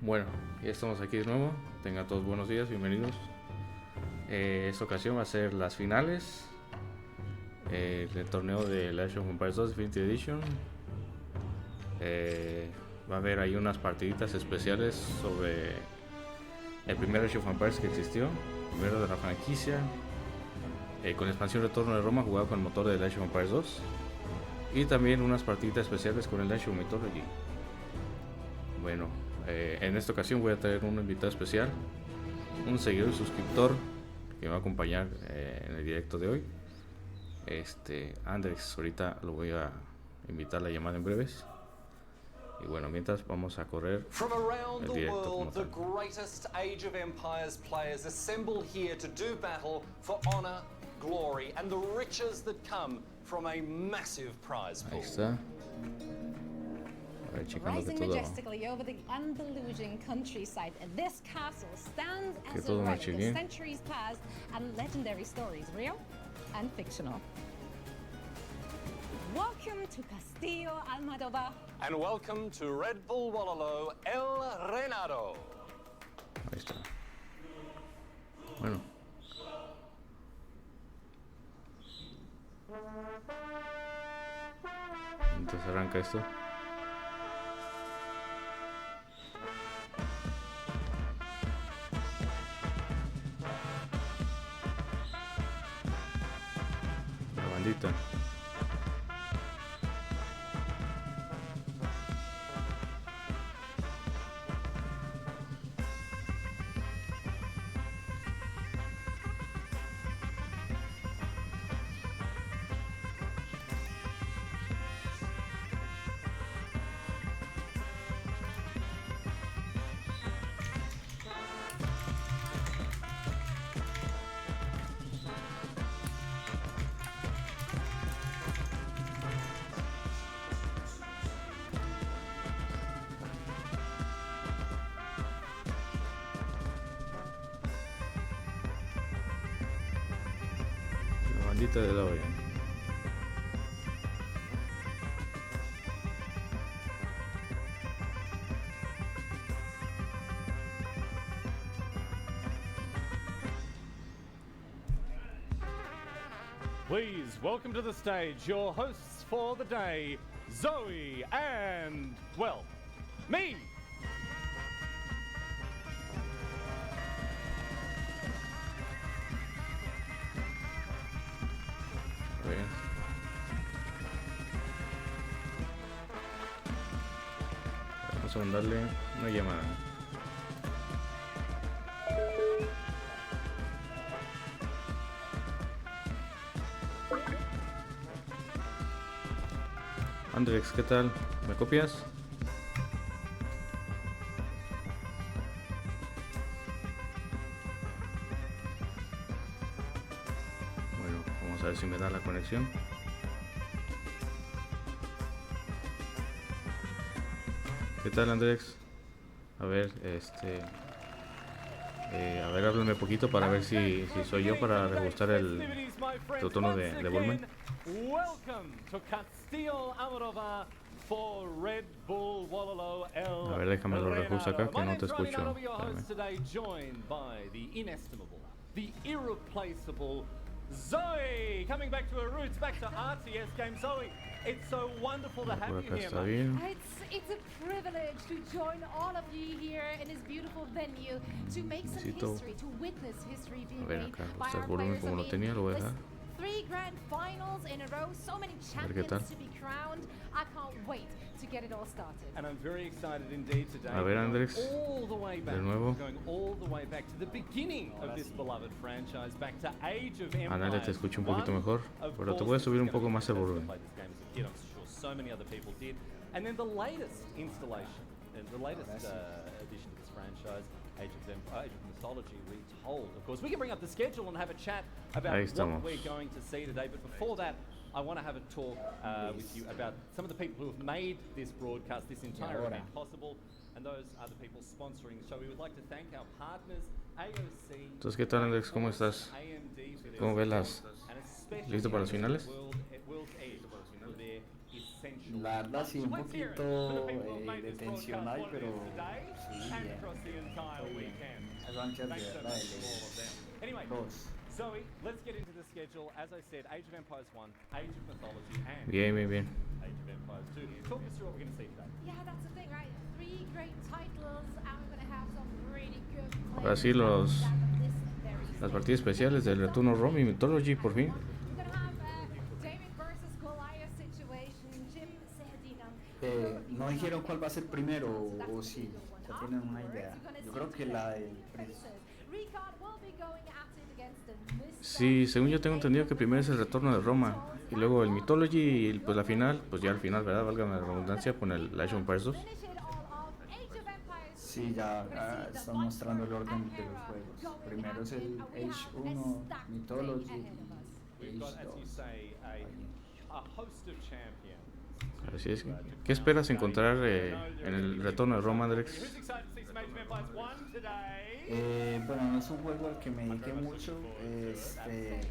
Bueno, ya estamos aquí de nuevo. Tengan todos buenos días, bienvenidos. Esta ocasión va a ser las finales del torneo de AgeofEmpires 2 Definitive Edition. Va a haber ahí unas partiditas especiales sobre el primer AgeofEmpires que existió, primero de la franquicia, con la expansión Retorno de Roma jugado con el motor del AgeofEmpires 2, y también unas partiditas especiales con el Age of Mythology. Bueno, en esta ocasión voy a traer un invitado especial, un seguidor y suscriptor que me va a acompañar en el directo de hoy. Andrés, ahorita lo voy a invitar a la llamada en breves. Y bueno, mientras vamos a correr el directo como tal. The greatest Age of Empires players assemble here to do battle for honor, glory, and the riches that come from a massive prize pool. Ahí está. A ver, checando que Rising todo, majestically over the Andalusian countryside, this castle stands que as a todo relic marche of bien. centuries past and legendary stories, real and fictional. Welcome to Castillo Almodovar. And welcome to Red Bull Wololo, El Reinado. Ahí está. Bueno. Entonces arranca esto. La bandita. Bandita de la olla. Please welcome to the stage your hosts for the day, Zoe and, well, me. Bien. Vamos a mandarle una llamada. Andrés, ¿qué tal? ¿Me copias? Bueno, vamos a ver si me da la conexión. ¿Qué tal, Andrés? A ver, háblame poquito para ver si soy yo, para reajustar tu tono de volumen. Welcome to Castillo Almodovar for Red Bull Wololo El A ver, déjame lo reajusto acá, que no te escucho. Reinado, your host Espérame. today, joined by the inestimable, the irreplaceable Zoe, coming back to her roots, back to RTS games. Zoe, it's so wonderful to have Por you acá here, está mate. bien. It's a privilege to join all of you here in this beautiful venue to make some Necesito- history, to witness history being A ver, made acá by ajustar our el volumen players. como lo tenía, lo voy a dejar. 3 grand finals in a row, so many ver qué tal. champions to be crowned. I can't wait to get it all started. And I'm very excited indeed today. A ver, We're going Andrés, all the way back, de nuevo. going all the way back to the beginning of this beloved franchise, back to Age of Empires. Ándale, te escucho un poquito One, mejor, of pero te course, voy a subir un it's gonna poco be más el fantastic. volumen. I played this game as a kid, I'm sure so many other people did. And then the latest installation, the latest addition to this franchise, Age of Mythology Retold. Of course, we can bring up the schedule and have a chat about Ahí what estamos. we're going to see today. But before that, I want to have a talk with you about some of the people who have made this broadcast, this entire event possible, and those are the people sponsoring. So we would like to thank our partners, AOC. Entonces, ¿qué tal, Alex? ¿Cómo estás? ¿Cómo ves las? ¿Listo para las finales? essential. La verdad sí, un Let's hear it poquito for the people who've made de this tensión broadcast hay, what it pero is today sí, and bien, across the entire todo bien. weekend. Esas ansias de Thanks so verla much de to all of them. Anyway, dos. Zoe, let's get into the schedule. As I said, Age of Empires 1, Age of Mythology, and Bien, bien, bien. Age of Empires 2. Talk us through what we're going to see today. Yeah, that's the thing, right? 3 great titles, and we're gonna have some really good Ahora players sí, down on this very las stage. partidas especiales del Return of Rome y Mythology, por fin. We're gonna have David versus Goliath situation, Jim Sehedinam. No dijeron cuál va a ser primero o sí, ya tienen una idea. Yo creo que la del Sí, según yo tengo entendido que primero es el Retorno de Roma y luego el Mythology y pues la final, pues ya al final, ¿verdad? Válgame la redundancia, con el AgeofEmpires 2. Sí, ya están mostrando el orden de los juegos. Primero es el Age 1, Mythology y We've got, Age as you 2. say, a host of champions. Así es. ¿Qué esperas encontrar en el Retorno de Roma, Andrex? Who's excited to see some Age of Empires 1 today? Bueno, no es un juego al que me dediqué mucho.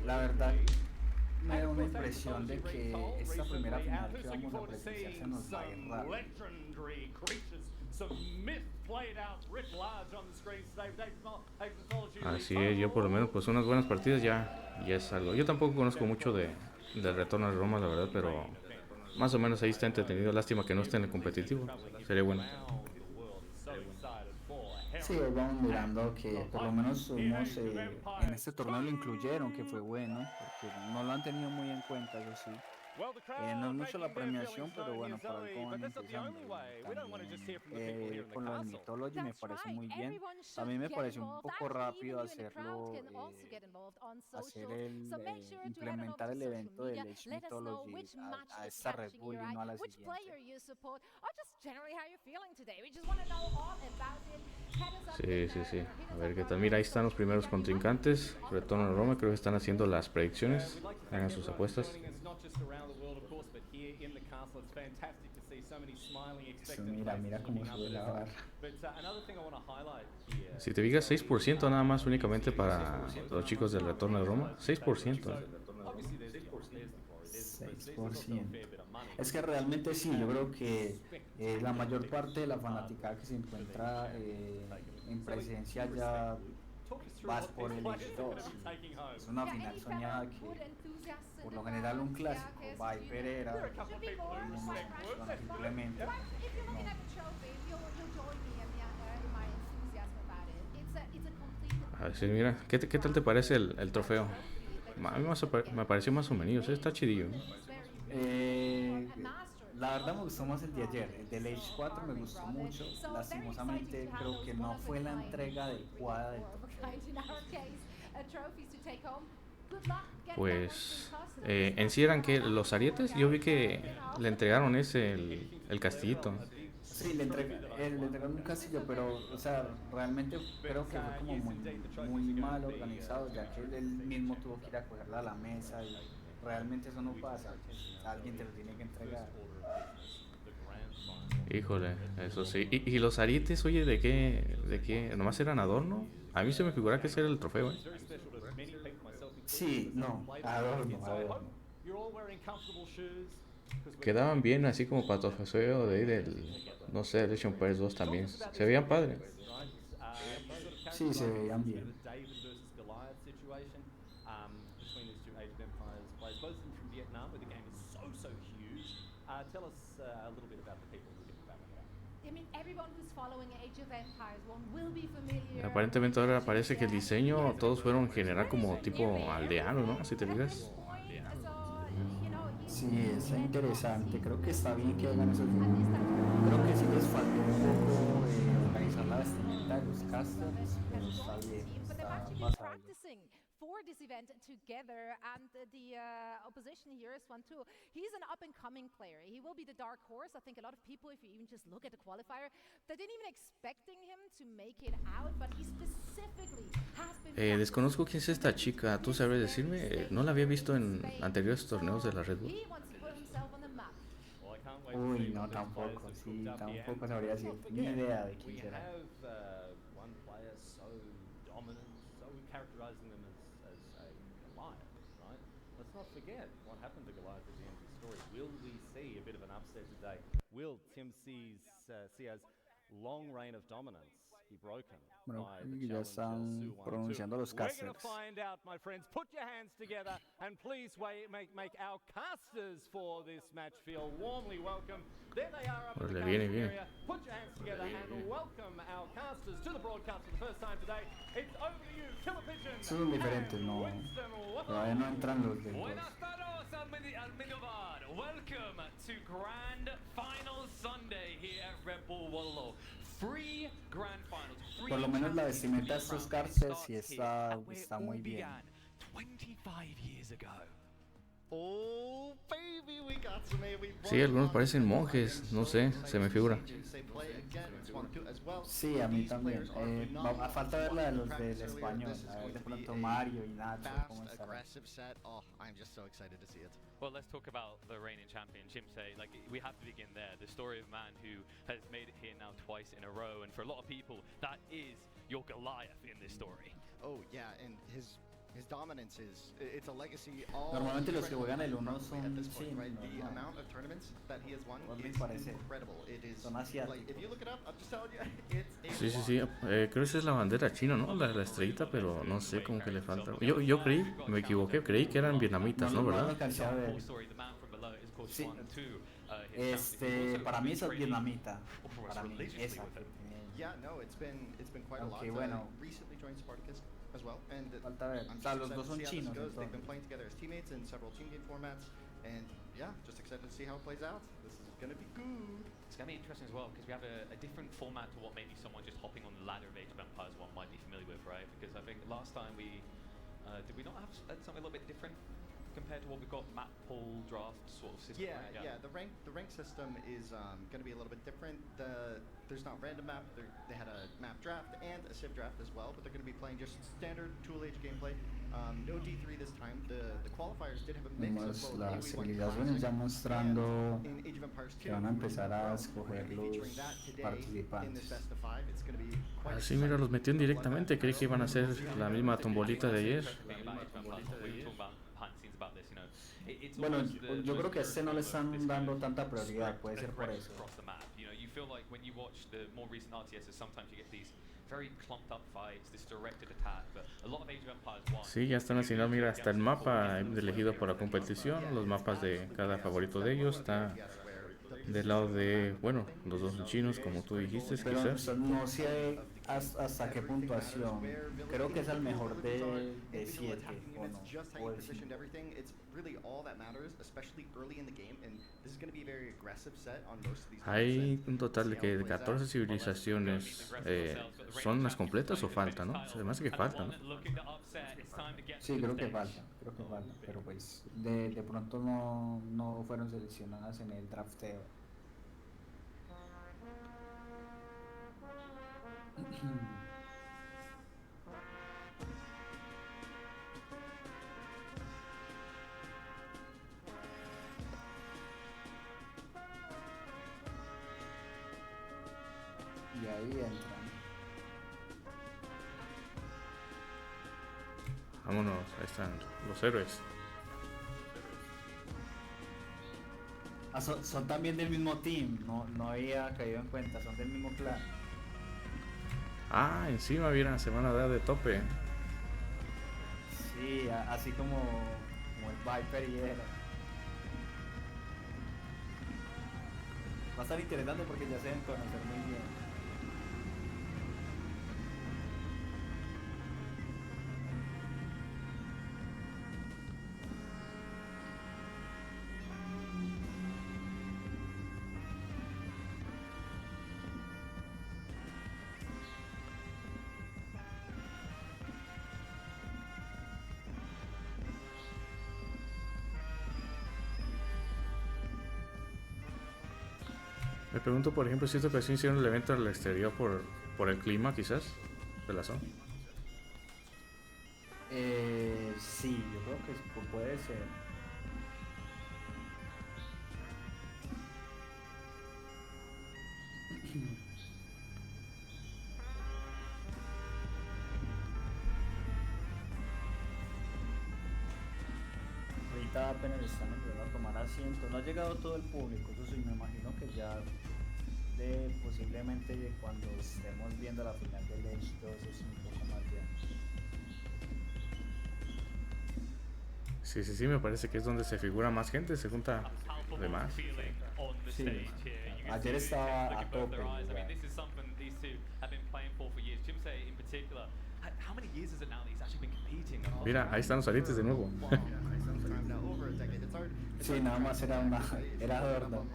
La verdad, me da una impresión de que esta primera final que vamos a presenciar se nos va a ir rápido. Legendary creatures, some myth played out writ large on the screen today with Age of Mythology. Así es, yo por lo menos pues unas buenas partidas ya es algo. Yo tampoco conozco mucho del Retorno de Roma, la verdad, pero más o menos ahí está entretenido. Lástima que no esté en el competitivo, sería bueno. Sí, hoy vamos mirando que por lo menos somos, en este torneo lo incluyeron, que fue bueno, porque no lo han tenido muy en cuenta, eso sí. No es mucho la premiación, pero bueno, por algo van empezando. También con lo del Mythology me parece muy bien. También me pareció un poco rápido hacerlo, implementar el evento del Age Mythology a esta Red Bull y no a la siguiente. Sí. A ver qué tal. Mira, ahí están los primeros contrincantes. Retorno a Roma, creo que están haciendo las predicciones. Hagan sus apuestas. Mira cómo sube la barra. Si te fijas, 6% nada más únicamente para los chicos del Retorno de Roma. 6%. 6%. Es que realmente sí, yo creo que la mayor parte de la fanaticada que se encuentra en presencia ya vas por el Age 2. Es una final soñada que por lo general un clásico, Viper era simplemente A ver, sí, mira, ¿qué tal te parece el trofeo? A mí me pareció más o menos, está chidillo. La verdad me gustó más el de ayer, el del Age 4 me gustó mucho, lastimosamente creo que no fue la entrega adecuada del trofeo. Pues en sí eran que los arietes, yo vi que le entregaron el castillito. Sí, le entregaron un castillo, pero, o sea, realmente creo que fue como muy mal organizado, ya que él mismo tuvo que ir a cogerla a la mesa y realmente eso no pasa, alguien te lo tiene que entregar. Híjole, eso sí. ¿Y los arietes, oye, de qué? ¿Nomás eran adorno? A mí se me figura que ese era el trofeo, ¿eh? Sí, no, adorno. Quedaban bien, así como para trofeo de ahí no sé, el AgeofEmpires 2 también. Se veían padres. Sí, se veían bien. Tell us a little bit about the people who get back about. I mean, everyone who's following Age of Empires 1 will be familiar. Aparentemente ahora parece que el diseño todos fueron en general como tipo aldeano, ¿no? Si te fijas. Sí, es interesante, creo que está bien que hagan esos dibujos. Creo que sí les faltó un poco organizar la vestimenta de los casters, pero está bien, está pasable. For this event together, and the opposition here is one too. He's an up-and-coming player. He will be the dark horse. I think a lot of people, if you even just look at the qualifier, they didn't even expecting him to make it out, but he specifically has been. Desconozco quién es esta chica. ¿Tú sabes decirme? No la había visto en anteriores torneos de la Red Bull. Uy, no, tampoco sabría decir ni idea de quién será. Let's not forget what happened to Goliath at the end of the story. Will we guarantee a bit of an upset today. Will Tim Sia's long reign of dominance be broken Bueno, by the ya están pronunciando los We're going to casters. find out, my friends. Put your hands together and please make our casters for this match feel warmly welcome. There they are up in the Viene, casting viene. area. Put your hands together and welcome our casters to the broadcast for the first time today. It's over to you, Killer Pigeon. Son diferentes, no. Todavía no entran los de Buenas tardes al Midbar. Welcome to Grand Final Sunday here at Red Bull Wololo. Three Grand Finals. Por lo menos la vestimenta de estos casters sí está muy bien. 25 years ago. Oh, baby, we got some Sí, algunos parecen monjes, no sé, se me figura. Sí, a mí también. A falta ver la de los del español, a ver de pronto Mario y Nacho, cómo estará. aggressive set. Oh, I'm just so excited to see it. Well, let's talk about the reigning champion, Chimse. Like, we have to begin there. The story of a man who has made it here now twice in a row, and for a lot of people, that is your Goliath in this story. Oh yeah, and his dominance it's a legacy all Normalmente los que juegan el 1 son at this point, chinos, right? The ¿no? amount of tournaments that he has won Por mi is parecer. incredible. It is Son like, asiáticos. if you look it up, I'm just telling you, it's a Sí, sí, lot. sí. Creo que esa es la bandera china, ¿no? La estrellita, pero no sé, como que le falta. Yo creí, me equivoqué, creí que eran vietnamitas, ¿no? No lo ¿Verdad? alcancé a ver. Sí. Para mí esa es vietnamita. Para mí, esa. Yeah, no, it's been quite a lot. Aunque bueno. Recently joined Spartacus as well, and Falta ver. I'm O sea, just los dos son excited to see how chinos. this goes. They've been Entonces. playing together as teammates in several team game formats, and yeah, just excited to see how it plays out. This is gonna be good. It's going to be interesting as well because we have a different format to what maybe someone just hopping on the ladder of Age of Empires 1 might be familiar with, right? Because I think last time did we not have something a little bit different compared to what we've got, map pool draft sort of system? Yeah, right? yeah. The rank system is going to be a little bit different. There's not random map. They had a map draft and a civ draft as well, but they're going to be playing just standard Tool Age gameplay. No D3 this time. The qualifiers did have a mix Vemos of both. las AoE 1 civilizaciones ya mostrando in Age of Empires 2, que van a empezar a escoger we're gonna be los featuring that today in this participantes. best of 5. It's going to be quite Ah, sí, mira, los metió exciting. indirectamente. Creí que iban a ser la misma tombolita de ayer. Bueno, yo creo que a este no le están dando tanta prioridad, puede ser por eso. You feel like when you watch the more recent RTSs, sometimes you get these very clumped up fights, this directed attack, but a lot of Age of Empires 1. Sí, ya están haciendo, mira, hasta el mapa elegido por la competición, los mapas de cada favorito de ellos, está del lado de, bueno, los dos son chinos, como tú dijiste, Pero quizás. no sé hasta qué puntuación. Creo que es el mejor de 7 o no. Just how O you de positioned 5. everything. It's really all that matters, especially early in the game. And this is going to be a very aggressive set on most of these. Hay un total de que 14 civilizaciones. ¿Son las completas o falta, no? Se me hace que falta, ¿no? Sí, creo que falta, pero pues de pronto no fueron seleccionadas en el drafteo. Y ahí entran. Vámonos, ahí están los héroes. Ah, son también del mismo team, no había caído en cuenta, son del mismo clan. Ah, encima, mira, se van a dar de tope. Sí, así como el Viper y Era. Va a estar interesante porque ya se deben conocer muy bien. Me pregunto, por ejemplo, si esta ocasión hicieron el evento al exterior por el clima, quizás, de la zona. Sí, yo creo que puede ser. Ahorita apenas están empezando a tomar asientos. No ha llegado todo el público, eso sí, me imagino que ya posiblemente cuando estemos viendo la final del Age 2 es un poco más ya. Sí, me parece que es donde se figura más gente, se junta de más. Sí, ayer estaba a tope. Mira, ahí están los alites de nuevo. Sí, nada más era adorno.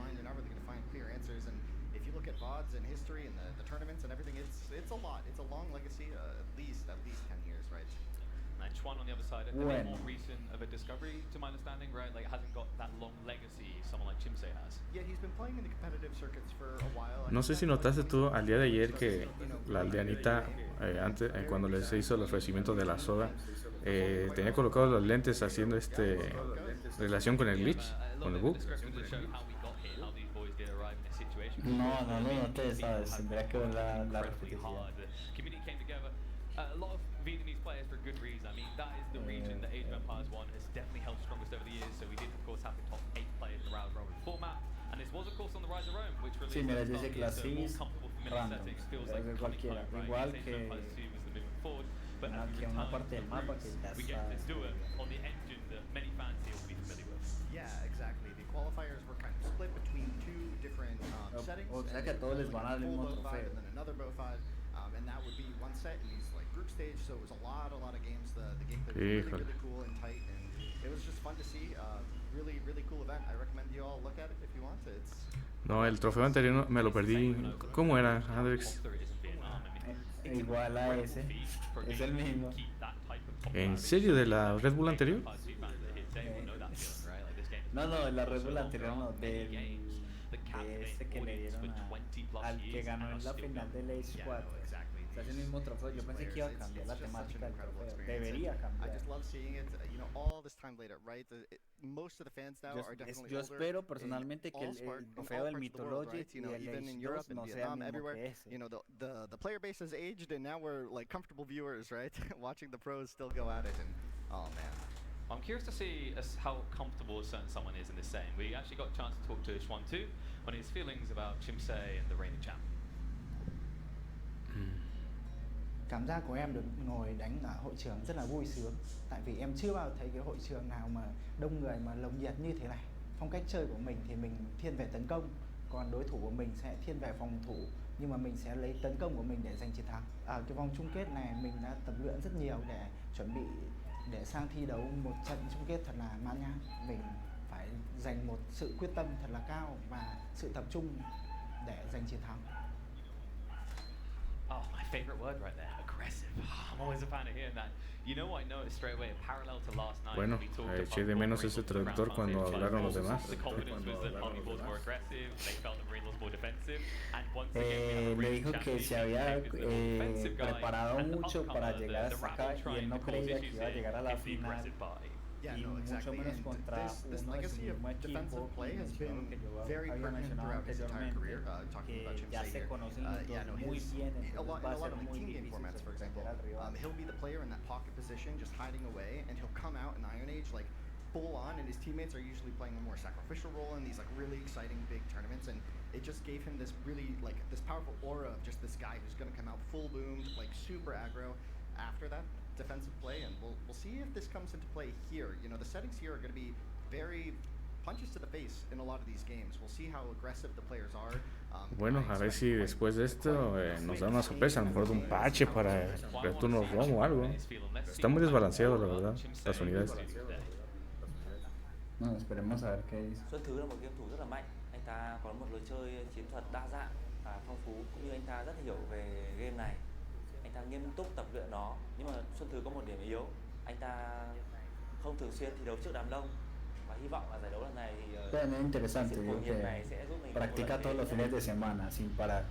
VODs and history and the tournaments and everything, it's a lot. It's a long legacy, at least 10 years, right? And Chuan on the other side, a bit more recent of a discovery, to my understanding, right? Like, hasn't got that long legacy someone like Chimse has. Yeah, he's been playing in the competitive circuits for a while. No sé si notaste tú al día de ayer que la aldeanita, antes, cuando les hizo el ofrecimiento de la soga, tenía colocados los lentes haciendo relación con el glitch, con el bug. No lo noté, ¿sabes? Tendría que ver la repetición. A lot of Vietnamese players for good reason. I mean, that is the region that AgeofEmpires 1 has definitely held strongest over the years. So we did, of course, have the top 8 players in the round robin format. And this was, of course, on the Rise of Rome, which released sí, mira, dice more classes comfortable, familiar settings. Feels like cualquiera, igual que But aquí una parte del mapa que ya we get to do it on the engine that many fans here will be familiar with. Yeah, exactly. The qualifiers were kind of split between two different settings. O sea que a todos les van a dar el mismo trofeo. And then another bow 5, and that would be one set in these like group stage. So it was a lot of games. The gameplay was really cool and tight, and it was just fun to see. Really cool event. I recommend you all look at it if you want. No, el trofeo anterior me lo perdí. ¿Cómo era, Andrix? Igual a ese, es el mismo. ¿En serio de la Red Bull anterior? No, de la Red Bull anterior no, de este que le dieron al que ganó en la final del Age 4. Es el mismo trofeo. Yo pensé que iba a cambiar la temática del trofeo. Debería cambiar. I just love seeing it, all this time later, right? Most of the fans now are definitely yo espero personalmente que el trofeo del Mythology y el Age 2 no sea el mismo que ese. The player base has aged and now we're like comfortable viewers, right? Watching the pros still go at it, and oh man. I'm curious to see how comfortable a certain someone is in this setting. We actually got a chance to talk to Xuan too on his feelings about Chimse and the reigning champ. Cảm giác của em được ngồi đánh ở hội trường rất là vui sướng. Tại vì em chưa bao giờ thấy cái hội trường nào mà đông người mà lồng nhiệt như thế này. Phong cách chơi của mình thì mình thiên về tấn công, còn đối thủ của mình sẽ thiên về phòng thủ, nhưng mà mình sẽ lấy tấn công của mình để giành chiến thắng. Ở cái vòng chung kết này mình đã tập luyện rất nhiều để chuẩn bị để sang thi đấu một trận chung kết thật là mãn nhãn. Mình phải dành một sự quyết tâm thật là cao và sự tập trung để giành chiến thắng. Oh, my favorite word right there, aggressive. I'm always a fan of hearing that. You know what I noticed straight away, parallel to last night. Bueno, eché de menos ese traductor cuando hablaron los demás. The confidence was that Poly was more aggressive, they felt that Marine was more defensive, and once again le dijo que se había preparado mucho para llegar hasta acá y él no creía que iba a llegar a la final. Yeah, y no, exactly. mucho menos contra this uno de su legacy of mismo equipo defensive play has been very prevalent throughout his entire career. Talking about Chimse here, in a lot of like team game formats, for example, he'll be the player in that pocket position, just hiding away, and he'll come out in Iron Age like full on, and his teammates are usually playing a more sacrificial role in these like really exciting big tournaments, and it just gave him this really like this powerful aura of just this guy who's going to come out full boomed, like super aggro. After that defensive play, and we'll see if this comes into play here. The settings here are going to be very punches to the face in a lot of these games. We'll see how aggressive the players are. Bueno, a ver si después de esto nos da una sorpresa, a lo mejor de un parche para returnofrome o algo. Está muy desbalanceado, la verdad, las unidades. No, esperemos a ver qué dice. Xuân Thứ là một game thủ rất là mạnh. Anh ta có một lối chơi chiến thuật đa dạng và phong phú, cũng như anh ta rất hiểu về game này. Anh ta nghiêm túc tập luyện nó, nhưng mà Xuân Thứ có một điểm yếu, anh ta không thường xuyên thi đấu trước đám đông, và hy vọng là giải đấu lần này thì es interesante, que practica todos los fines de semana sin parar.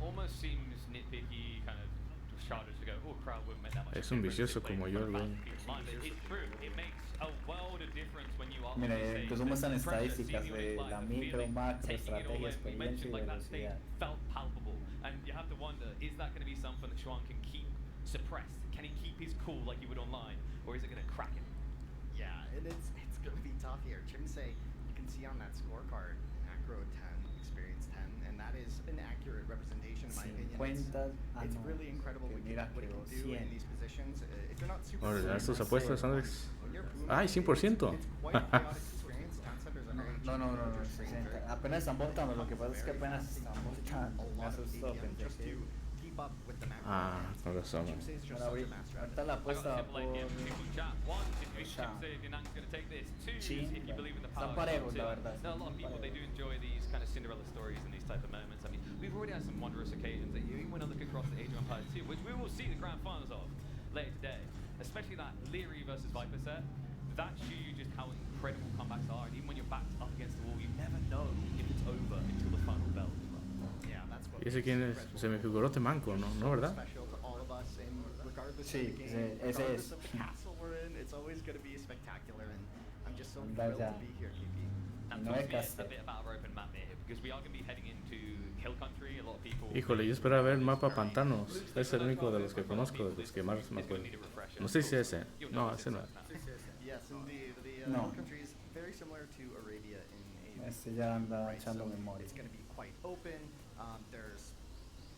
Almost seems nitpicky, kind of childish to go, oh, crowd wouldn't make that much. Es un vicioso como yo, güey. Mira, incluso muestran estadísticas de la micro, macro, estrategia, experiencia y velocidad. And you have to wonder, is that going to be something that Xuan can keep suppressed? Can he keep his cool like he would online, or is it going to crack him? Yeah, and it's going to be tough here. Chimsei, you can see on that scorecard, Acro 10, Experience 10, and that is an accurate representation, in my opinion. It's really incredible what you can do in these positions. If you're not super Ahora, tus apuestas, Andrés. when you're booming, Ay, 100%. it's quite a chaotic experience. Town centers are very No, cheap, 60. Apenas están votando, lo que pasa es que apenas están votando. Me asustó, pensé just que... to keep up with the macro Ah, advance. con razón. Chimsei is just Bueno, such a master at ahorita it. la apuesta va por... Chin. Sí, If you believe in the power están of parejos, two. la verdad. Now, a lot of people, they do enjoy these kind of Cinderella stories and these type of moments. I mean, we've already had some wondrous occasions that you want to look across the Age of Empires 2, which we will see the grand finals of later today. Especially that Leary versus Viper set. That shows you just how incredible comebacks are, and even when you're backed up against the wall, you never know if it's over until the final bell. Yeah, that's what ¿Y ese quién es? Se me figuró Temanco, ¿no? ¿No, verdad? special to all of us, and regardless Sí, of the game, ese regardless es. of the castle we're in, it's always going to be spectacular, and I'm just so Vaya. thrilled to be here, KP. And No talk es to me Castel. a bit about our open map here, because we are going to be heading into hill country. A lot of people. Híjole, yo esperaba ver el mapa Pantanos. Es el único de los que conozco, de los que más me acuerdo. No sé si es ese. No, ese no es. Yes, indeed. The No. hill country is very similar to Arabia in Asia. Este ya anda Right, echando so memoria. it's going to be quite open. There's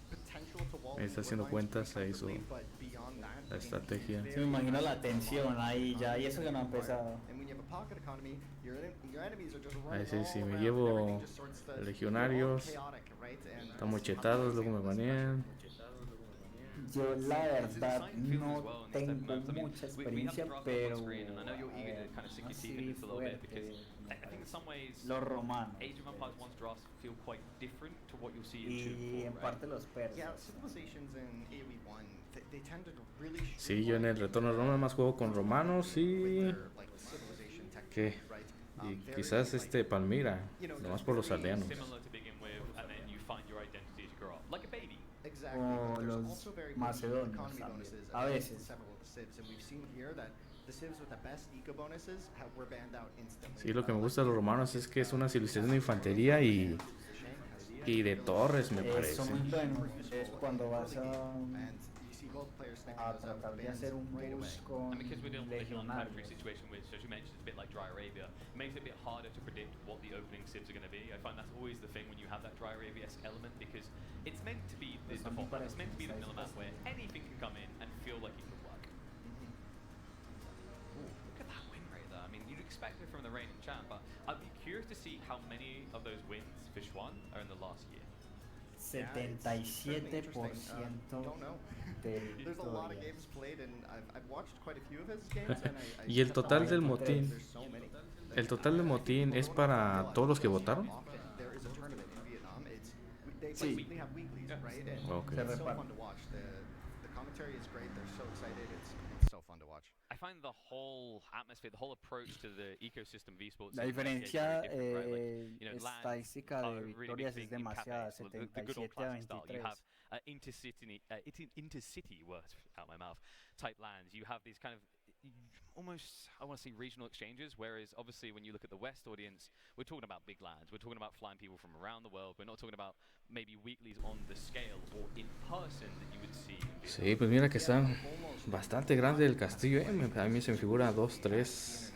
potential to wall Ahí está in haciendo wood lines cuentas pretty ahí su comfortably, but beyond that, la the game is estrategia. Sí, me imagino la tensión ahí ya, y eso que no ha empezado. And when you have a pocket economy, your enemies are just Ahí running sí, sí, all me around, llevo and everything just sorts to legionarios. go all chaotic, right? And Están muy this is how chetados, the luego me example is banean. Yo la verdad exciting feels no as well in these type of tengo moments. I mean, mucha we have the experiencia, draft up on pero screen, and I know you're eager to kind of sink your teeth in this a little bit because I think in some ways los romanos Age of Empires 1's drafts feel quite different to what you'll see in 2 y en and 4, right? parte los Yeah, persas. civilizations in AoE 1, they tended to really Sí, yo en el retorno a Roma más juego con romanos y... ¿Qué? Y quizás Palmira, nomás por los aldeanos. Similar to begin with, and then you find your identity as you grow up, like a baby. Exactly. O But there's los also very big macedonios economy también, bonuses a against veces. several of the civs, and we've seen here that the civs with the best eco bonuses were banned out instantly. Sí, lo que me gusta de los romanos es que es una civilización de infantería y de torres, me parece. Eso muy bueno es cuando vas And you see both players sniping a those out tratar with de bans hacer un right away. bus con And because we're dealing with a hill and country legionarios. situation, which, as you mentioned, is a bit like Dry Arabia, it makes it a bit harder to predict what the opening civs are going to be. I find that's always the thing when you have that Dry Arabia-esque element, because it's meant to be the default map. It's meant to be the vanilla map where anything can come in and feel like it could work. Ooh, look at that win rate there. I mean, you'd expect it from the reigning champ, but I'd be curious to see how many of those wins for Schwan are in the last year. 77% Don't know. de There's a lot of victorias. games played, and I've watched quite a few of his games, and I Y el just total thought del that motín, there's so many. el total del motín es para todos los que votaron. Often there is a tournament in Vietnam. They Sí. basically have weeklies, right? And Okay. it's Se so reparte. fun to watch. The commentary is great. They're so excited. It's so fun to watch. I find the whole atmosphere, the whole approach to the ecosystem of esports La is very diferencia different, right? Like, you know, LANs estadística are de a really big victorias thing es in demasiada, cafes, the good old 77 a classic style. You 23. have intercity words out my mouth type lands. You have these kind of almost, I want to say, regional exchanges, whereas obviously when you look at the West audience, we're talking about big lands, we're talking about flying people from around the world, we're not talking about maybe weeklies on the scale or in person that you would see in Vietnam. Sí, pues mira que está bastante grande el castillo, a mí se me figura 2, 3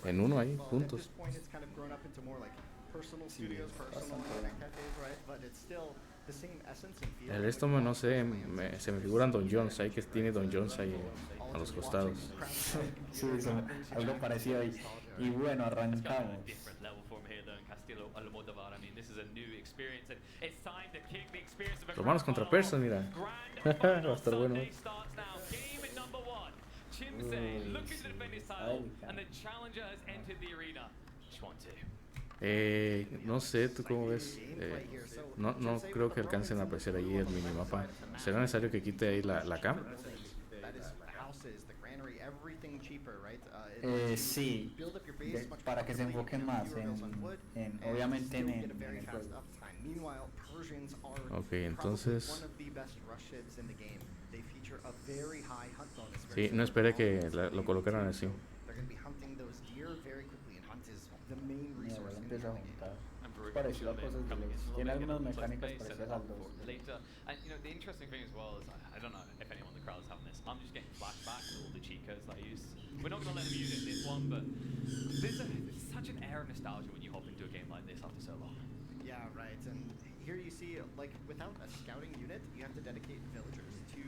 en uno ahí, At juntos. this point, it's kind of grown up into more like personal studios, personal internet cafes, right? But it's still the same essence and feel. El resto, no sé, se me figuran donjons, ahí que tiene donjons ahí a los costados. Sí, algo parecido ahí. Y bueno, arrancamos. Different level from here though in Castillo Almodovar. I mean, this is a new experience and it's time to kick the experience of a Romanos contra persas, mira. Va a estar bueno. starts now. Game number 1. Chimsei looking to defend his title and the challenger has entered the arena. Schwan 2. No sé, ¿tú cómo ves? No creo que alcancen a apreciar ahí el minimapa. ¿Será necesario que quite ahí la cam? That is the houses, the granary, everything cheaper, right? Sí, Build up your base much para que se more enfoquen quickly, más fewer mills on wood, and obviamente still en get a very el fast juego. uptime. Meanwhile, Persians are Ok, probably entonces... one of the best rush hits in the game. They feature a very high hunt bonus. Sí, no esperé que lo colocaran así. They're going to be hunting those deer very quickly, and hunt is the main resource in the Empieza a early game. juntar. And parecido a cosas de Age. Tiene algunas mecánicas parecidas al 2. Later. And you know, the interesting thing as well is, I don't know if anyone in the crowd is having this. I'm just getting flashbacks to all the cheat codes that I used. We're not going to let them use it in this one, but there's such an air of nostalgia when you hop into a game like this after so long. Yeah, right. And here you see, like, without a scouting unit, you have to dedicate villagers to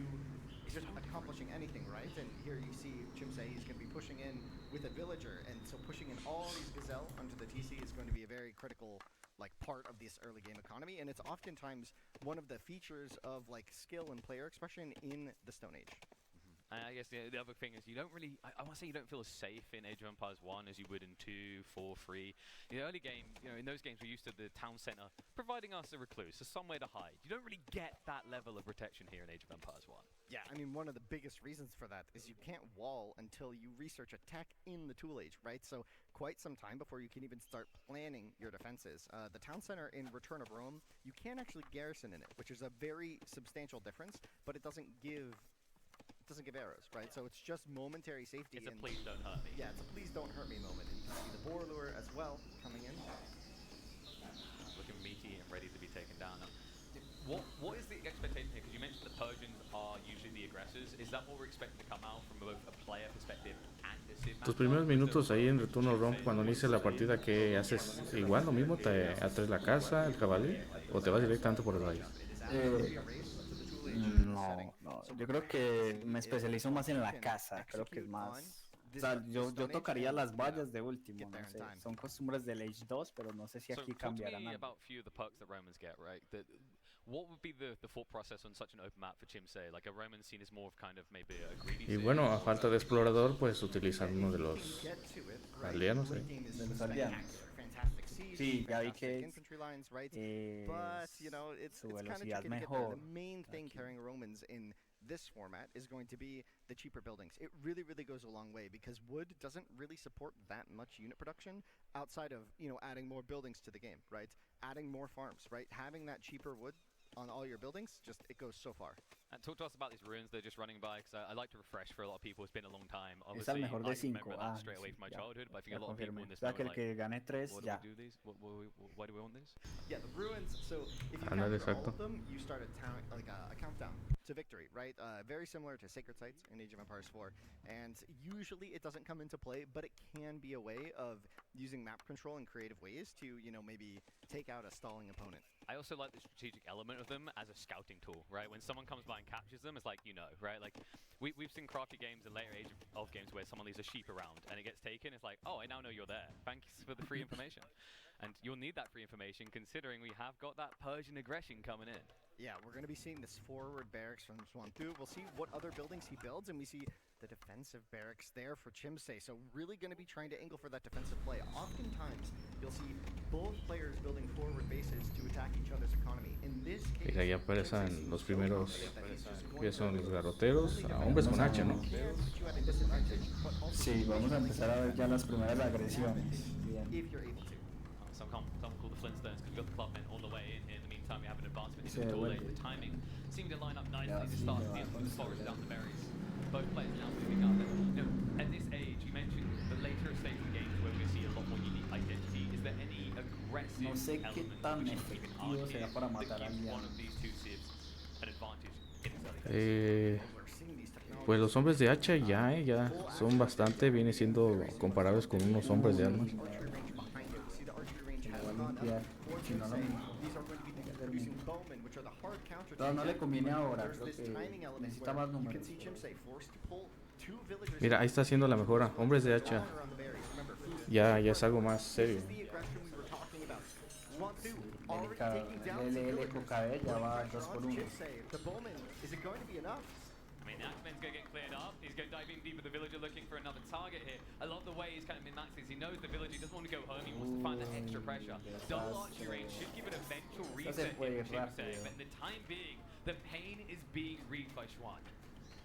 just accomplishing anything, right? And here you see Chimsei, he's going to be pushing in with a villager, and so pushing in all these gazelle onto the TC is going to be a very critical, like, part of this early game economy, and it's oftentimes one of the features of, like, skill and player expression in the Stone Age. I guess the other thing is you don't really, I want to say you don't feel as safe in Age of Empires 1 as you would in 2, 4, 3. In the early game, you know, in those games we're used to the town center providing us a recluse, so somewhere to hide. You don't really get that level of protection here in Age of Empires 1. Yeah, I mean, one of the biggest reasons for that is you can't wall until you research a tech in the Tool Age, right? So quite some time before you can even start planning your defenses. The town center in Return of Rome, you can actually garrison in it, which is a very substantial difference, but it doesn't give arrows, right? So it's just momentary safety. It's a please don't hurt me. Yeah, it's a please don't hurt me moment. And you can see the boar lure as well coming in. Looking meaty and ready to be taken down. What is the expectation here? Because you mentioned the Persians are usually the aggressors. Is that what we're expecting to come out from both a player perspective and a sim? Tus primeros minutos ahí en Return of Rome, cuando inicia la partida, ¿qué haces? Igual lo mismo, te atraes la casa, el jabalí, o te vas directamente por el valle. No, yo creo que me especializo más en la casa, creo que es más... O sea, yo tocaría las vallas de último, no sé, son costumbres del Age 2, pero no sé si aquí cambiarán algo. Y bueno, a falta de explorador, pues utilizar uno de los aldeanos. De los aldeanos. Sí, ya vi que su velocidad mejor. The main thing carrying Romans in this format is going to be the cheaper buildings. It really goes a long way because wood doesn't really support that much unit production outside of, you know, adding more buildings to the game, right? Adding more farms, right? Having that cheaper wood on all your buildings, just it goes so far. And talk to us about these ruins they're just running by, because I like to refresh for a lot of people. It's been a long time. Es el mejor de 5. Straight away from my childhood, but I think a lot of people in this moment, like, que gane 3, ya. Why do we want this? Yeah, the ruins. So if you capture all of them, you start a countdown to victory, right? Very similar to Sacred Sites in Age of Empires 4. And usually it doesn't come into play, but it can be a way of using map control in creative ways to, you know, maybe take out a stalling opponent. I also like the strategic element of them as a scouting tool, right? When someone comes by and captures them, it's like, you know, right? Like, we've seen crafty games and later Age of games where someone leaves a sheep around and it gets taken. It's like, oh, I now know you're there. Thanks for the free information. And you'll need that free information considering we have got that Persian aggression coming in. Yeah, we're going to be seeing this forward barracks from Swantu. We'll see what other buildings he builds, and we see the defensive barracks there for Chimsei. So really going to be trying to angle for that defensive play. Oftentimes, you'll see both players building forward bases to attack each other's economy. In this case, ahí aparecen los primeros, que son los garroteros, hombres con hacha, ¿no? Sí, vamos a empezar a ver ya las primeras agresiones. Bien. Some call the Flintstones because we've got the clubmen all the way in here. In the meantime, we have an advancement into the Tool Age. The timing seemed to line up nicely to start the forest down the berries. Both players now moving up. And, you know, at this age, you mentioned the later stage of the games where we see a lot more unique identity. Is there any aggressive element which you can argue that gives one of these two civs an advantage in its early phase? Pues los hombres de hacha ya son bastante, viene siendo comparables con unos hombres de armas. No le conviene ahora, creo que necesita más números. Mira, ahí está haciendo la mejora. Hombres de hacha. Ya es algo más serio. El EcoKD ya va 2 por 1. I mean, the Axeman's going to get cleared up. He's going to dive in deep with the villager looking for another target here. I love the way he's kind of min-maxed this. He knows the villager doesn't want to go home. He wants to find that extra pressure. Double archery range should give it eventual reset here, Chimsei. But in the time being, the pain is being read by Schwan.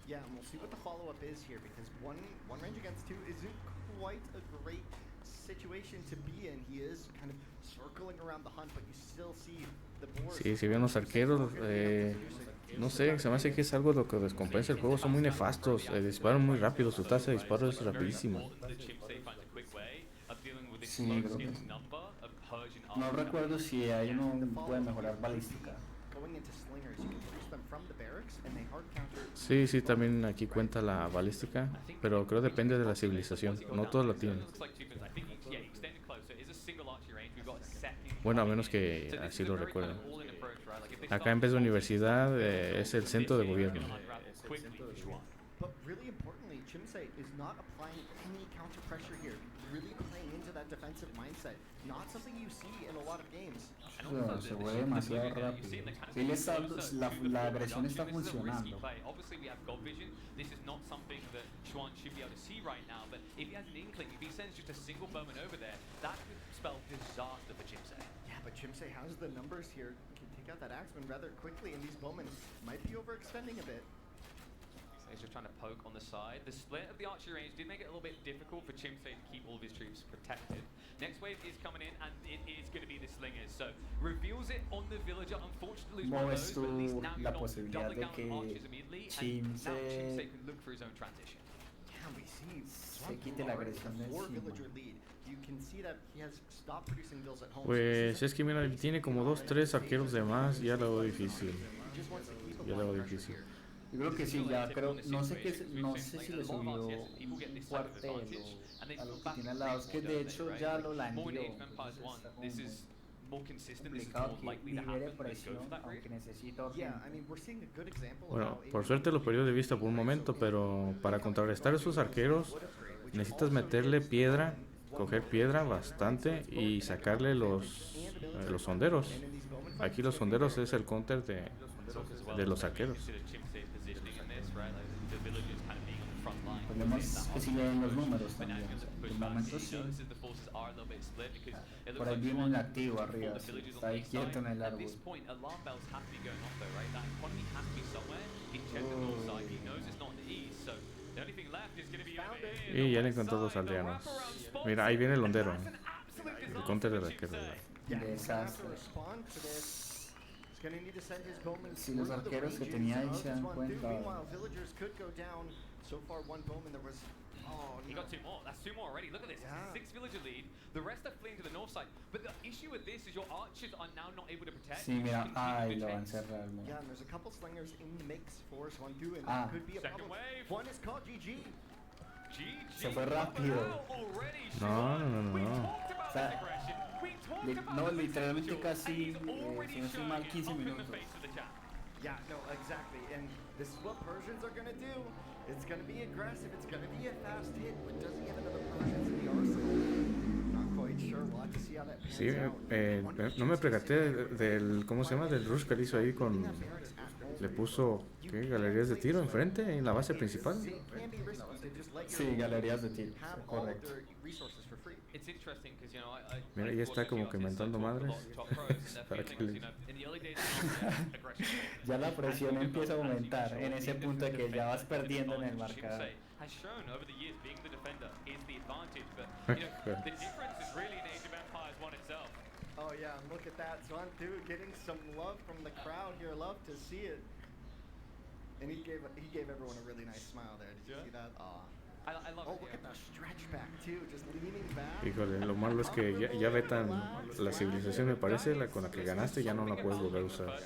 Yeah, and we'll see what the follow-up is here because one range against 2 isn't quite a great situation to be in. He is kind of circling around the hunt, but you still see the boars. Sí, si bien los arqueros, no sé, se me hace que es algo de lo que descompensa el juego, son muy nefastos, disparan muy rápido, su tasa de disparo es rapidísima. Sí, creo que sí. Persian No army. recuerdo si hay uno puede mejorar balística. Going into slingers, you can push them from the barracks and they hard counter. Sí, sí, también aquí cuenta la balística, pero creo depende de la civilización. No todos la tienen. Bueno, a menos que así lo recuerden. Acá en vez de universidad es el centro de gobierno. But really importantly, Chimsei is not applying any counter pressure here. Really playing into that defensive mindset. Not something you see in a lot of games. No, se mueve demasiado rápido. Sí, la agresión está funcionando. Obviously, we have God vision. This is not something that Xuan should be able to see right now. But if he has an inkling, if he sends just a single bowman over there, that could spell disaster for Chimsei. Yeah, but Chimsei has the numbers here. Can take out that axeman rather quickly, and these bowmen might be overextending a bit. He's just trying to poke on the side. The split of the archery range did make it a little bit difficult for Chimsei to keep all of his troops protected. Next wave is coming in, and it is going to be the slingers. So reveals it on the villager. Unfortunately, ¿Cómo ves but at least tú now la you're not posibilidad doubling de down que on archers immediately, and now Chimsei Chimsei can look for his own transition? Yeah, we see se quite la agresión de four encima? villager lead. You can see that he has stopped producing vills at home. Pues es que mira, tiene como 2-3 arqueros de más, ya lo veo difícil. Ya lo veo difícil. Yo creo que sí, ya creo, no sé qué, no sé si le subió un cuartel o a lo que tiene al lado, es que de hecho ya lo landió, entonces está como complicado que libere presión, aunque necesita urgente. Bueno, por suerte lo perdió de vista por un momento, pero para contrarrestar a esos arqueros necesitas meterle piedra, coger piedra bastante y sacarle los honderos. Aquí los honderos es el counter de los arqueros. Podemos que si leen los números también, o sea, de momento sí. Por ahí viene un activo arriba, sí, está ahí quieto en el árbol. Y ya le encontró dos aldeanos. Mira, ahí viene el hondero. El counter del arquero. Desastre. Si los arqueros que tenía ahí se dan cuenta. So far, one bowman there was. Oh, he got two more. That's two more already. Look at this. Yeah. 6 villager lead. The rest are fleeing to the north side. But the issue with this is your archers are now not able to protect. Sí, mira, ay, lo van a cerrar. Yeah, and there's a couple slingers in the mix for Swan-2, and that could be a problem. Wave. One is caught GG. Se fue rápido. No. O sea, no, literalmente casi, si no estoy mal, 15 minutos. Yeah, no, exactly. And this is what Persians are going to do. It's going to be aggressive. It's going to be a fast hit. But does he have another Persians in the arsenal? Not quite sure. We'll have to see how that pans Sí, no me percaté del, ¿cómo se llama? Del rush que hizo ahí con... Le puso, ¿qué? Galerías de tiro enfrente, en la base principal. Sí, galerías de tiro, correcto. Mira, ya está como que inventando madres. Para que le... Ya la presión empieza a aumentar en ese punto de que ya vas perdiendo en el marcador. Oh yeah, look at that. Swan-2 getting some love from the crowd here. Love to see it. And he gave everyone a really nice smile there. Did you see that? I love it. Look at the stretch back too, just leaning back. Híjole, lo malo es que ya vetan la civilización, me parece, con la que ganaste ya no la puedes volver a usar.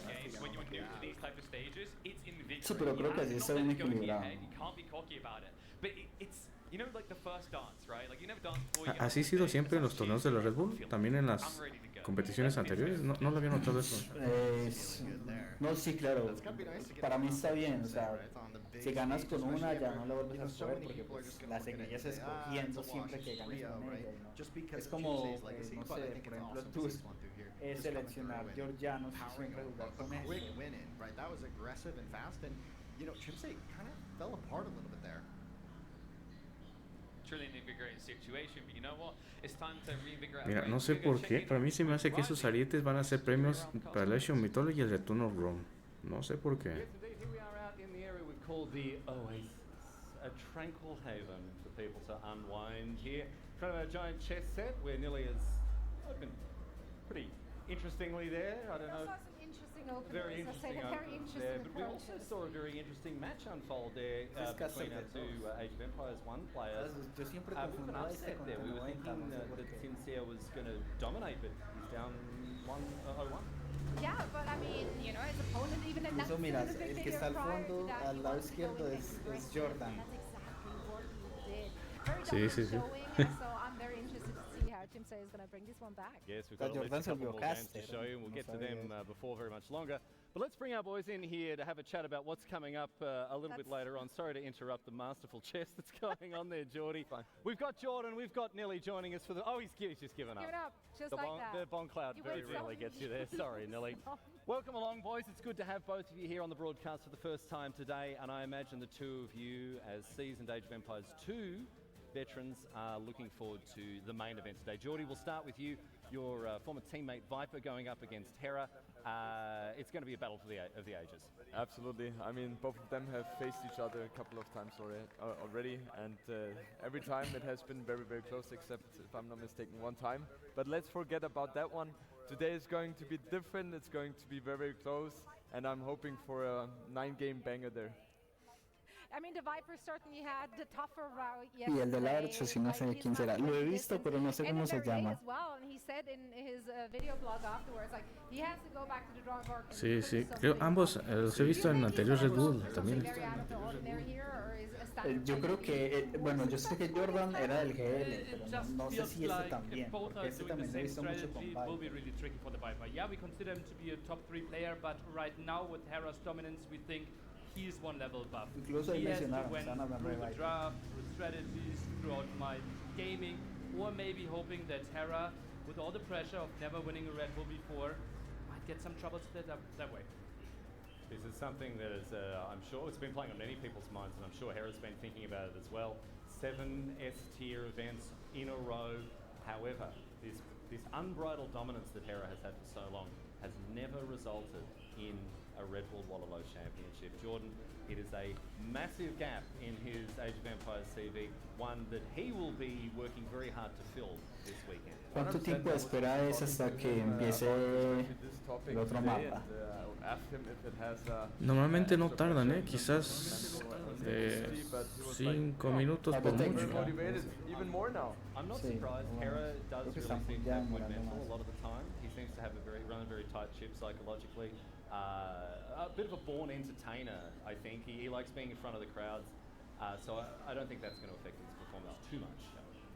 Sí, pero creo que así está bien equilibrado. Así ha sido siempre en los torneos de la Red Bull, también en las competiciones anteriores. No lo había notado eso. No, sí, claro. Para mí está bien, o sea, si ganas con una ya no la vuelves a escoger porque pues la seguirías escogiendo siempre que ganes con ella, ¿no? Es como, no sé, por ejemplo, tú seleccionar georgianos y siempre jugar con eso. Mira, no sé por qué, para mí se me hace que esos arietes van a ser premios para el AgeofEmpires y el returnofrome. No sé por qué. The Oasis, a tranquil haven for people to unwind here. In front of our giant chess set, we're nearly as open, pretty interestingly there. I don't know. Some interesting openers. Very interesting Very interesting there, but we also saw a very interesting match unfold there between our two Age of Empires 1 players. Yo siempre With an confundía este upset con there. We were T90, thinking no sé por that qué. Sincere was going to dominate, but he's down 1-0-1. Yeah, but I mean, you know, his opponent even in that Incluso mira, specific el que video está al prior to fondo, that, al he lado wanted to go izquierdo in es aggressive, Jordan. and that's exactly what he did. Very Sí, dominant sí, sí. showing, so I'm very interested to see how Jim Say is going to bring this one back. Yes, we've got at least Jordan a se couple volvió more games to caster, show you, and we'll no get to sabía them eso. before very much longer. But let's bring our boys in here to have a chat about what's coming up a little bit later on. Sorry to interrupt the masterful chess that's going on there, Geordie. We've got Jordan, we've got Nelly joining us for the... Oh, he's just given up. Give it up, just The like bon, that. the Bon Cloud You very win rarely some, gets you there. Sorry, Nelly. Welcome along, boys. It's good to have both of you here on the broadcast for the first time today, and I imagine the two of you, as seasoned Age of Empires 2 veterans, are looking forward to the main event today. Geordie, we'll start with you. Your former teammate Viper going up against Hera. It's going to be a battle of the ages. Absolutely. I mean, both of them have faced each other a couple of times already, and every time it has been very, very close, except, if I'm not mistaken, one time. But let's forget about that one. Today is going to be different. It's going to be very, very close, and I'm hoping for a 9-game banger there. I mean, the Viper certainly had the tougher route Y el de la derecha sí no sé quién será. Lo he visto, pero no sé cómo se llama. As well, and he said in his video blog afterwards, like he has to go back to the drawing board. and Sí, put sí. something Creo ambos los he visto en anteriores Red Bull también. very out of the ordinary here, or is a standard Yo creo play? que, bueno, yo sé que Jordan era del GL, pero no sé si este también, porque este también lo he visto mucho con It will be Viper. really tricky for the Viper. Yeah, we consider him to be a top 3 player, but right now with Hera's dominance, we think he's one level above. Incluso ahí He has to mencionaron, win están hablando de through the Viper. draft, through strategies, throughout my gaming, or maybe hoping that Hera, with all the pressure of never winning a Red Bull before, might get some troubles that way. This is something that is, I'm sure, it's been playing on many people's minds, and I'm sure Hera's been thinking about it as well. 7 S-tier events in a row. However, this unbridled dominance that Hera has had for so long has never resulted in a Red Bull Wololo Championship. Jordan, it is a massive gap in his Age of Empires CV, one that he will be working very hard to fill this weekend. ¿Cuánto tiempo de espera es hasta que empiece el otro mapa? Normalmente no tardan, quizás 5 minutos por mucho. I'm not Sí, surprised. bueno, Hera does creo que really están seem to ya have good demorando mental más. a lot of the time. He seems to have run a very tight ship psychologically. A bit of a born entertainer, I think. He likes being in front of the crowds. So I don't think that's going to affect his performance too much.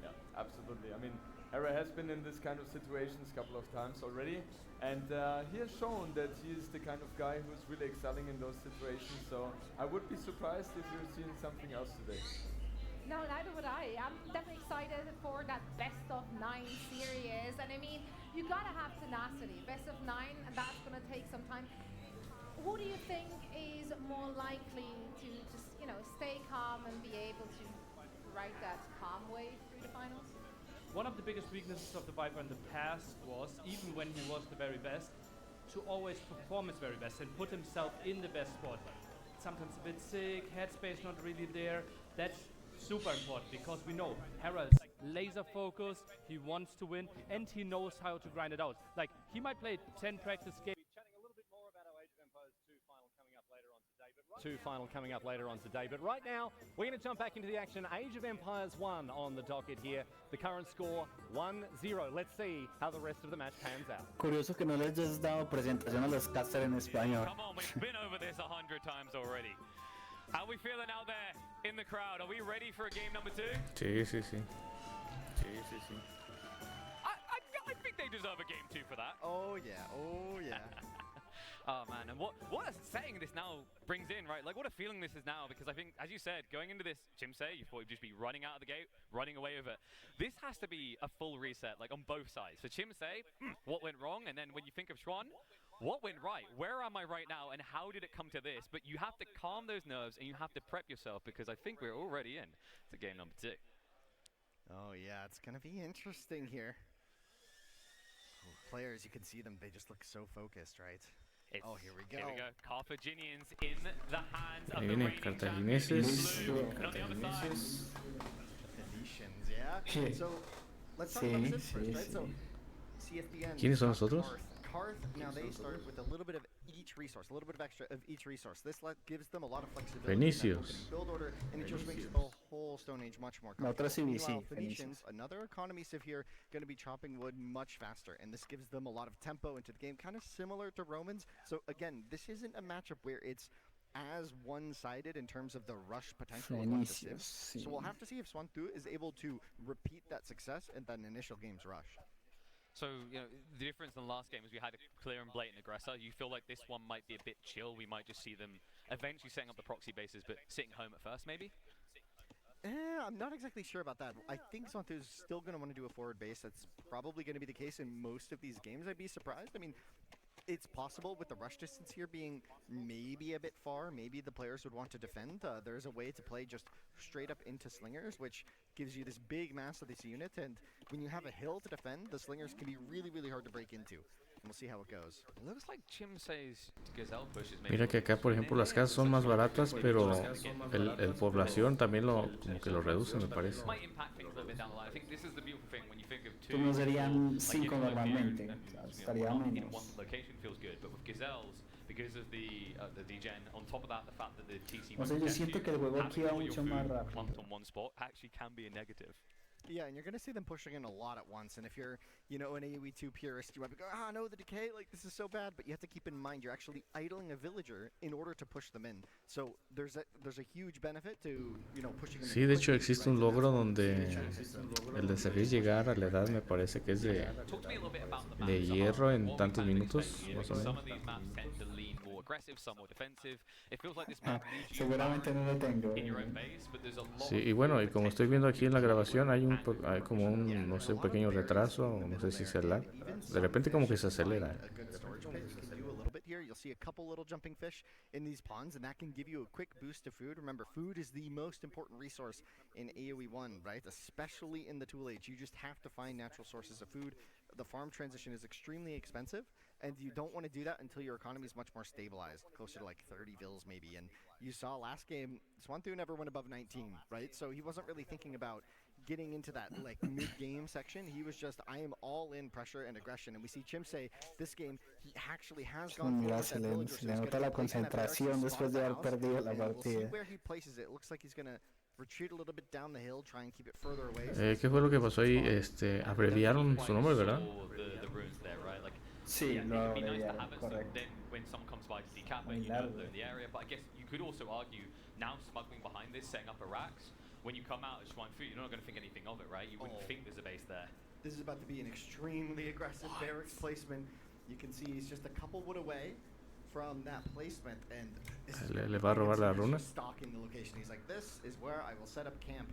Yeah, absolutely. I mean, Hera has been in this kind of situations a couple of times already, and he has shown that he is the kind of guy who's really excelling in those situations. So I would be surprised if you're seeing something else today. No, neither would I. I'm definitely excited for that best of 9 series. And I mean, you gotta have tenacity. Best of 9, and that's gonna take some time. Who do you think is more likely to just, you know, stay calm and be able to ride that calm way through the finals? One of the biggest weaknesses of the Viper in the past was, even when he was the very best, to always perform his very best and put himself in the best spot. Sometimes a bit sick, headspace not really there. That's super important because we know Hera is laser focused, he wants to win, and he knows how to grind it out. Like, he might play 10 practice games. Chatting a little bit more about our Age of Empires 2 final coming up later on today. But right now, we're going to jump back into the action. Age of Empires 1 on the docket here. The current score 1-0. Let's see how the rest of the match pans out. Curioso que no les hayas dado presentación a los casters en español. Come on, we've been over this 100 times already. How are we feeling out there in the crowd? Are we ready for a game number 2? Sí, sí, sí. I think they deserve a game 2 for that. Oh yeah, oh yeah. Oh man, and what saying this now brings in, right? Like, what a feeling this is now, because I think, as you said, going into this, Chimsei, you thought you'd just be running out of the gate, running away with it. This has to be a full reset, like on both sides. For Chimsei, what went wrong? And then when you think of Schwan, what went right? Where am I right now, and how did it come to this? But you have to calm those nerves, and you have to prep yourself, because I think we're already in to game number 2. Oh yeah, it's gonna be interesting here. Players, you can see them, they just look so focused, right? Oh, here we go. Here we go. Carthaginians in the hands of Ahí the viene reigning Cartagineses. champions. And on the other side, Yeah. So let's talk about this first, right? So CFBN. ¿Quiénes son los otros? Hearth, now they start with a little bit of each resource, a little bit of extra of each resource. This gives them a lot of flexibility in that opening build order, and it just makes the whole Stone Age much more comfortable. Meanwhile, Phoenicians, another economy civ here, going to be chopping wood much faster, and this gives them a lot of tempo into the game, kind of similar to Romans. So again, this isn't a matchup where it's as one-sided in terms of the rush potential of one of the civs. So we'll have to see if Swantu is able to repeat that success in that initial game's rush. So, you know, the difference in the last game is we had a clear and blatant aggressor. You feel like this one might be a bit chill. We might just see them eventually setting up the proxy bases, but sitting home at first, maybe? I'm not exactly sure about that. I think Swantu is still going to want to do a forward base. That's probably going to be the case in most of these games. I'd be surprised. I mean, it's possible with the rush distance here being maybe a bit far. Maybe the players would want to defend. There's a way to play just straight up into slingers, which gives you this big mass of this unit. And when you have a hill to defend, the slingers can be really, really hard to break into. And we'll see how it goes. Looks like Chimsei's gazelle pushes. Mira que acá, por ejemplo, las casas son más baratas, pero el población también como que lo reduce, me parece. Como serían 5 normalmente, estaría menos. O sea, yo siento que el juego aquí va mucho más rápido. Yeah, and you're going to see them pushing in a lot at once. And if you're, you know, an AoE2 purist, you might be going, ah, no, the decay, like, this is so bad. But you have to keep in mind, you're actually idling a villager in order to push them in. So there's a huge benefit to, you know, pushing them in. Sí, de hecho existe un logro donde el de servir llegar a la edad me parece que es de hierro en tantos minutos, más o menos. Seguramente no lo tengo. Sí, y bueno, y como estoy viendo aquí en la grabación hay como un, no sé, un pequeño retraso, no sé si se lag. De repente como que se acelera. Here you'll see a couple little jumping fish in these ponds, and that can give you a quick boost of food. Remember, food is the most important resource in AoE 1, right? Especially in the Tool Age. You just have to find natural sources of food. The farm transition is extremely expensive, and you don't want to do that until your economy is much more stabilized, closer to like 30 vills maybe. And you saw last game, Swantu never went above 19, right? So he wasn't really thinking about getting into that like mid-game section. He was just, I am all in pressure and aggression. And we see Chimsei this game, he actually has gone Mira, se le nota la concentración después de haber perdido la partida. We'll see where he places it. It looks like he's gonna retreat a little bit down the hill, try and keep it further away. ¿Qué fue lo que pasó ahí? Abreviaron su nombre, ¿verdad? Sí, lo abreviaron, correcto. When someone comes by to decap it, you know they're in the area. But I guess you could also argue now smuggling behind this, setting up a racks. When you come out as Schweinfu, you're not going to think anything of it, right? You wouldn't think there's a base there. This is about to be an extremely aggressive barracks placement. You can see he's just a couple wood away from that placement, and le va a robar la runa. Stalking the location. He's like, this is where I will set up camp.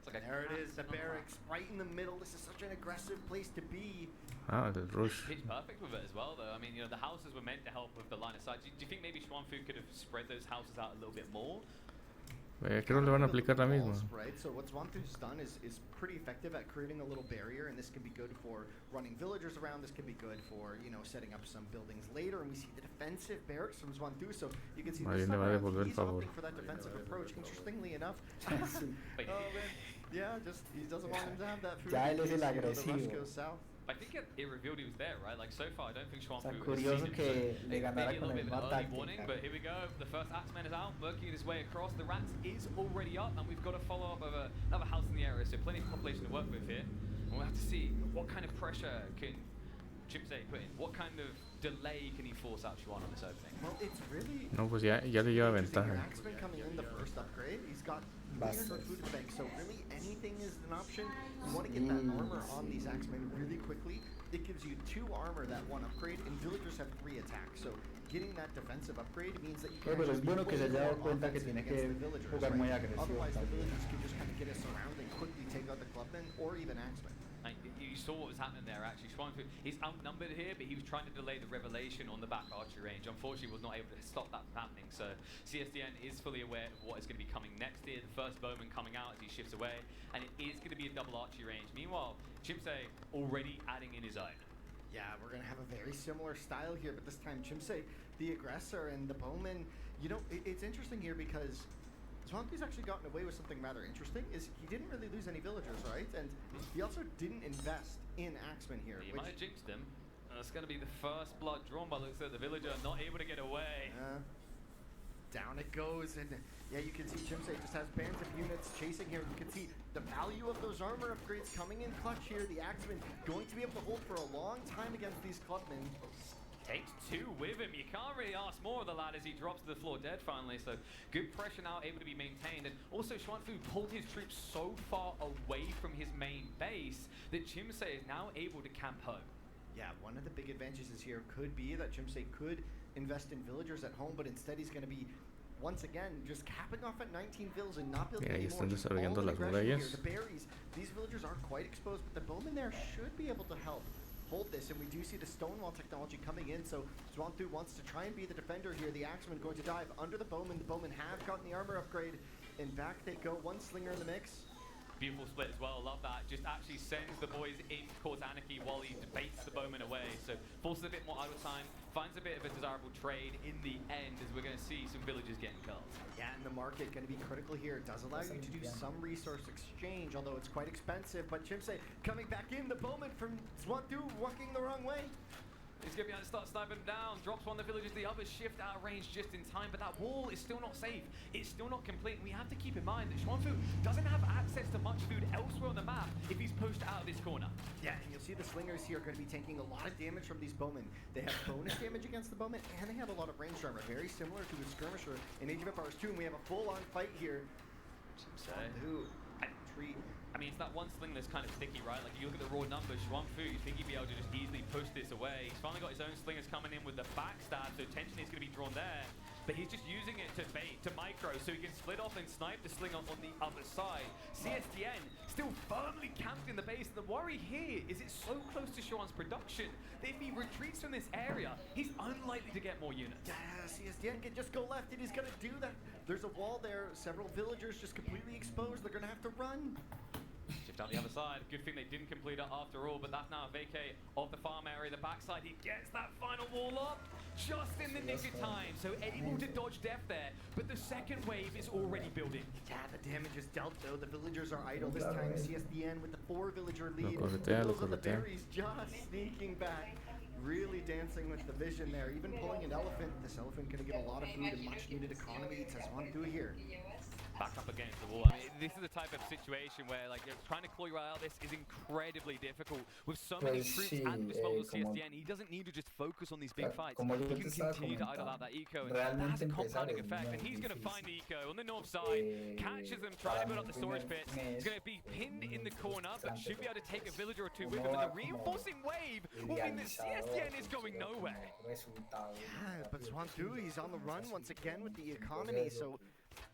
Like there it is, the barracks right in the middle. This is such an aggressive place to be. The rush. Pitch perfect with it as well, though. I mean, you know, the houses were meant to help with the line of sight. Do you think maybe Schweinfu could have spread those houses out a little bit more? Creo que le van a aplicar la misma. Right, so what Swantu's done is pretty effective at creating a little barrier, and this can be good for running villagers around. This can be good for, you know, setting up some buildings later. And we see the defensive barracks from Swantu, so you can see this time around, he's opting for that defensive approach. Interestingly enough, yeah, just he doesn't want him to have that food. Ya él es el the agresivo. rush goes south. I think it revealed he was there, right? Like so far, I don't think Schweinfu Está curioso que le ganara con la misma warning, but here we go. The first Axeman is out, working his way across. The Rats is already up, and we've got a follow-up of another house in the area, so plenty of population to work with here. And we'll have to see what kind of pressure can Chimsei put in. What kind of delay can he force out Chuan on this opening? Well, it's really... No, pues ya le lleva ventaja. Axeman coming in the first upgrade. He's got food in the bank, so really anything is an option. You want to get that armor on these Axemen really quickly. It gives you 2 armor that 1 upgrade, and villagers have 3 attacks. So getting that defensive upgrade means that you can pero es bueno que se haya dado cuenta que tiene que jugar muy agresivo. Otherwise, the villagers can just kind of get us around and quickly take out the clubmen or even Axemen. You saw what was happening there, actually. Schweinfu, he's outnumbered here, but he was trying to delay the revelation on the back archery range. Unfortunately, was not able to stop that from happening. So CSDN is fully aware of what is going to be coming next here. The first bowman coming out as he shifts away, and it is going to be a double archery range. Meanwhile, Chimsei already adding in his own. Yeah, we're going to have a very similar style here, but this time Chimsei, the aggressor, and the bowman. You know, it's interesting here because Swantu's actually gotten away with something rather interesting, is he didn't really lose any villagers, right? And he also didn't invest in Axemen here. He might have jinxed him. that's going to be the first blood drawn by looks at the villager, not able to get away. Down it goes, and yeah, you can see Chimsei just has bands of units chasing here. You can see the value of those armor upgrades coming in clutch here. The Axeman going to be able to hold for a long time against these clubmen. Takes two with him. You can't really ask more of the lad as he drops to the floor dead finally. So good pressure now able to be maintained. And also Xuanfu pulled his troops so far away from his main base that Chimsei is now able to camp home. Yeah, one of the big advantages here could be that Chimsei could invest in villagers at home, but instead he's going to be once again just capping off at 19 vills and not building any more. Desarrollando las murallas. The berries, these villagers are quite exposed, but the bowmen there should be able to help hold this, and we do see the stonewall technology coming in, so Xuanfu wants to try and be the defender here. The Axeman going to dive under the bowmen have gotten the armor upgrade, and back they go. One slinger in the mix. Beautiful split as well, love that. Just actually sends the boys in, cause anarchy while he debates the bowman away. So forces a bit more idle time, finds a bit of a desirable trade in the end as we're going to see some villagers getting killed. Yeah, and the market going to be critical here. It does allow you to do some resource exchange, although it's quite expensive. But Chimsei coming back in, the bowman from Xuanfu walking the wrong way. He's going to be able to start sniping him down, drops one of the villagers, the others shift out of range just in time, but that wall is still not safe. It's still not complete, and we have to keep in mind that Xuanfu doesn't have access to much food elsewhere on the map if he's pushed out of this corner. Yeah, and you'll see the slingers here are going to be taking a lot of damage from these bowmen. They have bonus damage against the bowmen, and they have a lot of ranged armor, very similar to the skirmisher in AgeofEmpires 2, and we have a full-on fight here. Xuanfu, retreat. I mean, it's that one sling that's kind of sticky, right? Like, you look at the raw numbers, Xuanfu, you think he'd be able to just easily push this away. He's finally got his own slingers coming in with the backstab, so attention is going to be drawn there. But he's just using it to bait, to micro, so he can split off and snipe the sling on the other side. CSTN still firmly camped in the base, and the worry here is it's so close to Sean's production that if he retreats from this area, he's unlikely to get more units. Yeah, CSTN can just go left, and he's going to do that. There's a wall there, several villagers just completely exposed. They're going to have to run. Shift down the other side. Good thing they didn't complete it after all, but that's now a vacate of the farm area. The backside, he gets that final wall up just in the nick of time, so able to dodge death there, but the second wave is already building. Yeah, the damage is dealt though. The villagers are idle this time. CSDN with the 4-villager lead. Those are the berries just sneaking back. Really dancing with the vision there. Even pulling an elephant. This elephant going to give a lot of food and much needed economy to Xuanfu here. Back up against the wall. I mean, this is the type of situation where, like, you're trying to claw your way out of this is incredibly difficult. With so many troops and disposal CSDN, he doesn't need to just focus on these big fights. He can continue to idle out that eco, and that has a compounding effect. And he's going to find the eco on the north side, catches them, trying to build up the storage pits. He's going to be pinned in the corner, but should be able to take a villager or two with him. And the reinforcing wave will mean that CSDN is going nowhere. Yeah, but Xuanfu, he's on the run once again with the economy, so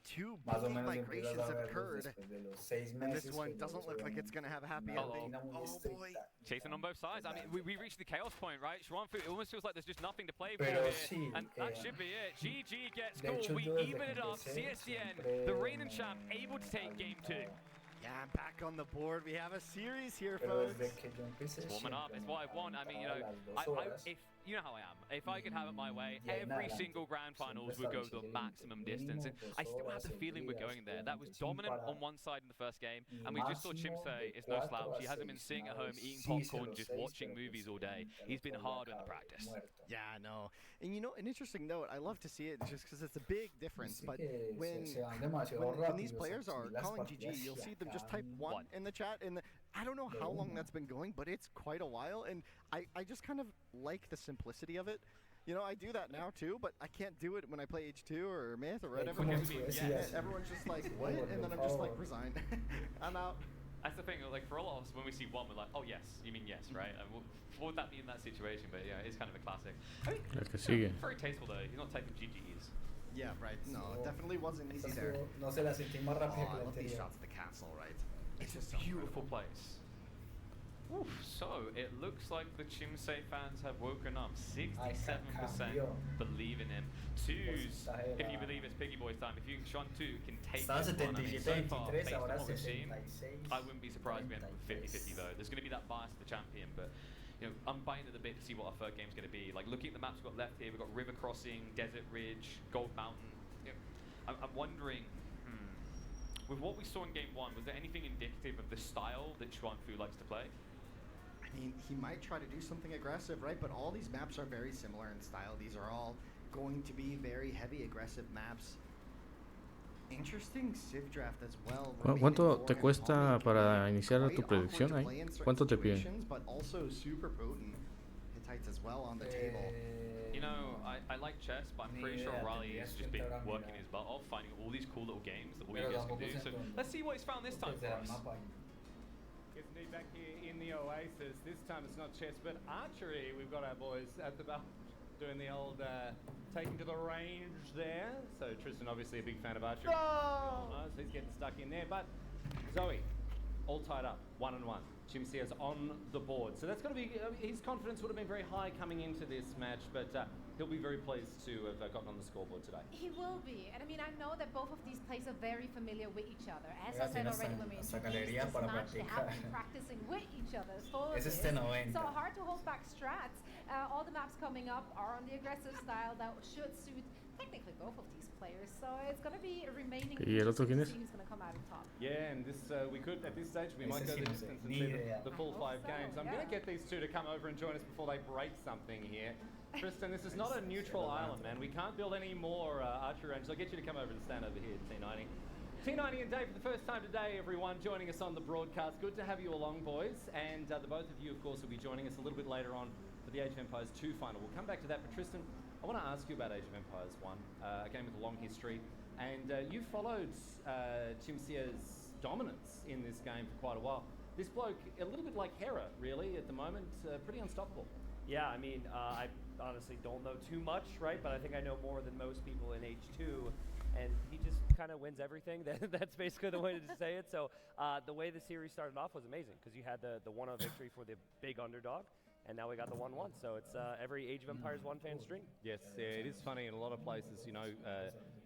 two big migrations have occurred, and this one doesn't look like it's going to have a happy ending. Oh boy. Chasing on both sides. I mean, we reached the chaos point, right? Xuanfu, it almost feels like there's just nothing to play for here, and that should be it. GG gets goal. We even it up. CSTN, the reigning champ, able to take game 2. Yeah, back on the board. We have a series here, folks. It's warming up. It's what I want. I mean, you know, if you know how I am. If I could have it my way, every single grand finals would go the maximum distance. And I still have the feeling we're going there. That was dominant on one side in the first game, and we just saw Chimsei is no slouch. He hasn't been sitting at home eating popcorn, just watching movies all day. He's been hard in the practice. Yeah, no. And you know, an interesting note, I love to see it just because it's a big difference. But when these players are calling GG, you'll see them just type 1 in the chat. And I don't know how long that's been going, but it's quite a while. And I just kind of like the simplicity of it. You know, I do that now too, but I can't do it when I play H2 or Myth or whatever. Everyone's just like, what? And then I'm just like, resign. I'm out. That's the thing, like, for a lot of us, when we see 1, we're like, oh yes, you mean yes, right? And what would that be in that situation? But yeah, it's kind of a classic. I mean, very tasteful though, he's not typing GGs. Yeah, right. No, it definitely wasn't easy there. No se la sentí más rápido I love these shots at the castle, right? It's a beautiful place. Oof, so it looks like the Chimsei fans have woken up. 67% believe in him. 2s, if you believe it's Piggy Boys time. If you Xuanfu can take this one, I mean, so far, based on what we've seen, I wouldn't be surprised if we end up with 50-50 though. There's going to be that bias to the champion, but you know, I'm biting at the bit to see what our third game's going to be. Like, looking at the maps we've got left here, we've got River Crossing, Desert Ridge, Gold Mountain. You know, I'm wondering, with what we saw in game 1, was there anything indicative of the style that Xuanfu likes to play? I I mean, he might try to do something aggressive, right? But all these maps are very similar in style. These are all going to be very heavy aggressive maps. Interesting Civ draft as well. ¿Cuánto te cuesta para iniciar tu predicción ahí? ¿Cuánto te piden? But also super potent Hittites as well on the table. You know, I like chess, but I'm pretty sure Riley has just been working his butt off, finding all these cool little games that all you guys can do. So let's see what he's found this time for us. Isn't he back here in the Oasis? This time it's not chess, but archery. We've got our boys at the bell doing the old taking to the range there. So Tristan, obviously a big fan of archery. Oh! So he's getting stuck in there. But Zoe, all tied up, 1-1. Chimsia's on the board. So that's going to be, his confidence would have been very high coming into this match, but he'll be very pleased to have gotten on the scoreboard today. He will be. And I mean, I know that both of these players are very familiar with each other. As I said already when we introduced this match, they have been practicing with each other for this. So hard to hold back strats. All the maps coming up are on the aggressive style that should suit technically both of these players. So it's going to be a remaining who's going to come out on top. Yeah, and this we could, at this stage, we might go the distance and see the full 5 games. I'm going to get these two to come over and join us before they break something here. Tristan, this is not a neutral island, man. We can't build any more archery ranges. I'll get you to come over and stand over here, T90. T90 and Dave for the first time today, everyone, joining us on the broadcast. Good to have you along, boys. And the both of you, of course, will be joining us a little bit later on for the Age of Empires 2 final. We'll come back to that, but Tristan, I want to ask you about Age of Empires 1, a game with a long history. And you followed Chimsia's dominance in this game for quite a while. This bloke, a little bit like Hera, really, at the moment, pretty unstoppable. Yeah, I mean, I honestly don't know too much, right? But I think I know more than most people in H2, and he just kind of wins everything. That's basically the way to say it. So the way the series started off was amazing, because you had the 1-0 victory for the big underdog, and now we got the 1-1. So it's every Age of Empires 1 fan's dream. Yes, yeah, it is funny in a lot of places, you know,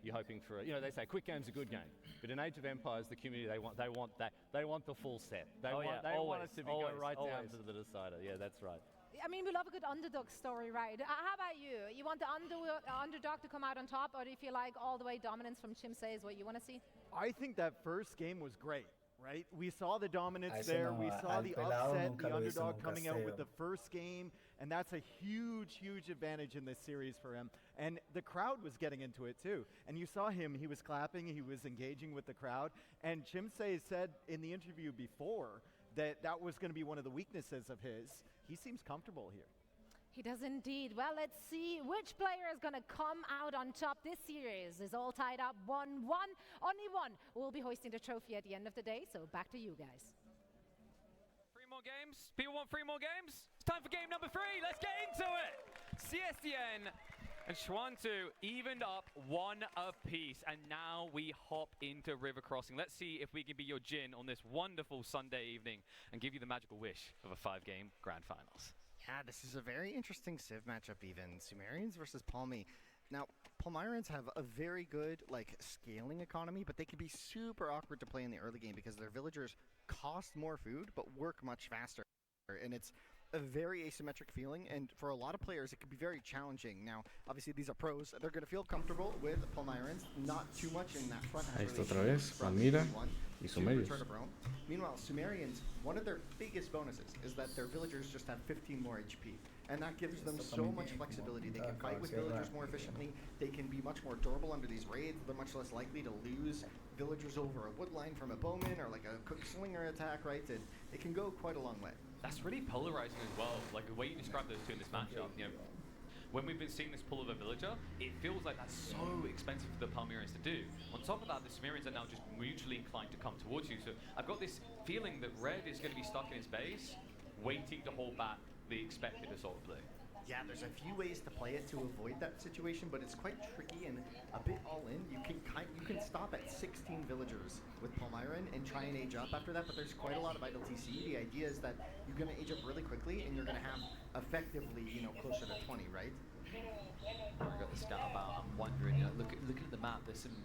you're hoping for, you know, they say quick game's a good game, but in Age of Empires, the community, they want the full set. They want it to go right down to the decider. Yeah, that's right. I mean, we love a good underdog story, right? How about you? You want the underdog to come out on top, or do you feel like all the way dominance from Chimse is what you want to see? I think that first game was great, right? We saw the dominance there. We saw the upset, the underdog coming out with the first game, and that's a huge, huge advantage in this series for him. And the crowd was getting into it too. And you saw him, he was clapping, he was engaging with the crowd. And Chimse said in the interview before that was going to be one of the weaknesses of his. He seems comfortable here. He does indeed. Well, let's see which player is going to come out on top. This series is all tied up 1-1. Only one will be hoisting the trophy at the end of the day. So back to you guys. 3 more games? People want 3 more games? It's time for game number 3. Let's get into it. CSDN and Schwantu evened up 1 apiece, and now we hop into River Crossing. Let's see if we can be your Jin on this wonderful Sunday evening and give you the magical wish of a 5-game grand finals. Yeah, this is a very interesting Civ matchup even. Sumerians versus Palmy. Now, Palmyrans have a very good, scaling economy, but they can be super awkward to play in the early game because their villagers cost more food, but work much faster. And it's a very asymmetric feeling, and for a lot of players, it can be very challenging. Now, obviously, these are pros. They're going to feel comfortable with Palmyrans, not too much in that front. Ahí está otra vez, Palmira y Sumerios. Meanwhile, Sumerians, one of their biggest bonuses is that their villagers just have 15 more HP, and that gives them so much flexibility. They can fight with villagers more efficiently. They can be much more durable under these raids. They're much less likely to lose villagers over a wood line from a bowman or like a cook slinger attack, right? And it can go quite a long way. That's really polarizing as well. Like the way you describe those two in this matchup, you know, when we've been seeing this pull of a villager, it feels like that's so expensive for the Palmyrans to do. On top of that, the Sumerians are now just mutually inclined to come towards you. So I've got this feeling that Red is going to be stuck in his base, waiting to hold back the expected assault blue. Yeah, there's a few ways to play it to avoid that situation, but it's quite tricky and a bit all-in. You can stop at 16 villagers with Palmyran and try and age up after that, but there's quite a lot of idle TC. The idea is that you're going to age up really quickly, and you're going to have effectively, closer to 20, right? I've got the scout about. I'm wondering, looking at the map, there's some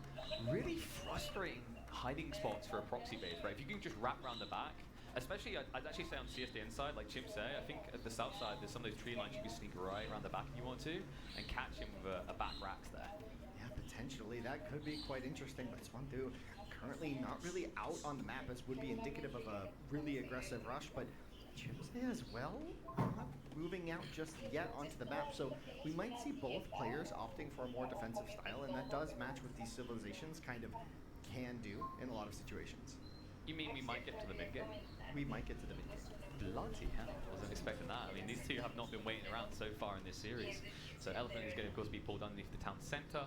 really frustrating hiding spots for a proxy base, right? If you can just wrap around the back. Especially, I'd actually say on the CSDN side, like Chimp say, I think at the south side, there's some of those tree lines you can sneak right around the back if you want to, and catch him with a back racks there. Yeah, potentially. That could be quite interesting, but Swantu currently not really out on the map, as would be indicative of a really aggressive rush, but Chimsey as well, not moving out just yet onto the map. So we might see both players opting for a more defensive style, and that does match what these civilizations kind of can do in a lot of situations. You mean we might get to the mid game? We might get to the mid game. Bloody hell, wasn't expecting that. I mean, these two have not been waiting around so far in this series. So Elephant is going to, of course, be pulled underneath the town centre.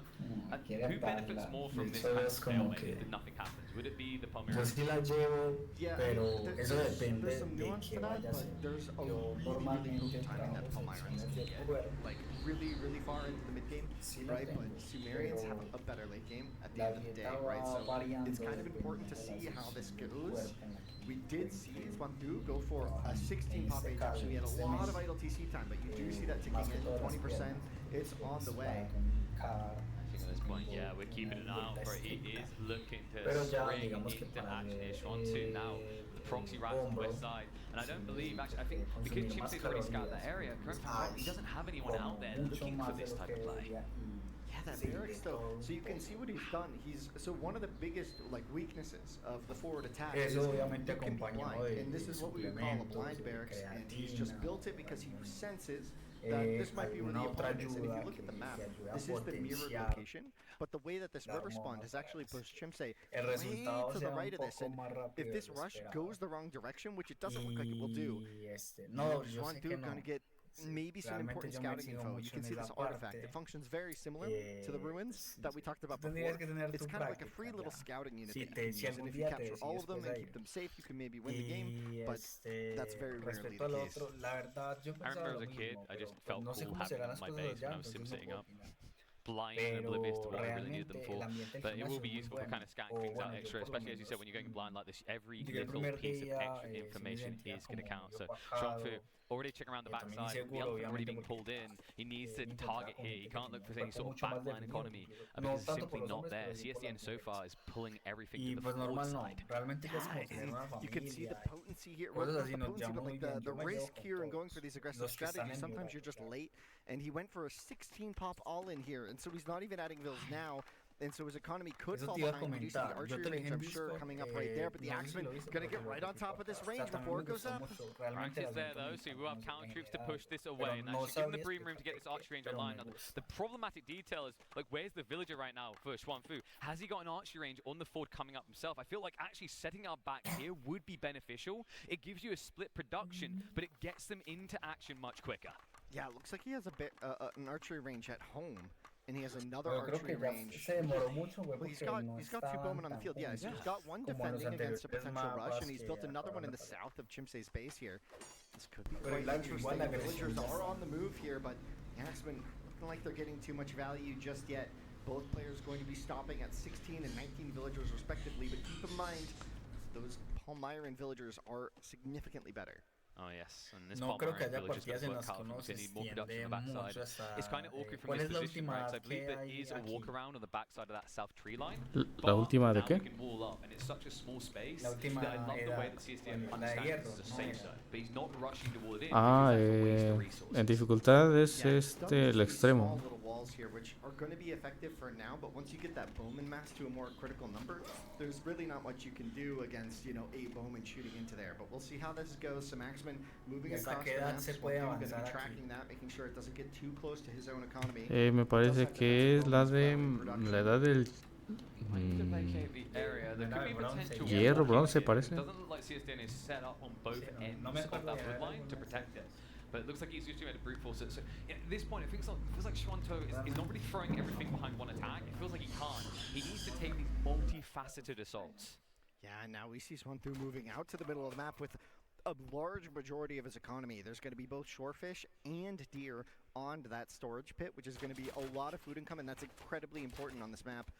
Who benefits more from this kind of stalemate if nothing happens? Would it be the Palmeiras? Yo sí la llevo, Yeah, pero eso depende there's some de nuance qué to that, vaya a but ser. there's a Yo really normalmente good timing that trabajo Palmyrans funciones can de get, juego. like really far into the mid game, Sí la right? tengo, But Sumerians have pero a better late game at the la end of the day, dieta right? va So variando it's kind of dependiendo important to de la see how this situación del goes. cuerpo en la que We did see Swantu go for a 16 En pop este age, caso, so he had a este lot mes, of idle TC time, but you do see that ticking más que in, todas las 20%, piernas, it's on the way. cada I think at this point, yeah, we're keeping an eye out for it. He is looking to Pero ya, spring digamos que into para action. el, Schwanzu now, the proxy right on the west side. And I don't believe, actually, I think because Chimsey's already scouted that area, correct me if I'm wrong, he doesn't have anyone out there looking for this type of play. Yeah, that barracks though. So you can see what he's done. So one of the biggest like weaknesses of the forward attack is you can be blind, and this is what we would call a blind barracks. And he's just built it because he senses that this might be where the opponent is. And if you look at the map, this is the mirrored location. But the way that this river spawn has actually pushed Chimsey way to the right of this, and if this rush goes the wrong direction, which it doesn't look like it will do, Schwantu gonna get maybe some important scouting info. You can see this artifact. It functions very similar to the ruins that we talked about before. It's kind of like a free little scouting unit that you can use, and if you capture all of them and keep them safe, you can maybe win the game, but that's very rarely the case. I remember as a kid, I just felt cool having them on my base when I was sim sitting up. Blind and oblivious to what I really needed them for, but it will be useful for kind of scouting things out extra, especially as you said, when you're going blind like this, every little piece of extra information is going to count. So Schwanfu already checking around the backside, the elephant already being pulled in, he needs to target here, he can't look for any sort of backline economy because it's simply not there. CSDN so far is pulling everything to the forward side. You can see the potency here, well, not the potency, but like the risk here in going for these aggressive strategies. Sometimes you're just late, and he went for a 16 pop all in here, and so he's not even adding vills now. And so his economy could fall behind. You do see the archery range, I'm sure, coming up right there, but the Axeman gonna get right on top of this range before it goes up. Rank is there though, so we'll have counter troops to push this away, and actually give him the bream room to get this archery range online. Now, the problematic detail is, like, where's the villager right now for Schwanfu? Has he got an archery range on the ford coming up himself? I feel like actually setting up back here would be beneficial. It gives you a split production, but it gets them into action much quicker. Yeah, it looks like he has a bit an archery range at home. And he has another archery range. Well, he's got two bowmen on the field. Yeah, so he's got one defending against a potential rush, and he's built another one in the south of Chimsey's base here. This could be quite interesting. The villagers are on the move here, but Axeman looking like they're getting too much value just yet. Both players going to be stopping at 16 and 19 villagers respectively, but keep in mind, those Palmyran villagers are significantly better. Oh yes, and this Palmyran village is going to work hard for him to need more production on the backside. It's kind of awkward from this position, right? So I believe there is a walk around on the backside of that south tree line. La última de qué? We can wall up, and it's such a small space that I love the way that CSDM understands this is a safe zone, but he's not rushing to wall it in because that's a waste of resources. En dificultad es el extremo. Here, which are going to be effective for now, but once you get that bowman mass to a more critical number, there's really not much you can do against, you know, a bowman shooting into there. But we'll see how this goes. Some Axeman moving across the map. Going to be tracking that, making sure it doesn't get too close to his own economy. Me parece que es la de la edad del hierro, bronce parece. It doesn't look like CSDN is set up on both ends of that woodline to protect it. But it looks like he's just doing a brute force. So yeah, at this point, it feels like Schwanto is not really throwing everything behind one attack. It feels like he can't. He needs to take these multifaceted assaults. Yeah, and now we see Schwanto moving out to the middle of the map with a large majority of his economy. There's going to be both shorefish and deer on that storage pit, which is going to be a lot of food income, and that's incredibly important on this map.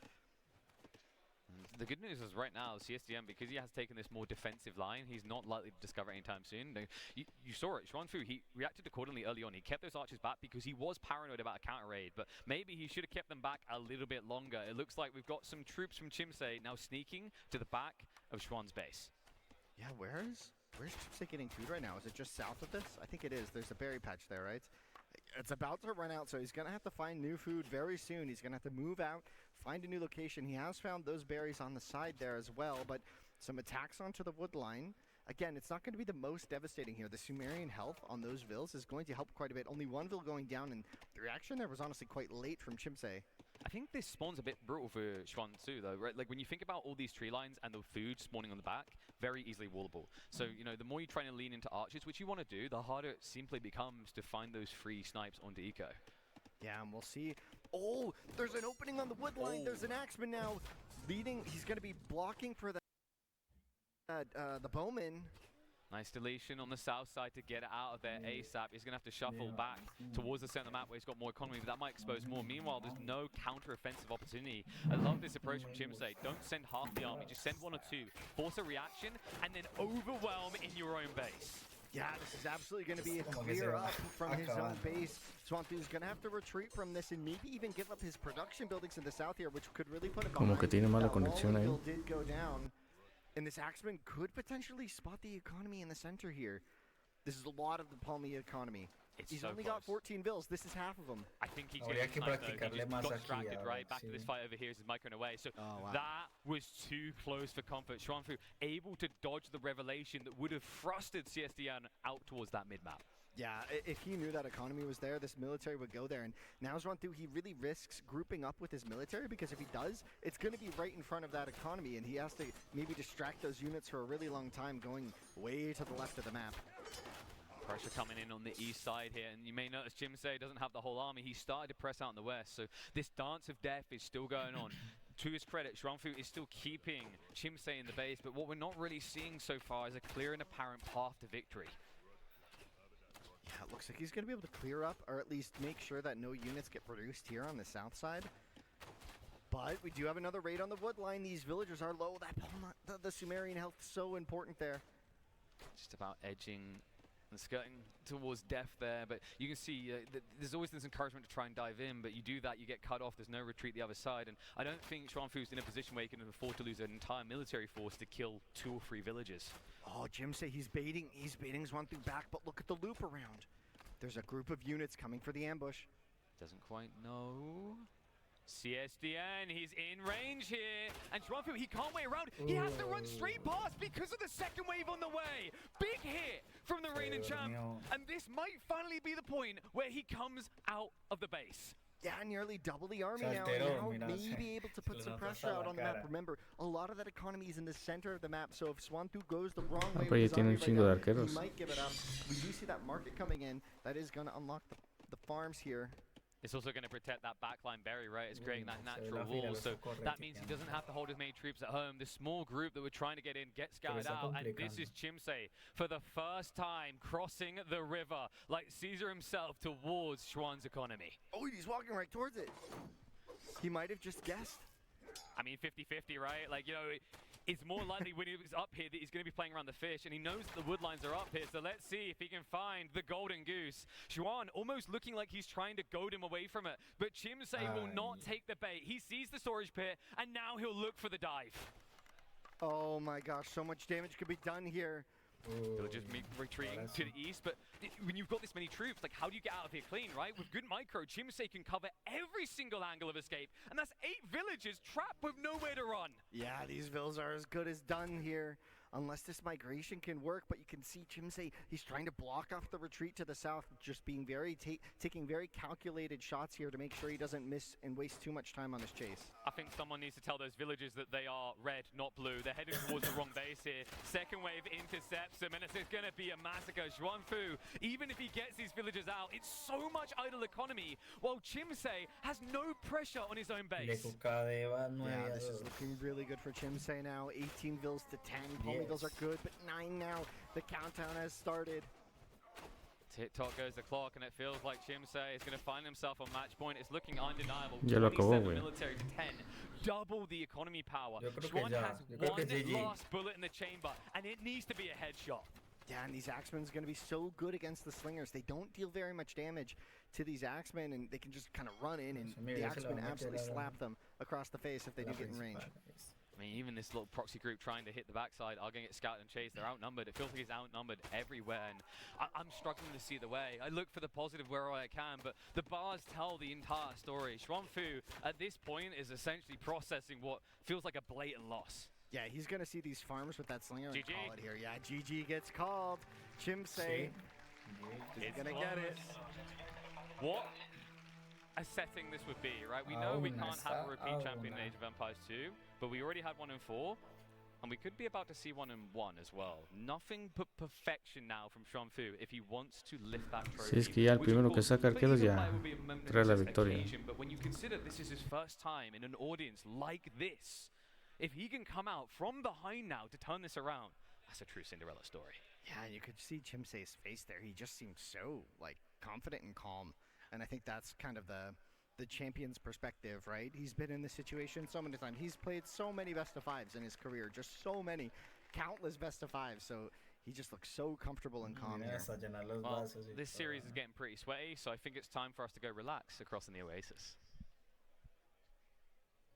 The good news is right now, CSDM, because he has taken this more defensive line, he's not likely to discover anytime soon. You saw it, Schwanfu, he reacted accordingly early on. He kept those archers back because he was paranoid about a counter raid, but maybe he should have kept them back a little bit longer. It looks like we've got some troops from Chimsey now sneaking to the back of Schwan's base. Yeah, where's Chimsey getting food right now? Is it just south of this? I think it is. There's a berry patch there, right? It's about to run out, so he's going to have to find new food very soon. He's going to have to move out, find a new location. He has found those berries on the side there as well, but some attacks onto the wood line. again, it's not going to be the most devastating here. The Sumerian health on those vills is going to help quite a bit. Only one vill going down, and the reaction there was honestly quite late from Chimsei. I think this spawn's a bit brutal for Xuan too, though, right? Like, when you think about all these tree lines and the food spawning on the back, very easily wallable. So, you know, the more you try to lean into archers, which you want to do, the harder it simply becomes to find those free snipes onto eco. Yeah, and we'll see. Oh, there's an opening on the wood line. There's an axeman now leading. He's going to be blocking for the bowman. Nice deletion on the south side to get it out of there ASAP. He's going to have to shuffle back towards the center of the map where he's got more economy, but that might expose more. Meanwhile, there's no counter-offensive opportunity. I love this approach from Chimsei. Don't send half the army, just send one or two. Force a reaction, and then overwhelm in your own base. Yeah, this is absolutely going to be a clear up from his own base. Swantu's going to have to retreat from this and maybe even give up his production buildings in the south here, which could really put him behind. Como que tiene mala conexión ahí. Did go down. And this axeman could potentially spot the economy in the center here. This is a lot of the Palmy economy. He's so only close. got 14 vills. This is half of them. I think he's going to snipe, though. He just got distracted, right? Back to this fight over here as his micro away. So that was too close for comfort. Xuanfu able to dodge the revelation that would have thrusted CSDN out towards that mid-map. Yeah, if he knew that economy was there, this military would go there. And now Xuanfu, he really risks grouping up with his military, because if he does, it's going to be right in front of that economy, and he has to maybe distract those units for a really long time, going way to the left of the map. Pressure coming in on the east side here, and you may notice Chimsei doesn't have the whole army. He started to press out in the west, so this dance of death is still going on. To his credit, Xuanfu is still keeping Chimsei in the base, but what we're not really seeing so far is a clear and apparent path to victory. Yeah, it looks like he's going to be able to clear up, or at least make sure that no units get produced here on the south side. But we do have another raid on the wood line. These villagers are low. The Sumerian health is so important there. Just about edging and skirting towards death there, but you can see there's always this encouragement to try and dive in, but you do that, you get cut off, there's no retreat the other side, and I don't think Xuanfu's in a position where he can afford to lose an entire military force to kill 2 or 3 villages. Oh, Chimsei, he's baiting Xuanfu back, but look at the loop around. There's a group of units coming for the ambush. Doesn't quite know. CSDN, he's in range here, and Xuanfu, he can't wait around. He has to run straight past because of the second wave on the way. Big hit from the reigning champ, and this might finally be the point where he comes out of the base. Yeah, nearly double the army now, and now may be able to put some pressure out on the map. Remember, a lot of that economy is in the center of the map, so if Xuanfu goes the wrong way with his army right now, he might give it up. We do see that market coming in. That is going to unlock the farms here. It's also going to protect that backline berry, right? It's creating that natural wall, so that means he doesn't have to hold as many troops at home. The small group that we're trying to get in gets scouted out, and this is Chimsei for the first time crossing the river like Caesar himself towards Xuan's economy. Oh, he's walking right towards it. He might have just guessed. I mean, 50-50, right? Like, you know, it's more likely when he was up here that he's going to be playing around the fish, and he knows that the wood lines are up here, so let's see if he can find the golden goose. Xuan almost looking like he's trying to goad him away from it, but Chimsei will not take the bait. He sees the storage pit, and now he'll look for the dive. Oh my gosh, so much damage could be done here. They'll just be retreating to the east, but when you've got this many troops, like, how do you get out of here clean, right? With good micro, Chimsei can cover every single angle of escape, and that's 8 villages trapped with nowhere to run. Yeah, these villas are as good as done here, unless this migration can work, but you can see Chimsei, he's trying to block off the retreat to the south, just being taking very calculated shots here to make sure he doesn't miss and waste too much time on this chase. I think someone needs to tell those villagers that they are red, not blue. They're headed towards the wrong base here. Second wave intercepts them, and it's going to be a massacre. Xuanfu, even if he gets these villagers out, it's so much idle economy, while Chimsei has no pressure on his own base. Yeah, this is looking really good for Chimsei now. 18 vills to 10. Palmy vills are good, but 9 now. The countdown has started. Tick-tock goes the clock, and it feels like Chimsei is going to find himself on match point. It's looking undeniable. Ya lo acabó, 27 güey. military to 10. Double the economy power. Xuan has one last bullet in the chamber, and it needs to be a headshot. Yeah, and these axemen are going to be so good against the slingers. They don't deal very much damage to these axemen, and they can just kind of run in, and the axemen absolutely slap them across the face if they do get in range. I mean, even this little proxy group trying to hit the backside are going to get scouted and chased. They're outnumbered. It feels like he's outnumbered everywhere, and I'm struggling to see the way. I look for the positive where I can, but the bars tell the entire story. Xuanfu, at this point, is essentially processing what feels like a blatant loss. Yeah, he's going to see these farms with that slinger and GG. call it here. Yeah, GG gets called. Chimsei is going to get it. What a setting this would be, right? We know we can't have a repeat champion in Age of Empires 2, but we already had one in 4, and we could be about to see one in 1 as well. Nothing but perfection now from Shanfu if he wants to lift that trophy. Si es que ya el primero que saca arqueros ya trae la victoria. But when you consider this is his first time in an audience like this, if he can come out from behind now to turn this around, that's a true Cinderella story. Yeah, you could see Chimsei's face there. He just seems so like confident and calm. And I think that's kind of the champion's perspective, right? He's been in this situation so many times. He's played so many best of fives in his career, just so many, countless best of fives. So he just looks so comfortable and calm here. Well, this series is getting pretty sweaty, so I think it's time for us to go relax across in the Oasis.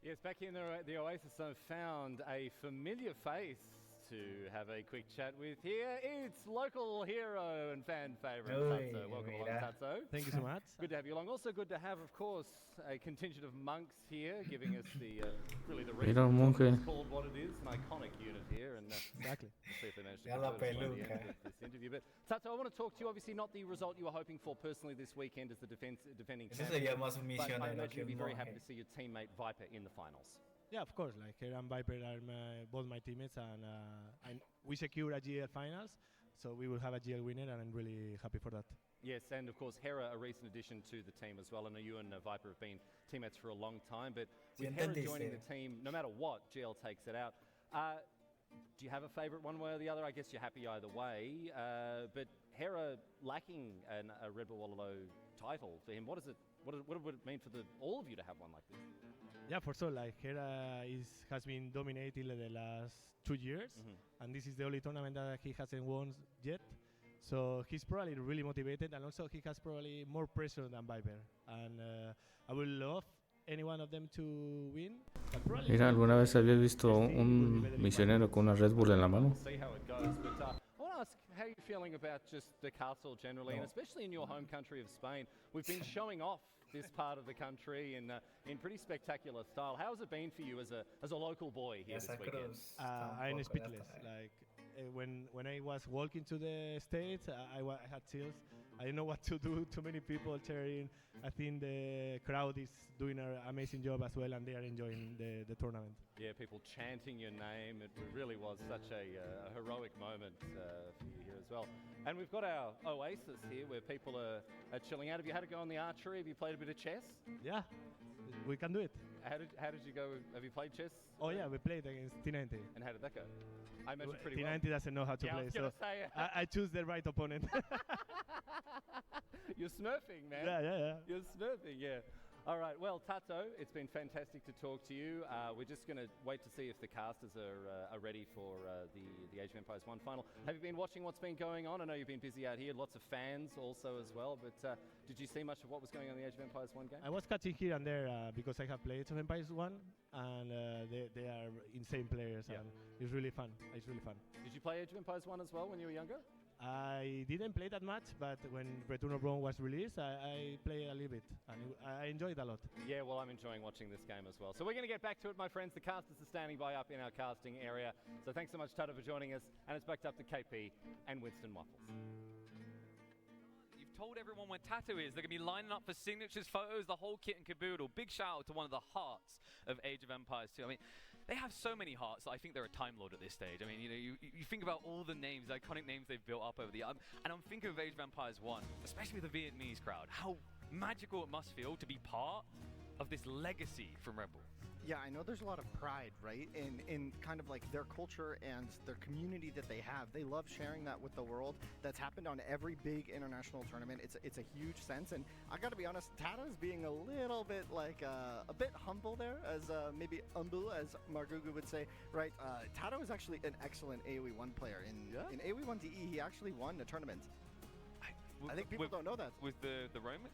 Yes, back in the Oasis, I've found a familiar face to have a quick chat with here. It's local hero and fan favorite Tatso. Welcome along, Tatso. Thank you so much. Good to have you along. Also good to have, of course, a contingent of monks here, giving us the really the reason it's called what it is, an iconic unit here. And exactly. We'll see if they manage to convert it by the end of this interview. But Tatso, I want to talk to you. Obviously, not the result you were hoping for personally this weekend as the defending champion. But I imagine you'd be very happy to see your teammate Viper in the finals. Yeah, of course. Like Hera and Viper are both my teammates, and we secured a GL finals, so we will have a GL winner, and I'm really happy for that. Yes, and of course Hera, a recent addition to the team as well. I know you and Viper have been teammates for a long time, but with Hera joining the team, no matter what, GL takes it out. Do you have a favourite one way or the other? I guess you're happy either way, but Hera lacking a Red Bull Wololo title for him, what would it mean for all of you to have one like this? Yeah, for sure. Like Hera has been dominating the last 2 years, and this is the only tournament that he hasn't won yet. So he's probably really motivated, and also he has probably more pressure than Viper. And I would love any one of them to win. Mira, ¿alguna vez habías visto un misionero con una Red Bull en la mano? See how it goes, but I want to ask how you're feeling about just the castle generally, and especially in your home country of Spain. We've been showing off this part of the country in pretty spectacular style. How has it been for you as a local boy here this weekend? I'm speechless. Like when I was walking to the States, I had chills. I didn't know what to do. Too many people cheering. I think the crowd is doing an amazing job as well, and they are enjoying the tournament. Yeah, people chanting your name. It really was such a heroic moment for you here as well. And we've got our Oasis here where people are chilling out. Have you had a go on the archery? Have you played a bit of chess? Yeah, we can do it. How did you go? Have you played chess? Oh yeah, we played against T90. And how did that go? I imagine pretty T90 well. doesn't know how to play, so I choose the right opponent. You're smurfing, man. Yeah. You're smurfing, yeah. All right, well, Tato, it's been fantastic to talk to you. We're just going to wait to see if the casters are ready for the Age of Empires 1 final. Have you been watching what's been going on? I know you've been busy out here, lots of fans also as well, but did you see much of what was going on in the Age of Empires 1 game? I was catching here and there because I have played Age of Empires 1, and they are insane players, and it's really fun. It's really fun. Did you play Age of Empires 1 as well when you were younger? I didn't play that much, but when Return of Rome was released, I played a little bit, and I enjoyed it a lot. Yeah, well, I'm enjoying watching this game as well. So we're going to get back to it, my friends. The casters are standing by up in our casting area. So thanks so much, Tato, for joining us. And it's back up to KP and Winston Waffles. You've told everyone where Tato is. They're going to be lining up for signatures, photos, the whole kit and caboodle. Big shout out to one of the hearts of Age of Empires 2. I mean, they have so many hearts that I think they're a Time Lord at this stage. I mean, you think about all the names, the iconic names they've built up over the years. And I'm thinking of Age of Empires 1, especially with the Vietnamese crowd. How magical it must feel to be part of this legacy from Red Bull. Yeah, I know there's a lot of pride, right, in kind of like their culture and their community that they have. They love sharing that with the world. That's happened on every big international tournament. It's a huge sense, and I got to be honest, Tato's being a little bit like a bit humble there, as maybe humble, as Margugu would say, right? Tato is actually an excellent AoE 1 player. In AoE 1 DE, he actually won a tournament. I think people don't know that. With the Roman?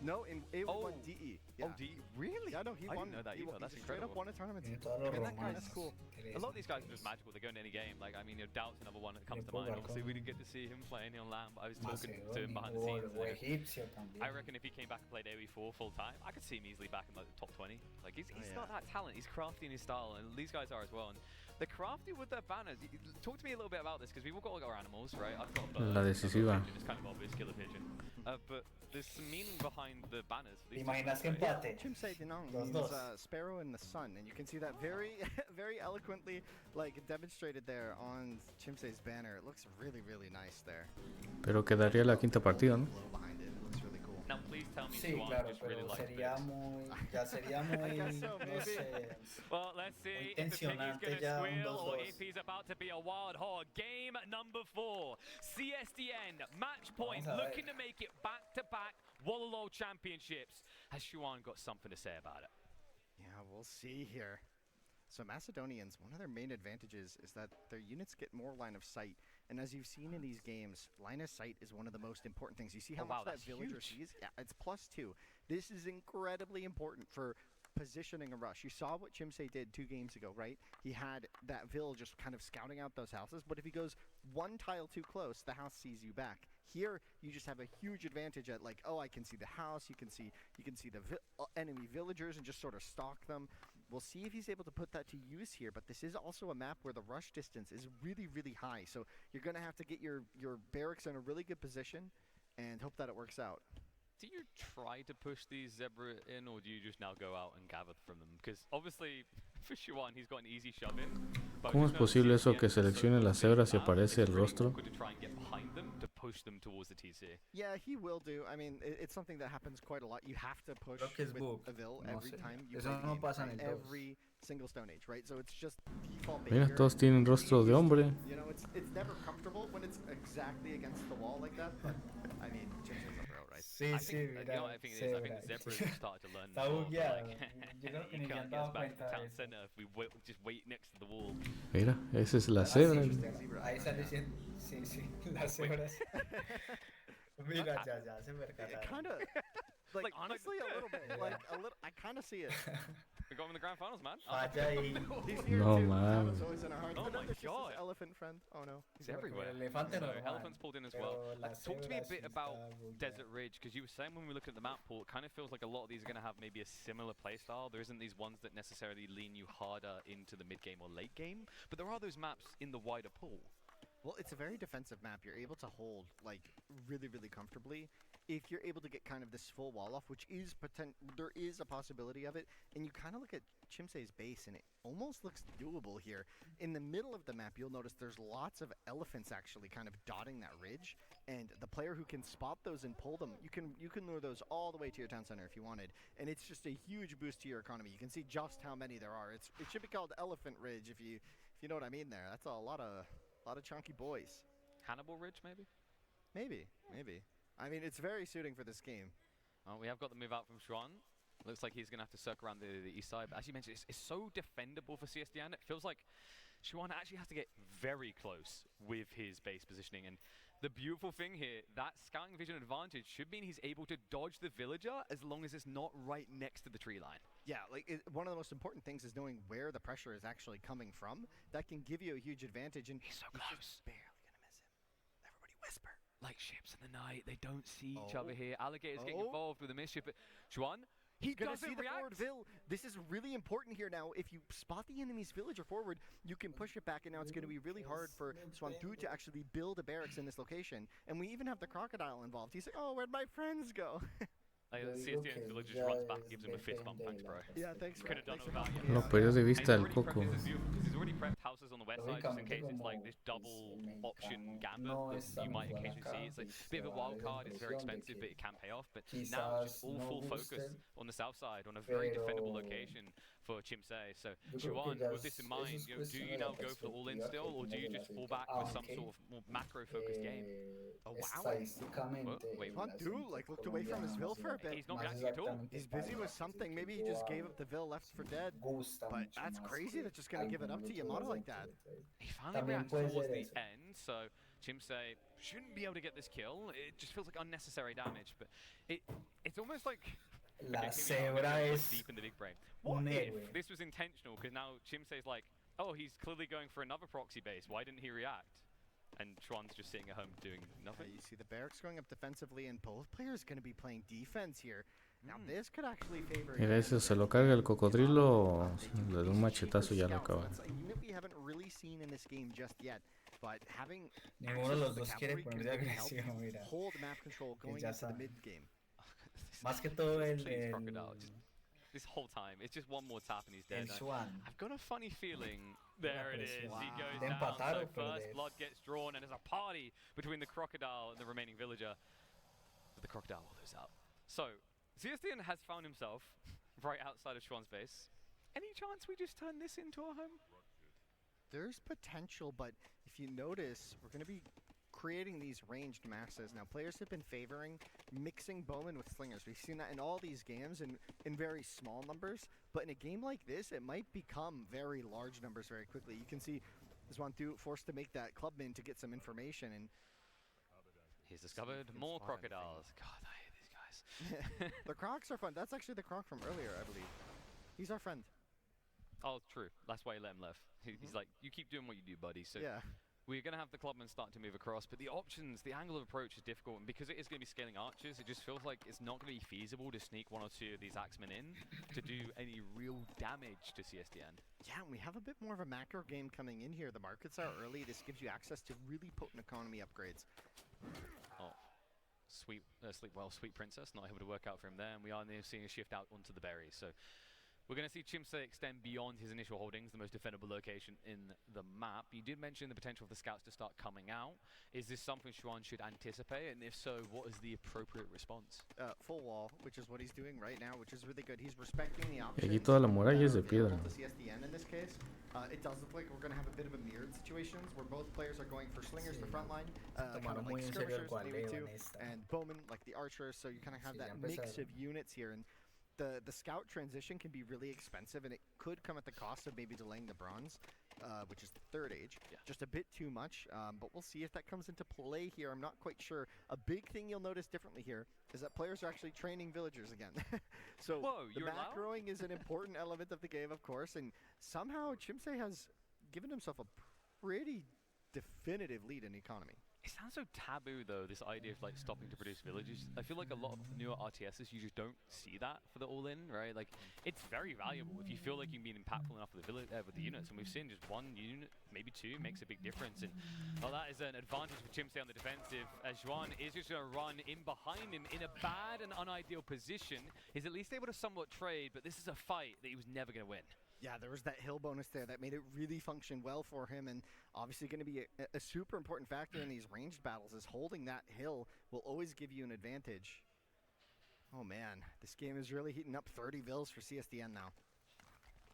No, in A Oh. won DE. Yeah. Oh, DE? Really? Yeah, no, he I won. didn't know that he either. won, That's he straight up incredible. won a tournament. That's cool. A lot of these guys are just magical. They go into any game. Like, I mean, Doubt's another one that comes to mind. Obviously, we didn't get to see him playing on LAN, but I was talking to him behind the scenes. I reckon if he came back and played AoE4 full time, I could see him easily back in like the top 20. Like, he's got that talent. He's crafty in his style, and these guys are as well. And they're crafty with their banners. Talk to me a little bit about this, because we've all got our animals, right? I've got a bird. La decisiva. It's kind of obvious, killer pigeon. But there's some meaning behind the banners. Imaginas que empate. Chimsei Dinong Los means dos. sparrow in the sun, and you can see that very, very eloquently, like demonstrated there on Chimsei's banner. It looks really, really nice there. Pero quedaría la quinta partida, ¿no? Behind it, it looks really cool. Now please tell me Sí, Juan claro, just really pero likes sería birds. muy, ya sería muy, guess so, no maybe. sé. Well, let's see Muy if the piggy's tensionante going to ya, un squeal or 2-2. if he's about to be a wild hog. Game number 4. CSDN, match point, Vamos a ver. looking to make it back-to-back Wololo championships. Has Shuan got something to say about it? Yeah, we'll see here. So Macedonians, one of their main advantages is that their units get more line of sight. And as you've seen in these games, line of sight is one of the most important things. You see how Oh, wow, much that that's villager huge. sees? Yeah, it's +2. This is incredibly important for positioning a rush. You saw what Chimsei did 2 games ago, right? He had that vill just kind of scouting out those houses, but if he goes one tile too close, the house sees you back. Here, you just have a huge advantage at like, oh, I can see the house, you can see the enemy villagers and just sort of stalk them. We'll see if he's able to put that to use here, but this is also a map where the rush distance is really, really high. So you're going to have to get your barracks in a really good position and hope that it works out. Do you try to push these zebra in, or do you just now go out and gather from them? Because obviously, for Shuan, he's got an easy shove in. but ¿Cómo es just know posible eso CSDN que is so seleccione las big cebras y now, aparece it's el really rostro? awkward to try and get behind them to push them towards the TC. Yeah, he will do. I mean, it's something that happens quite a lot. You have to push Creo que es with bug. a Vil No every sé. time you Eso play the no game, pasa en right? el 2. Every single Stone Age, right? So it's just default Mira, behavior. todos tienen rostro de hombre. You know, it's never comfortable when it's exactly against the wall like that, but I mean, Chimsei's a pro, right? Sí, I sí, think, you mira, know what I think it is? I think the zebras have started to learn Está this law, bugueado. like, Yo creo que you ni se can't han get us dado back to cuenta town de eso. center if we just wait next to the wall. Mira, esa es la Ah, cebra. sí, ahí está diciendo, sí, sí, las cebras. Mira, ya se percataron. Kind of, like honestly, a little bit, like a little. I kind of see it. We got him in the grand finals, man. Falla y... He's here No, too. man. That was always in our hearts. Oh But no, my there's just God. this elephant friend. Oh no. He's Porque everywhere. el elefante So normal, elephants pulled in as well. pero la Talk to me a cebra bit sí about está bugueada. Desert Ridge, because you were saying when we look at the map pool, it kind of feels like a lot of these are going to have maybe a similar playstyle. There isn't these ones that necessarily lean you harder into the mid game or late game, but there are those maps in the wider pool. Well, it's a very defensive map. You're able to hold like really, really comfortably. If you're able to get kind of this full wall off, which is there is a possibility of it, and you kind of look at Chimsei's base, and it almost looks doable here. In the middle of the map, you'll notice there's lots of elephants actually kind of dotting that ridge, and the player who can spot those and pull them, you can lure those all the way to your town center if you wanted, and it's just a huge boost to your economy. You can see just how many there are. It should be called Elephant Ridge if you know what I mean there. That's a lot of chunky boys. Hannibal Ridge, maybe? Maybe. I mean, it's very suiting for this game. Well, we have got the move out from Xuan. Looks like he's going to have to circle around the east side. But as you mentioned, it's so defendable for CSDN. It feels like Xuan actually has to get very close with his base positioning. And the beautiful thing here, that scouting vision advantage should mean he's able to dodge the villager as long as it's not right next to the tree line. Yeah, like one of the most important things is knowing where the pressure is actually coming from. That can give you a huge advantage. And he's so close. Just barely going to miss him. Everybody whisper. Like ships in the night, they don't see each other here. Alligators getting involved with the mischief, but Xuan, he gonna doesn't see the react. forward vill. This is really important here now. If you spot the enemy's villager forward, you can push it back, and now it's going to be really hard for Swandu to actually build a barracks in this location. And we even have the crocodile involved. He's like, oh, where'd my friends go? Like, CSDN village just runs back and gives him a fist bump. Thanks, bro. Yeah, thanks, Could have done thanks it without you. Lo perdió de vista el He's coco. already prepped houses on the west side just in case it's like this double option gambit that you might occasionally see. It's like a bit of a wild card, it's very expensive, but it can pay off. But now it's just all full focus on the south side, on a very defendable location for Chimsei. So, Xuan, with this in mind, do you now go for the all-in still, or do you just fall back with some sort of more macro-focused game? Oh, wow. Wait, Swandu, like, looked away from his vill for a bit. He's not reacting at all. He's busy with something. Maybe he just gave up the vill, left for dead. But that's crazy. That's just going to give it up to Yamato like that. he finally reacts towards the end, so Chimsei shouldn't be able to get this kill. It just feels like unnecessary damage, but it's almost like La cebra es deep in the big brain. What if this was intentional? Because now Chimsei's like, oh, he's clearly going for another proxy base. Why didn't he react? And Chuan's just sitting at home doing nothing. You see the barracks going up defensively, and both players going to be playing defense here. Now this could actually favor. Mira, ese se lo carga el cocodrilo, le da un machetazo y ya lo acaba. That's a unit we haven't really seen in this game just yet, but having ninguno de los dos quiere poner de agresión, mira. Hold map control going into the mid game. Más que todo this whole time, it's just one more tap and he's dead. I've got a funny feeling. There it is. He goes down. So first blood gets drawn, and there's a party between the crocodile and the remaining villager. But the crocodile will lose out. So CSDN has found himself right outside of Schwann's base. Any chance we just turn this into a home? There's potential, but if you notice, we're going to be creating these ranged masses. Now, players have been favoring mixing bowmen with slingers. We've seen that in all these games in very small numbers, but in a game like this, it might become very large numbers very quickly. You can see Zwantu forced to make that clubman to get some information, and he's discovered more crocodiles. God, I hate these guys. The crocs are fun. That's actually the croc from earlier, I believe. He's our friend. Oh, true. That's why he let him live. He's like, you keep doing what you do, buddy. So yeah. We're going to have the clubmen start to move across, but the options, the angle of approach is difficult, and because it is going to be scaling archers, it just feels like it's not going to be feasible to sneak one or two of these axemen in to do any real damage to CSDN. Yeah, and we have a bit more of a macro game coming in here. The markets are early. This gives you access to really potent economy upgrades. Oh, sweet princess, not able to work out for him there, and we are now seeing a shift out onto the berries. So we're going to see Chimsei extend beyond his initial holdings, the most defendable location in the map. You did mention the potential for the scouts to start coming out. Is this something Chuan should anticipate? And if so, what is the appropriate response? Full wall, which is what he's doing right now, which is really good. He's respecting the options. Aquí toda la muralla es de piedra. The CSDN in this case. It does look like we're going to have a bit of a mirrored situations where both players are going for slingers the front line, kind of like skirmishers, maybe too, and bowmen like the archers. So you kind of have that mix of units here. And the scout transition can be really expensive, and it could come at the cost of maybe delaying the bronze, which is the third age. Yeah. Just a bit too much, but we'll see if that comes into play here. I'm not quite sure. A big thing you'll notice differently here is that players are actually training villagers again. So the macroing is an important element of the game, of course, and somehow Chimsei has given himself a pretty definitive lead in economy. It sounds so taboo, though, this idea of like stopping to produce villages. I feel like a lot of newer RTSs, you just don't see that for the all-in, right? Like, it's very valuable if you feel like you can be impactful enough with the units. And we've seen just one unit, maybe two, makes a big difference. And well, that is an advantage for Chimsei on the defensive, as Juan is just going to run in behind him in a bad and unideal position. He's at least able to somewhat trade, but this is a fight that he was never going to win. Yeah, there was that hill bonus there that made it really function well for him, and obviously going to be a super important factor in these ranged battles is holding that hill will always give you an advantage. Oh man, this game is really heating up. 30 vills for CSDN now.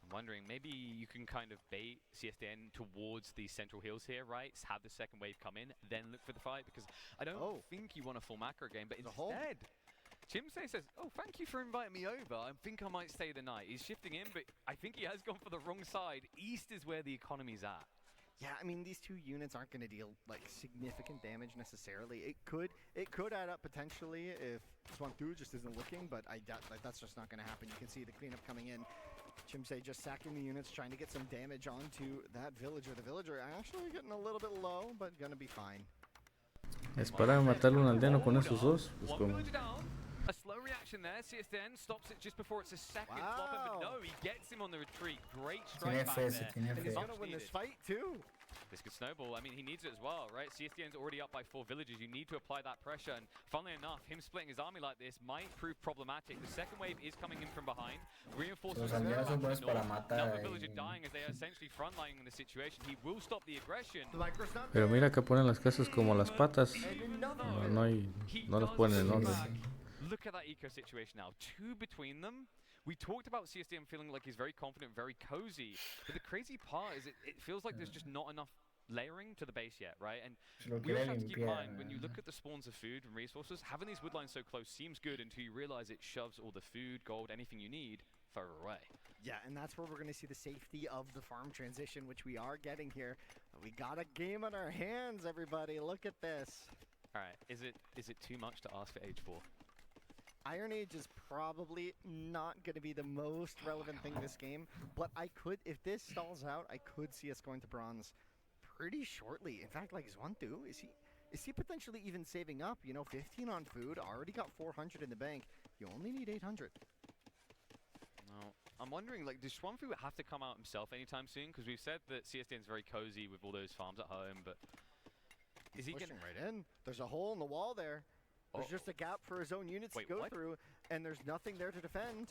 I'm wondering, maybe you can kind of bait CSDN towards the central hills here, right? Have the second wave come in, then look for the fight, because I don't think you want a full macro game, but instead Chimsei says, oh, thank you for inviting me over. I think I might stay the night. He's shifting in, but I think he has gone for the wrong side. East is where the economy's at. Yeah, I mean, these two units aren't going to deal, like, significant damage necessarily. It could add up potentially if Zwantu just isn't looking, but I doubt that's just not going to happen. You can see the cleanup coming in. Chimsei just sacking the units, trying to get some damage onto that villager. The villager actually getting a little bit low, but going to be fine. Es para matarle un aldeano con esos dos. Pues como... A slow reaction there. CSDN stops it just before it's a second flop, but no, he gets him on the retreat. Great strike back there. And he's going to win this fight too. This could snowball. I mean, he needs it as well, right? CSDN's already up by 4 villages. You need to apply that pressure, and funnily enough, him splitting his army like this might prove problematic. The second wave is coming in from behind. Reinforcements are now the villager dying as they are essentially frontlining in the situation. He will stop the aggression. Pero mira que ponen las casas como las patas. No las ponen en orden. Look at that eco situation now. 2 between them. We talked about CSDN feeling like he's very confident, very cozy. But the crazy part is it feels like there's just not enough layering to the base yet, right? And we also have to keep in mind, when you look at the spawns of food and resources, having these woodlines so close seems good until you realize it shoves all the food, gold, anything you need further away. Yeah, and that's where we're going to see the safety of the farm transition, which we are getting here. We got a game on our hands, everybody. Look at this. All right, is it too much to ask for Age 4? Iron Age is probably not going to be the most relevant thing this game, but I could, if this stalls out, I could see us going to bronze pretty shortly. In fact, like Zwantu, is he potentially even saving up? You know, 15 on food, already got 400 in the bank. You only need 800. No, I'm wondering, like, does Schwanfu have to come out himself anytime soon? Because we've said that CSDN is very cozy with all those farms at home, but is he pushing right in? There's a hole in the wall there. There's just a gap for his own units to go through, and there's nothing there to defend.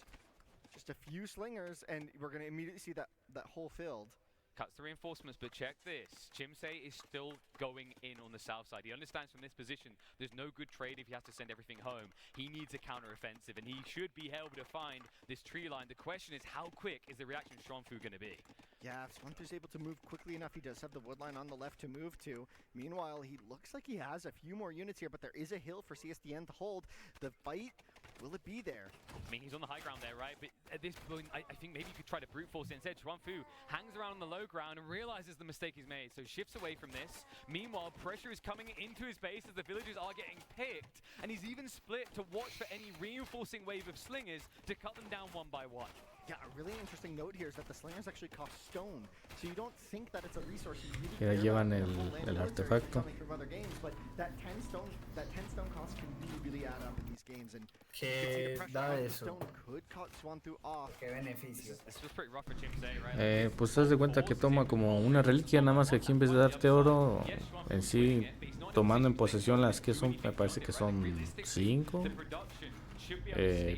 Just a few slingers, and we're going to immediately see that hole filled. Cuts the reinforcements, but check this. Chimsei is still going in on the south side. He understands from this position there's no good trade if he has to send everything home. He needs a counter-offensive, and he should be able to find this tree line. The question is, how quick is the reaction of Schwanfu going to be? Yeah, if Schwanfu's able to move quickly enough, he does have the wood line on the left to move to. Meanwhile, he looks like he has a few more units here, but there is a hill for CSDN to hold. The fight, will it be there? I mean, he's on the high ground there, right? But at this point, I think maybe you could try to brute force it. Instead, Schwanfu hangs around on the low ground and realizes the mistake he's made, so shifts away from this. Meanwhile, pressure is coming into his base as the villagers are getting picked, and he's even split to watch for any reinforcing wave of slingers to cut them down one by one. Yeah, a really interesting note here is that the slingers actually cost stone, so you don't think that it's a resource you Ya really llevan el artefacto. from other games, but that 10 stone cost can really add up in these games, and ¿Qué da eso? stone could cut Schwanfu off. ¿Qué beneficio? This was pretty rough for Chimsei, right? Pues te das de cuenta que toma como una reliquia, nada más que aquí en vez de darte oro, en sí, tomando en posesión las que son, me parece que son 5,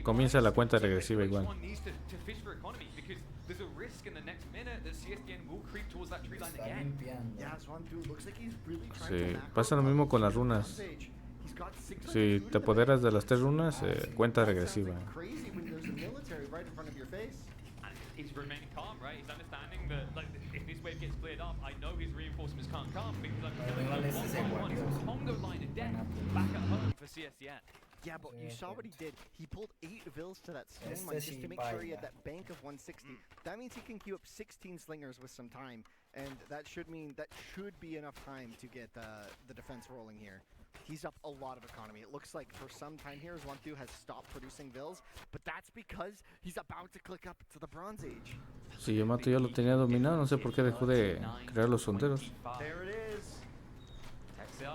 comienza la cuenta regresiva igual. Sí, pasa lo mismo con las runas. Si te apoderas de las 3 runas, cuenta regresiva. He's remaining calm, right? He's understanding that, like, if this wave gets cleared up, I know his reinforcements can't come because I'm killing them one by one. It's a Congo line of death back at home for CSDN. Yeah, but you saw what he did. He pulled 8 vills to that stone line just to make sure he had that bank of 160. That means he can queue up 16 slingers with some time, and that should mean that should be enough time to get the defense rolling here. He's up a lot of economy. It looks like for some time here, Zwantu has stopped producing vills, but that's because he's about to click up to the Bronze Age. Si Yamato ya lo tenía dominado, no sé por qué dejó de crear los sonderos. There it is.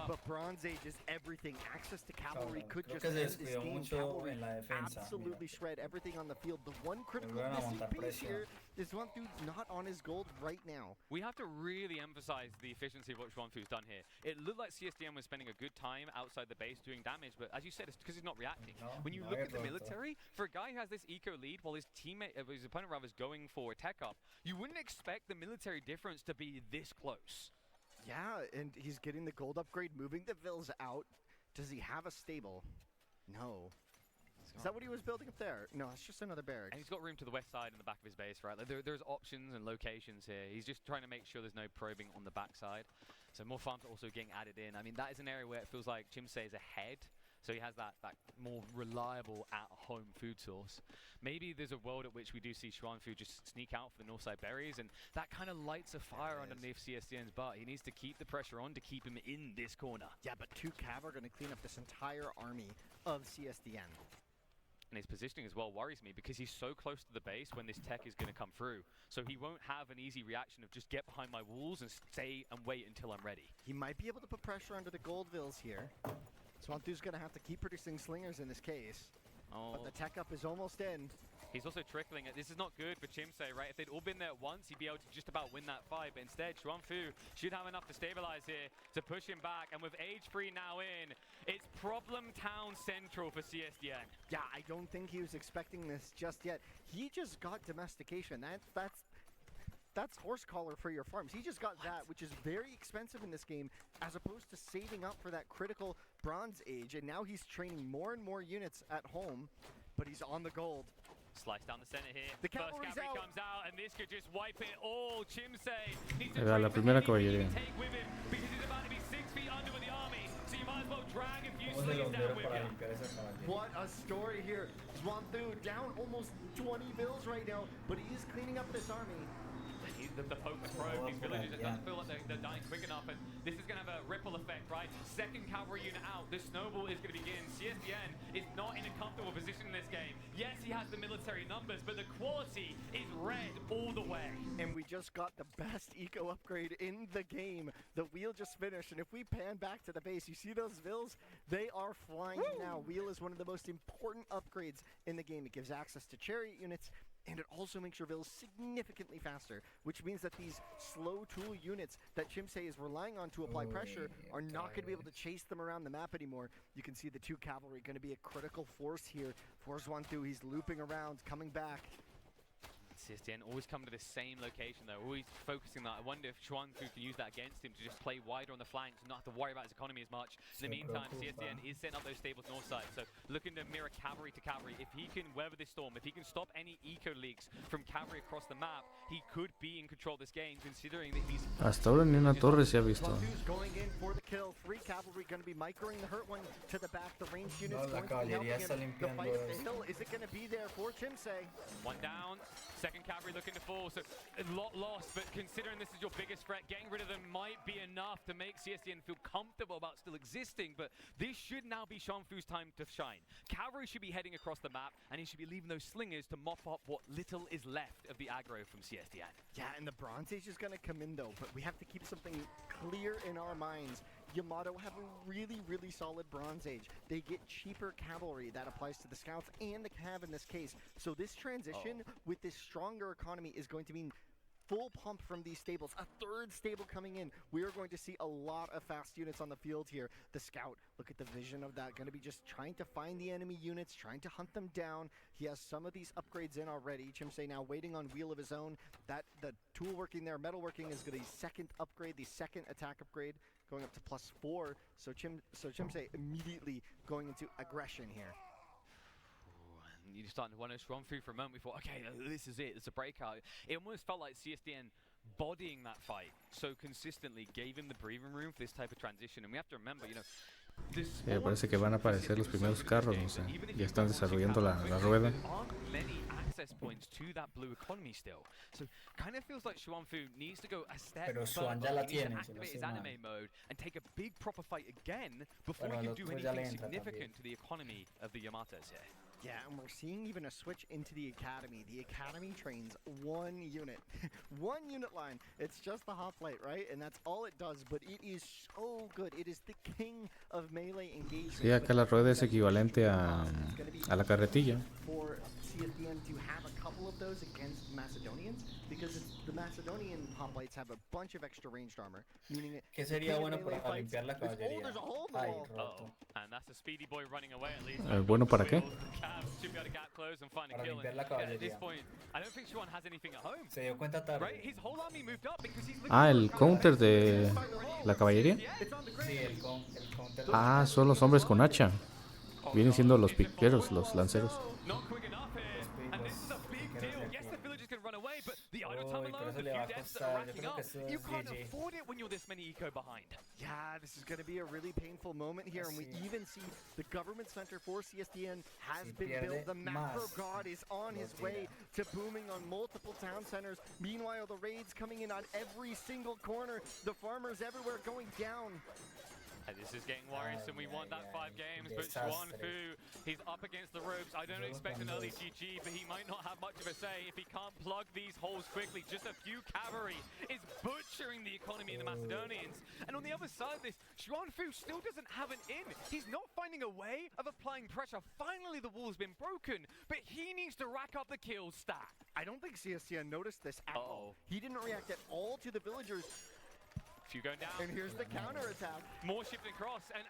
But Bronze Age is everything. Access to cavalry could just end this game. Cavalry absolutely shred everything on the field. The one critical missing piece here is Zwantu's not on his gold right now. We have to really emphasize the efficiency of what Schwanfu's done here. It looked like CSDN was spending a good time outside the base doing damage, but as you said, it's because he's not reacting. When you look at the military, for a guy who has this eco lead while his opponent rather is going for a tech up, you wouldn't expect the military difference to be this close. Yeah, and he's getting the gold upgrade, moving the vills out. Does he have a stable? No. Is that what he was building up there? No, it's just another barracks. And he's got room to the west side and the back of his base, right? Like there's options and locations here. He's just trying to make sure there's no probing on the backside. So more farms are also getting added in. I mean, that is an area where it feels like Chimsei is ahead. So he has that more reliable at-home food source. Maybe there's a world at which we do see Schwanfu just sneak out for the northside berries, and that kind of lights a fire underneath CSDN's butt. He needs to keep the pressure on to keep him in this corner. Yeah, but 2 cav are going to clean up this entire army of CSDN. And his positioning as well worries me because he's so close to the base when this tech is going to come through. So he won't have an easy reaction of just get behind my walls and stay and wait until I'm ready. He might be able to put pressure under the gold vills here. Zwantu's going to have to keep producing slingers in this case. But the tech up is almost in. He's also trickling it. This is not good for Chimsei, right? If they'd all been there at once, he'd be able to just about win that fight. But instead, Schwanfu should have enough to stabilize here to push him back. And with Age 3 now in, it's Problem Town Central for CSDN. Yeah, I don't think he was expecting this just yet. He just got domestication. That's horse collar for your farms. He just got that, which is very expensive in this game, as opposed to saving up for that critical Bronze Age. And now he's training more and more units at home, but he's on the gold. Slice down the center here. The First cavalry comes out, and this could just wipe it all. Chimsei needs to Era la primera caballería. take with him because he's about to be 6 feet under with the army. So you might as ¿Cómo se lo dieron para limpiar esa caballería? What a story here. Xuanfu down almost 20 bills right now, but he is cleaning up this army. The focus probe, these villagers, it doesn't feel like they're dying quick enough, and this is going to have a ripple effect, right? Second cavalry unit out, the snowball is going to begin. CSDN is not in a comfortable position in this game. Yes, he has the military numbers, but the quality is red all the way. And we just got the best eco upgrade in the game. The wheel just finished, and if we pan back to the base, you see those vills? They are flying now. Wheel is one of the most important upgrades in the game. It gives access to chariot units, and it also makes your vills significantly faster, which means that these slow tool units that Chimsei is relying on to apply pressure are not going to be able to chase them around the map anymore. You can see the 2 cavalry going to be a critical force here for Xuanfu. He's looping around, coming back. CSDN always come to the same location though, always focusing that. I wonder if Xuanfu can use that against him to just play wider on the flanks, not have to worry about his economy as much. In the meantime, CSDN is setting up those stables north side, so looking to mirror cavalry to cavalry. If he can weather this storm, if he can stop any eco leaks from cavalry across the map, he could be in control of this game, considering that he's... Hasta ahora ni una torre se ha visto. Going in for the kill. 3 cavalry going to be microing the hurt one to the back. The ranged units No, la going to be caballería helping está him. The fight limpiando at the hill, is it going to be there for Chimsei? One down, second cavalry looking to fall, so a lot lost, but considering this is your biggest threat, getting rid of them might be enough to make CSDN feel comfortable about still existing, but this should now be Xuanfu's time to shine. Cavalry should be heading across the map, and he should be leaving those slingers to mop up what little is left of the aggro from CSDN. Yeah, and the Bronze Age is going to come in though, but we have to keep something clear in our minds. Yamato have a really, really solid Bronze Age. They get cheaper cavalry. That applies to the scouts and the cav in this case. So this transition with this stronger economy is going to mean full pump from these stables. A 3rd stable coming in. We are going to see a lot of fast units on the field here. The scout, look at the vision of that. Going to be just trying to find the enemy units, trying to hunt them down. He has some of these upgrades in already. Chimsei now waiting on wheel of his own. That the tool working there, metalworking is going to be 2nd upgrade, the 2nd attack upgrade, going up to +4. So Chimsei immediately going into aggression here. You're starting to wonder, Xuanfu for a moment, we thought, okay, this is it, it's a breakout. It almost felt like CSDN bodying that fight so consistently gave him the breathing room for this type of transition. And we have to remember, you know, Sí, parece que van a aparecer los primeros carros, no sé. Ya están desarrollando la rueda. many access points to that blue economy still. So kind of feels like Xuanfu needs to go a step Pero Xuan further. ya la He needs to tiene, activate si his no estoy anime mode and take a big proper fight again before Bueno, he el can do otro ya le anything entra significant también. to the economy of the Yamatos here. Yeah, and we're seeing even a switch into the academy. The academy trains 1 unit. 1 unit line. It's just the hoplite, right? And that's all it does, but it is so good. It is the king of melee engagement. Sí, acá la rueda es equivalente a la carretilla. For CSDN to have a couple of those against Macedonians, because the Macedonian hoplites have a bunch of extra ranged armor, meaning it. ¿Qué sería bueno para limpiar la caballería? There's a hole in the Ay, wall. roto. And that's a speedy boy running away at least. ¿Bueno para qué? Cavs should be able to gap close and find a Para kill. limpiar la And at this caballería. point, I don't think Xuan has anything at home. Se dio cuenta tarde. Right? His whole army moved up because he's looking Ah, for el a counter de la caballería. Sí, el counter. Ah, son los hombres con hacha. Vienen siendo los piqueros, los lanceros. Not quick enough here. And this is a big deal. Yes, the villagers can run away, but the idle time alone, the few deaths that are racking up, you can't afford it when you're this many eco behind. Yeah, this is going to be a really painful moment here, and we even see the government center for CSDN has been built. The macro god is on his way to booming on multiple town centers. Meanwhile, the raids coming in on every single corner. The farmers everywhere going down. This is getting worrisome. We want that 5 games, but Xuanfu, he's up against the ropes. I don't expect an early GG, but he might not have much of a say if he can't plug these holes quickly. Just a few cavalry is butchering the economy of the Macedonians. And on the other side of this, Xuanfu still doesn't have an in. He's not finding a way of applying pressure. Finally, the wall's been broken, but he needs to rack up the kills stat. I don't think CSDN noticed this at all. He didn't react at all to the villagers. Few going down. And here's the counterattack. More shifting across. And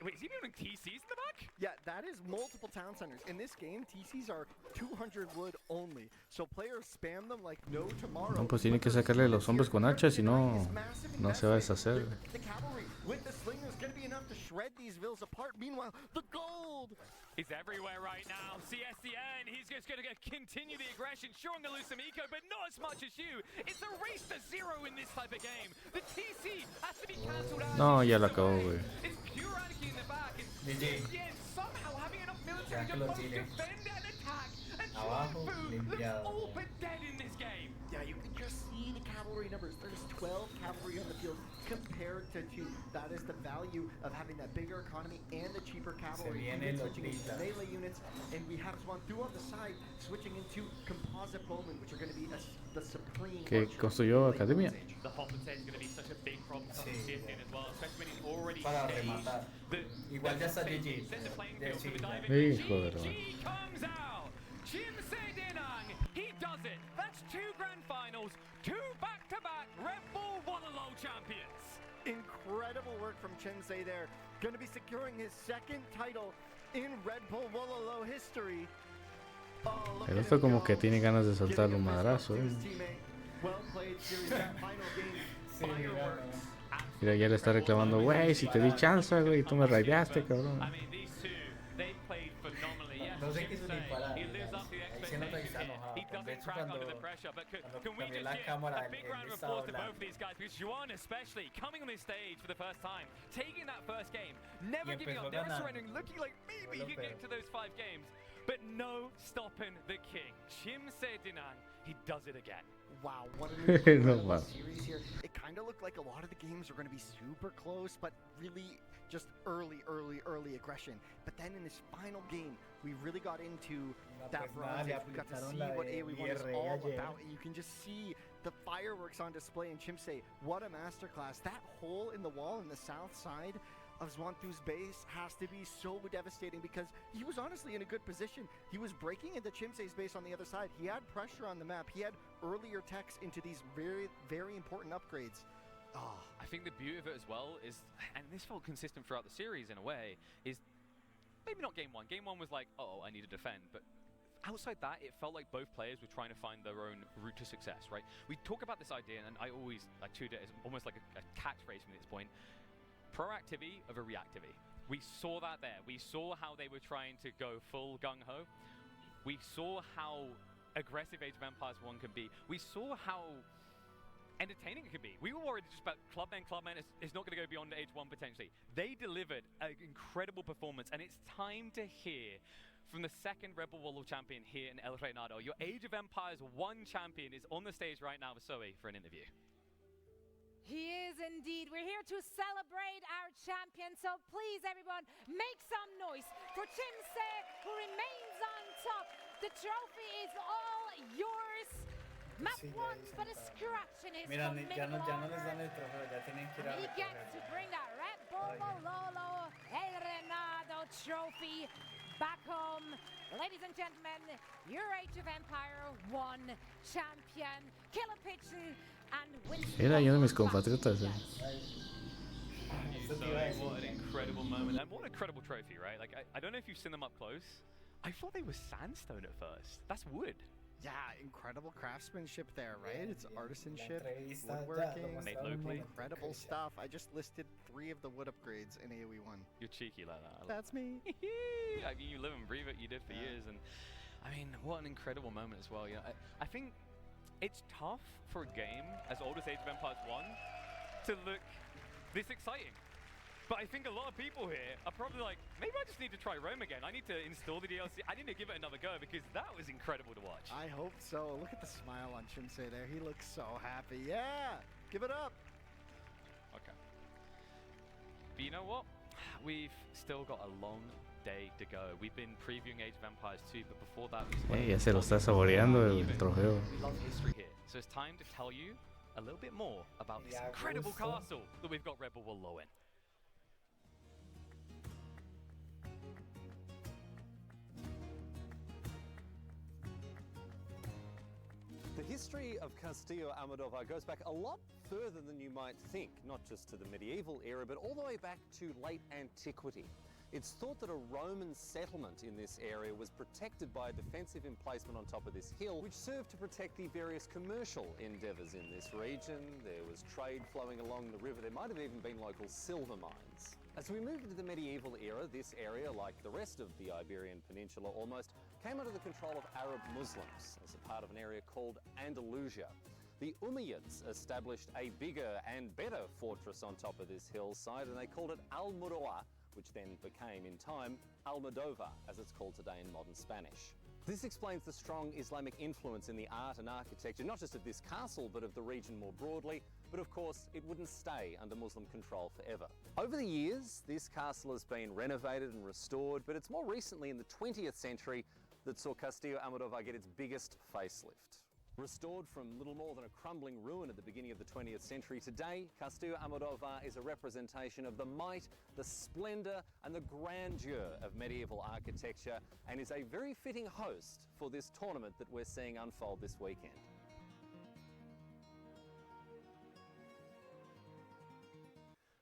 wait, is he doing TCs in the back? Yeah, that is multiple town centers. In this game, TCs are 200 wood only. So players spam them like no tomorrow. No, pues tienen que sacarle los hombres con hacha, si no, no se va a deshacer. The cavalry with the sling is going to be enough to shred these vills apart. Meanwhile, the gold is everywhere right now. CSDN, he's just going to continue the aggression. Sure, I'm going to lose some eco, but not as much as you. It's a race to 0 in this type of game. The TC has to be cancelled out. No, ya la acabó, güey. It's pure anarchy in the back, and GG. yeah, somehow having enough military Ya que to lo both tire. defend and attack, and Abajo, Fu looks limpiado. all but dead in this game. Yeah, you can just see the cavalry numbers. There's 12 cavalry on the field compared to 2. That is the value of having that bigger economy and the cheaper cavalry. viene Switching into Lopita. melee units, and we have Swantu on the side switching into composite bowmen, which are going to be the supreme. Que construyó academia. The Hopper's Edge is going to be such a big problem for Sí. shifting as well, especially when he's already Para staged rematar. Igual ya está GG. Set the playing De field for the Chile. diving. Hijo de la- GG comes out. Chimse Denang, he does it. That's 2 grand finals, 2 back-to-back Red Bull Wololo champions. Incredible work from Chimse there. Going to be securing his 2nd title in Red Bull Wololo history. Oh, look El at otro him como go. que tiene ganas de soltar Giving un a fist bump madrazo. to his teammate. Well played, series. That final game, fireworks. Mira, ya le está reclamando, güey, si te di chance, güey, tú me rayaste, cabrón. I mean, these two, they played phenomenally. Yes, No sé qué hizo ni Chimse, parar. he lives up to the Ahí se nota que está expectation here. enojado. He De doesn't hecho, crack cuando under the pressure. But can we cambié just la give cámara, a big él round of estaba applause to both hablando. of these guys? Because Juan especially, coming on this stage for the first time, taking that first game, never Y giving empezó up, never ganando. surrendering, looking like maybe he could get to those 5 games. But no stopping the king. Chimse Denang, he does it again. Wow, what an No, incredible wow. series here. It kind of looked like a lot of the games were going to be super close, but really just early aggression. But then in this final game, we really got into that pues nada, bronze le age. We got to aplicaron see la what de AOE1 is IR all ayer. about, and you can just see the fireworks on display in Chimse. What a masterclass. That hole in the wall in the south side of Zwantu's base has to be so devastating because he was honestly in a good position. He was breaking into Chimse's base on the other side. He had pressure on the map. He had earlier techs into these very, very important upgrades. Oh, I think the beauty of it as well is, and this felt consistent throughout the series in a way, is maybe not game 1. Game 1 was like, oh, I need to defend, but outside that, it felt like both players were trying to find their own route to success, right? We talk about this idea, and I treat it as almost like a catchphrase from this point. Proactivity over reactivity. We saw that there. We saw how they were trying to go full gung-ho. We saw how aggressive Age of Empires 1 can be. We saw how entertaining it could be. We were worried just about Clubman is not going to go beyond Age 1 potentially. They delivered an incredible performance, and it's time to hear from the 2nd Red Bull Wololo champion here in El Reinado. Your Age of Empires 1 champion is on the stage right now with Zoe for an interview. He is indeed. We're here to celebrate our champion. So please, everyone, make some noise for Chimse, who remains on top. The trophy is all yours. Map Sí, ya 1, dicen but todo. destruction is Mira, coming ya no les dan longer. el trofeo, ya tienen que ir a And he gets to recogerlo. bring that Red Bull Wololo El Reinado trophy back home. Ladies and gentlemen, your Age of Empire 1 champion, Killer Pigeon, and Winston. Era uno de mis compatriotas. What an incredible moment, and what an incredible trophy, right? Like, I don't know if you've seen them up close. I thought they were sandstone at first. That's wood. Yeah, incredible craftsmanship there, right? It's artisanship, entrevista, ya, lo woodworking, Made locally. incredible stuff. I just listed 3 of the wood upgrades in AOE1. You're cheeky like that. That's me. I mean, you live and breathe it. You did for years, and I mean, what an incredible moment as well. Yeah, I think it's tough for a game as old as Age of Empires 1 to look this exciting. But I think a lot of people here are probably like, maybe I just need to try Rome again. I need to install the DLC. I need to give it another go because that was incredible to watch. I hope so. Look at the smile on Chimse there. He looks so happy. Yeah, give it up. Okay. But you know what? We've still got a long day to go. We've been previewing Age of Empires 2, but before that, Ya se lo está saboreando el trofeo. we love history here. So it's time to tell you a little bit more about this Ya incredible gusto. castle that we've got Red Bull Wololo in. The history of Castillo Almodovar goes back a lot further than you might think, not just to the medieval era, but all the way back to late antiquity. It's thought that a Roman settlement in this area was protected by a defensive emplacement on top of this hill, which served to protect the various commercial endeavours in this region. There was trade flowing along the river. There might have even been local silver mines. As we move into the medieval era, this area, like the rest of the Iberian Peninsula almost, came under the control of Arab Muslims as a part of an area called Andalusia. The Umayyads established a bigger and better fortress on top of this hillside, and they called it Al-Murwa, which then became, in time, Almodovar, as it's called today in modern Spanish. This explains the strong Islamic influence in the art and architecture, not just of this castle, but of the region more broadly. But of course, it wouldn't stay under Muslim control forever. Over the years, this castle has been renovated and restored, but it's more recently in the 20th century that saw Castillo Almodovar get its biggest facelift. Restored from little more than a crumbling ruin at the beginning of the 20th century, today Castillo Almodovar is a representation of the might, the splendour and the grandeur of medieval architecture, and is a very fitting host for this tournament that we're seeing unfold this weekend.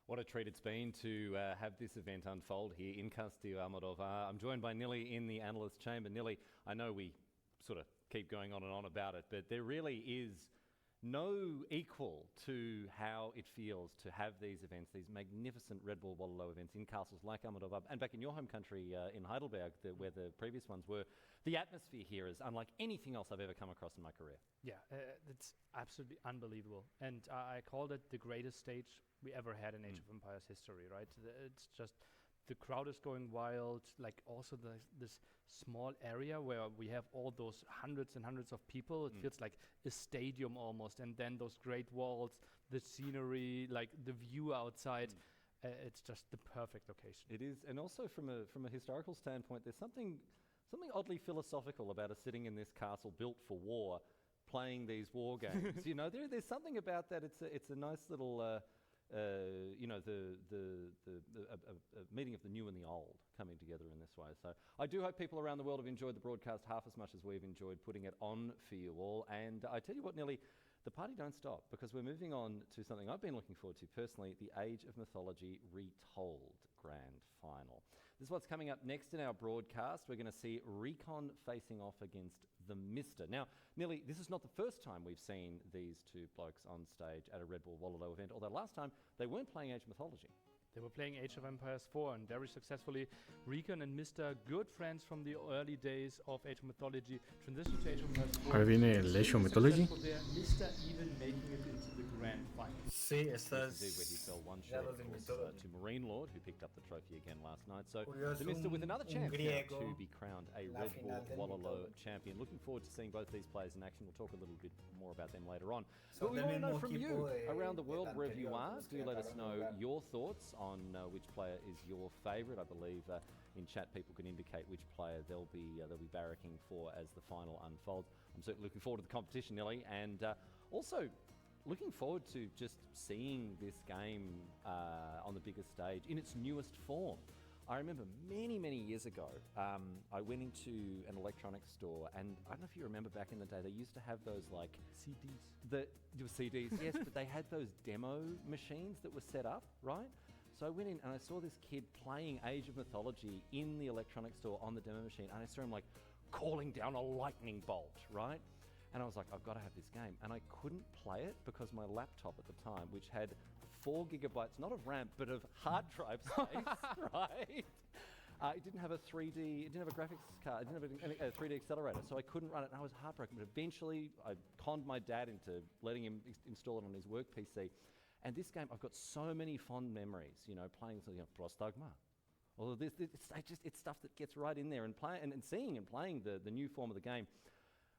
What a treat it's been to have this event unfold here in Castillo Almodovar. I'm joined by Nili in the analyst chamber. Nili, I know we sort of keep going on and on about it, but there really is no equal to how it feels to have these events, these magnificent Red Bull Wololo events in castles like Almodovar, and back in your home country in Heidelberg, where the previous ones were. The atmosphere here is unlike anything else I've ever come across in my career. Yeah, it's absolutely unbelievable. And I called it the greatest stage we ever had in Age of Empires history, right? It's just, the crowd is going wild, like also this small area where we have all those hundreds and hundreds of people. It feels like a stadium almost, and then those great walls, the scenery, like the view outside. It's just the perfect location. It is, and also from a historical standpoint, there's something oddly philosophical about us sitting in this castle built for war, playing these war games. You know, there's something about that. It's a nice little. You know, a meeting of the new and the old coming together in this way. So I do hope people around the world have enjoyed the broadcast half as much as we've enjoyed putting it on for you all. And I tell you what, Nili, the party don't stop, because we're moving on to something I've been looking forward to personally, the Age of Mythology Retold Grand Final. This is what's coming up next in our broadcast. We're going to see Recon facing off against the Mister. Now, Nili, this is not the first time we've seen these two blokes on stage at a Red Bull Wololo event, although last time they weren't playing Age of Mythology. They were playing Age of Empires 4 and very successfully. Recon and Mr. good friends from the early days of Age of Mythology, transition to Age of Empires 4. Ahora viene el Age of Mythology. Mr. even making it into the grand final. Sí, esta This is where he fell one short, of course, to Marine Lord, who picked up the trophy again last night. So the Mister with another chance now to be crowned a Red Bull Wololo champion. Looking forward to seeing both these players in action. We'll talk a little bit more about them later on. But we want to know from you around the world, wherever you are. Do let us know your thoughts on which player is your favourite. I believe in chat people can indicate which player they'll be barracking for as the final unfolds. I'm certainly looking forward to the competition, Nelly, and also looking forward to just seeing this game on the biggest stage in its newest form. I remember many, many years ago, I went into an electronics store, and I don't know if you remember back in the day, they used to have those like CDs. There were CDs, yes, but they had those demo machines that were set up, right? So I went in and I saw this kid playing Age of Mythology in the electronics store on the demo machine, and I saw him like calling down a lightning bolt, right? And I was like, I've got to have this game. And I couldn't play it because my laptop at the time, which had 4 gigabytes, not of RAM, but of hard drive space, right? It didn't have a 3D, it didn't have a graphics card, it didn't have a 3D accelerator, so I couldn't run it, and I was heartbroken. But eventually, I conned my dad into letting him install it on his work PC. And this game, I've got so many fond memories, you know, playing something like Prostagma. Although it's stuff that gets right in there, and seeing and playing the new form of the game,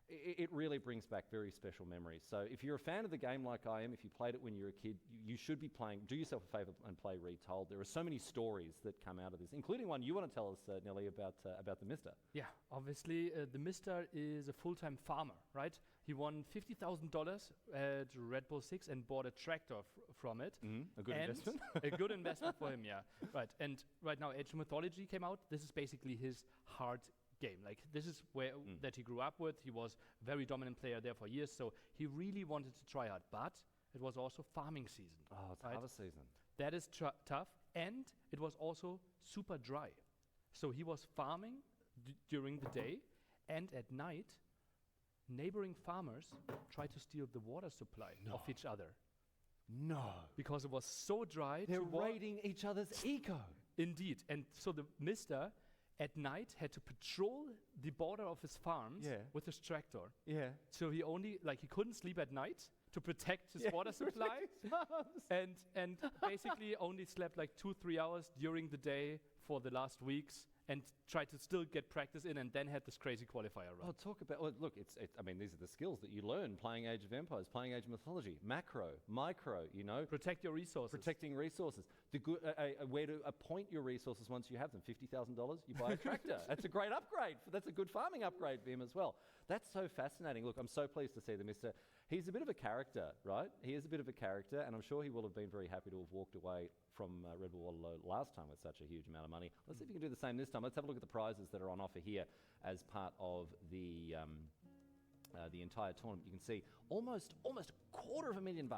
it really brings back very special memories. So if you're a fan of the game like I am, if you played it when you were a kid, you should be playing. Do yourself a favour and play Retold. There are so many stories that come out of this, including one you want to tell us, Nelly, about the Mister. Yeah, obviously the Mister is a full-time farmer, right? He won $50,000 at Red Bull 6 and bought a tractor from it. A good investment. A good investment for him, yeah. Right, and right now Age of Mythology came out. This is basically his hard game. Like, this is where that he grew up with. He was a very dominant player there for years, so he really wanted to try hard. But it was also farming season. Oh, it's harvest season. That is tough, and it was also super dry. So he was farming during the day, and at night, neighboring farmers tried to steal the water supply of each other. No. Because it was so dry. They're raiding each other's eco. Indeed. And so the Mister at night had to patrol the border of his farms with his tractor. Yeah. So he couldn't sleep at night to protect his water supply, and basically only slept like 2-3 hours during the day for the last weeks, and tried to still get practice in, and then had this crazy qualifier run. Oh, talk about, look, I mean, these are the skills that you learn playing Age of Empires, playing Age of Mythology. Macro, micro, you know. Protect your resources. Protecting resources. The good, where to appoint your resources once you have them. $50,000, you buy a tractor. That's a great upgrade. That's a good farming upgrade for him as well. That's so fascinating. Look, I'm so pleased to see the Mr. He's a bit of a character, right? He is a bit of a character, and I'm sure he will have been very happy to have walked away from Red Bull Wololo last time with such a huge amount of money. Let's see if we can do the same this time. Let's have a look at the prizes that are on offer here as part of the entire tournament. You can see almost $250,000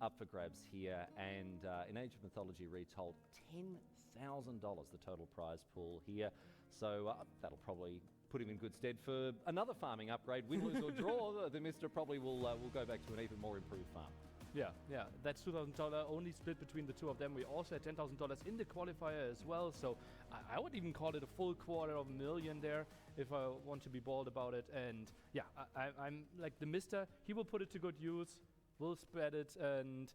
up for grabs here, and in Age of Mythology retold, $10,000 the total prize pool here. So that'll probably put him in good stead for another farming upgrade. Win, lose or draw, the Mr. probably will go back to an even more improved farm. Yeah, that's $2,000 only split between the two of them. We also had $10,000 in the qualifier as well, so I would even call it a full $250,000 there if I want to be bold about it. And yeah, I'm like the Mr. He will put it to good use, will spread it, and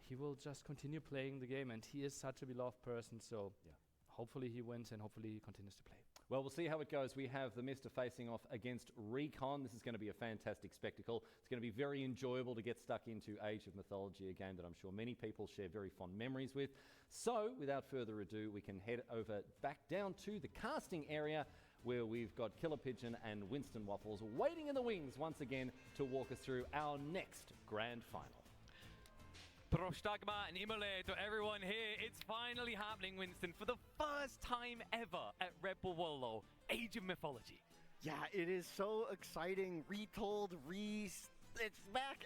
he will just continue playing the game. And he is such a beloved person, so yeah, hopefully he wins and hopefully he continues to play. Well, we'll see how it goes. We have the Mr. facing off against Recon. This is going to be a fantastic spectacle. It's going to be very enjoyable to get stuck into Age of Mythology, a game that I'm sure many people share very fond memories with. So, without further ado, we can head over back down to the casting area where we've got Killer Pigeon and Winston Waffles waiting in the wings once again to walk us through our next grand final. Prostagma and Imole to everyone here. It's finally happening, Winston, for the first time ever at Red Bull Wololo, Age of Mythology. Yeah, it is so exciting. Retold, it's back.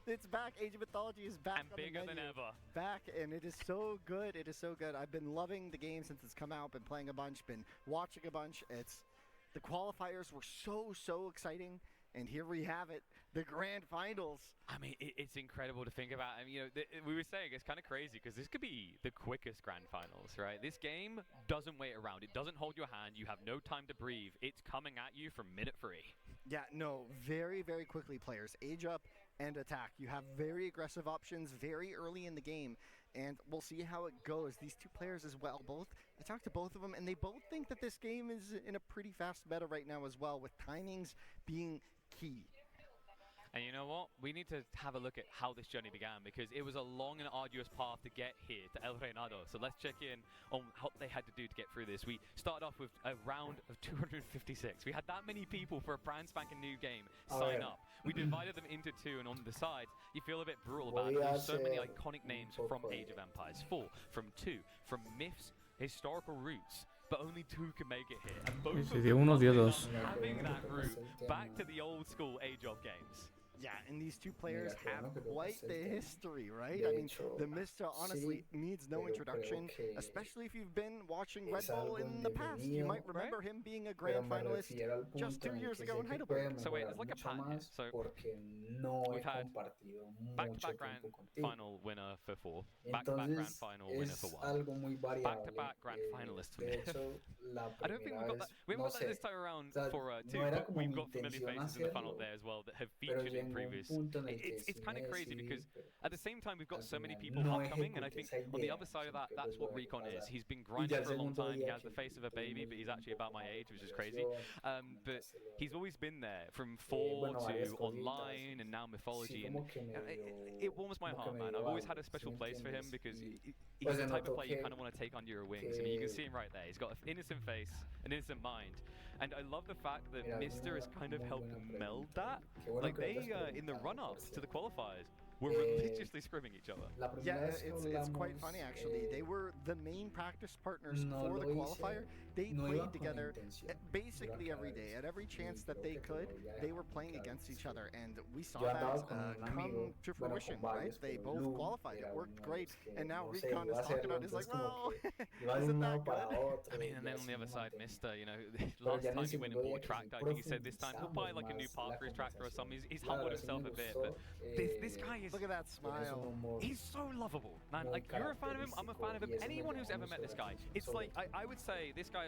It's back. Age of Mythology is back. And bigger than ever. Back, and it is so good. It is so good. I've been loving the game since it's come out. Been playing a bunch. Been watching a bunch. The qualifiers were so exciting. And here we have it, the grand finals. I mean, it's incredible to think about. I mean, you know, we were saying it's kind of crazy because this could be the quickest grand finals, right? This game doesn't wait around. It doesn't hold your hand. You have no time to breathe. It's coming at you from minute 3. Yeah, no, very quickly, players. Age up and attack. You have very aggressive options very early in the game, and we'll see how it goes. These two players as well, I talked to both of them, and they both think that this game is in a pretty fast meta right now as well, with timings being key. And you know what? We need to have a look at how this journey began, because it was a long and arduous path to get here to El Reinado. So let's check in on what they had to do to get through this. We started off with a round of 256. We had that many people for a brand spanking new game sign up. We divided them into 2, and on the sides, you feel a bit brutal about it. There's so many iconic names from Age of Empires. 4, from 2, from myths, historical roots. But only 2 can make it here. And both Si dio uno, dio dos. having that route back to the old school Age of games. Yeah, and these two players have quite the history, right? I mean, the Mr. honestly needs no introduction, especially if you've been watching Red Bull in the past. You might remember him being a grand finalist just 2 years ago in Heidelberg. So wait, there's like a pattern here. So we've had back-to-back grand final winner for 4, back-to-back grand final winner for 1, back-to-back grand finalists for Myth. I don't think we've got that. We haven't got that this time around for 2, but we've got familiar faces in the funnel there as well that have featured in previous. It's kind of crazy because at the same time we've got so many people upcoming, and I think on the other side of that, that's what Recon is. He's been grinding for a long time. He has the face of a baby, but he's actually about my age, which is crazy. But he's always been there, from 4 to online and now mythology, and it warms my heart, man. I've always had a special place for him because he's the type of player you kind of want to take under your wings. I mean, you can see him right there. He's got an innocent face, an innocent mind. And I love the fact that Mr. has kind of helped meld that. Like they, in the run-ups to the qualifiers, were religiously scrimming each other. Yeah, it's quite funny actually. They were the main practice partners for the qualifier. They played together basically every day. At every chance that they could, they were playing against each other, and we saw that come to fruition, right? They both qualified. It worked great, and now Recon is talking about it. It's like, well, isn't that good? I mean, and then on the other side, Mr., you know, last time he went and bought a tractor, I think he said this time he'll buy like a new part for his tractor or something. He's humbled himself a bit, but this guy is... Look at that smile. He's so lovable, man. Like, you're a fan of him, I'm a fan of him. Anyone who's ever met this guy, it's like, I would say this guy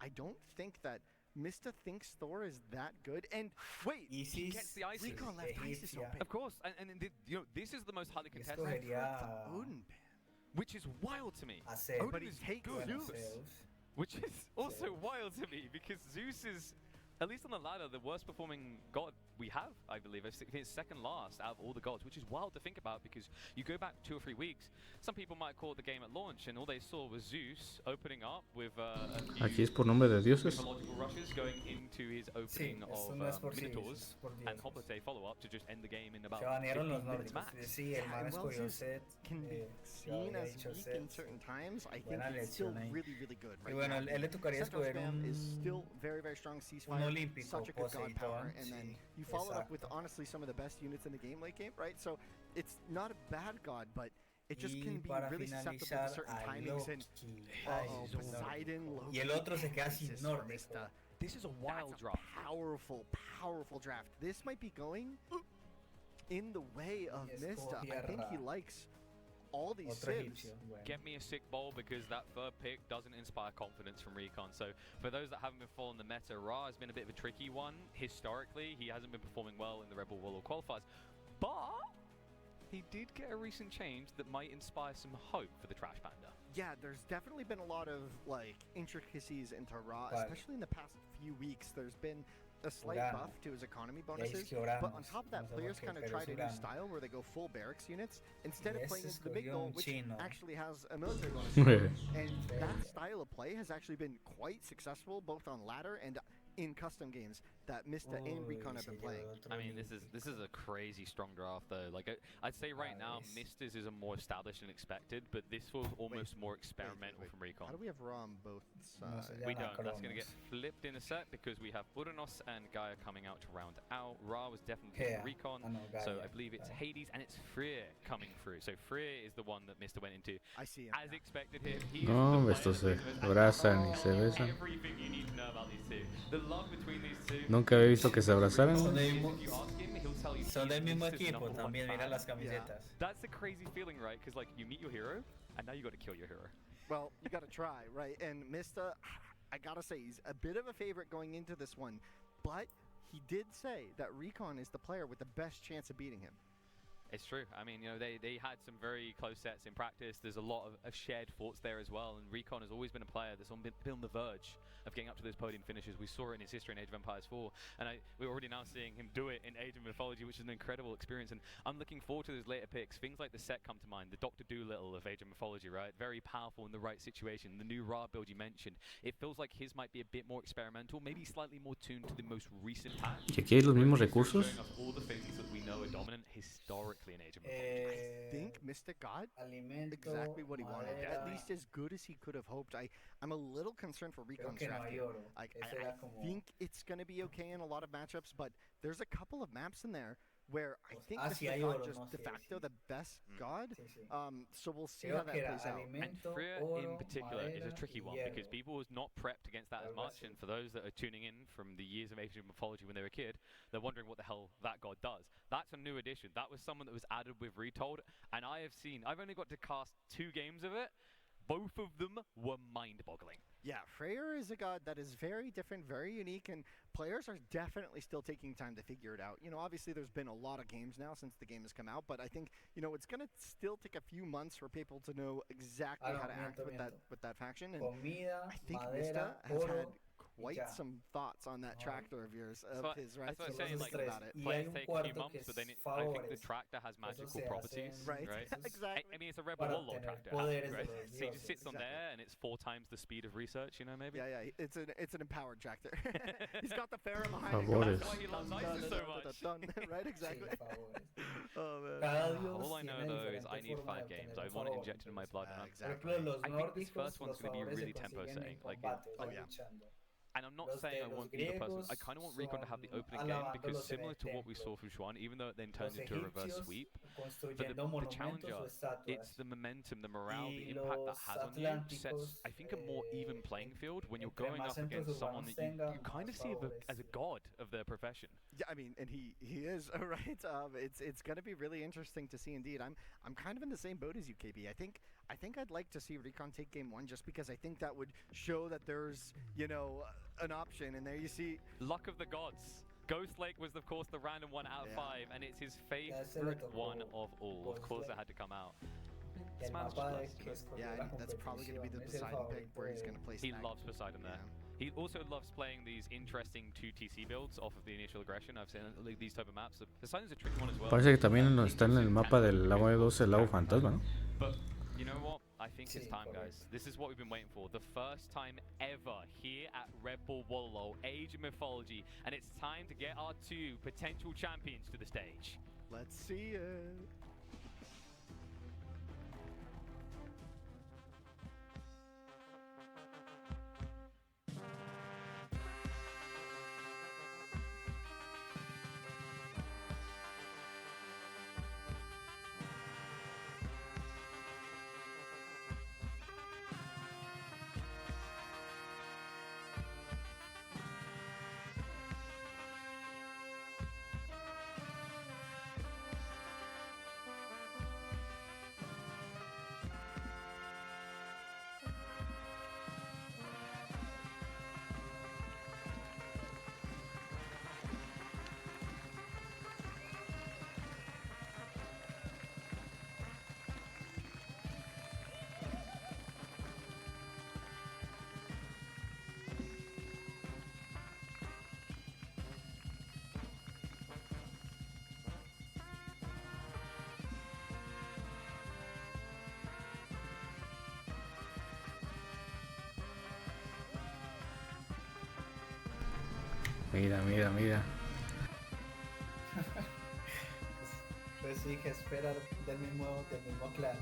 I don't think that Mr. Thinks Thor is that good. And wait, he gets the ISIS. Recon left ISIS open. Of course, and you know, this is the most highly contested. Odin ban. Which is wild to me. But he takes Zeus. Which is also wild to me because Zeus is at least on the ladder, the worst performing god we have, I believe. I think it's second last out of all the gods, which is wild to think about because you go back 2 or 3 weeks, some people might call it the game at launch and all they saw was Zeus opening up with Aquí es por nombre de dioses. mythological rushes going into his opening of Minotaurs and Hoplite follow-up to just end the game in about 15 minutes max. Sí, el man escogió set. Can be seen as weak in certain times. I think it's still really, really good right bueno, now. él le tocaría escoger is still very, very strong ceasefire, such a good god power, and then you follow it up with honestly some of the best units in the game, late game, right? So it's not a bad god, but it just can be really susceptible to certain timings and Poseidon, Loki, y el otro se queda sin Mista. This is a wild draft. Powerful draft. This might be going in the way of Mista. I think he likes all these civs. Get me a sick bowl because that third pick doesn't inspire confidence from Recon. So for those that haven't been following the meta, Ra has been a bit of a tricky one. Historically, he hasn't been performing well in the Rebel Wololo qualifiers. But he did get a recent change that might inspire some hope for the Trash Panda. Yeah, there's definitely been a lot of like intricacies into Ra, especially in the past few weeks. There's been a slight buff to his economy bonuses, but on top of that, players kind of tried a new style where they go full barracks units instead of playing into the big goal, which actually has a military bonus. And that style of play has actually been quite successful both on ladder and in custom games that Mista and Recon have been playing. I mean, this is a crazy strong draft though. Like I'd say right now, Mista's is a more established than expected, but this was almost more experimental from Recon. How do we have Ra on both sides? We don't. That's going to get flipped in a sec because we have Uranos and Gaia coming out to round out. Ra was definitely Recon, so I believe it's Hades and it's Freer coming through. So Freer is the one that Mista went into. I see him. As expected here. He No, estos se abrazan y se besan. Everything you need to know about these two. The love between these two. Nunca había visto que se abrazaran. Son del mismo equipo también, mira las camisetas. That's a crazy feeling, right? Because like you meet your hero, and now you got to kill your hero. Well, you got to try, right? And Mista, I gotta say, he's a bit of a favorite going into this one, but he did say that Recon is the player with the best chance of beating him. It's true. I mean, you know, they had some very close sets in practice. There's a lot of shared thoughts there as well. And Recon has always been a player that's been on the verge of getting up to those podium finishes. We saw it in his history in Age of Empires 4. And we're already now seeing him do it in Age of Mythology, which is an incredible experience. And I'm looking forward to those later picks. Things like the set come to mind. The Dr. Doolittle of Age of Mythology, right? Very powerful in the right situation. The new Ra build you mentioned. It feels like his might be a bit more experimental, maybe slightly more tuned to the most recent patch. ¿Y aquí hay los mismos recursos? All the things that we know are dominant historically in Age of Mythology. I think Mista got exactly what he wanted. At least as good as he could have hoped. I'm a little concerned for Recon's draft. I think it's going to be okay in a lot of matchups, but there's a couple of maps in there where I think Mista got just de facto the best god. So we'll see how that plays out. And Freya in particular is a tricky one because people was not prepped against that as much, and for those that are tuning in from the years of Age of Mythology when they were a kid, they're wondering what the hell that god does. That's a new addition. That was someone that was added with Retold, and I've only got to cast 2 games of it. Both of them were mind-boggling. Yeah, Freyr is a god that is very different, very unique, and players are definitely still taking time to figure it out. You know, obviously there's been a lot of games now since the game has come out, but I think, you know, it's going to still take a few months for people to know exactly how to act with that faction. And I think Mista has had quite some thoughts on that tractor of yours, his, right? That's what I'm saying, like, about it. Players take a few months, but then I think the tractor has magical properties, right? Exactly. I mean, it's a Rebel Wololo tractor, right? So he just sits on there, and it's 4 times the speed of research, you know, maybe? Yeah, it's an empowered tractor. He's got the Pharaoh behind him. That's why he loves ISIS so much. Right, exactly. Oh, man. All I know, though, is I need 5 games. I want it injected in my blood. And I think this first one's going to be really tempo-setting. Like, and I'm not saying I want either person. I kind of want Recon to have the opening game because similar to what we saw from Xuan, even though it then turned into a reverse sweep, for the challenger, it's the momentum, the morale, the impact that has on you sets, I think, a more even playing field when you're going up against someone that you kind of see as a god of their profession. Yeah, I mean, and he is, right? It's going to be really interesting to see indeed. I'm kind of in the same boat as you, KB. I think I'd like to see Recon take game 1 just because I think that would show that there's, you know, an option, and there you see luck of the gods. Ghost Lake was, of course, the random 1 out of 5, and it's his favorite one of all. Of course, it had to come out. Yeah, that's probably going to be the Poseidon pick where he's going to place. He loves Poseidon there. He also loves playing these interesting 2TC builds off of the initial aggression. I've seen these type of maps. The Silence is a tricky one as well. Parece que también está en el mapa del lago de 12, el lago fantasma, ¿no? But you know what? I think it's time, guys. This is what we've been waiting for. The first time ever here at Red Bull Wololo, Age of Mythology, and it's time to get our two potential champions to the stage. Let's see it. Mira, mira, mira. Pues sí, que esperar del mismo clan.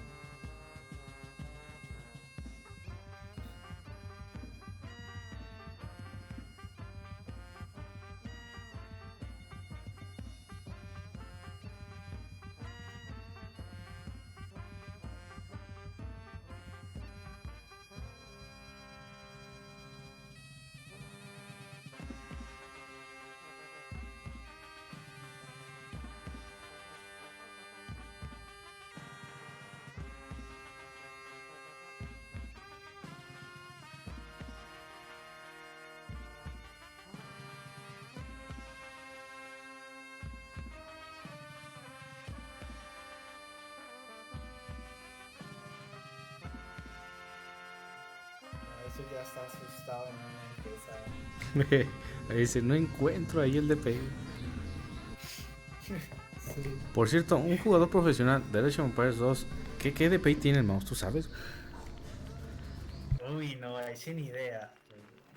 Eso ya está asustado, no me empieza. Ahí dice, no encuentro ahí el DPI. Sí. Por cierto, un jugador profesional de AgeofEmpires 2, ¿qué DPI tiene el mouse? ¿Tú sabes? Uy, no, ahí sin idea.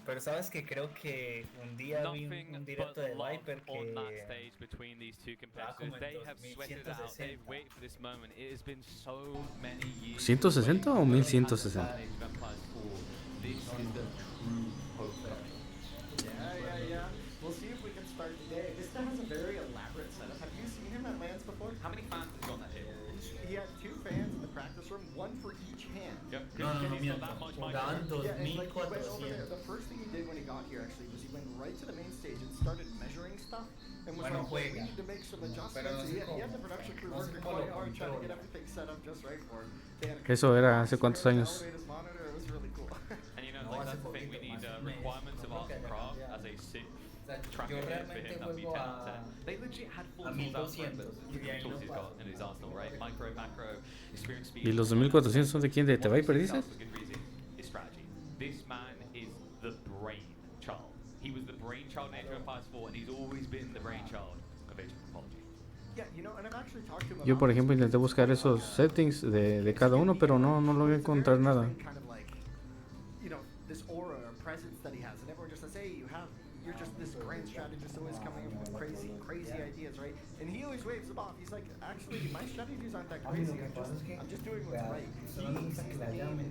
Pero sabes que creo que un día vi un directo de Viper que on that stage between these two competitors. They have sweated it out. They've waited for this moment. It has been so many years. ¿160 o 1160? This is the true poker. Yeah. We'll see if we can start today. This guy has a very elaborate setup. Have you seen him at lands before? How many fans has he got on that table? He had 2 fans in the practice room, 1 for each hand. Yep. No, That much jugaban Yeah, and like he went over 2400. there. The first thing he did when he got here actually was he went right to the main stage and started measuring stuff and was Bueno, like, we juega. need to make some Pero adjustments. no sé He had the cómo. production crew No sé working cómo lo quite hard trying to get controla. everything set up just right for him. They had a Eso era hace cuántos spare años. validate his monitor. It was really cool. And you know, No, like hace that's the thing. We poquito, need más de un mes. requirements of No art creo and que haya craft cambiado. as a sick O sea, tracker yo for realmente him. That would be 10 juego out of 10. a They legit had full a tools out front, 1200 but y look de at ahí the no tools he's pasa. got in his arsenal, right? Micro, macro, experience, speed. ¿Y los 2400 son de quién? ¿De The Viper dices? For good reason. His strategy. This man is the brainchild. He was the brainchild in AgeofEmpires 4, and he's always been the brainchild of Age of Mythology. Yeah, you know, and I've actually talked to him Yo, about por this ejemplo, because intenté it's buscar quite, esos settings de cada uno, pero no logré it's a encontrar very nada. interesting kind of like, you know, this aura or presence that he has, and everyone just says, hey, you're just this grand strategist always coming up with crazy ideas, right? And he always waves them off. He's like, actually, my strategies aren't that crazy. I'm just doing what's right. He sees the game in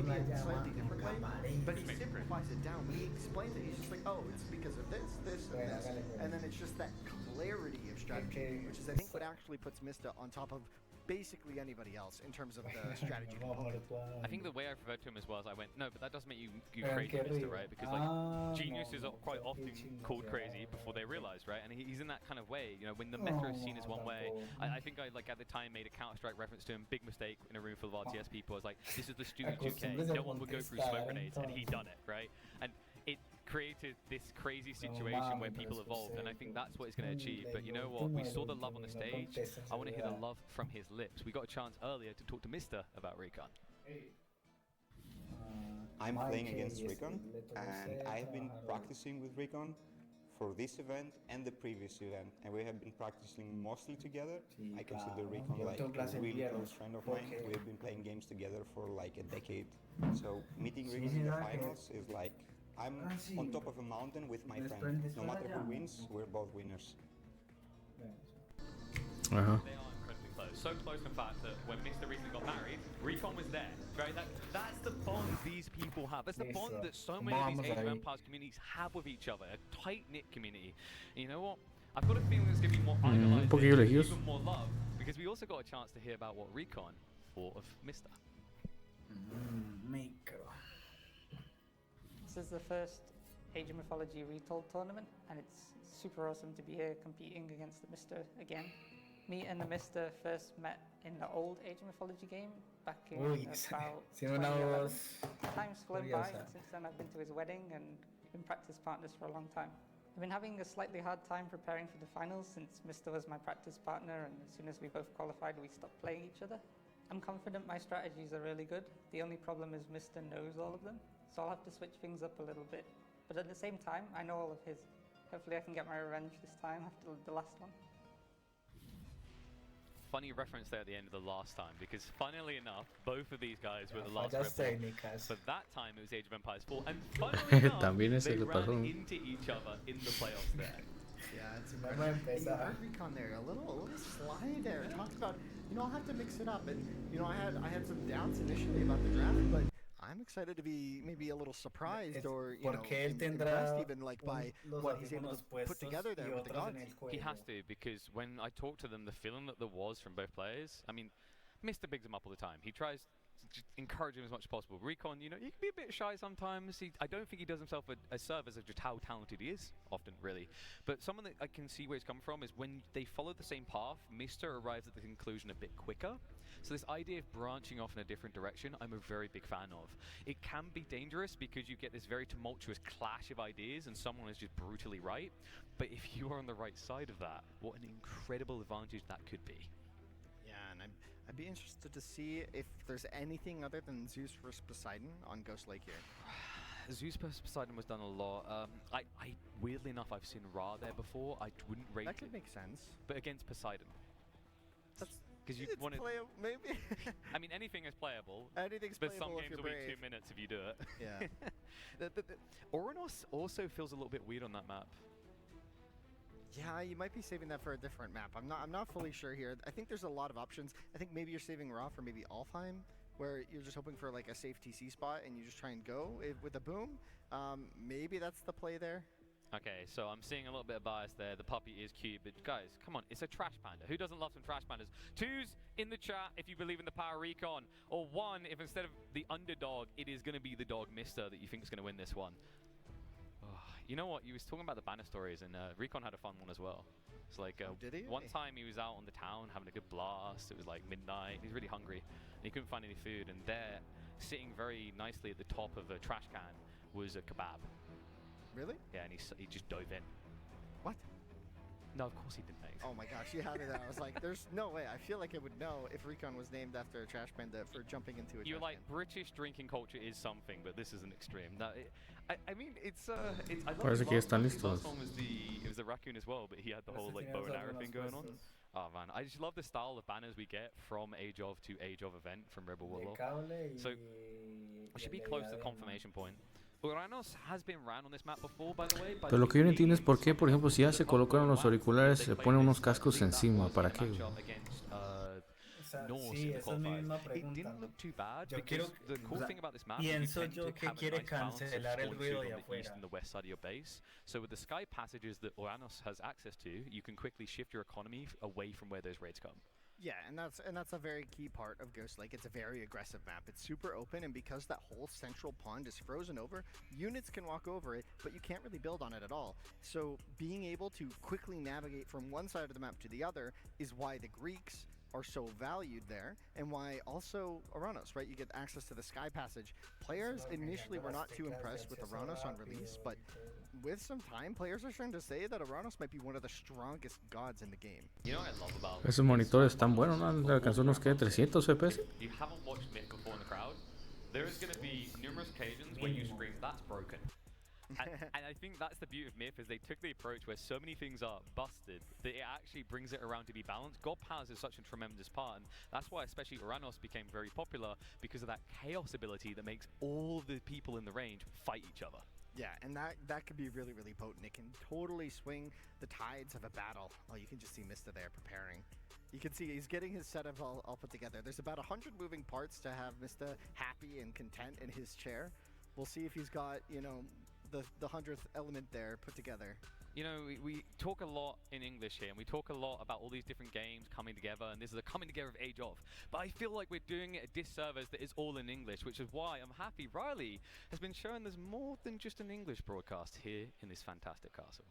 maybe a slightly different way, but he simplifies it down. When he explains it, he's just like, oh, it's because of this, this, and this, and then it's just that clarity of strategy, which is I think what actually puts Mista on top of basically anybody else in terms of the strategy component. I think the way I referred to him as well as I went, no, but that doesn't make you crazy, mister, right? Because like geniuses are quite often called crazy before they realize, right? And he's in that kind of way, you know, when the meta is seen as one way. I think I like at the time made a Counter-Strike reference to him, big mistake in a room full of RTS people. I was like, this is the stupid 2K, no one would go through smoke grenades, and he done it, right? And it created this crazy situation where people evolved, and I think that's what he's going to achieve. But you know what? We saw the love on the stage. I want to hear the love from his lips. We got a chance earlier to talk to Mister about Recon. I'm playing against Recon, and I've been practicing with Recon for this event and the previous event, and we have been practicing mostly together. I consider Recon like a really close friend of mine. We have been playing games together for like a decade. So meeting Recon in the finals is like I'm on top of a mountain with my friend. No matter who wins, we're both winners. They are incredibly close. So close, in fact, that when Mr. recently got married, Recon was there. Right? That's the bond these people have. That's the bond that so many of these Age of Empires communities have with each other. A tight-knit community. And you know what? I've got a feeling it's going to be more idolized, even more love, because we also got a chance to hear about what Recon thought of Mr. This is the first Age of Mythology Retold tournament, and it's super awesome to be here competing against the Mr. again. Me and the Mr. first met in the old Age of Mythology game back in about 2011. Time's flown by, and since then I've been to his wedding and been practice partners for a long time. I've been having a slightly hard time preparing for the finals since Mr. was my practice partner, and as soon as we both qualified, we stopped playing each other. I'm confident my strategies are really good. The only problem is Mr. knows all of them, so I'll have to switch things up a little bit. But at the same time, I know all of his. Hopefully I can get my revenge this time after the last one. Funny reference there at the end of the last time, because funnily enough, both of these guys were the last Red Bull. But that time it was Age of Empires 4, and funnily enough, they ran into each other in the playoffs there. Yeah, it's incredible. You heard Recon there, a little slide there. Talked about, I'll have to mix it up. And I had some doubts initially about the draft, but I'm excited to be maybe a little surprised or impressed even like by what he's able to put together there with the gods. He has to, because when I talked to them, the feeling that there was from both players, I mean, Mr. bigs him up all the time. He tries to encourage him as much as possible. Recon, he can be a bit shy sometimes. I don't think he does himself a service of just how talented he is, often, really. But someone that I can see where he's come from is when they follow the same path, Mr. arrives at the conclusion a bit quicker. So this idea of branching off in a different direction, I'm a very big fan of. It can be dangerous because you get this very tumultuous clash of ideas and someone is just brutally right. But if you are on the right side of that, what an incredible advantage that could be. Yeah, and I'd be interested to see if there's anything other than Zeus vs Poseidon on Ghost Lake here. Zeus vs Poseidon was done a lot. I weirdly enough, I've seen Ra there before. I wouldn't rate that could make sense. But against Poseidon. Because you want playable, maybe. I mean, anything is playable. Anything's but playable. Some games will be 2 minutes if you do it. Yeah. Oranos also feels a little bit weird on that map. Yeah, you might be saving that for a different map. I'm not fully sure here. I think there's a lot of options. I think maybe you're saving Ra for maybe Alfheim, where you're just hoping for like a safe TC spot and you just try and go with a boom. Maybe that's the play there. Okay, so I'm seeing a little bit of bias there. The puppy is cute, but guys, come on, it's a trash panda. Who doesn't love some trash pandas? 2s in the chat if you believe in the power of Recon, or 1 if instead of the underdog, it is going to be the dog Mister that you think is going to win this one. Oh, you know what? You was talking about the banner stories, and Recon had a fun one as well. It's like did he? One time he was out on the town having a good blast. It was like midnight. He's really hungry, and he couldn't find any food. And there, sitting very nicely at the top of a trash can, was a kebab. Really? Yeah, and he just dove in. What? No, of course he didn't. Thanks. Oh my gosh, you had it. I was like, there's no way. I feel like I would know if Recon was named after a trash panda for jumping into a You're trash like, British drinking culture is something, but this is an extreme. No, I mean, it's I love Parece que están listos. Last one was the raccoon as well, but he had the whole like bow and arrow thing going on. Oh man, I just love the style of banners we get from Age of to Age of event from Rebel Wololo. So we should be close to the confirmation point. Uranos has been ran on this map before, by the way. Pero lo que yo no entiendo es por qué, por ejemplo, si ya se colocaron los auriculares, se ponen unos cascos encima. ¿Para qué? Sí, esa es mi misma pregunta. Yo quiero, pienso yo que quiere cancelar el ruido de afuera. So with the sky passages that Uranos has access to, you can quickly shift your economy away from where those raids come. Yeah, and that's a very key part of Ghost Lake. It's a very aggressive map. It's super open, and because that whole central pond is frozen over, units can walk over it, but you can't really build on it at all. So being able to quickly navigate from one side of the map to the other is why the Greeks are so valued there, and why also Uranos, right? You get access to the Sky Passage. Players initially were not too impressed with Uranos on release, but with some time, players are starting to say that Uranos might be one of the strongest gods in the game. You know what I love about Esos monitores están buenos, ¿no? Le alcanzó unos que 300 FPS. You haven't watched Myth before in the crowd. there is going to be numerous occasions when you scream, "That's broken." and I think that's the beauty of Myth, is they took the approach where so many things are busted that it actually brings it around to be balanced. God Powers is such a tremendous part, and that's why especially Uranus became very popular, because of that chaos ability that makes all the people in the range fight each other. Yeah, and that could be really, really potent. It can totally swing the tides of a battle. Oh, you can just see Mista there preparing. You can see he's getting his setup all put together. There's about 100 moving parts to have Mista happy and content in his chair. We'll see if he's got, you know, the 100th element there put together. You know, we talk a lot in English here, and we talk a lot about all these different games coming together, and this is a coming together of Age of. But I feel like we're doing it a disservice that is all in English, which is why I'm happy Riley has been showing there's more than just an English broadcast here in this fantastic castle.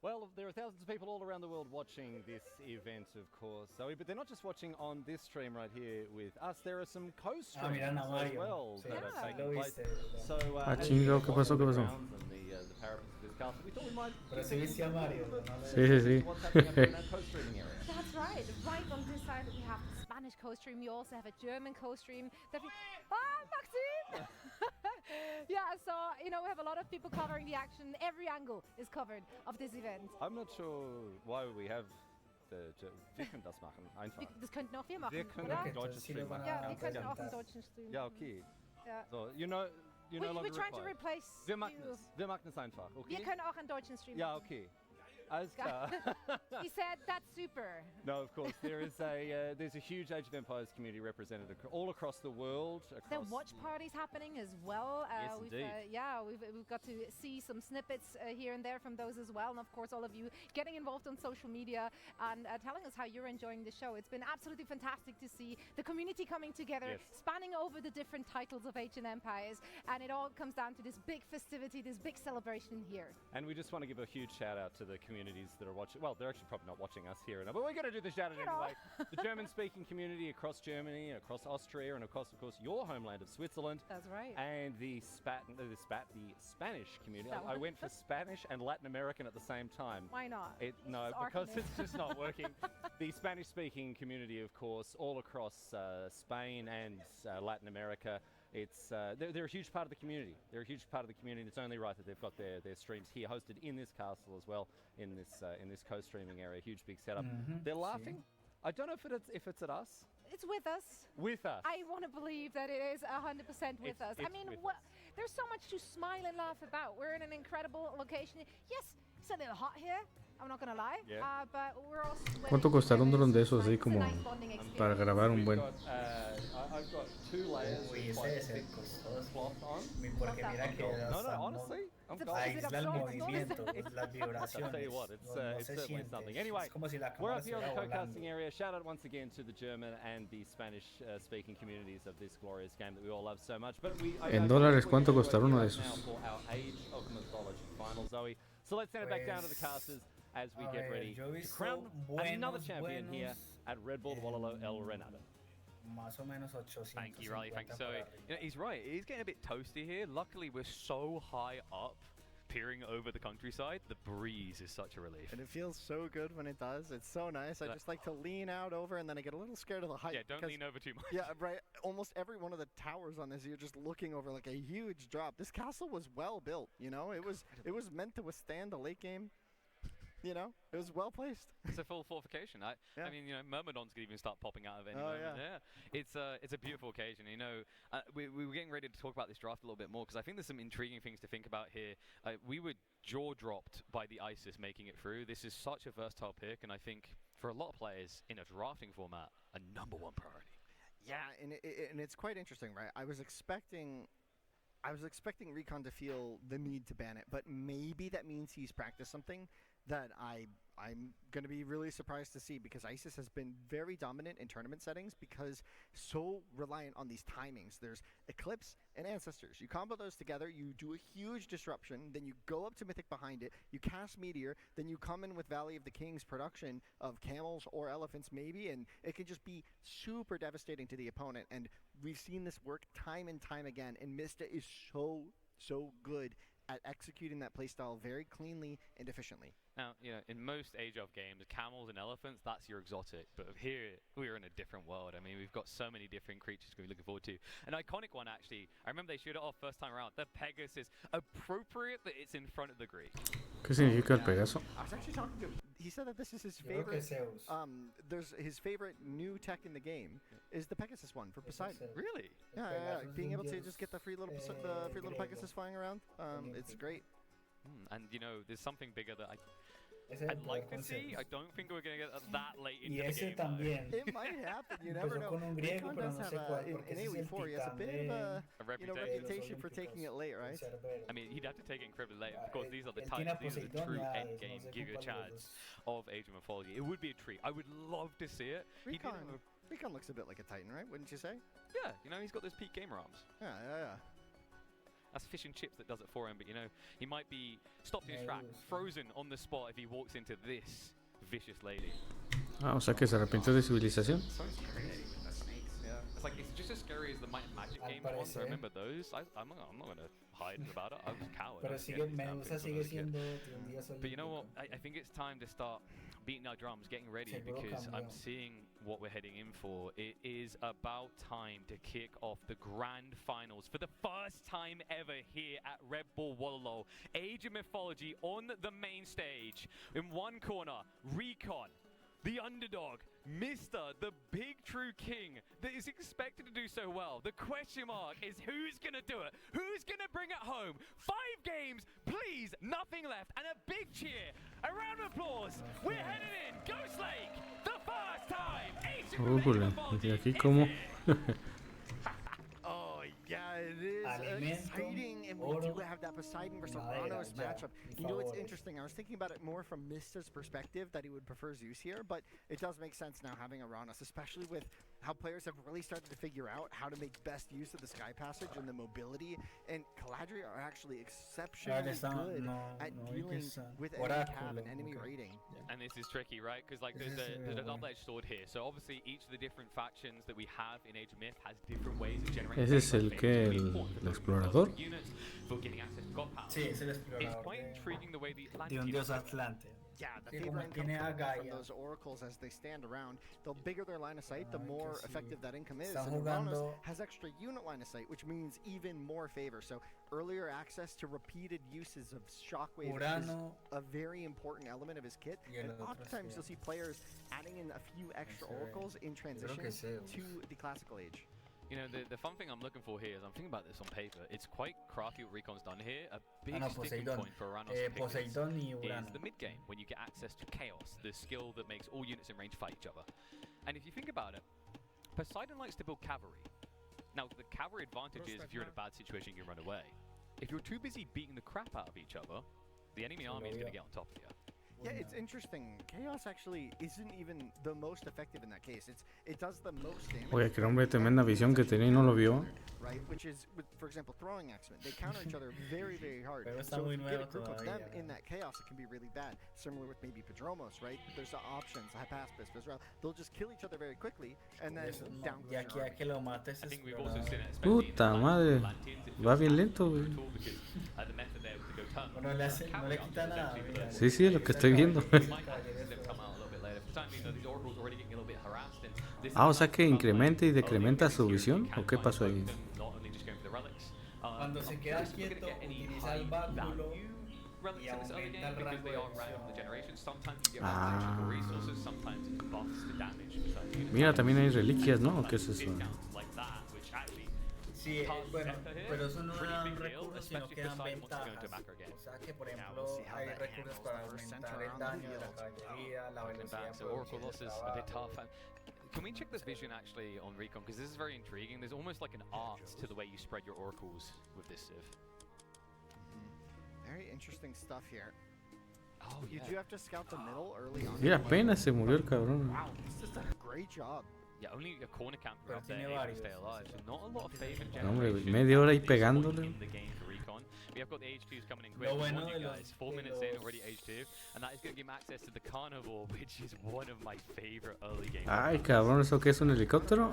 Well, there are thousands of people all around the world watching this event, of course, Zoe, but they're not just watching on this stream right here with us. There are some co-streams as well that are taking place. So, chingo, ¿qué pasó? ¿Qué pasó? The parapets of this castle, we thought we might... Sí. That's right. Right on this side, we have the Spanish co-stream. We also have a German co-stream. Maxime! Yeah, so, you know, we have a lot of people covering the action. Every angle is covered of this event. I'm not sure why we have wir können das machen, einfach. Das könnten auch wir machen, Wir können auch einen deutschen Stream machen. Ja, wir könnten auch einen deutschen Stream. Ja, okay. Ja. So, you no longer We're trying to required. replace Wir machen es einfach, okay? Wir können auch einen deutschen Stream Ja, machen. okay. Alles klar. He said, that's super. No, of course, there's a huge Age of Empires community represented all across the world. There are watch parties happening as well. Yes, indeed. We've got to see some snippets here and there from those as well. And of course, all of you getting involved on social media and telling us how you're enjoying the show. It's been absolutely fantastic to see the community coming together, spanning over the different titles of Age of Empires. And it all comes down to this big festivity, this big celebration here. And we just want to give a huge shout out to the communities that are watching. Well, they're actually probably not watching us here, but we're going to do the shout out anyway. The German-speaking community across Germany, across Austria, and of course, your homeland of Switzerland. That's right. And the Spanish community. I went for Spanish and Latin American at the same time. Why not? No, because it's just not working. The Spanish-speaking community, of course, all across Spain and Latin America. It's they're a huge part of the community. They're a huge part of the community. It's only right that they've got their streams here hosted in this castle as well, in this co-streaming area. Huge big setup. They're laughing. I don't know if it's at us. It's with us. With us. I want to believe that it is 100% with us. I mean, there's so much to smile and laugh about. We're in an incredible location. Yes, it's a little hot here. I'm not gonna lie, but we're also ¿Cuánto costará un dron de esos así como para grabar un buen? I've got 2 layers of cloth on. Porque mira que no, honestly, aísla el movimiento, las vibraciones. I'll tell you what, it's certainly something. Anyway, we're up here on the co-casting area. Shout out once again to the German and the Spanish-speaking communities of this glorious game that we all love so much. But En dólares, ¿cuánto costará uno de esos? For our Age of Mythology final, Zoe. So let's send it back down to the casters as we get ready to crown another champion here at Red Bull Wololo El Reinado. Más o menos 850. Thank you, Riley. Thanks, Zoe. You know, he's right. He's getting a bit toasty here. Luckily, we're so high up, peering over the countryside. The breeze is such a relief. And it feels so good when it does. It's so nice. I just like to lean out over, and then I get a little scared of the height. Yeah, don't lean over too much. Yeah, right. Almost every one of the towers on this, you're just looking over like a huge drop. This castle was well built. You know, it was meant to withstand the late game. You know, it was well placed. It's a full fortification. I mean, you know, Myrmidons could even start popping out of any moment. Yeah. It's a beautiful occasion. You know, we were getting ready to talk about this draft a little bit more because I think there's some intriguing things to think about here. We were jaw dropped by the ISIS making it through. This is such a versatile pick, and I think for a lot of players in a drafting format, a #1 priority. Yeah, and it's quite interesting, right? I was expecting Recon to feel the need to ban it, but maybe that means he's practiced something that I'm going to be really surprised to see, because ISIS has been very dominant in tournament settings because so reliant on these timings. There's Eclipse and Ancestors. You combo those together, you do a huge disruption, then you go up to Mythic behind it, you cast Meteor, then you come in with Valley of the Kings production of camels or elephants maybe, and it can just be super devastating to the opponent. And we've seen this work time and time again, and Mista is so good at executing that playstyle very cleanly and efficiently. Now, you know, in most Age of games, camels and elephants, that's your exotic. But here, we're in a different world. I mean, we've got so many different creatures to be looking forward to. An iconic one, actually. I remember they showed it off first time around. The Pegasus. Appropriate that it's in front of the Greek. ¿Qué significa el Pegaso? I was actually talking to. He said that this is his favorite. There's his favorite new tech in the game is the Pegasus one for Poseidon. Really? Yeah. Being able to just get the free little Pegasus flying around. It's great. And you know, there's something bigger that I'd like to see. I don't think we're going to get that late into the game. También. It might happen. You never know. Recon does have in AoE4, he has a bit of a reputation for taking it late, right? I mean, he'd have to take it incredibly late. Of course, these are the types. These are the true end game Giga Chads of Age of Mythology. It would be a treat. I would love to see it. Recon looks a bit like a Titan, right? Wouldn't you say? Yeah, you know, he's got those peak gamer arms. Yeah. That's Fish and Chips that does it for him, but you know, he might be stopped in his track, frozen on the spot if he walks into this vicious lady. Ah, o sea que se arrepintió de Civilización. So scary. Yeah. It's like, it's just as scary as the Might and Magic game ones. I remember those. I'm not going to hide about it. I was a coward. But you know what? I think it's time to start beating our drums, getting ready, because I'm seeing what we're heading in for. It is about time to kick off the grand finals for the first time ever here at Red Bull Wololo. Age of Mythology on the main stage. In one corner, Recon, the underdog, Mr. the big true king that is expected to do so well. The question mark is who's going to do it? Who's going to bring it home? 5 games, please, nothing left. And a big cheer, a round of applause. We're headed in, Ghost Lake, the first time. ¿Y aquí cómo? Oh, yeah, it is exciting, and we do have that Poseidon versus Ranos matchup. You know, it's interesting. I was thinking about it more from Mista's perspective, that he would prefer Zeus here, but it does make sense now having a Ranos, especially with how players have really started to figure out how to make best use of the Sky Passage and the mobility, and Caladri are actually exceptionally good at dealing with enemy cab and enemy raiding. And this is tricky, right? Because like there's a double-edged sword here. So obviously each of the different factions that we have in Age of Myth has different ways of generating. Ese es el que el explorador. Sí, es el explorador. It's quite intriguing the way the Atlante. Yeah, the favor income from those oracles as they stand around. The bigger their line of sight, the more effective that income is. And Ranos has extra unit line of sight, which means even more favor. So earlier access to repeated uses of Shockwave is a very important element of his kit. And oftentimes you'll see players adding in a few extra oracles in transition to the classical age. You know, the fun thing I'm looking for here is I'm thinking about this on paper. It's quite crafty what Recon's done here. A big sticking point for Ranos is the mid game, when you get access to Chaos, the skill that makes all units in range fight each other. And if you think about it, Poseidon likes to build cavalry. Now, the cavalry advantage is if you're in a bad situation, you can run away. If you're too busy beating the crap out of each other, the enemy army is going to get on top of you. Yeah, it's interesting. Chaos actually isn't even the most effective in that case. It does the most damage. Oye, que hombre, tremenda visión que tenía y no lo vio. Right, which is, for example, throwing X-Men. They counter each other very, very hard. So if you get a group of them in that chaos, it can be really bad. Similar with maybe Padromos, right? There's the options, Hypaspis, Israel. They'll just kill each other very quickly and then down. I think we've also seen it. Puta madre, va bien lento, güey. Sí, sí, lo que estoy viendo. Ah, o sea que incrementa y decrementa su visión, ¿o qué pasó ahí? Cuando se queda quieto, utiliza el báculo y aumenta el rango de Ah. Mira, también hay reliquias, ¿no? ¿Qué es eso? Sí, bueno, pero eso no dan recursos, sino que dan ventajas. O sea que, por ejemplo, hay recursos para aumentar el daño de la caballería, la velocidad de Oracle losses a bit tough. Can we check this vision actually on Recon? Because this is very intriguing. There's almost like an art to the way you spread your oracles with this Civ. Very interesting stuff here. Oh, you do have to scout the middle early on. Mira, apenas se murió el cabrón. Wow, this is a great job. Yeah, only a corner camper out there able to stay alive. So not a lot of favor hombre, media hora ahí pegándole. in the game for Recon. on. We have got the Age 2s coming in quick. bueno You guys, 4 minutes in already Age 2, and that is going to give him access to the Carnivore, which is one of my favorite early games. Ay, cabrón, ¿eso qué es un helicóptero?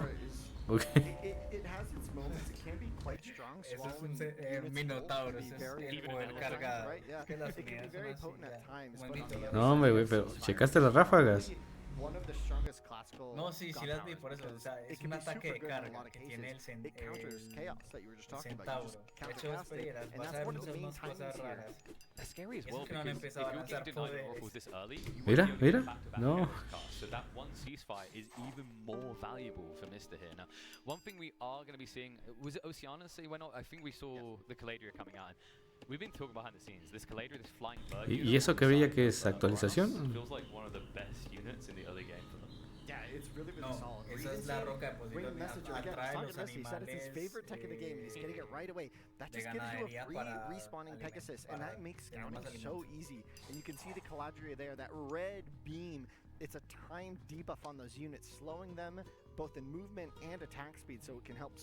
Okay. It has its moments. It can be quite strong. Eso es un minotauro, eso es el poder cargado. Right? Yeah. Que las It can be unidades very son potent así, at times. ya, But on the other No, hombre, güey, pero ¿checaste las ráfagas? one of the strongest classical. No, sí, sí las vi, por eso, o sea, it es can un be ataque super de good in a carga lot of que cases. tiene It counters chaos that you were just talking about. centauro. You just De hecho, countercast it, esperas, and vas a that's ver one of the muchas main más cosas timings here. raras. That's scary as Eso well que no han because if empezado a you're lanzar getting denied poderes. oracles this early, you Mira, won't be able to mira, get back-to-back no. heroes cast. So that one ceasefire is even more valuable for Mr. here. Now, one thing we are going to be seeing, was it Oceanus that went out? I think we saw the Caladria coming out. We've been talking behind the scenes. This Caladria, this flying bird. ¿Y eso que brilla que es actualización? Feels like one of the best units in the early game for them. Yeah, it's really, really No, solid. esa es la roca de Great posibilidad. messenger. Again, Atrae talking los to Messi, said it's his animales favorite tech in the game, and he's getting it right away. That de just gives you a ganadería free para respawning Pegasus, and that makes tener scouting más so alimentos. easy. And you can see the Caladria there, that red beam. It's a time debuff on those units, slowing them both in movement and attack speed, so it can help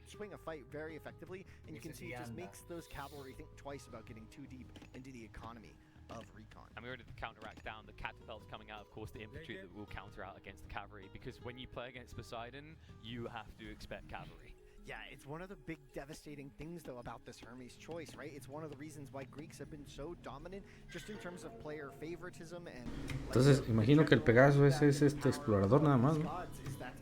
swing a fight very effectively. And you can see it just makes those cavalry think twice about getting too deep into the economy of Recon. And we already did the counteract down, the catapults coming out, of course, the infantry that will counter out against the cavalry, because when you play against Poseidon, you have to expect cavalry. Yeah, it's one of the big devastating things, though, about this Hermes choice, right? It's one of the reasons why Greeks have been so dominant, just in terms of player favoritism and... Entonces, imagino que el Pegaso es este explorador nada más, ¿no? Is that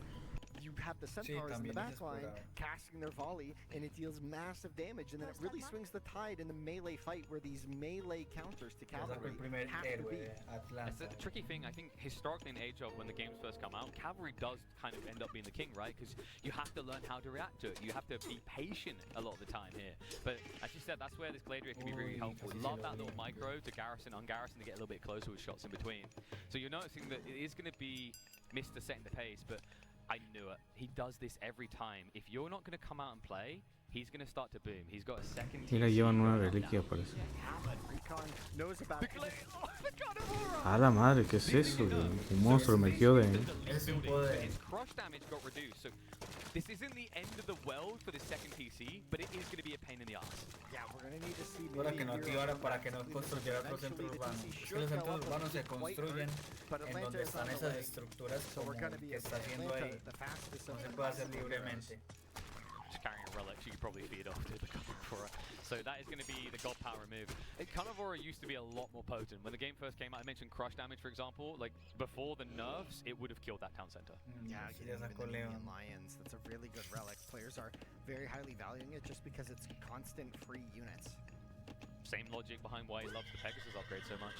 you have the centaurs in the back line casting their volley, and it deals massive damage, and then it really swings the tide in the melee fight, where these melee counters to cavalry have to be. It's a tricky thing. I think historically in Age of, when the games first come out, cavalry does kind of end up being the king, right? Because you have to learn how to react to it. You have to be patient a lot of the time here. But as you said, that's where this Caladria can be really helpful. Love that little micro to garrison, ungarrison to get a little bit closer with shots in between. So you're noticing that it is going to be Mr. setting the pace, but I knew it. He does this every time. If you're not going to come out and play, he's going to start to boom. He's got a second. Mira, llevan una reliquia, parece. Recon knows about A la madre, ¿qué es eso? Un monstruo emergió de... Es un poder. His crush damage got reduced, so this isn't the end of the world for the second TC, but it is going to be a pain in the ass. Yeah, we're going to need to see Para que no activara, para que no construyera otro centro urbano. Es que los centros urbanos se construyen en donde están esas estructuras como que está haciendo ahí. No se puede hacer libremente. Just carrying a relic, you could probably feed off to the Carnivora. So that is going to be the God Power move. Carnivora used to be a lot more potent. When the game first came out, I mentioned crush damage, for example. Like, before the nerfs, it would have killed that town center. Yeah, even the Neon Lions, that's a really good relic. Players are very highly valuing it just because it's constant free units. Same logic behind why he loves the Pegasus upgrade so much.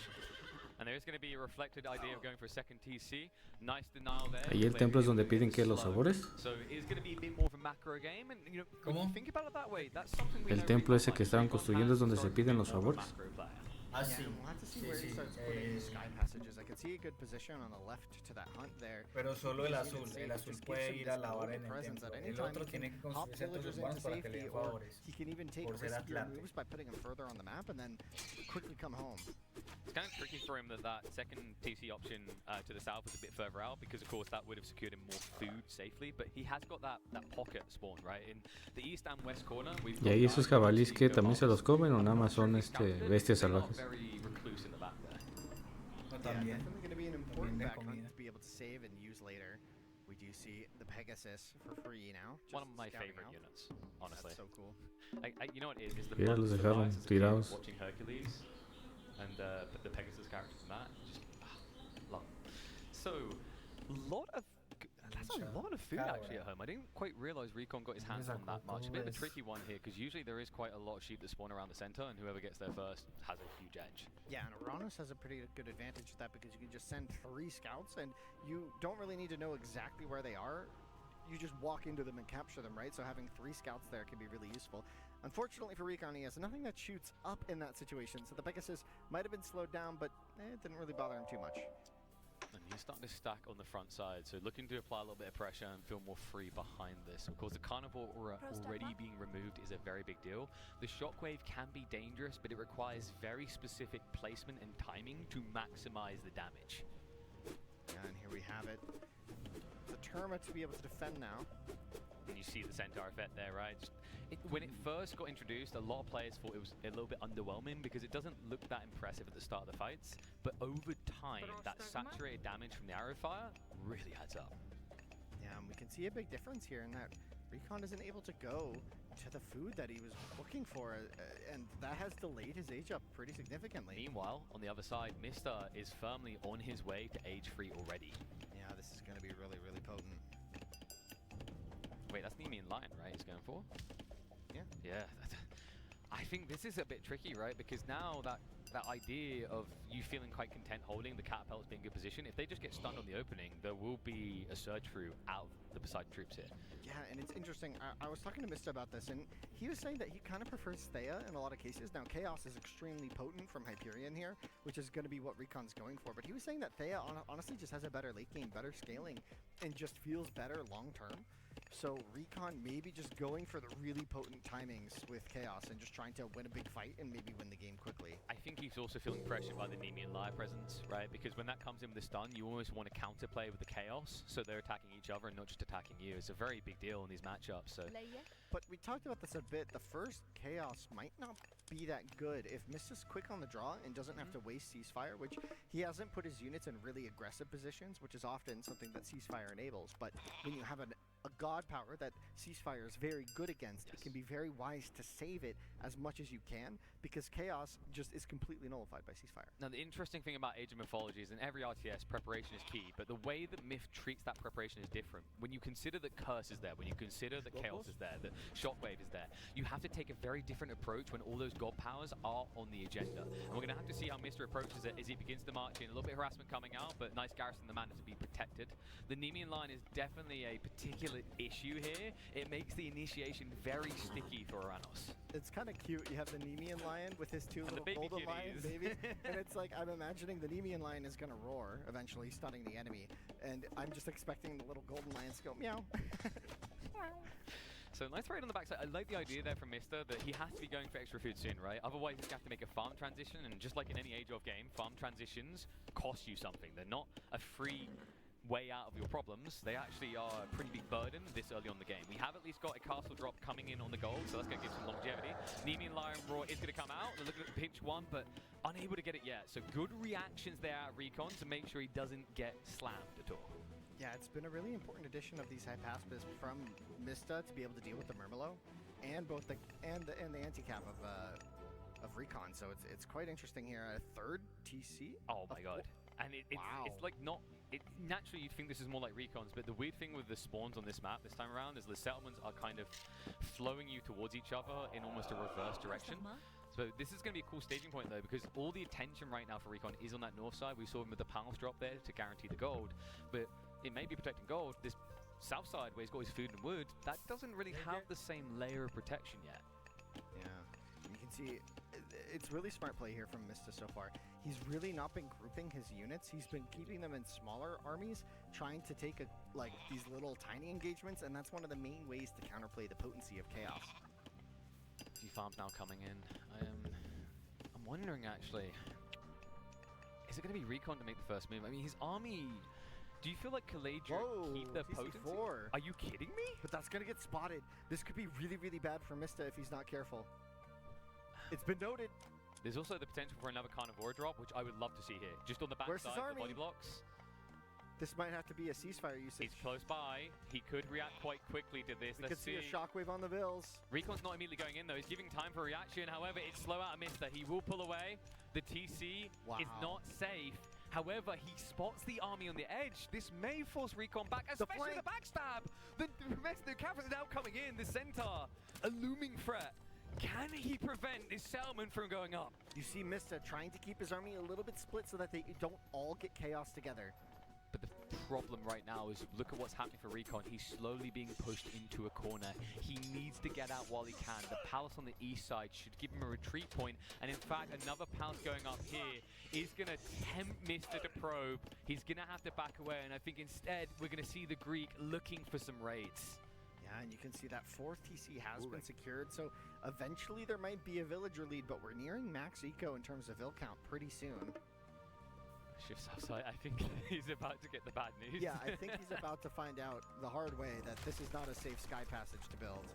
And there is going to be a reflected idea of going for a second TC. Nice denial there. Ahí el templo es donde piden que los sabores. So it is going to be a bit more of a macro game, and you know, when you think about it that way, that's something we El templo ese que estaban construyendo es donde se piden los favores. Yeah, we'll have to see where he starts putting these sky passages. I can see a good position on the left to that hunt there. Pero solo el azul puede ir a lavar en el templo. El otro tiene que construir centros urbanos para que le den favores. He can even take riskier moves by putting him further on the map and then quickly come home. It's kind of tricky for him that second TC option to the south is a bit further out, because of course that would have secured him more food safely, but he has got that pocket spawn, right? In the east and west corner, we've got ¿Y ahí esos jabalís que también se los comen o nada más son bestias salvajes? very recluse in the back there. Yeah, definitely going to be an important back hunt to be able to save and use later. We do see the Pegasus for free now. One of my favorite units, honestly. That's so cool. You know what it is? The Mira, los dejaron tirados. Watching Hercules and the Pegasus characters in that, just love. So, that's a lot of food actually at home. I didn't quite realize Recon got his hands on that much. A bit of a tricky one here, because usually there is quite a lot of sheep that spawn around the center, and whoever gets there first has a huge edge. Yeah, and Uranus has a pretty good advantage with that, because you can just send 3 scouts, and you don't really need to know exactly where they are. You just walk into them and capture them, right? So having 3 scouts there can be really useful. Unfortunately for Recon, he has nothing that shoots up in that situation, so the Pegasus might have been slowed down, but it didn't really bother him too much. And he's starting to stack on the front side, so looking to apply a little bit of pressure and feel more free behind this. Of course, the Carnivore already being removed is a very big deal. The Shockwave can be dangerous, but it requires very specific placement and timing to maximize the damage. Yeah, and here we have it. The Terma to be able to defend now. And you see the Centaur effect there, right? When it first got introduced, a lot of players thought it was a little bit underwhelming because it doesn't look that impressive at the start of the fights, but over time, that saturated damage from the arrow fire really adds up. Yeah, and we can see a big difference here in that Recon isn't able to go to the food that he was looking for, and that has delayed his age up pretty significantly. Meanwhile, on the other side, Mister is firmly on his way to age 3 already. Yeah, this is going to be really, really potent. Wait, that's Nemean Lion, right, he's going for? Yeah. Yeah. I think this is a bit tricky, right? Because now that idea of you feeling quite content holding the catapults being in good position, if they just get stunned on the opening, there will be a surge through out of the Poseidon troops here. Yeah, and it's interesting. I was talking to Mista about this, and he was saying that he kind of prefers Thea in a lot of cases. Now, Chaos is extremely potent from Hyperion here, which is going to be what Recon's going for. But he was saying that Thea honestly just has a better late game, better scaling, and just feels better long term. So Recon maybe just going for the really potent timings with Chaos and just trying to win a big fight and maybe win the game quickly. I think he's also feeling pressured by the Nemean Liar presence, right? Because when that comes in with the stun, you almost want to counterplay with the Chaos, so they're attacking each other and not just attacking you. It's a very big deal in these matchups. So. But we talked about this a bit. The first Chaos might not be that good if Mista's quick on the draw and doesn't have to waste Ceasefire, which he hasn't put his units in really aggressive positions, which is often something that Ceasefire enables. But when you have a god power that Ceasefire is very good against, it can be very wise to save it as much as you can, because Chaos just is completely nullified by Ceasefire. Now, the interesting thing about Age of Mythology is in every RTS, preparation is key, but the way that Myth treats that preparation is different. When you consider that Curse is there, when you consider that Chaos is there, that Shockwave is there, you have to take a very different approach when all those god powers are on the agenda. And we're going to have to see how Mr. approaches it as he begins to march in. A little bit of harassment coming out, but nice garrison the mana to be protected. The Nemean line is definitely a particular issue here. It makes the initiation very sticky for Oranos. It's kind of cute. You have the Nemean lion with his two little golden lions, baby. And it's like, I'm imagining the Nemean lion is going to roar, eventually stunning the enemy. And I'm just expecting the little golden lions to go meow. So nice raid on the backside. I like the idea there from Mister that he has to be going for extra food soon, right? Otherwise he's going to have to make a farm transition, and just like in any Age of game, farm transitions cost you something. They're not a free way out of your problems. They actually are a pretty big burden this early on the game. We have at least got a castle drop coming in on the gold, so that's going to give some longevity. Nemean Lion Roar is going to come out. They're looking at the pinch one, but unable to get it yet. So good reactions there at Recon to make sure he doesn't get slammed at all. Yeah, it's been a really important addition of these Hypaspis from Mista to be able to deal with the Murmillo and both the anti-cap of Recon. So it's quite interesting here. A third TC. Oh my god! And it's like not. Naturally, you'd think this is more like Recon's, but the weird thing with the spawns on this map this time around is the settlements are kind of flowing you towards each other in almost a reverse direction. So this is going to be a cool staging point, though, because all the attention right now for Recon is on that north side. We saw him with the palace drop there to guarantee the gold, but it may be protecting gold. This south side, where he's got his food and wood, that doesn't really have the same layer of protection yet. Yeah, you can see it's really smart play here from Mista so far. He's really not been grouping his units. He's been keeping them in smaller armies, trying to take these little tiny engagements, and that's one of the main ways to counterplay the potency of Chaos. A few farms now coming in. I'm wondering, actually, is it going to be Recon to make the first move? I mean, his army... Do you feel like Caladra keep their potency? Are you kidding me? But that's going to get spotted. This could be really, really bad for Mista if he's not careful. It's been noted. There's also the potential for another Carnivore drop, which I would love to see here. Just on the backside of the body blocks. This might have to be a ceasefire usage. He's close by. He could react quite quickly to this. We could see a shockwave on the bills. Recon's not immediately going in, though. He's giving time for reaction. However, it's slow out of Mista. He will pull away. The TC is not safe. However, he spots the army on the edge. This may force Recon back, especially the backstab. The rest of the cavalry is now coming in. The Centaur, a looming threat. Can he prevent this settlement from going up? You see Mista trying to keep his army a little bit split so that they don't all get chaos together. But the problem right now is, look at what's happening for Recon. He's slowly being pushed into a corner. He needs to get out while he can. The palace on the east side should give him a retreat point. And in fact, another palace going up here is going to tempt Mista to probe. He's going to have to back away. And I think instead, we're going to see the Greek looking for some raids. Yeah, and you can see that fourth TC has been secured. So eventually there might be a villager lead, but we're nearing max eco in terms of vill count pretty soon. Shifts outside. I think he's about to get the bad news. Yeah, I think he's about to find out the hard way that this is not a safe sky passage to build.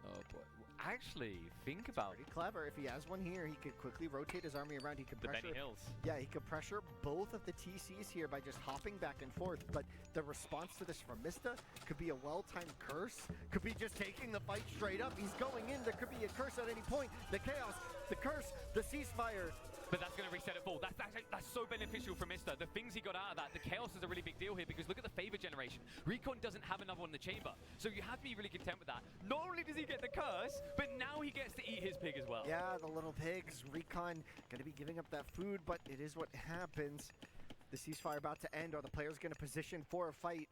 Oh boy. actually think about. Pretty clever. If he has one here, he could quickly rotate his army around. He could The pressure Benny Hills. Yeah, he could pressure both of the TCs here by just hopping back and forth. But the response to this from Mista could be a well-timed curse. Could be just taking the fight straight up. He's going in. There could be a curse at any point. The chaos, the curse, the ceasefire. But that's going to reset it full. That's so beneficial for Mista. The things he got out of that, the chaos is a really big deal here because look at the favor generation. Recon doesn't have another one in the chamber. So you have to be really content with that. Not only does he get the curse, but now he gets to eat his pig as well. Yeah, the little pigs. Recon going to be giving up that food, but it is what happens. The ceasefire about to end. Are the players going to position for a fight?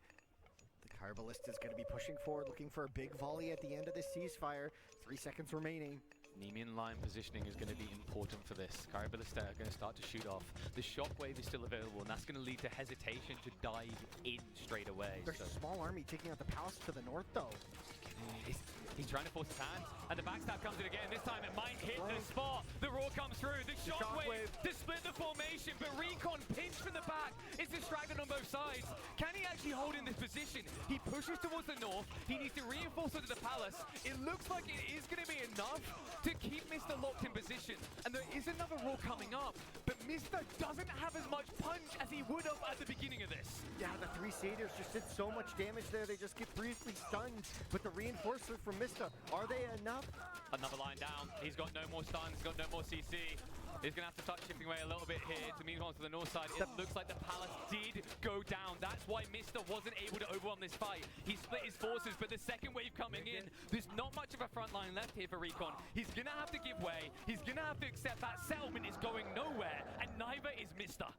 The Carballista is going to be pushing forward, looking for a big volley at the end of this ceasefire. 3 seconds remaining. Nemean line positioning is going to be important for this. Carballista are going to start to shoot off. The shockwave is still available, and that's going to lead to hesitation to dive in straight away. There's a small army taking out the palace to the north, though. He's trying to force his hand, and the backstab comes in again. This time it might hit the spot. The roar comes through. The shockwave to split the formation, but Recon pinched from the back. It's distracted on both sides. Can he actually hold in this position? He pushes towards the north. He needs to reinforce into the palace. It looks like it is going to be enough to keep Mr. locked in position. And there is another roar coming up, but Mr. doesn't have as much punch as he would have at the beginning of this. Yeah, the 3 satyrs just did so much damage there. They just get briefly stunned, but the reinforcement from Mista, are they enough? Another line down. He's got no more stuns, he's got no more CC. He's going to have to start chipping away a little bit here to move on to the north side. It looks like the palace did go down. That's why Mista wasn't able to overwhelm this fight. He split his forces, but the second wave coming in, there's not much of a front line left here for Recon. He's going to have to give way. He's going to have to accept that settlement is going nowhere, and neither is Mista.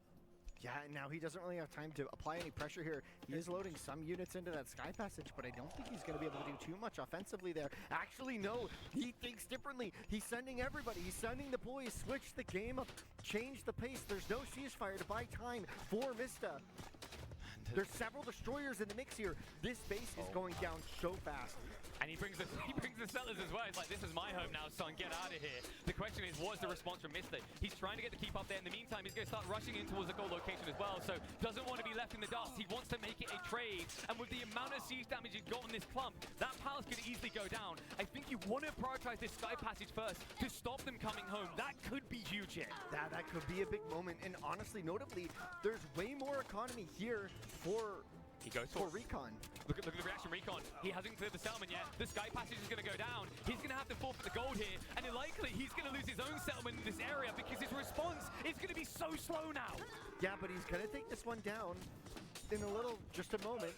Yeah, and now he doesn't really have time to apply any pressure here. He is loading some units into that sky passage, but I don't think he's going to be able to do too much offensively there. Actually, no, he thinks differently. He's sending everybody. He's sending the boys, switch the game up, change the pace. There's no ceasefire to buy time for Mista. There's several destroyers in the mix here. This base is going down so fast. And he brings the settlers as well. It's like, this is my home now, son. Get out of here. The question is, what's the response from Mista? He's trying to get the keep up there. In the meantime, he's going to start rushing in towards the goal location as well. So doesn't want to be left in the dust. He wants to make it a trade. And with the amount of siege damage he's got on this clump, that palace could easily go down. I think you want to prioritize this sky passage first to stop them coming home. That could be huge here. That could be a big moment. And honestly, notably, there's way more economy here for Recon. Look at the reaction, Recon. He hasn't cleared the settlement yet. The sky passage is going to go down. He's going to have to forfeit the gold here, and likely he's going to lose his own settlement in this area because his response is going to be so slow now. Yeah, but he's going to take this one down in just a moment.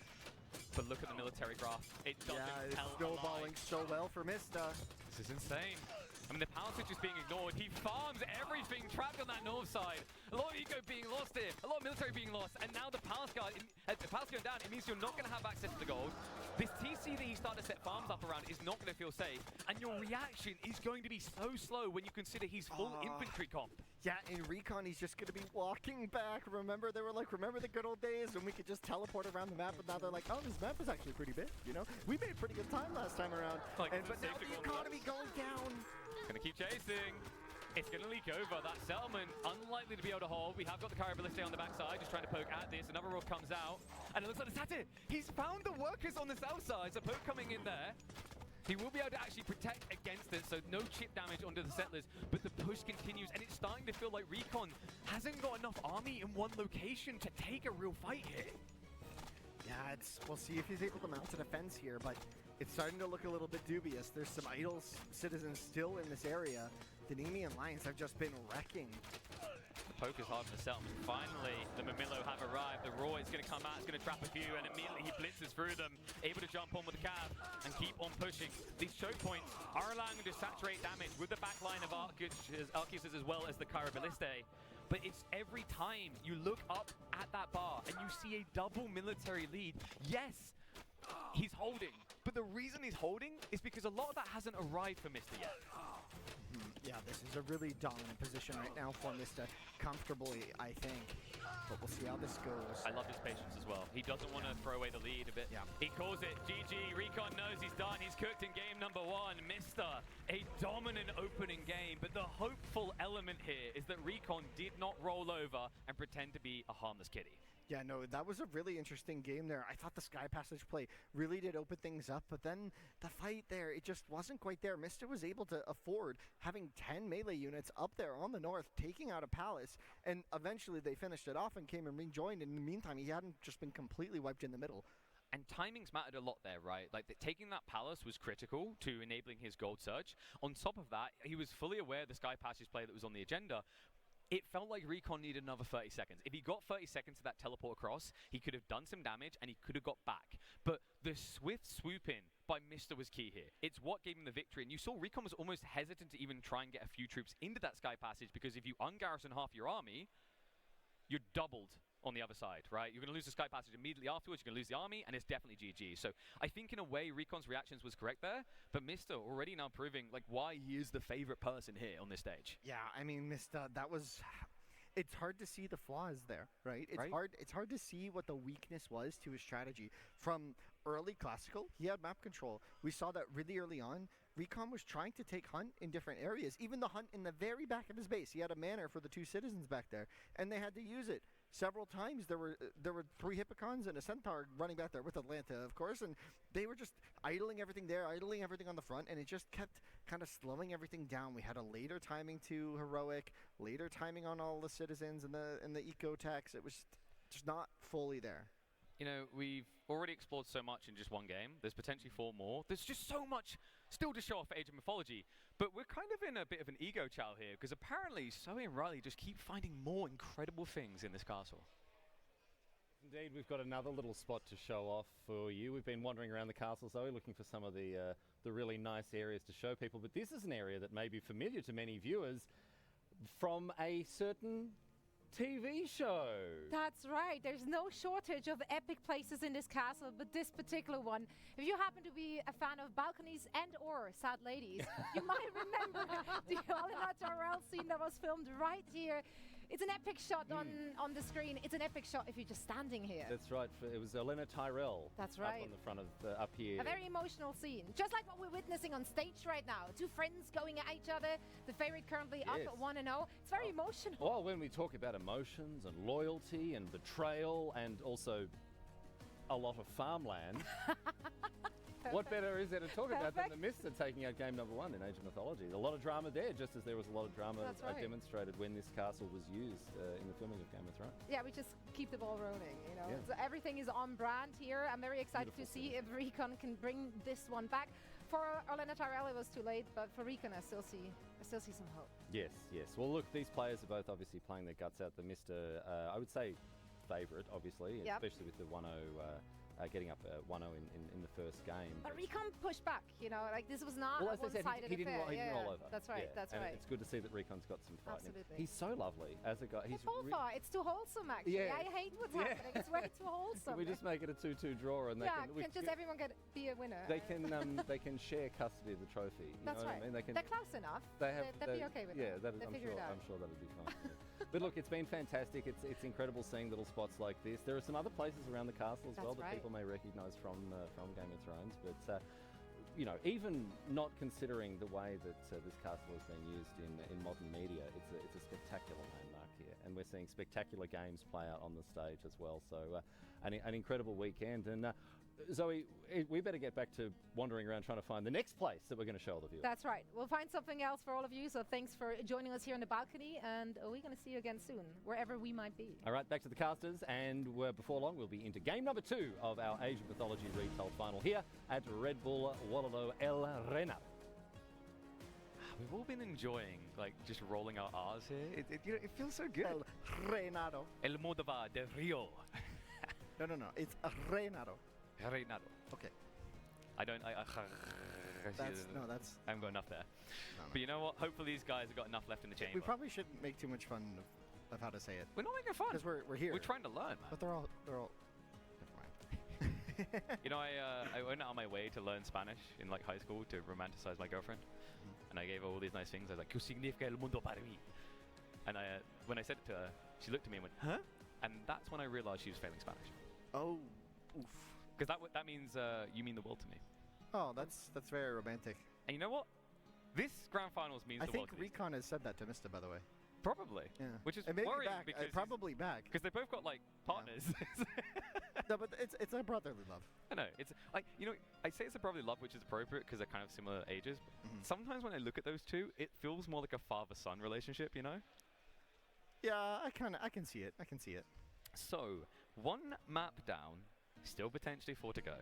But look at the military graph. It doesn't it's snowballing so well for Mista. This is insane. I mean, the palace is just being ignored. He farms everything trapped on that north side. A lot of eco being lost here. A lot of military being lost. And now the palace guard, the palace going down, it means you're not going to have access to the gold. This TC that he started to set farms up around is not going to feel safe. And your reaction is going to be so slow when you consider he's full infantry comp. Yeah, in Recon, he's just going to be walking back. Remember, they were like, remember the good old days when we could just teleport around the map? But now they're like, oh, this map is actually pretty big, you know? We made pretty good time last time around. But now the economy going down. Gonna keep chasing. It's gonna leak over. That settlement unlikely to be able to hold. We have got the Carballista on the backside, just trying to poke at this. Another roar comes out, and it looks like that's it. He's found the workers on the south side. So poke coming in there. He will be able to actually protect against it, so no chip damage onto the settlers, but the push continues, and it's starting to feel like Recon hasn't got enough army in one location to take a real fight here. Yeah, we'll see if he's able to mount a defense here, but it's starting to look a little bit dubious. There's some idle citizens still in this area. The Nemean lines have just been wrecking. The poke is hard for the settlement. Finally, the Mamillo have arrived. The Roar is going to come out, it's going to trap a few, and immediately he blitzes through them, able to jump on with the cav and keep on pushing. These choke points are allowing him to saturate damage with the backline of Arqueuses as well as the Caraballistae. But it's every time you look up at that bar and you see a double military lead. Yes, he's holding, but the reason he's holding is because a lot of that hasn't arrived for Mista yet. Yeah, this is a really dominant position right now for Mista, comfortably, I think. But we'll see how this goes. I love his patience as well. He doesn't want to throw away the lead a bit. Yeah. He calls it GG. Recon knows he's done. He's cooked in game number 1. Mista, a dominant opening game. But the hopeful element here is that Recon did not roll over and pretend to be a harmless kitty. Yeah, no, that was a really interesting game there. I thought the Sky Passage play really did open things up, but then the fight there, it just wasn't quite there. Mr. was able to afford having 10 melee units up there on the north, taking out a palace, and eventually they finished it off and came and rejoined. In the meantime, he hadn't just been completely wiped in the middle. And timings mattered a lot there, right? Like, taking that palace was critical to enabling his gold surge. On top of that, he was fully aware of the Sky Passage play that was on the agenda. It felt like Recon needed another 30 seconds. If he got 30 seconds to that teleport across, he could have done some damage and he could have got back. But the swift swoop in by Mr. was key here. It's what gave him the victory. And you saw Recon was almost hesitant to even try and get a few troops into that Sky Passage, because if you ungarrison half your army, you're doubled on the other side, right? You're going to lose the Sky Passage immediately afterwards, you're going to lose the army, and it's definitely GG. So I think in a way, Recon's reactions was correct there, but Mr. already now proving like why he is the favorite person here on this stage. Yeah, I mean, Mr., that was... It's hard to see the flaws there, right? It's hard to see what the weakness was to his strategy. From early Classical, he had map control. We saw that really early on. Recon was trying to take Hunt in different areas. Even the Hunt in the very back of his base, he had a manor for the 2 citizens back there, and they had to use it. Several times there were 3 Hippocons and a Centaur running back there with Atlanta, of course, and they were just idling everything there, idling everything on the front, and it just kept kind of slowing everything down. We had a later timing to Heroic, later timing on all the citizens and the eco tax. It was just not fully there. You know, we've already explored so much in just one game. There's potentially 4 more. There's just so much still to show off for Age of Mythology. But we're kind of in a bit of an ego chow here, because apparently Zoe and Riley just keep finding more incredible things in this castle. Indeed, we've got another little spot to show off for you. We've been wandering around the castle, Zoe, looking for some of the really nice areas to show people. But this is an area that may be familiar to many viewers from a certain TV show. That's right. There's no shortage of epic places in this castle, but this particular one, if you happen to be a fan of balconies and or sad ladies, you might remember the Olena Tyrell scene that was filmed right here. It's an epic shot on the screen. It's an epic shot if you're just standing here. That's right. It was Olena Tyrell. That's right. Up on the front of up here. A very emotional scene, just like what we're witnessing on stage right now. 2 friends going at each other. The favorite currently up at 1-0. It's very emotional. Well, when we talk about emotions and loyalty and betrayal and also a lot of farmland, what better is there to talk about than the Mr. taking out game number 1 in Age of Mythology? A lot of drama there, just as there was a lot of drama demonstrated when this castle was used in the filming of Game of Thrones. Yeah, we just keep the ball rolling, you know. Yeah. So everything is on brand here. I'm very excited to see if Recon can bring this one back. For Olena Tyrell, it was too late, but for Recon, I still see some hope. Yes, yes. Well, look, these players are both obviously playing their guts out. The Mr., I would say, favourite, obviously, especially with the 1-0. Getting up 1-0 in the first game. But Recon pushed back, you know, like this was not a one-sided affair. He didn't roll over. That's right, that's right. It's good to see that Recon's got some fight. Absolutely. He's so lovely as a guy. It's it's too wholesome, actually. Yeah. I hate what's happening. It's way too wholesome. We just make it a 2-2 draw, and can just everyone be a winner. They can share custody of the trophy. You That's know right. What I mean? They're close enough. They'd be okay with that. Yeah, I'm sure that'll be fine. But look, it's been fantastic. It's incredible seeing little spots like this. There are some other places around the castle as well that people may recognise from Game of Thrones. But you know, even not considering the way that this castle has been used in modern media, it's a spectacular landmark here, and we're seeing spectacular games play out on the stage as well. So an incredible weekend. And Zoe, we better get back to wandering around trying to find the next place that we're going to show all the viewers. That's right. We'll find something else for all of you. So thanks for joining us here on the balcony, and we're going to see you again soon, wherever we might be. All right, back to the casters, and before long we'll be into game number 2 of our Age of Mythology retail final here at Red Bull Wololo El Reinado. We've all been enjoying, like, just rolling our R's here. It feels so good. El Reinado. El Moldova de Rio. No. It's Reinado. Reinado. Okay. I haven't got enough there. No. But you know what? Hopefully these guys have got enough left in the chamber. We probably shouldn't make too much fun of how to say it. We're not making fun. Because we're here. We're trying to learn, man. But they're all. Never mind. You know, I went out on my way to learn Spanish in like high school to romanticize my girlfriend, and I gave her all these nice things. I was like, "¿Qué significa el mundo para mí?" And when I said it to her, she looked at me and went, "Huh?" And that's when I realized she was failing Spanish. Oh, oof. Because that means you mean the world to me. Oh, that's very romantic. And you know what? This grand finals means the world to me. I think Recon has said that to Mr., by the way. Probably. Yeah. Which is and maybe worrying back, because probably back. Because they both got like partners. No, but it's a brotherly love. I know. It's like, you know, I say it's a brotherly love, which is appropriate because they're kind of similar ages. Sometimes when I look at those two, it feels more like a father-son relationship, you know? Yeah, I can see it. I can see it. So, one map down, still potentially 4 to go.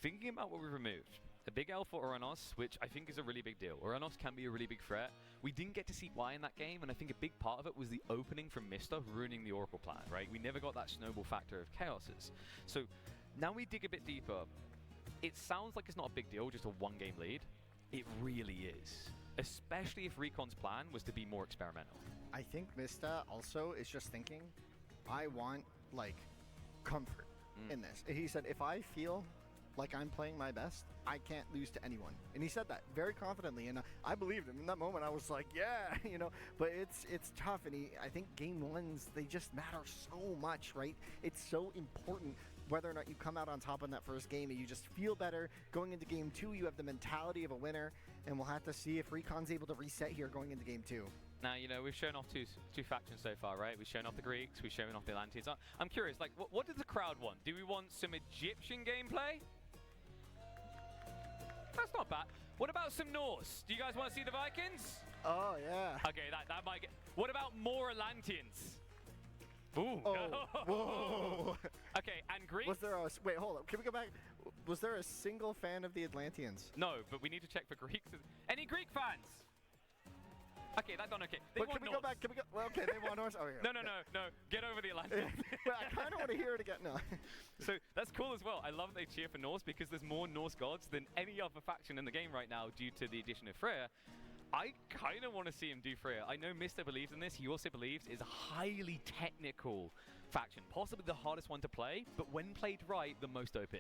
Thinking about what we removed. A big L for Oranos, which I think is a really big deal. Oranos can be a really big threat. We didn't get to see why in that game, and I think a big part of it was the opening from Mister ruining the Oracle plan, right? We never got that snowball factor of chaoses. So, now we dig a bit deeper. It sounds like it's not a big deal, just a one-game lead. It really is. Especially if Recon's plan was to be more experimental. I think Mista also is just thinking, I want, like, comfort in this. He said, if I feel like I'm playing my best, I can't lose to anyone. And he said that very confidently, and I believed him. In that moment, I was like, yeah, you know. But it's tough, and I think game ones, they just matter so much, right? It's so important whether or not you come out on top in that first game, and you just feel better. Going into game 2, you have the mentality of a winner, and we'll have to see if Recon's able to reset here going into game 2. Now, you know, we've shown off two factions so far, right? We've shown off the Greeks, we've shown off the Atlanteans. I'm curious, like, what does the crowd want? Do we want some Egyptian gameplay? That's not bad. What about some Norse? Do you guys want to see the Vikings? Oh, yeah. Okay, that might get... What about more Atlanteans? Ooh. Oh, whoa. Okay, and Greeks? Was there a... Wait, hold up. Can we go back? Was there a single fan of the Atlanteans? No, but we need to check for Greeks. Any Greek fans? Okay, that's done okay. They want can we Norse. go back? Can we go? Well, okay, they want Norse. Oh, yeah. No. Get over the Atlanteans. Well, I kind of want to hear it again. No. So that's cool as well. I love they cheer for Norse because there's more Norse gods than any other faction in the game right now due to the addition of Freya. I kind of want to see him do Freya. I know Mr. believes in this. He also believes it's a highly technical faction, possibly the hardest one to play, but when played right, the most OP.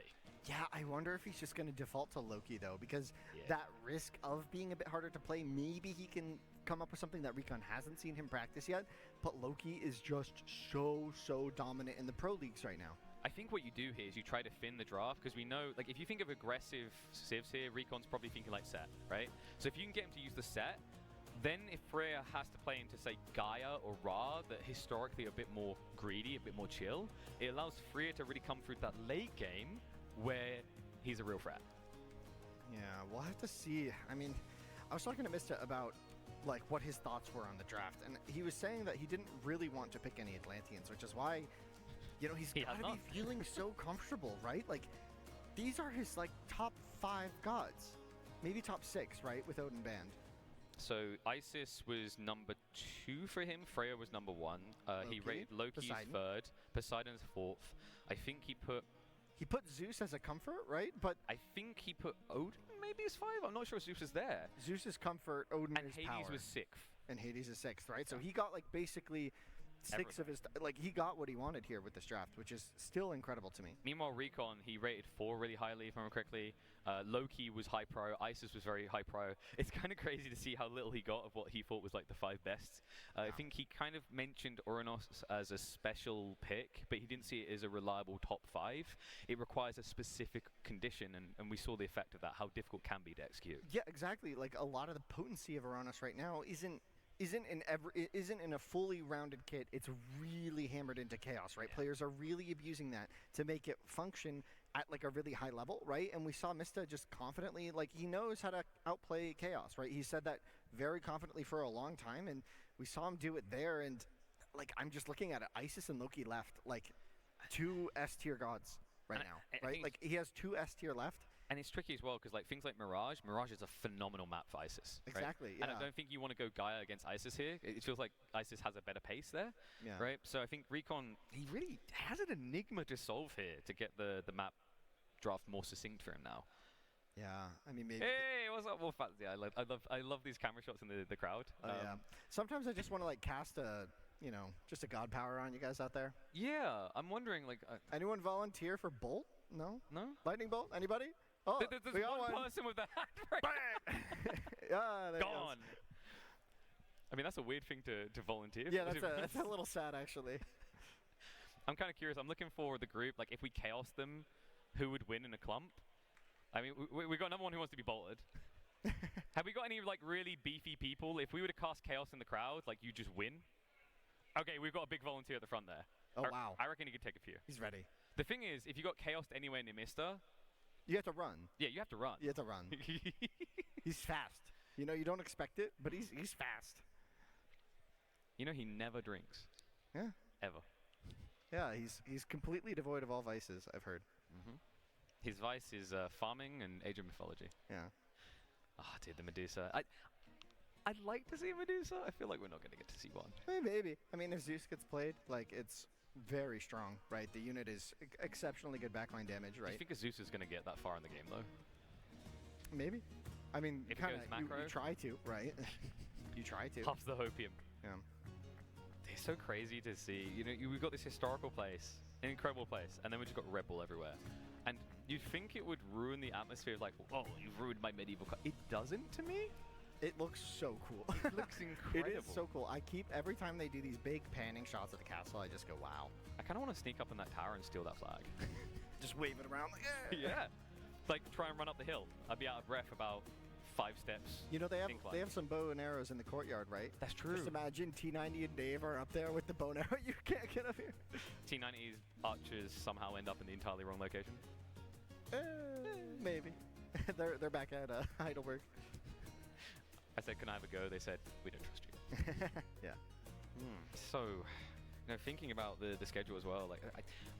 Yeah, I wonder if he's just going to default to Loki, though, because that risk of being a bit harder to play, maybe he can come up with something that Recon hasn't seen him practice yet, but Loki is just so dominant in the pro leagues right now. I think what you do here is you try to thin the draft, because we know, like, if you think of aggressive civs here, Recon's probably thinking like set, right? So if you can get him to use the set, then if Freya has to play into, say, Gaia or Ra, that historically are a bit more greedy, a bit more chill, it allows Freya to really come through that late game where he's a real threat. Yeah, we'll have to see. I mean, I was talking to Mista about, like, what his thoughts were on the draft, and he was saying that he didn't really want to pick any Atlanteans, which is why, you know, he's got to be feeling so comfortable, right? Like, these are his, like, top 5 gods. Maybe top 6, right, with Odin banned. So Isis was number 2 for him. Freya was number 1. He rated Loki's Poseidon. 3rd. Poseidon's 4th. I think he put Zeus as a comfort, right? But I think he put Odin maybe as 5. I'm not sure if Zeus is there. Zeus is comfort, Odin and is Hades power. was 6th. And Hades is 6th, right? So he got, like, basically 6 of his... Like, he got what he wanted here with this draft, which is still incredible to me. Meanwhile, Recon, he rated 4 really highly, if I remember correctly. Loki was high pro. Isis was very high pro. It's kind of crazy to see how little he got of what he thought was like the 5 best. I think he kind of mentioned Oranos as a special pick, but he didn't see it as a reliable top 5. It requires a specific condition, and we saw the effect of that, how difficult it can be to execute. Yeah, exactly. Like, a lot of the potency of Oranos right now isn't in a fully rounded kit. It's really hammered into chaos, right? Players are really abusing that to make it function at, like, a really high level, right? And we saw Mista just confidently, like, he knows how to outplay chaos, right? He said that very confidently for a long time, and we saw him do it there. And, like, I'm just looking at it. Isis and Loki left, like, 2 S-tier gods right now, right? Like, he has 2 S-tier left. And it's tricky as well, because, like, things like Mirage is a phenomenal map for Isis. Exactly, right? yeah. And I don't think you want to go Gaia against Isis here. It feels like Isis has a better pace there, right? So I think Recon, he really has an enigma to solve here to get the map draft more succinct for him now. Yeah, I mean, maybe... Hey, what's up, Wolf? Yeah, I love these camera shots in the crowd. Yeah. Sometimes I just want to, like, cast a... You know, just a god power on you guys out there. Yeah, I'm wondering, like... anyone volunteer for Bolt? No? No? Lightning Bolt? Anybody? Oh, there's we got one person with the hat right. Yeah, there gone. I mean, that's a weird thing to volunteer. Yeah, that's a little sad, actually. I'm kind of curious. I'm looking for the group. Like, if we chaos them, who would win in a clump? I mean, we got another one who wants to be bolted. Have we got any like really beefy people? If we were to cast Chaos in the crowd, like you just win. Okay, we've got a big volunteer at the front there. Oh, wow. I reckon he could take a few. He's ready. The thing is, if you got Chaos anywhere near Mister, you have to run. Yeah, you have to run. You have to run. He's fast. You know, you don't expect it, but he's fast. You know, he never drinks. Yeah. Ever. Yeah, he's completely devoid of all vices, I've heard. Mm-hmm. His vice is farming and Age of Mythology. Yeah. Ah, dude, the Medusa. I'd like to see a Medusa. I feel like we're not going to get to see one. Maybe. I mean, if Zeus gets played, like, it's very strong, right? The unit is exceptionally good backline damage, right? Do you think Zeus is going to get that far in the game, though? Maybe. I mean, if kind it goes of, macro? you try to, right? You try to. Puffs the hopium. Yeah. It's so crazy to see. You know, we've got this historical place, an incredible place, and then we've just got Red Bull everywhere. And you'd think it would ruin the atmosphere of like, oh, you've ruined my medieval It doesn't to me. It looks so cool. It looks incredible. It is so cool. Every time they do these big panning shots of the castle, I just go, wow. I kind of want to sneak up in that tower and steal that flag. Just wave it around like, yeah. Yeah. Like, try and run up the hill. I'd be out of breath about 5 steps. You know, they have some bow and arrows in the courtyard, right? That's true. Just imagine T90 and Dave are up there with the bow and arrow. You can't get up here. T90's archers somehow end up in the entirely wrong location. Maybe. They're back at Heidelberg. I said, can I have a go? They said, we don't trust you. Yeah. So, you know, thinking about the schedule as well, like,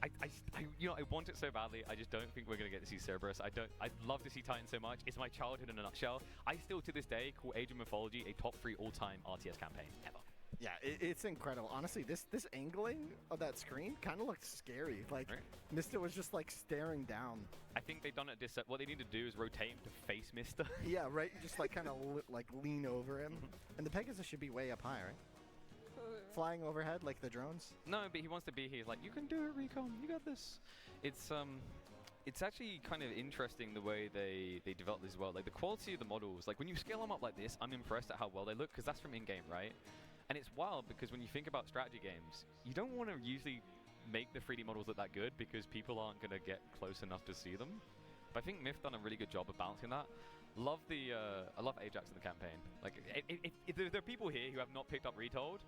I want it so badly. I just don't think we're going to get to see Cerberus. I'd love to see Titan so much. It's my childhood in a nutshell. I still, to this day, call Age of Mythology a top 3 all-time RTS campaign ever. Yeah, it's incredible. Honestly, this angling of that screen kind of looked scary. Like, Mista was just, like, staring down. I think they've done it this. What they need to do is rotate him to face Mista. Yeah, right? Just, like, kind of, like, lean over him. And the Pegasus should be way up high, right? Flying overhead like the drones? No, but he wants to be here. He's like, you can do it, Recon. You got this. It's actually kind of interesting the way they develop this as well. Like, the quality of the models. Like, when you scale them up like this, I'm impressed at how well they look, because that's from in-game, right? And it's wild because when you think about strategy games, you don't want to usually make the 3D models look that good because people aren't going to get close enough to see them. But I think Myth done a really good job of balancing that. I love Ajax in the campaign. Like, if there are people here who have not picked up Retold,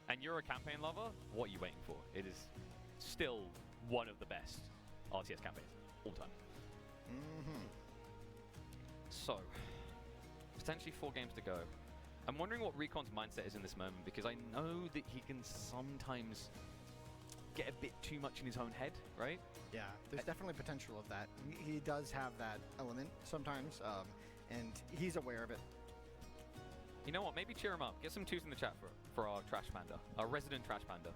and you're a campaign lover, what are you waiting for? It is still one of the best RTS campaigns all time. So, potentially 4 games to go. I'm wondering what Recon's mindset is in this moment, because I know that he can sometimes get a bit too much in his own head, right? Yeah, there's definitely potential of that. He does have that element sometimes, and he's aware of it. You know what? Maybe cheer him up. Get some 2s in the chat for our Trash Panda, our resident Trash Panda.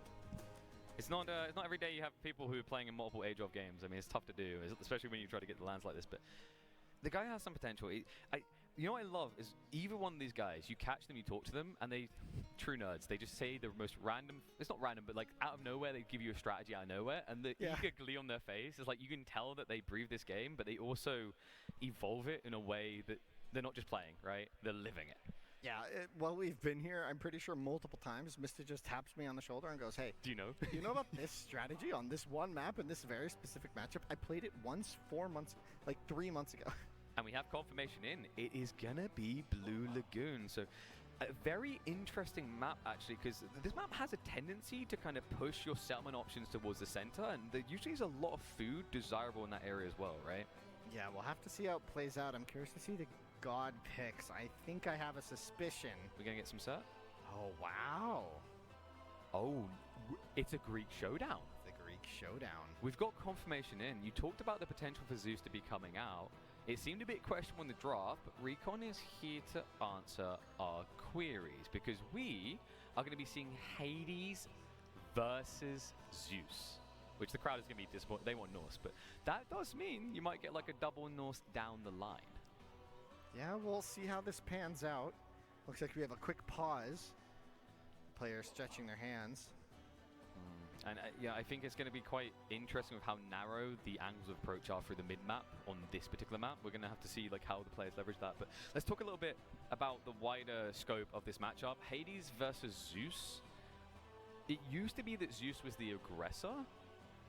It's not every day you have people who are playing in multiple Age of games. I mean, it's tough to do, especially when you try to get the lands like this. But the guy has some potential. You know what I love is either one of these guys, you catch them, you talk to them, and they, true nerds, they just say the most random, it's not random, but like out of nowhere, they give you a strategy out of nowhere, and the eager glee on their face is like, you can tell that they breathe this game, but they also evolve it in a way that they're not just playing, right? They're living it. Yeah, while we've been here, I'm pretty sure multiple times, Mr. just taps me on the shoulder and goes, hey, do you know about this strategy on this one map in this very specific matchup? I played it once 3 months ago. And we have confirmation in. It is gonna be Blue Lagoon. So a very interesting map, actually, because this map has a tendency to kind of push your settlement options towards the center, and there usually is a lot of food desirable in that area as well, right? Yeah, we'll have to see how it plays out. I'm curious to see the god picks. I think I have a suspicion. We're gonna get some cert? Oh, wow. Oh, it's a Greek showdown. The Greek showdown. We've got confirmation in. You talked about the potential for Zeus to be coming out. It seemed a bit questionable in the draft, but Recon is here to answer our queries, because we are going to be seeing Hades versus Zeus, which the crowd is going to be disappointed. They want Norse, but that does mean you might get like a double Norse down the line. Yeah, we'll see how this pans out. Looks like we have a quick pause. Players stretching their hands. And yeah, I think it's going to be quite interesting with how narrow the angles of approach are through the mid-map on this particular map. We're going to have to see like how the players leverage that. But let's talk a little bit about the wider scope of this matchup. Hades versus Zeus. It used to be that Zeus was the aggressor,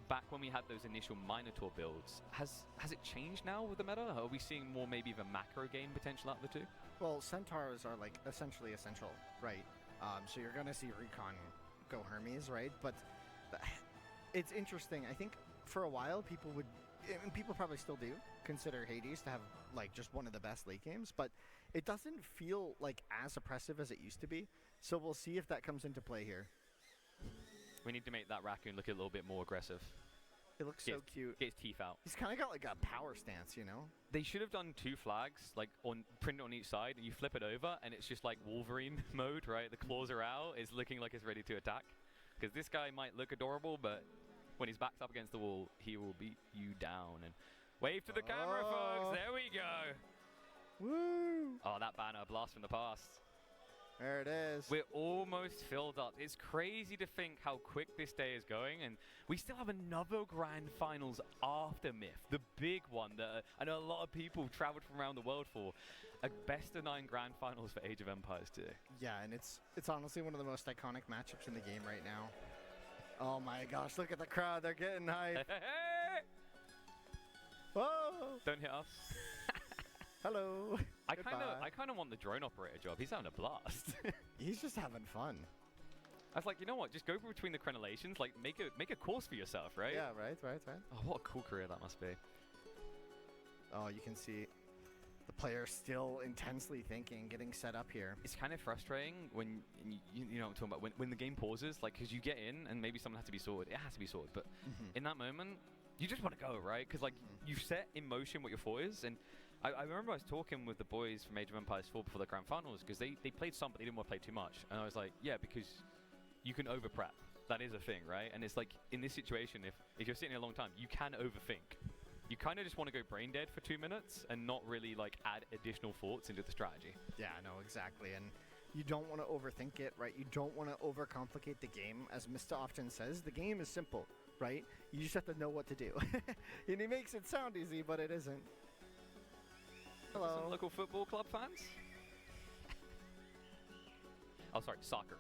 back when we had those initial Minotaur builds, has it changed now with the meta? Are we seeing more maybe of a macro game potential out of the two? Well, centaurs are like essentially essential, right? So you're gonna see Recon go Hermes, right? But it's interesting. I think for a while people would, and people probably still do, consider Hades to have like just one of the best late games, but it doesn't feel like as oppressive as it used to be. So we'll see if that comes into play here. We need to make that raccoon look a little bit more aggressive. It looks so cute. Get his teeth out. He's kind of got like a power stance, you know? They should have done 2 flags, like printed on each side, and you flip it over, and it's just like Wolverine mode, right? The claws are out, it's looking like it's ready to attack. Because this guy might look adorable, but when he's backed up against the wall, he will beat you down. And wave to the camera, folks. There we go. Woo! Oh, that banner, blast from the past. There it is. We're almost filled up. It's crazy to think how quick this day is going, and we still have another grand finals after Myth, the big one that I know a lot of people traveled from around the world for. A best of 9 grand finals for Age of Empires 2. Yeah, and it's honestly one of the most iconic matchups in the game right now. Oh my gosh, look at the crowd. They're getting hype. Whoa! Don't hit us. Hello. I kind of want the drone operator job. He's having a blast. He's just having fun. I was like, you know what? Just go between the crenellations. Like, make a course for yourself, right? Yeah, right. Oh, what a cool career that must be. Oh, you can see the player still intensely thinking, getting set up here. It's kind of frustrating when you know what I'm talking about. When the game pauses, like, because you get in and maybe something has to be sorted. It has to be sorted, but in that moment, you just want to go, right? Because like you've set in motion what your thought is, and I remember I was talking with the boys from Age of Empires 4 before the grand finals because they played some, but they didn't want to play too much. And I was like, yeah, because you can over prep. That is a thing, right? And it's like in this situation, if you're sitting here a long time, you can overthink. You kind of just want to go brain dead for 2 minutes and not really like add additional thoughts into the strategy. Yeah, no, exactly. And you don't want to overthink it, right? You don't want to overcomplicate the game. As Mr. often says, the game is simple, right? You just have to know what to do. And he makes it sound easy, but it isn't. Hello. Some local football club fans? Oh, sorry, soccer.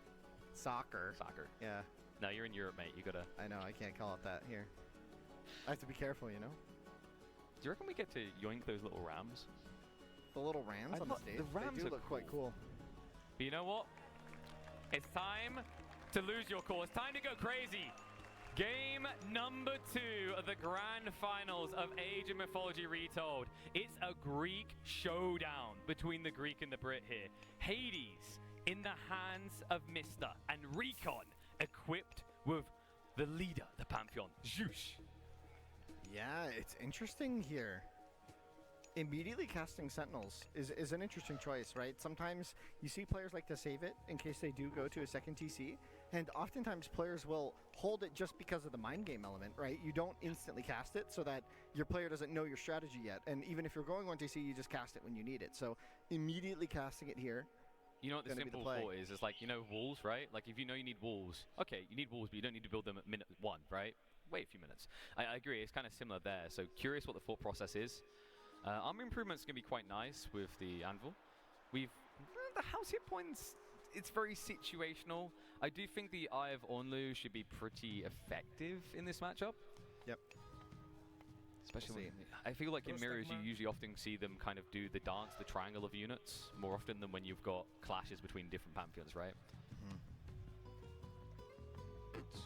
Soccer. Yeah. No, you're in Europe, mate. You gotta. I know. I can't call it that here. I have to be careful, you know. Do you reckon we get to yoink those little rams? The little rams on the stage? The rams they do look quite cool. But you know what? It's time to lose your course. Time to go crazy. Game number 2 of the grand finals of Age of Mythology Retold. It's a Greek showdown between the Greek and the Brit here. Hades in the hands of Mr. and Recon equipped with the leader, the Pantheon, Zeus. Yeah, it's interesting here. Immediately casting Sentinels is an interesting choice, right? Sometimes you see players like to save it in case they do go to a second TC, and oftentimes players will hold it just because of the mind game element, right? You don't instantly cast it so that your player doesn't know your strategy yet, and even if you're going on TC, you just cast it when you need it. So immediately casting it here. You know what the simple thought is? It's like, you know, walls, right? Like if you know you need walls, okay, you need walls, but you don't need to build them at minute 1, right? Wait a few minutes. I agree, it's kind of similar there. So curious what the thought process is. Armor improvement's going to be quite nice with the anvil. The house hit points, it's very situational. I do think the Eye of Onlu should be pretty effective in this matchup. Yep. Especially when, I feel like in mirrors you usually often see them kind of do the dance, the triangle of units, more often than when you've got clashes between different pantheons, right?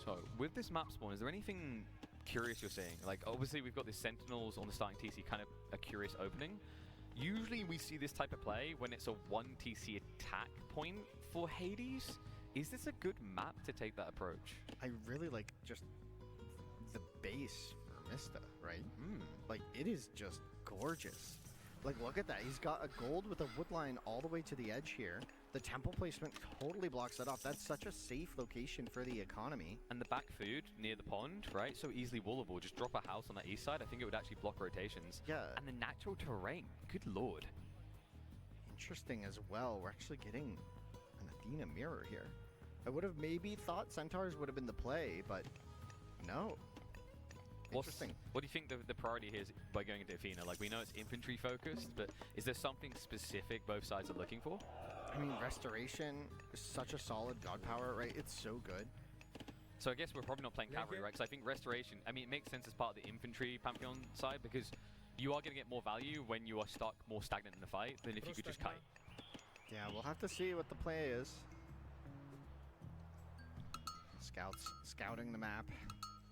So, with this map spawn, is there anything curious you're seeing? Like, obviously we've got the Sentinels on the starting TC, kind of a curious opening. Usually we see this type of play when it's a 1 TC attack point for Hades. Is this a good map to take that approach? I really like just the base for Mista, right? Like, it is just gorgeous. Like, look at that. He's got a gold with a wood line all the way to the edge here. The temple placement totally blocks that off. That's such a safe location for the economy. And the back food near the pond, right? So easily wallable. Just drop a house on that east side. I think it would actually block rotations. Yeah. And the natural terrain. Good lord. Interesting as well. We're actually getting an Athena mirror here. I would have maybe thought Centaurs would have been the play, but no. Interesting. What do you think the priority here is by going into Athena? Like, we know it's infantry focused, but is there something specific both sides are looking for? I mean, Restoration is such a solid god power, right? It's so good. So I guess we're probably not playing cavalry, right? Because I think restoration, I mean, it makes sense as part of the infantry Pantheon side, because you are going to get more value when you are stuck more stagnant in the fight than if you could just kite. Yeah, we'll have to see what the play is. Scouts scouting the map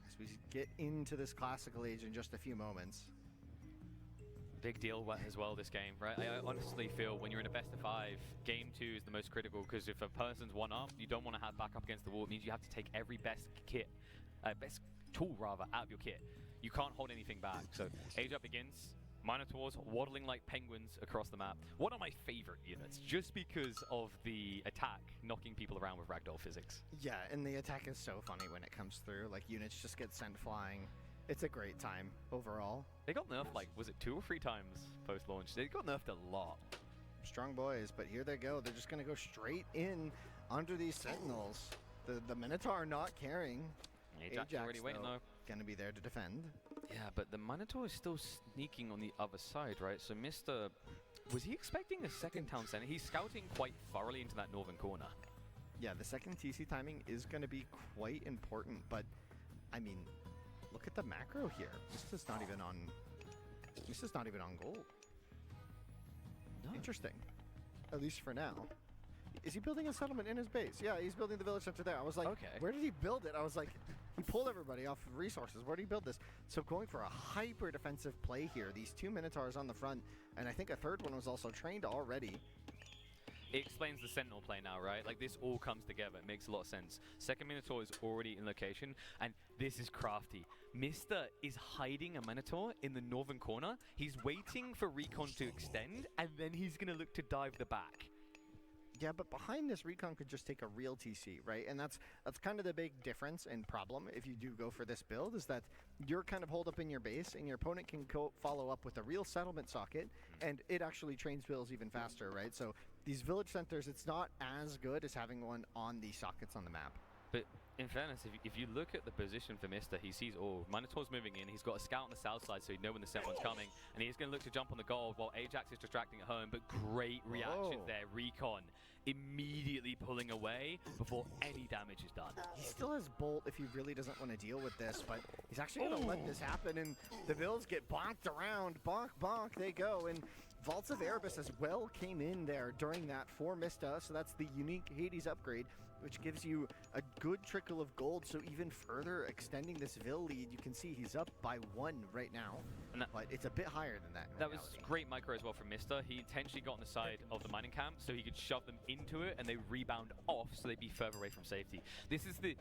as we get into this classical age in just a few moments. Big deal as well this game, right? I honestly feel when you're in a best of 5, game 2 is the most critical, because if a person's one up, you don't want to have back up against the wall. It means you have to take every best tool rather out of your kit. You can't hold anything back. So Age Up begins. Minotaurs waddling like penguins across the map. One of my favorite units, just because of the attack knocking people around with ragdoll physics. Yeah, and the attack is so funny when it comes through. Like, units just get sent flying. It's a great time overall. They got nerfed, like, was it 2 or 3 times post-launch? They got nerfed a lot. Strong boys, but here they go. They're just going to go straight in under these sentinels. The Minotaur not caring. Ajax already waiting, though. Going to be there to defend. Yeah, but the Minotaur is still sneaking on the other side, right? So Mr. Was he expecting a second town center? He's scouting quite thoroughly into that northern corner. Yeah, the second TC timing is going to be quite important, but, I mean, look at the macro here. This is not even on gold. No. Interesting. At least for now. Is he building a settlement in his base? Yeah, he's building the village center there. I was like, okay, where did he build it? I was like, he pulled everybody off of resources. Where did he build this? So going for a hyper defensive play here. These 2 Minotaurs on the front, and I think a third one was also trained already. It explains the Sentinel play now, right? Like, this all comes together. It makes a lot of sense. Second Minotaur is already in location, and this is crafty. Mr. is hiding a Minotaur in the northern corner. He's waiting for Recon to extend, and then he's going to look to dive the back. Yeah, but behind this, Recon could just take a real TC, right? And that's kind of the big difference and problem if you do go for this build, is that you're kind of holed up in your base, and your opponent can follow up with a real settlement socket, and it actually trains bills even faster, right? So these village centers, it's not as good as having one on the sockets on the map. But in fairness, if you look at the position for Mr., he sees, Minotaur's moving in. He's got a scout on the south side, so he'd know when the settlement's coming. And he's going to look to jump on the gold while Ajax is distracting at home. But great reaction there. Recon immediately pulling away before any damage is done. He still has Bolt if he really doesn't want to deal with this, but he's actually going to let this happen. And the Bills get bonked around. Bonk, bonk, they go. And Vaults of Erebus as well came in there during that for Mista. So that's the unique Hades upgrade, which gives you a good trickle of gold, so even further extending this Vil lead. You can see he's up by 1 right now, but it's a bit higher than that. That was great micro as well from Mr. He intentionally got on the side of the mining camp so he could shove them into it, and they rebound off so they'd be further away from safety. This is the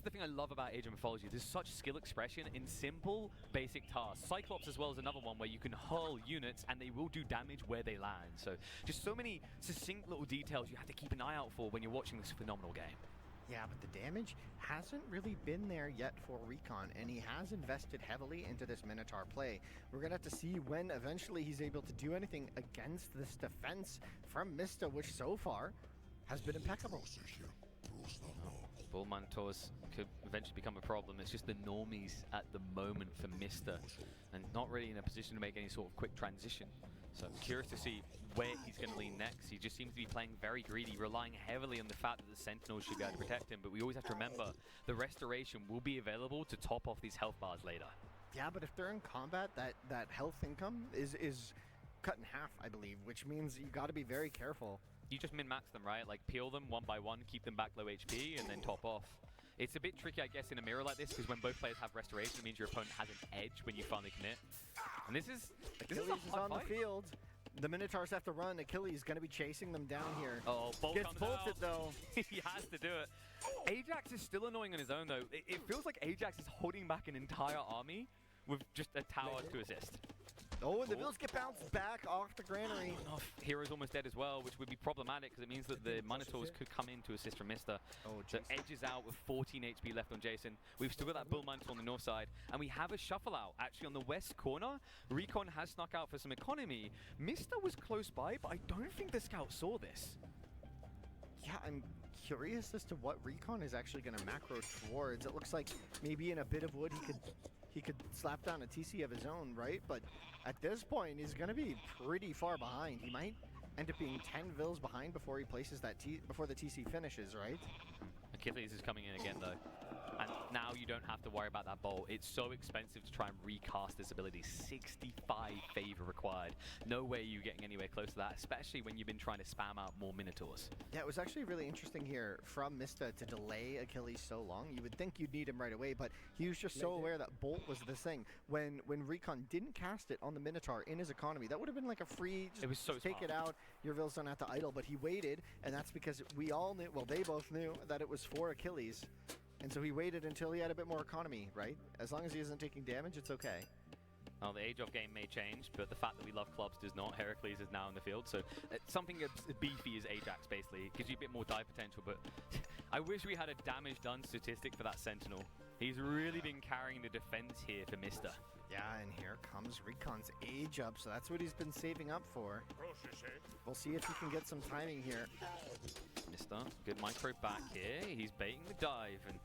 thing I love about Age of Mythology. There's such skill expression in simple, basic tasks. Cyclops as well is another one where you can hurl units and they will do damage where they land. So just so many succinct little details you have to keep an eye out for when you're watching this phenomenal game. Yeah, but the damage hasn't really been there yet for Recon, and he has invested heavily into this Minotaur play. We're going to have to see when eventually he's able to do anything against this defense from Mista, which so far has been impeccable. Bull Minotaurs could eventually become a problem. It's just the normies at the moment for Mista, and not really in a position to make any sort of quick transition. So I'm curious to see where he's going to lean next. He just seems to be playing very greedy, relying heavily on the fact that the Sentinels should be able to protect him. But we always have to remember the restoration will be available to top off these health bars later. Yeah, but if they're in combat, that health income is cut in half, I believe, which means you got to be very careful. You just min-max them, right? Like peel them 1 by 1, keep them back low HP, and then top off. It's a bit tricky, I guess, in a mirror like this, because when both players have restoration, it means your opponent has an edge when you finally commit. And this is Achilles is on the field. The Minotaurs have to run. Achilles going to be chasing them down here. Oh, Bolt gets comes bolted out. though. He has to do it. Ajax is still annoying on his own though. It feels like Ajax is holding back an entire army with just a tower to assist. Oh, and the Bills get bounced back off the granary. Hero's almost dead as well, which would be problematic because it means that the Minotaurs could come in to assist from Mista. So edges out with 14 HP left on Jason. We've still got that Bull Minotaur on the north side, and we have a shuffle out actually on the west corner. Recon has snuck out for some economy. Mista was close by, but I don't think the scout saw this. Yeah, I'm curious as to what Recon is actually going to macro towards. It looks like maybe in a bit of wood he could slap down a TC of his own, right? But at this point, he's going to be pretty far behind. He might end up being 10 Vils behind before he places that before the TC finishes, right? Achilles is coming in again though, and now you don't have to worry about that bolt. It's so expensive to try and recast this ability. 65 favor required. No way you're getting anywhere close to that, especially when you've been trying to spam out more Minotaurs. Yeah, it was actually really interesting here from Mista to delay Achilles so long. You would think you'd need him right away, but he was just so aware that bolt was the thing. When Recon didn't cast it on the Minotaur in his economy, that would have been like a free, just, it was so just take smart. it out, your Vills don't have to idle, but he waited, and that's because we all knew, well, they both knew that it was for Achilles, and so he waited until he had a bit more economy, right? As long as he isn't taking damage, it's okay. Well, the Age of game may change, but the fact that we love clubs does not. Heracles is now in the field, so something as beefy as Ajax basically gives you a bit more die potential, but I wish we had a damage done statistic for that Sentinel. He's really been carrying the defense here for Mista. Yeah, and here comes Recon's Age up, so that's what he's been saving up for. We'll see if he can get some timing here. Mista, good micro back here. He's baiting the dive, and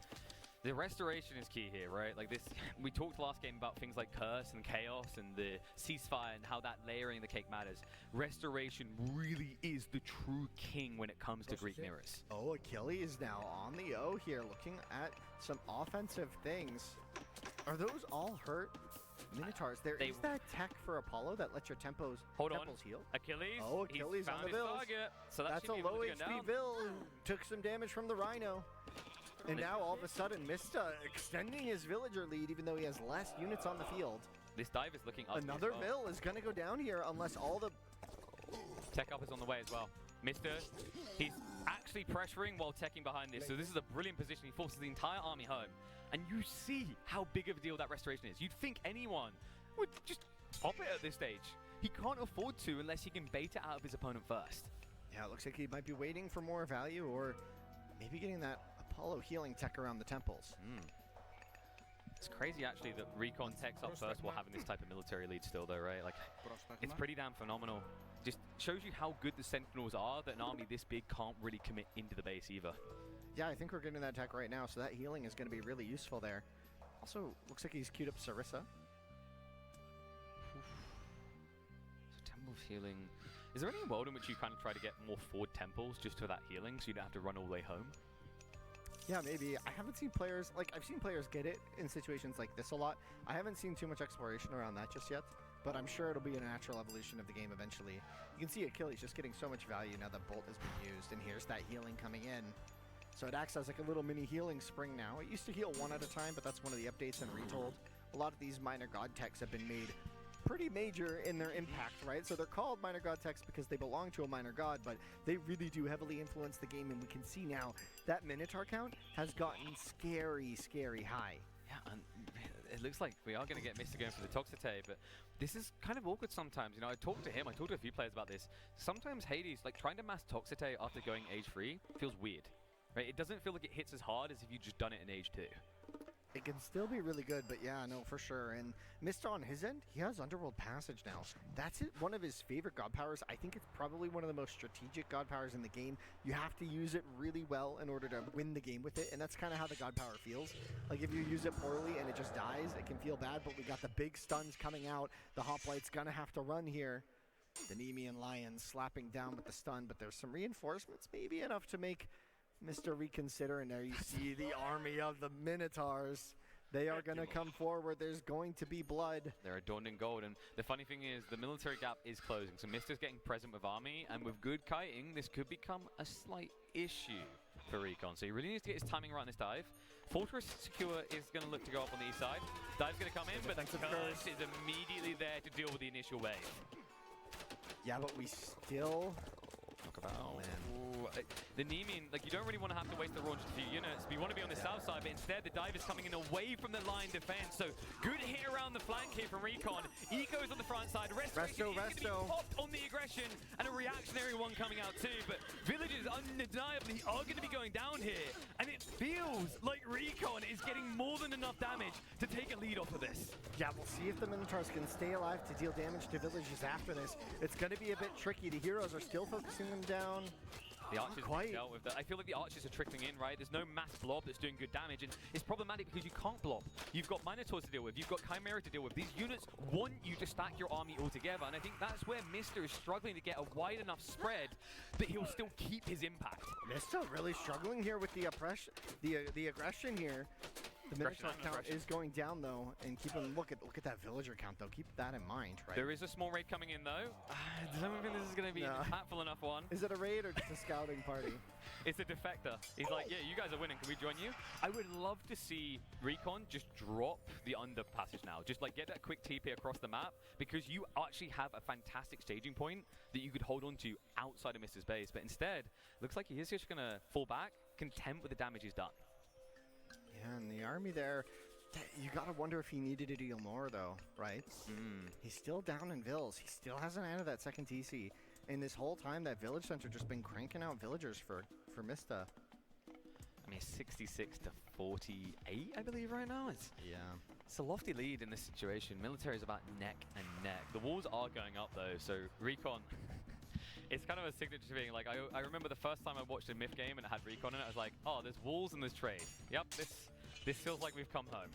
the restoration is key here, right? Like this, we talked last game about things like Curse and Chaos and the Ceasefire and how that layering the cake matters. Restoration really is the true king when it comes to Greek Mirrors. Oh, Achilles now on the O here, looking at some offensive things. Are those all hurt? Minotaurs, there is that tech for Apollo that lets your tempos heal. Achilles. Oh, Achilles he's on the Vills. So that's a low HP Vill. Took some damage from the Rhino. And now all of a sudden, Mista extending his villager lead, even though he has less units on the field. This dive is looking up. Another Vill is going to go down here unless all the tech up is on the way as well. Mista, he's actually pressuring while teching behind this. So this is a brilliant position. He forces the entire army home. And you see how big of a deal that restoration is. You'd think anyone would just pop it at this stage. He can't afford to unless he can bait it out of his opponent first. Yeah, it looks like he might be waiting for more value or maybe getting that Apollo healing tech around the temples. It's crazy actually that Recon techs up first while having this type of military lead still though, right? Like, it's pretty damn phenomenal. Just shows you how good the Sentinels are that an army this big can't really commit into the base either. Yeah, I think we're getting that tech right now, so that healing is going to be really useful there. Also, looks like he's queued up Sarissa. So Temple of Healing. Is there any world in which you kind of try to get more forward temples just for that healing so you don't have to run all the way home? Yeah, maybe. I haven't seen players, like, I've seen players get it in situations like this a lot. I haven't seen too much exploration around that just yet, but I'm sure it'll be a natural evolution of the game eventually. You can see Achilles just getting so much value now that Bolt has been used, and here's that healing coming in. So it acts as like a little mini healing spring now. It used to heal one at a time, but that's one of the updates and retold. A lot of these minor god techs have been made pretty major in their impact, right? So they're called minor god techs because they belong to a minor god, but they really do heavily influence the game, and we can see now that Minotaur count has gotten scary, scary high. Yeah, and it looks like we are going to get Mista going for the Toxite, but this is kind of awkward sometimes. You know, I talked to him, I talked to a few players about this. Sometimes Hades, like trying to mass Toxite after going age 3 feels weird. Right? It doesn't feel like it hits as hard as if you just done it in age 2. It can still be really good, but yeah, no, for sure. And Mista on his end, he has Underworld Passage now. That's one of his favorite god powers. I think it's probably one of the most strategic god powers in the game. You have to use it really well in order to win the game with it, and that's kind of how the god power feels. Like if you use it poorly and it just dies, it can feel bad, but we got the big stuns coming out. The Hoplite's gonna have to run here. The Nemean Lion slapping down with the stun, but there's some reinforcements, maybe enough to make Mr. Reconsider, and there you see the army of the Minotaurs. They are going to come forward. There's going to be blood. They're adorned in gold, and the funny thing is the military gap is closing, so Mista's getting present with army, and with good kiting, this could become a slight issue for Recon. So he really needs to get his timing right on this dive. Fortress Secure is going to look to go up on the east side. Dive's going to come in, but the Curse is immediately there to deal with the initial wave. Yeah, but we still... Oh, man. Ooh, the Nemean, like, you don't really want to have to waste the launch a few units, but you want to be on the south side, but instead the dive is coming in away from the line defense. So good hit around the flank here from Recon. Eco's on the front side. Restoration is going to be popped on the aggression, and a reactionary one coming out too. But villages undeniably are going to be going down here, and it feels like Recon is getting more than enough damage to take a lead off of this. Yeah, we'll see if the Minotaurs can stay alive to deal damage to villages after this. It's going to be a bit tricky. The heroes are still focusing them down. The archers have dealt with that. I feel like the archers are trickling in, right? There's no mass blob that's doing good damage, and it's problematic because you can't blob. You've got Minotaurs to deal with, you've got Chimera to deal with. These units want you to stack your army all together, and I think that's where Mista is struggling to get a wide enough spread that he'll still keep his impact. Mista really struggling here with the oppression, the aggression here. The Minotaur count is going down though, and look at that villager count though. Keep that in mind, right? There is a small raid coming in though. I don't think this is going to be an impactful enough one. Is it a raid or just a scouting party? It's a defector. He's like, yeah, you guys are winning. Can we join you? I would love to see Recon just drop the underpassage now. Just like get that quick TP across the map, because you actually have a fantastic staging point that you could hold on to outside of Mr's base. But instead, looks like he is just going to fall back, content with the damage he's done. Yeah, and the army there, you gotta wonder if he needed to deal more though, right? He's still down in vills. He still hasn't added that second TC. And this whole time, that village center just been cranking out villagers for Mista. I mean, 66 to 48, I believe, right now. It's a lofty lead in this situation. Military is about neck and neck. The walls are going up though, so Recon. It's kind of a signature being like, I remember the first time I watched a Myth game and it had Recon in it, I was like, oh, there's walls and there's trade. Yep, this feels like we've come home.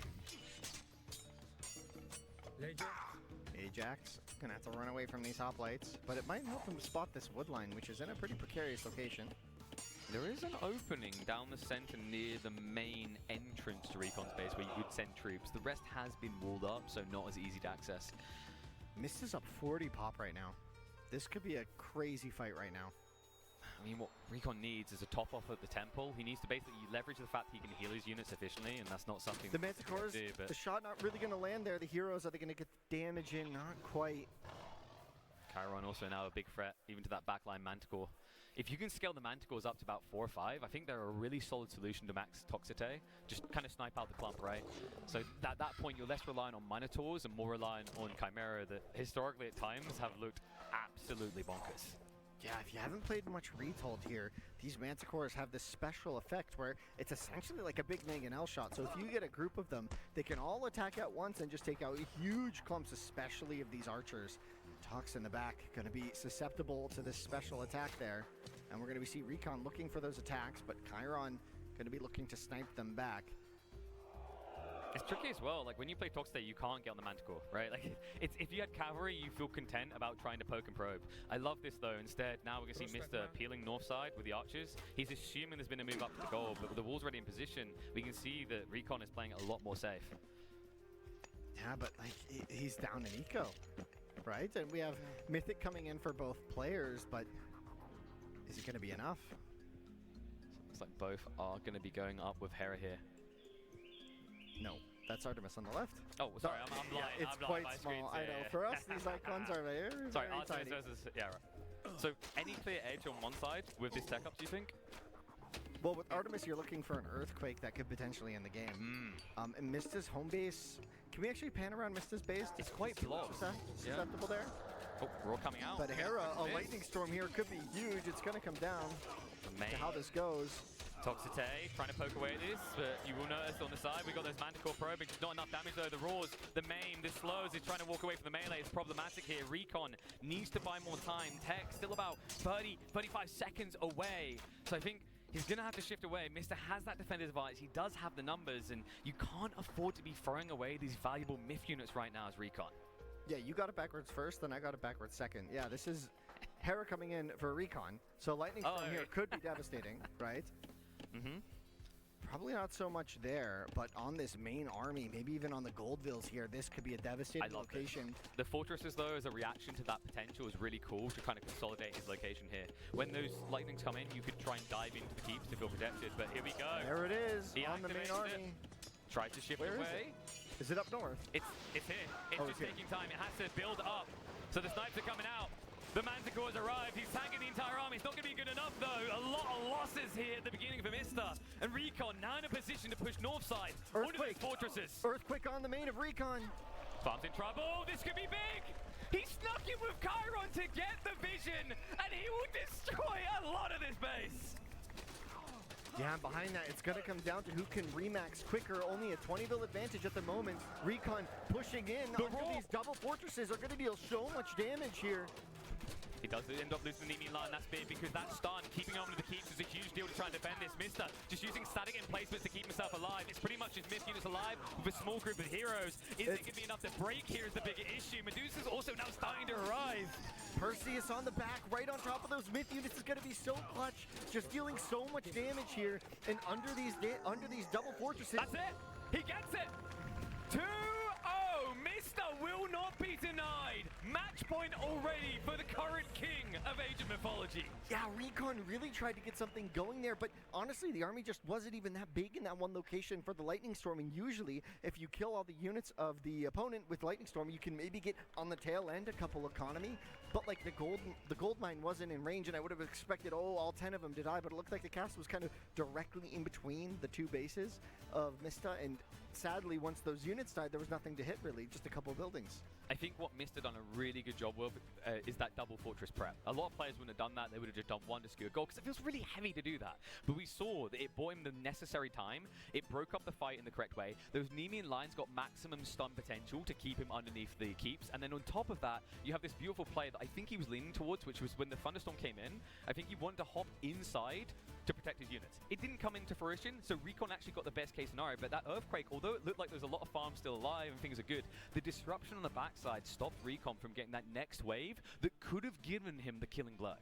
Ajax gonna have to run away from these hoplites, but it might help him spot this wood line, which is in a pretty precarious location. There is an opening down the center near the main entrance to Recon's base where you would send troops. The rest has been walled up, so not as easy to access. Mist is up 40 pop right now. This could be a crazy fight right now. I mean, what Recon needs is a top off at the temple. He needs to basically leverage the fact that he can heal his units efficiently, and that's not something the Manticores, the shot not really going to land there. The heroes, are they going to get damage in? Not quite. Chiron also now a big threat, even to that backline Manticore. If you can scale the Manticores up to about 4 or 5, I think they're a really solid solution to max Toxicity. Just kind of snipe out the clump, right? So at that point, you're less reliant on Minotaurs and more reliant on Chimera that historically at times have looked absolutely bonkers. Yeah, if you haven't played much Retold here, these Manticores have this special effect where it's essentially like a big mangonel shot. So if you get a group of them, they can all attack at once and just take out huge clumps, especially of these archers. Tox in the back, going to be susceptible to this special attack there. And we're going to see Recon looking for those attacks, but Chiron going to be looking to snipe them back. It's tricky as well. Like when you play Toxicity, you can't get on the Manticore, right? Like if you had cavalry, you feel content about trying to poke and probe. I love this though. Instead, now we're gonna see Mr. peeling north side with the archers. He's assuming there's been a move up to the goal, but with the walls already in position, we can see that Recon is playing a lot more safe. Yeah, but like he's down in eco, right? And we have Mythic coming in for both players, but is it gonna be enough? Looks like both are gonna be going up with Hera here. No, that's Artemis on the left. Oh, sorry, I'm blind. Yeah, it's quite small. I know. For us, these icons are very, sorry, very Artemis tiny. versus, yeah, right. So, any clear edge on one side with this tech up, do you think? Well, with Artemis, you're looking for an earthquake that could potentially end the game. And Mista's home base, can we actually pan around Mista's base? It's quite blocked. Susceptible there. Oh, we're all coming out. But Hera, a lightning storm here could be huge. It's going to come down to how this goes. Toxicity trying to poke away at this, but you will notice on the side we got those Manticore probing. Not enough damage though. The roars, the maim, the slows is trying to walk away from the melee. It's problematic here. Recon needs to buy more time. Tech still about 30, 35 seconds away. So I think he's going to have to shift away. Mr. has that defender's advantage. He does have the numbers, and you can't afford to be throwing away these valuable Myth units right now as Recon. Yeah, you got it backwards first, then I got it backwards second. Yeah, this is Hera coming in for Recon. So lightning storm here could be devastating, right? Probably not so much there, but on this main army, maybe even on the Goldvilles here, this could be a devastating location. The fortresses, though, as a reaction to that potential is really cool to kind of consolidate his location here. When those lightnings come in, you could try and dive into the keeps to feel protected, but here we go. There it is, he on the main army. Tried to shift away. Is it up north? It's here. It's just taking time. It has to build up. So the snipes are coming out. The Manticores arrived. He's tanking the entire army. It's not going to be good enough, though. A lot of losses here at the beginning for Mr. And Recon now in a position to push north side. Earthquake. Fortresses. Earthquake on the main of Recon. Farm's in trouble. This could be big. He snuck in with Chiron to get the vision, and he will destroy a lot of this base. Yeah, behind that, it's going to come down to who can remax quicker. Only a 20-bill advantage at the moment. Recon pushing in under these double fortresses are going to deal so much damage here. He does end up losing the enemy line, that's big, because that stun, keeping on with the keeps is a huge deal to try and defend this. Mr. just using static emplacements to keep himself alive. It's pretty much his Myth units alive with a small group of heroes. Is it going to be enough to break here is the bigger issue. Medusa's also now starting to arrive. Perseus on the back, right on top of those Myth units is going to be so clutch. Just dealing so much damage here. And under these double fortresses. That's it. He gets it! 2-0! Mister will not be denied! Match point already for the current king of Age of Mythology. Yeah, Recon really tried to get something going there, but honestly, the army just wasn't even that big in that one location for the Lightning Storm, and usually, if you kill all the units of the opponent with Lightning Storm, you can maybe get on the tail end a couple economy, but like the gold mine wasn't in range, and I would have expected, all 10 of them to die, but it looked like the cast was kind of directly in between the two bases of Mista, and sadly, once those units died, there was nothing to hit really, just a couple buildings. I think what Mista done a really good job with is that double fortress prep. A lot of players wouldn't have done that. They would have just done one to skewer goal because it feels really heavy to do that. But we saw that it bought him the necessary time. It broke up the fight in the correct way. Those Nemean lines got maximum stun potential to keep him underneath the keeps. And then on top of that, you have this beautiful play that I think he was leaning towards, which was when the Thunderstorm came in. I think he wanted to hop inside to protect his units. It didn't come into fruition, so Recon actually got the best case scenario, but that Earthquake, although it looked like there was a lot of farms still alive and things are good, the disruption on the backside stopped Recon from getting that next wave that could have given him the killing blow.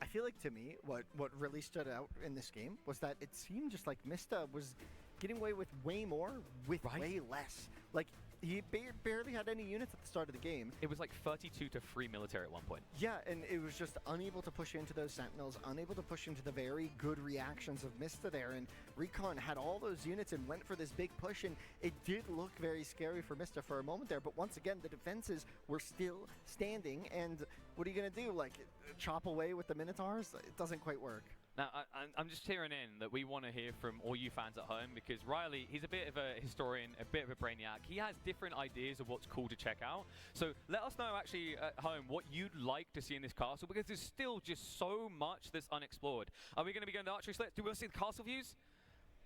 I feel like to me, what really stood out in this game was that it seemed just like Mista was getting away with way more with way less. Like, he barely had any units at the start of the game. It was like 32 to 3 military at one point. Yeah, and it was just unable to push into those Sentinels, unable to push into the very good reactions of Mista there, and Recon had all those units and went for this big push, and it did look very scary for Mista for a moment there, but once again, the defenses were still standing, and what are you going to do? Like, chop away with the Minotaurs? It doesn't quite work. Now, I'm just hearing in that we want to hear from all you fans at home because Riley, he's a bit of a historian, a bit of a brainiac. He has different ideas of what's cool to check out. So let us know actually at home what you'd like to see in this castle because there's still just so much that's unexplored. Are we going to be going to archery slits? Do we want to see the castle views?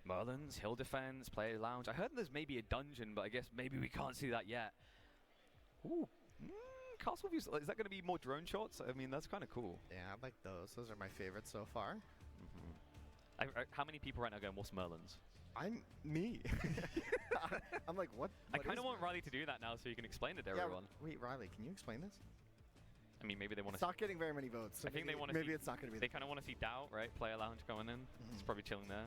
Merlins, hill defense, player lounge. I heard there's maybe a dungeon, but I guess maybe we can't see that yet. Ooh. Castle views, is that going to be more drone shots? I mean, that's kind of cool. Yeah, I like those. Those are my favorites so far. How many people right now going, what's Merlins? I'm me. I'm like, what? I kind of want Riley to do that now so you can explain it to everyone. Wait, Riley, can you explain this? I mean, maybe they want to... It's not getting very many votes. So I think they want to maybe it's not going to be... They kind of want to see Doubt, right? Player lounge going in. It's probably chilling there.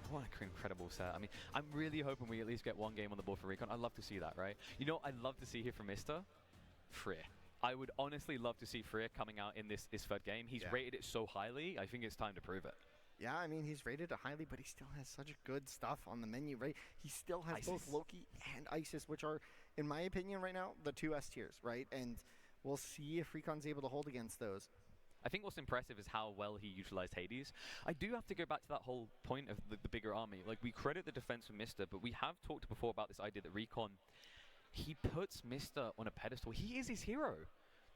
What an incredible set. I mean, I'm really hoping we at least get one game on the board for Recon. I'd love to see that, right? You know, I'd love to see here from Mista? Freer. I would honestly love to see Freer coming out in this third game. He's rated it so highly, I think it's time to prove it. Yeah, I mean, he's rated it highly, but he still has such good stuff on the menu, right? He still has both Loki and Isis, which are, in my opinion right now, the two S tiers, right? And we'll see if Recon's able to hold against those. I think what's impressive is how well he utilized Hades. I do have to go back to that whole point of the bigger army. Like, we credit the defense for Mista, but we have talked before about this idea that Recon, he puts Mista on a pedestal. He is his hero.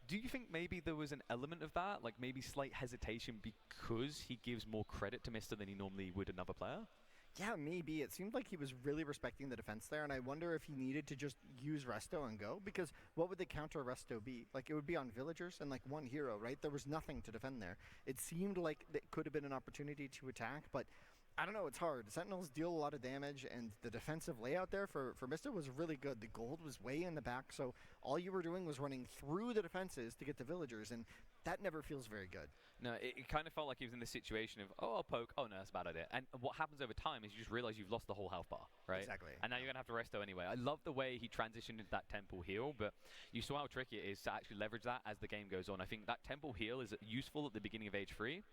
Do you think maybe there was an element of that? Like maybe slight hesitation because he gives more credit to Mista than he normally would another player? Yeah, maybe. It seemed like he was really respecting the defense there, and I wonder if he needed to just use Resto and go, because what would the counter Resto be? Like, it would be on villagers and, like, one hero, right? There was nothing to defend there. It seemed like it could have been an opportunity to attack, but I don't know, it's hard. Sentinels deal a lot of damage, and the defensive layout there for Mista was really good. The gold was way in the back, so all you were doing was running through the defenses to get the villagers, and that never feels very good. No, it kind of felt like he was in this situation of, oh, I'll poke, oh no, that's a bad idea. And what happens over time is you just realize you've lost the whole health bar, right? Exactly. And now you're going to have to resto anyway. I love the way he transitioned into that temple heal, but you saw how tricky it is to actually leverage that as the game goes on. I think that temple heal is useful at the beginning of Age 3,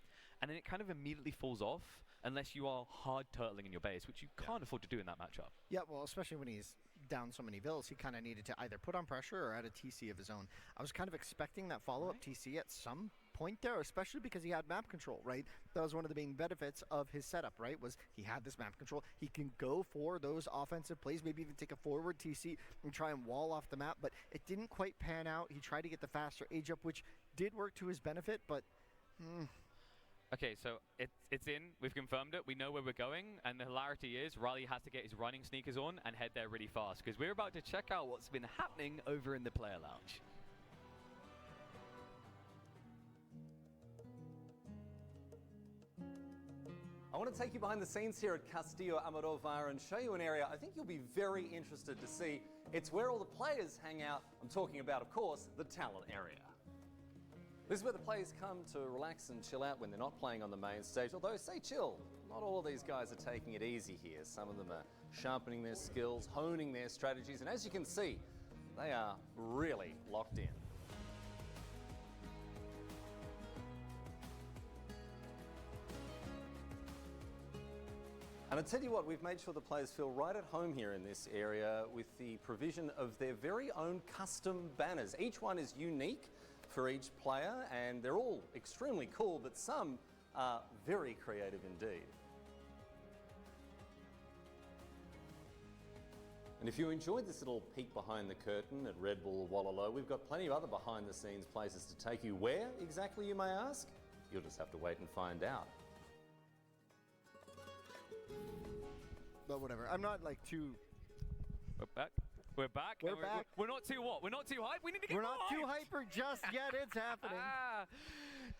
and then it kind of immediately falls off unless you are hard turtling in your base, which you can't afford to do in that matchup. Yeah, well, especially when he's down so many vills, he kind of needed to either put on pressure or add a TC of his own. I was kind of expecting that follow-up TC at some point there, especially because he had map control, right? That was one of the main benefits of his setup, right? Was he had this map control. He can go for those offensive plays, maybe even take a forward TC and try and wall off the map, but it didn't quite pan out. He tried to get the faster age up, which did work to his benefit, but... Okay, so it's in. We've confirmed it. We know where we're going. And the hilarity is Riley has to get his running sneakers on and head there really fast because we're about to check out what's been happening over in the player lounge. I want to take you behind the scenes here at Castillo Almodóvar and show you an area I think you'll be very interested to see. It's where all the players hang out. I'm talking about, of course, the talent area. This is where the players come to relax and chill out when they're not playing on the main stage. Although, say chill, not all of these guys are taking it easy here. Some of them are sharpening their skills, honing their strategies, and as you can see, they are really locked in. And I tell you what, we've made sure the players feel right at home here in this area with the provision of their very own custom banners. Each one is unique for each player and they're all extremely cool, but some are very creative indeed. And if you enjoyed this little peek behind the curtain at Red Bull Wololo, we've got plenty of other behind the scenes places to take you. Where exactly, you may ask? You'll just have to wait and find out. But whatever, I'm not like too... We're back. We're back. We're back. We're not too what? We're not too hype? We need to get more not too hyper just yet, it's happening.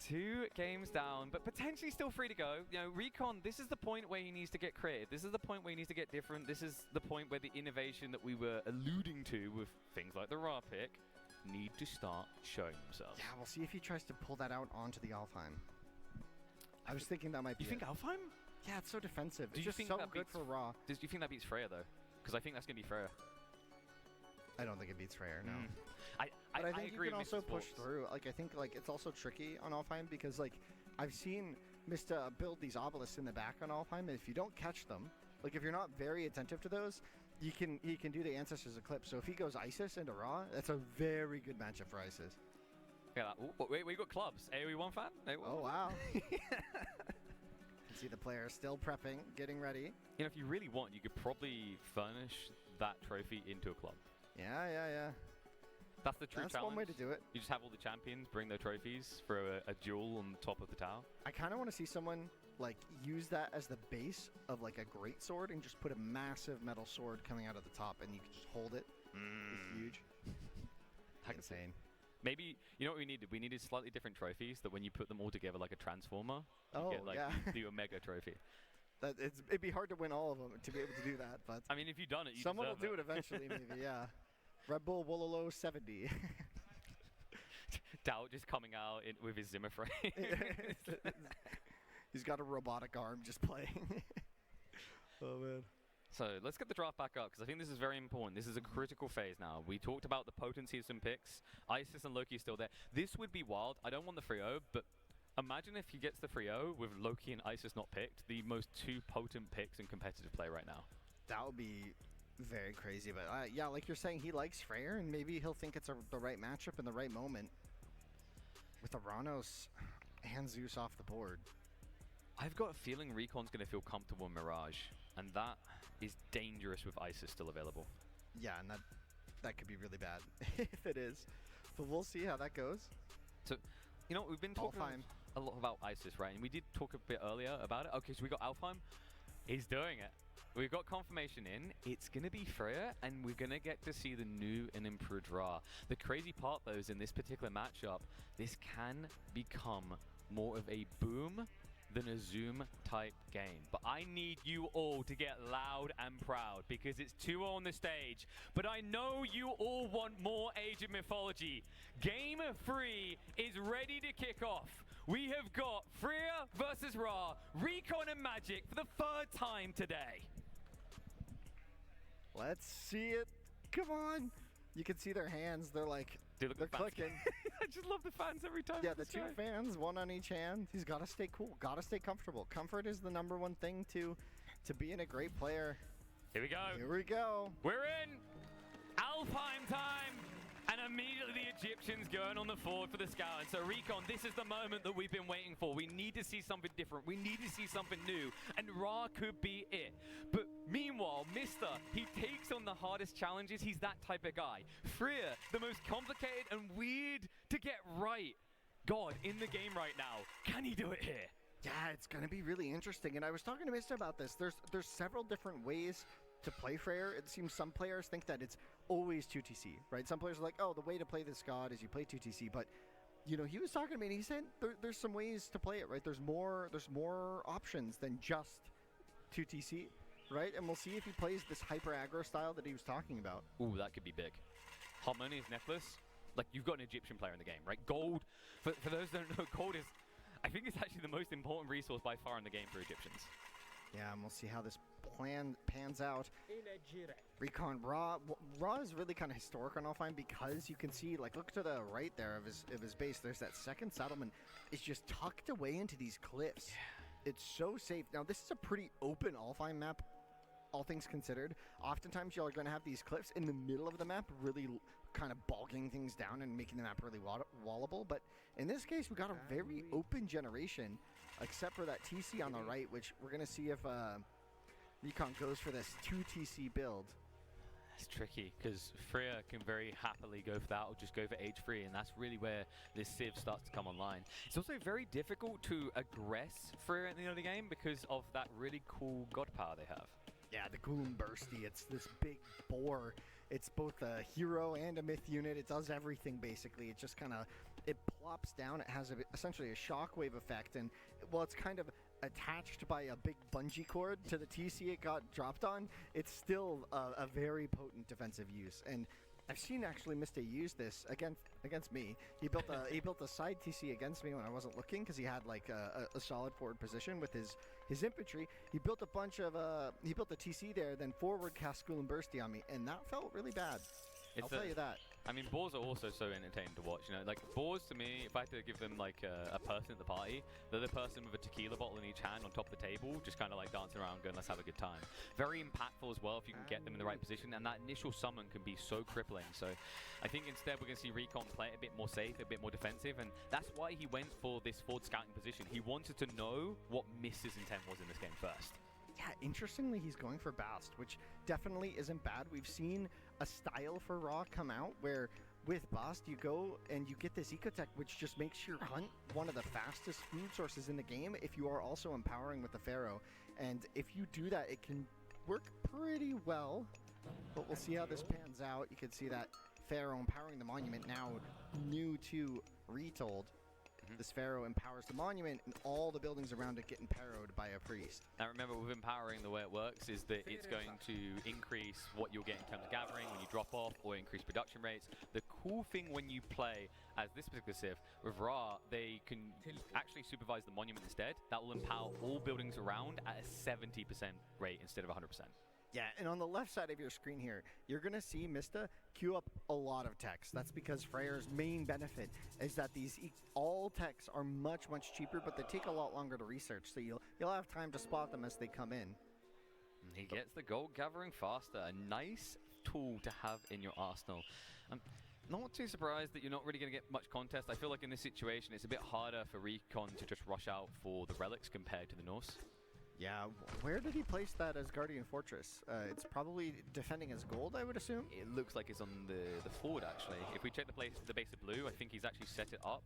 2 games down, but potentially still free to go. You know, Recon, this is the point where he needs to get creative. This is the point where he needs to get different. This is the point where the innovation that we were alluding to with things like the raw pick need to start showing themselves. Yeah, we'll see if he tries to pull that out onto the Alfheim. I was thinking that might be You think Alfheim? Yeah, it's so defensive. Do It's you just think so that good beats, for Raw. Do you think that beats Freya, though? Because I think that's going to be Freya. I don't think it beats Freyr, no. I think agree you can with also Mr. push Sports. through. Like, I think like it's also tricky on Alfheim because like I've seen Mr. build these obelisks in the back on Alfheim, and if you don't catch them, like if you're not very attentive to those, he can do the Ancestors Eclipse. So if he goes Isis into Raw, that's a very good matchup for Isis. Yeah, wait, we got clubs. AoE1 fan? Oh wow. You see the players still prepping, getting ready. You know, if you really want, you could probably furnish that trophy into a club. Yeah. That's the true That's challenge. one way to do it. You just have all the champions bring their trophies for a duel on top of the tower. I kind of want to see someone like use that as the base of like a great sword and just put a massive metal sword coming out of the top, and you can just hold it. It's huge. Insane. Maybe, you know what we needed? We needed slightly different trophies that when you put them all together like a transformer, you get like do a mega trophy. It'd be hard to win all of them to be able to do that, but I mean, if you've done it, you someone will deserve do it eventually, maybe. Yeah. Red Bull Wololo 70. Doubt just coming out with his Zimmer frame. He's got a robotic arm just playing. Oh man. So let's get the draft back up, because I think this is very important. This is a critical phase now. We talked about the potency of some picks. Isis and Loki are still there. This would be wild. I don't want the 3-0, but imagine if he gets the 3-0 with Loki and Isis not picked, the most 2 potent picks in competitive play right now. That would be very crazy. But yeah, like you're saying, he likes Freyr, and maybe he'll think it's the right matchup in the right moment. With the Ranos and Zeus off the board. I've got a feeling Recon's going to feel comfortable in Mirage, and that is dangerous with Isis still available. Yeah, and that could be really bad if it is. But we'll see how that goes. So, you know, we've been talking a lot about Isis, right? And we did talk a bit earlier about it. Okay, so we got Alfheim. He's doing it. We've got confirmation in. It's going to be Freya, and we're going to get to see the new and improved Ra. The crazy part, though, is in this particular matchup, this can become more of a boom than a Zoom type game. But I need you all to get loud and proud, because it's 2-0 on the stage. But I know you all want more Age of Mythology. Game 3 is ready to kick off. We have got Freya versus Ra, Recon and Magic for the 3rd time today. Let's see it. Come on. You can see their hands. They're like, they're clicking. I just love the fans every time. Yeah, the 2 fans, 1 on each hand. He's got to stay cool. Got to stay comfortable. Comfort is the #1 thing to being a great player. Here we go. Here we go. We're in. Alpine time. And immediately the Egyptians going on the forward for the scout. And so Recon, this is the moment that we've been waiting for. We need to see something different. We need to see something new. And Ra could be it. But meanwhile, Mister, he takes on the hardest challenges. He's that type of guy. Freya, the most complicated and weird to get right. God, in the game right now. Can he do it here? Yeah, it's going to be really interesting. And I was talking to Mister about this. There's several different ways to play Freyr. It seems some players think that it's always 2TC, right? Some players are like, oh, the way to play this god is you play 2TC, but you know, he was talking to me and he said there's some ways to play it, right? There's more options than just 2TC, right? And we'll see if he plays this hyper aggro style that he was talking about. Ooh, that could be big. Harmonious Necklace, like you've got an Egyptian player in the game, right? Gold, for those that don't know, gold is, I think it's actually the most important resource by far in the game for Egyptians. Yeah, and we'll see how this plan pans out. Recon Ra is really kind of historic on Offline because you can see, like, look to the right there of his base. There's that second settlement. It's just tucked away into these cliffs. It's so safe. Now, this is a pretty open Offline map, all things considered. Oftentimes, y'all are going to have these cliffs in the middle of the map, really kind of bogging things down and making the map really wallable. But in this case, we got a very open generation, except for that TC on the right, which we're going to see if Recon goes for this 2 TC build. It's tricky because Freya can very happily go for that or just go for H3, and that's really where this Civ starts to come online. It's also very difficult to aggress Freya at the end of the game because of that really cool god power they have. Yeah, the Gloom Bursty. It's this big boar. It's both a hero and a myth unit. It does everything, basically. It just kind of, it plops down. It has essentially a shockwave effect, and, well, it's kind of attached by a big bungee cord to the TC it got dropped on. It's still a very potent defensive use, and I've seen actually Mista use this against me. He built a side TC against me when I wasn't looking because he had like a solid forward position with his infantry. He built a bunch of he built a TC there, then forward cast School and Bursty on me, and that felt really bad. I'll tell you that. I mean, boars are also so entertaining to watch. You know, like boars to me, if I had to give them like a person at the party, they're the person with a tequila bottle in each hand on top of the table, just kind of like dancing around, going, "Let's have a good time." Very impactful as well if you can get them in the right position, and that initial summon can be so crippling. So, I think instead we're going to see Recon play it a bit more safe, a bit more defensive, and that's why he went for this forward scouting position. He wanted to know what Mist's intent was in this game first. Yeah, interestingly, he's going for Bast, which definitely isn't bad. We've seen a style for Raw come out where with Bast you go and you get this ecotech, which just makes your hunt one of the fastest food sources in the game if you are also empowering with the Pharaoh. And if you do that, it can work pretty well, but we'll see how this pans out. You can see that Pharaoh empowering the monument now new to Retold. This Pharaoh empowers the monument, and all the buildings around it get empowered by a priest. Now remember, with empowering, the way it works is that it's going to increase what you'll get in terms of gathering when you drop off, or increase production rates. The cool thing when you play as this particular Civ, with Ra, they can actually supervise the monument instead. That will empower all buildings around at a 70% rate instead of 100%. Yeah, and on the left side of your screen here, you're going to see Mista queue up a lot of techs. That's because Freyer's main benefit is that these all techs are much, much cheaper, but they take a lot longer to research, so you'll have time to spot them as they come in. He gets the gold gathering faster. A nice tool to have in your arsenal. I'm not too surprised that you're not really going to get much contest. I feel like in this situation, it's a bit harder for Recon to just rush out for the relics compared to the Norse. Yeah, where did he place that as Guardian Fortress? It's probably defending his gold, I would assume? It looks like it's on the forward, actually. If we check the base of blue, I think he's actually set it up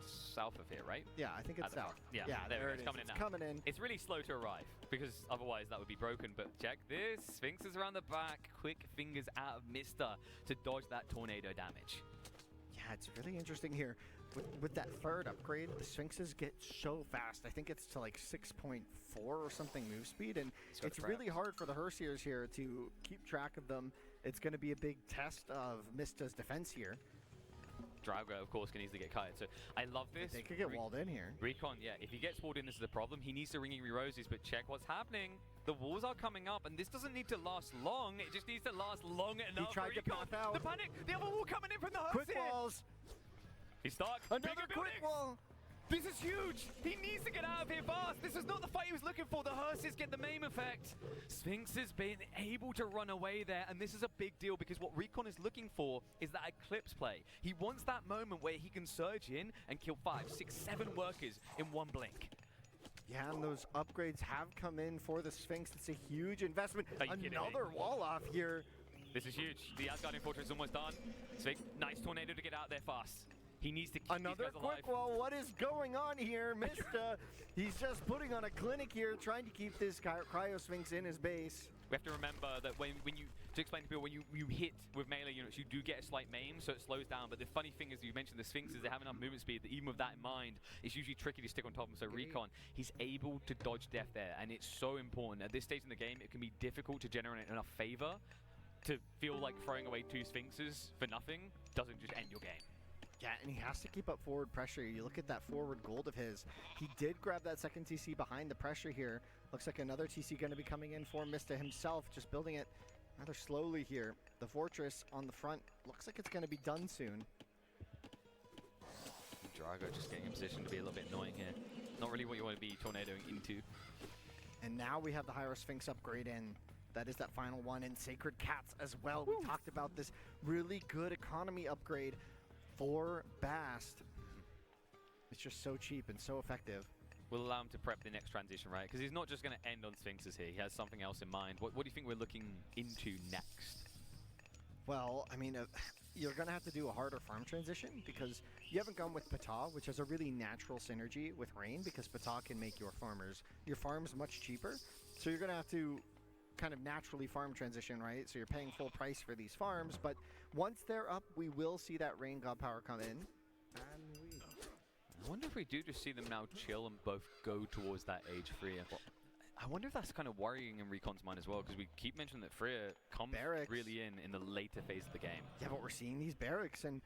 south of here, right? Yeah, I think it's south. Yeah, there it is. Coming in now. Coming in. It's really slow to arrive, because otherwise that would be broken, but check this. Sphinxes around the back, quick fingers out of Mista to dodge that tornado damage. Yeah, it's really interesting here. With that third upgrade, the Sphinxes get so fast. I think it's to like 6.4 or something move speed, and it's really hard for the Hersiers here to keep track of them. It's going to be a big test of Mista's defense here. Drago, of course, can easily get kited. So I love this. They could get walled in here. Recon, yeah, if he gets walled in, this is a problem. He needs to ring in roses, but check what's happening. The walls are coming up, and this doesn't need to last long. It just needs to last long enough. He tried to path out. The panic! The other wall coming in from the Quick Hersier! walls! He's stuck. Another quick wall! This is huge! He needs to get out of here fast! This is not the fight he was looking for! The Hersiers get the maim effect! Sphinx has been able to run away there, and this is a big deal because what Recon is looking for is that eclipse play. He wants that moment where he can surge in and kill 5, 6, 7 workers in one blink. Yeah, and those upgrades have come in for the Sphinx. It's a huge investment. Another wall off here. This is huge. The Asgardian Fortress is almost done. Sphinx, nice tornado to get out there fast. He needs to keep another these guys alive. quick wall. What is going on here, Mista? He's just putting on a clinic here, trying to keep this Cryo Sphinx in his base. We have to remember that when you, to explain to people, when you hit with melee units, you do get a slight maim, so it slows down. But the funny thing is, you mentioned the Sphinxes, they have enough movement speed that even with that in mind, it's usually tricky to stick on top of them. So Recon, he's able to dodge death there, and it's so important. At this stage in the game, it can be difficult to generate enough favor to feel like throwing away 2 Sphinxes for nothing doesn't just end your game. Yeah, and he has to keep up forward pressure. You look at that forward gold of his. He did grab that second TC behind the pressure here. Looks like another TC going to be coming in for Mista himself, just building it rather slowly here. The fortress on the front looks like it's going to be done soon. Drago just getting in position to be a little bit annoying here. Not really what you want to be tornadoing into. And now we have the Hyro Sphinx upgrade in. That is that final one, and Sacred Cats as well. Woo. We talked about this really good economy upgrade for Bast. It's just so cheap and so effective. Will allow him to prep the next transition, right? Because he's not just going to end on Sphinxes here. He has something else in mind. What do you think we're looking into next? Well, I mean, you're going to have to do a harder farm transition because you haven't gone with Ptah, which has a really natural synergy with Rain because Ptah can make your farms much cheaper. So you're going to have to kind of naturally farm transition, right? So you're paying full price for these farms, but once they're up, we will see that Rain God Power come in. And I wonder if we do just see them now chill and both go towards that age Freya. I wonder if that's kind of worrying in Recon's mind as well, because we keep mentioning that Freya comes really in the later phase of the game. Yeah, but we're seeing these barracks, and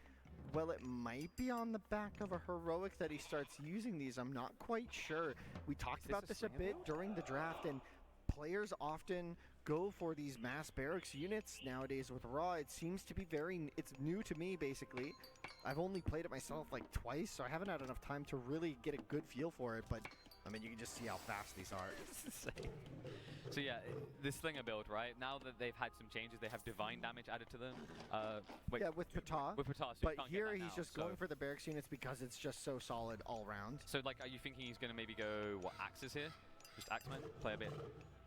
well, it might be on the back of a heroic that he starts using these. I'm not quite sure. We talked about this a bit during the draft, and players often go for these mass barracks units nowadays with Raw. It seems to be it's new to me, basically. I've only played it myself like twice, so I haven't had enough time to really get a good feel for it, but I mean, you can just see how fast these are. It's insane. So yeah, this Slinger build, right? Now that they've had some changes, they have divine damage added to them. Yeah, with Ptah. With Ptah, so but here he's just going for the barracks units because it's just so solid all around. So like, are you thinking he's going to maybe go, axes here? Just Axemen, play a bit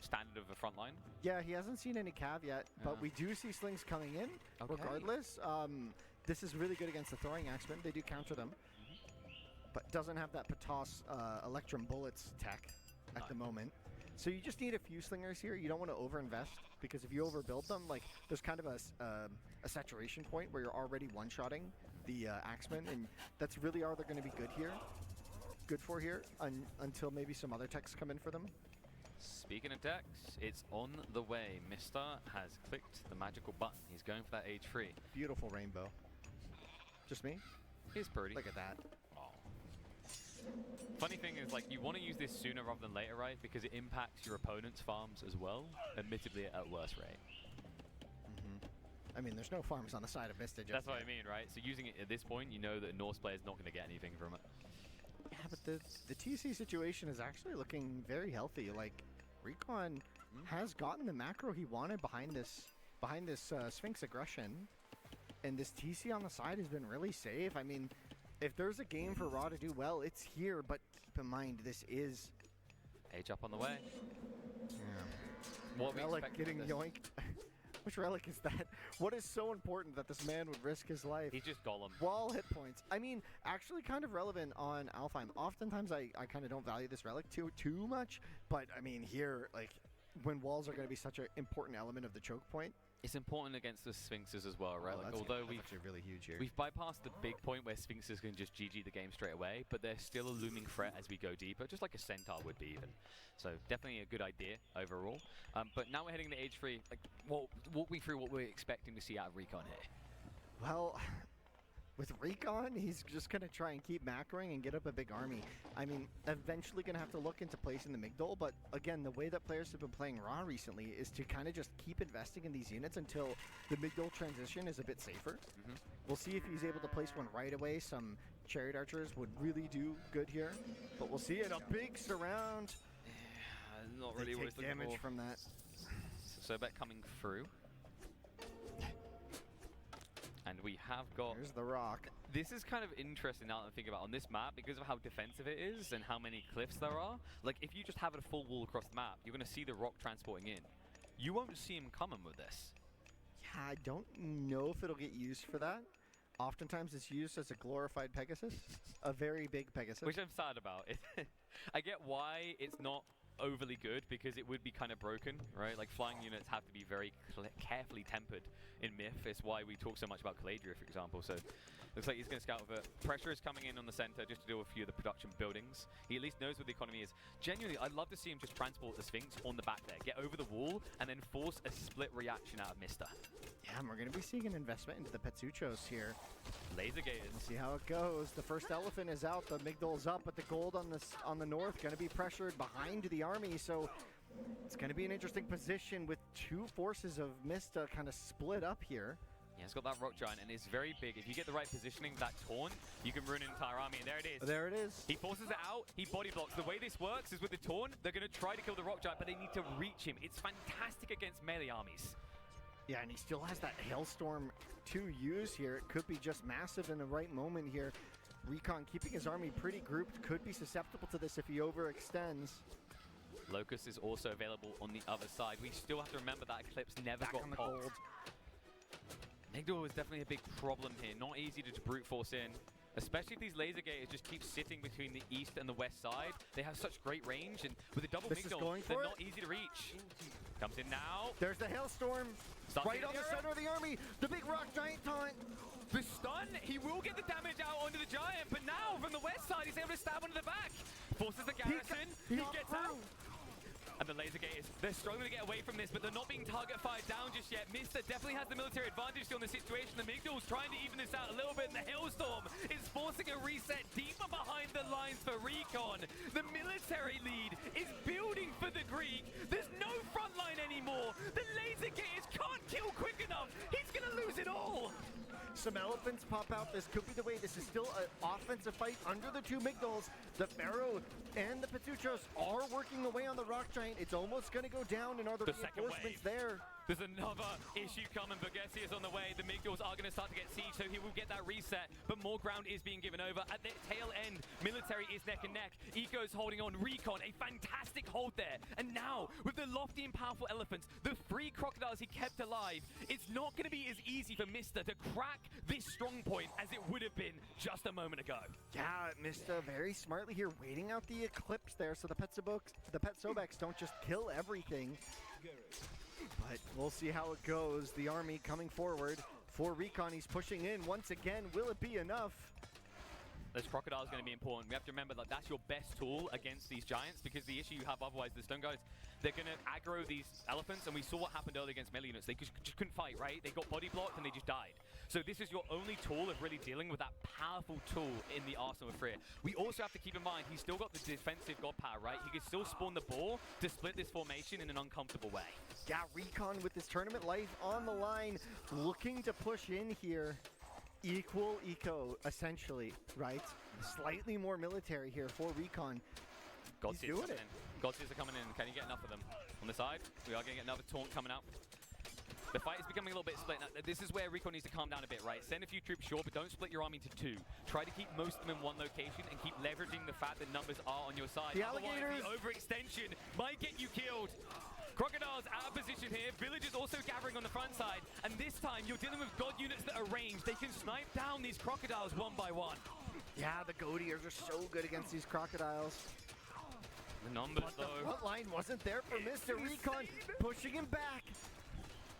standard of a front line? Yeah, he hasn't seen any cav yet, but we do see slings coming in regardless. This is really good against the throwing Axemen. They do counter them. But doesn't have that Ptah's Electrum Bullets tech at the moment. So you just need a few slingers here. You don't want to overinvest, because if you overbuild them, like there's kind of a saturation point where you're already one-shotting the Axemen, and that's really all they're going to be good for here until maybe some other techs come in for them. Speaking of techs, it's on the way. Mista has clicked the magical button. He's going for that age 3. Beautiful rainbow. Just me? He's pretty. Look at that. Funny thing is, like, you want to use this sooner rather than later, right? Because it impacts your opponent's farms as well, admittedly at a worse rate. I mean, there's no farms on the side of Mista. That's what I mean, right? So using it at this point, you know that a Norse player is not going to get anything from it. Yeah, but the TC situation is actually looking very healthy. Like, Recon has gotten the macro he wanted behind this Sphinx aggression, and this TC on the side has been really safe. I mean, if there's a game for Raw to do well, it's here, but keep in mind, this is... Age up on the way. Yeah. What Relic getting yoinked. Which relic is that? What is so important that this man would risk his life? He's just Gollum. Wall hit points. I mean, actually kind of relevant on Alfheim. Oftentimes I kind of don't value this relic too much, but I mean here, like, when walls are going to be such an important element of the choke point. It's important against the Sphinxes as well, right? Oh, like, although that's actually really huge here. We've bypassed the big point where Sphinxes can just GG the game straight away, but they're still a looming threat as we go deeper, just like a Centaur would be even. So definitely a good idea overall. But now we're heading to Age 3. Like, walk me through what we're expecting to see out of Recon here. Well, with Recon, he's just going to try and keep macroing and get up a big army. I mean, eventually going to have to look into placing the Migdol, but again, the way that players have been playing Raw recently is to kind of just keep investing in these units until the Migdol transition is a bit safer. We'll see if he's able to place one right away. Some Chariot Archers would really do good here, but we'll see it. A big surround. Yeah, not really what it's looking damage for. from that. So bet coming through. And we have got... Here's the rock. This is kind of interesting now that I think about on this map because of how defensive it is and how many cliffs there are. Like, if you just have a full wall across the map, you're going to see the rock transporting in. You won't see him coming with this. Yeah, I don't know if it'll get used for that. Oftentimes it's used as a glorified Pegasus. A very big Pegasus. Which I'm sad about. I get why it's not overly good because it would be kind of broken, right? Like, flying units have to be very carefully tempered in Myth. It's why we talk so much about Caladria, for example. So looks like he's going to scout with it. Pressure is coming in on the center just to deal with a few of the production buildings. He at least knows what the economy is. Genuinely, I'd love to see him just transport the Sphinx on the back there, get over the wall, and then force a split reaction out of Mista. Yeah, And we're going to be seeing an investment into the Petsuchos here. Laser gators. We'll see how it goes. The first elephant is out, the Migdol's up, but the gold on the north going to be pressured behind the army, so it's going to be an interesting position with two forces of Mista kind of split up here. Yeah, it's got that rock giant and it's very big. If you get the right positioning, that taunt, you can ruin an entire army, and there it is. There it is. He forces it out, he body blocks. The way this works is with the taunt, they're going to try to kill the rock giant, but they need to reach him. It's fantastic against melee armies. Yeah, and he still has that Hailstorm to use here. It could be just massive in the right moment here. Recon keeping his army pretty grouped, could be susceptible to this if he overextends. Locust is also available on the other side. We still have to remember that Eclipse never got popped. Migdol is definitely a big problem here. Not easy to brute force in, especially if these laser gators just keep sitting between the east and the west side. They have such great range, and with a double Migdol, they're not easy to reach. Comes in now. There's the Hailstorm. Right on the center of the army. The big rock giant taunt. The stun, he will get the damage out onto the giant, but now from the west side, he's able to stab onto the back. Forces the garrison, he gets out. And the laser gators, they're struggling to get away from this, but they're not being target fired down just yet. Mista definitely has the military advantage still in the situation. The Migdol's trying to even this out a little bit, and the Hailstorm is forcing a reset deeper behind the lines for Recon. The military lead is building for the Greek. There's no front line anymore. The laser gators can't kill quick enough. He's gonna lose it all. Some elephants pop out. This could be the way. This is still an offensive fight under the two Migdols. The Pharaoh and the Petsuchos are working away on the rock giant. It's almost going to go down, and are the reinforcements there? There's another issue coming. Burgessi is on the way. The Migdols are going to start to get siege, so he will get that reset. But more ground is being given over. At the tail end, military is neck and neck. Eco's holding on. Recon, a fantastic hold there. And now, with the lofty and powerful elephants, the 3 crocodiles he kept alive, it's not going to be as easy for Mista to crack this strong point as it would have been just a moment ago. Yeah, Mista very smartly here, waiting out the Eclipse there so the Petsobecs don't just kill everything. But we'll see how it goes. The army coming forward for Recon. He's pushing in once again. Will it be enough? This crocodile is going to be important. We have to remember that that's your best tool against these giants, because the issue you have otherwise, the stone guys, they're going to aggro these elephants, and we saw what happened earlier against melee units. They just couldn't fight, right? They got body blocked and they just died. So this is your only tool of really dealing with that powerful tool in the arsenal of Freer. We also have to keep in mind, he's still got the defensive god power, right? He can still spawn the ball to split this formation in an uncomfortable way. Yeah, Recon with his tournament life on the line, looking to push in here. Equal eco, essentially, right? Slightly more military here for Recon. He's doing it. Godseers are coming in. Can you get enough of them? On the side, we are going to get another taunt coming out. The fight is becoming a little bit split. Now, this is where Recon needs to calm down a bit, right? Send a few troops, sure, but don't split your army into 2. Try to keep most of them in one location and keep leveraging the fact that numbers are on your side. The alligators! The overextension might get you killed. Crocodiles out of position here. Villagers also gathering on the front side. And this time, you're dealing with god units that are ranged. They can snipe down these crocodiles one by one. Yeah, the Goatiers are so good against these crocodiles. The numbers, but the front line wasn't there for Mr. Recon, pushing him back.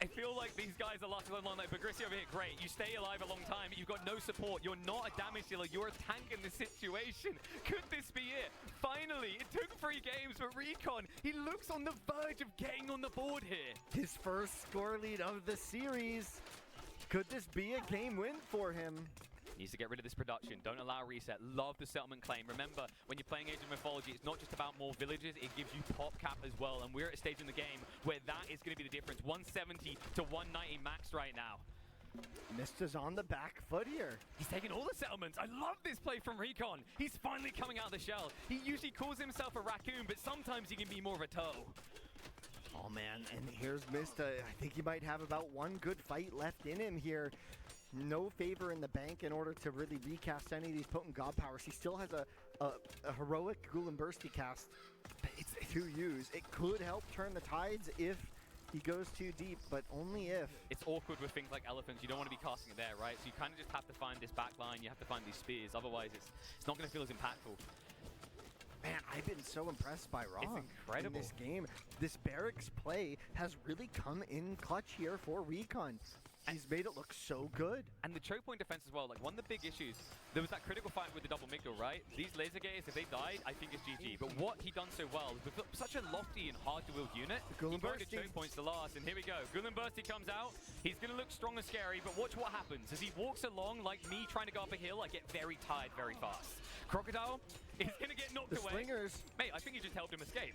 I feel like these guys are lasting long. Like Burgessi over here, great. You stay alive a long time, but you've got no support. You're not a damage dealer. You're a tank in this situation. Could this be it? Finally, it took 3 games for Recon. He looks on the verge of getting on the board here. His first score lead of the series. Could this be a game win for him? Needs to get rid of this production. Don't allow a reset. Love the settlement claim. Remember, when you're playing Age of Mythology, it's not just about more villages, it gives you pop cap as well. And we're at a stage in the game where that is going to be the difference. 170 to 190 max right now. Mista's on the back foot here. He's taking all the settlements. I love this play from Recon. He's finally coming out of the shell. He usually calls himself a raccoon, but sometimes he can be more of a toe. Oh man, and here's Mista. I think he might have about 1 good fight left in him here. No favor in the bank in order to really recast any of these potent god powers. He still has a heroic Gulimbursti cast to use. It could help turn the tides if he goes too deep, but only if. It's awkward with things like elephants. You don't want to be casting it there, right? So you kind of just have to find this back line. You have to find these spears. Otherwise, it's not going to feel as impactful. Man, I've been so impressed by Raw. It's incredible. In this game. This barracks play has really come in clutch here for Recon. He's made it look so good. And the choke point defense as well, like one of the big issues, there was that critical fight with the double Migdal, right? These laser gators, if they died, I think it's GG. But what he done so well, with such a lofty and hard to wield unit, he brought the choke points to last, and here we go. Gullenbursty comes out, he's gonna look strong and scary, but watch what happens. As he walks along, like me trying to go up a hill, I get very tired very fast. Crocodile is gonna get knocked away. Slingers. Mate, I think he just helped him escape.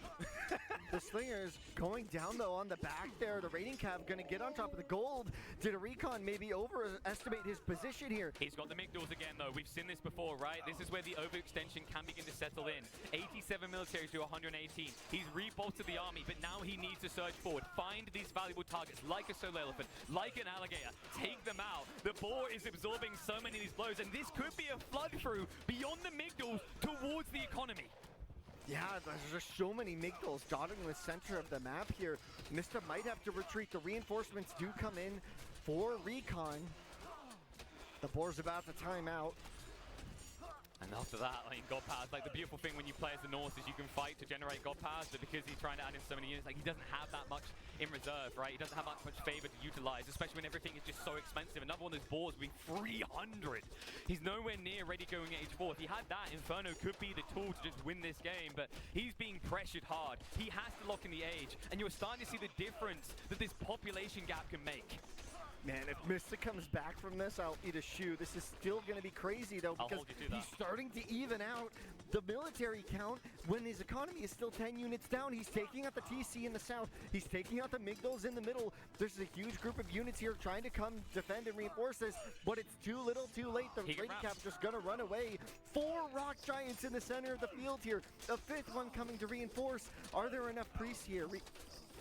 The Slingers going down though on the back there. The raiding cab gonna get on top of the gold. Did a recon maybe overestimate his position here? He's got the Migdals again though. We've seen this before, right? This is where the overextension can begin to settle in. 87 militaries to 118. He's rebolted the army, but now he needs to surge forward. Find these valuable targets like a solo elephant, like an alligator. Take them out. The boar is absorbing so many of these blows, and this could be a flood through beyond the Migdals towards the economy. Yeah, there's just so many Migdals dotting the center of the map here. Mista might have to retreat. The reinforcements do come in for recon. The boar's about to time out. And after that, like God powers, like the beautiful thing when you play as the Norse is you can fight to generate God powers, but because he's trying to add in so many units, like he doesn't have that much in reserve, right? He doesn't have much favor to utilize, especially when everything is just so expensive. Another one of those boars will be 300. He's nowhere near ready going at H4. If he had that, Inferno could be the tool to just win this game, but he's being pressured hard. He has to lock in the age, and you're starting to see the difference that this population gap can make. Man, if Mista comes back from this, I'll eat a shoe. This is still going to be crazy, though, because he's starting to even out the military count when his economy is still 10 units down. He's taking out the TC in the south. He's taking out the Migdals in the middle. There's a huge group of units here trying to come defend and reinforce this, but it's too little, too late. The raiding cap's just going to run away. 4 rock giants in the center of the field here. A 5th one coming to reinforce. Are there enough priests here?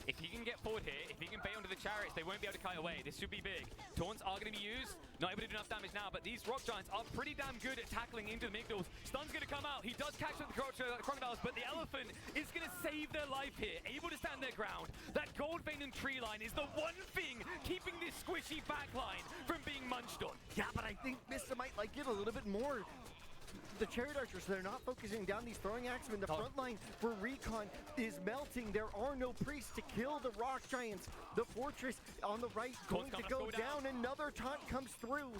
If he can get forward here, if he can bait onto the chariots, they won't be able to kite away. This should be big. Taunts are going to be used. Not able to do enough damage now, but these rock giants are pretty damn good at tackling into the Migdals. Stun's going to come out. He does catch up the crocodiles, but the elephant is going to save their life here. Able to stand their ground. That gold vein and tree line is the one thing keeping this squishy backline from being munched on. Yeah, but I think Mista might like it a little bit more. The chariot archers, they're not focusing down these throwing axemen. The front line for recon is melting. There are no priests to kill the rock giants. The fortress on the right going to go down. Another taunt comes through.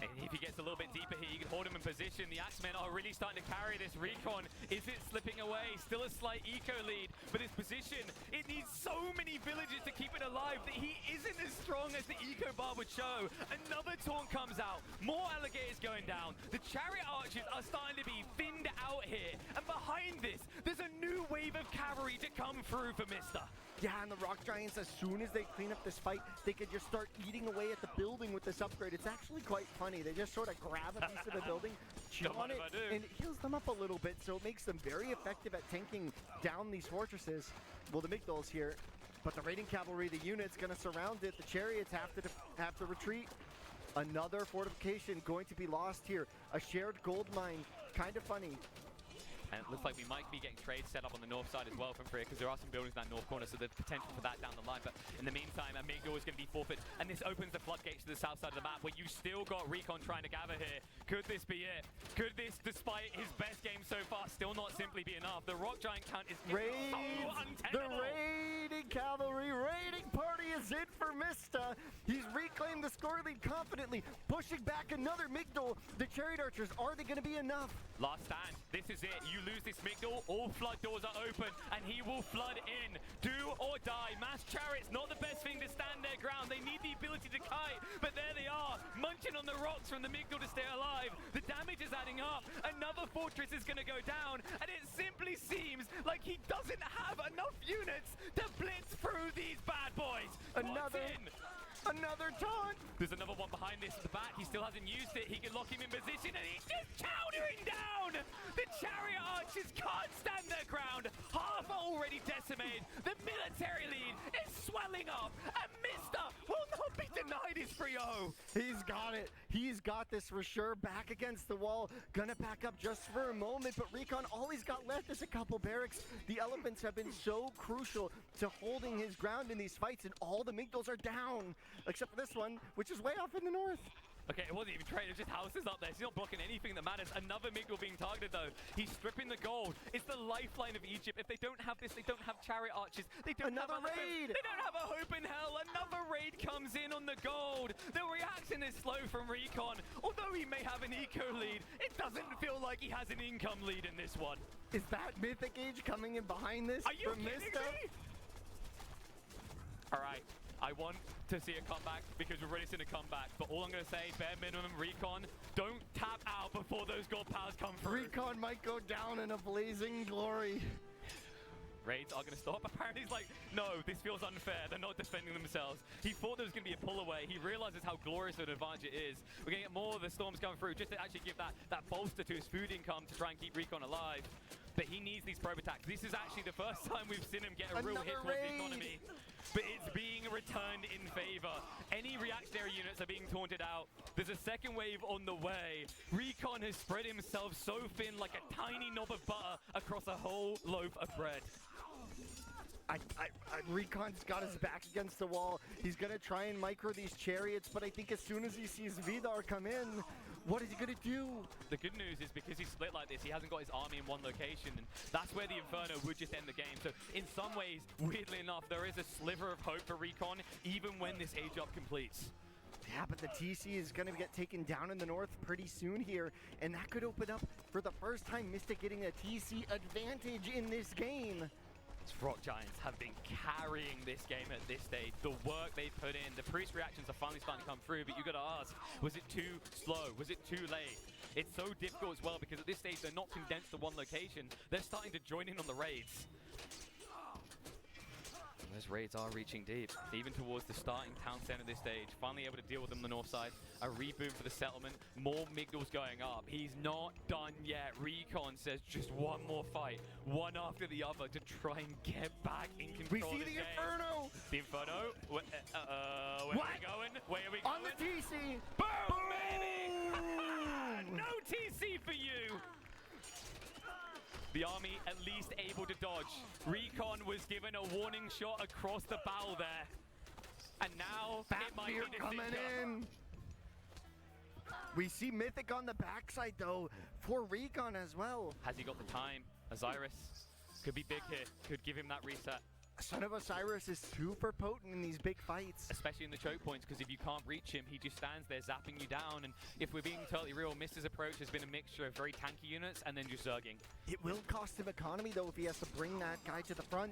And if he gets a little bit deeper here, you can hold him in position. The Axemen are really starting to carry this recon. Is it slipping away? Still a slight eco lead, but his position, it needs so many villages to keep it alive that he isn't as strong as the eco bar would show. Another taunt comes out. More alligators going down. The chariot archers are starting to be thinned out here. And behind this, there's a new wave of cavalry to come through for Mista. Yeah, and the rock giants, as soon as they clean up this fight, they could just start eating away at the building with this upgrade. It's actually quite funny. They just sort of grab a piece of the building, chew on it, and it heals them up a little bit, so it makes them very effective at tanking down these fortresses. Well, the Migdals here, but the raiding cavalry, the unit's going to surround it. The chariots have to retreat. Another fortification going to be lost here. A shared gold mine. Kind of funny. And it looks like we might be getting trades set up on the north side as well from Freya, because there are some buildings in that north corner, so there's potential for that down the line. But in the meantime, Migdal is going to be forfeit, and this opens the floodgates to the south side of the map, where you've still got recon trying to gather here. Could this be it? Could this, despite his best game so far, still not simply be enough? The rock giant count is so untenable. The raiding cavalry, raiding party is in for Mista. He's reclaimed the score lead confidently, pushing back another Migdal. The chariot archers, are they going to be enough? Last stand. This is it. You lose this Migdal, all flood doors are open, and he will flood in. Do or die. Mass chariots, not the best thing to stand their ground. They need the ability to kite, but there they are, munching on the rocks from the Migdal to stay alive. The damage is adding up. Another fortress is going to go down, and it simply seems like he doesn't have enough units to blitz through these bad boys. Another taunt! There's another one behind this at the back. He still hasn't used it. He can lock him in position, and he's just chowdering down! The chariot archers can't stand their ground. Half are already decimated. The military lead is swelling up, and Mista will not be denied his 3-0. He's got it. He's got this for sure. Back against the wall. Gonna back up just for a moment, but Recon, all he's got left is a couple barracks. The elephants have been so crucial to holding his ground in these fights, and all the Migdals are down. Except for this one, which is way off in the north. Okay, it wasn't even trade, it was just houses up there. He's not blocking anything that matters. Another Migdal being targeted though. He's stripping the gold. It's the lifeline of Egypt. If they don't have this, they don't have chariot archers. They don't have raid. They don't have a hope in hell. Another raid comes in on the gold. The reaction is slow from Recon. Although he may have an eco lead, it doesn't feel like he has an income lead in this one. Is that Mythic Age coming in behind this? Are you kidding me? All right. I want to see a comeback because we've already seen a comeback. But all I'm going to say, bare minimum, Recon, don't tap out before those gold powers come through. Recon might go down in a blazing glory. Raids are going to stop. Apparently he's like, no, this feels unfair. They're not defending themselves. He thought there was going to be a pull away. He realizes how glorious an advantage it is. We're going to get more of the storms coming through just to actually give that bolster to his food income to try and keep Recon alive. But he needs these probe attacks. This is actually the first time we've seen him get a real hit towards the economy. But it's being returned in favor. Any reactionary units are being taunted out. There's a second wave on the way. Recon has spread himself so thin like a tiny knob of butter across a whole loaf of bread. Recon's got his back against the wall. He's gonna try and micro these chariots, but I think as soon as he sees Vidar come in, what is he gonna do? The good news is because he's split like this, he hasn't got his army in one location, and that's where the Inferno would just end the game. So in some ways, weirdly enough, there is a sliver of hope for Recon, even when this age up completes. Yeah, but the TC is going to get taken down in the north pretty soon here, and that could open up for the first time Mystic getting a TC advantage in this game. Rock Giants have been carrying this game at this stage. The work they put in, the priest reactions are finally starting to come through, but you got to ask, was it too slow? Was it too late? It's so difficult as well because at this stage they're not condensed to one location. They're starting to join in on the raids. Those raids are reaching deep, even towards the starting town center this stage. Finally able to deal with them on the north side. A reboot for the settlement. More Migdals going up. He's not done yet. Recon says just one more fight, one after the other, to try and get back in control. We see the Inferno! The Inferno? Where are we going? Where are we going? On the TC! Boom, baby! No TC for you! The army at least able to dodge. Recon was given a warning shot across the bow there. And now it might be coming in. We see Mythic on the backside though for Recon as well. Has he got the time? Osiris could be big here. Could give him that reset. Son of Osiris is super potent in these big fights. Especially in the choke points, because if you can't reach him, he just stands there zapping you down. And if we're being totally real, Mr.'s approach has been a mixture of very tanky units and then just zerging. It will cost him economy though if he has to bring that guy to the front.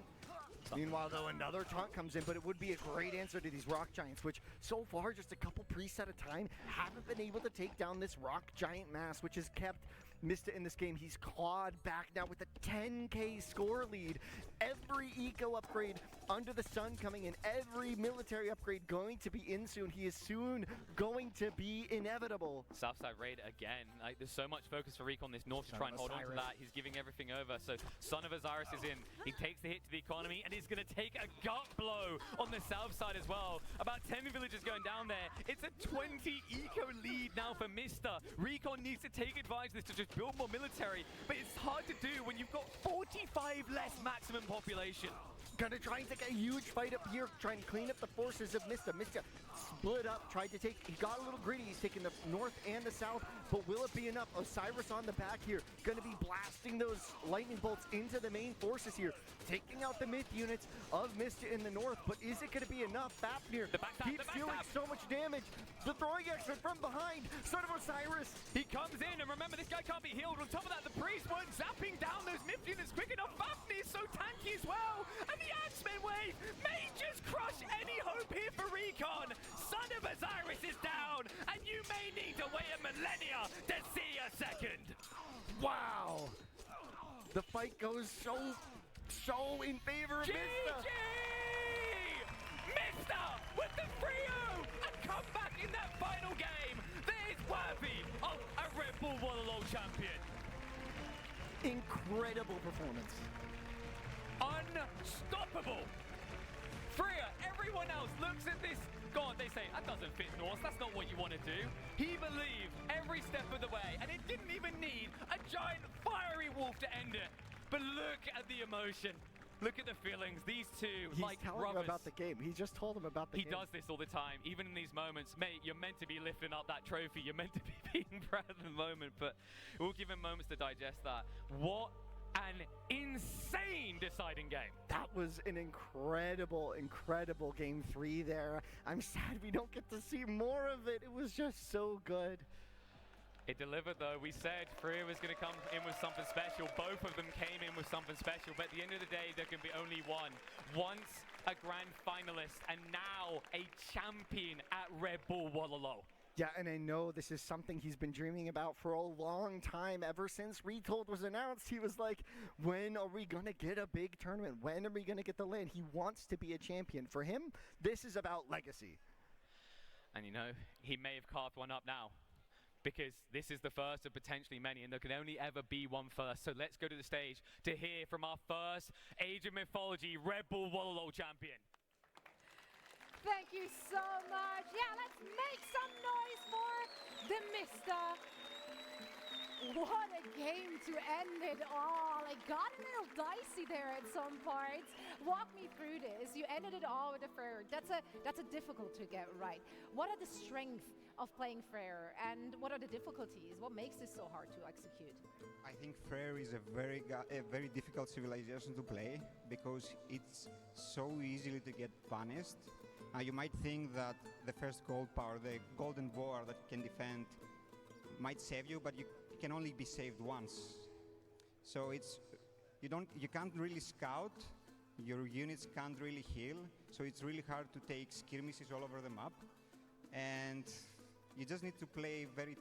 Meanwhile though, another taunt comes in, but it would be a great answer to these Rock Giants, which so far just a couple priests at a time haven't been able to take down this Rock Giant mass, which has kept Mista in this game. He's clawed back now with a 10k score lead. Every eco upgrade under the sun coming in, every military upgrade going to be in soon. He is soon going to be inevitable. Southside raid again. Like, there's so much focus for Recon this north to try and hold on to that. He's giving everything over. So Son of Osiris is in. He takes the hit to the economy and he's going to take a gut blow on the south side as well. About 10 villages going down there. It's a 20 eco lead now for Mista. Recon needs to take advantage of this to just build more military, but it's hard to do when you've got 45 less maximum population. Gonna try and take a huge fight up here, trying to clean up the forces of Mista. Mista split up, tried to take, he got a little greedy, he's taking the north and the south, but will it be enough? Osiris on the back here, gonna be blasting those lightning bolts into the main forces here, taking out the myth units of Mista in the north, but is it gonna be enough? Fafnir keeps dealing so much damage. The throwing expert from behind, Son of Osiris. He comes in, and remember, this guy can't be healed. On top of that, the priest weren't zapping down those myth units quick enough. Fafnir is so tanky as well, and the Axemen wave may just crush any hope here for Recon. Son of Osiris is down, and you may need to wait a millennia to see a second. Wow. The fight goes so in favor of Mista. Mista with the 3-0 and come back in that final game. That is worthy of a Red Bull Wololo champion. Incredible performance. Unstoppable. Freya, everyone else looks at this. God, they say, that doesn't fit Norse. That's not what you want to do. He believed every step of the way, and it didn't even need a giant fiery wolf to end it. But look at the emotion. Look at the feelings. These two, He's like telling brothers. him about the game. He just told him about the game. He does this all the time, even in these moments. Mate, you're meant to be lifting up that trophy. You're meant to be being proud of the moment, but we'll give him moments to digest that. What an insane deciding game. That was an incredible, incredible game 3 there. I'm sad we don't get to see more of it. It was just so good. It delivered though. We said Freya was going to come in with something special. Both of them came in with something special, but at the end of the day, there can be only one. Once a grand finalist, and now a champion at Red Bull Wololo. Yeah, and I know this is something he's been dreaming about for a long time. Ever since Retold was announced, he was like, when are we going to get a big tournament? When are we going to get the land? He wants to be a champion. For him, this is about legacy. And you know, he may have carved one up now, because this is the first of potentially many, and there can only ever be one first. So let's go to the stage to hear from our first Age of Mythology Red Bull Wololo champion. Thank you so much. Yeah, let's make some noise for the Mister. What a game to end it all. It got a little dicey there at some parts. Walk me through this. You ended it all with a Freyr. That's a difficult to get right. What are the strengths of playing Freyr, and what are the difficulties? What makes this so hard to execute? I think Freyr is a very difficult civilization to play because it's so easily to get punished. You might think that the first gold power, the golden boar that can defend, might save you, but you can only be saved once. So you can't really scout, your units can't really heal, so it's really hard to take skirmishes all over the map. And you just need to play very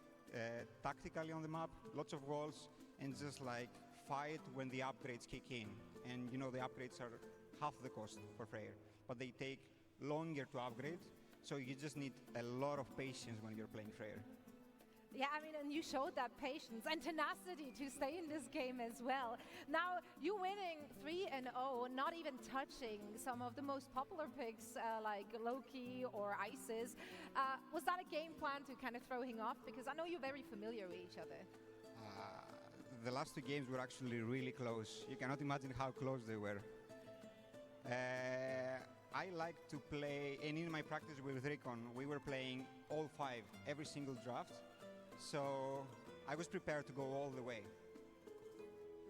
tactically on the map, lots of walls, and just like fight when the upgrades kick in. And you know the upgrades are half the cost for Freyr, but they take longer to upgrade, so you just need a lot of patience when you're playing Freyr. Yeah, I mean, and you showed that patience and tenacity to stay in this game as well. Now, you winning 3-0, not even touching some of the most popular picks like Loki or Isis. Was that a game plan to kind of throw him off? Because I know you're very familiar with each other. The last 2 games were actually really close. You cannot imagine how close they were. I like to play, and in my practice with Recon, we were playing all 5, every single draft. So I was prepared to go all the way.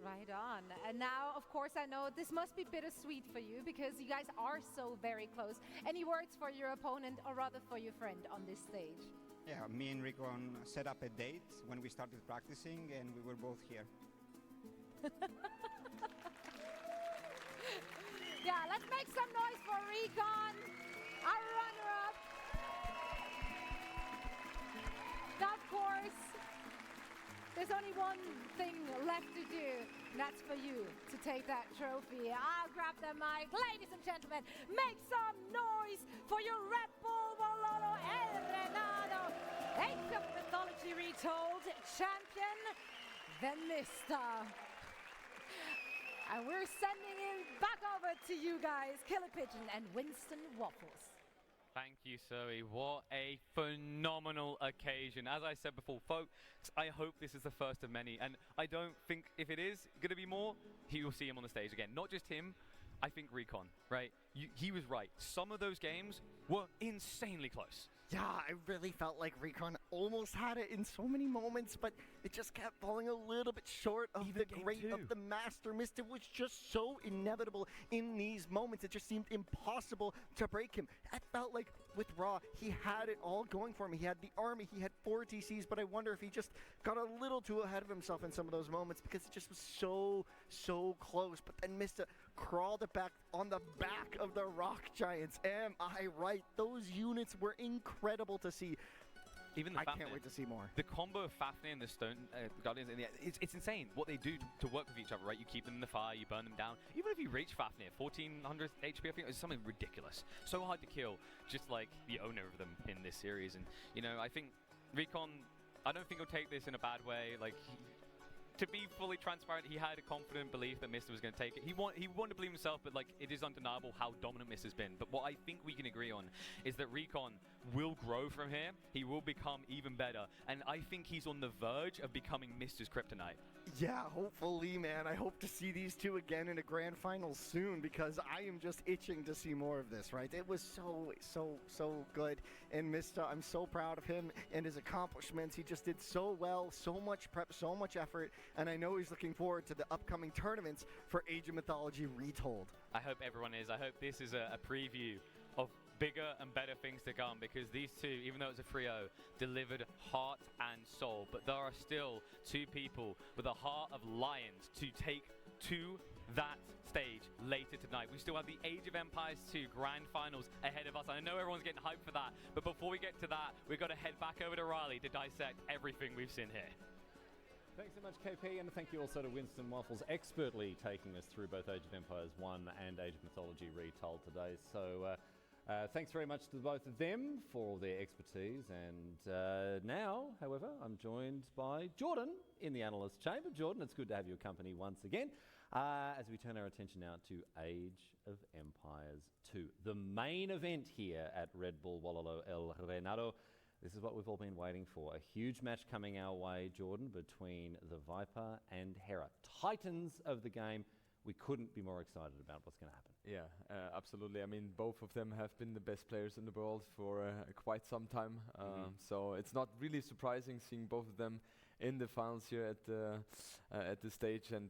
Right on. And now, of course, I know this must be bittersweet for you because you guys are so very close. Any words for your opponent, or rather for your friend on this stage? Yeah, me and Recon set up a date when we started practicing, and we were both here. Yeah, let's make some noise for Recon, our runner-up. Of course, there's only one thing left to do, and that's for you to take that trophy. I'll grab the mic. Ladies and gentlemen, make some noise for your Red Bull Wololo El Reinado Age of Mythology Retold champion, the Mister. And we're sending it back over to you guys, Killer Pigeon and Winston Waffles. Thank you, Zoe. What a phenomenal occasion. As I said before, folks, I hope this is the first of many. And I don't think if it is going to be more, you'll see him on the stage again. Not just him, I think Recon, right? He was right. Some of those games were insanely close. Yeah, I really felt like Recon almost had it in so many moments, but it just kept falling a little bit short of the great of the master. Mist was just so inevitable in these moments. It just seemed impossible to break him. I felt like with Raw, he had it all going for him. He had the army, he had 4 TCs, but I wonder if he just got a little too ahead of himself in some of those moments because it just was so close. But then Mista crawled it back on the back of the Rock Giants. Am I right? Those units were incredible to see. Even the I can't wait to see more. The combo of Fafnir and the Stone Guardians, it's insane what they do to work with each other, right? You keep them in the fire, you burn them down. Even if you reach Fafnir, 1400 HP, I think it's something ridiculous. So hard to kill, just like the owner of them in this series. And, you know, I think Recon, I don't think he'll take this in a bad way. Like, to be fully transparent, he had a confident belief that Mr. was going to take it. He wanted to believe himself, but like it is undeniable how dominant Mr. has been. But what I think we can agree on is that Recon will grow from here. He will become even better. And I think he's on the verge of becoming Mr. Kryptonite. Yeah, hopefully, man. I hope to see these two again in a grand final soon because I am just itching to see more of this, right? It was so good. And Mista, I'm so proud of him and his accomplishments. He just did so well, so much prep, so much effort. And I know he's looking forward to the upcoming tournaments for Age of Mythology Retold. I hope everyone is. I hope this is a preview of bigger and better things to come, because these two, even though it was a 3-0, delivered heart and soul. But there are still two people with a heart of lions to take to that stage later tonight. We still have the Age of Empires 2 Grand Finals ahead of us. I know everyone's getting hyped for that, but before we get to that, we've got to head back over to Riley to dissect everything we've seen here. Thanks so much, KP, and thank you also to Winston Waffles, expertly taking us through both Age of Empires 1 and Age of Mythology Retold today. So thanks very much to both of them for all their expertise. And now, however, I'm joined by Jordan in the analyst chamber. Jordan, it's good to have your company once again as we turn our attention now to Age of Empires 2, the main event here at Red Bull Wololo El Reinado. This is what we've all been waiting for. A huge match coming our way, Jordan, between the Viper and Hera. Titans of the game. We couldn't be more excited about what's going to happen. Yeah, absolutely. I mean, both of them have been the best players in the world for quite some time. So it's not really surprising seeing both of them in the finals here at the stage. And,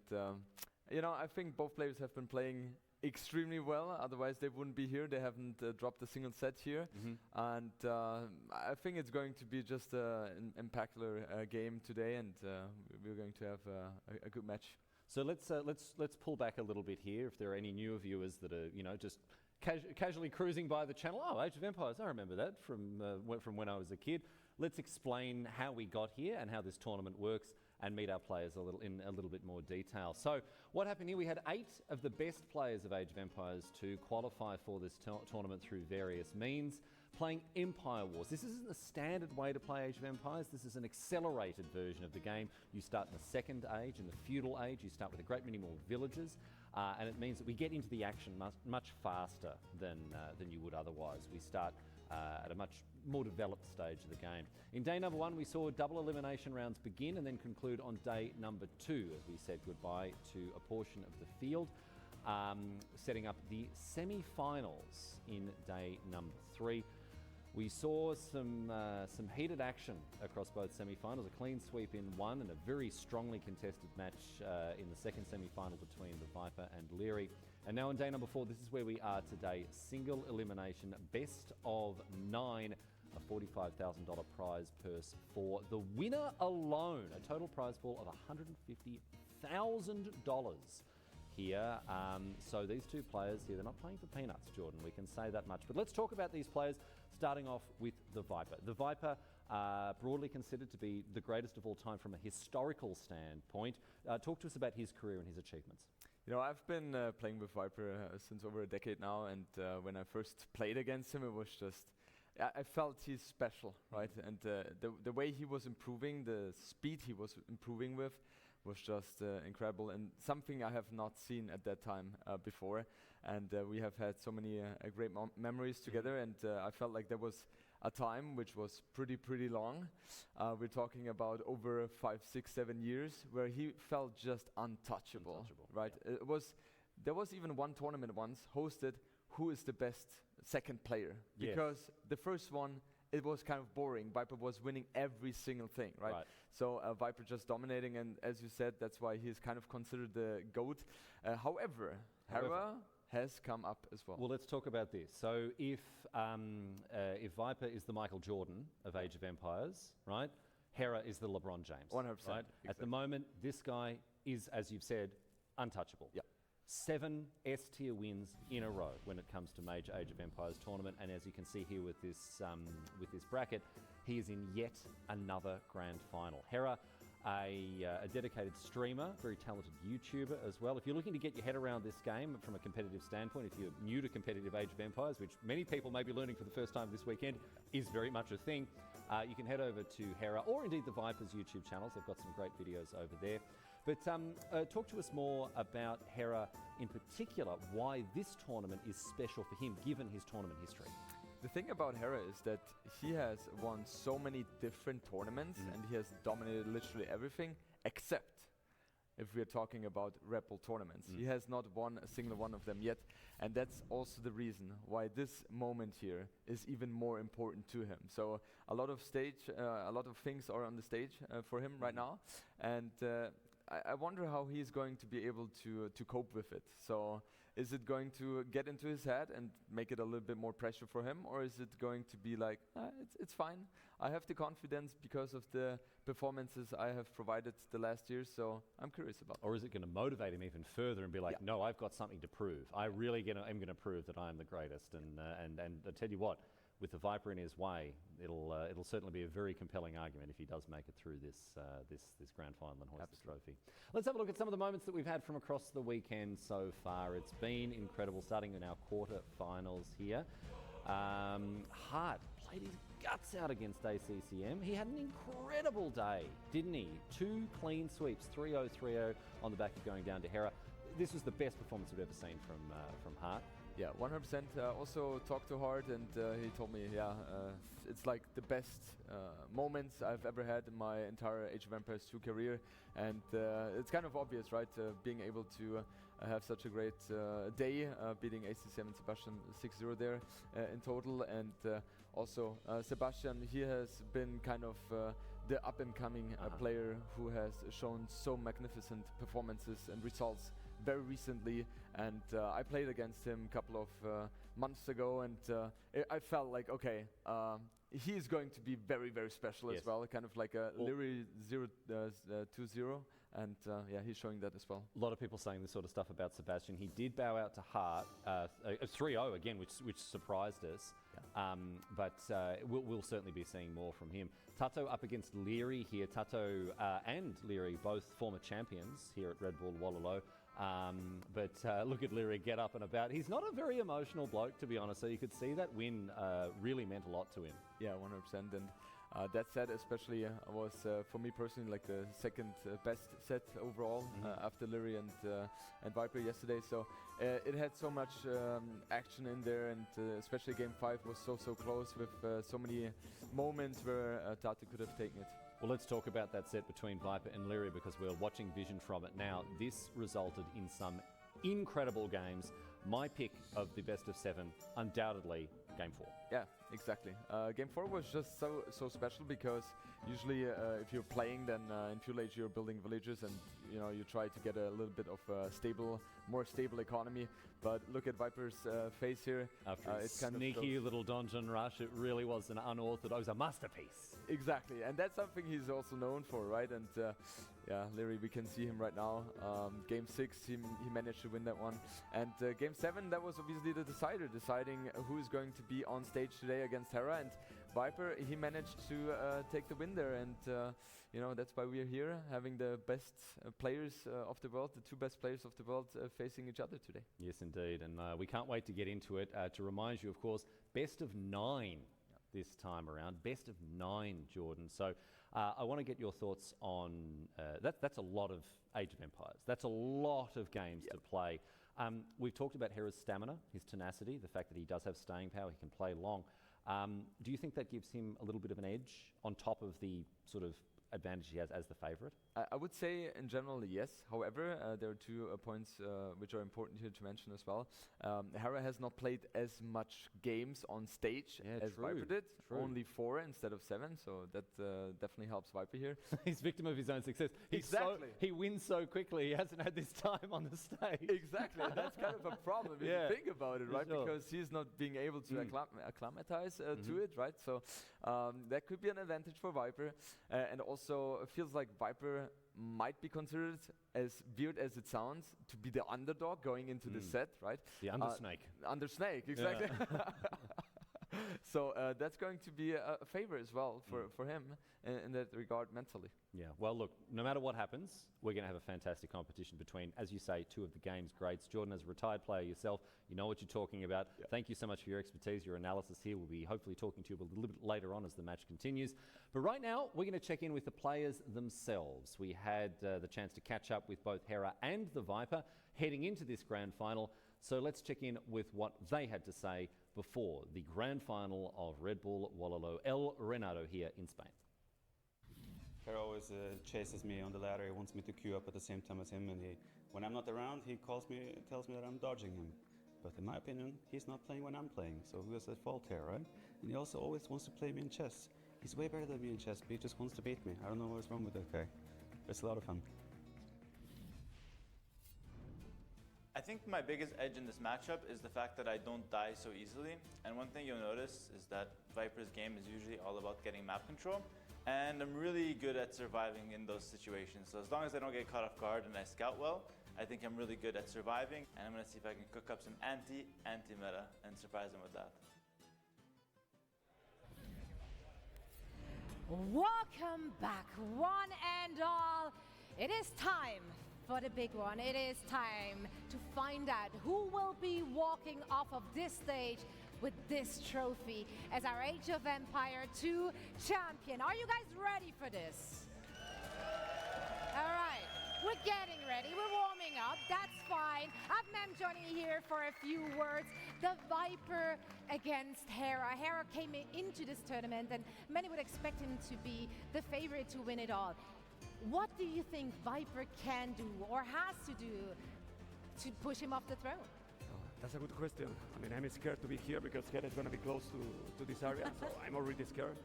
you know, I think both players have been playing extremely well, otherwise they wouldn't be here. They haven't dropped a single set here. And I think it's going to be just an impactful game today, and we're going to have a good match. So let's pull back a little bit here. If there are any newer viewers that are, you know, just casually cruising by the channel, oh, Age of Empires, I remember that from when I was a kid. Let's explain how we got here and how this tournament works, and meet our players in a little bit more detail. So what happened here? We had 8 of the best players of Age of Empires to qualify for this tournament through various means, playing Empire Wars. This isn't the standard way to play Age of Empires. This is an accelerated version of the game. You start in the Second Age, in the Feudal Age. You start with a great many more villages, and it means that we get into the action much faster than you would otherwise. We start at a much more developed stage of the game. In day number 1, we saw double elimination rounds begin and then conclude on day number 2 as we said goodbye to a portion of the field, setting up the semi-finals in day number 3. We saw some heated action across both semi-finals, a clean sweep in one and a very strongly contested match in the second semi-final between the Viper and Leary. And now on day number 4, this is where we are today. Single elimination, best of 9, a $45,000 prize purse for the winner alone. A total prize pool of $150,000 here. So these two players here, they're not playing for peanuts, Jordan. We can say that much. But let's talk about these players, starting off with the Viper. The Viper, broadly considered to be the greatest of all time from a historical standpoint. Talk to us about his career and his achievements. You know, I've been playing with Viper since over a decade now, and when I first played against him, it was just, I felt he's special, right? And the way he was improving, the speed he was improving with was just incredible, and something I have not seen at that time before. And we have had so many great memories together, and I felt like there was a time which was pretty long. We're talking about over 5, 6, 7 years where he felt just untouchable. Right? Yeah. There was even one tournament once hosted, who is the best second player? Because the first one, it was kind of boring. Viper was winning every single thing, right? So Viper just dominating, and as you said, that's why he's kind of considered the GOAT. However, Hera has come up as well. Well, let's talk about this. So if Viper is the Michael Jordan of Age of Empires, right? Hera is the LeBron James. 100%. Right? Exactly. At the moment, this guy is, as you've said, untouchable. Yep. 7 S-tier wins in a row when it comes to major Age of Empires tournament, and as you can see here with this bracket, he is in yet another grand final. Hera, a dedicated streamer, very talented YouTuber as well. If you're looking to get your head around this game from a competitive standpoint, if you're new to competitive Age of Empires, which many people may be learning for the first time this weekend, is very much a thing, you can head over to Hera or indeed the Viper's YouTube channels. They've got some great videos over there. But talk to us more about Hera in particular, why this tournament is special for him, given his tournament history. the thing about Hera is that he has won so many different tournaments and he has dominated literally everything except if we're talking about Red Bull tournaments. He has not won a single one of them yet, and that's also the reason why this moment here is even more important to him. So a lot of things are on the stage for him right now, and I wonder how he's going to be able to cope with it. So is it going to get into his head and make it a little bit more pressure for him, or is it going to be like, it's fine, I have the confidence because of the performances I have provided the last years, so I'm curious about. Or is it going to motivate him even further and be like, no, I've got something to prove. I really am going to prove that I am the greatest. And I tell you what, with the Viper in his way, it'll certainly be a very compelling argument if he does make it through this grand final and hoist the trophy. Let's have a look at some of the moments that we've had from across the weekend so far. It's been incredible, starting in our quarter-finals here. Hart played his guts out against ACCM. He had an incredible day, didn't he? 2 clean sweeps, 3-0, 3-0 on the back of going down to Hera. This was the best performance we've ever seen from Hart. Yeah, 100%. Also talked to Hart, and he told me, it's like the best moments I've ever had in my entire Age of Empires 2 career, and it's kind of obvious, right? Being able to have such a great day, beating ACCM and Sebastian 6-0 there in total, and also Sebastian, he has been kind of the up-and-coming player who has shown so magnificent performances and results very recently, and I played against him a couple of months ago, and I felt like, okay, he's going to be very, very special as well, kind of like a Leary 0-2-0, and he's showing that as well. A lot of people saying this sort of stuff about Sebastian. He did bow out to Hart, 3-0 again, which surprised us, but we'll certainly be seeing more from him. Tato up against Leary here. Tato and Leary, both former champions here at Red Bull Wololo. But look at Leary get up and about. He's not a very emotional bloke, to be honest, so you could see that win really meant a lot to him. Yeah, 100%. And that set especially was, for me personally, like the second best set overall after Leary and Viper yesterday. So it had so much action in there, and especially Game 5 was so close with so many moments where Tato could have taken it. Well, let's talk about that set between Viper and Leary, because we're watching vision from it now. This resulted in some incredible games. My pick of the best of 7, undoubtedly, Game 4. Yeah, exactly. Game 4 was just so special because usually if you're playing, then in Fuel Age you're building villages, and you try to get a little bit of more stable economy. But look at Viper's face here. After a sneaky little dungeon rush, it really was an unorthodox, it was a masterpiece. Exactly, and that's something he's also known for, right? And Leary, we can see him right now. Game 6, he managed to win that one. And Game 7, that was obviously the decider, deciding who is going to be on stage today against Hera. And Viper, he managed to take the win there, and that's why we're here, having the best players of the world, the 2 best players of the world facing each other today. Yes, indeed, and we can't wait to get into it. To remind you, of course, best of 9 this time around, best of 9, Jordan. So I want to get your thoughts on that's a lot of Age of Empires. That's a lot of games to play. We've talked about Hera's stamina, his tenacity, the fact that he does have staying power, he can play long. Do you think that gives him a little bit of an edge on top of the sort of advantage he has as the favorite? I would say in general yes. However, there are 2 points which are important here to mention as well. Hera has not played as much games on stage as Viper did. Only 4 instead of 7, so that definitely helps Viper here. He's victim of his own success. He wins so quickly, he hasn't had this time on the stage. Exactly, and that's kind of a problem if you think about it, right? Sure. Because he's not being able to acclimatize to it, right? So that could be an advantage for Viper, and also it feels like Viper might be considered, as weird as it sounds, to be the underdog going into the set, right? The undersnake. Undersnake, exactly. So that's going to be a favor as well for him in that regard mentally. Yeah, well, look, no matter what happens, we're going to have a fantastic competition between, as you say, 2 of the game's greats. Jordan, as a retired player yourself, you know what you're talking about. Yeah. Thank you so much for your expertise, your analysis here. We'll be hopefully talking to you a little bit later on as the match continues. But right now, we're going to check in with the players themselves. We had the chance to catch up with both Hera and the Viper heading into this grand final. So let's check in with what they had to say before the grand final of Red Bull Wololo El Reinado here in Spain. Hera always chases me on the ladder. He wants me to queue up at the same time as him, and when I'm not around, he tells me that I'm dodging him. But in my opinion, he's not playing when I'm playing, so who is at fault here, right? And he also always wants to play me in chess. He's way better than me in chess, but he just wants to beat me. I don't know what's wrong with that guy. It's a lot of fun. I think my biggest edge in this matchup is the fact that I don't die so easily. And one thing you'll notice is that Viper's game is usually all about getting map control. And I'm really good at surviving in those situations. So as long as I don't get caught off guard and I scout well, I think I'm really good at surviving. And I'm gonna see if I can cook up some anti-meta and surprise them with that. Welcome back, one and all. It is time for the big one. It is time to find out who will be walking off of this stage with this trophy as our Age of Empire 2 champion. Are you guys ready for this? All right, we're getting ready, we're warming up, that's fine. I've Mem joining here for a few words. The Viper against Hera. Hera came into this tournament and many would expect him to be the favorite to win it all. What do you think Viper can do or has to do to push him off the throne? That's a good question. I mean, I'm scared to be here because Hera is going to be close to this area, so I'm already scared.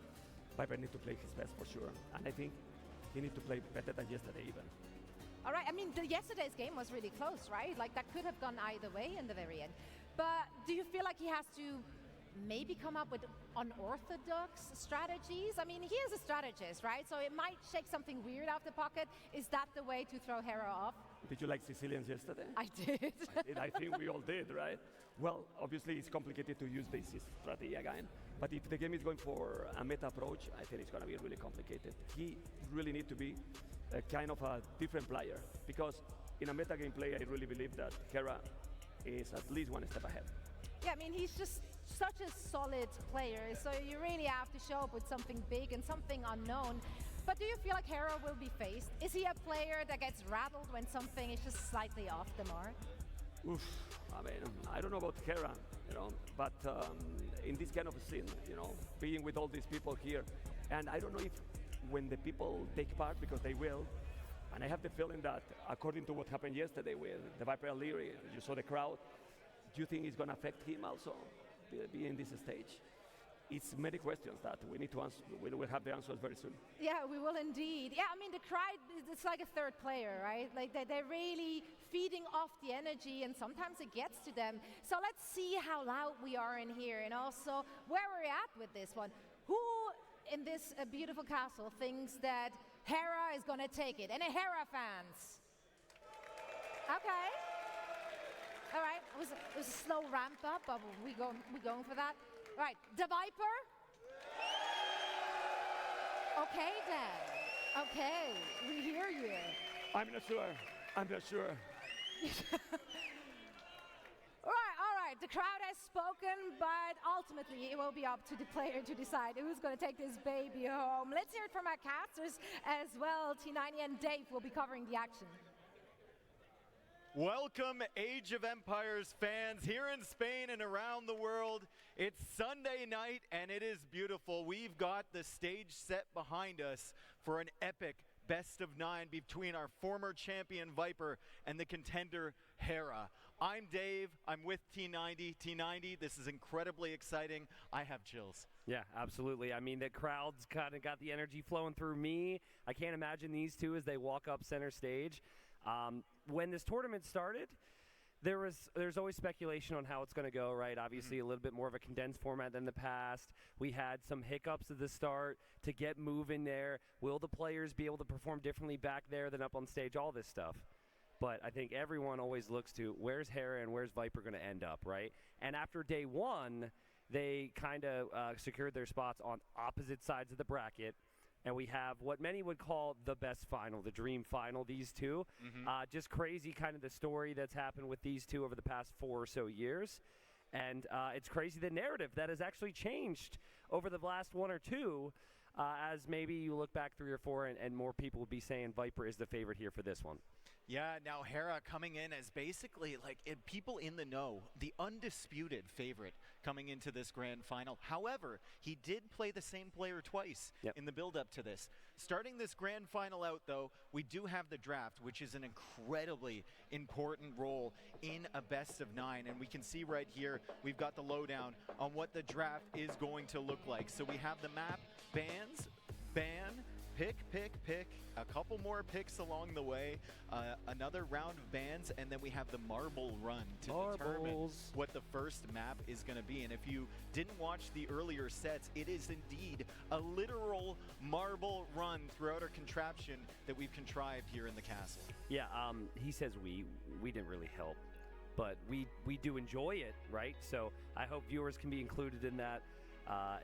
Viper needs to play his best for sure, and I think he needs to play better than yesterday even. All right, I mean, yesterday's game was really close, right? Like, that could have gone either way in the very end. But do you feel like he has to maybe come up with unorthodox strategies? I mean, he is a strategist, right? So it might shake something weird out of the pocket. Is that the way to throw Hera off? Did you like Sicilians yesterday? I did. I think we all did, right? Well, obviously it's complicated to use this strategy again, but if the game is going for a meta approach, I think it's going to be really complicated. He really needs to be a kind of a different player, because in a meta gameplay, I really believe that Hera is at least one step ahead. Yeah, I mean, he's just such a solid player, so you really have to show up with something big and something unknown. But do you feel like Hera will be faced? Is he a player that gets rattled when something is just slightly off the mark? Oof, I mean, I don't know about Hera, but in this kind of a scene, being with all these people here, and I don't know if when the people take part, because they will, and I have the feeling that according to what happened yesterday with the Viper Leary, you saw the crowd, do you think it's going to affect him also, being in this stage? It's many questions that we need to answer. We will have the answers very soon. Yeah, we will indeed. Yeah, I mean, the crowd, it's like a third player, right? Like they're really feeding off the energy, and sometimes it gets to them. So let's see how loud we are in here, and also where we're at with this one. Who in this beautiful castle thinks that Hera is going to take it? Any Hera fans? Okay. All right, it was a slow ramp up, but we going for that? Right, the Viper? Okay then. Okay, we hear you. I'm not sure. All right, the crowd has spoken, but ultimately it will be up to the player to decide who's going to take this baby home. Let's hear it from our casters as well. T90 and Dave will be covering the action. Welcome, Age of Empires fans here in Spain and around the world. It's Sunday night and it is beautiful. We've got the stage set behind us for an epic best of 9 between our former champion Viper and the contender Hera. I'm Dave, I'm with T90. T90, this is incredibly exciting. I have chills. Yeah, absolutely. I mean, the crowd's kind of got the energy flowing through me. I can't imagine these two as they walk up center stage. When this tournament started, there's always speculation on how it's going to go, right? Obviously, a little bit more of a condensed format than the past. We had some hiccups at the start to get moving there. Will the players be able to perform differently back there than up on stage? All this stuff. But I think everyone always looks to where's Hera and where's Viper going to end up, right? And after day one, they kind of secured their spots on opposite sides of the bracket. And we have what many would call the best final, the dream final, these two. Just crazy kind of the story that's happened with these two over the past 4 or so years. And it's crazy the narrative that has actually changed over the last 1 or 2. as maybe you look back 3 or 4 and more people would be saying Viper is the favorite here for this one. Yeah, now Hera coming in as basically, like, people in the know, the undisputed favorite coming into this grand final. However, he did play the same player twice in the build-up to this. Starting this grand final out, though, we do have the draft, which is an incredibly important role in a best-of-9. And we can see right here, we've got the lowdown on what the draft is going to look like. So we have the map, bans, ban, pick, a couple more picks along the way, another round of bans, and then we have the marble run to determine what the first map is going to be. And if you didn't watch the earlier sets, it is indeed a literal marble run throughout our contraption that we've contrived here in the castle. Yeah, he says we didn't really help, but we do enjoy it, right? So I hope viewers can be included in that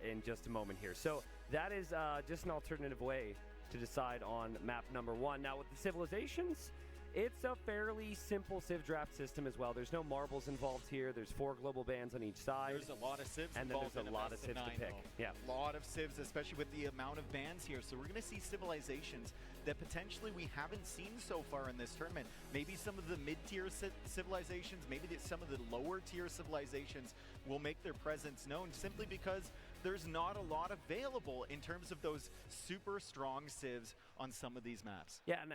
in just a moment here. So that is just an alternative way to decide on map number 1. Now with the civilizations, it's a fairly simple civ draft system as well. There's no marbles involved here. There's 4 global bans on each side. There's a lot of civs and then involved there's a lot of civs to pick. Yeah, a lot of civs, especially with the amount of bans here. So we're going to see civilizations that potentially we haven't seen so far in this tournament. Maybe some of the mid-tier civilizations, maybe some of the lower-tier civilizations will make their presence known simply because there's not a lot available in terms of those super strong civs on some of these maps. Yeah, and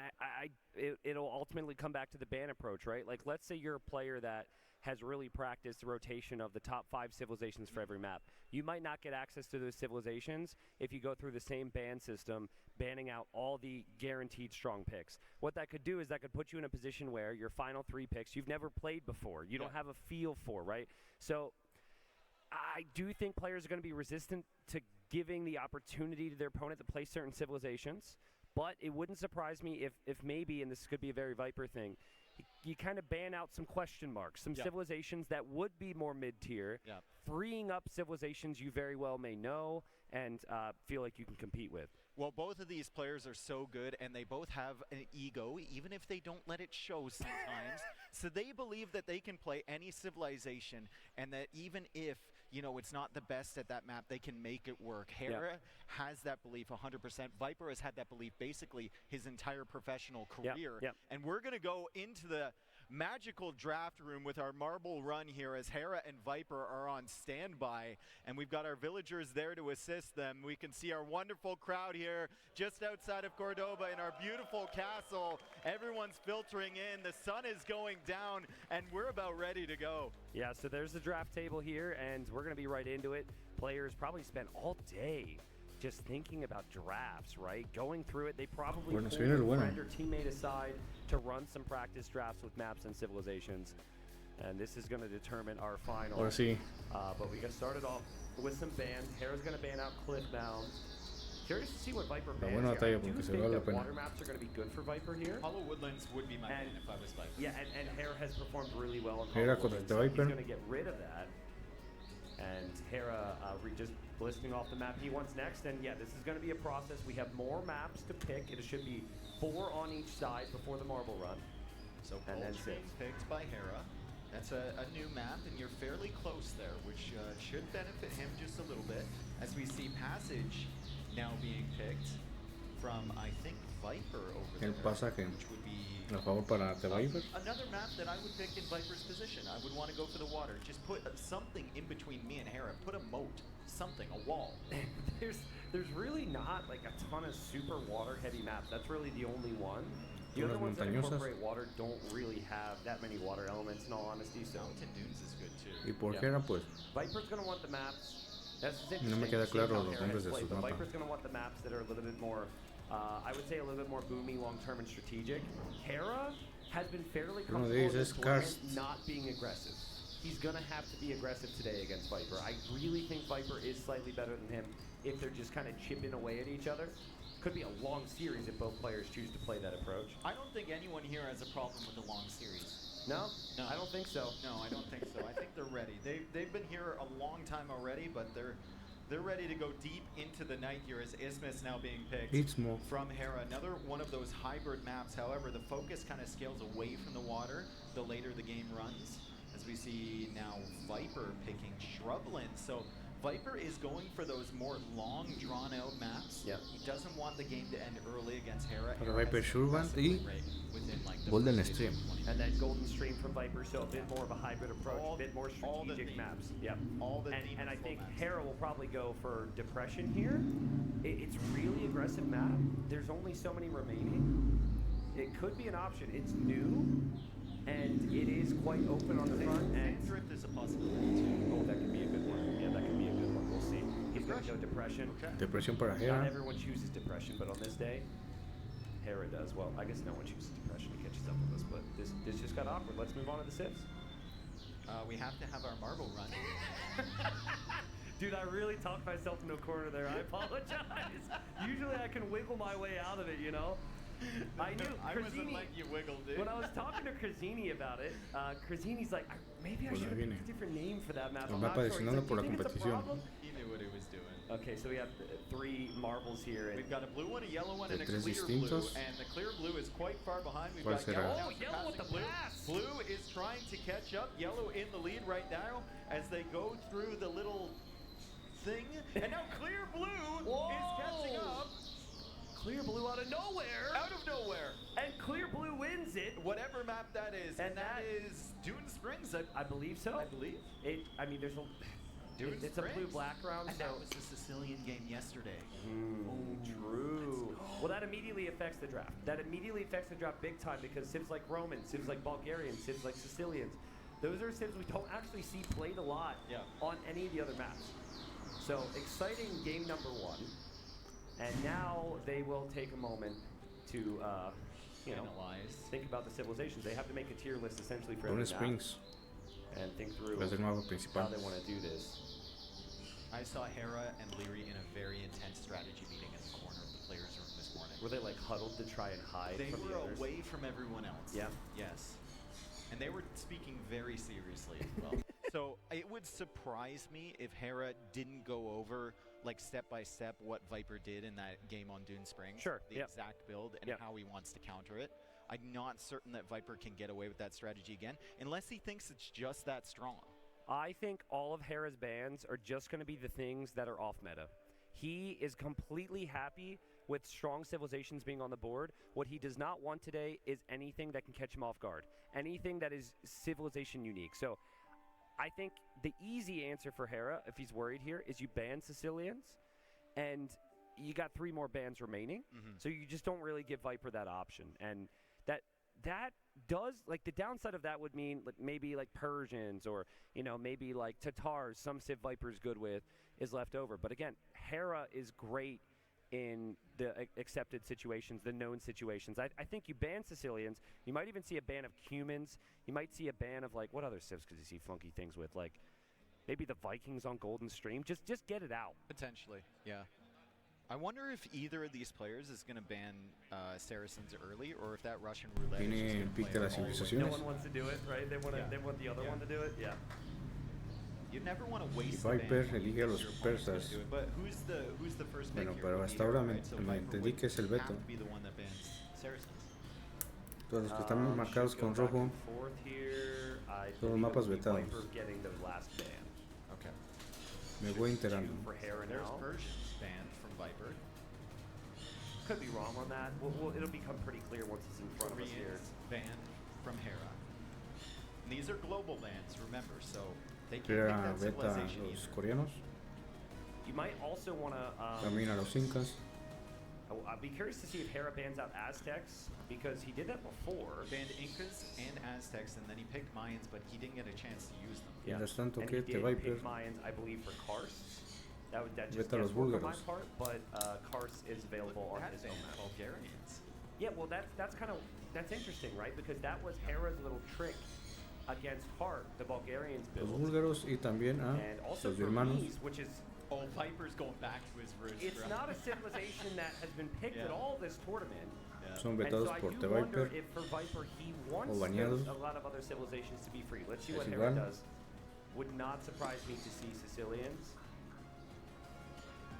it'll ultimately come back to the ban approach, right? Like, let's say you're a player that has really practiced the rotation of the top 5 civilizations for every map. You might not get access to those civilizations if you go through the same ban system, banning out all the guaranteed strong picks. What that could do is that could put you in a position where your final 3 picks you've never played before. You don't have a feel for, right? So I do think players are going to be resistant to giving the opportunity to their opponent to play certain civilizations, but it wouldn't surprise me if maybe, and this could be a very Viper thing, you kind of ban out some question marks, some civilizations that would be more mid-tier, freeing up civilizations you very well may know and feel like you can compete with. Well, both of these players are so good, and they both have an ego, even if they don't let it show sometimes. So they believe that they can play any civilization, and that even if, you know, it's not the best at that map, they can make it work. Hera has that belief 100%. Viper has had that belief basically his entire professional career. And we're going to go into the magical draft room with our marble run here as Hera and Viper are on standby, and we've got our villagers there to assist them. We can see our wonderful crowd here just outside of Cordoba in our beautiful castle. Everyone's filtering in, the sun is going down, and we're about ready to go. Yeah, so there's the draft table here, and we're going to be right into it. Players probably spent all day just thinking about drafts, right? Going through it, they probably pulled a friend or teammate aside to run some practice drafts with maps and civilizations. And this is going to determine our final. But we got started off with some bans. Hera's going to ban out Cliffbound. Curious to see what Viper bans here. I do think that water maps are going to be good for Viper here. Hollow Woodlands would be my ban if I was Viper. Yeah, and Hera has performed really well in Hollow Woodlands. So he's going to get rid of that. And Hera just listing off the map he wants next. And yeah, this is going to be a process. We have more maps to pick. It should be 4 on each side before the marble run. So and then 6 picked by Hera. That's a new map, and you're fairly close there, which should benefit him just a little bit. As we see Passage now being picked from, I think, Viper over there. Which would be another map that I would pick in Viper's position. I would want to go for the water. Just put something in between me and Hera. Put a moat, something, a wall. There's really not like a ton of super water heavy maps. That's really the only one. The other ones that incorporate water don't really have that many water elements, in all honesty. So Mountain Dunes is good too. ¿Y por qué era pues? Viper's going to want the maps. That's No me queda claro los nombres de sus mapas. Viper's going to want the maps that are a little bit more, I would say a little bit more boomy, long-term, and strategic. Hera has been fairly comfortable in this tournament not being aggressive. He's going to have to be aggressive today against Viper. I really think Viper is slightly better than him if they're just kind of chipping away at each other. Could be a long series if both players choose to play that approach. I don't think anyone here has a problem with the long series. No, I don't think so. No, I don't think so. I think they're ready. They've been here a long time already, but they're ready to go deep into the night here as Isthmus now being picked from Hera. Another one of those hybrid maps. However, the focus kind of scales away from the water the later the game runs. As we see now Viper picking Shrubland. So Viper is going for those more long, drawn-out maps. Yeah. He doesn't want the game to end early against Hera. Para Viper Shurban y Golden Stream. And then Golden Stream from Viper, so a bit more of a hybrid approach, a bit more strategic maps. Yep. And I think Hera will probably go for Depression here. It's really aggressive map. There's only so many remaining. It could be an option. It's new, and it is quite open on the front end. Drift is a possibility too. Oh, that could be a good one. Yeah, that could be a good one. We'll see. He's going to go Depression. Okay. Depression para Hera. Not everyone chooses Depression, but on this day, Hera does. Well, I guess no one chooses Depression to catch up with us, but this just got awkward. Let's move on to the Civs. We have to have our marble run. Dude, I really talked myself into a corner there. I apologize. Usually I can wiggle my way out of it, you know? I knew I wasn't like you wiggled, dude. When I was talking to Krazini about it, Krazini's like, maybe I should have picked a different name for that map. Nos va patrocinando por la competición. He knew what he was doing. Okay, so we have 3 marbles here. We've got a blue one, a yellow one, and a tres clear distintos. blue. And the clear blue is quite far behind. We've ¿Cuál got será? yellow. Oh, yellow with the blue. blast! Blue is trying to catch up. Yellow in the lead right now as they go through the little thing. And now clear blue is catching up. Clear blue out of nowhere. Out of nowhere. And clear blue wins it. Whatever map that is. And that is Dune Springs. I believe so. I believe. I mean, there's a... It's a blue-black round, and so... that was the Sicilian game yesterday. True. Well, that immediately affects the draft. That immediately affects the draft big time because civs like Romans, civs like Bulgarians, civs like Sicilians, those are civs we don't actually see played a lot on any of the other maps. So, exciting game number 1. And now they will take a moment to, you know, think about the civilizations. They have to make a tier list essentially for every map. Springs. And think through Es el mapa principal. how they want to do this. I saw Hera and Leary in a very intense strategy meeting in the corner of the players' room this morning. Were they like huddled to try and hide They from the were others? away from everyone else. Yeah. Yes. And they were speaking very seriously as well. So it would surprise me if Hera didn't go over like step by step what Viper did in that game on Dune Springs. Sure. The exact build and how he wants to counter it. I'm not certain that Viper can get away with that strategy again unless he thinks it's just that strong. I think all of Hera's bans are just going to be the things that are off meta. He is completely happy with strong civilizations being on the board. What he does not want today is anything that can catch him off guard. Anything that is civilization unique. So I think the easy answer for Hera, if he's worried here, is you ban Sicilians, and you got 3 more bans remaining. So you just don't really give Viper that option. And that does, like, the downside of that would mean like maybe like Persians or, you know, maybe like Tatars, some Civ Viper's good with, is left over. But again, Hera is great in the accepted situations, the known situations. I think you ban Sicilians, you might even see a ban of Cumans, you might see a ban of, like, what other civs could you see funky things with? Like, maybe the Vikings on Golden Stream. Just get it out. Potentially, yeah. I wonder if either of these players is going to ban Saracens early, or if that Russian roulette is just Tiene going to pick de las civilizaciones. No one wants to do it, right? They want the other one to do it. Yeah. You never want to waste Y Viper the ban elige a los your opponent's gonna persas. do it, but who's the first pick Bueno, here? pero Would hasta be ahora Hera, me right? So me Viper entendí would que es el have veto. to be the one that bans Saracens. Todos los que están marcados con rojo, todos los mapas vetados. Okay. Me voy enterando. For Hera There's now. Persians banned from Viper. Could be wrong on that. It'll become pretty clear once it's in front of us here. Koreans banned from Hera. And these are global bans, remember, so they can't Hera pick that veta a civilization los either. coreanos, You might also want to. también a los incas. I'd be curious to see if Hera bans out Aztecs, because he did that before. Banned Incas and Aztecs, and then he picked Mayans, but he didn't get a chance to use them. Mientras tanto, And que he te did Viper pick Mayans, I believe, for Kars. That just veta a los guesswork on my búlgaros. part, but Kars is available on That his own banned map. Bulgarians. Yeah, well, that's interesting, right? Because that was Hera's little trick against Hart, the Bulgarians Los build. búlgaros y también a And also los for birmanos. Mies, which is... Oh, Viper's going back to his roots. It's not a civilization that has been picked at all this tournament. Son And vetados so I por do The wonder Viper. if for Viper he wants O baneados. a lot of other civilizations to be free. Let's see Es what Hera igual. does. Would not surprise me to see Sicilians.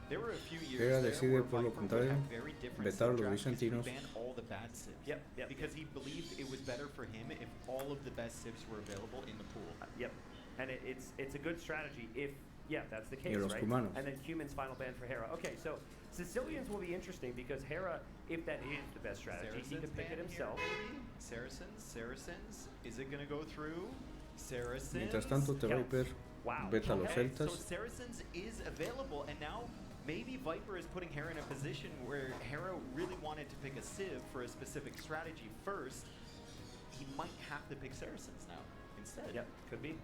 There were a few years Hera there decide where por lo Viper would contrario have very different vetar a civ los drafts because he bizantinos. banned all the bad civs. Yep. Because he believed it was better for him if all of the best civs were available in the pool. Yep. And it's a good strategy if Yeah, that's the case, los right? cumanos. And then Cuman's final ban for Hera. Okay, so Sicilians will be interesting because Hera, if that is the best strategy, he could pick it himself. Saracens, is it going to go through? Saracens. Mientras tanto, Viper beta los celtas. So Saracens is available, and now maybe Viper is putting Hera in a position where Hera really wanted to pick a Civ for a specific strategy first. He might have to pick Saracens now instead. Yep, could be.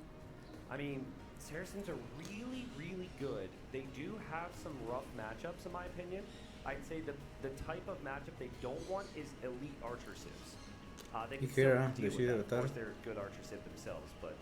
I mean, Saracens are really, really good. They do have some rough matchups, in my opinion. I'd say the type of matchup they don't want is elite archer civs. They can still deal with that. Of course, they're good archer civ themselves, but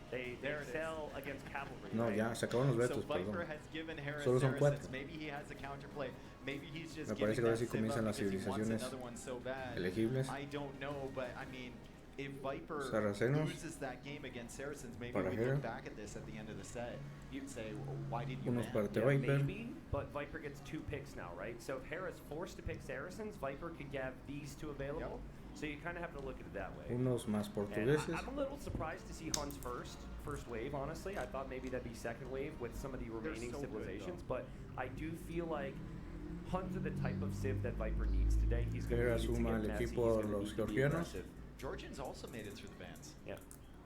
they excel against cavalry. No, right? ya se acabaron los vetos, So Viper perdón. has given Hera Solo son Saracens. 4. Maybe he has a counterplay. Maybe he's just Me giving parece que ahora that sí Civ comienzan up las because he wants civilizaciones another one so bad. elegibles. I don't know, but I mean, if Viper Sarracenos loses that game against Saracens, maybe para we Hera. look back at this at the end of the set. You'd say, why did you Unos ban? para Viper. Maybe, but Viper gets 2 picks now, right? So if Hera's forced to pick Saracens, Viper could have these 2 available. So you kind of have to look at it that way. Unos más And portugueses. I'm a little surprised to see Hun's first wave, honestly. I thought maybe that'd be second wave with some of the remaining so good, civilizations, but I do feel like Huns are the type of civ that Viper needs today. He's going Hera to suma al equipo de los georgianos. Georgians also made it through the bans. Yeah.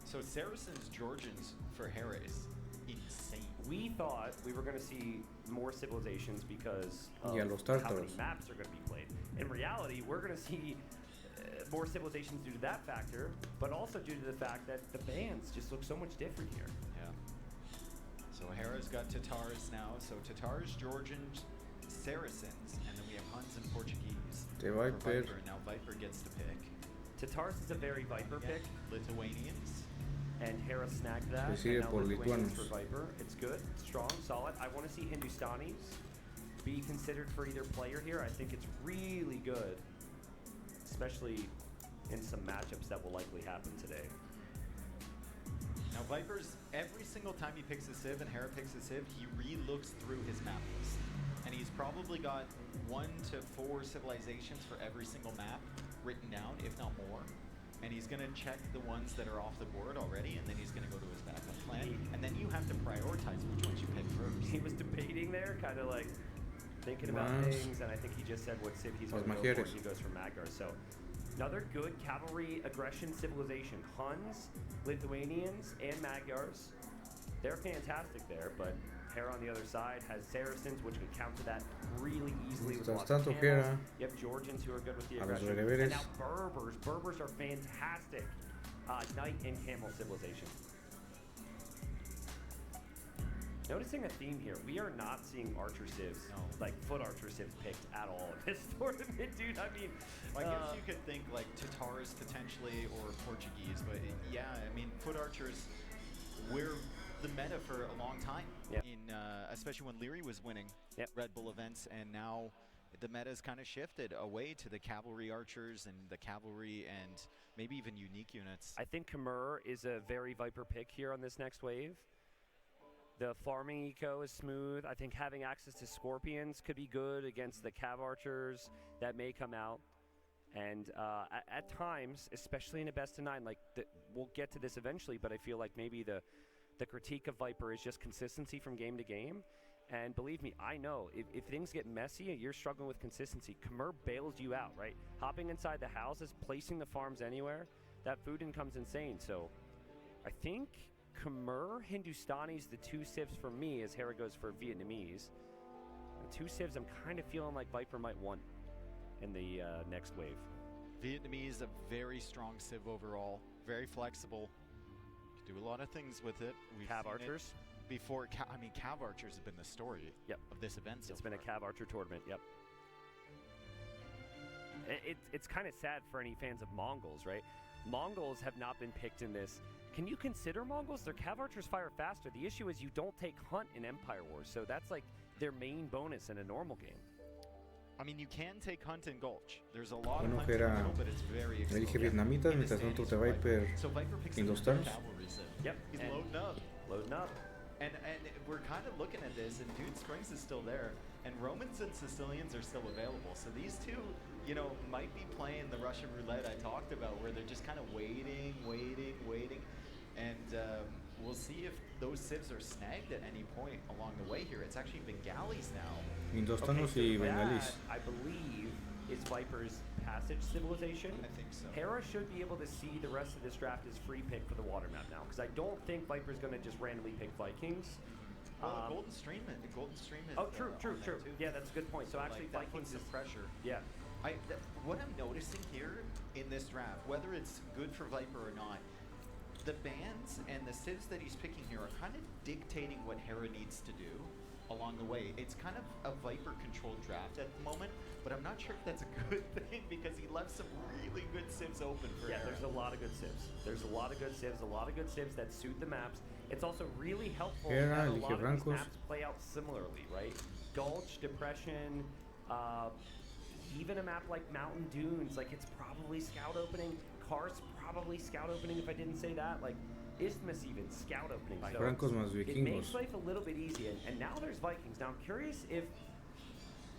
So Saracens Georgians for Hera is insane. We thought we were going to see more civilizations because of Y a los how many tártaros. maps are going to be played. In reality, we're going to see more civilizations due to that factor, but also due to the fact that the bans just look so much different here. Yeah. So Hera's got Tatars now. So Tatars, Georgians, Saracens, and then we have Huns and Portuguese. The for Viper. Now Viper gets to pick. Tatars is a very Viper pick. Lithuanians. And Hera snagged that. Se sigue and now por Lithuanians lituanos. for Viper. It's good, strong, solid. I want to see Hindustanis be considered for either player here. I think it's really good, especially in some matchups that will likely happen today. Now Viper's, every single time he picks a Civ and Hera picks a Civ, he re-looks through his map list. And he's probably got 1 to 4 civilizations for every single map written down, if not more. And he's going to check the ones that are off the board already, and then he's going to go to his backup plan. And then you have to prioritize which ones you pick first. He was debating there, kind of like thinking about things, and I think he just said what civ he's going to go for, and he goes for Magyar. So another good cavalry aggression civilization. Huns, Lithuanians, and Magyars. They're fantastic there, but Hera on the other side has Saracens, which can counter that really easily with lots of cannons. You have Georgians who are good with the aggression. And now Berbers. Berbers are fantastic. Knight and camel civilization. Noticing a theme here, we are not seeing archer civs, like foot archer civs picked at all in this tournament, dude. I mean, I guess you could think like Tatars potentially or Portuguese, but yeah, I mean, foot archers, we're the meta for a long time. Yep. In especially when Leary was winning Red Bull events, and now the meta's kind of shifted away to the cavalry archers and the cavalry and maybe even unique units. I think Khmer is a very Viper pick here on this next wave. The farming eco is smooth. I think having access to Scorpions could be good against the Cav Archers that may come out. And at times, especially in a best of 9, like we'll get to this eventually, but I feel like maybe the critique of Viper is just consistency from game to game. And believe me, I know if things get messy, you're struggling with consistency. Khmer bails you out, right? Hopping inside the houses, placing the farms anywhere, that food income's insane. So I think Khmer, Hindustani's the 2 civs for me as Hera goes for Vietnamese. The 2 civs I'm kind of feeling like Viper might want in the next wave. Vietnamese, a very strong civ overall, very flexible. Can do a lot of things with it. We've Cav seen Archers? Before, I mean, Cav Archers have been the story of this event so It's been a Cav Archer tournament, yep. It's kind of sad for any fans of Mongols, right? Mongols have not been picked in this. Can you consider Mongols? Their Cav Archers fire faster. The issue is you don't take Hunt in Empire Wars, so that's like their main bonus in a normal game. I mean, you can take Hunt and Gulch. There's a lot Bueno, of que Hunt in the era, middle, but it's very me dije explosive. vietnamitas, mientras tanto te Viper So Viper picks Hindustanos. cavalry civ. Yep. He's and loading up. Loading up. And we're kind of looking at this, and Dude Springs is still there, and Romans and Sicilians are still available. So these two, you know, might be playing the Russian roulette I talked about, where they're just kind of waiting. And we'll see if those civs are snagged at any point along the way here. It's actually Bengalis now. Indostanos y bengalís. I believe is Viper's passage civilization. I think so. Hera should be able to see the rest of this draft as free pick for the water map now, because I don't think Viper's going to just randomly pick Vikings. Well, Golden Stream is. Oh, true. Yeah, that's a good point. So actually, like, Vikings is pressure. Yeah. What I'm noticing here in this draft, whether it's good for Viper or not, the bans and the civs that he's picking here are kind of dictating what Hera needs to do along the way. It's kind of a Viper-controlled draft at the moment, but I'm not sure if that's a good thing because he left some really good civs open for Hera. There's a lot of good civs. There's a lot of good civs that suit the maps. It's also really helpful that a lot of these maps play out similarly, right? Gulch, Depression, even a map like Mountain Dunes, like it's probably scout opening. Karst, probably scout opening if I didn't say that. Like Isthmus even, scout opening. So Francos más vikingos. It makes life a little bit easier. And now there's Vikings. Now I'm curious if,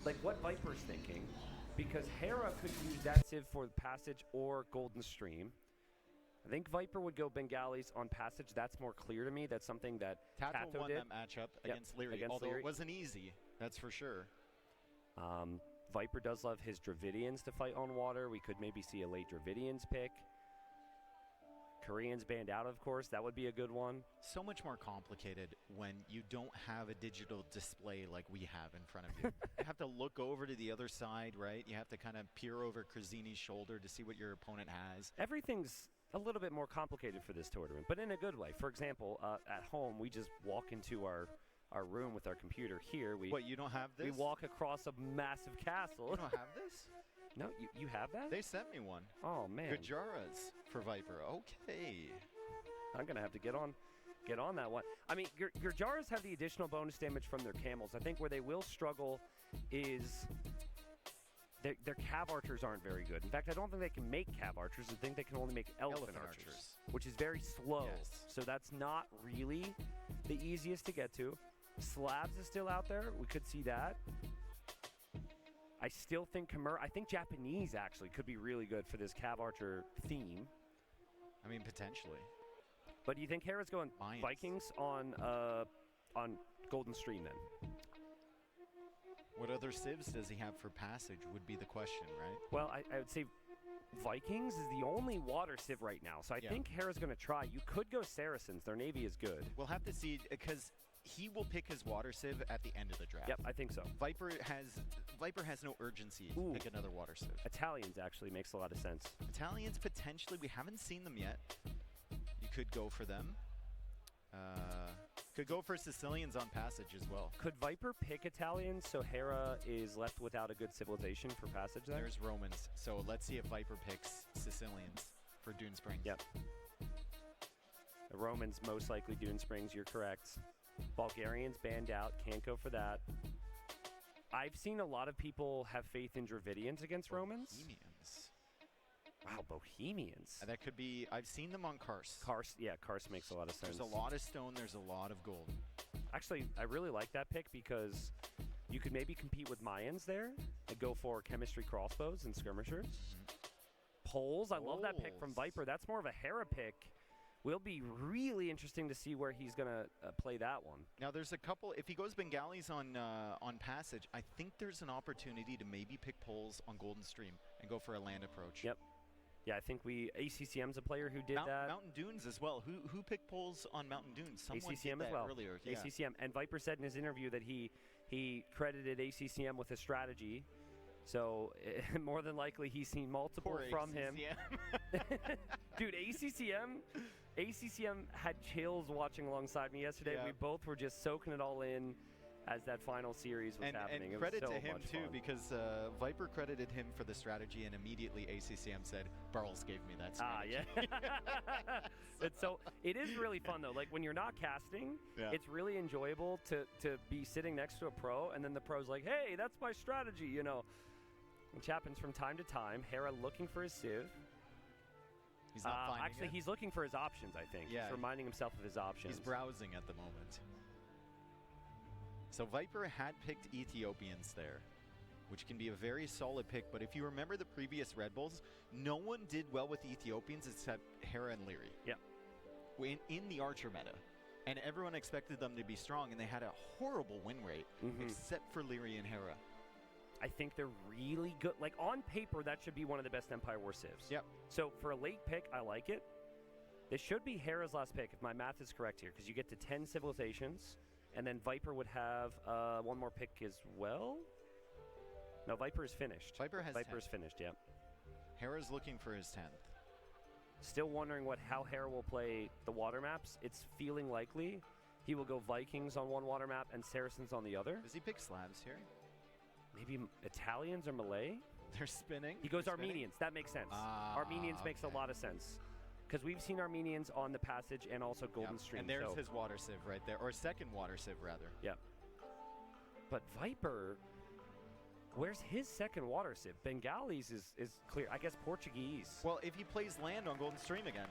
like what Viper's thinking, because Hera could use that civ for Passage or Golden Stream. I think Viper would go Bengalis on Passage. That's more clear to me. That's something that Tato won did. that matchup against Leary, although it wasn't easy, that's for sure. Viper does love his Dravidians to fight on water. We could maybe see a late Dravidians pick. Koreans banned out, of course. That would be a good one. So much more complicated when you don't have a digital display like we have in front of you. You have to look over to the other side, right? You have to kind of peer over Krazini's shoulder to see what your opponent has. Everything's a little bit more complicated for this tournament, but in a good way. For example, at home, we just walk into our room with our computer here. What, you don't have this? We walk across a massive castle. You don't have this? No, you have that? They sent me one. Oh, man. Gujaras for Viper. Okay. I'm going to have to get on that one. I mean, Gujaras have the additional bonus damage from their camels. I think where they will struggle is their cav archers aren't very good. In fact, I don't think they can make cav archers. I think they can only make elephant archers, which is very slow. Yes. So that's not really the easiest to get to. Slavs is still out there. We could see that. I still think I think Japanese actually could be really good for this cav archer theme. I mean, potentially. But do you think Hera's going Mayans. Vikings on Golden Stream then? What other civs does he have for Passage would be the question, right? Well, I would say Vikings is the only water civ right now. So I think Hera's going to try. You could go Saracens. Their navy is good. We'll have to see, because he will pick his water civ at the end of the draft. Yep, I think so. Viper has no urgency to pick another water civ. Italians actually makes a lot of sense. Italians potentially, we haven't seen them yet. You could go for them. Could go for Sicilians on Passage as well. Could Viper pick Italians so Hera is left without a good civilization for Passage there? There's Romans. So let's see if Viper picks Sicilians for Dune Springs. Yep. The Romans most likely Dune Springs, you're correct. Bulgarians banned out, can't go for that. I've seen a lot of people have faith in Dravidians against Romans. Bohemians. Wow, Bohemians. That could be, I've seen them on Karst. Karst makes a lot of sense. There's a lot of stone, there's a lot of gold. Actually, I really like that pick because you could maybe compete with Mayans there and go for chemistry crossbows and skirmishers. Poles, I love that pick from Viper. That's more of a Hera pick. Will be really interesting to see where he's going to play that one. Now, there's a couple, if he goes Bengalis on Passage, I think there's an opportunity to maybe pick Poles on Golden Stream and go for a land approach. Yep. Yeah, I think ACCM's a player who did that. Mountain Dunes as well. Who picked Poles on Mountain Dunes? Someone ACCM did that as well. Earlier. Yeah. ACCM. And Viper said in his interview that he credited ACCM with his strategy. So more than likely he's seen multiple Poor from ACCM. him. Dude, ACCM had chills watching alongside me yesterday. Yeah. We both were just soaking it all in as that final series was happening. And credit it was so to him much too, fun. because Viper credited him for the strategy, and immediately ACCM said, "Barles gave me that strategy." Yeah. It is really fun though. Like when you're not casting, it's really enjoyable to be sitting next to a pro, and then the pro's like, "Hey, that's my strategy," you know. Which happens from time to time. Hera looking for his civ. He's not finding actually, he's looking for his options, I think. Yeah. He's reminding himself of his options. He's browsing at the moment. So Viper had picked Ethiopians there, which can be a very solid pick. But if you remember the previous Red Bulls, no one did well with Ethiopians except Hera and Leary. Yeah. In the Archer meta. and everyone expected them to be strong, and they had a horrible win rate, except for Leary and Hera. I think they're really good. Like, on paper, that should be one of the best Empire War civs. Yep. So, for a late pick, I like it. This should be Hera's last pick, if my math is correct here, because you get to 10 civilizations, and then Viper would have one more pick as well? No, Viper is finished. Viper's finished, yeah. Hera's looking for his 10th. Still wondering how Hera will play the water maps. It's feeling likely he will go Vikings on one water map and Saracens on the other. Does he pick Slavs here? Maybe Italians or Malay? They're spinning. He goes Armenians. That makes sense. Armenians makes a lot of sense. Because we've seen Armenians on the Passage and also Golden Stream. And there's his water civ right there, or second water civ rather. Yeah. But Viper, where's his second water civ? Bengalis is clear. I guess Portuguese. Well, if he plays land on Golden Stream again.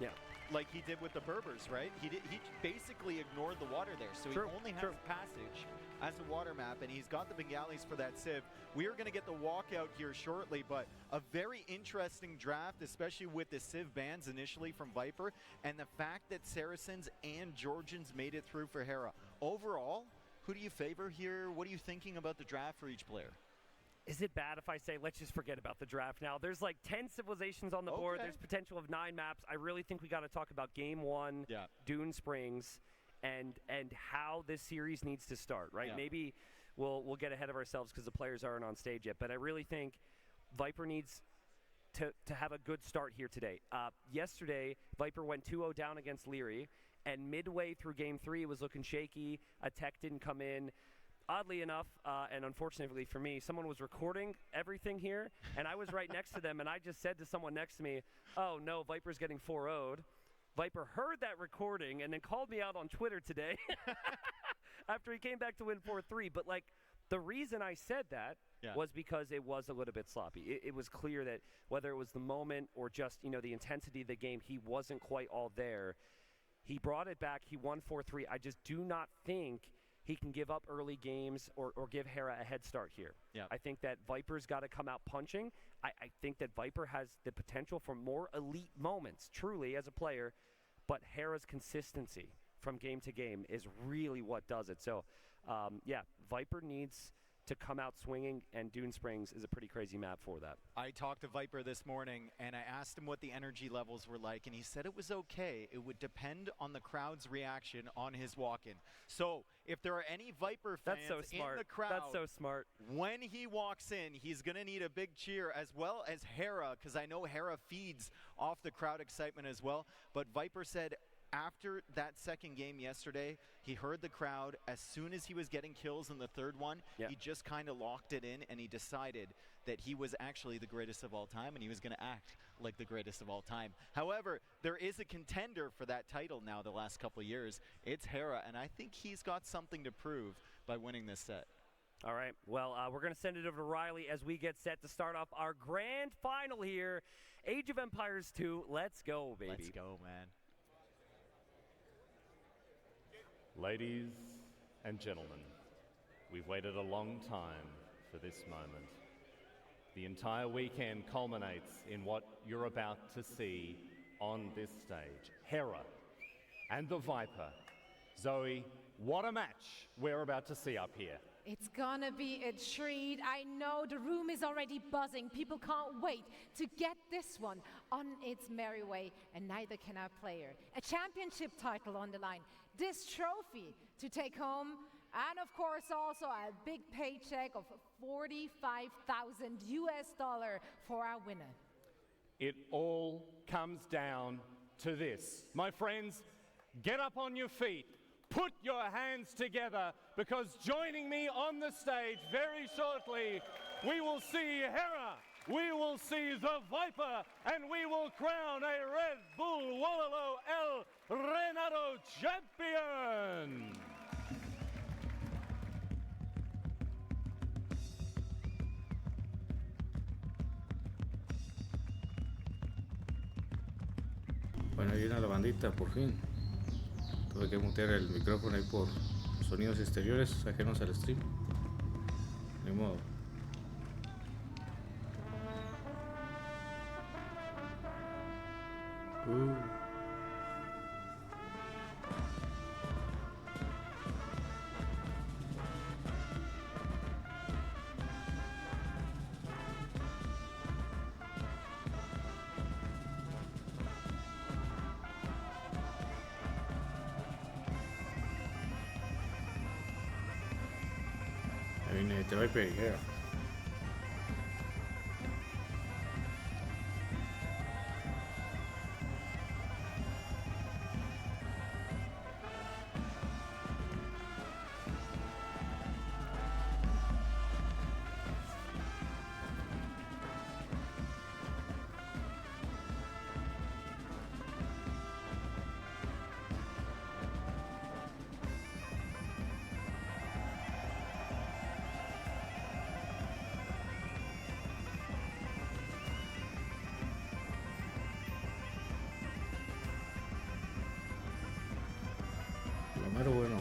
Yeah. Like he did with the Berbers, right? He basically ignored the water there. So he only has Passage as a water map, and he's got the Bengalis for that civ. We are going to get the walkout here shortly, but a very interesting draft, especially with the civ bans initially from Viper, and the fact that Saracens and Georgians made it through for Hera. Overall, who do you favor here? What are you thinking about the draft for each player? Is it bad if I say, let's just forget about the draft now? There's like 10 civilizations on the board. There's potential of 9 maps. I really think we got to talk about Game 1, Dune Springs, and how this series needs to start, right? Yeah. Maybe we'll get ahead of ourselves because the players aren't on stage yet, but I really think Viper needs to have a good start here today. Yesterday, Viper went 2-0 down against Leary, and midway through Game 3, it was looking shaky. A tech didn't come in. Oddly enough, and unfortunately for me, someone was recording everything here, and I was right next to them, and I just said to someone next to me, oh, no, Viper's getting 4-0'd. Viper heard that recording and then called me out on Twitter today after he came back to win 4-3. But, like, the reason I said that was because it was a little bit sloppy. It was clear that whether it was the moment or just, the intensity of the game, he wasn't quite all there. He brought it back. He won 4-3. I just do not think he can give up early games or give Hera a head start here. Yeah. I think that Viper's got to come out punching. I think that Viper has the potential for more elite moments, truly, as a player, but Hera's consistency from game to game is really what does it. So, Viper needs to come out swinging, and Dune Springs is a pretty crazy map for that. I talked to Viper this morning, and I asked him what the energy levels were like, and he said it was okay. It would depend on the crowd's reaction on his walk-in. So, if there are any Viper fans in the crowd, that's so smart. When he walks in, he's going to need a big cheer, as well as Hera, because I know Hera feeds off the crowd excitement as well. But Viper said, after that second game yesterday, he heard the crowd. As soon as he was getting kills in the third one, he just kind of locked it in, and he decided that he was actually the greatest of all time, and he was going to act like the greatest of all time. However, there is a contender for that title now the last couple of years. It's Hera, and I think he's got something to prove by winning this set. All right, well, we're going to send it over to Riley as we get set to start off our grand final here. Age of Empires 2, let's go, baby. Let's go, man. Ladies and gentlemen, we've waited a long time for this moment. The entire weekend culminates in what you're about to see on this stage. Hera and the Viper. Zoe, what a match we're about to see up here. It's gonna be a treat. I know the room is already buzzing. People can't wait to get this one on its merry way, and neither can our player. A championship title on the line, this trophy to take home, and of course also a big paycheck of $45,000 for our winner. It all comes down to this. My friends, get up on your feet. Put your hands together, because joining me on the stage very shortly, we will see Hera, we will see the Viper, and we will crown a Red Bull Wololo El Reinado champion! Bueno, ahí viene la bandita, por fin. Tuve que mutear el micrófono ahí por sonidos exteriores ajenos al stream. Ni modo. Entre Viper y Hera. Lo mero bueno.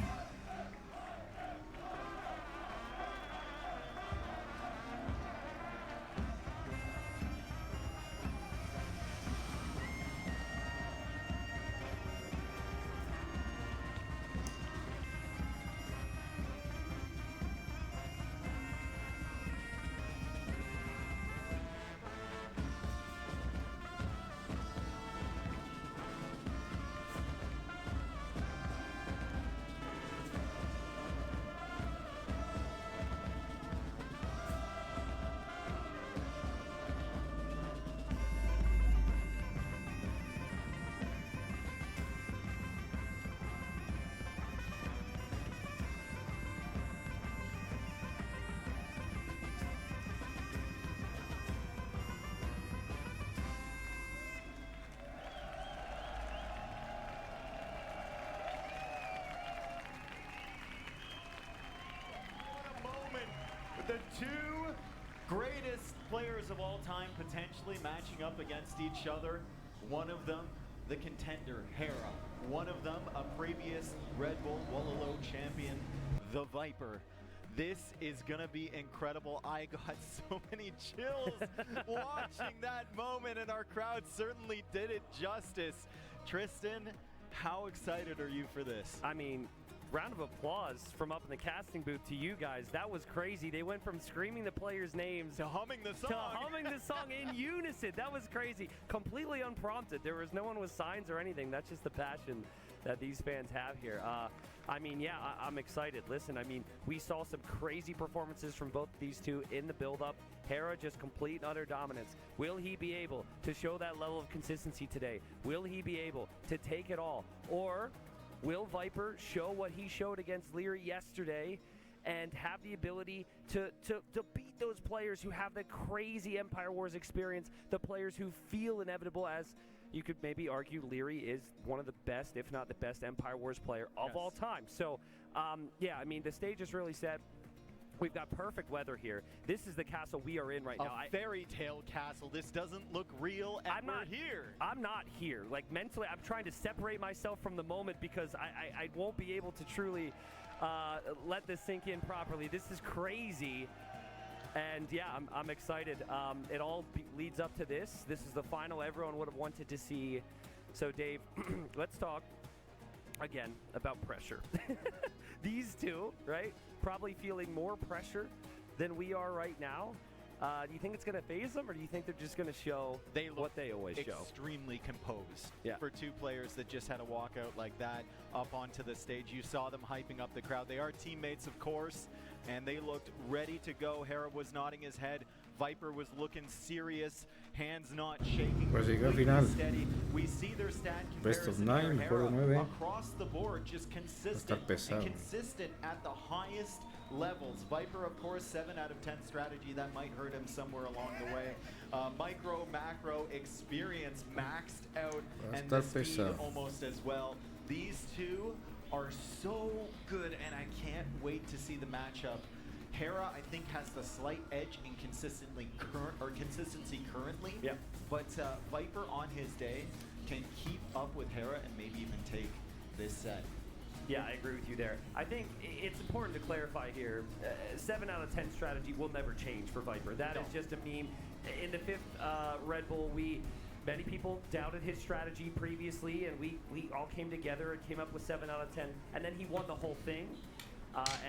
The two greatest players of all time potentially matching up against each other. One of them, the contender, Hera. One of them, a previous Red Bull Wololo champion, the Viper. This is gonna be incredible. I got so many chills watching that moment, and our crowd certainly did it justice. Tristan, how excited are you for this? I mean, round of applause from up in the casting booth to you guys. That was crazy. They went from screaming the players' names to humming the song. To humming the song in unison. That was crazy. Completely unprompted. There was no one with signs or anything. That's just the passion that these fans have here. I mean, yeah, I'm excited. Listen, I mean, we saw some crazy performances from both these two in the build-up. Hera just complete and utter dominance. Will he be able to show that level of consistency today? Will he be able to take it all? Or will Viper show what he showed against Leary yesterday and have the ability to beat those players who have the crazy Empire Wars experience, the players who feel inevitable, as you could maybe argue Leary is one of the best, if not the best, Empire Wars player of all time. So, yeah, I mean, the stage is really set. We've got perfect weather here. This is the castle we are in right now. A fairy tale castle. This doesn't look real, and we're here. I'm not here. Like, mentally, I'm trying to separate myself from the moment because I won't be able to truly let this sink in properly. This is crazy. And yeah, I'm excited. It all leads up to this. This is the final everyone would have wanted to see. So Dave, let's talk again about pressure. These two, right? Probably feeling more pressure than we are right now. Do you think it's going to phase them, or do you think they're just going to show what they always show? Extremely composed. Yeah. For two players that just had a walkout like that up onto the stage. You saw them hyping up the crowd. They are teammates, of course, and they looked ready to go. Hera was nodding his head. Viper was looking serious, hands not shaking. Pues llegó al final. Steady. We see their stat Best of comparison 9, here. mejor de Hera 9. across the board, just consistent and consistent at the highest levels. Viper, of course, 7 out of 10 strategy. That might hurt him somewhere along the way. Micro, macro experience maxed out, and the speed almost as well. These two are so good, and I can't wait to see the matchup. Hera, I think, has the slight edge in consistency currently. Yeah. But Viper on his day can keep up with Hera and maybe even take this set. Yeah, I agree with you there. I think it's important to clarify here, 7 out of 10 strategy will never change for Viper. That is just a meme. In the 5th Red Bull, many people doubted his strategy previously, and we all came together and came up with 7 out of 10, and then he won the whole thing.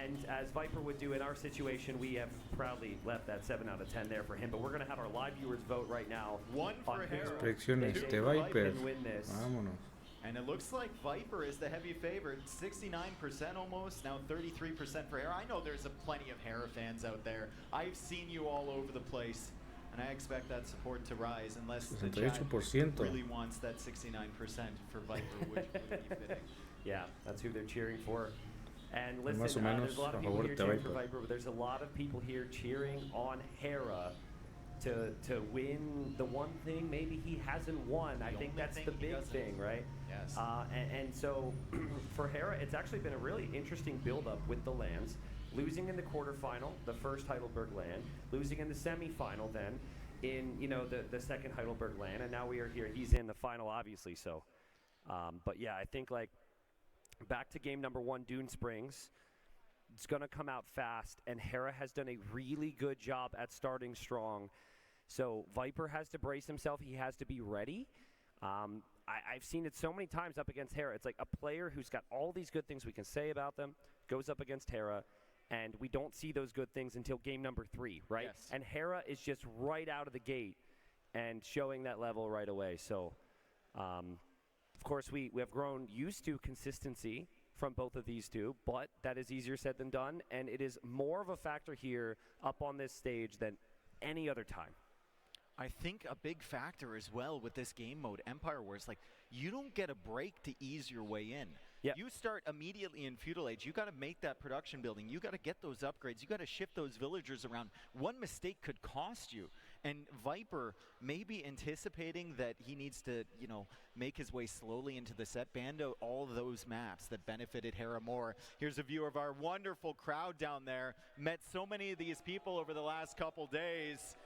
And as Viper would do in our situation, we have proudly left that 7 out of 10 there for him. But we're going to have our live viewers vote right now. One for Hera. Predicciones de Viper. Win this. Vámonos. And it looks like Viper is the heavy favorite, 69% almost, now 33% for Hera. I know there's plenty of Hera fans out there. I've seen you all over the place, and I expect that support to rise unless the chat 68%. really wants that 69% for Viper, which would be fitting. Yeah, that's who they're cheering for. And listen, Más o menos there's a lot a of people favor here de cheering for Viper. Viper, but there's a lot of people here cheering on Hera to win the one thing maybe he hasn't won. I think that's the big thing, right? Yes. And so for Hera, it's actually been a really interesting build-up with the lands. Losing in the quarterfinal, the first Heidelberg land, losing in the semifinal then in, you know, the second Heidelberg land, and now we are here. He's in the final, obviously, so. But yeah, I think like back to game number 1, Dune Springs. It's going to come out fast, and Hera has done a really good job at starting strong. So Viper has to brace himself. He has to be ready. I've seen it so many times up against Hera. It's like a player who's got all these good things we can say about them, goes up against Hera, and we don't see those good things until game number 3, right? Yes. And Hera is just right out of the gate and showing that level right away. So, of course, we have grown used to consistency from both of these two, but that is easier said than done, and it is more of a factor here up on this stage than any other time. I think a big factor as well with this game mode, Empire Wars, like you don't get a break to ease your way in. Yep. You start immediately in Feudal Age. You got to make that production building. You got to get those upgrades. You got to shift those villagers around. One mistake could cost you. And Viper may be anticipating that he needs to, you know, make his way slowly into the set, bando all those maps that benefited Hera more. Here's a view of our wonderful crowd down there. Met so many of these people over the last couple days.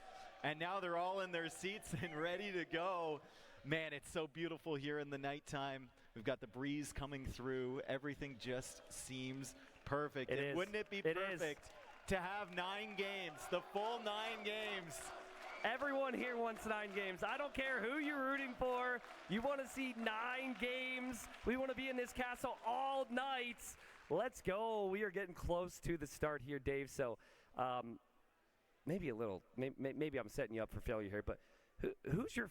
And now they're all in their seats and ready to go. Man, it's so beautiful here in the nighttime. We've got the breeze coming through. Everything just seems perfect. It is. Wouldn't it be perfect to have 9 games, the full 9 games? Everyone here wants 9 games. I don't care who you're rooting for. You want to see 9 games. We want to be in this castle all night. Let's go. We are getting close to the start here, Dave. So, maybe I'm setting you up for failure here, but who's your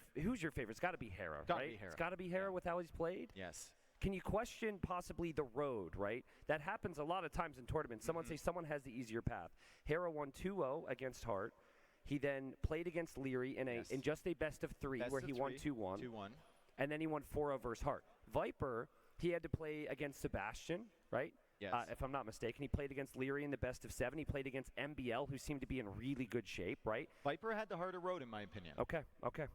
favorite? It's got to be Hera, right? Be Hera. It's got to be Hera with how he's played. Yes. Can you question possibly the road, right? That happens a lot of times in tournaments. Someone says someone has the easier path. Hera won 2-0 against Hart. He then played against Leary in just a best of 3 where he won 2-1. And then he won 4-0 versus Hart. Viper, he had to play against Sebastian, right? Yes. If I'm not mistaken. He played against Leary in the best of 7. He played against MBL, who seemed to be in really good shape, right? Viper had the harder road, in my opinion. Okay.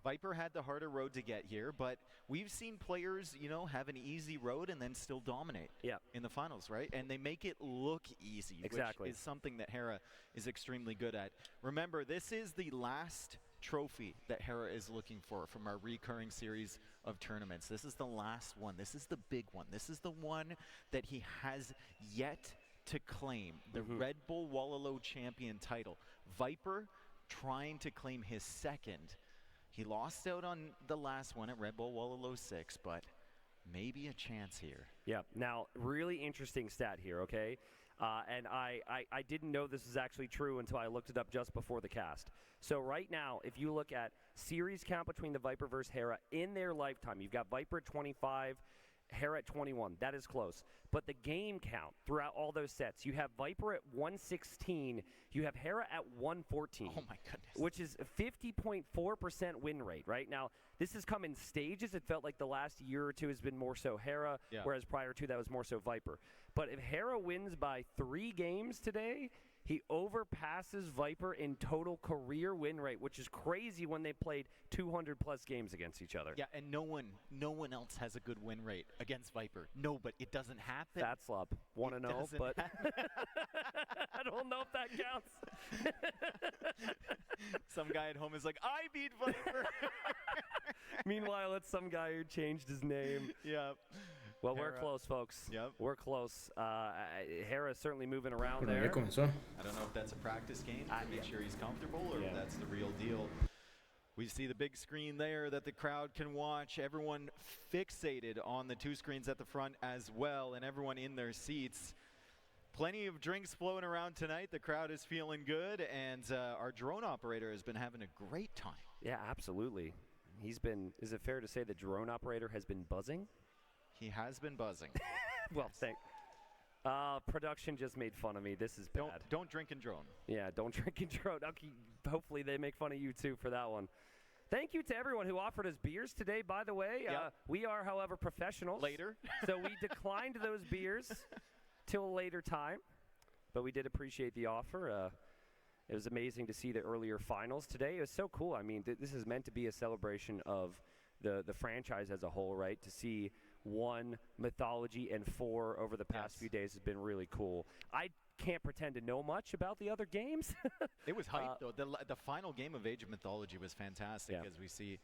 Viper had the harder road to get here, but we've seen players, you know, have an easy road and then still dominate in the finals, right? And they make it look easy, exactly. Which is something that Hera is extremely good at. Remember, this is the last trophy that Hera is looking for from our recurring series of tournaments. This is the last one. This is the big one. This is the one that he has yet to claim, the Red Bull Wololo champion title. Viper trying to claim his second. He lost out on the last one at Red Bull Wololo 6, but maybe a chance here. Yeah. Now, really interesting stat here, okay? And I didn't know this was actually true until I looked it up just before the cast. So right now, if you look at series count between the Viper versus Hera in their lifetime, you've got Viper at 25, Hera at 21. That is close. But the game count throughout all those sets, you have Viper at 116, you have Hera at 114. Oh my goodness. Which is a 50.4% win rate, right? Now, this has come in stages. It felt like the last year or two has been more so Hera, whereas prior to that was more so Viper. But if Hera wins by 3 games today, he overpasses Viper in total career win rate, which is crazy when they played 200-plus games against each other. Yeah, and no one else has a good win rate against Viper. No, but it doesn't happen. That's up 1-0, but I don't know if that counts. Some guy at home is like, I beat Viper. Meanwhile, it's some guy who changed his name. Yeah. Well, we're close, folks. Yep. We're close. Hera's certainly moving around there. I don't know if that's a practice game to make sure he's comfortable or if that's the real deal. We see the big screen there that the crowd can watch. Everyone fixated on the 2 screens at the front as well, and everyone in their seats. Plenty of drinks flowing around tonight. The crowd is feeling good, and our drone operator has been having a great time. Yeah, absolutely. Is it fair to say the drone operator has been buzzing? He has been buzzing. Well, production just made fun of me. This is bad. Don't drink and drone. Yeah, don't drink and drone. Okay, hopefully they make fun of you too for that one. Thank you to everyone who offered us beers today, by the way. We are, however, professionals. Later. So we declined those beers till a later time, but we did appreciate the offer. It was amazing to see the earlier finals today. It was so cool. I mean, this is meant to be a celebration of the franchise as a whole, right? To see 1 mythology and 4 over the past few days has been really cool. I can't pretend to know much about the other games. It was hype, though. The final game of Age of Mythology was fantastic, as we see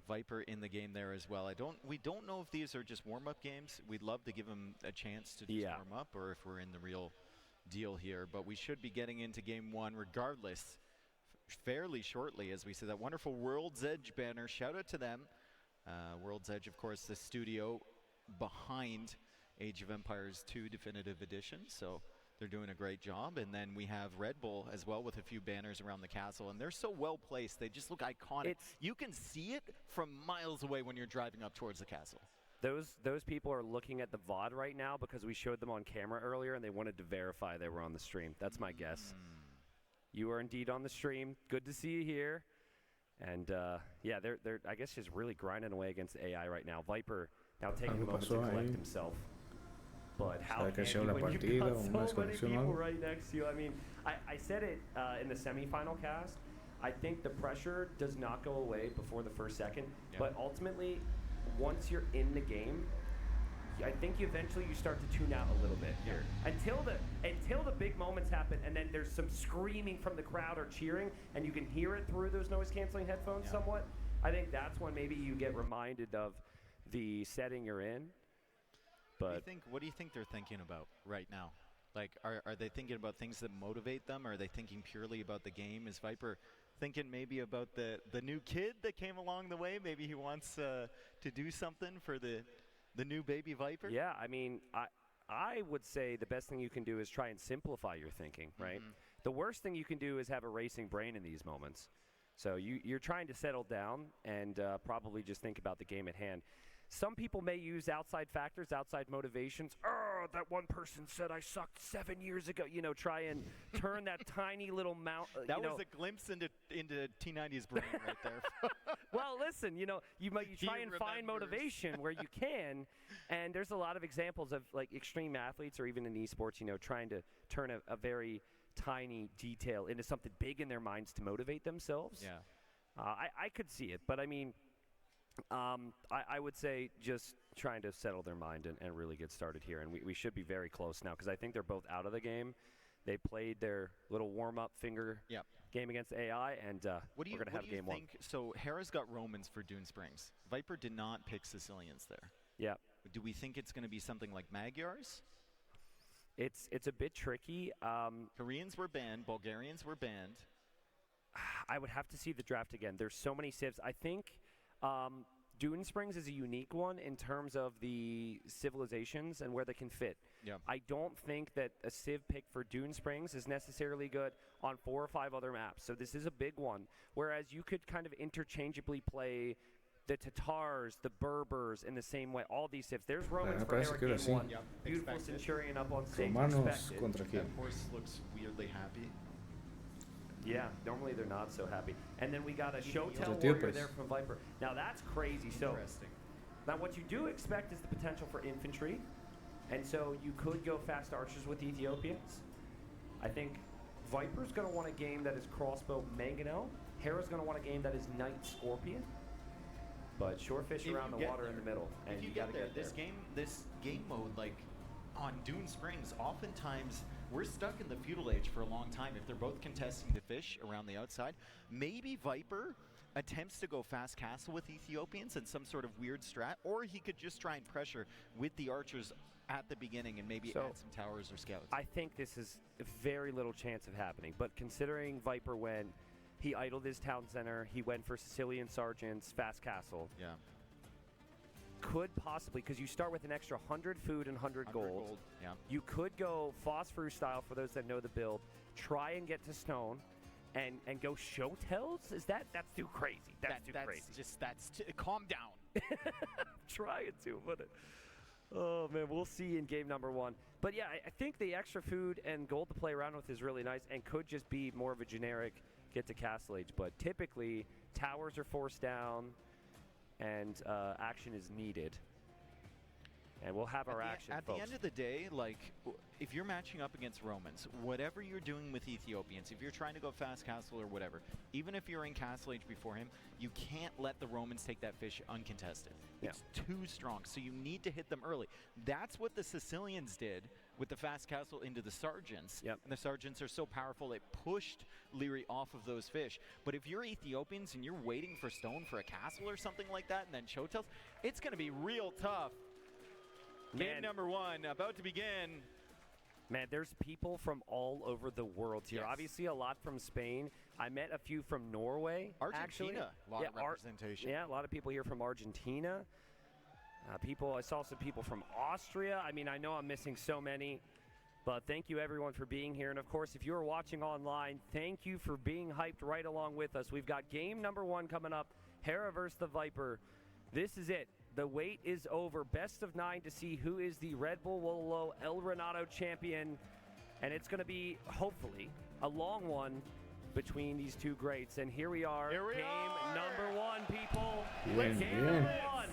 Viper in the game there as well. We don't know if these are just warm-up games. We'd love to give them a chance to just warm up, or if we're in the real deal here. But we should be getting into game 1 regardless fairly shortly, as we see that wonderful World's Edge banner. Shout out to them. World's Edge, of course, the studio behind Age of Empires 2 Definitive Edition, so they're doing a great job. And then we have Red Bull as well with a few banners around the castle, and they're so well placed. They just look iconic. You can see it from miles away when you're driving up towards the castle. Those people are looking at the VOD right now because we showed them on camera earlier, and they wanted to verify they were on the stream. That's my guess. You are indeed on the stream. Good to see you here. And yeah, they're I guess just really grinding away against AI right now. Viper now taking a moment to collect himself. But how can you when you've got so many people right next to you? I mean, I said it in the semifinal cast. I think the pressure does not go away before the first second. But ultimately, once you're in the game, I think eventually you start to tune out a little bit here until the big moments happen, and then there's some screaming from the crowd or cheering, and you can hear it through those noise-canceling headphones somewhat. I think that's when maybe you get reminded of the setting you're in. But what do you think they're thinking about right now? Like, are they thinking about things that motivate them? Or are they thinking purely about the game? Is Viper thinking maybe about the new kid that came along the way? Maybe he wants to do something for the new baby Viper? Yeah, I mean, I would say the best thing you can do is try and simplify your thinking, right? The worst thing you can do is have a racing brain in these moments. So you're trying to settle down and probably just think about the game at hand. Some people may use outside factors, outside motivations. Oh, that one person said I sucked 7 years ago. You know, try and turn that tiny little mount. That was a glimpse into T90's brain right there. Well, listen, you try and find motivation where you can, and there's a lot of examples of like extreme athletes or even in esports, trying to turn a very tiny detail into something big in their minds to motivate themselves. Yeah, I could see it, but I mean. I would say just trying to settle their mind and really get started here. And we should be very close now because I think they're both out of the game. They played their little warm-up finger game against AI, and we're going to have game 1. So Hera's got Romans for Dune Springs. Viper did not pick Sicilians there. Yeah. Do we think it's going to be something like Magyars? It's a bit tricky. Koreans were banned. Bulgarians were banned. I would have to see the draft again. There's so many civs. I think... Dune Springs is a unique one in terms of the civilizations and where they can fit. Yeah. I don't think that a civ pick for Dune Springs is necessarily good on 4 or 5 other maps. So this is a big one. Whereas you could kind of interchangeably play the Tatars, the Berbers in the same way. All these civs. There's Romans for Hera game 1. Yep. Beautiful Centurion up on stage. That horse looks weirdly happy. Yeah, normally they're not so happy. And then we got a Showtell warrior there from Viper. Now that's crazy. So now what you do expect is the potential for infantry. And so you could go fast archers with the Ethiopians. I think Viper's going to want a game that is crossbow mangonel. Hera's going to want a game that is knight scorpion. But shorefish around the water in the middle. And if you got to get there. This game mode, like on Dune Springs, oftentimes we're stuck in the feudal age for a long time. If they're both contesting the fish around the outside, maybe Viper attempts to go fast castle with Ethiopians and some sort of weird strat, or he could just try and pressure with the archers at the beginning and maybe add some towers or scouts. I think this is very little chance of happening, but considering Viper when he idled his town center, he went for Sicilian sergeants, fast castle. Yeah. Could possibly, because you start with an extra 100 food and 100 gold. Yeah. You could go Phosphorus style for those that know the build. Try and get to stone, and go Showtells. That's too crazy? That's too crazy. Calm down. Trying to, but Oh, man, we'll see in game number 1. But, yeah, I think the extra food and gold to play around with is really nice and could just be more of a generic get to Castle Age. But typically, towers are forced down and action is needed. And we'll have our action, At folks. the end of the day, like, if you're matching up against Romans, whatever you're doing with Ethiopians, if you're trying to go fast castle or whatever, even if you're in Castle Age before him, you can't let the Romans take that fish uncontested. Yeah. It's too strong, so you need to hit them early. That's what the Sicilians did with the fast castle into the Sergeants. Yep. And the Sergeants are so powerful, it pushed Leary off of those fish. But if you're Ethiopians and you're waiting for stone for a castle or something like that, and then Chotels, it's going to be real tough. Game number 1 about to begin. Man, there's people from all over the world here. Yes. Obviously, a lot from Spain. I met a few from Norway, Argentina, actually. a lot of representation. Yeah, a lot of people here from Argentina. I saw some people from Austria. I mean, I know I'm missing so many, but thank you, everyone, for being here. And, of course, if you're watching online, thank you for being hyped right along with us. We've got game number 1 coming up, Hera versus the Viper. This is it. The wait is over. Best of 9 to see who is the Red Bull Wololo El Reinado champion. And it's going to be, hopefully, a long one between these two greats. And here we are. Game number 1, people. Game number 1.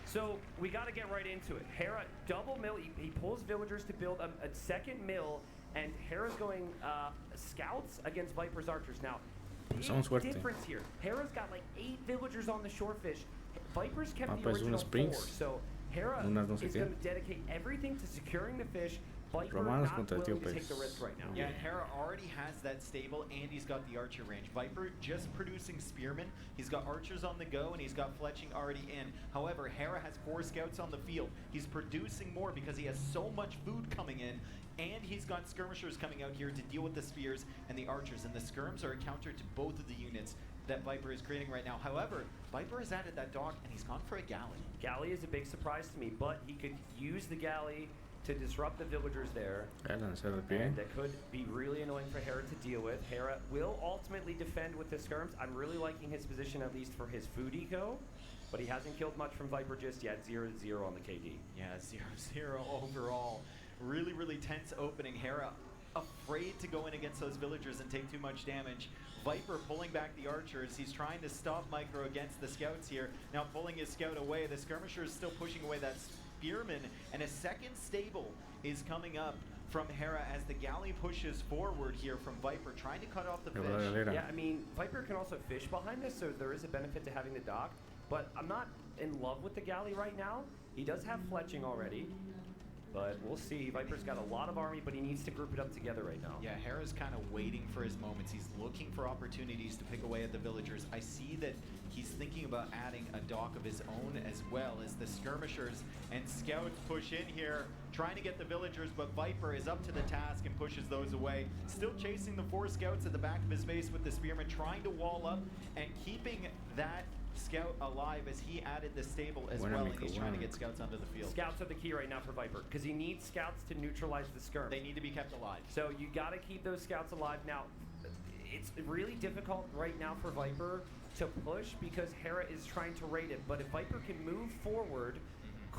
So we got to get right into it. Hera, double mill. He pulls villagers to build a second mill. And Hera's going scouts against Viper's archers. Now, big difference here. Hera's got like 8 villagers on the shorefish. Vipers kept the original 4, so Hera is going to dedicate everything to securing the fish. Viper not willing to take the risk right now. Yeah, and Hera already has that stable, and he's got the archer range. Viper just producing spearmen. He's got archers on the go, and he's got fletching already in. However, Hera has 4 scouts on the field. He's producing more because he has so much food coming in, and he's got skirmishers coming out here to deal with the spears and the archers. And the skirms are a counter to both of the units that Viper is creating right now. However, Viper has added that dog, and he's gone for a galley. Galley is a big surprise to me, but he could use the galley to disrupt the villagers there. And that could be really annoying for Hera to deal with. Hera will ultimately defend with the skirms. I'm really liking his position, at least for his food eco, but he hasn't killed much from Viper just yet. 0-0 on the KD. Yeah, 0-0 overall. Really, really tense opening. Hera afraid to go in against those villagers and take too much damage. Viper pulling back the archers. He's trying to stop Micro against the scouts here. Now pulling his scout away. The skirmisher is still pushing away that spearman. And a second stable is coming up from Hera as the galley pushes forward here from Viper, trying to cut off the fish. Yeah, I mean, Viper can also fish behind this, so there is a benefit to having the dock. But I'm not in love with the galley right now. He does have fletching already. But we'll see. Viper's got a lot of army, but he needs to group it up together right now. Yeah, Hera's kind of waiting for his moments. He's looking for opportunities to pick away at the villagers. I see that he's thinking about adding a dock of his own as well as the skirmishers and scouts push in here, trying to get the villagers, but Viper is up to the task and pushes those away. Still chasing the 4 scouts at the back of his base with the spearman, trying to wall up and keeping that scout alive as he added the stable as well, and he's trying to get scouts onto the field. Scouts are the key right now for Viper, because he needs scouts to neutralize the skirm. They need to be kept alive. So you got to keep those scouts alive. Now, it's really difficult right now for Viper to push because Hera is trying to raid it, but if Viper can move forward,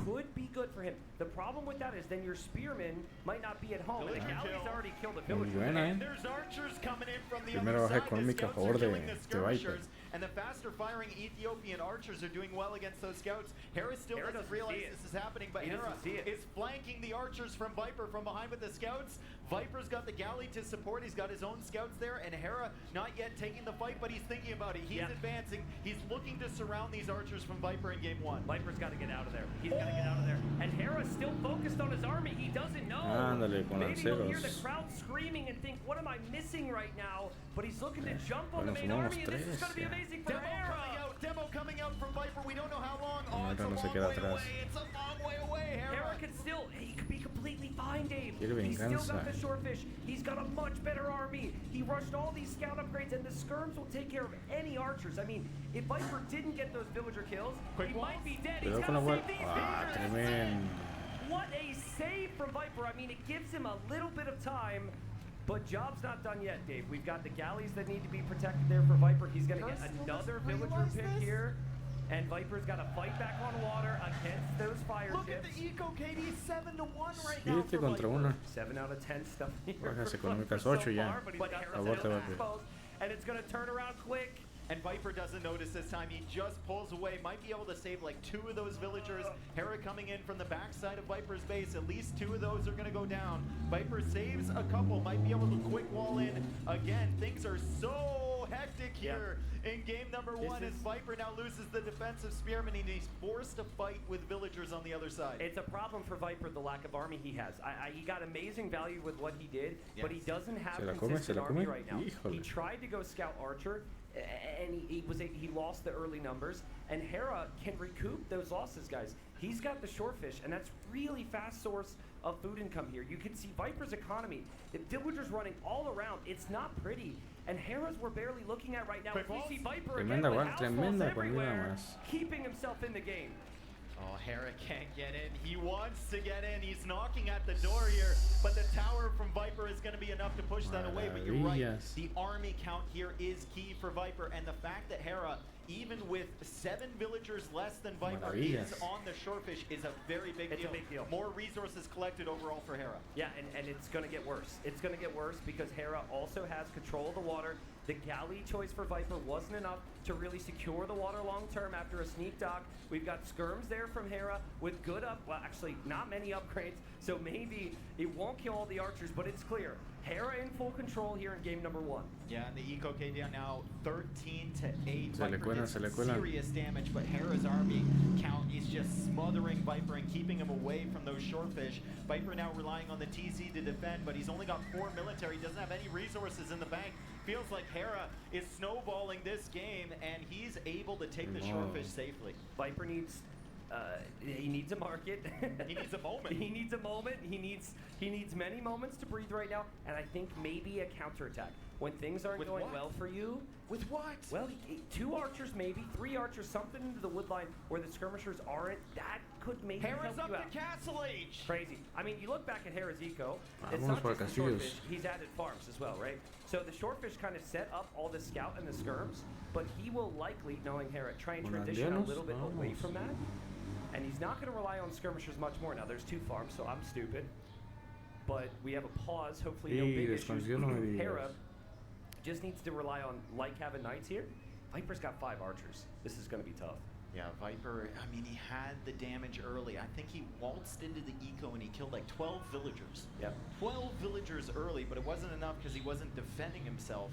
could be good for him. The problem with that is then your spearman might not be at home. And the galley's already killed a villager. And there's archers coming in from the other side. The scouts are killing the skirmishers, and the faster firing Ethiopian archers are doing well against those scouts. Hera still doesn't realize this is happening, but Hera is flanking the archers from Viper from behind with the scouts. Viper's got the galley to support. He's got his own scouts there, and Hera not yet taking the fight, but he's thinking about it. He's advancing. He's looking to surround these archers from Viper in game 1. Viper's got to get out of there. He's got to get out of there. And Hera's still focused on his army. He doesn't know. Maybe he'll hear the crowd screaming and think, what am I missing right now? But he's looking to jump on the main army, and this is going to be amazing for Hera. Demo coming out from Viper. We don't know how long. Oh, it's a long way away. It's a long way away. Hera can still, he could be completely fine, Dave. He's still got the shorefish. He's got a much better army. He rushed all these scout upgrades, and the skirms will take care of any archers. I mean, if Viper didn't get those villager kills, he might be dead. He's got to save these villagers. What a save from Viper. I mean, it gives him a little bit of time, but job's not done yet, Dave. We've got the galleys that need to be protected there for Viper. He's going to get another villager pick here. And Viper's got to fight back on water against those fire Look ships. at the Eco KD 7-1 right now. 7 contra 1. 7 out of 10 stuff here. Bajas económicas 8 ya. Aborte Viper. And it's going to turn around quick. And Viper doesn't notice this time. He just pulls away. Might be able to save like 2 of those villagers. Hera coming in from the backside of Viper's base. At least 2 of those are going to go down. Viper saves a couple. Might be able to quick wall in again. Things are so hectic here in game number 1 as Viper now loses the defensive spearman and he's forced to fight with villagers on the other side. It's a problem for Viper, the lack of army he has. He got amazing value with what he did, but he doesn't have consistent army right now. He tried to go scout archer, and he lost the early numbers, and Hera can recoup those losses, guys. He's got the shorefish, and that's really fast source of food income here. You can see Viper's economy. The villagers running all around. It's not pretty. And Hera's we're barely looking at right now. If we see Viper again with households everywhere, keeping himself in the game. Oh, Hera can't get in. He wants to get in. He's knocking at the door here, but the tower from Viper is going to be enough to push that away. But you're right. The army count here is key for Viper, and the fact that Hera, even with 7 villagers less than Viper, is on the shorefish is a very big deal. It's a big deal. More resources collected overall for Hera. Yeah, and it's going to get worse. It's going to get worse because Hera also has control of the water. The galley choice for Viper wasn't enough to really secure the water long term after a sneak dock. We've got skirms there from Hera with good well, actually not many upgrades, so maybe it won't kill all the archers, but it's clear. Hera in full control here in game number 1. Yeah, and the Eco KD now 13-8. Se le cuelan. Serious damage, but Hera's army count is just smothering Viper and keeping him away from those shorefish. Viper now relying on the TZ to defend, but he's only got 4 military, doesn't have any resources in the bank. Feels like Hera is snowballing this game, and he's able to take the shorefish safely. Viper needs he needs a market. He needs a moment. He needs a moment. He needs many moments to breathe right now, and I think maybe a counterattack. When things aren't going well for you. With what? Well, 2 archers maybe, 3 archers, something into the wood line where the skirmishers aren't. That could maybe Hera's help you up out. to Castle Age. Crazy. I mean, you look back at Hera's eco, it's not just the shorefish, he's added farms as well, right? So the shorefish kind of set up all the scout and the skirms, but he will likely, knowing Hera, try and transition a little bit away from that. And he's not going to rely on skirmishers much more. Now, there's 2 farms, so I'm stupid. But we have a pause, hopefully no big issues. Hera just needs to rely on like having knights here. Viper's got 5 archers. This is going to be tough. Yeah, Viper, I mean, he had the damage early. I think he waltzed into the eco and he killed like 12 villagers. Yeah. 12 villagers early, but it wasn't enough because he wasn't defending himself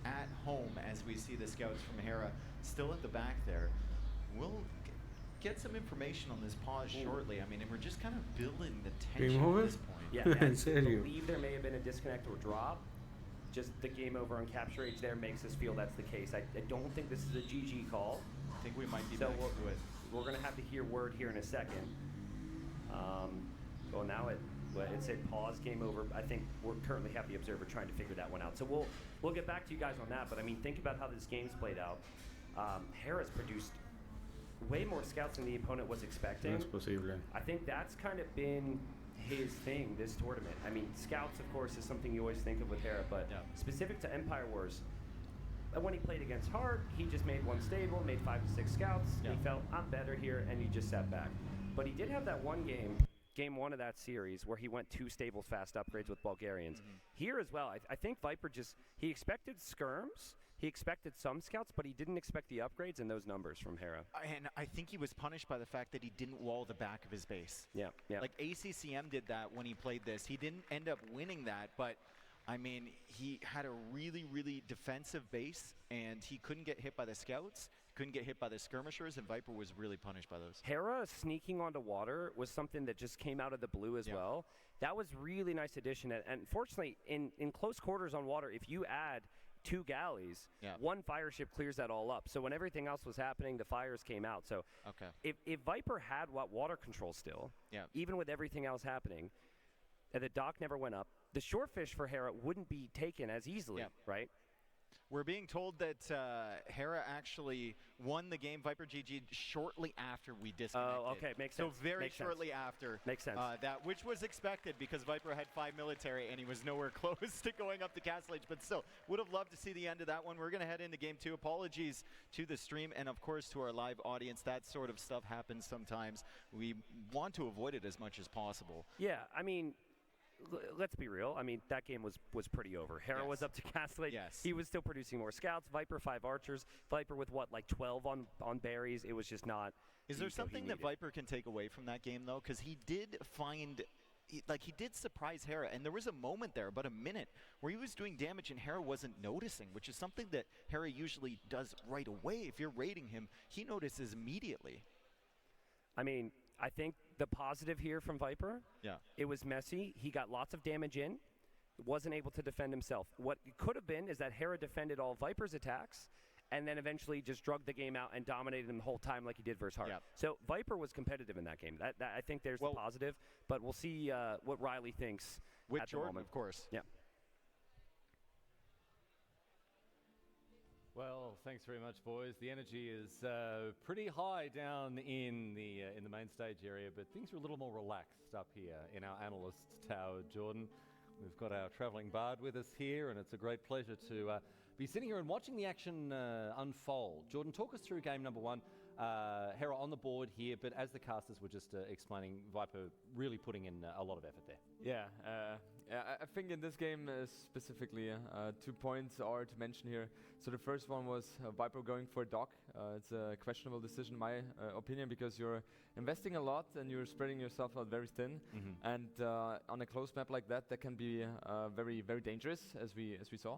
at home as we see the scouts from Hera still at the back there. We'll get some information on this pause shortly. I mean, and we're just kind of building the tension at this point. Yeah, I believe there may have been a disconnect or drop. Just the game over on Capture Age there makes us feel that's the case. I don't think this is a GG call. I think we might be so back to it. We're going to have to hear word here in a second. Well, now it said pause, game over. I think we're currently have the observer trying to figure that one out. So we'll get back to you guys on that. But I mean, think about how this game's played out. Hera's produced way more scouts than the opponent was expecting. No es posible. I think that's kind of been his thing this tournament. I mean, scouts, of course, is something you always think of with Hera, but specific to Empire Wars, when he played against Hart, he just made 1 stable, made 5 to 6 scouts. He felt, I'm better here, and he just sat back. But he did have that one game 1 of that series, where he went 2 stables fast upgrades with Bulgarians. Here as well, I think Viper he expected skirms, he expected some scouts, but he didn't expect the upgrades and those numbers from Hera. And I think he was punished by the fact that he didn't wall the back of his base. Yeah. Like ACCM did that when he played this. He didn't end up winning that, but I mean, he had a really, really defensive base, and he couldn't get hit by the scouts, couldn't get hit by the skirmishers, and Viper was really punished by those. Hera sneaking onto water was something that just came out of the blue as well. That was really nice addition, and fortunately, in close quarters on water, if you add 2 galleys, 1 fire ship clears that all up. So when everything else was happening, the fires came out. So if Viper had water control still, even with everything else happening, and the dock never went up, the shorefish for Hera wouldn't be taken as easily, right? We're being told that Hera actually won the game, Viper GG, shortly after we disconnected. Oh, okay, makes sense. So very makes shortly sense. after. Makes sense. That, which was expected because Viper had 5 military and he was nowhere close to going up the castle age, but still, would have loved to see the end of that one. We're going to head into game 2. Apologies to the stream and, of course, to our live audience. That sort of stuff happens sometimes. We want to avoid it as much as possible. Yeah, I mean, let's be real. I mean, that game was pretty over. Hera was up to castle age. Yes. He was still producing more scouts. Viper 5 archers. Viper with what, like 12 on berries. It was just not. Is there something that Viper can take away from that game, though? Because he did find, like, he did surprise Hera, and there was a moment there, about a minute, where he was doing damage and Hera wasn't noticing, which is something that Hera usually does right away. If you're raiding him, he notices immediately. I mean, I think the positive here from Viper, it was messy. He got lots of damage in, wasn't able to defend himself. What it could have been is that Hera defended all Viper's attacks, and then eventually just drugged the game out and dominated him the whole time like he did versus Hart. So Viper was competitive in that game. That I think there's the positive, but we'll see what Riley thinks with at Jordan, the moment. of course. Yeah. Well, thanks very much, boys. The energy is pretty high down in the main stage area, but things are a little more relaxed up here in our analyst tower, Jordan. We've got our travelling bard with us here, and it's a great pleasure to be sitting here and watching the action unfold. Jordan, talk us through game number 1. Hera on the board here, but as the casters were just explaining, Viper really putting in a lot of effort there. Yeah, I think in this game specifically, 2 points are to mention here. So the first one was Viper going for a dock. It's a questionable decision, in my opinion, because you're investing a lot and you're spreading yourself out very thin. And on a close map like that, that can be very, very dangerous, as we saw.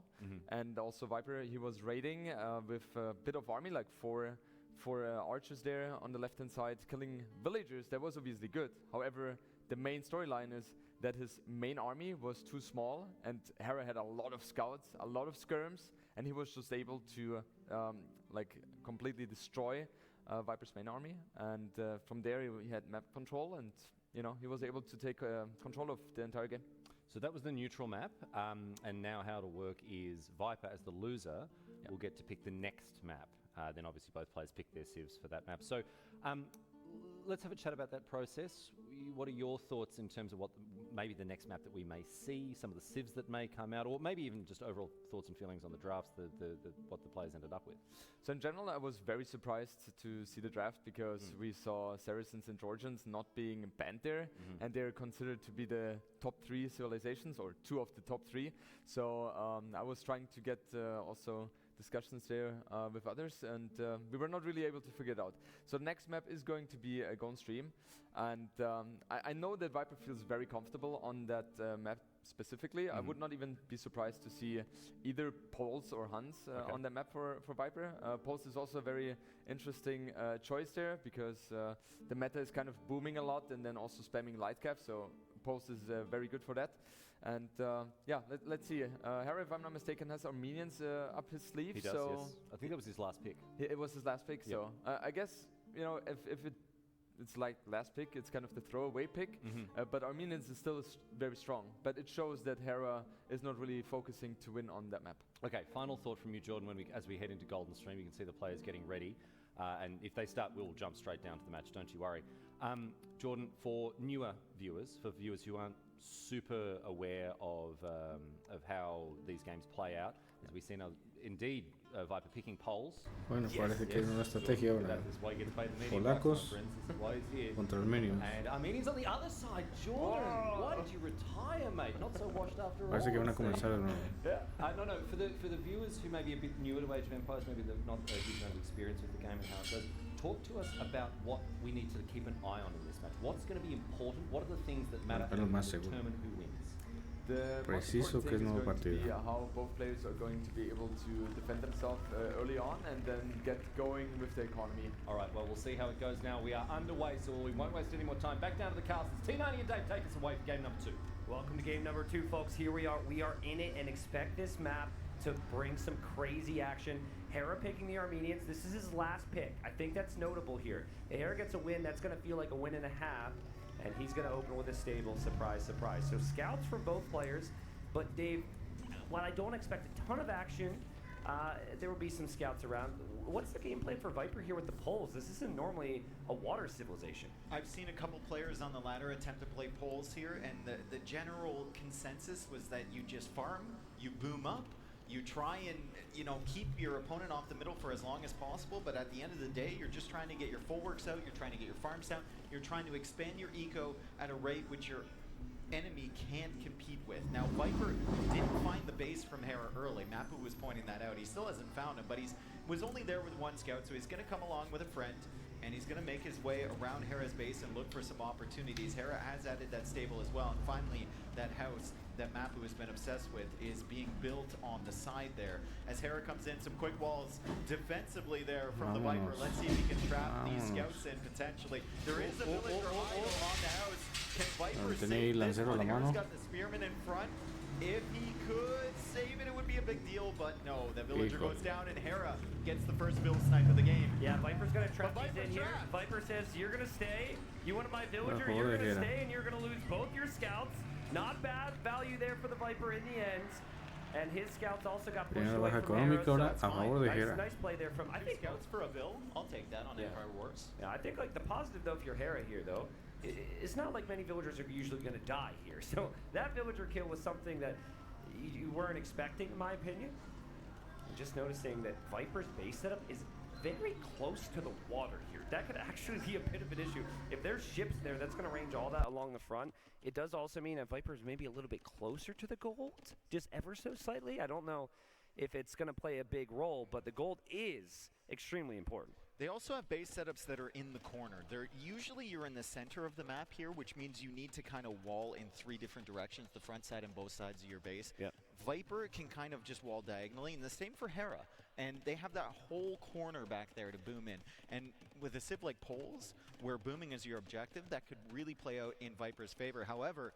And also Viper, he was raiding with a bit of army, like four archers there on the left-hand side, killing villagers. That was obviously good. However, the main storyline is that his main army was too small, and Hera had a lot of scouts, a lot of skirms, and he was just able to like completely destroy Viper's main army. And from there, he had map control, and he was able to take control of the entire game. So that was the neutral map, and now how it'll work is Viper, as the loser, will get to pick the next map. Then obviously both players pick their civs for that map. So let's have a chat about that process. What are your thoughts in terms of what maybe the next map that we may see, some of the civs that may come out, or maybe even just overall thoughts and feelings on the drafts, what the players ended up with? So in general, I was very surprised to see the draft because we saw Saracens and Georgians not being banned there, and they're considered to be the top 3 civilizations, or 2 of the top 3. So I was trying to get also discussions there with others, and we were not really able to figure it out. So the next map is going to be a Gone Stream, and I know that Viper feels very comfortable on that map specifically. I would not even be surprised to see either Poles or Huns on that map for Viper. Poles is also a very interesting choice there because the meta is kind of booming a lot and then also spamming light cap, so Poles is very good for that. And let's see. Hera, if I'm not mistaken, has Armenians up his sleeve. He does, so yes. I think that was his last pick. It was his last pick, so I guess, if it's like last pick, it's kind of the throwaway pick, but Armenians is still very strong. But it shows that Hera is not really focusing to win on that map. Okay, final thought from you, Jordan, as we head into Golden Stream, you can see the players getting ready. And if they start, we'll jump straight down to the match, don't you worry. Jordan, for newer viewers, for viewers who aren't super aware of how these games play out, as we see now, indeed, Viper picking Poles. Bueno, parece que es una estrategia ahora. Polacos contra armenios. And Armenians on the other side. Jordan, why did you retire, mate? Not so washed after all. Parece que van a comenzar de nuevo. No, for the viewers who may be a bit newer to Age of Empires, maybe they've not a huge amount of experience with the game and how it goes, talk to us about what we need to keep an eye on in this match. What's going to be important? What are the things that matter to determine who wins? The Preciso que es nuevo partido. How both players are going to be able to defend themselves early on and then get going with the economy. All right, well, we'll see how it goes now. We are underway, so we won't waste any more time. Back down to the castles. T90 and Dave, take us away for game number 2. Welcome to game number 2, folks. Here we are. We are in it, and expect this map to bring some crazy action. Hera picking the Armenians. This is his last pick. I think that's notable here. If Hera gets a win, that's going to feel like a win and a half. And he's going to open with a stable. Surprise, surprise. So scouts for both players. But Dave, while I don't expect a ton of action, There will be some scouts around. What's the gameplay for Viper here with the poles? This isn't normally a water civilization. I've seen a couple players on the ladder attempt to play poles here, and the general consensus was that you just farm, you boom up, you try and, you know, keep your opponent off the middle for as long as possible, but at the end of the day, you're just trying to get your full works out, you're trying to get your farms down, you're trying to expand your eco at a rate which your enemy can't compete with. Now, Viper didn't find the base from Hera early. Mapu was pointing that out. He still hasn't found him, but he was only there with one scout, so he's going to come along with a friend, and he's going to make his way around Hera's base and look for some opportunities. Hera has added that stable as well, and finally, that house that Mapu has been obsessed with is being built on the side there. As Hera comes in, some quick walls defensively there from the Viper. Let's see if he can trap these scouts in potentially. There is a villager idle on the house. Can Viper save this one? Hera's got the spearman in front. If he could save it, it would be a big deal, but no, the villager goes down and Hera gets the first build snipe of the game. Yeah, Viper's gonna trap these in here. Viper says, you're gonna stay. You wanted my villager, you're gonna stay, and you're gonna lose both your scouts. Not bad value there for the Viper in the end. And his scouts also got pushed away from Hera, so that's fine. Nice play there from, I think, scouts for a bill. I'll take that on Empire Wars. Yeah, I think like the positive though, if you're Hera here though, it's not like many villagers are usually going to die here. So that villager kill was something that you weren't expecting, in my opinion. Just noticing that Viper's base setup is very close to the water here. That could actually be a bit of an issue. If there's ships there, that's going to range all that along the front. It does also mean that Viper's maybe a little bit closer to the gold, just ever so slightly. I don't know if it's going to play a big role, but the gold is extremely important. They also have base setups that are in the corner. Usually you're in the center of the map here, which means you need to kind of wall in 3 different directions, the front side and both sides of your base. Yep. Viper can kind of just wall diagonally, and the same for Hera. And they have that whole corner back there to boom in. And with a civ like Poles, where booming is your objective, that could really play out in Viper's favor. However,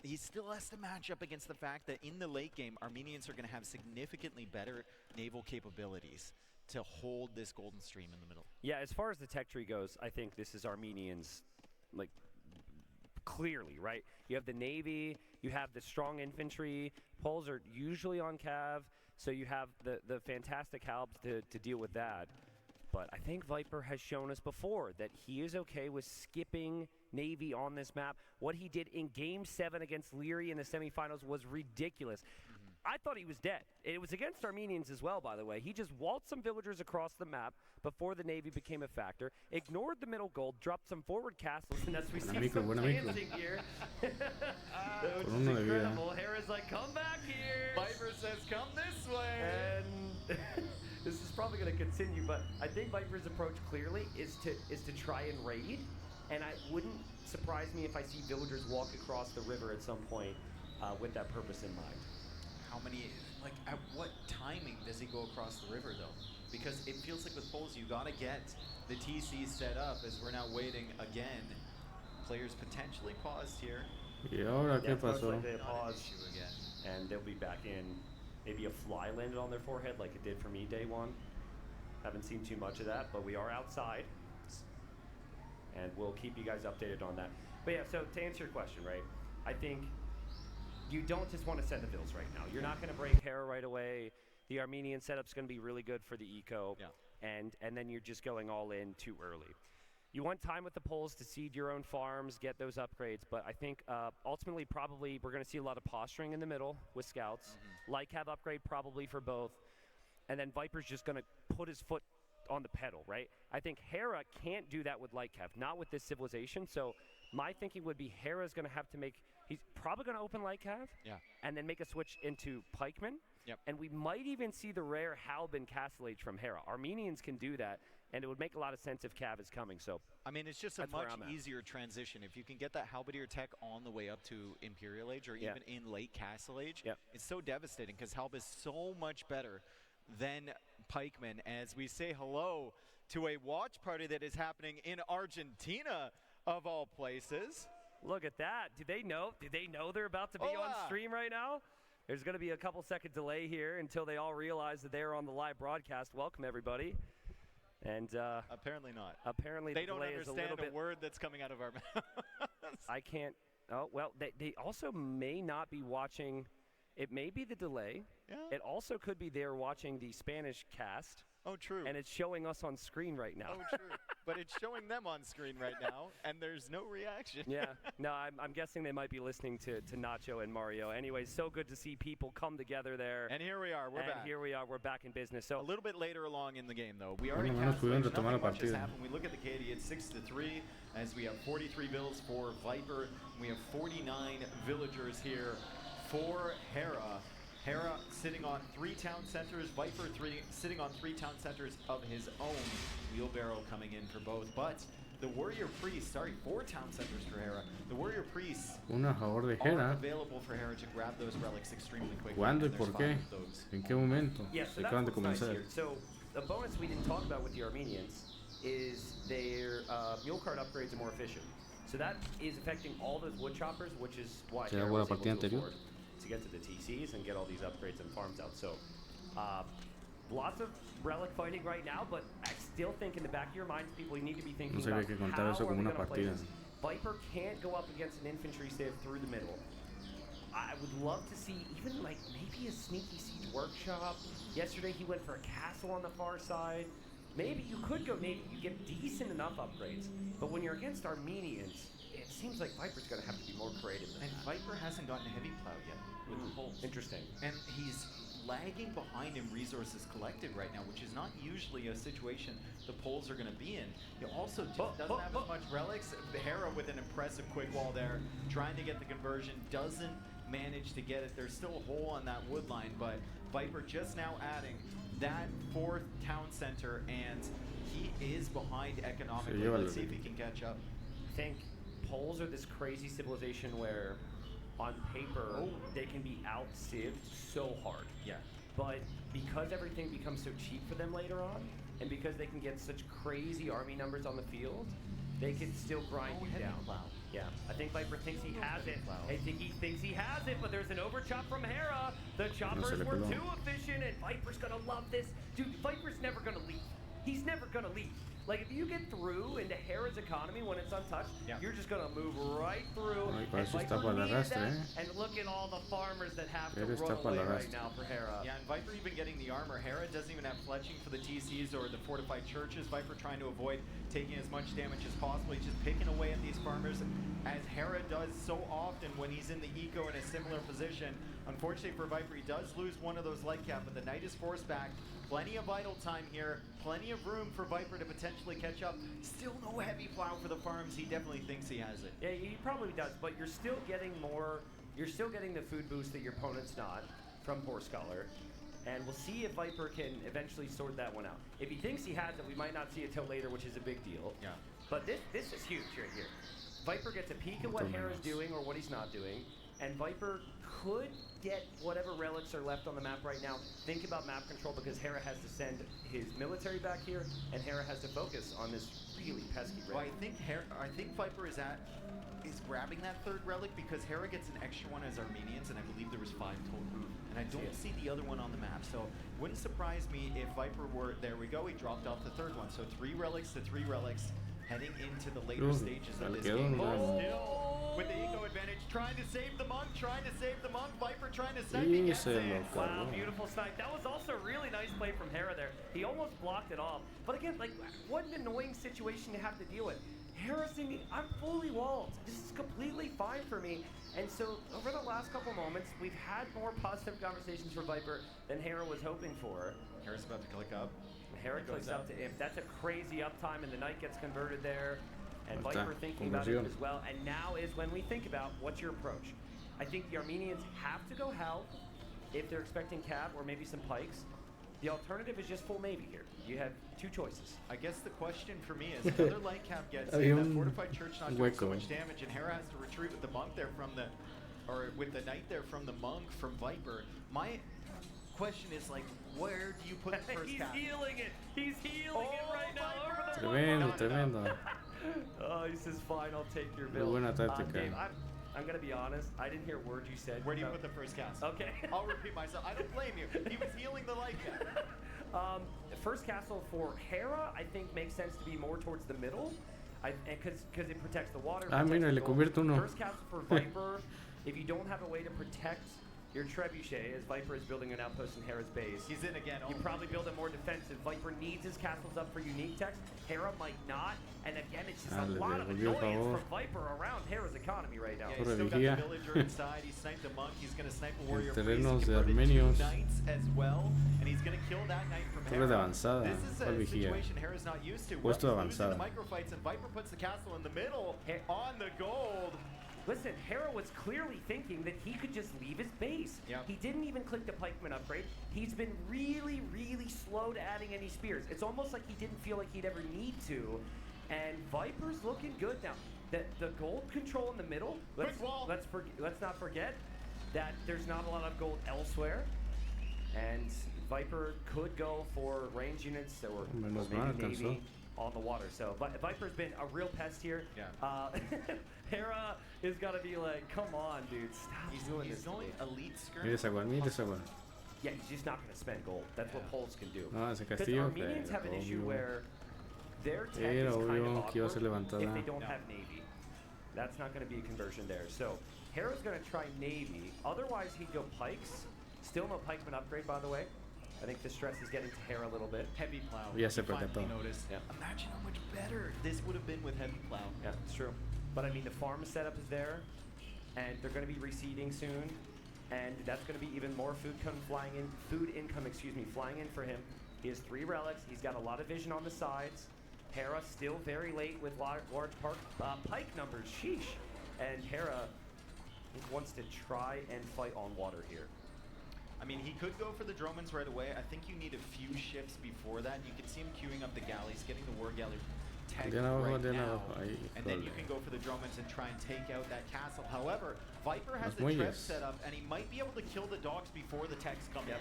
he still has to match up against the fact that in the late game, Armenians are going to have significantly better naval capabilities to hold this golden stream in the middle. Yeah, as far as the tech tree goes, I think this is Armenians, like, clearly, right? You have the Navy, you have the strong infantry, Poles are usually on Cav, so you have the fantastic halbs to deal with that. But I think Viper has shown us before that he is okay with skipping Navy on this map. What he did in Game 7 against Leary in the semifinals was ridiculous. I thought he was dead. It was against Armenians as well, by the way. He just waltzed some villagers across the map before the Navy became a factor, ignored the middle gold, dropped some forward castles, and as we see some dancing here, which is incredible. Hera's like, come back here. Viper says, come this way. And this is probably going to continue, but I think Viper's approach clearly is to try and raid, and I wouldn't surprise me if I see villagers walk across the river at some point with that purpose in mind. How many, like, at what timing does he go across the river, though? Because it feels like with Poles, you gotta get the TC set up as we're now waiting again. Players potentially paused here. ¿Y ahora qué pasó? They paused, and they'll be back in. Maybe a fly landed on their forehead like it did for me day 1. Haven't seen too much of that, but we are outside. And we'll keep you guys updated on that. But yeah, so to answer your question, right? I think you don't just want to send the bills right now. You're not going to break Hera right away. The Armenian setup's going to be really good for the eco. Yeah. And then you're just going all in too early. You want time with the Poles to seed your own farms, get those upgrades, but I think ultimately probably we're going to see a lot of posturing in the middle with scouts. Lycav upgrade probably for both. And then Viper's just going to put his foot on the pedal, right? I think Hera can't do that with Lycav, not with this civilization. So my thinking would be Hera's going to have to make, he's probably going to open Lycav and then make a switch into Pikeman. And we might even see the rare Halb and Castle Age from Hera. Armenians can do that, and it would make a lot of sense if Cav is coming. So I mean, it's just a much easier transition. If you can get that Halberdier tech on the way up to Imperial Age or even in late Castle Age, it's so devastating because Halb is so much better than Pikeman. As we say hello to a watch party that is happening in Argentina, of all places. Look at that. Do they know? Do they know they're about to be on stream right now? There's going to be a couple second delay here until they all realize that they're on the live broadcast. Welcome, everybody. And apparently not. Apparently they the don't delay understand is a little bit. word that's coming out of our mouths. I can't. Oh, well, they also may not be watching It may be the delay. Yeah. It also could be they're watching the Spanish cast. Oh, true. And it's showing us on screen right now. Oh, true. But it's showing them on screen right now, and there's no reaction. Yeah. No, I'm guessing they might be listening to Nacho and Mario. Anyways, so good to see people come together there. And here we are. We're back. Here we are. We're back in business. So a little bit later along in the game, though. We already nothing much has happened. We look at the KD. It's 6-3, as we have 43 bills for Viper. We have 49 villagers here for Hera. Hera sitting on 3 town centers, Viper sitting on 3 town centers of his own. Wheelbarrow coming in for both, but the Warrior Priests, 4 town centers for Hera. The Warrior Priests Uno a favor de are Hera. available for Hera to grab those relics extremely quickly. ¿Cuándo y por qué? ¿En qué momento? Yeah, so Acaban de that's what's nice comenzar. here. So the bonus we didn't talk about with the Armenians is their mule cart upgrades are more efficient. So that is affecting all those wood choppers, which is why Hera was able to afford to get to the TCs and get all these upgrades and farms out. So lots of relic fighting right now, but I still think in the back of your minds, people, you need to be thinking about how are we going to play this. Viper can't go up against an infantry civ through the middle. I would love to see even like maybe a sneaky siege workshop. Yesterday he went for a castle on the far side. Maybe you could go Navy, you get decent enough upgrades, but when you're against Armenians, it seems like Viper's going to have to be more creative than that. Viper hasn't gotten a heavy plow yet with the poles. Interesting. And he's lagging behind in resources collected right now, which is not usually a situation the poles are going to be in. He also doesn't have as much relics. Hera with an impressive quick wall there, trying to get the conversion, doesn't manage to get it. There's still a hole on that wood line, but Viper just now adding that 4th town center, and he is behind economically. Let's see if he can catch up. I think Poles are this crazy civilization where on paper they can be out-civved so hard. Yeah. But because everything becomes so cheap for them later on, and because they can get such crazy army numbers on the field, they can still grind you down. Plow. Yeah, I think Viper thinks he has it. I think he thinks he has it, but there's an overchop from Hera. The choppers were too efficient, and Viper's gonna love this. Dude, Viper's never gonna leave. He's never gonna leave. Like, if you get through into Hera's economy when it's untouched, you're just going to move right through. And Viper needed that, and look at all the farmers that have to run away right now for Hera. Yeah, and Viper even getting the armor. Hera doesn't even have fletching for the TCs or the fortified churches. Viper trying to avoid taking as much damage as possible. He's just picking away at these farmers, as Hera does so often when he's in the eco in a similar position. Unfortunately for Viper, he does lose one of those light cap, but the Knight is forced back. Plenty of vital time here, plenty of room for Viper to potentially catch up. Still no heavy plow for the farms. He definitely thinks he has it. Yeah, he probably does, but you're still getting more, you're still getting the food boost that your opponent's not from Poor Scholar. And we'll see if Viper can eventually sort that one out. If he thinks he has it, we might not see it till later, which is a big deal. Yeah. But this is huge right here. Viper gets a peek at what Hera's doing or what he's not doing, and Viper could get whatever relics are left on the map right now. Think about map control, because Hera has to send his military back here, and Hera has to focus on this really pesky relic. Well, I think Viper is grabbing that 3rd relic because Hera gets an extra one as Armenians, and I believe there was 5 total. And I don't see the other one on the map, so wouldn't surprise me if Viper were, there we go, he dropped off the 3rd one. So 3 relics to 3 relics heading into the later stages of this game. Still with the eco advantage, trying to save the monk, Viper trying to second guess it. Wow, beautiful snipe. That was also a really nice play from Hera there. He almost blocked it off. But again, like, what an annoying situation to have to deal with. Hera's thinking, I'm fully walled. This is completely fine for me. And so over the last couple moments, we've had more positive conversations for Viper than Hera was hoping for. Hera's about to click up. Hera clicks up to Imp. That's a crazy uptime, and the Knight gets converted there. And Viper thinking about it as well. And now is when we think about what's your approach. I think the Armenians have to go Hell if they're expecting Cav or maybe some Pikes. The alternative is just full Navy here. You have 2 choices. I guess the question for me is, another light cap gets in, that fortified church not doing so much damage, and Hera has to retreat with the monk there from the, or with the Knight there from the monk from Viper. My question is, like, where do you put the first He's cap? healing it. He's healing it right now over the Tremendo. Oh, he says, fine, I'll take your bill. Muy buena táctica. Dave, I'm going to be honest. I didn't hear a word you said. Where do you put the first cast? Okay. I'll repeat myself. I don't blame you. He was healing the light cap. First castle for Hera, I think, makes sense to be more towards the middle, because it protects the water. Mira, le convierto uno. First castle for Viper, if you don't have a way to protect your trebuchet as Viper is building an outpost in Hera's base. He's in again. You probably build it more defensive. Viper needs his castles up for unique techs. Hera might not. And again, it's just a lot of annoyance from Viper around Hera's economy right now. Yeah, he's still got the villager inside. He sniped a monk. He's going to snipe a warrior priest. Terrenos He de converted armenios. 2 knights as well. And he's going to kill that knight from Torre de Hera. avanzada. This is a situation Hera's not used to. Puesto de Losing the avanzada. microfights, and Viper puts the castle in the middle on the gold. Listen, Hera was clearly thinking that he could just leave his base. Yep. He didn't even click the pikeman upgrade. He's been really, really slow to adding any spears. It's almost like he didn't feel like he'd ever need to. And Viper's looking good now. The gold control in the middle, let's not forget that there's not a lot of gold elsewhere. And Viper could go for range units or maybe Navy on the water. So Viper's been a real pest here. Yeah. Hera is gotta be like, come on, dude, stop doing this. He's going elite skirmish. Mire esa gol, mire esa gol. Yeah, he's just not gonna spend gold. That's what Poles can do. No, ese Because Castillo, Armenians have an issue obvio. where their tech Era is kind obvio of que iba a ser awkward if levantada. they don't have Navy. That's not gonna be a conversion there. So Hera's gonna try Navy. Otherwise, he'd go pikes. Still no pikeman upgrade, by the way. I think the stress is getting to Hera a little bit. Heavy plow. Ya se Finally percató. noticed. Yeah. Imagine how much better this would have been with heavy plow. Yeah, it's true. But I mean, the farm setup is there, and they're going to be reseeding soon, and that's going to be even more food income flying in for him. He has 3 relics. He's got a lot of vision on the sides. Hera still very late with large pike numbers. Sheesh. And Hera wants to try and fight on water here. I mean, he could go for the Dromans right away. I think you need a few shifts before that. You can see him queuing up the galleys, getting the war galley tagged right now. And then you can go for the Dromans and try and take out that castle. However, Viper has the trap set up, and he might be able to kill the dogs before the techs come in.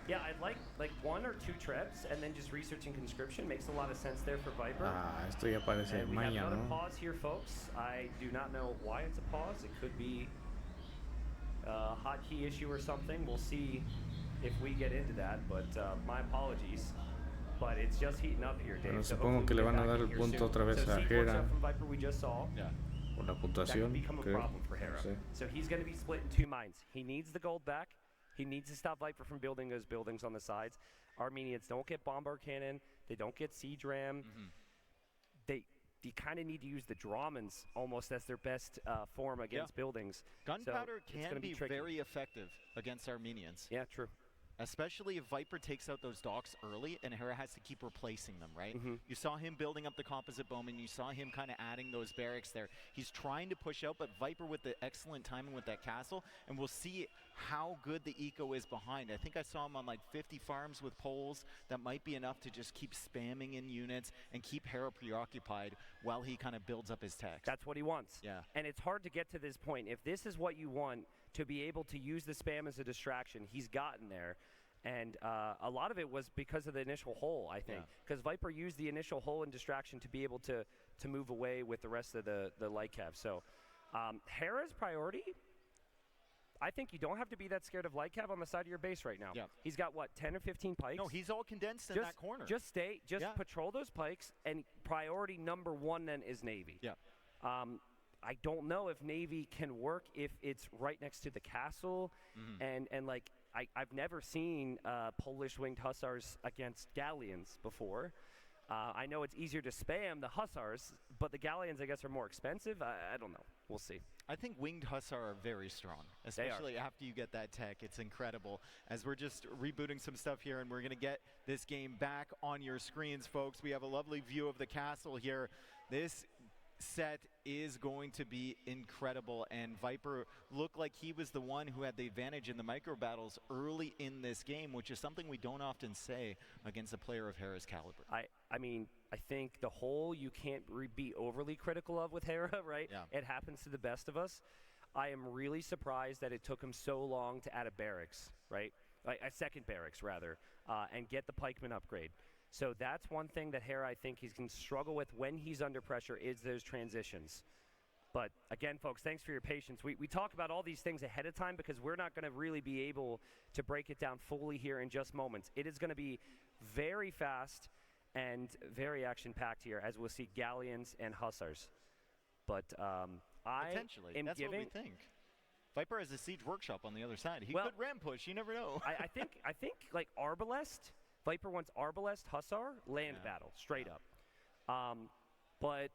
Yeah, I'd like 1 or 2 trebs, and then just researching conscription makes a lot of sense there for Viper. Esto ya parece And we have maña, another ¿no? pause here, folks. I do not know why it's a pause. It could be a hotkey issue or something. We'll see if we get into that, but my apologies. But it's just heating up here, Dave. Bueno, so supongo que le van a dar el punto otra vez a Hera from Viper we just saw. Yeah. por la That could puntuación, become a creo. problem for Hera. Sí. So he's going to be split in 2 minds. He needs the gold back. He needs to stop Viper from building those buildings on the sides. Armenians don't get bombard cannon. They don't get siege ram. You kind of need to use the Dramans almost as their best form against buildings. Gunpowder so can be very effective against Armenians. Yeah, true. Especially if Viper takes out those docks early and Hera has to keep replacing them, right? You saw him building up the composite bowman. You saw him kind of adding those barracks there. He's trying to push out, but Viper with the excellent timing with that castle, and we'll see how good the eco is behind. I think I saw him on like 50 farms with poles. That might be enough to just keep spamming in units and keep Hera preoccupied while he kind of builds up his tech. That's what he wants. Yeah. And it's hard to get to this point. If this is what you want, to be able to use the spam as a distraction, he's gotten there. And a lot of it was because of the initial hole, I think. Because Viper used the initial hole and distraction to be able to move away with the rest of the light cav. So Hera's priority, I think you don't have to be that scared of light cav on the side of your base right now. Yeah. He's got, what, 10 or 15 pikes? No, he's all condensed in that corner. Just patrol those pikes, and priority number 1 then is Navy. Yeah. I don't know if Navy can work if it's right next to the castle, and like, I've never seen Polish winged hussars against galleons before. I know it's easier to spam the hussars, but the galleons, I guess, are more expensive. I don't know. We'll see. I think winged hussar are very strong, especially after you get that tech. It's incredible. As we're just rebooting some stuff here, and we're going to get this game back on your screens, folks. We have a lovely view of the castle here. This set is going to be incredible, and Viper looked like he was the one who had the advantage in the micro battles early in this game, which is something we don't often say against a player of Hera's caliber. I mean, I think the whole you can't be overly critical of with Hera, right? Yeah. It happens to the best of us. I am really surprised that it took him so long to add a barracks, right? Like a second barracks, rather, and get the pikeman upgrade. So that's one thing that Hera, I think, he's going to struggle with when he's under pressure, is those transitions. But again, folks, thanks for your patience. We talk about all these things ahead of time because we're not going to really be able to break it down fully here in just moments. It is going to be very fast and very action-packed here, as we'll see galleons and hussars. But I Potentially. am That's giving... what we think. Viper has a siege workshop on the other side. He Well, could ram push. You never know. I think like Arbalest, Viper wants Arbalest, Hussar, land battle, straight up. But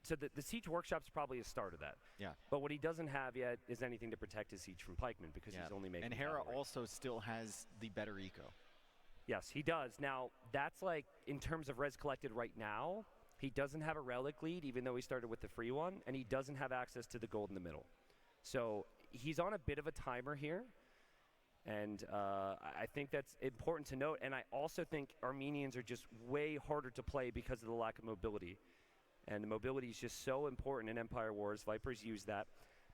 so the siege workshop's probably a start of that. Yeah. But what he doesn't have yet is anything to protect his siege from pikemen because he's only making. And Hera cavalry. also still has the better eco. Yes, he does. Now that's like in terms of res collected right now. He doesn't have a relic lead, even though he started with the free one, and he doesn't have access to the gold in the middle. So he's on a bit of a timer here, and I think that's important to note. And I also think Armenians are just way harder to play because of the lack of mobility. And the mobility is just so important in Empire Wars. Vipers use that.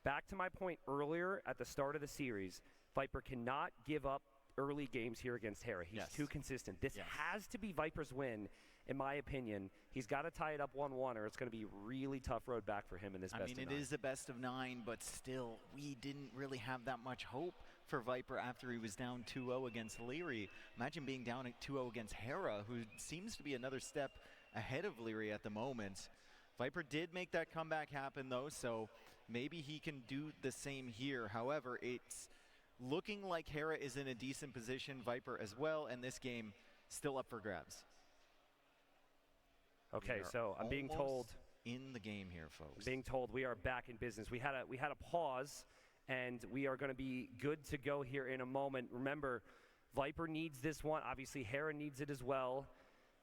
Back to my point earlier at the start of the series, Viper cannot give up early games here against Hera. He's too consistent. This has to be Viper's win, in my opinion. He's got to tie it up 1-1, or it's going to be really tough road back for him in this best of 9. I mean, it is a best of 9, but still, we didn't really have that much hope for Viper after he was down 2-0 against Leary. Imagine being down at 2-0 against Hera, who seems to be another step ahead of Leary at the moment. Viper did make that comeback happen, though, so maybe he can do the same here. However, it's looking like Hera is in a decent position, Viper as well, and this game still up for grabs. Okay, so I'm being told in the game here, folks. Being told we are back in business. We had a pause, and we are going to be good to go here in a moment. Remember, Viper needs this one. Obviously, Hera needs it as well.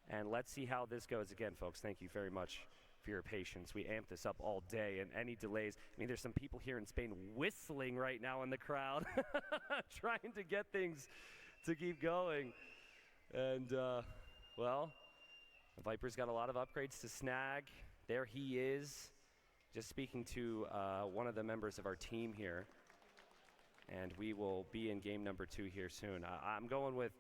And let's see how this goes again, folks. Thank you very much for your patience. We amped this up all day, and any delays. I mean, there's some people here in Spain whistling right now in the crowd, trying to get things to keep going. And, well, Viper's got a lot of upgrades to snag. There he is, just speaking to one of the members of our team here. And we will be in game number 2 here soon. I'm going with,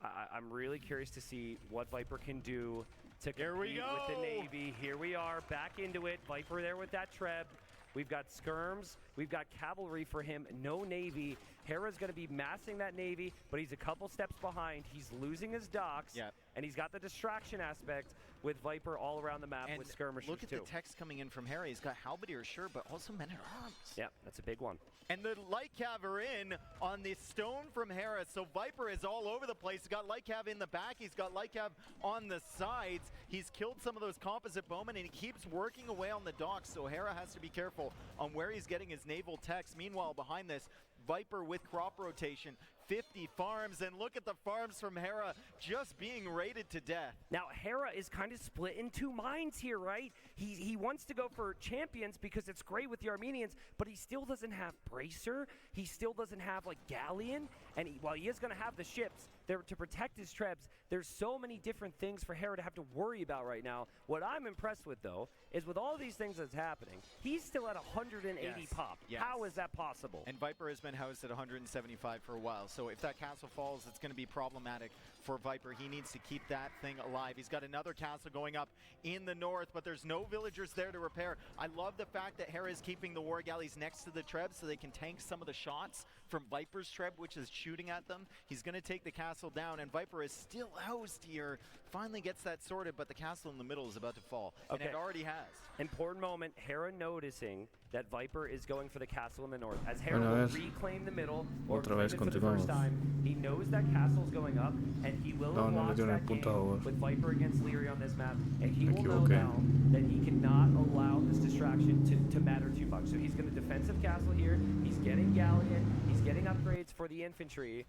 I'm really curious to see what Viper can do to compete with the Navy. Here we are, back into it. Viper there with that Treb. We've got skirms. We've got cavalry for him. No Navy. Hera's going to be massing that Navy, but he's a couple steps behind. He's losing his docks, and he's got the distraction aspect with Viper all around the map and with skirmishers look at too. the text coming in from Hera. He's got Halberdier, sure, but also men-at-arms. Yeah, that's a big one. And the light cav are in on the stone from Hera, so Viper is all over the place. He's got light cav in the back. He's got light cav on the sides. He's killed some of those composite bowmen, and he keeps working away on the docks, so Hera has to be careful on where he's getting his naval text. Meanwhile, behind this, Viper with crop rotation, 50 farms, and look at the farms from Hera just being raided to death. Now, Hera is kind of split in two minds here, right? He wants to go for champions because it's great with the Armenians, but he still doesn't have Bracer. He still doesn't have, like, Galleon. And while he is going to have the ships there to protect his Trebs, there's so many different things for Hera to have to worry about right now. What I'm impressed with, though, is with all these things that's happening, he's still at 180 pop. Yes. How is that possible? And Viper has been housed at 175 for a while, so if that castle falls, it's going to be problematic for Viper. He needs to keep that thing alive. He's got another castle going up in the north, but there's no villagers there to repair. I love the fact that Hera is keeping the war galleys next to the Treb so they can tank some of the shots from Viper's Treb, which is shooting at them. He's going to take the castle down, and Viper is still housed here. Finally gets that sorted, but the castle in the middle is about to fall, and it already has. Important moment, Hera noticing that Viper is going for the castle in the north. As Hera will reclaim the middle, or claim it for the first time, he knows that castle's going up, and he will unlock that game with Viper against Leary on this map, and he will know now that he cannot allow this distraction to matter too much. So he's going to defensive castle here, he's getting Galleon, he's getting upgrades for the infantry,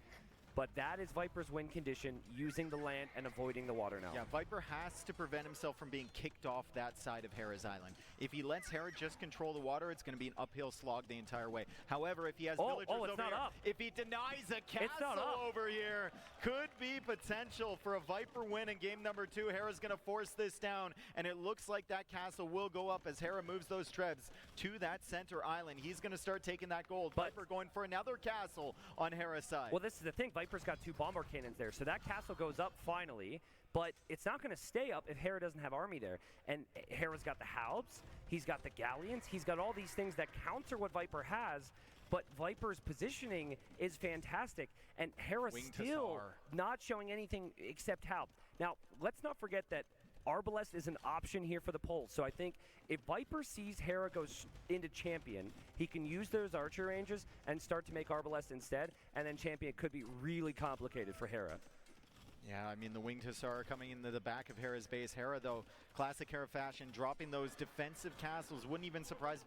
but that is Viper's win condition, using the land and avoiding the water now. Yeah, Viper has to prevent himself from being kicked off that side of Hera's island. If he lets Hera just control the water, it's going to be an uphill slog the entire way. However, if he has villagers over here, if he denies a castle over here, could be potential for a Viper win in game number 2. Hera's going to force this down, and it looks like that castle will go up as Hera moves those Trebs to that center island. He's going to start taking that gold. Viper going for another castle on Hera's side. Well, this is the thing. Viper's got 2 bomber cannons there, so that castle goes up finally, but it's not going to stay up if Hera doesn't have army there. And Hera's got the Halbs, he's got the Galleons, he's got all these things that counter what Viper has, but Viper's positioning is fantastic, and Hera's still not showing anything except Halbs. Now, let's not forget that Arbalest is an option here for the Poles. So I think if Viper sees Hera goes into Champion, he can use those archer ranges and start to make Arbalest instead, and then Champion could be really complicated for Hera. Yeah, I mean, the Winged Hussar coming into the back of Hera's base. Hera, though, classic Hera fashion, dropping those defensive castles. Wouldn't even surprise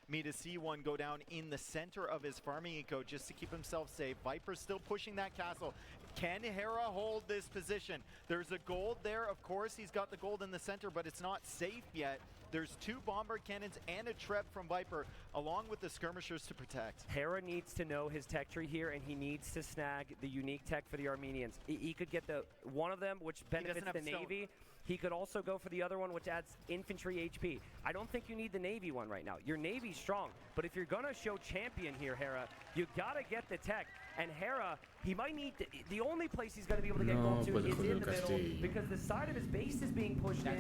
me to see one go down in the center of his farming eco just to keep himself safe. Viper's still pushing that castle. Can Hera hold this position? There's a gold there. Of course, he's got the gold in the center, but it's not safe yet. There's 2 bombard cannons and a trep from Viper, along with the skirmishers to protect. Hera needs to know his tech tree here, and he needs to snag the unique tech for the Armenians. He could get one of them, which benefits the Navy. He could also go for the other one, which adds infantry HP. I don't think you need the Navy one right now. Your Navy's strong, but if you're going to show Champion here, Hera, you got to get the tech. And Hera, he might need the only place he's going to be able to get gold to is in the middle, because the side of his base is being pushed in,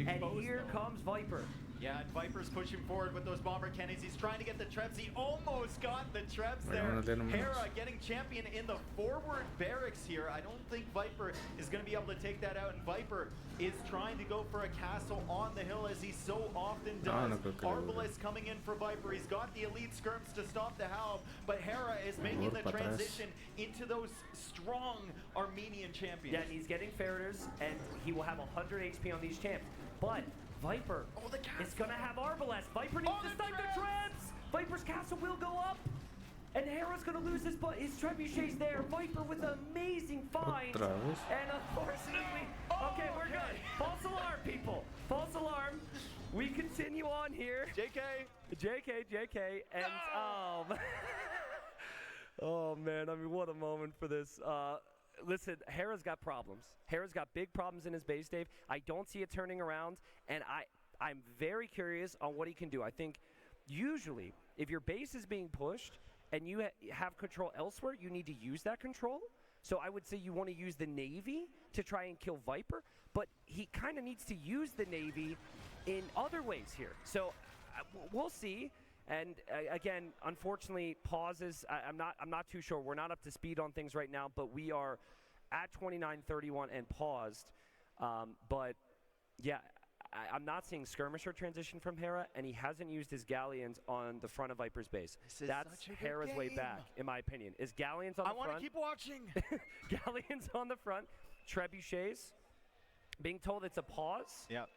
and here comes Viper. Yeah, and Viper's pushing forward with those bomber cannons. He's trying to get the traps. He almost got the traps there. Hera getting Champion in the forward barracks here. I don't think Viper is going to be able to take that out, and Viper is trying to go for a castle on the hill, as he so often does. Arbalest coming in for Viper. He's got the elite skirms to stop the Halb, but Hera is making the transition into those strong Armenian champions. Yeah, and he's getting Feriders, and he will have 100 HP on these champs. But Viper is going to have Arbalest. Viper needs to snipe the traps. Viper's castle will go up. And Hera's going to lose his trebuchets there. Viper with an amazing find. And unfortunately, okay, we're good. False alarm, people. False alarm. We continue on here. JK. And, oh, man, I mean, what a moment for this. Listen, Hera's got problems. Hera's got big problems in his base, Dave. I don't see it turning around, and I'm very curious on what he can do. I think usually if your base is being pushed and you have control elsewhere, you need to use that control. So I would say you want to use the Navy to try and kill Viper, but he kind of needs to use the Navy in other ways here. So we'll see. And again, unfortunately, pauses. I'm not too sure. We're not up to speed on things right now, but we are at 29-31 and paused. But yeah, I'm not seeing skirmisher transition from Hera, and he hasn't used his galleons on the front of Viper's base. That's Hera's way back, in my opinion. Is galleons on the front? I want to keep watching. Galleons on the front, trebuchets. Being told it's a pause. Yep.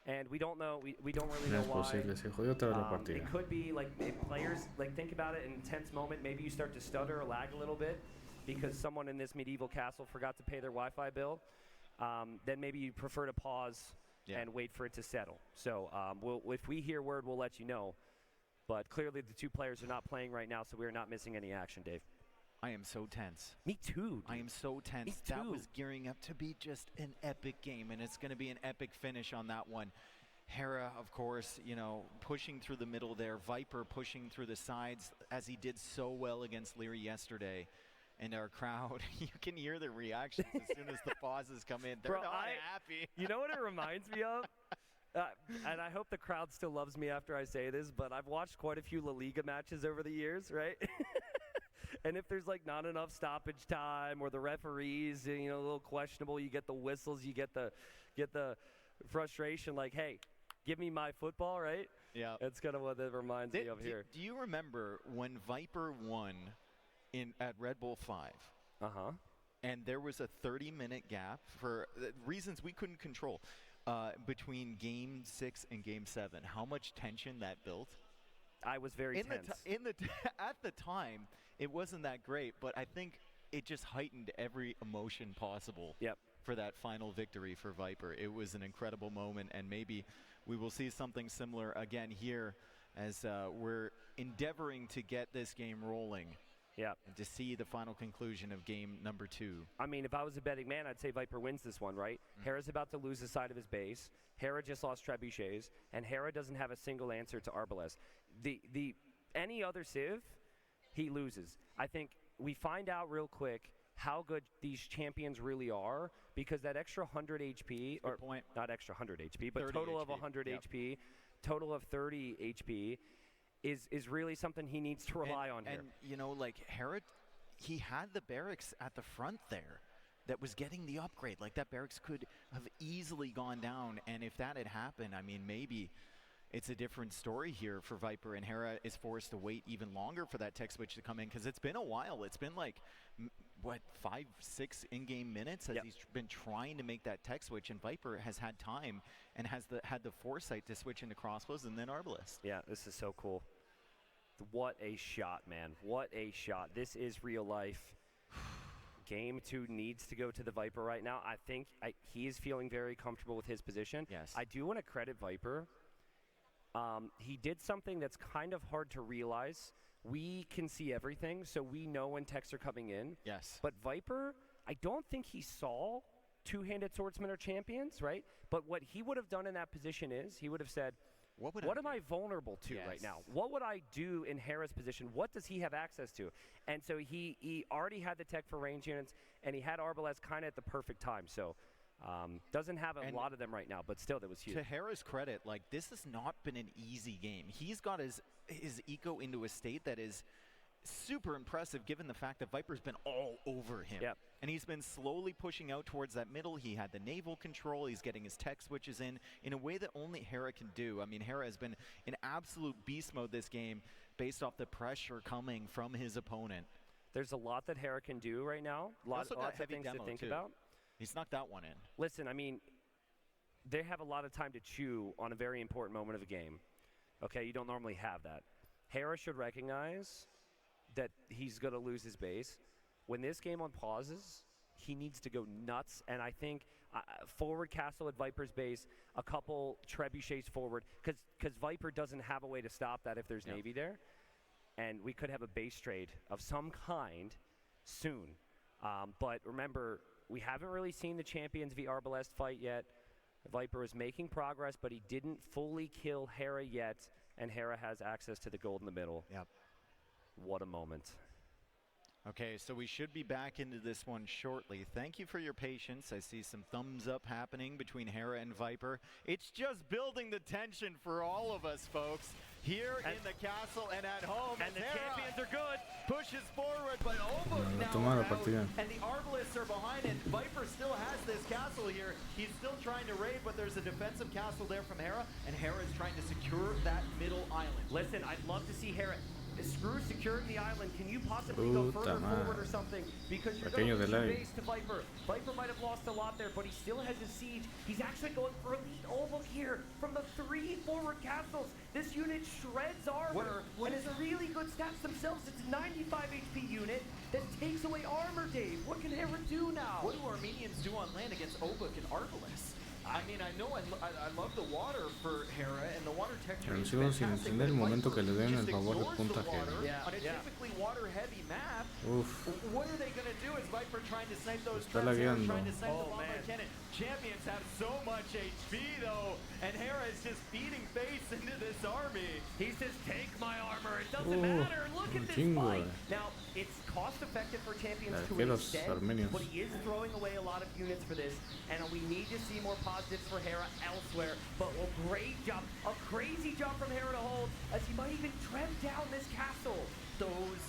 And we don't know. We don't really know why. It could be like if players think about it in a tense moment. Maybe you start to stutter or lag a little bit because someone in this medieval castle forgot to pay their Wi-Fi bill. Then maybe you prefer to pause and wait for it to settle. So if we hear word, we'll let you know. But clearly the 2 players are not playing right now, so we are not missing any action, Dave. I am so tense. Me too. Dude. I am so tense. Me too. That was gearing up to be just an epic game, and it's going to be an epic finish on that one. Hera, of course, pushing through the middle there. Viper pushing through the sides, as he did so well against Leary yesterday. And our crowd, you can hear the reactions as soon as the pauses come in. They're not happy. You know what it reminds me of? And I hope the crowd still loves me after I say this, but I've watched quite a few La Liga matches over the years, right? And if there's not enough stoppage time, or the referees, a little questionable, you get the whistles, you get the frustration, hey, give me my football, right? Yeah. That's kind of what that reminds me of here. Do you remember when Viper won at Red Bull 5? Uh-huh. And there was a 30-minute gap for reasons we couldn't control between Game 6 and Game 7. How much tension that built? I was very tense. At the time, it wasn't that great, but I think it just heightened every emotion possible. Yep. For that final victory for Viper. It was an incredible moment, and maybe we will see something similar again here as we're endeavoring to get this game rolling. Yeah. And to see the final conclusion of game number 2. I mean, if I was a betting man, I'd say Viper wins this one, right? Hera's about to lose the side of his base. Hera just lost trebuchets, and Hera doesn't have a single answer to Arbalest. Any other civ, he loses. I think we find out real quick how good these champions really are, because that extra 100 HP, or not extra 100 HP, but total HP. of 100 HP, total of 30 HP, is really something he needs to rely on here. And Hera, he had the barracks at the front there. that was getting the upgrade. Like, that barracks could have easily gone down, and if that had happened, I mean, maybe it's a different story here for Viper, and Hera is forced to wait even longer for that tech switch to come in, because it's been a while. It's been like, what, 5-6 in-game minutes as he's been trying to make that tech switch, and Viper has had time and has had the foresight to switch into crossbows and then Arbalest. Yeah, this is so cool. What a shot, man. What a shot. This is real life. Game 2 needs to go to the Viper right now. I think he is feeling very comfortable with his position. Yes. I do want to credit Viper. He did something that's kind of hard to realize. We can see everything, so we know when techs are coming in. Yes. But Viper, I don't think he saw two-handed swordsmen or champions, right? But what he would have done in that position is, he would have said, what am I vulnerable to right now? What would I do in Hera's position? What does he have access to? And so he already had the tech for range units, and he had Arbalest kind of at the perfect time. So doesn't have a lot of them right now, but still, that was huge. To Hera's credit, like, this has not been an easy game. He's got his eco into a state that is super impressive, given the fact that Viper's been all over him. Yep. And he's been slowly pushing out towards that middle. He had the naval control. He's getting his tech switches in a way that only Hera can do. I mean, Hera has been in absolute beast mode this game based off the pressure coming from his opponent. There's a lot that Hera can do right now. Lots of things to think about. He snuck that one in. Listen, I mean, they have a lot of time to chew on a very important moment of the game. Okay, you don't normally have that. Hera should recognize that he's going to lose his base. When this game unpauses, he needs to go nuts, and I think forward castle at Viper's base, a couple trebuchets forward, because Viper doesn't have a way to stop that if there's Navy there, and we could have a base trade of some kind soon. But remember, we haven't really seen the Champions v Arbalest fight yet. Viper is making progress, but he didn't fully kill Hera yet, and Hera has access to the gold in the middle. Yep. What a moment. Okay, so we should be back into this one shortly. Thank you for your patience. I see some thumbs up happening between Hera and Viper. It's just building the tension for all of us, folks. Here in the castle and at home. And the Hera champions are good. Pushes forward, but Obo now out, and the Arbalists are behind it. Viper still has this castle here. He's still trying to raid, but there's a defensive castle there from Hera, and Hera is trying to secure that middle island. Listen, I'd love to see Hera. Screw securing the island. Can you possibly go further forward or something? Because you're going to lose your base to Viper. Viper might have lost a lot there, but he still has his siege. He's actually going for elite Olbuk here from the 3 forward castles. This unit shreds armor and has really good stats themselves. It's a 95 HP unit that takes away armor, Dave. What can Hera do now? What do Armenians do on land against Olbuk and Arbalest? I mean, I know I love the water for Hera, and the water texture is sigo sin entender el momento que le den el favor de puntaje. On a typically water-heavy map, what are they going to do? Is Viper trying to snipe those Está lagueando. trying to snipe the bomber cannon? Champions have so much HP, though, and Hera is just feeding face into this army. He says, take my armor. It doesn't matter. Look at this fight. Now, it's cost-effective for champions to extend, but he is throwing away a lot of units for this, and we need to see more positives for Hera elsewhere. But a great job, a crazy job from Hera to hold, as he might even tread down this castle. Those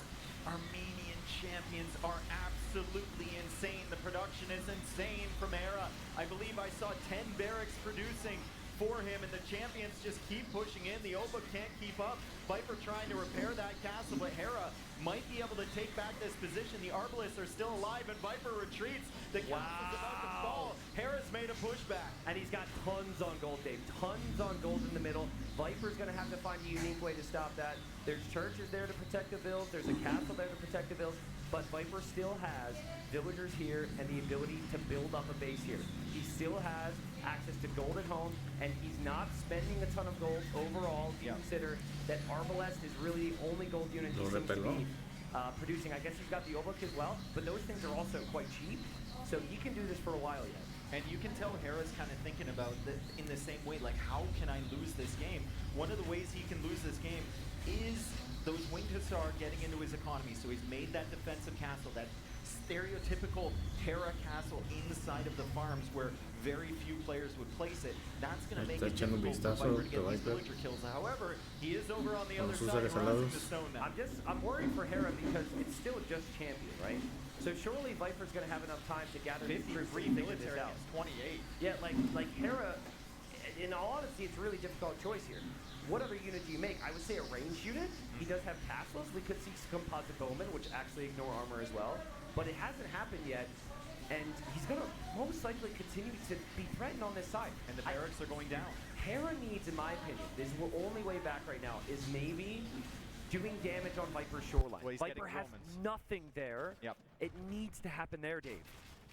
Armenian champions are absolutely insane. The production is insane from Hera. I believe I saw 10 barracks producing for him, and the champions just keep pushing in. The Oba can't keep up. Viper trying to repair that castle, but Hera might be able to take back this position. The Arbalists are still alive, and Viper retreats. The castle's about to fall. Hera's made a pushback. And he's got tons on gold, Dave. Tons on gold in the middle. Viper's going to have to find a unique way to stop that. There's churches there to protect the vills. There's a castle there to protect the vills. But Viper still has villagers here and the ability to build up a base here. He still has access to gold at home, and he's not spending a ton of gold overall. You consider that Arbalest is really the only gold unit he seems to be producing. I guess he's got the Obuk as well, but those things are also quite cheap, so he can do this for a while yet. And you can tell Hera's kind of thinking about in the same way, like, how can I lose this game? One of the ways he can lose this game is those winged hussar getting into his economy. So he's made that defensive castle, that stereotypical Hera castle inside of the farms where very few players would place it. That's going to make it difficult for Viper to get these villager kills. However, he is over on the other side, rising the stone now. I'm worried for Hera because it's still just champion, right? So surely Viper's going to have enough time to gather his troops 53 and figure this military out. against 28. Yeah, like Hera, in all honesty, it's a really difficult choice here. What other unit do you make? I would say a ranged unit. He does have castles. We could see composite bowmen, which actually ignore armor as well. But it hasn't happened yet. And he's going to most likely continue to be threatened on this side. And the barracks are going down. Hera needs, in my opinion, this is the only way back right now, is maybe doing damage on Viper's shoreline. Well, Viper has nothing there. Yep. It needs to happen there, Dave.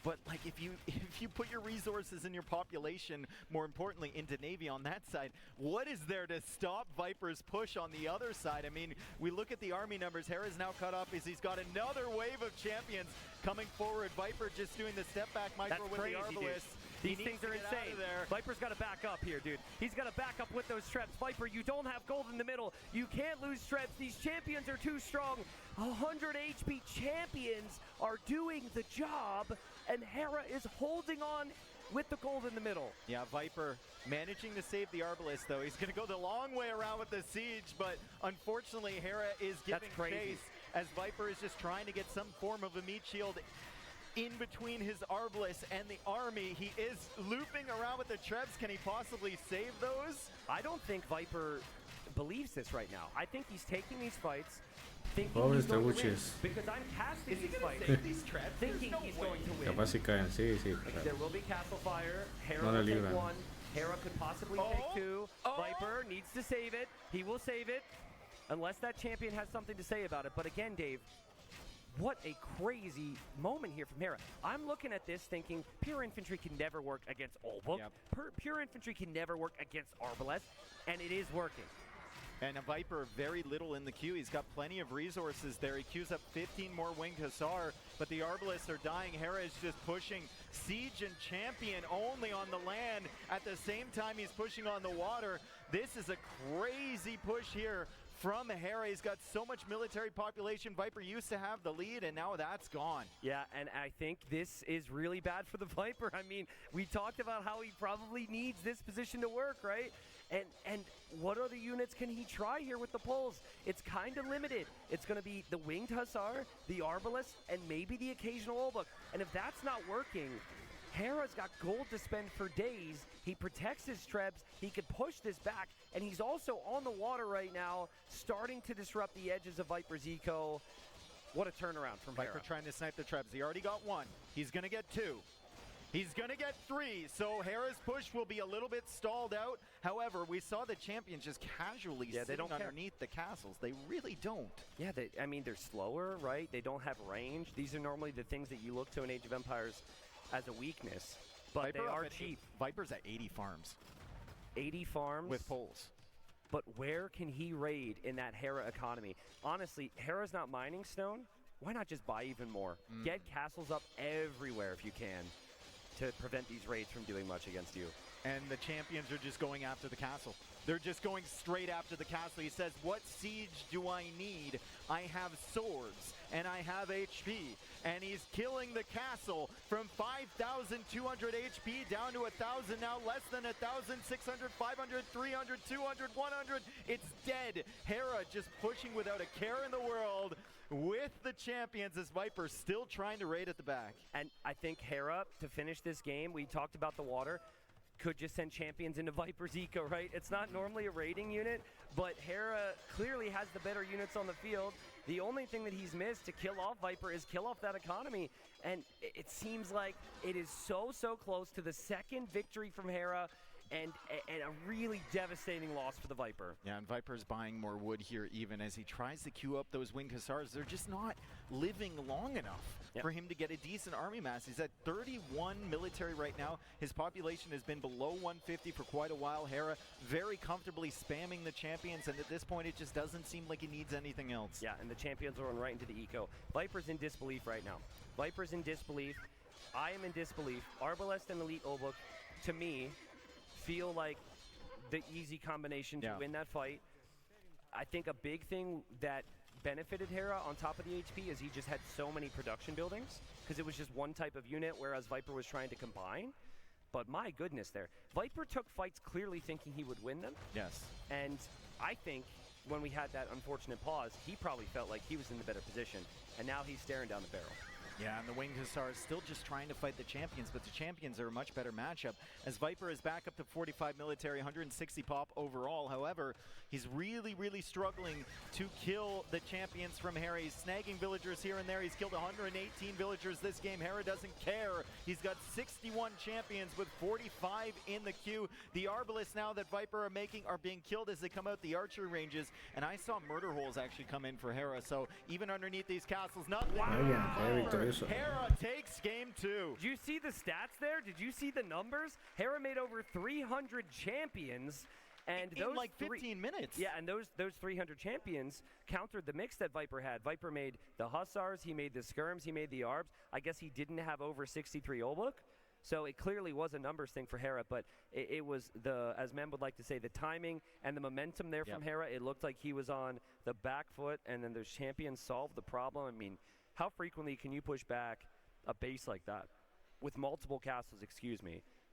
But like if you put your resources and your population, more importantly, into Navy on that side, what is there to stop Viper's push on the other side? I mean, we look at the army numbers. Hera's now cut off as he's got another wave of champions coming forward. Viper just doing the step back micro with the Arbalest. These things are insane. Viper's got to back up here, dude. He's got to back up with those Trebs. Viper, you don't have gold in the middle. You can't lose Trebs. These champions are too strong. 100 HP champions are doing the job, and Hera is holding on with the gold in the middle. Yeah, Viper managing to save the Arbalest, though. He's going to go the long way around with the siege, but unfortunately, Hera is giving chase as Viper is just trying to get some form of a meat shield in between his Arbalest and the army. He is looping around with the Trebs. Can he possibly save those? I don't think Viper believes this right now. I think he's taking these fights thinking Pobres he's going to win. Trebuches. Because I'm casting Is he these gonna fights save these Trebs? thinking he's going to win. Capaz si caen, sí, sí. There will be castle fire. Hera No la will take libran. one. Hera could possibly take two. Viper needs to save it. He will save it. Unless that champion has something to say about it. But again, Dave, what a crazy moment here from Hera. I'm looking at this thinking pure infantry can never work against Olbuk. Yep. Pure infantry can never work against Arbalest. And it is working. And a Viper, very little in the queue. He's got plenty of resources there. He queues up 15 more Winged Hussar, but the Arbalists are dying. Hera is just pushing Siege and Champion only on the land. At the same time, he's pushing on the water. This is a crazy push here from Hera. He's got so much military population. Viper used to have the lead, and now that's gone. Yeah, and I think this is really bad for the Viper. I mean, we talked about how he probably needs this position to work, right? And what other units can he try here with the pulls? It's kind of limited. It's going to be the Winged Hussar, the Arbalest, and maybe the occasional Olbuk. And if that's not working, Hera's got gold to spend for days. He protects his Trebs. He could push this back. And he's also on the water right now, starting to disrupt the edges of Viper's eco. What a turnaround from Viper Hera. trying to snipe the Trebs. He already got one. He's going to get two. He's going to get three, so Hera's push will be a little bit stalled out. However, we saw the champions just casually sitting underneath the castles. They really don't. Yeah, I mean, they're slower, right? They don't have range. These are normally the things that you look to in Age of Empires as a weakness, but Viper they are at cheap. Viper's at 80 farms. 80 farms? With poles. But where can he raid in that Hera economy? Honestly, Hera's not mining stone. Why not just buy even more? Get castles up everywhere if you can, to prevent these raids from doing much against you. And the champions are just going after the castle. They're just going straight after the castle. He says, what siege do I need? I have swords, and I have HP. And he's killing the castle from 5,200 HP down to 1,000, now less than 1,600, 500, 300, 200, 100. It's dead. Hera just pushing without a care in the world with the champions as Viper still trying to raid at the back. And I think Hera, to finish this game, we talked about the water, could just send champions into Viper's eco, right? It's not normally a raiding unit, but Hera clearly has the better units on the field. The only thing that he's missed to kill off Viper is kill off that economy. And it seems like it is so close to the second victory from Hera, and a really devastating loss for the Viper. Yeah, and Viper's buying more wood here even as he tries to queue up those Winged Hussars. They're just not living long enough for him to get a decent army mass. He's at 31 military right now. His population has been below 150 for quite a while. Hera very comfortably spamming the champions, and at this point it just doesn't seem like he needs anything else. Yeah, and the champions are running right into the eco. Viper's in disbelief right now. Viper's in disbelief. I am in disbelief. Arbalest and Elite Olbuk, to me, feel like the easy combination to win that fight. I think a big thing that benefited Hera on top of the HP is he just had so many production buildings, because it was just one type of unit, whereas Viper was trying to combine. But my goodness there. Viper took fights clearly thinking he would win them. Yes. And I think when we had that unfortunate pause, he probably felt like he was in the better position. And now he's staring down the barrel. Yeah, and the Winged Hussars still just trying to fight the champions, but the champions are a much better matchup, as Viper is back up to 45 military, 160 pop overall. However, he's really, really struggling to kill the champions from Hera. He's snagging villagers here and there. He's killed 118 villagers this game. Hera doesn't care. He's got 61 champions with 45 in the queue. The Arbalists now that Viper are making are being killed as they come out the archery ranges, and I saw murder holes actually come in for Hera, so even underneath these castles, nothing. Hera takes game 2. Did you see the stats there? Did you see the numbers? Hera made over 300 champions. And in like 15 minutes. Yeah, and those 300 champions countered the mix that Viper had. Viper made the Hussars, he made the Skirms, he made the Arbs. I guess he didn't have over 63 Olbuk. So it clearly was a numbers thing for Hera, but it was the, as Mem would like to say, the timing and the momentum there from Hera. It looked like he was on the back foot, and then those champions solved the problem. I mean, how frequently can you push back a base like that with multiple castles,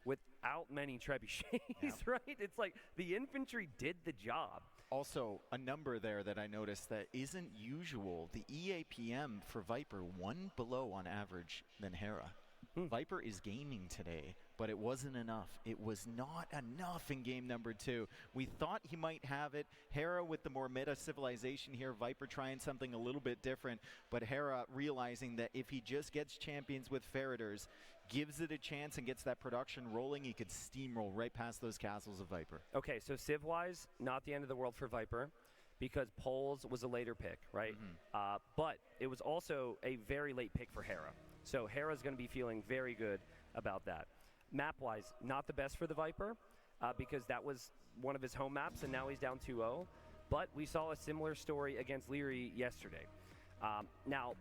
without many trebuchets, right? It's like the infantry did the job. Also, a number there that I noticed that isn't usual. The EAPM for Viper, 1 below on average than Hera. Viper is gaming today, but it wasn't enough. It was not enough in game number 2. We thought he might have it. Hera with the more meta civilization here. Viper trying something a little bit different, but Hera realizing that if he just gets champions with Feriders, gives it a chance and gets that production rolling, he could steamroll right past those castles of Viper. Okay, so civ-wise, not the end of the world for Viper, because Poles was a later pick, right? But it was also a very late pick for Hera. So Hera's going to be feeling very good about that. Map-wise, not the best for the Viper, because that was one of his home maps, and now he's down 2-0. But we saw a similar story against Leary yesterday. Now,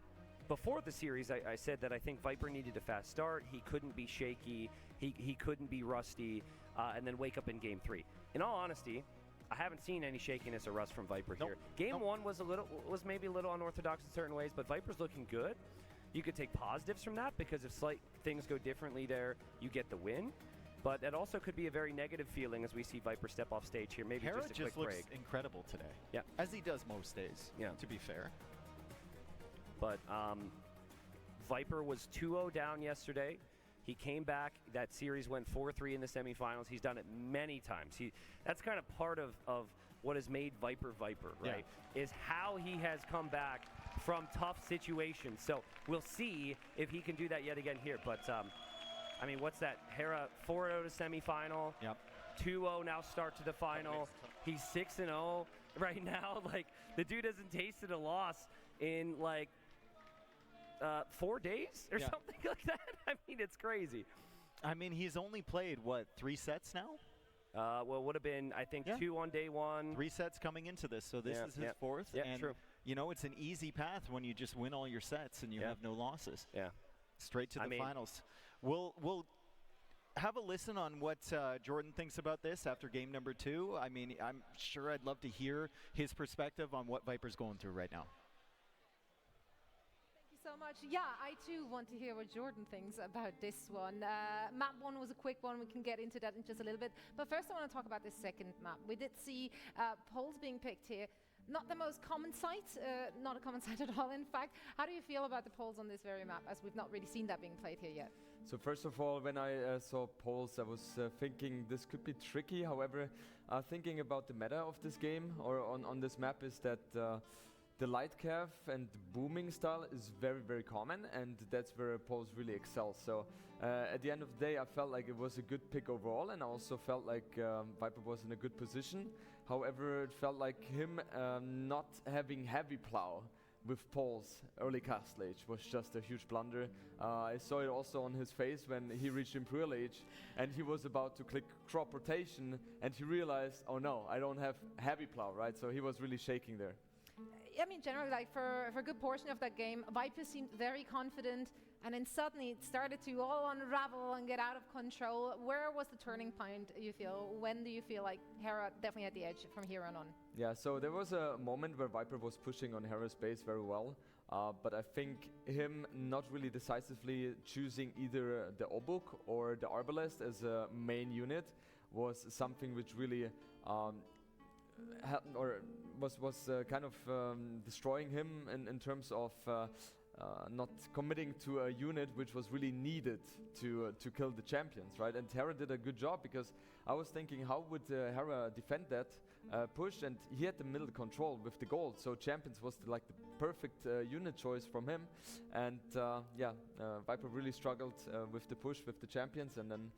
before the series, I said that I think Viper needed a fast start. He couldn't be shaky. He couldn't be rusty, and then wake up in Game 3. In all honesty, I haven't seen any shakiness or rust from Viper here. Game 1 was maybe a little unorthodox in certain ways, but Viper's looking good. You could take positives from that, because if slight things go differently there, you get the win. But that also could be a very negative feeling as we see Viper step off stage here. Maybe Hera just a quick break. looks incredible today. Yeah, as he does most days. Yeah, to be fair. But Viper was 2-0 down yesterday. He came back. That series went 4-3 in the semifinals. He's done it many times. That's kind of part of what has made Viper Viper, right? Is how he has come back from tough situations. So we'll see if he can do that yet again here. But I mean, what's that? Hera 4-0 to semifinal. Yep. 2-0 now start to the final. He's 6-0 right now. Like, the dude hasn't tasted a loss in like 4 days or something like that. I mean, it's crazy. I mean, he's only played, what, 3 sets now? Well, it would have been, I think, 2 on day 1. 3 sets coming into this, so this is his 4th. Yeah, and, true. You know, it's an easy path when you just win all your sets and you have no losses. Yeah. Straight to the finals. We'll have a listen on what Jordan thinks about this after game number 2. I mean, I'm sure I'd love to hear his perspective on what Viper's going through right now. So much. Yeah, I too want to hear what Jordan thinks about this one. Map 1 was a quick one. We can get into that in just a little bit. But first I want to talk about this second map. We did see Poles being picked here. Not the most common sight, not a common sight at all, in fact. How do you feel about the Poles on this very map, as we've not really seen that being played here yet? So first of all, when I saw Poles, I was thinking this could be tricky. However, thinking about the meta of this game or on this map is that the light cav and booming style is very, very common, and that's where Poles really excels. So at the end of the day, I felt like it was a good pick overall, and I also felt like Viper was in a good position. However, it felt like him not having heavy plow with Poles early castle age was just a huge blunder. I saw it also on his face when he reached Imperial Age and he was about to click crop rotation and he realized, oh no, I don't have heavy plow, right? So he was really shaking there. I mean, generally, like for a good portion of that game, Viper seemed very confident, and then suddenly it started to all unravel and get out of control. Where was the turning point, you feel? When do you feel like Hera definitely had the edge from here on? Yeah, so there was a moment where Viper was pushing on Hera's base very well, but I think him not really decisively choosing either the Obuk or the Arbalest as a main unit was something which really was kind of destroying him in terms of not committing to a unit which was really needed to kill the champions, right? And Hera did a good job, because I was thinking, how would Hera defend that push? And he had the middle control with the gold, so champions was the perfect unit choice from him. And Viper really struggled with the push with the champions, and then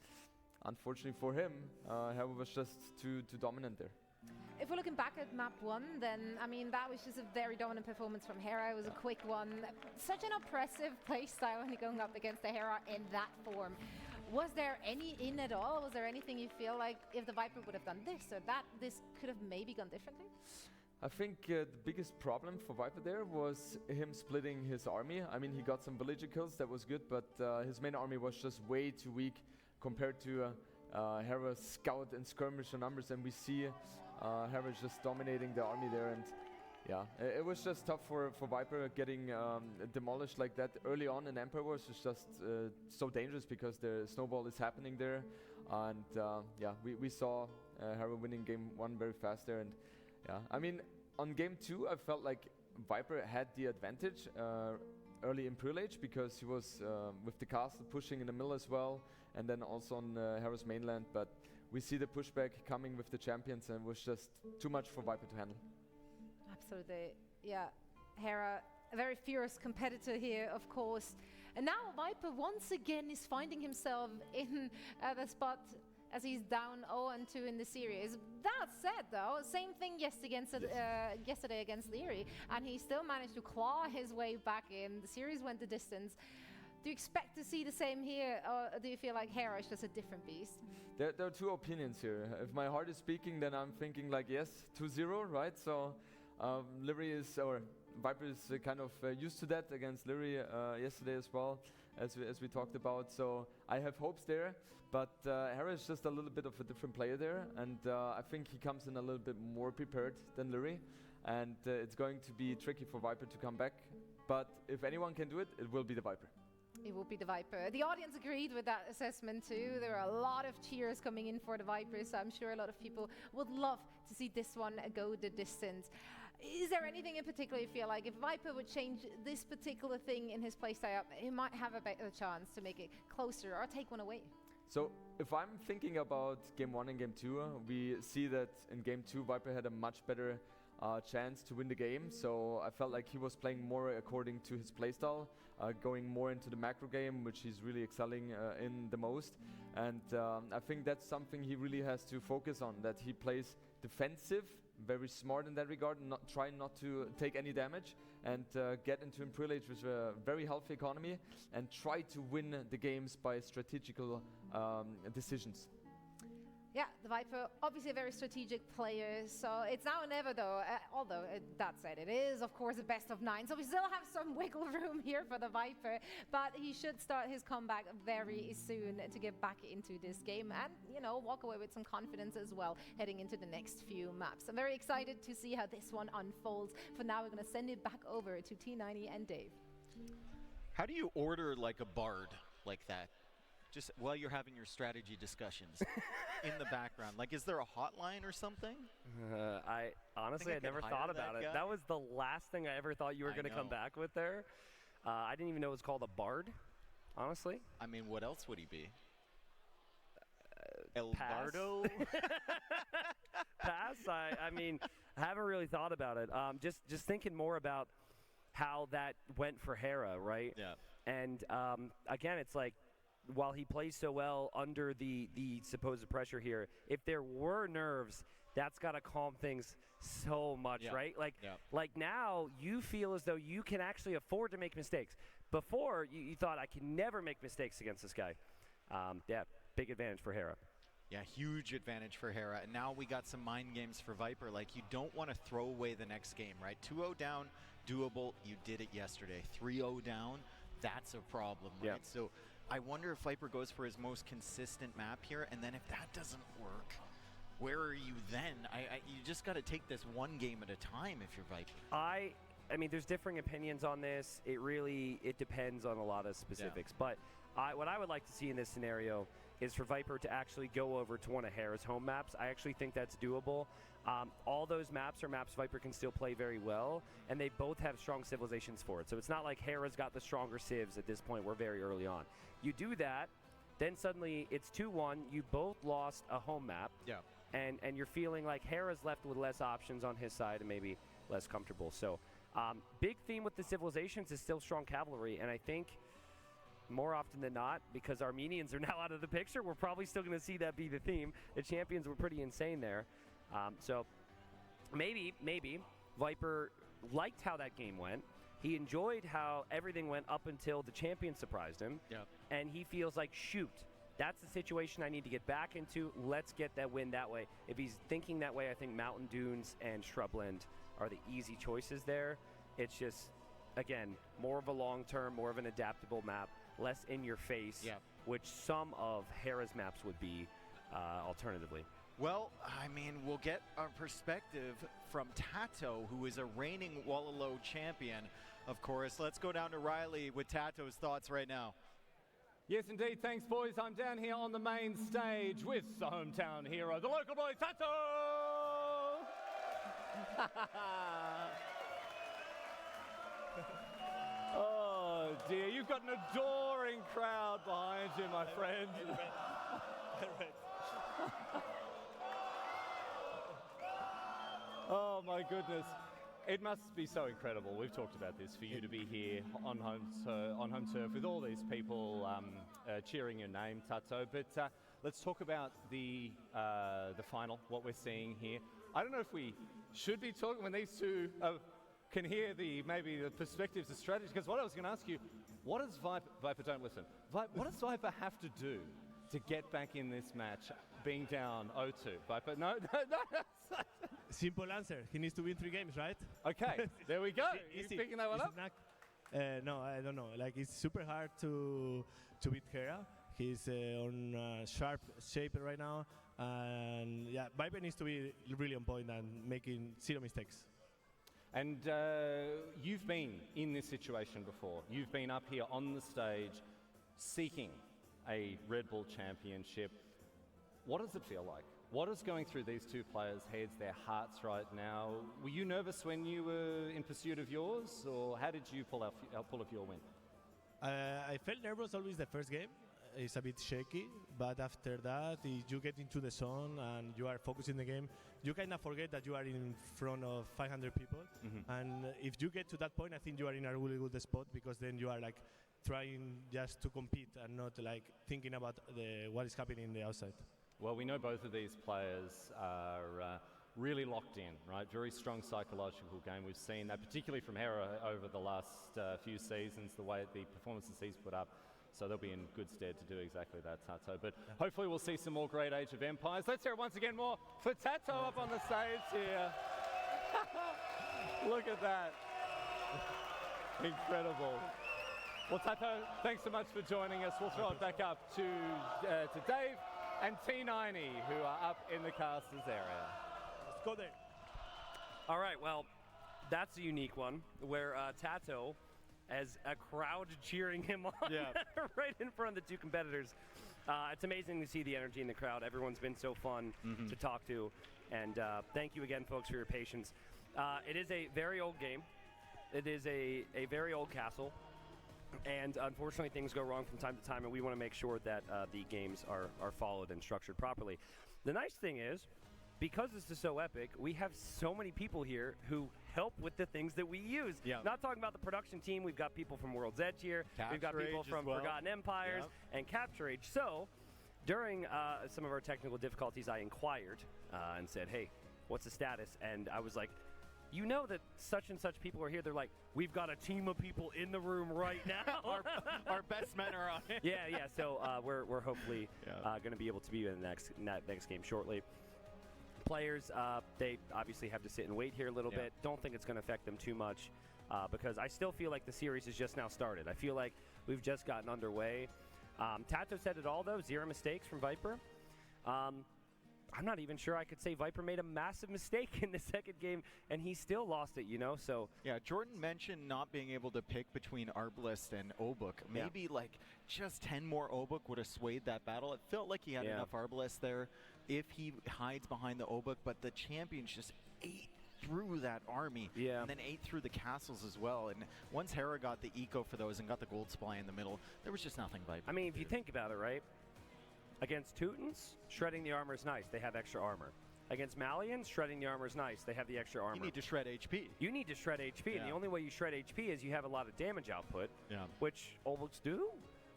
unfortunately for him, Hera was just too dominant there. If we're looking back at map 1, then, I mean, that was just a very dominant performance from Hera. It was a quick one. Such an oppressive playstyle when you're going up against the Hera in that form. Was there any in at all? Was there anything you feel like if the Viper would have done this or that, this could have maybe gone differently? I think the biggest problem for Viper there was him splitting his army. I mean, he got some villager kills, that was good, but his main army was just way too weak compared to Hera's scout and skirmisher numbers, and we see Hera just dominating the army there. And yeah, it was just tough for Viper getting demolished like that early on in Empire Wars. It's just so dangerous because the snowball is happening there. And we saw Hera winning game 1 very fast there. And yeah, I mean, on game 2, I felt like Viper had the advantage early Imperial Age, because he was with the castle pushing in the middle as well, and then also on Hera's mainland. But we see the pushback coming with the champions, and it was just too much for Viper to handle. Absolutely, yeah. Hera, a very fierce competitor here, of course. And now Viper once again is finding himself in the spot as he's down 0-2 in the series. That said, though, same thing yesterday against Leary, and he still managed to claw his way back in. The series went the distance. Do you expect to see the same here, or do you feel like Hera is just a different beast? There are two opinions here. If my heart is speaking, then I'm thinking like, yes, 2-0, right? So Viper is kind of used to that against Leary yesterday as well, as we talked about. So I have hopes there, but Hera is just a little bit of a different player there, and I think he comes in a little bit more prepared than Leary, and it's going to be tricky for Viper to come back. But if anyone can do it, it will be the Viper. It will be the Viper. The audience agreed with that assessment too. There are a lot of cheers coming in for the Vipers, so I'm sure a lot of people would love to see this one go the distance. Is there anything in particular you feel like if Viper would change this particular thing in his playstyle, he might have a better chance to make it closer or take one away? So if I'm thinking about game 1 and game 2, we see that in game 2 Viper had a much better chance to win the game. So I felt like he was playing more according to his playstyle, going more into the macro game, which he's really excelling in the most. And I think that's something he really has to focus on, that he plays defensive, very smart in that regard, trying not to take any damage, and get into Imperial Age with a very healthy economy and try to win the games by strategical decisions. Yeah, the Viper, obviously a very strategic player, so it's now or never though, although that said, it is of course a best of 9, so we still have some wiggle room here for the Viper, but he should start his comeback very soon to get back into this game and, you know, walk away with some confidence as well heading into the next few maps. I'm very excited to see how this one unfolds. For now, we're going to send it back over to T90 and Dave. How do you order like a bard like that? Just while you're having your strategy discussions in the background. Like, is there a hotline or something? I honestly had never thought about it. That was the last thing I ever thought you were going to come back with there. I didn't even know it was called a bard, honestly. I mean, what else would he be? El Pass. Bardo? Pass. I mean, I haven't really thought about it. Just thinking more about how that went for Hera, right? Yeah. And again, it's like, while he plays so well under the supposed pressure here, if there were nerves, that's got to calm things so much, right? Like now you feel as though you can actually afford to make mistakes. Before, you thought, I can never make mistakes against this guy. Yeah, big advantage for Hera. Yeah, huge advantage for Hera. And now we got some mind games for Viper. Like, you don't want to throw away the next game, right? 2-0 down, doable. You did it yesterday. 3-0 down, that's a problem, right? Yeah. So I wonder if Viper goes for his most consistent map here, and then if that doesn't work, where are you then? You just got to take this one game at a time if you're Viper. I mean, there's differing opinions on this. It depends on a lot of specifics. Yeah. But what I would like to see in this scenario is for Viper to actually go over to one of Hera's home maps. I actually think that's doable. All those maps are maps Viper can still play very well, and they both have strong civilizations for it. So it's not like Hera's got the stronger civs at this point. We're very early on. You do that, then suddenly it's 2-1. You both lost a home map. Yeah. And you're feeling like Hera's left with less options on his side and maybe less comfortable. So big theme with the civilizations is still strong cavalry, and I think more often than not, because Armenians are now out of the picture, we're probably still going to see that be the theme. The champions were pretty insane there. So maybe Viper liked how that game went. He enjoyed how everything went up until the champion surprised him. Yeah. And he feels like, shoot, that's the situation I need to get back into. Let's get that win that way. If he's thinking that way, I think Mountain Dunes and Shrubland are the easy choices there. It's just, again, more of a long-term, more of an adaptable map, less in your face, which some of Hera's maps would be alternatively. Well, I mean, we'll get our perspective from Tato, who is a reigning Wololo champion, of course. Let's go down to Riley with Tato's thoughts right now. Yes, indeed. Thanks, boys. I'm down here on the main stage with the hometown hero, the local boy, Tato! Oh, dear. You've got an adoring crowd behind you, my friend. Oh, my goodness. It must be so incredible. We've talked about this, for you to be here on home turf with all these people cheering your name, Tato. But let's talk about the final, what we're seeing here. I don't know if we should be talking when these two can hear maybe the perspectives of strategy, because what I was going to ask you, what does Viper, don't listen, what does Viper have to do to get back in this match being down 0-2? Viper, no. Simple answer. He needs to win 3 games, right? Okay, there we go. Easy. You picking that one up? No, I don't know. Like, it's super hard to beat Hera. He's on sharp shape right now. And yeah, Viper needs to be really on point and making 0 mistakes. And you've been in this situation before. You've been up here on the stage seeking a Red Bull championship. What does it feel like? What is going through these two players' heads, their hearts right now? Were you nervous when you were in pursuit of yours, or how did you pull off your win? I felt nervous always the first game. It's a bit shaky, but after that, if you get into the zone and you are focusing the game, you kind of forget that you are in front of 500 people. Mm-hmm. And if you get to that point, I think you are in a really good spot, because then you are like trying just to compete and not like thinking about what is happening in the outside. Well, we know both of these players are really locked in, right? Very strong psychological game. We've seen that, particularly from Hera over the last few seasons, the way the performances he's put up. So they'll be in good stead to do exactly that, Tato. But hopefully we'll see some more great Age of Empires. Let's hear it once again more for Tato up on the stage here. Look at that. Incredible. Well, Tato, thanks so much for joining us. We'll throw it back up to Dave and T90, who are up in the casters area. Let's go there. All right, well, that's a unique one, where Tato, as a crowd cheering him on right in front of the two competitors. It's amazing to see the energy in the crowd. Everyone's been so fun to talk to. And thank you again, folks, for your patience. It is a very old game. It is a very old castle. And unfortunately, things go wrong from time to time, and we want to make sure that the games are followed and structured properly. The nice thing is, because this is so epic, we have so many people here who help with the things that we use. Yeah. Not talking about the production team, we've got people from World's Edge here. We've got people from Forgotten Empires and Capture Age. So during some of our technical difficulties, I inquired and said, hey, what's the status? And I was like, you know that such and such people are here. They're like, we've got a team of people in the room right now. our best men are on it. Yeah. So we're hopefully going to be able to be in the next game shortly. Players, they obviously have to sit and wait here a little bit. Don't think it's going to affect them too much because I still feel like the series has just now started. I feel like we've just gotten underway. Tato said it all, though. 0 mistakes from Viper. I'm not even sure I could say Viper made a massive mistake in the second game, and he still lost it, you know? So yeah, Jordan mentioned not being able to pick between Arbalest and Obuk. Maybe like just 10 more Obuk would have swayed that battle. It felt like he had enough Arbalest there if he hides behind the Obuk, but the champions just ate through that army and then ate through the castles as well. And once Hera got the eco for those and got the gold supply in the middle, there was just nothing Viper. I mean, if you think about it, right? Against Teutons, shredding the armor is nice. They have extra armor. Against Malians, shredding the armor is nice. They have the extra armor. You need to shred HP. You need to shred HP, and the only way you shred HP is you have a lot of damage output, which Olbuks do,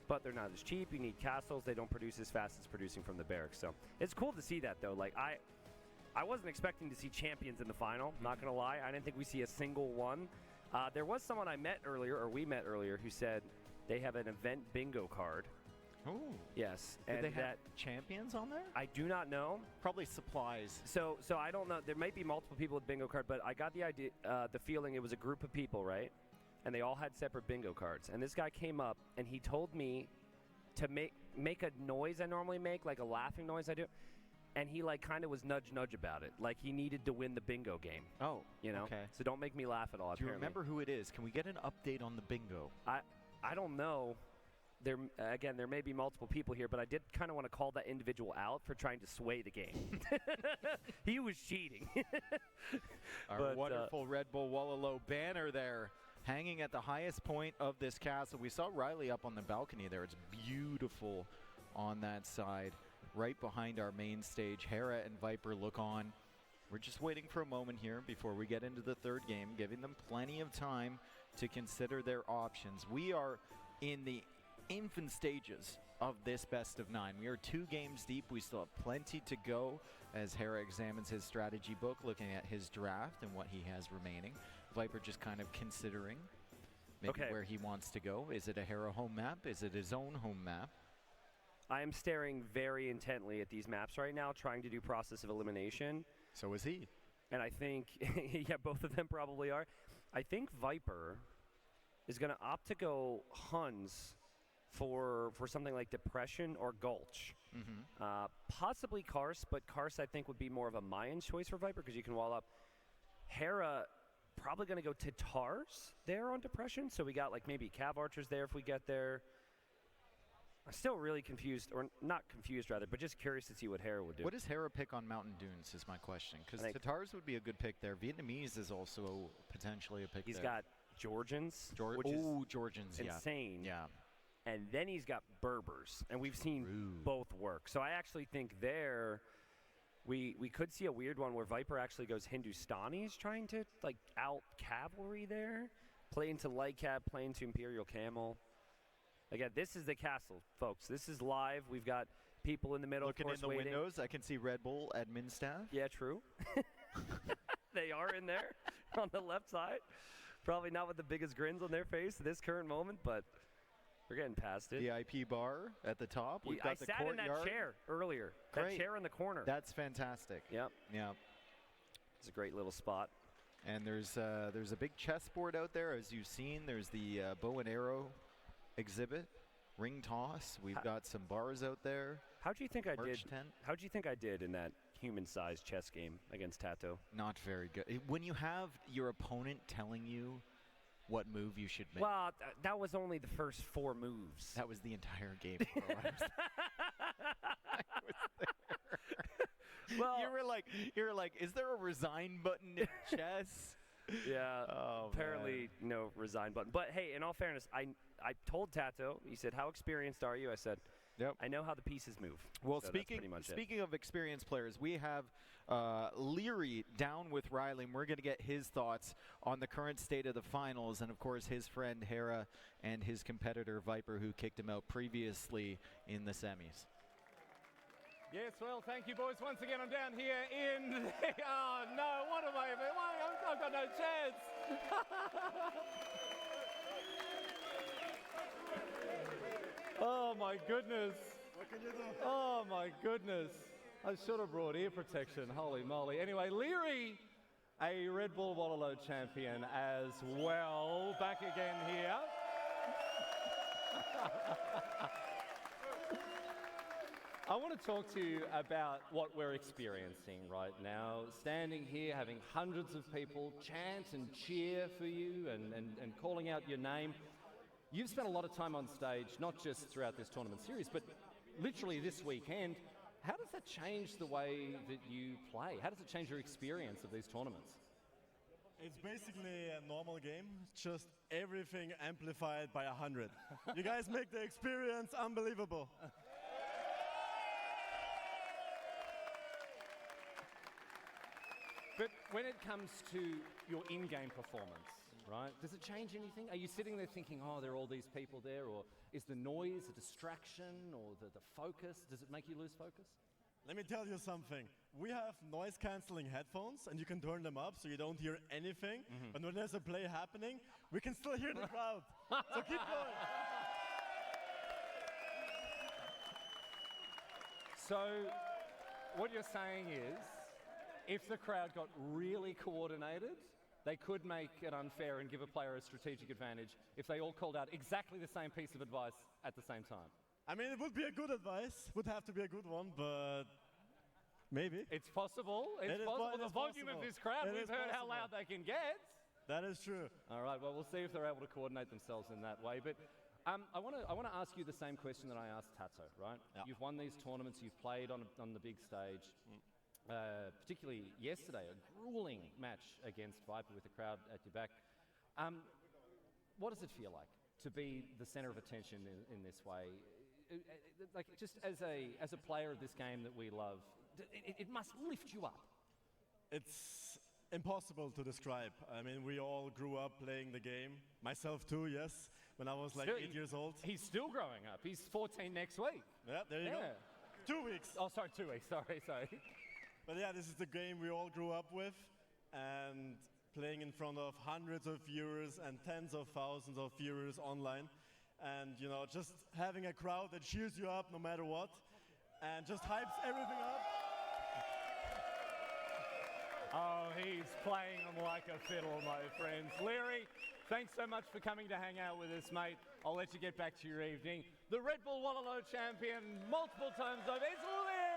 but they're not as cheap. You need castles. They don't produce as fast as producing from the barracks. So it's cool to see that, though. Like, I wasn't expecting to see champions in the final, not going to lie. I didn't think we see a single one. There was someone I met earlier, or we met earlier, who said they have an event bingo card. Oh. Yes. Did and they have champions on there? I do not know. Probably supplies. So I don't know. There might be multiple people with bingo card, but I got the idea, the feeling it was a group of people, right? And they all had separate bingo cards. And this guy came up and he told me to make a noise I normally make, like a laughing noise I do. And he like kind of was nudge about it, like he needed to win the bingo game. Oh, you know. Okay. So don't make me laugh at all. Do you remember who it is? Can we get an update on the bingo? I don't know. There may be multiple people here, but I did kind of want to call that individual out for trying to sway the game. He was cheating. Our wonderful Red Bull Wololo banner there, hanging at the highest point of this castle. We saw Riley up on the balcony there. It's beautiful on that side. Right behind our main stage, Hera and Viper look on. We're just waiting for a moment here before we get into the third game, giving them plenty of time to consider their options. We are in the infant stages of this best of 9. We are 2 games deep. We still have plenty to go as Hera examines his strategy book, looking at his draft and what he has remaining. Viper just kind of considering maybe where he wants to go. Is it a Hera home map? Is it his own home map? I am staring very intently at these maps right now, trying to do process of elimination. So is he. And I think, yeah, both of them probably are. I think Viper is going to opt to go Huns for something like Depression or Gulch. Possibly Kars, but Kars I think would be more of a Mayan choice for Viper because you can wall up. Hera probably going to go Tatars there on Depression, so we got like maybe Cav Archers there if we get there. I'm still really confused, or not confused rather, but just curious to see what Hera would do. What does Hera pick on Mountain Dunes is my question, because Tatars would be a good pick there. Vietnamese is also potentially a pick He's there. got Georgians, which is Georgians, insane. Yeah. And then he's got Berbers, and we've seen both work. So I actually think there we could see a weird one where Viper actually goes Hindustanis, trying to like out cavalry there, play into light cab, play into Imperial Camel. Again, this is the castle, folks. This is live. We've got people in the middle, Looking of course, in the waiting. windows, I can see Red Bull admin staff. Yeah, true. They are in there on the left side. Probably not with the biggest grins on their face at this current moment, but we're getting past it. VIP bar at the top. We've got the sat courtyard. in that chair earlier. Great. That chair in the corner. That's fantastic. Yep. Yep. It's a great little spot. And there's a big chessboard out there, as you've seen. There's the bow and arrow exhibit, ring toss. We've got some bars out there. How'd you think I did? Tent. How'd you think I did in that human-sized chess game against Tato? Not very good. When you have your opponent telling you what move you should make. Well, that was only the first 4 moves. That was the entire game. Bro. I was there. Well, you were like, is there a resign button in chess? Yeah, apparently no resign button. But hey, in all fairness, I told Tato, he said, how experienced are you? I said, yep. I know how the pieces move. Well, so speaking of experienced players, we have Leary down with Riley, and we're going to get his thoughts on the current state of the finals, and of course his friend Hera and his competitor Viper, who kicked him out previously in the semis. Yes, well, thank you, boys. Once again, I'm down here in the... Oh, no, what am I... I've got no chance. Oh, my goodness. What can you do? Oh, my goodness. I should have brought ear protection. Holy moly. Anyway, Leary, a Red Bull Wololo champion as well. Back again here. I want to talk to you about what we're experiencing right now. Standing here, having hundreds of people chant and cheer for you and calling out your name. You've spent a lot of time on stage, not just throughout this tournament series, but literally this weekend. How does that change the way that you play? How does it change your experience of these tournaments? It's basically a normal game, just everything amplified by 100. You guys make the experience unbelievable. But when it comes to your in-game performance, right, does it change anything? Are you sitting there thinking, oh, there are all these people there, or is the noise a distraction, or the focus, does it make you lose focus? Let me tell you something. We have noise-canceling headphones, and you can turn them up so you don't hear anything. But when there's a play happening, we can still hear the crowd. So keep going. So what you're saying is, if the crowd got really coordinated, they could make it unfair and give a player a strategic advantage if they all called out exactly the same piece of advice at the same time. I mean, it would be a good advice. Would have to be a good one, but maybe. It's possible. It's possible. The volume of this crowd, we've heard how loud they can get. That is true. All right, well, we'll see if they're able to coordinate themselves in that way. But I want to ask you the same question that I asked Tato, right? Yep. You've won these tournaments. You've played on the big stage. Particularly yesterday, a grueling match against Viper with the crowd at your back. What does it feel like to be the center of attention in this way? Like, just as a player of this game that we love, it must lift you up. It's impossible to describe. I mean, we all grew up playing the game. Myself too, yes, when I was like 8 years old. He's still growing up. He's 14 next week. Yeah, there you go. 2 weeks. Oh, sorry, 2 weeks. Sorry. But yeah, this is the game we all grew up with, and playing in front of hundreds of viewers and tens of thousands of viewers online. And, you know, just having a crowd that cheers you up no matter what, and just hypes everything up. Oh, he's playing them like a fiddle, my friends. Leary, thanks so much for coming to hang out with us, mate. I'll let you get back to your evening. The Red Bull Wololo champion multiple times over, it's Leary!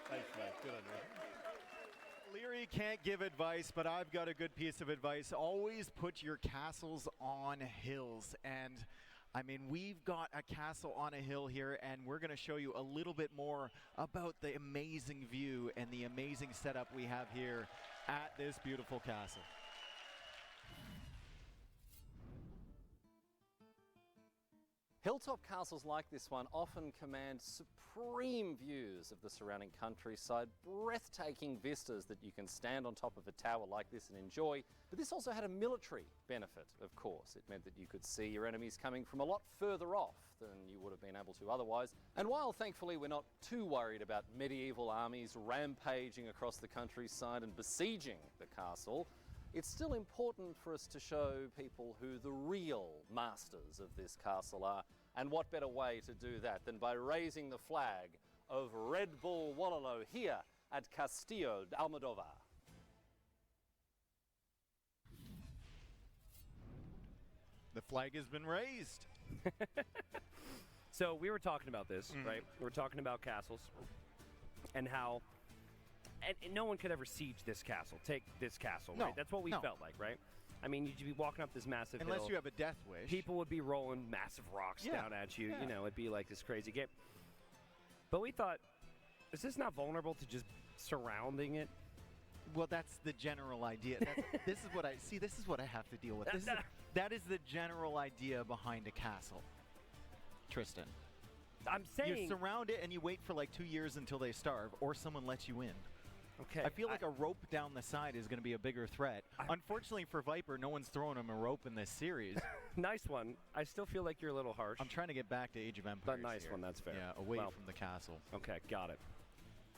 Thanks, mate. Good on you. Leary can't give advice, but I've got a good piece of advice. Always put your castles on hills. And I mean, we've got a castle on a hill here, and we're going to show you a little bit more about the amazing view and the amazing setup we have here at this beautiful castle. Hilltop castles like this one often command supreme views of the surrounding countryside, breathtaking vistas that you can stand on top of a tower like this and enjoy. But this also had a military benefit, of course. It meant that you could see your enemies coming from a lot further off than you would have been able to otherwise. And while thankfully we're not too worried about medieval armies rampaging across the countryside and besieging the castle, it's still important for us to show people who the real masters of this castle are. And what better way to do that than by raising the flag of Red Bull Wololo here at Castillo de Almodovar. The flag has been raised. So we were talking about this, right? We were talking about castles and how and no one could ever siege this castle, take this castle, right? That's what we felt like, right? I mean, you'd be walking up this massive hill. Unless you have a death wish. People would be rolling massive rocks down at you. You know, it'd be like this crazy game. But we thought, is this not vulnerable to just surrounding it? Well, that's the general idea. This is what I have to deal with. That is the general idea behind a castle, Tristan. I'm saying you surround it and you wait for like 2 years until they starve, or someone lets you in. Okay. I feel like a rope down the side is going to be a bigger threat. Unfortunately for Viper, no one's throwing him a rope in this series. Nice one. I still feel like you're a little harsh. I'm trying to get back to AgeofEmpires. But nice one, that's fair. Yeah, away from the castle. Okay, got it.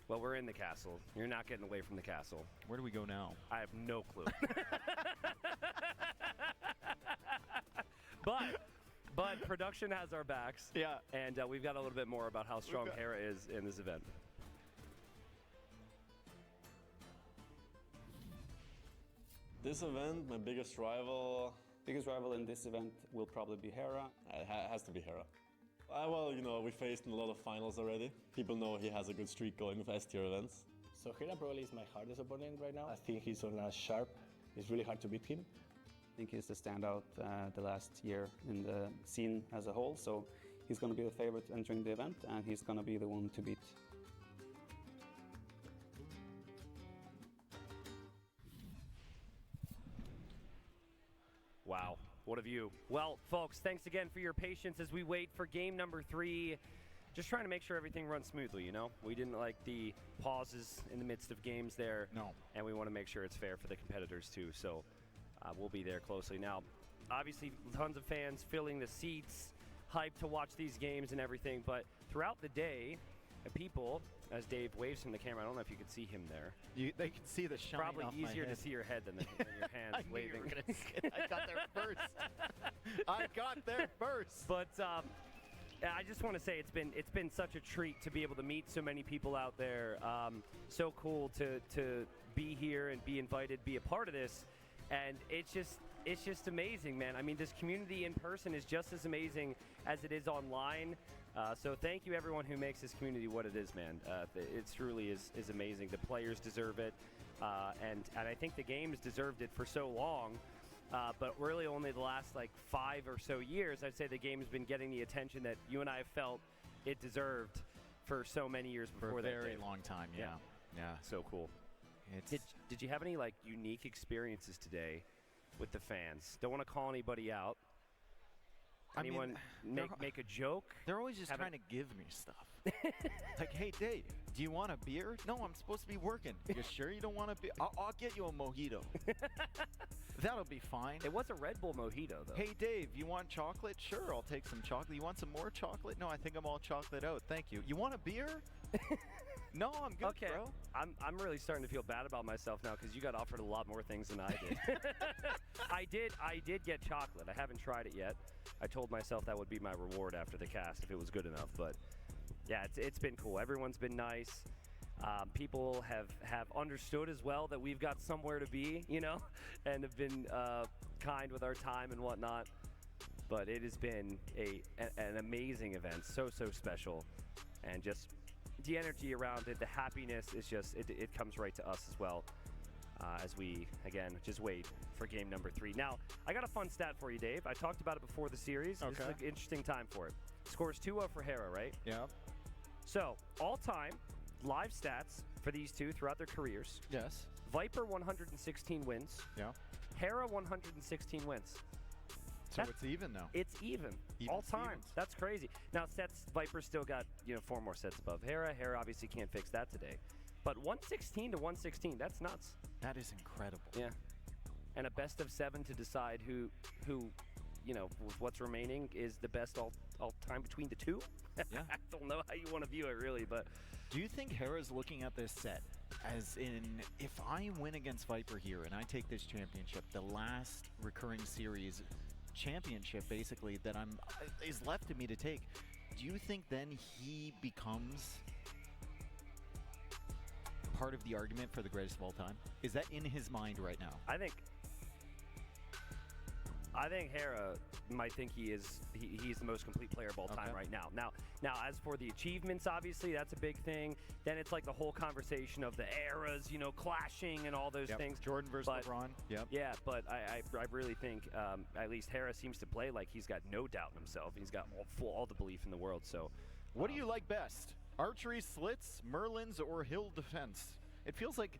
Well, we're in the castle. You're not getting away from the castle. Where do we go now? I have no clue. But production has our backs. Yeah. And we've got a little bit more about how strong Hera is in this event. This event, my biggest rival Biggest rival in this event will probably be Hera. It has to be Hera. Well, you know, we faced in a lot of finals already. People know he has a good streak going with S-tier events. So Hera probably is my hardest opponent right now. I think he's on a sharp. It's really hard to beat him. I think he's the standout the last year in the scene as a whole, so he's going to be the favorite entering the event, and he's going to be the one to beat. Wow, what a view. Well, folks, thanks again for your patience as we wait for game number 3. Just trying to make sure everything runs smoothly, you know? We didn't like the pauses in the midst of games there. No. And we want to make sure it's fair for the competitors too, so we'll be there closely. Now, obviously, tons of fans filling the seats, hyped to watch these games and everything, but throughout the day, people, as Dave waves from the camera, I don't know if you can see him there. They can see the shine Probably off my easier head. to see your head than your hands I knew waving. you were gonna say it. I got there first. I got there first. But I just want to say it's been such a treat to be able to meet so many people out there. So cool to be here and be invited, be a part of this, and it's just amazing, man. I mean, this community in person is just as amazing as it is online. So thank you, everyone who makes this community what it is, man. It truly is amazing. The players deserve it, and I think the game's deserved it for so long. But really only the last like 5 or so years, I'd say the game's been getting the attention that you and I have felt it deserved for so many years before For a that very day. long time, yeah. So cool. Did you have any like unique experiences today with the fans? Don't want to call anybody out. Anyone make a joke? They're always just trying to give me stuff. Like, hey, Dave, do you want a beer? No, I'm supposed to be working. You sure you don't want a beer? I'll get you a mojito. That'll be fine. It was a Red Bull mojito, though. Hey, Dave, you want chocolate? Sure, I'll take some chocolate. You want some more chocolate? No, I think I'm all chocolate out. Thank you. You want a beer? No, I'm good, okay. bro. I'm really starting to feel bad about myself now because you got offered a lot more things than I did. I did get chocolate. I haven't tried it yet. I told myself that would be my reward after the cast if it was good enough. But yeah, it's been cool. Everyone's been nice. People have understood as well that we've got somewhere to be, you know, and have been kind with our time and whatnot. But it has been an amazing event, so special, and just the energy around it, the happiness is just it comes right to us as well. As we, again, just wait for game number 3. Now, I got a fun stat for you, Dave. I talked about it before the series. Okay. This is an interesting time for it. Scores 2-0 for Hera, right? Yeah. So, all-time live stats for these two throughout their careers. Yes. Viper 116 wins. Yeah. Hera 116 wins. So it's even now. It's even all time. Stevens. That's crazy. Now, sets, Viper's still got 4 more sets above Hera. Hera obviously can't fix that today. But 116 to 116, that's nuts. That is incredible. Yeah. And a best of 7 to decide who with what's remaining is the best all time between the two. Yeah. I don't know how you want to view it really, but do you think Hera's looking at this set as in, if I win against Viper here and I take this championship, the last recurring series championship basically that is left to me to take, do you think then he becomes part of the argument for the greatest of all time? Is that in his mind right now? I think Hera might think he's the most complete player of all time right now. Now, as for the achievements, obviously that's a big thing. Then it's like the whole conversation of the eras, clashing and all those things. Jordan versus LeBron. Yep. Yeah, but I really think at least Hera seems to play like he's got no doubt in himself. He's got all the belief in the world. So, what do you like best? Archery slits, Merlins, or hill defense? It feels like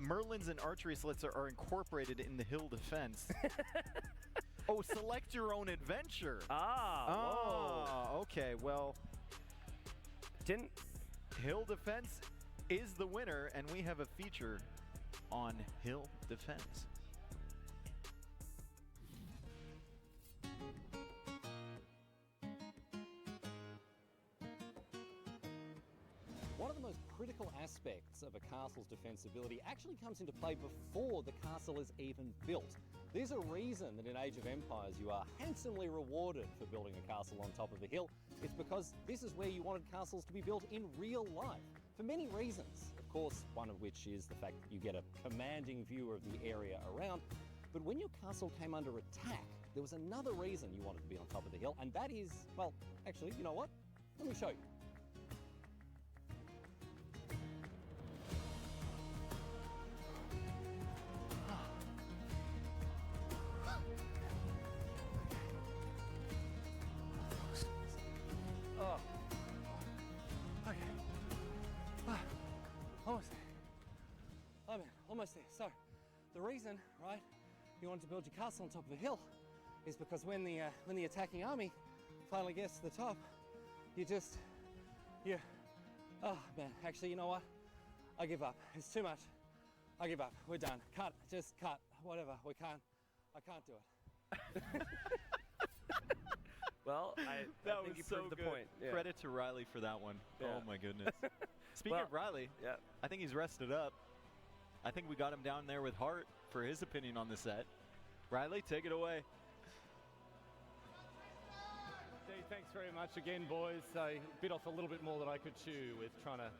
Merlins and archery slits are incorporated in the hill defense. Oh, select your own adventure. Whoa. Okay, well, hill defense is the winner, and we have a feature on hill defense. One of the most critical aspects of a castle's defensibility actually comes into play before the castle is even built. There's a reason that in Age of Empires you are handsomely rewarded for building a castle on top of a hill. It's because this is where you wanted castles to be built in real life, for many reasons. Of course, one of which is the fact that you get a commanding view of the area around. But when your castle came under attack, there was another reason you wanted to be on top of the hill, and that is, well, actually, you know what? Let me show you. Oh. Okay. Almost there. Oh man, almost there. So, the reason, right, you wanted to build your castle on top of a hill is because when the attacking army finally gets to the top, oh man, actually, you know what? I give up. It's too much. I give up. We're done. Cut. Just cut. Whatever. I can't do it. Well, I that think was you so proved the good. point. Yeah. Credit to Riley for that one. Yeah. Oh my goodness. Speaking of Riley, I think he's rested up. I think we got him down there with Hart for his opinion on the set. Riley, take it away. Thanks very much again, boys. I bit off a little bit more than I could chew with trying to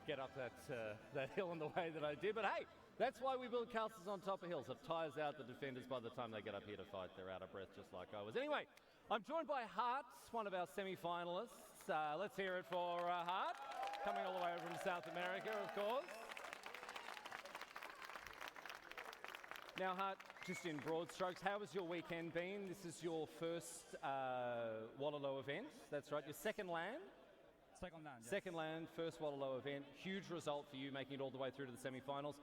get up that hill in the way that I did. But hey, that's why we build castles on top of hills. It tires out the defenders by the time they get up here to fight. They're out of breath just like I was. Anyway, I'm joined by Hart, one of our semi-finalists. Let's hear it for Hart, coming all the way from South America, of course. Now, Hart, just in broad strokes, how has your weekend been? This is your first Wololo event. That's right, your second land. Second land, yes. Second land, first Wololo event. Huge result for you, making it all the way through to the semi-finals.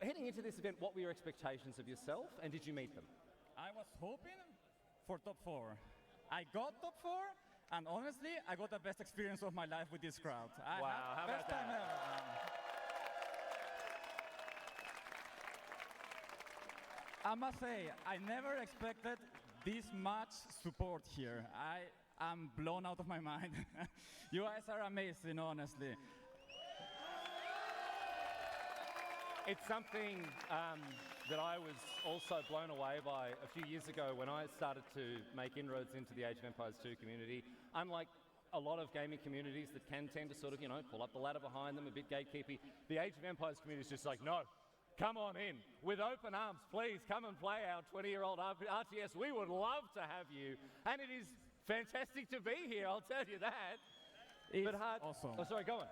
Heading into this event, what were your expectations of yourself, and did you meet them? I was hoping for top 4. I got top 4, and honestly, I got the best experience of my life with this crowd. Wow, how about best time that? ever. I must say, I never expected this much support here. I am blown out of my mind. You guys are amazing, honestly. It's something that I was also blown away by a few years ago when I started to make inroads into the Age of Empires 2 community. Unlike a lot of gaming communities that can tend to sort of, pull up the ladder behind them, a bit gatekeepy, the Age of Empires community is just like, no, come on in. With open arms, please come and play our 20-year-old RTS. We would love to have you. And it is fantastic to be here, I'll tell you that. It's but Hart, awesome. Oh, sorry, go on.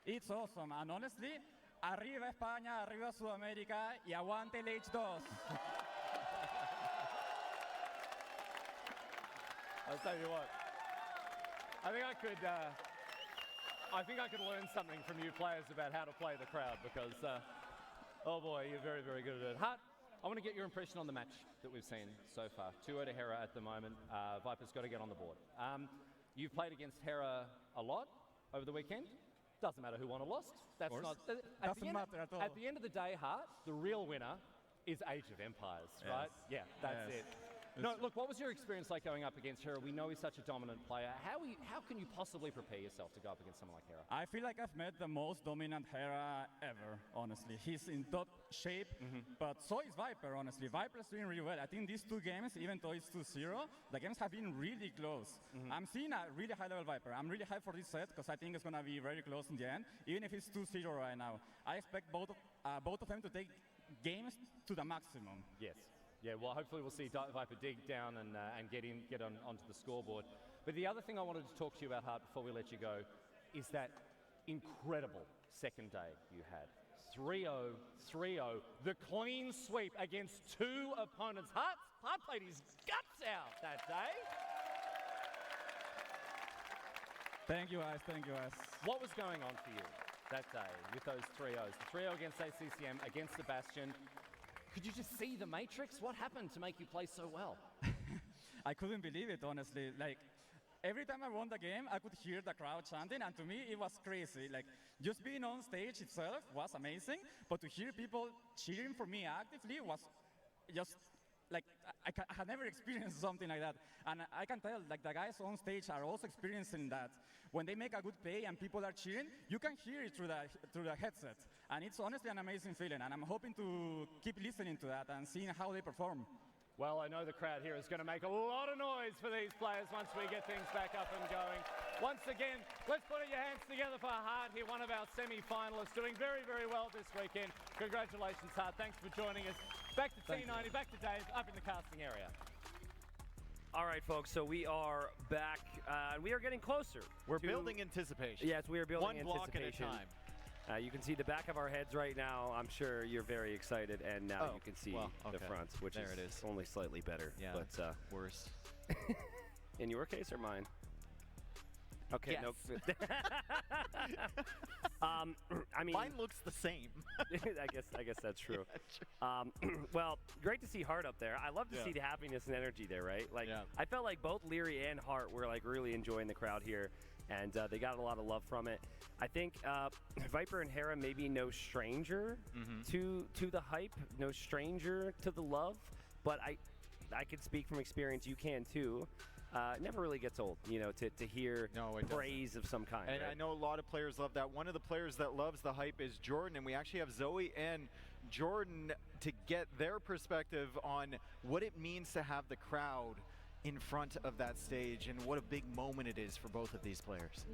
It's awesome, and honestly, arriba España, arriba Sudamérica, y aguante el H2. I'll tell you what. I think I could learn something from you players about how to play the crowd because, oh boy, you're very, very good at it. Hart, I want to get your impression on the match that we've seen so far. 2-0 to Hera at the moment. Viper's got to get on the board. You've played against Hera a lot over the weekend. Doesn't matter who won or lost. That's not. Doesn't matter at all. At the end of the day, Hart, the real winner is Age of Empires, right? Yeah, that's it. No, look, what was your experience like going up against Hera? We know he's such a dominant player. How can you possibly prepare yourself to go up against someone like Hera? I feel like I've met the most dominant Hera ever, honestly. He's in top shape, but so is Viper, honestly. Viper's doing really well. I think these two games, even though it's 2-0, the games have been really close. I'm seeing a really high-level Viper. I'm really hyped for this set because I think it's going to be very close in the end, even if it's 2-0 right now. I expect both of them to take games to the maximum. Yes. Yeah, well, hopefully we'll see Viper dig down and get onto the scoreboard. But the other thing I wanted to talk to you about, Hart, before we let you go, is that incredible second day you had. 3-0, the clean sweep against 2 opponents. Hart played his guts out that day. Thank you, guys. Thank you, guys. What was going on for you that day with those 3-0s? The 3-0 against ACCM, against the Bastion. Could you just see the matrix? What happened to make you play so well? I couldn't believe it, honestly. Like, every time I won the game, I could hear the crowd chanting, and to me, it was crazy. Like, just being on stage itself was amazing, but to hear people cheering for me actively was just, like, I had never experienced something like that. And I can tell, like, the guys on stage are also experiencing that. When they make a good play and people are cheering, you can hear it through the headset. And it's honestly an amazing feeling, and I'm hoping to keep listening to that and seeing how they perform. Well, I know the crowd here is going to make a lot of noise for these players once we get things back up and going. Once again, let's put your hands together for Hart here, one of our semi-finalists, doing very, very well this weekend. Congratulations, Hart. Thanks for joining us. Back to T90, back to Dave, up in the casting area. All right, folks, so we are back. We are getting closer. We're building anticipation. Yes, we are building One block at a anticipation. time. You can see the back of our heads right now. I'm sure you're very excited, and now you can see the front, which is only slightly better. Yeah, but worse. In your case or mine? Okay, yes. no. I mean, mine looks the same. I guess that's true. Well, great to see Hart up there. I love to see the happiness and energy there, right? Like, I felt like both Leary and Hart were like really enjoying the crowd here, and they got a lot of love from it. I think Viper and Hera may be no stranger to the hype, no stranger to the love, but I can speak from experience. You can too. It never really gets old, you know, to hear praise of some kind. And right? I know a lot of players love that. One of the players that loves the hype is Jordan, and we actually have Zoe and Jordan to get their perspective on what it means to have the crowd in front of that stage and what a big moment it is for both of these players.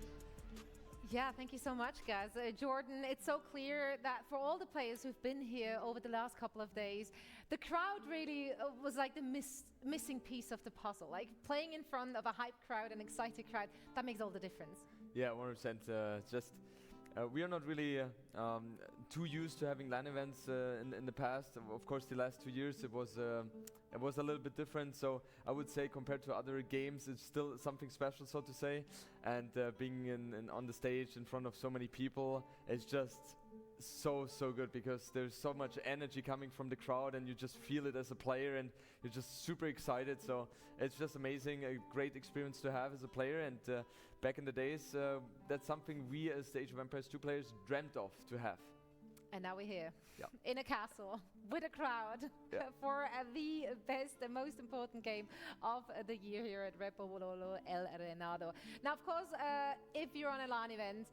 Yeah, thank you so much, guys. Jordan, it's so clear that for all the players who've been here over the last couple of days, the crowd really was like the missing piece of the puzzle. Like playing in front of a hyped crowd, an excited crowd, that makes all the difference. Yeah, 100%. Just we are not really too used to having LAN events in the past. Of course, the last 2 years it was a little bit different. So I would say compared to other games, it's still something special, so to say. And being on the stage in front of so many people, it's just so good because there's so much energy coming from the crowd, and you just feel it as a player, and you're just super excited. So it's just amazing, a great experience to have as a player. And back in the days, that's something we as the AgeofEmpires 2 players dreamt of to have. And now we're here in a castle with a crowd for the best and most important game of the year here at Repo Wololo El Reinado. Now, of course, if you're on a LAN event,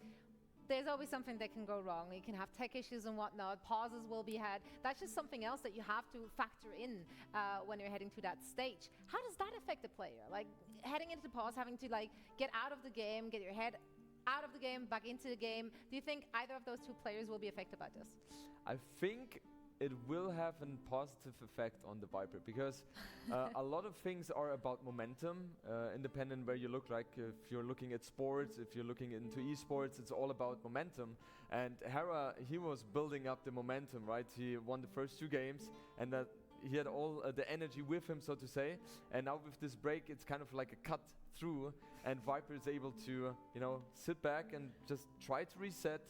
there's always something that can go wrong. You can have tech issues and whatnot. Pauses will be had. That's just something else that you have to factor in when you're heading to that stage. How does that affect the player? Like heading into the pause, having to like get out of the game, get your head out of the game, back into the game. Do you think either of those two players will be affected by this? I think it will have a positive effect on the Viper because a lot of things are about momentum, independent where you look. Like if you're looking at sports, if you're looking into esports, it's all about momentum. And Hera, he was building up the momentum, right? He won the first 2 games, and that he had all the energy with him, so to say. And now with this break, it's kind of like a cut through, and Viper is able to, you know, sit back and just try to reset.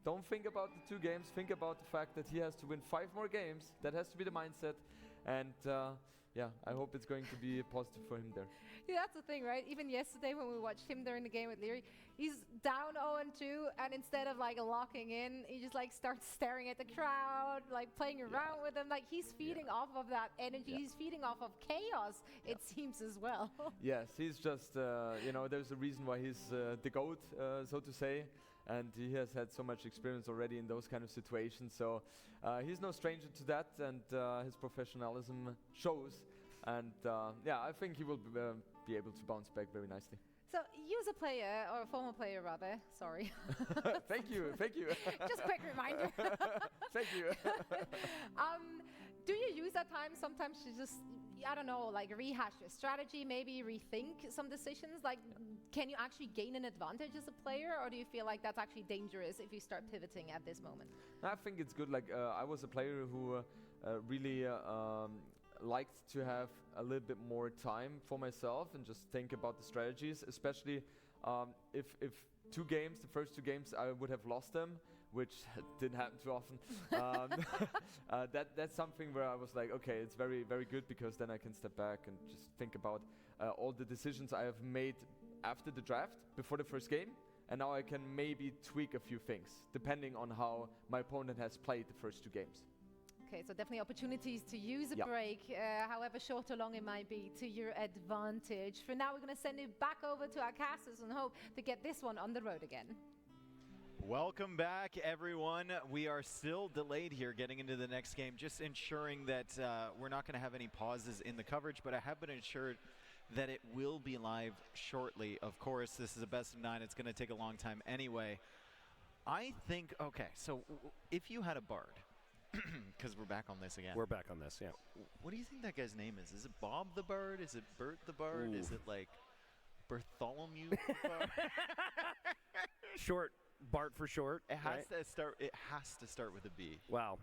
Don't think about the 2 games. Think about the fact that he has to win 5 more games. That has to be the mindset. And yeah, I hope it's going to be positive for him there. Yeah, that's the thing, right? Even yesterday when we watched him during the game with Leary, he's down 0-2, and instead of like locking in, he just like starts staring at the crowd, like playing around with them. Like he's feeding off of that energy. He's feeding off of chaos, it seems as well. Yes, he's just, you know, there's a reason why he's the GOAT, so to say. And he has had so much experience already in those kind of situations. So he's no stranger to that, and his professionalism shows. And yeah, I think he will be able to bounce back very nicely. So you as a player, or a former player rather, sorry. Thank you. Just quick reminder. Thank you. Do you use that time sometimes to just, I don't know, like rehash your strategy, maybe rethink some decisions? Like, can you actually gain an advantage as a player, or do you feel like that's actually dangerous if you start pivoting at this moment? I think it's good. Like, I was a player who really liked to have a little bit more time for myself and just think about the strategies, especially if 2 games, the first 2 games, I would have lost them, which didn't happen too often. That's something where I was like, okay, it's very, very good because then I can step back and just think about all the decisions I have made after the draft, before the first game, and now I can maybe tweak a few things, depending on how my opponent has played the first 2 games. Okay, so definitely opportunities to use a break, however short or long it might be, to your advantage. For now, we're going to send it back over to our casters and hope to get this one on the road again. Welcome back, everyone. We are still delayed here getting into the next game, just ensuring that we're not going to have any pauses in the coverage, but I have been assured that it will be live shortly. Of course, this is a best of 9. It's going to take a long time anyway. I think, okay, so if you had a Bard Because we're back on this again. We're back on this, yeah. What do you think that guy's name is? Is it Bob the Bard? Is it Bert the Bard? Ooh. Is it like Bartholomew the Bard? Short, Bart for short. It has right? to start. It has to start with a B. Wow.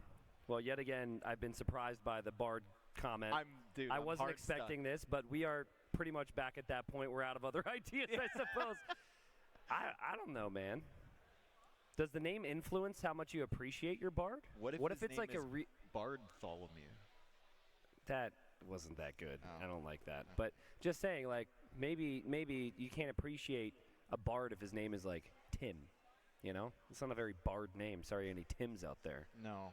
Well, yet again, I've been surprised by the Bard comment. I I'm wasn't hard expecting stuck. this, but we are pretty much back at that point. We're out of other ideas, I suppose. I don't know, man. Does the name influence how much you appreciate your Bard? What if it's his like name a is Bartholomew? That wasn't that good. I don't like that. But just saying, like, maybe you can't appreciate a Bard if his name is like Tim. You know, it's not a very Bard name. Sorry, any Tims out there. No,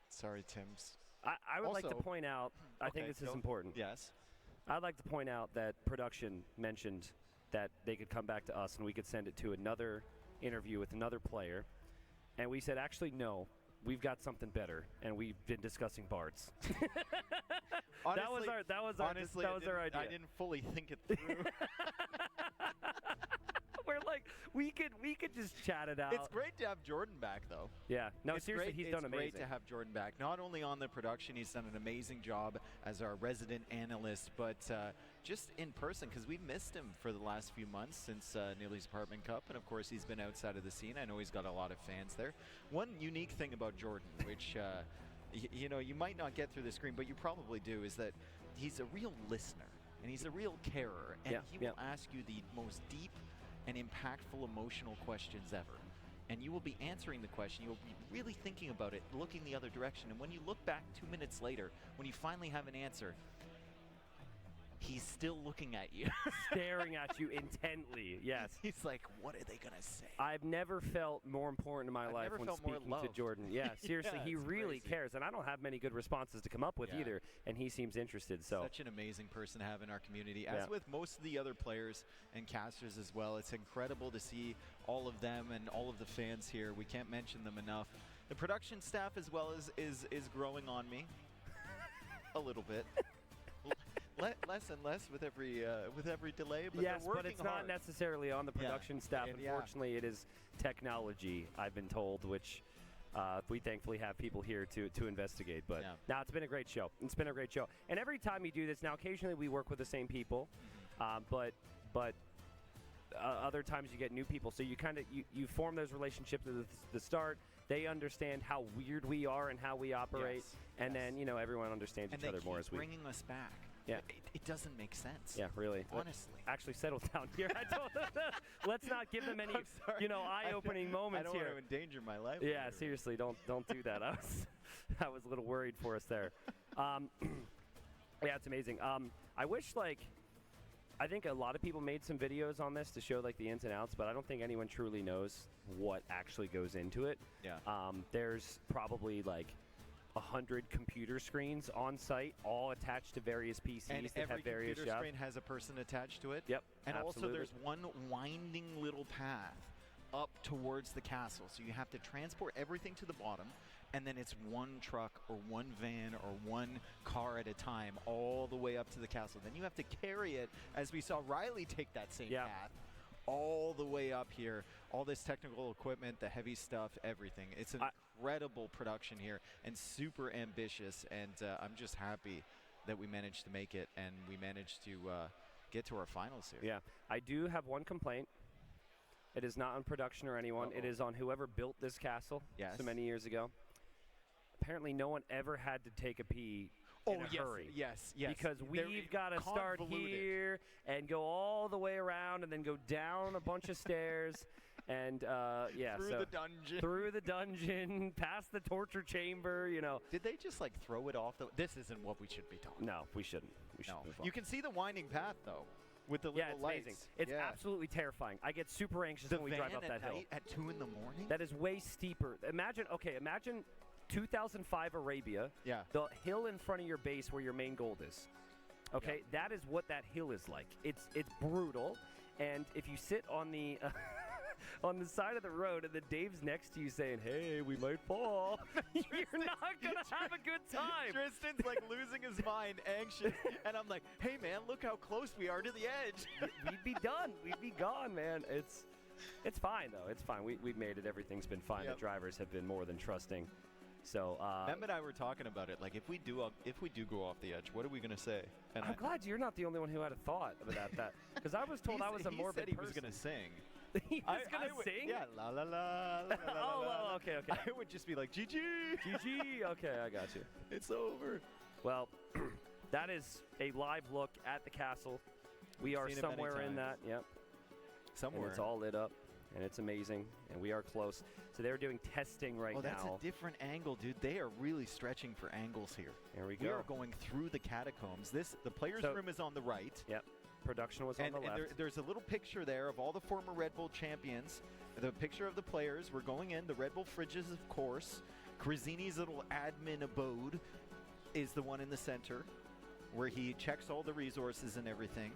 sorry, Tims. I would like to Also- point out. I think Okay, this is go. important. Yes. I'd like to point out that production mentioned that they could come back to us and we could send it to another interview with another player, and we said, actually, no, we've got something better, and we've been discussing Bards. That was our idea. I didn't fully think it through. We're like, we could just chat it out. It's great to have Jordan back, though. Yeah. No, It's seriously, great, he's done amazing. It's great to have Jordan back. Not only on the production, he's done an amazing job as our resident analyst, but just in person, because we missed him for the last few months since Neely's Apartment Cup, and of course he's been outside of the scene. I know he's got a lot of fans there. One unique thing about Jordan, which you know, you might not get through the screen, but you probably do, is that he's a real listener and he's a real carer, and he will ask you the most deep and impactful emotional questions ever. And you will be answering the question, you will be really thinking about it, looking the other direction, and when you look back 2 minutes later, when you finally have an answer, he's still looking at you. Staring at you intently, yes. He's like, what are they going to say? I've never felt more important in my life never when felt more speaking to loved. Jordan. Yeah, seriously, Yeah, he it's really crazy. cares, and I don't have many good responses to come up with Yeah. either, and he seems interested. So Such an amazing person to have in our community, as Yeah. with most of the other players and casters as well. It's incredible to see all of them and all of the fans here. We can't mention them enough. The production staff as well is growing on me a little bit. Less and less with every delay, but yes, they're working but it's hard. not necessarily on the Yeah. production staff. And yeah. Unfortunately, it is technology, I've been told, which we thankfully have people here to investigate. But now it's been a great show. It's been a great show. And every time we do this, now occasionally we work with the same people, but other times you get new people. So you kind of you form those relationships at the start. They understand how weird we are and how we operate, Yes. and then everyone understands And each other they more keep as we. bringing us back. Yeah. It doesn't make sense. Yeah, really. Honestly. Actually, settle down here. Let's not give them any, eye-opening moments I don't here. want to endanger my life. Yeah, seriously, don't do that. I was a little worried for us there. Yeah, it's amazing. I wish, I think a lot of people made some videos on this to show the ins and outs, but I don't think anyone truly knows what actually goes into it. Yeah. There's probably 100 computer screens on site, all attached to various PCs And that every have various computer jobs. screen has a person attached to it. Yep, And also absolutely. there's one winding little path up towards the castle. So you have to transport everything to the bottom, and then it's one truck or one van or one car at a time all the way up to the castle. Then you have to carry it, as we saw Riley take that same path, all the way up here. All this technical equipment, the heavy stuff, everything. It's an incredible production here and super ambitious, and I'm just happy that we managed to make it and we managed to get to our finals here. Yeah, I do have one complaint. It is not on production or anyone. It is on whoever built this castle so many years ago. Apparently, no one ever had to take a pee in a hurry. Yes. Because we've got to start here and go all the way around and then go down a bunch of stairs. And Through so the dungeon. through the dungeon, past the torture chamber. Did they just throw it off? This isn't what we should be talking. No, we shouldn't. We should move on. You can see the winding path though, with the little it's lights. amazing. It's absolutely terrifying. I get super anxious The when we drive van up at that hill. night at 2 in the morning. That is way steeper. Imagine 2005 Arabia. Yeah. The hill in front of your base where your main gold is. Okay, that is what that hill is like. It's brutal, and if you sit on the on the side of the road and then Dave's next to you saying, "Hey, we might fall," you're not gonna have a good time. Tristan's losing his mind, anxious, and I'm like, "Hey man, look how close we are to the edge." We'd be done. We'd be gone, man. It's fine though. It's fine. We've made it. Everything's been fine. Yep. The drivers have been more than trusting. So Mem and I were talking about it. Like, if we do go off the edge, what are we gonna say? And I'm glad you're not the only one who had a thought about that. Because I was told I was a morbid he person. was gonna sing. He was gonna sing? Yeah, la la la. la, la, la. Okay. I would just be like, GG. GG. Okay, I got you. It's over. Well, that is a live look at the castle. We are Seen it many somewhere in that. times. Yep. Somewhere. And it's all lit up, and it's amazing, and we are close. So they're doing testing right now. Oh, that's a different angle, dude. They are really stretching for angles here. There we go. We are going through the catacombs. The players' room is on the right. Yep. Production was on the left. There's a little picture there of all the former Red Bull champions. The picture of the players. We're going in. The Red Bull fridges, of course. Krazzini's little admin abode is the one in the center, where he checks all the resources and everything.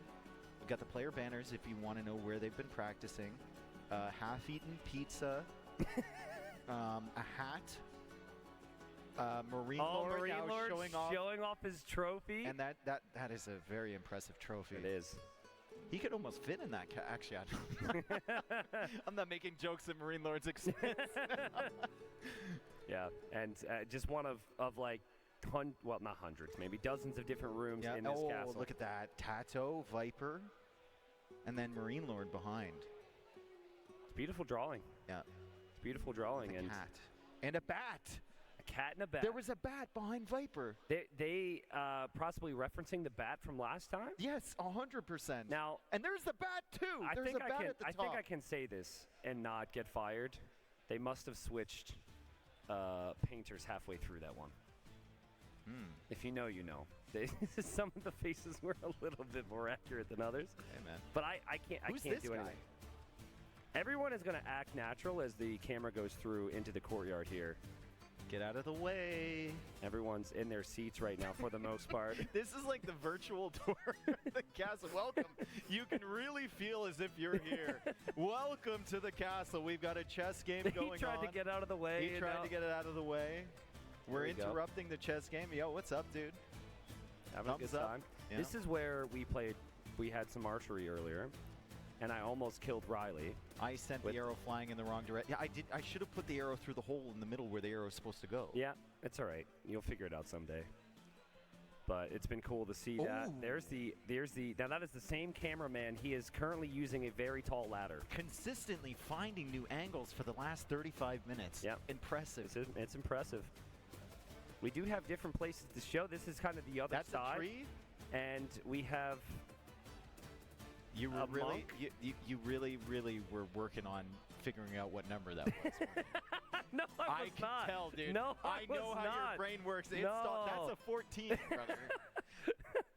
We've got the player banners if you want to know where they've been practicing. Half-eaten pizza. A hat. Marine Lord Marine now Lord showing off his trophy. And that is a very impressive trophy. It is. He could almost fit in that. Actually, I'm not making jokes at Marine Lord's expense. Yeah, and just one of like, well, not hundreds, maybe dozens of different rooms in this castle. Look at that. Tato, Viper, and then Marine Lord behind. It's beautiful drawing. Yeah. It's beautiful drawing. And a cat. And a bat. A cat and a bat. There was a bat behind Viper. They possibly referencing the bat from last time? Yes, 100%. Now, and there's the bat too. I There's a bat at the top. I think I can say this and not get fired. They must have switched painters halfway through that one. If you know, you know. Some of the faces were a little bit more accurate than others. Hey, man. But I can't Who's do this guy? anything. Everyone is going to act natural as the camera goes through into the courtyard here. Get out of the way. Everyone's in their seats right now for the most part. This is like the virtual tour of the castle. Welcome. You can really feel as if you're here. Welcome to the castle. We've got a chess game going on. He tried to get out of the way. He tried to get it out of the way. We're interrupting the chess game. Yo, what's up, dude? Having a good time. Yeah. This is where we had some archery earlier, and I almost killed Riley. I sent the arrow flying in the wrong direction. Yeah, I did. I should have put the arrow through the hole in the middle where the arrow is supposed to go. Yeah, it's all right. You'll figure it out someday. But it's been cool to see that. Now that is the same cameraman. He is currently using a very tall ladder. Consistently finding new angles for the last 35 minutes. Yeah. Impressive. It's impressive. We do have different places to show. This is kind of the other side. That's a tree? And we have You were you really were working on figuring out what number that was. No, I was can not. tell, dude. No, I know how your brain works. That's a 14, brother.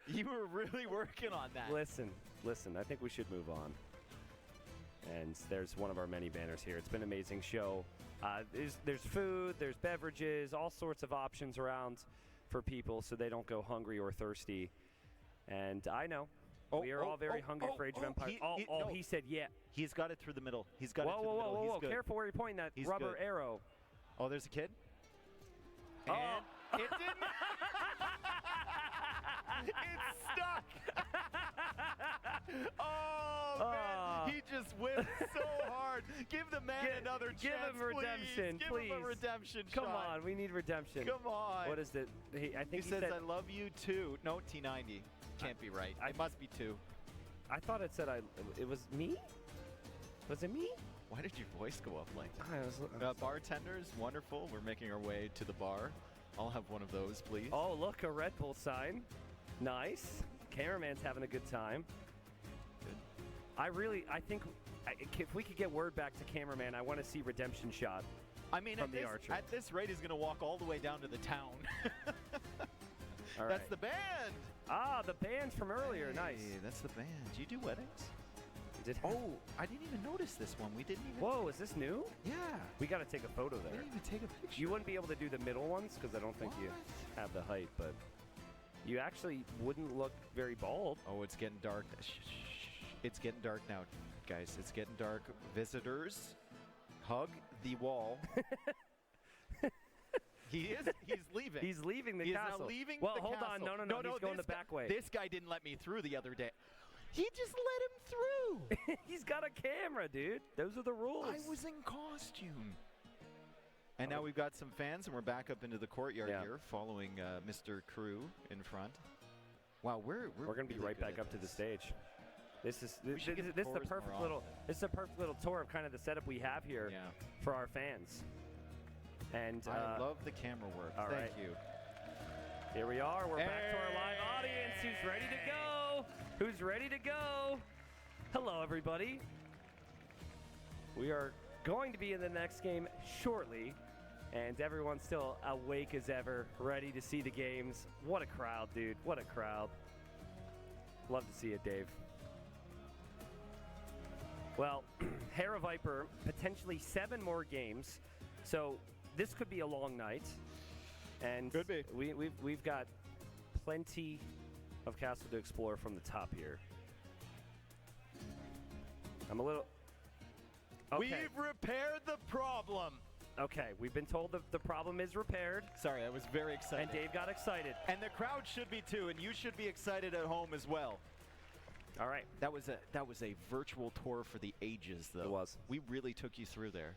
You were really working on that. Listen. I think we should move on. And there's one of our many banners here. It's been an amazing show. There's food, there's beverages, all sorts of options around for people so they don't go hungry or thirsty. And I know. We are all very hungry for Age of Empires. He said yeah. He's got it through the middle. He's got it through the middle. Whoa. He's good. Careful where you're pointing that He's rubber good. arrow. Oh, there's a kid? And it didn't. It's stuck. Oh, man. He just whipped so hard. Give the man another chance, Give him redemption, please. Give him a redemption Come shot. on, we need redemption. Come on. What is it? I think he says, said, I love you too. No, T90. Can't be right. It must be 2. I thought it said it was me? Was it me? Why did your voice go up like that? Bartenders, wonderful. We're making our way to the bar. I'll have one of those, please. Oh, look, a Red Bull sign. Nice. Cameraman's having a good time. Good. I think if we could get word back to cameraman, I want to see redemption shot. I mean, from the archer. At this rate, he's going to walk all the way down to the town. All That's right. the band. Ah, the band from earlier. Hey, nice. That's the band. Do you do weddings? Oh, I didn't even notice this one. We didn't even. Whoa, is this new? Yeah. We got to take a photo We there. didn't even take a picture. You wouldn't be able to do the middle ones because I don't think you have the height, but you actually wouldn't look very bald. Oh, it's getting dark. Shh. It's getting dark now, guys. It's getting dark. Visitors, hug the wall. He's leaving. He's leaving the He is castle. now leaving well, the hold castle. on. No. He's going the this back way. This guy didn't let me through the other day. He just let him through. He's got a camera, dude. Those are the rules. I was in costume. And now we've got some fans, and we're back up into the courtyard here, following Mr. Crew in front. Wow, we're going to be right back up to the stage. This is the perfect little tour of kind of the setup we have here for our fans. And I love the camera work. Thank you. Here we are. We're back to our live audience. Who's ready to go? Who's ready to go? Hello, everybody. We are going to be in the next game shortly, and everyone's still awake as ever, ready to see the games. What a crowd, dude. What a crowd. Love to see it, Dave. Well, Hera Viper, potentially 7 more games, so this could be a long night. And could be. We've got plenty of castle to explore from the top here. I'm a little... Okay. We've repaired the problem. Okay, we've been told that the problem is repaired. Sorry, I was very excited. And Dave got excited. And the crowd should be too, and you should be excited at home as well. All right. That was a virtual tour for the ages, though. It was. We really took you through there.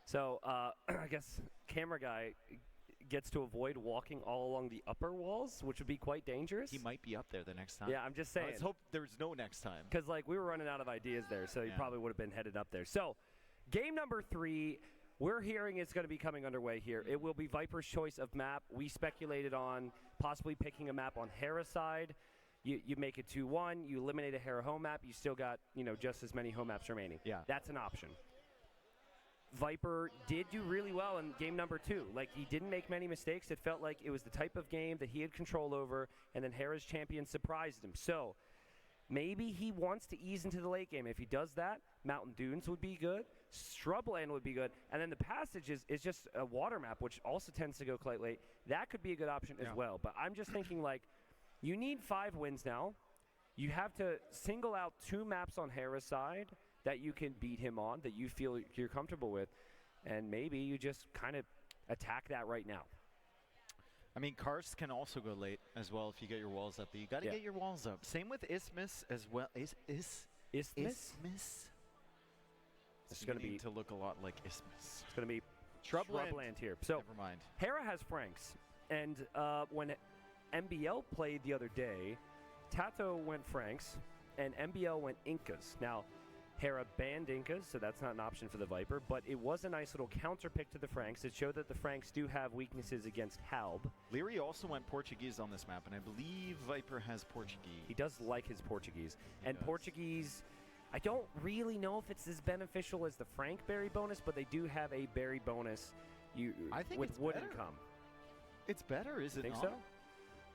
So I guess camera guy gets to avoid walking all along the upper walls, which would be quite dangerous. He might be up there the next time. Yeah, I'm just saying. Let's hope there's no next time. Because we were running out of ideas there, so he probably would have been headed up there. So game number 3, we're hearing it's going to be coming underway here. It will be Viper's choice of map. We speculated on possibly picking a map on Hera's side. You make it 2-1. You eliminate a Hera home map. You still got just as many home maps remaining. Yeah, that's an option. Viper did do really well in game number 2. Like, he didn't make many mistakes. It felt like it was the type of game that he had control over, and then Hera's champion surprised him. So maybe he wants to ease into the late game. If he does that, Mountain Dunes would be good. Shrubland would be good. And then the Passage is just a water map, which also tends to go quite late. That could be a good option as well. But I'm just thinking, like, you need 5 wins now. You have to single out 2 maps on Hera's side that you can beat him on, that you feel you're comfortable with, and maybe you just kind of attack that right now. I mean, Karst can also go late as well if you get your walls up. But you got to get your walls up. Same with Isthmus as well. Isthmus? It's going to be to look a lot like Isthmus. It's going to be Shrubland here. So never mind. Hera has Franks, and when MBL played the other day, Tato went Franks, and MBL went Incas. Now, Hera banned Incas, so that's not an option for the Viper, but it was a nice little counter pick to the Franks. It showed that the Franks do have weaknesses against Halb. Leary also went Portuguese on this map, and I believe Viper has Portuguese. He does like his Portuguese. And Portuguese, I don't really know if it's as beneficial as the Frank berry bonus, but they do have a berry bonus I think with it's wood better. income. It's better, is it Think not? so?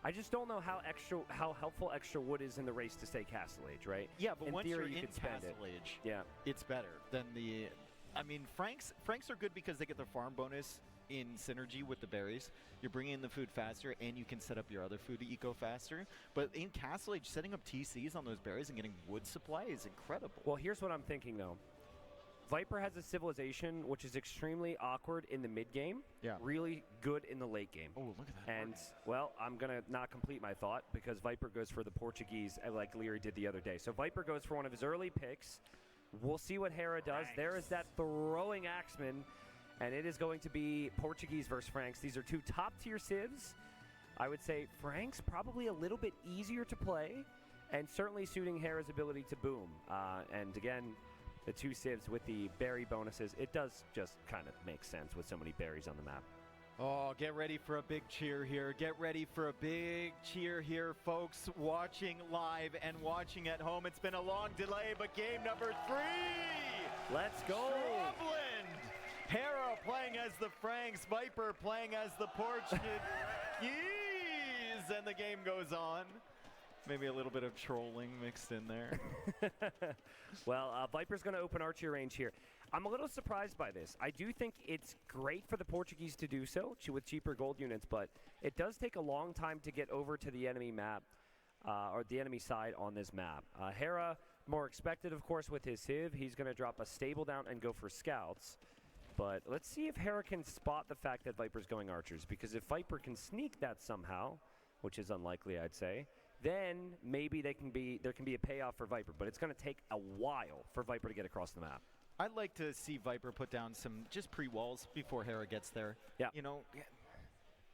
I just don't know how helpful extra wood is in the race to stay Castle Age, right? Yeah, but in once theory, you're you in could spend Castle it. Age, Yeah. it's better than the... I mean, Franks are good because they get their farm bonus in synergy with the berries. You're bringing in the food faster, and you can set up your other food to eco faster. But in Castle Age, setting up TCs on those berries and getting wood supply is incredible. Well, here's what I'm thinking, though. Viper has a civilization which is extremely awkward in the mid game, really good in the late game. Oh, look at that. And, well, I'm going to not complete my thought because Viper goes for the Portuguese like Leary did the other day. So Viper goes for one of his early picks. We'll see what Hera does. There is that throwing axeman, and it is going to be Portuguese versus Franks. These are 2 top-tier civs. I would say Franks probably a little bit easier to play and certainly suiting Hera's ability to boom. And, again, the 2 civs with the berry bonuses, it does just kind of make sense with so many berries on the map. Oh, get ready for a big cheer here. Get ready for a big cheer here, folks, watching live and watching at home. It's been a long delay, but game number 3. Let's go. Shrubland. Hera playing as the Franks, Viper playing as the Portuguese, and the game goes on. Maybe a little bit of trolling mixed in there. Well, Viper's going to open archery range here. I'm a little surprised by this. I do think it's great for the Portuguese to do so with cheaper gold units, but it does take a long time to get over to the enemy map, or the enemy side on this map. Hera, more expected, of course, with his Civ. He's going to drop a stable down and go for scouts. But let's see if Hera can spot the fact that Viper's going archers, because if Viper can sneak that somehow, which is unlikely, I'd say, then maybe there can be a payoff for Viper, but it's going to take a while for Viper to get across the map. I'd like to see Viper put down some just pre-walls before Hera gets there. Yeah. You know,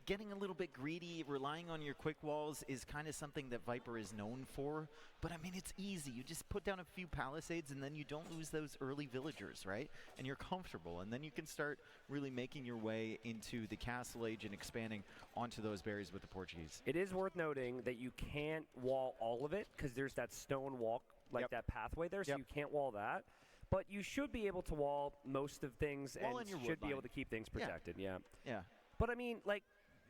getting a little bit greedy, relying on your quick walls is kind of something that Viper is known for. But I mean, it's easy. You just put down a few palisades and then you don't lose those early villagers, right? And you're comfortable. And then you can start really making your way into the Castle Age and expanding onto those berries with the Portuguese. It is worth noting that you can't wall all of it because there's that stone walk, like that pathway there, so you can't wall that. But you should be able to wall most of things and in your should be woodbine. able to keep things protected, yeah. Yeah. But I mean, like,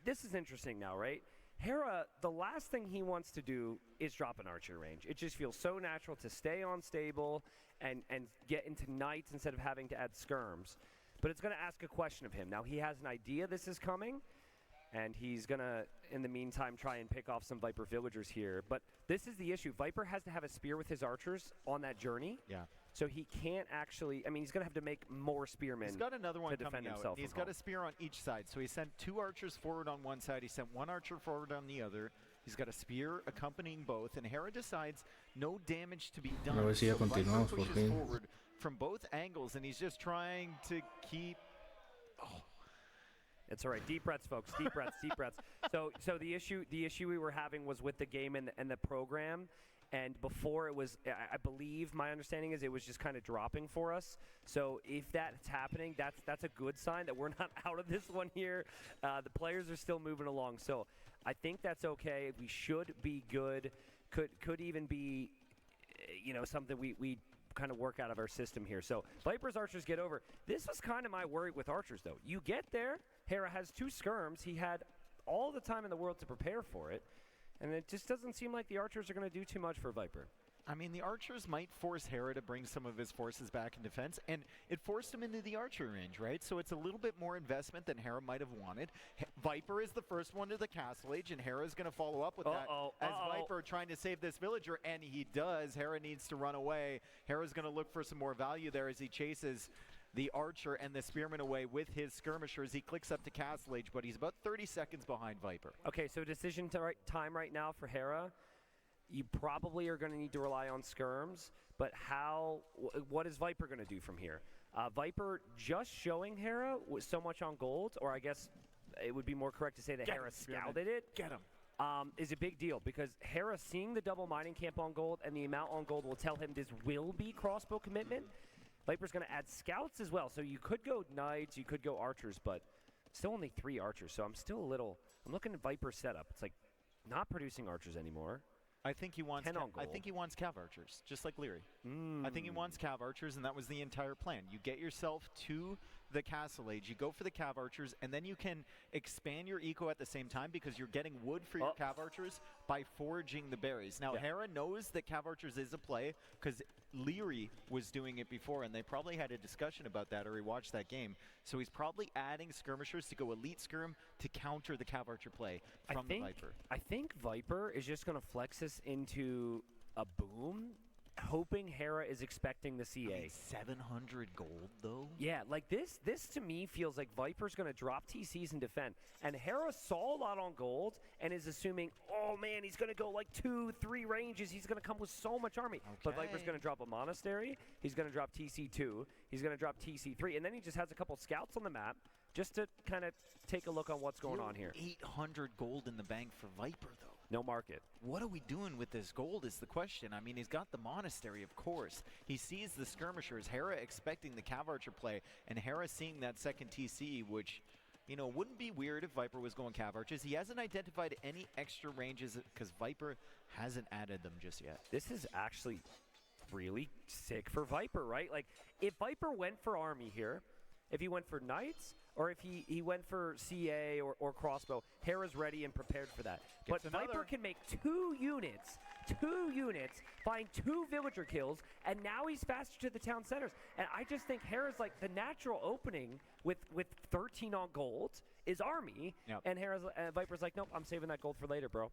this is interesting now, right? Hera, the last thing he wants to do is drop an archer range. It just feels so natural to stay on stable and get into knights instead of having to add skirms. But it's going to ask a question of him. Now, he has an idea this is coming, and he's going to, in the meantime, try and pick off some Viper villagers here. But this is the issue. Viper has to have a spear with his archers on that journey. Yeah. So he can't actually, I mean, he's going to have to make more spearmen. He's got another one to defend coming out. himself. He's got a spear on each side. So he sent 2 archers forward on one side. He sent 1 archer forward on the other. He's got a spear accompanying both. And Hera decides no damage to be done. A ver si ya so Viper continuamos por pushes fin. forward from both angles. And he's just trying to keep... It's all right. Deep breaths, folks. Deep breaths. Deep breaths. So the issue we were having was with the game and the program. And before it was, I believe, my understanding is it was just kind of dropping for us. So if that's happening, that's a good sign that we're not out of this one here. The players are still moving along. So I think that's okay. We should be good. Could even be, something we kind of work out of our system here. So Viper's archers get over. This was kind of my worry with archers, though. You get there. Hera has 2 skirms. He had all the time in the world to prepare for it. And it just doesn't seem like the archers are going to do too much for Viper. I mean, the archers might force Hera to bring some of his forces back in defense, and it forced him into the archer range, right? So it's a little bit more investment than Hera might have wanted. Viper is the first one to the Castle Age, and Hera's going to follow up with that as Viper trying to save this villager, and he does. Hera needs to run away. Hera's going to look for some more value there as he chases the archer and the spearman away with his skirmishers. He clicks up to Castle Age, but he's about 30 seconds behind Viper. Okay, so decision time right now for Hera. You probably are going to need to rely on skirms, but what is Viper going to do from here? Viper just showing Hera with so much on gold, or I guess it would be more correct to say that Hera scouted it. Get him. Is a big deal because Hera seeing the double mining camp on gold and the amount on gold will tell him this will be crossbow commitment. Viper's going to add scouts as well, so you could go knights, you could go archers, but still only 3 archers, so I'm looking at Viper's setup. It's like not producing archers anymore. I think he wants. 10 on gold. I think he wants cav archers, just like Leary. I think he wants cav archers, and that was the entire plan. You get yourself to the Castle Age, you go for the cav archers, and then you can expand your eco at the same time because you're getting wood for your cav archers by foraging the berries. Now Hera knows that cav archers is a play because Leary was doing it before, and they probably had a discussion about that, or he watched that game. So he's probably adding skirmishers to go elite skirm to counter the cav archer play from the Viper. I think Viper is just going to flex this into a boom, hoping Hera is expecting the CA. I mean, 700 gold, though? Yeah, like this to me feels like Viper's going to drop TCs and defend. And Hera saw a lot on gold and is assuming, oh man, he's going to go like 2-3 ranges. He's going to come with so much army. Okay. But Viper's going to drop a monastery. He's going to drop TC2. He's going to drop TC3. And then he just has a couple scouts on the map just to kind of take a look on what's going on here. 800 gold in the bank for Viper, though. No market. What are we doing with this gold is the question. I mean, he's got the monastery, of course. He sees the skirmishers, Hera expecting the cav archer play, and Hera seeing that second TC, which, you know, wouldn't be weird if Viper was going cav archers. He hasn't identified any extra ranges because Viper hasn't added them just yet. This is actually really sick for Viper, right? Like, if Viper went for army here, if he went for knights, or if he went for CA or crossbow, Hera's ready and prepared for that. But Viper can make 2 units, find 2 villager kills, and now he's faster to the town centers. And I just think Hera's like the natural opening with 13 on gold is army, and Viper's like, nope, I'm saving that gold for later, bro.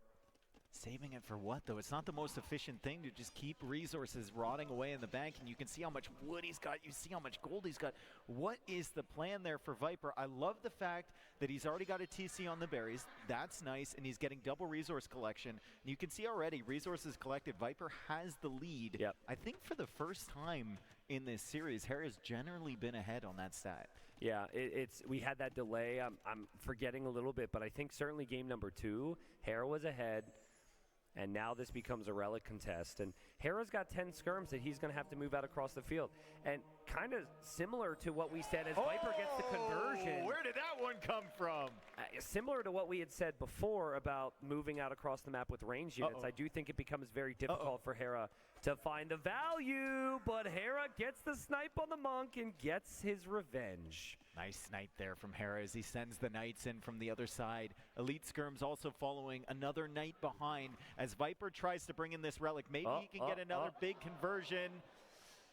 Saving it for what, though? It's not the most efficient thing to just keep resources rotting away in the bank, and you can see how much wood he's got. You see how much gold he's got. What is the plan there for Viper? I love the fact that he's already got a TC on the berries. That's nice, and he's getting double resource collection. And you can see already resources collected. Viper has the lead. I think for the first time in this series, Hera's generally been ahead on that stat. Yeah, we had that delay. I'm forgetting a little bit, but I think certainly game number 2, Hera was ahead, and now this becomes a relic contest. And Hera's got 10 skirms that he's going to have to move out across the field. And kind of similar to what we said as Viper gets the conversion. Where did that one come from? Similar to what we had said before about moving out across the map with range units, I do think it becomes very difficult for Hera to find the value, but Hera gets the snipe on the monk and gets his revenge. Nice snipe there from Hera as he sends the knights in from the other side. Elite Skirm's also following another knight behind as Viper tries to bring in this relic. Maybe he can get another big conversion.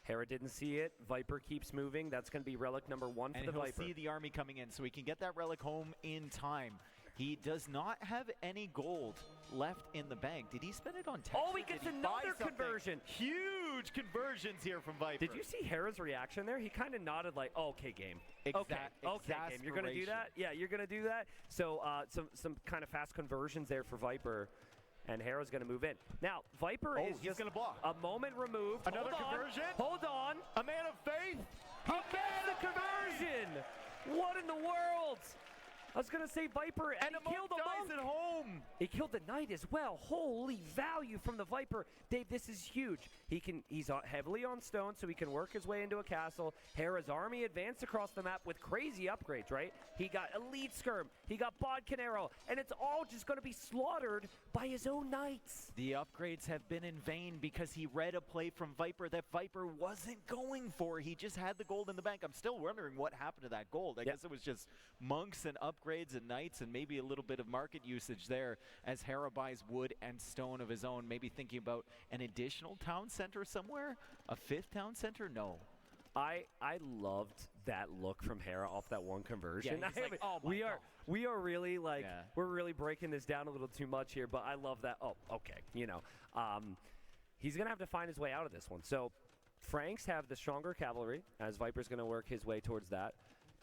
Hera didn't see it. Viper keeps moving. That's going to be relic number 1 for the Viper. And he'll see the army coming in, so he can get that relic home in time. He does not have any gold left in the bank. Did he spend it on Texas? Oh, he gets another conversion. Huge conversions here from Viper. Did you see Hera's reaction there? He kind of nodded like, oh, okay, game. Okay, game. You're going to do that? Yeah, you're going to do that? So some kind of fast conversions there for Viper. And Hera's going to move in. Now, Viper is just gonna block. A moment removed. Another conversion? Hold on. A man of faith? He gets the conversion! What in the world? I was going to say Viper, and he killed the monk. At home. He killed the knight as well. Holy value from the Viper. Dave, this is huge. He's heavily on stone, so he can work his way into a castle. Hera's army advanced across the map with crazy upgrades, right? He got Elite Skirm. He got Bodkin Arrow. And it's all just going to be slaughtered by his own knights. The upgrades have been in vain because he read a play from Viper that Viper wasn't going for. He just had the gold in the bank. I'm still wondering what happened to that gold. I guess it was just monks and upgrades and knights and maybe a little bit of market usage there as Hera buys wood and stone of his own, maybe thinking about an additional town center somewhere? A 5th town center? No. I loved that look from Hera off that one conversion. Yeah, he's like, oh my God. We are really like, we're really breaking this down a little too much here, but I love that. Oh, okay. You know, he's going to have to find his way out of this one. So Franks have the stronger cavalry as Viper's going to work his way towards that.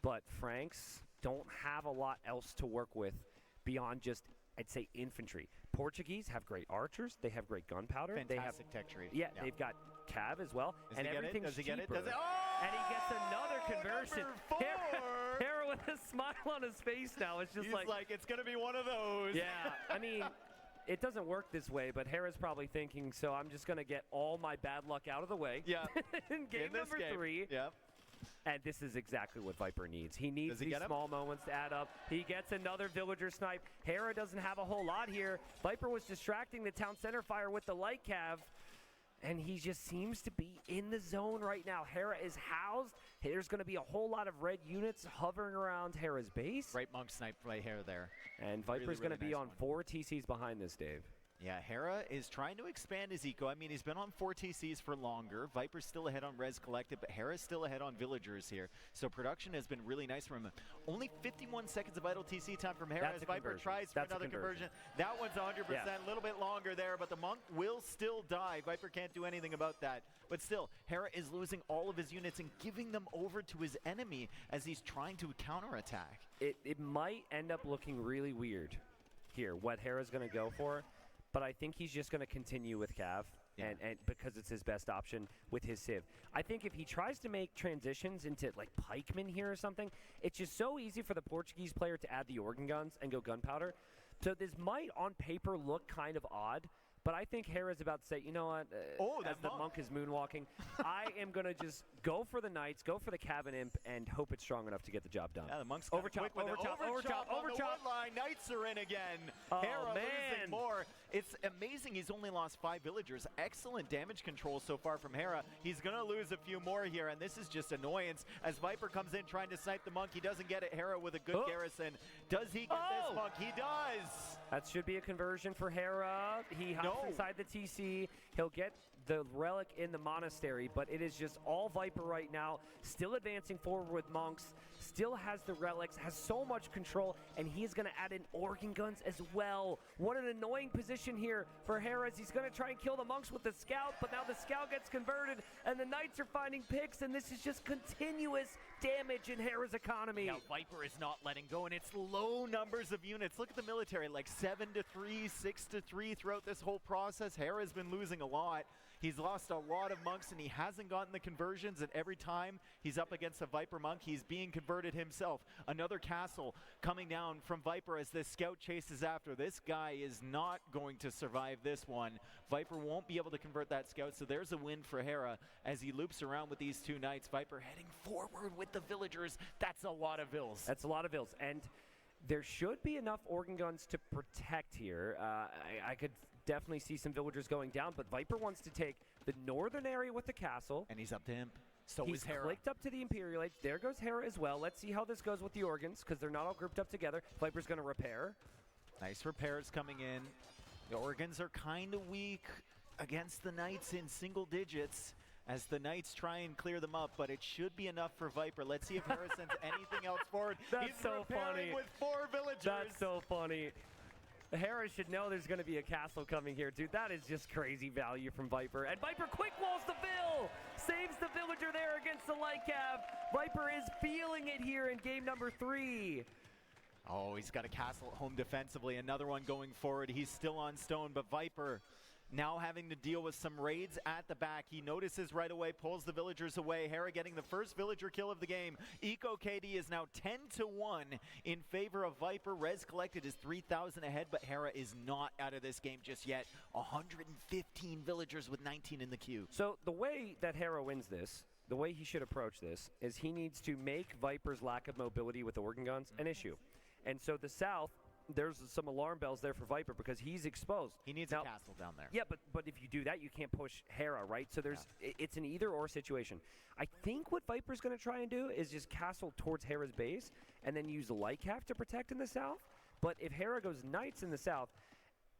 But Franks don't have a lot else to work with beyond just, I'd say, infantry. Portuguese have great archers. They have great gunpowder. Fantastic tech tree. Yeah, they've got cav as well. Does and he get it? everything's Does he get it? cheaper. Does it? Oh! And he gets another conversion. Hera with a smile on his face now. It's just He's like, it's going to be one of those. Yeah, I mean, it doesn't work this way, but Hera's probably thinking, so I'm just going to get all my bad luck out of the way. Yeah. in game number 3. Yep. And this is exactly what Viper needs. He needs these small moments to add up. He gets another villager snipe. Hera doesn't have a whole lot here. Viper was distracting the town center fire with the light cav. And he just seems to be in the zone right now. Hera is housed. There's going to be a whole lot of red units hovering around Hera's base. Great monk snipe by Hera there. And Viper's going to be on 4 TCs behind this, Dave. Yeah, Hera is trying to expand his eco. I mean, he's been on 4 TCs for longer. Viper's still ahead on Res Collected, but Hera's still ahead on Villagers here. So production has been really nice from him. Only 51 seconds of idle TC time from Hera as Viper tries for another conversion. That one's 100%, a little bit longer there, but the monk will still die. Viper can't do anything about that. But still, Hera is losing all of his units and giving them over to his enemy as he's trying to counterattack. It might end up looking really weird here, what Hera's going to go for. But I think he's just going to continue with Cav, and because it's his best option with his Civ. I think if he tries to make transitions into like pikemen here or something, it's just so easy for the Portuguese player to add the organ guns and go gunpowder. So this might on paper look kind of odd, but I think Hera's about to say, you know what, as the monk is moonwalking, I am going to just go for the knights, go for the Cav and Imp, and hope it's strong enough to get the job done. Yeah, the monk's overchop. on the wood line. Knights are in again. Hera losing more. It's amazing he's only lost 5 villagers. Excellent damage control so far from Hera. He's going to lose a few more here, and this is just annoyance. As Viper comes in trying to snipe the monk, he doesn't get it. Hera with a good garrison. Does he get this monk? He does. That should be a conversion for Hera. He hops inside the TC. He'll get the relic in the monastery, but it is just all Viper right now, still advancing forward with monks, still has the relics, has so much control, and he's going to add in organ guns as well. What an annoying position here for Hera. He's going to try and kill the monks with the scout, but now the scout gets converted, and the knights are finding picks, and this is just continuous damage in Hera's economy. Now Viper is not letting go, and it's low numbers of units. Look at the military, like 7-3, 6-3 throughout this whole process. Hera's been losing a lot. He's lost a lot of monks, and he hasn't gotten the conversions, and every time he's up against a Viper monk, he's being converted himself. Another castle coming down from Viper as this scout chases after. This guy is not going to survive this one. Viper won't be able to convert that scout, so there's a win for Hera as he loops around with these two knights. Viper heading forward with the villagers. That's a lot of vills. That's a lot of vills, and there should be enough organ guns to protect here. I could definitely see some villagers going down, but Viper wants to take the northern area with the castle. And he's up to him. So he's is Hera. clicked up to the Imperial Age. There goes Hera as well. Let's see how this goes with the organs, because they're not all grouped up together. Viper's going to repair. Nice repairs coming in. The organs are kind of weak against the knights in single digits as the knights try and clear them up, but it should be enough for Viper. Let's see if Hera sends anything else forward. That's He's so repairing funny. with 4 villagers. That's so funny. Hera should know there's going to be a castle coming here, dude. That is just crazy value from Viper. And Viper quick walls the Vill! Saves the villager there against the light cap. Viper is feeling it here in game number 3. Oh, he's got a castle at home defensively. Another one going forward. He's still on stone, but Viper now having to deal with some raids at the back. He notices right away, pulls the villagers away. Hera getting the first villager kill of the game. Eco KD is now 10-1 in favor of Viper. Res collected is 3,000 ahead, but Hera is not out of this game just yet. 115 villagers with 19 in the queue. So the way that Hera wins this, the way he should approach this, is he needs to make Viper's lack of mobility with the organ guns an issue. And so the South, there's some alarm bells there for Viper because he's exposed. He needs a castle down there. Yeah, but if you do that, you can't push Hera, right? So there's it's an either-or situation. I think what Viper's going to try and do is just castle towards Hera's base and then use the light cap to protect in the south. But if Hera goes knights in the south,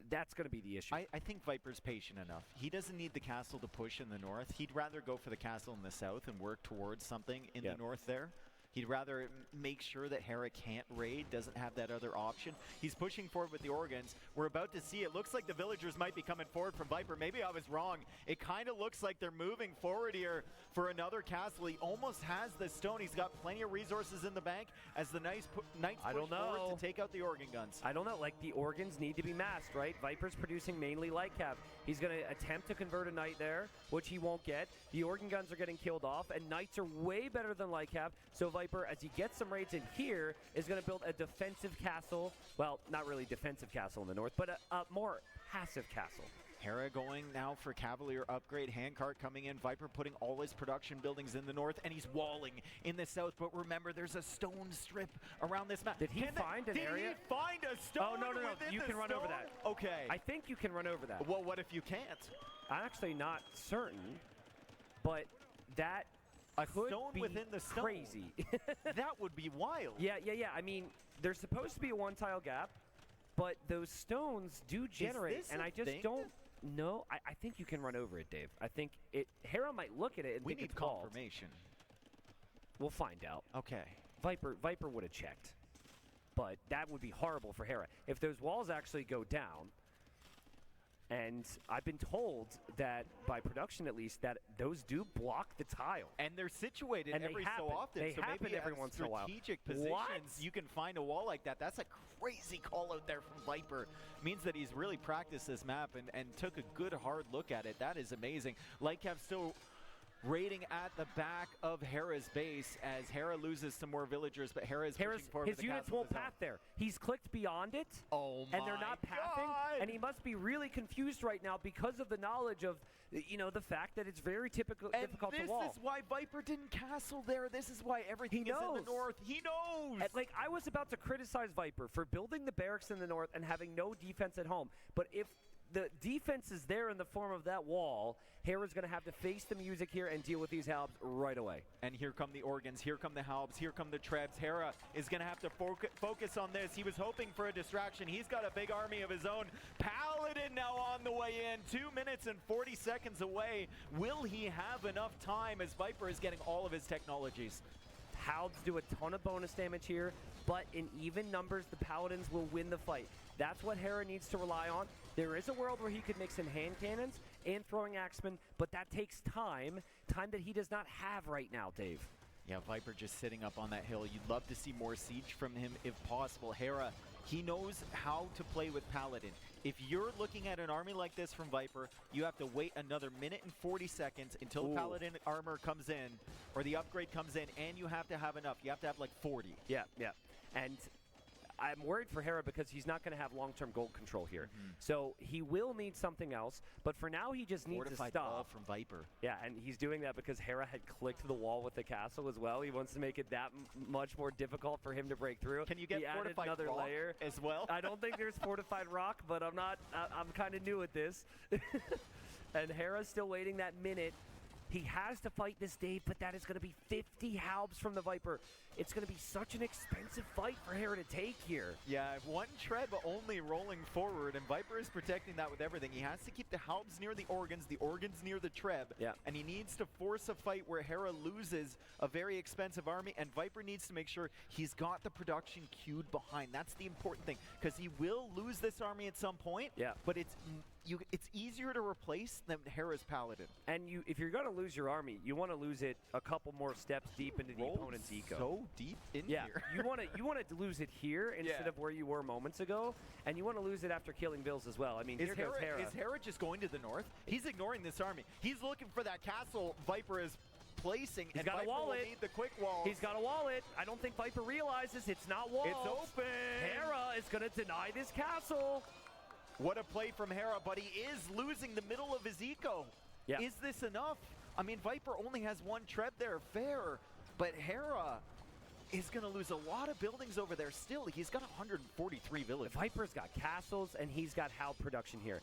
that's going to be the issue. I think Viper's patient enough. He doesn't need the castle to push in the north. He'd rather go for the castle in the south and work towards something in the north there. He'd rather make sure that Hera can't raid, doesn't have that other option. He's pushing forward with the organs. We're about to see, it looks like the villagers might be coming forward from Viper. Maybe I was wrong. It kind of looks like they're moving forward here for another castle. He almost has the stone. He's got plenty of resources in the bank as the knights push forward to take out the organ guns. I don't know, like the organs need to be masked, right? Viper's producing mainly light cap. He's going to attempt to convert a knight there, which he won't get. The organ guns are getting killed off, and knights are way better than light cap. So Viper, as he gets some raids in here, is going to build a defensive castle. Well, not really defensive castle in the north, but a more passive castle. Hera going now for Cavalier upgrade. Handcart coming in. Viper putting all his production buildings in the north, and he's walling in the south. But remember, there's a stone strip around this map. Did he find an area? Did he find a stone? Oh, no. within You the can run over stone? that. Okay. I think you can run over that. Well, what if you can't? I'm actually not certain, but that could stone be within the stone. crazy. That would be wild. Yeah. I mean, there's supposed to be a one-tile gap, but those stones do generate, this and a I just thing? don't know. I think you can run over it, Dave. I think Hera might look at it and We think need it's called. confirmation. We'll find out. Okay. Viper would have checked, but that would be horrible for Hera if those walls actually go down. And I've been told that by production, at least, that those do block the tile. And they're situated And they every happen. so often. They so happen maybe every at once in a while. strategic positions, What? you can find a wall like that. That's a crazy call out there from Viper. Means that he's really practiced this map and took a good hard look at it. That is amazing. Lightcap still raiding at the back of Hera's base as Hera loses some more villagers, but Hera's pushing forward with His the units castle won't of his own. path there. He's clicked beyond it, and they're not pathing, and he must be really confused right now because of the knowledge of, the fact that it's very difficult to wall. This is why Viper didn't castle there. This is why everything is in the north. He knows. Like, I was about to criticize Viper for building the barracks in the north and having no defense at home, but if the defense is there in the form of that wall, Hera's going to have to face the music here and deal with these halbs right away. And here come the organs, here come the halbs, here come the trebs. Hera is going to have to focus on this. He was hoping for a distraction. He's got a big army of his own. Paladin now on the way in, 2 minutes and 40 seconds away. Will he have enough time as Viper is getting all of his technologies? Halbs do a ton of bonus damage here, but in even numbers, the Paladins will win the fight. That's what Hera needs to rely on. There is a world where he could mix in hand cannons and throwing axemen, but that takes time that he does not have right now, Dave. Yeah, Viper just sitting up on that hill. You'd love to see more siege from him if possible. Hera, he knows how to play with Paladin. If you're looking at an army like this from Viper, you have to wait another minute and 40 seconds until the Paladin armor comes in, or the upgrade comes in, and you have to have enough. You have to have like 40. Yeah, yeah. And I'm worried for Hera because he's not going to have long-term gold control here. So he will need something else, but for now he just needs to Fortified stop. wall from Viper. Yeah, and he's doing that because Hera had clicked the wall with the castle as well. He wants to make it that much more difficult for him to break through. Can you get he added fortified another rock layer as well? I don't think there's fortified rock, but I'm kind of new at this. And Hera's still waiting that minute. He has to fight this, Dave, but that is going to be 50 halbs from the Viper. It's going to be such an expensive fight for Hera to take here. Yeah, one Treb only rolling forward, and Viper is protecting that with everything. He has to keep the halbs near the organs near the Treb, and he needs to force a fight where Hera loses a very expensive army, and Viper needs to make sure he's got the production queued behind. That's the important thing, because he will lose this army at some point, but it's easier to replace than Hera's Paladin. And if you're going to lose your army, you want to lose it a couple more steps deep into the opponent's eco. So deep in here. you want to lose it here instead of where you were moments ago, and you want to lose it after killing Bills as well. I mean, Is here goes Hera. Is Hera just going to the north? He's ignoring this army. He's looking for that castle Viper is placing, He's and got Viper a wallet. will need the quick wall. He's got a wallet. I don't think Viper realizes it's not walls. It's open. Hera is going to deny this castle. What a play from Hera, but he is losing the middle of his eco. Yeah. Is this enough? I mean, Viper only has one Treb there, fair, but Hera is going to lose a lot of buildings over there still. He's got 143 villages. Viper's got castles, and he's got halb production here.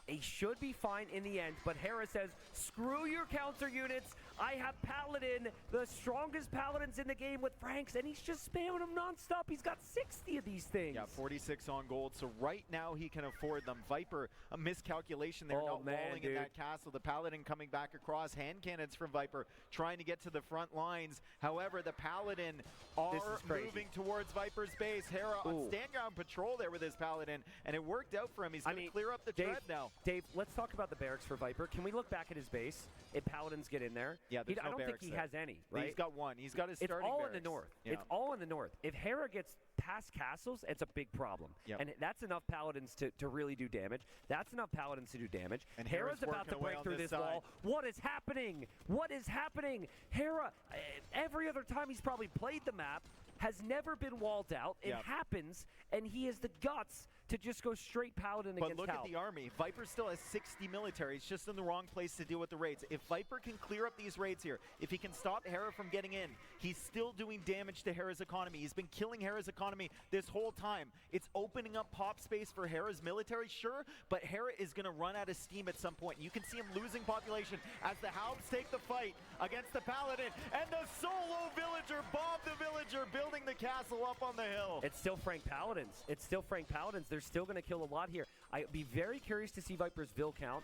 He should be fine in the end, but Hera says, screw your counter units. I have Paladin, the strongest Paladins in the game with Franks, and he's just spamming them nonstop. He's got 60 of these things. Yeah, 46 on gold, so right now he can afford them. Viper, a miscalculation there, not walling in that castle. The Paladin coming back across. Hand cannons from Viper, trying to get to the front lines. However, the Paladin are moving towards Viper's base. Hera on stand ground patrol there with his Paladin, and it worked out for him. He's going to clear up the Treb now. Dave, let's talk about the barracks for Viper. Can we look back at his base? If Paladins get in there, yeah, I don't think he has any, right? He's got one. He's got his starting It's all barracks. in the north. Yeah. It's all in the north. If Hera gets past castles, it's a big problem. Yep. And that's enough Paladins to really do damage. That's enough Paladins to do damage. And Hera's about to break through this wall. What is happening? What is happening? Hera, every other time he's probably played the map, has never been walled out. It happens, and he has the guts to just go straight Paladin against But look at the army. Viper still has 60 military. He's just in the wrong place to deal with the raids. If Viper can clear up these raids here, if he can stop Hera from getting in, he's still doing damage to Hera's economy. He's been killing Hera's economy this whole time. It's opening up pop space for Hera's military, sure, but Hera is going to run out of steam at some point. You can see him losing population as the Halbs take the fight against the Paladin, and the solo villager, Bob the villager, building the castle up on the hill. It's still Frank Paladins. It's still Frank Paladins. They're still going to kill a lot here. I'd be very curious to see Viper's Vil count.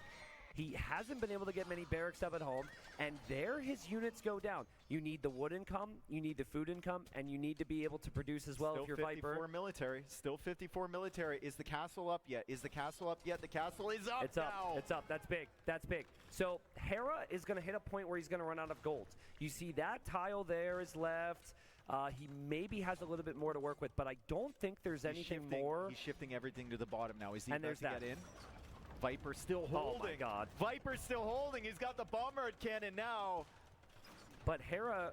He hasn't been able to get many barracks up at home, and there his units go down. You need the wood income, you need the food income, and you need to be able to produce as well if you're Viper. Still 54 military. Still 54 military. Is the castle up yet? Is the castle up yet? The castle is up It's now. up. It's up. That's big. That's big. So Hera is going to hit a point where he's going to run out of gold. You see that tile there is left. He maybe has a little bit more to work with, but I don't think there's anything more. He's shifting everything to the bottom now. Is he And about to get in? Viper still holding. Oh my God. Viper's still holding. He's got the bombard cannon now. But Hera,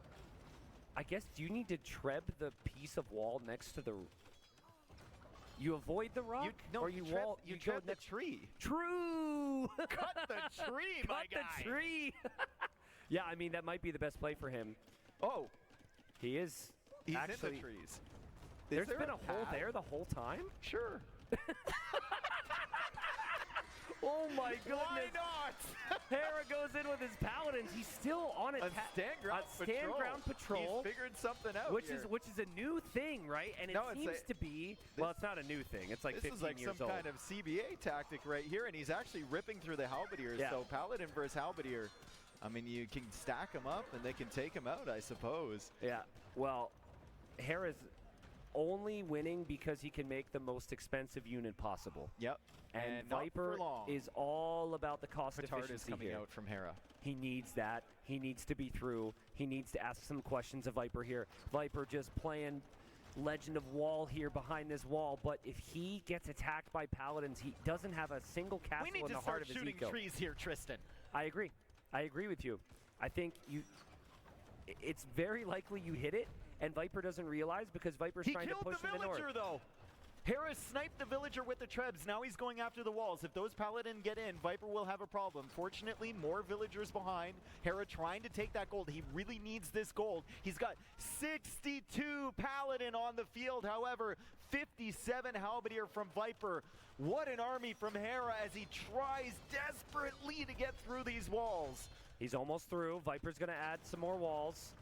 I guess, do you need to treb the piece of wall next to the... You avoid the rock? Or you wall? You treb the tree. True! Cut the tree, my guy. Cut the tree! Yeah, I mean, that might be the best play for him. Oh. He is He's actually... in the trees. There's been a hole there the whole time? Sure. Oh my goodness! Why not? Hera goes in with his paladins. He's still on a stand ground patrol. He's figured something out which here. is a new thing, right? And it seems to be well, it's not a new thing. It's like 15 This is like years some old. kind of CBA tactic right here, and he's actually ripping through the halberdiers. Yeah. So Paladin versus halberdier. I mean, you can stack them up, and they can take him out, I suppose. Yeah. Well, Hera's only winning because he can make the most expensive unit possible. Yep. And not Viper for long. is all about the cost Petard efficiency is coming here. out from Hera. He needs that. He needs to be through. He needs to ask some questions of Viper here. Viper just playing Legend of Wall here behind this wall, but if he gets attacked by paladins, he doesn't have a single castle We need in to the start heart of his shooting eco. trees here, Tristan. I agree. I agree with you. I think it's very likely you hit it, and Viper doesn't realize because Viper's He trying to killed push the in the north. villager, though. Hera sniped the villager with the trebs. Now he's going after the walls. If those paladin get in, Viper will have a problem. Fortunately, more villagers behind. Hera trying to take that gold. He really needs this gold. He's got 62 paladin on the field. However, 57 halberdier from Viper. What an army from Hera as he tries desperately to get through these walls. He's almost through. Viper's going to add some more walls,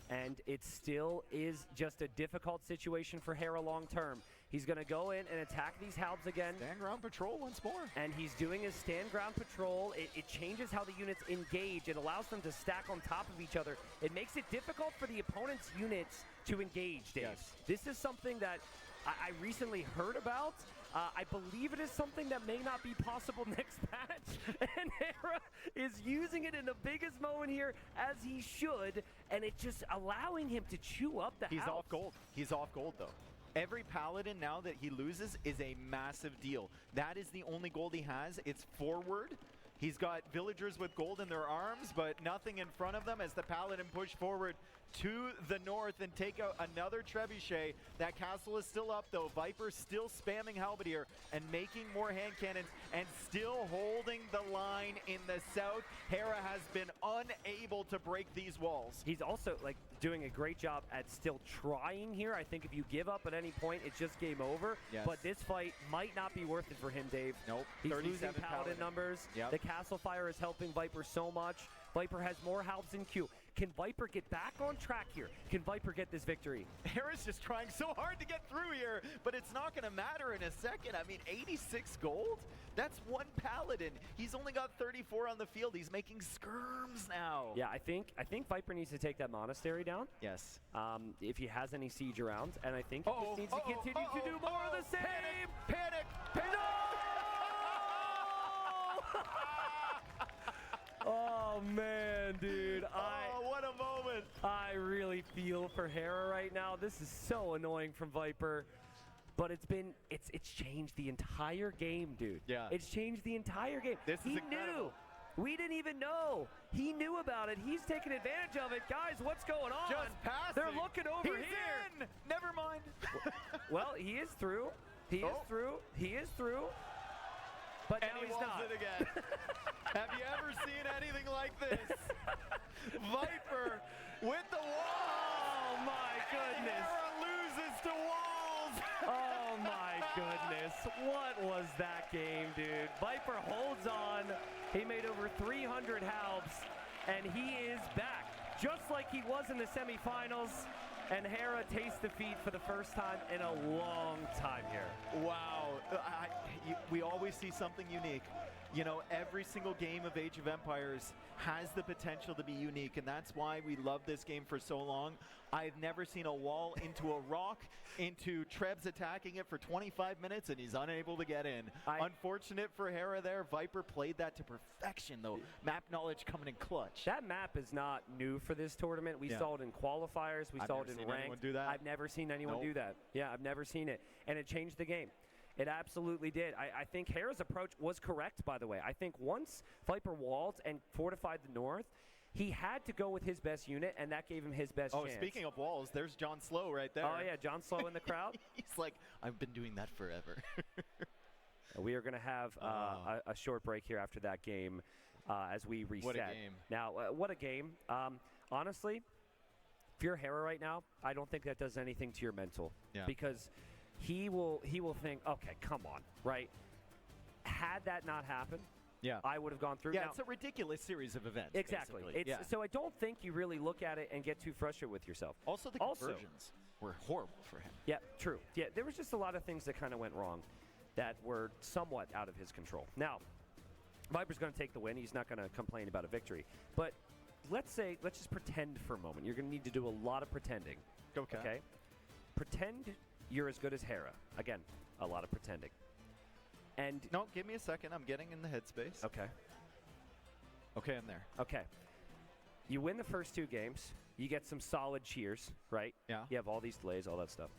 and it still is just a difficult situation for Hera long term. He's going to go in and attack these halbs again. Stand ground patrol once more. And he's doing his stand ground patrol. It changes how the units engage. It allows them to stack on top of each other. It makes it difficult for the opponent's units to engage, Dave. Yes. This is something that I recently heard about. I believe it is something that may not be possible next patch. And Hera is using it in the biggest moment here, as he should. And it's just allowing him to chew up the He's house. off gold. He's off gold, though. Every paladin now that he loses is a massive deal. That is the only gold he has. It's forward. He's got villagers with gold in their arms, but nothing in front of them as the paladin push forward to the north and take out another trebuchet. That castle is still up, though. Viper still spamming halberdier and making more hand cannons and still holding the line in the south. Hera has been unable to break these walls. He's also doing a great job at still trying here. I think if you give up at any point, it's just game over. Yes. But this fight might not be worth it for him, Dave. Nope. He's losing 37 paladin numbers. Yep. The castle fire is helping Viper so much. Viper has more halbs in queue. Can Viper get back on track here? Can Viper get this victory? Hera's just trying so hard to get through here, but it's not going to matter in a second. I mean, 86 gold? That's one paladin. He's only got 34 on the field. He's making skirms now. Yeah, I think Viper needs to take that monastery down. Yes. If he has any siege around, and I think he just needs to continue to do more of the same. Panic! Oh man, dude. What a moment. I really feel for Hera right now. This is so annoying from Viper. But it's changed the entire game, dude. Yeah. It's changed the entire game. He knew. We didn't even know. He knew about it. He's taking advantage of it. Guys, what's going on? Just passing. They're looking over He's here. in. Never mind. Well, he is through. He is through. He is through. But And now he he's walls not. it again. Have you ever seen anything like this? Viper with the wall. Oh my goodness. Hera loses to walls. Oh my goodness. What was that game, dude? Viper holds on. He made over 300 halbs, and he is back, just like he was in the semifinals. And Hera tastes defeat for the first time in a long time here. Wow. We always see something unique. You know, every single game of Age of Empires has the potential to be unique, and that's why we love this game for so long. I've never seen a wall into a rock, into Trebs attacking it for 25 minutes, and he's unable to get in. Unfortunate for Hera there. Viper played that to perfection, though. Map knowledge coming in clutch. That map is not new for this tournament. We saw it in qualifiers. We saw it in ranked. I've never seen anyone do that. Yeah, I've never seen it. And it changed the game. It absolutely did. I think Hera's approach was correct, by the way. I think once Viper walled and fortified the north, he had to go with his best unit, and that gave him his best chance. Speaking of walls, there's John Slow right there. Oh, yeah, John Slow in the crowd. He's like, I've been doing that forever. We are going to have a short break here after that game as we reset. What a game. Now, what a game. Honestly, if you're Hera right now, I don't think that does anything to your mental. Yeah. Because he will think, okay, come on, right? Had that not happened, I would have gone through. Yeah, now, it's a ridiculous series of events. exactly. basically. So I don't think you really look at it and get too frustrated with yourself. Also, the conversions were horrible for him. Yeah, true. Yeah, there was just a lot of things that kind of went wrong that were somewhat out of his control. Now, Viper's going to take the win. He's not going to complain about a victory. But let's just pretend for a moment. You're going to need to do a lot of pretending. Okay? Pretend you're as good as Hera. Again, a lot of pretending. And no, give me a second. I'm getting in the headspace. Okay. Okay, I'm there. Okay. You win the first two games. You get some solid cheers, right? Yeah. You have all these delays, all that stuff.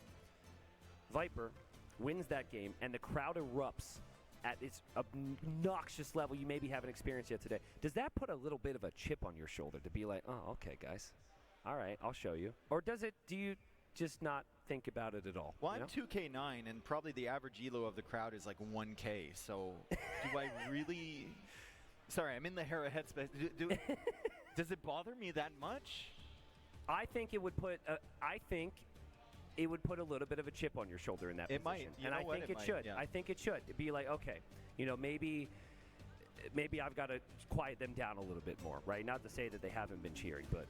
Viper wins that game, and the crowd erupts at its obnoxious level you maybe haven't experienced yet today. Does that put a little bit of a chip on your shoulder to be like, oh, okay, guys. All right, I'll show you. Or do you just not think about it at all? Well, I'm 2K9, and probably the average elo of the crowd is like 1K. So do I really... Sorry, I'm in the Hera headspace. Does it bother me that much? I think it would put a little bit of a chip on your shoulder in that position. Might. And I think it should. Yeah. I think it should. It'd be like, okay, maybe I've got to quiet them down a little bit more, right? Not to say that they haven't been cheering, but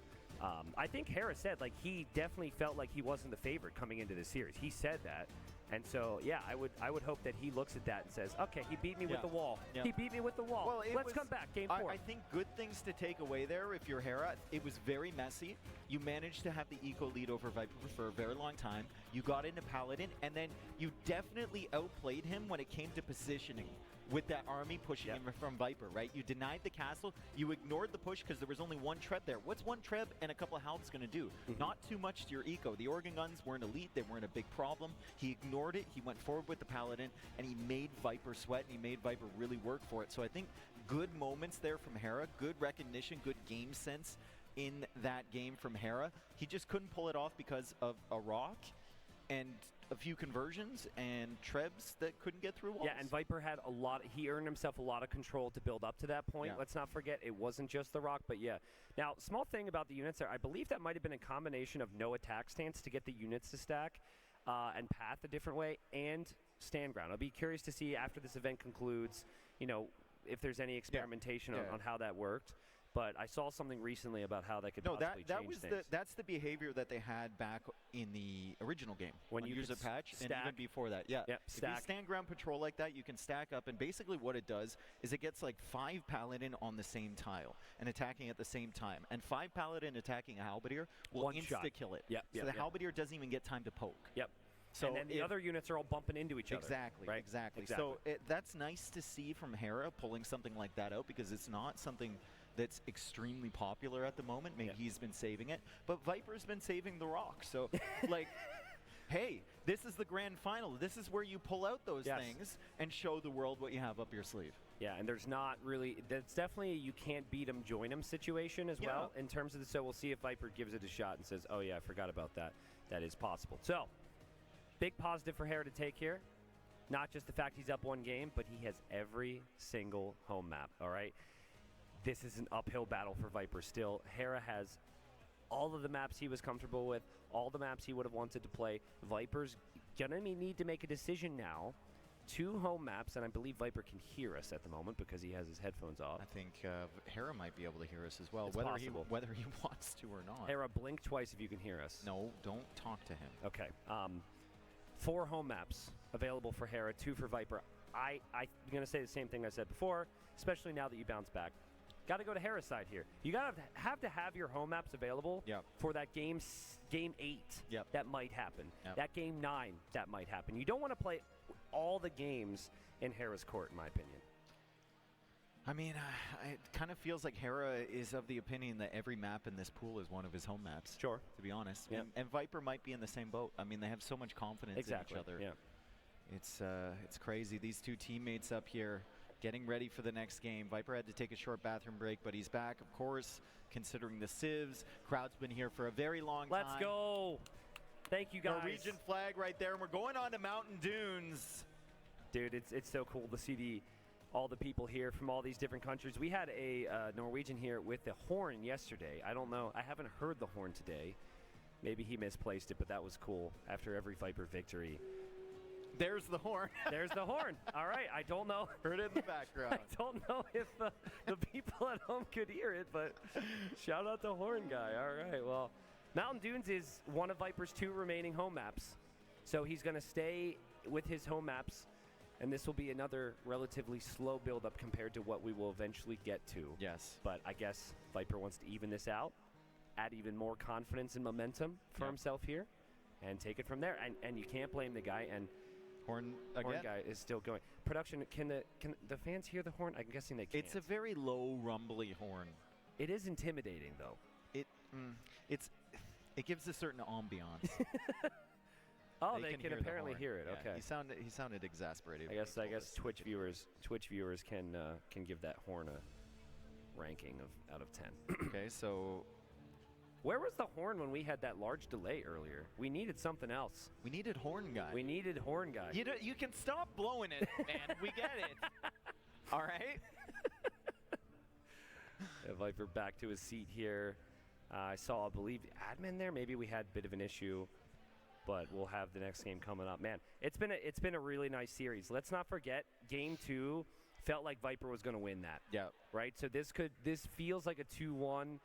I think Hera said, like, he definitely felt like he wasn't the favorite coming into this series. He said that. And so, yeah, I would hope that he looks at that and says, okay, he beat me with the wall. Yeah. He beat me with the wall. Well, Let's come back, game 4. I think good things to take away there if you're Hera. It was very messy. You managed to have the eco lead over Viper for a very long time. You got into Paladin, and then you definitely outplayed him when it came to positioning with that army pushing him from Viper, right? You denied the castle. You ignored the push because there was only one Treb there. What's one Treb and a couple of Halbs going to do? Not too much to your eco. The Organ Guns weren't elite. They weren't a big problem. He ignored it. He went forward with the Paladin, and he made Viper sweat, and he made Viper really work for it. So I think good moments there from Hera, good recognition, good game sense in that game from Hera. He just couldn't pull it off because of a rock and a few conversions and Trebs that couldn't get through walls. Yeah, and Viper had he earned himself a lot of control to build up to that point. Let's not forget, it wasn't just the rock, but yeah. Now, small thing about the units there, I believe that might have been a combination of no attack stance to get the units to stack and path a different way, and stand ground. I'll be curious to see after this event concludes, if there's any experimentation on how that worked. But I saw something recently about how that could possibly change things. That's the behavior that they had back in the original game when you use a patch, and even before that. Yeah, if you stand ground patrol like that, you can stack up, and basically what it does is it gets like 5 Paladin on the same tile and attacking at the same time, and 5 Paladin attacking a Halberdier will insta-kill it. So the Halberdier doesn't even get time to poke. So and then the other units are all bumping into each other. Exactly. So that's nice to see from Hera pulling something like that out, because it's not something that's extremely popular at the moment. Maybe he's been saving it, but Viper's been saving the rock. So, like, hey, this is the grand final. This is where you pull out those things and show the world what you have up your sleeve. Yeah, and there's not really, that's definitely you can't beat him, join him situation as well in terms of so we'll see if Viper gives it a shot and says, oh yeah, I forgot about that. That is possible. So, big positive for Hera to take here. Not just the fact he's up 1 game, but he has every single home map, all right? This is an uphill battle for Viper still. Hera has all of the maps he was comfortable with, all the maps he would have wanted to play. Viper's going to need to make a decision now. 2 home maps, and I believe Viper can hear us at the moment because he has his headphones off. I think Hera might be able to hear us as well, It's whether possible. whether he wants to or not. Hera, blink twice if you can hear us. No, don't talk to him. Okay. 4 home maps available for Hera, 2 for Viper. I'm going to say the same thing I said before, especially now that you bounce back. Got to go to Hera's side here. You got to have your home maps available for that game 8 that might happen. That game 9 that might happen. You don't want to play all the games in Hera's court, in my opinion. I mean, it kind of feels like Hera is of the opinion that every map in this pool is one of his home maps. Sure. To be honest. And Viper might be in the same boat. I mean, they have so much confidence in each other. It's crazy. These 2 teammates up here getting ready for the next game. Viper had to take a short bathroom break, but he's back, of course, considering the civs. Crowd's been here for a very long time. Let's go. Thank you, guys. Norwegian flag right there, and we're going on to Mountain Dunes. Dude, it's so cool to see all the people here from all these different countries. We had a Norwegian here with the horn yesterday. I don't know. I haven't heard the horn today. Maybe he misplaced it, but that was cool after every Viper victory. There's the horn. There's the horn. All right. I don't know. Heard it in the background. I don't know if the people at home could hear it, but shout out the horn guy. All right. Well, Mountain Dunes is one of Viper's 2 remaining home maps. So he's going to stay with his home maps, and this will be another relatively slow build-up compared to what we will eventually get to. Yes. But I guess Viper wants to even this out, add even more confidence and momentum for himself here, and take it from there. And you can't blame the guy. And horn guy is still going. Production, can the fans hear the horn? I'm guessing they can't. It's a very low, rumbly horn. It is intimidating, though. It gives a certain ambiance. Oh, they can apparently hear it. Yeah, Okay. He sounded exasperated. I guess Twitch viewers can give that horn a ranking of out of 10. Okay, so where was the horn when we had that large delay earlier? We needed something else. We needed horn guy. We needed horn guy. You can stop blowing it, man. We get it. All right. Viper back to his seat here. I saw, I believe, admin there. Maybe we had a bit of an issue, but we'll have the next game coming up. Man, it's been a really nice series. Let's not forget, Game 2 felt like Viper was going to win that. Yeah. Right. So this feels like a 2-1.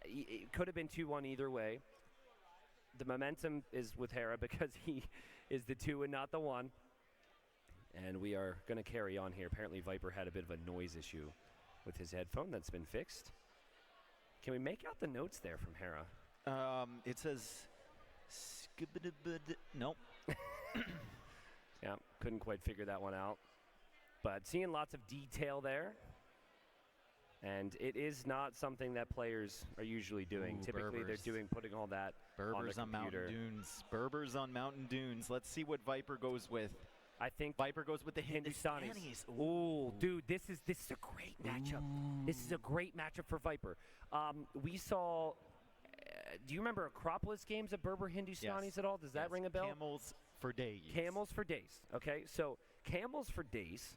It could have been 2-1 either way. The momentum is with Hera because he is the 2 and not the 1. And we are going to carry on here. Apparently, Viper had a bit of a noise issue with his headphone that's been fixed. Can we make out the notes there from Hera? It says, nope. Yeah, couldn't quite figure that one out. But seeing lots of detail there. And it is not something that players are usually doing. Ooh, Typically, Berbers. they're putting all that on the Berbers on Mountain computer. Dunes. Berbers on Mountain Dunes. Let's see what Viper goes with. I think Viper goes with the Hindustanis. Ooh, dude, this is a great matchup. This is a great matchup for Viper. We saw. Do you remember Acropolis games at Berber Hindustanis at all? Does that ring a bell? Camels for days. Camels for days. Okay, so camels for days.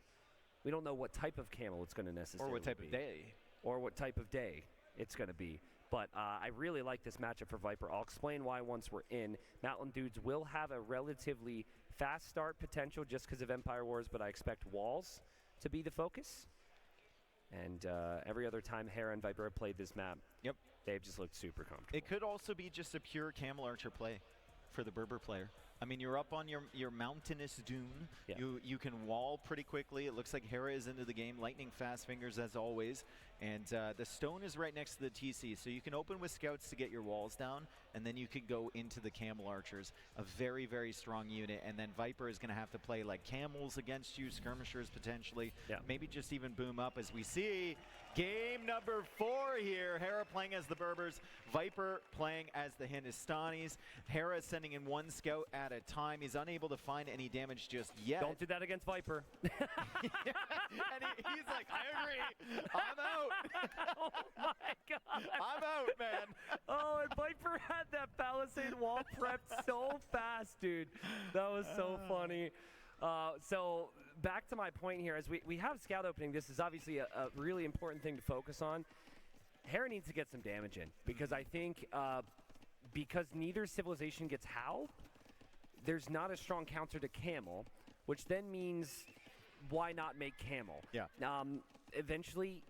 We don't know what type of camel it's going to necessarily be. Or what type of day. Or what type of day it's going to be. But I really like this matchup for Viper. I'll explain why once we're in. Mountain Dudes will have a relatively fast start potential just because of Empire Wars, but I expect walls to be the focus. And every other time Hera and Viper have played this map, they've just looked super comfortable. It could also be just a pure Camel Archer play for the Berber player. I mean, you're up on your mountainous dune. Yeah. You can wall pretty quickly. It looks like Hera is into the game. Lightning fast fingers as always. And the stone is right next to the TC. So you can open with scouts to get your walls down. And then you can go into the Camel Archers. A very, very strong unit. And then Viper is going to have to play like camels against you. Skirmishers potentially. Yeah. Maybe just even boom up as we see. Game number 4 here. Hera playing as the Berbers. Viper playing as the Hindustanis. Hera sending in 1 scout at a time. He's unable to find any damage just yet. Don't do that against Viper. And he's like, I agree. I'm out. Oh my God. I'm out, man. Oh, and Viper had that palisade wall prepped so fast, dude. That was so funny. So back to my point here, as we have scout opening, this is obviously a really important thing to focus on. Hera needs to get some damage in because I think because neither civilization gets Howl, there's not a strong counter to Camel, which then means why not make Camel? Yeah. Eventually,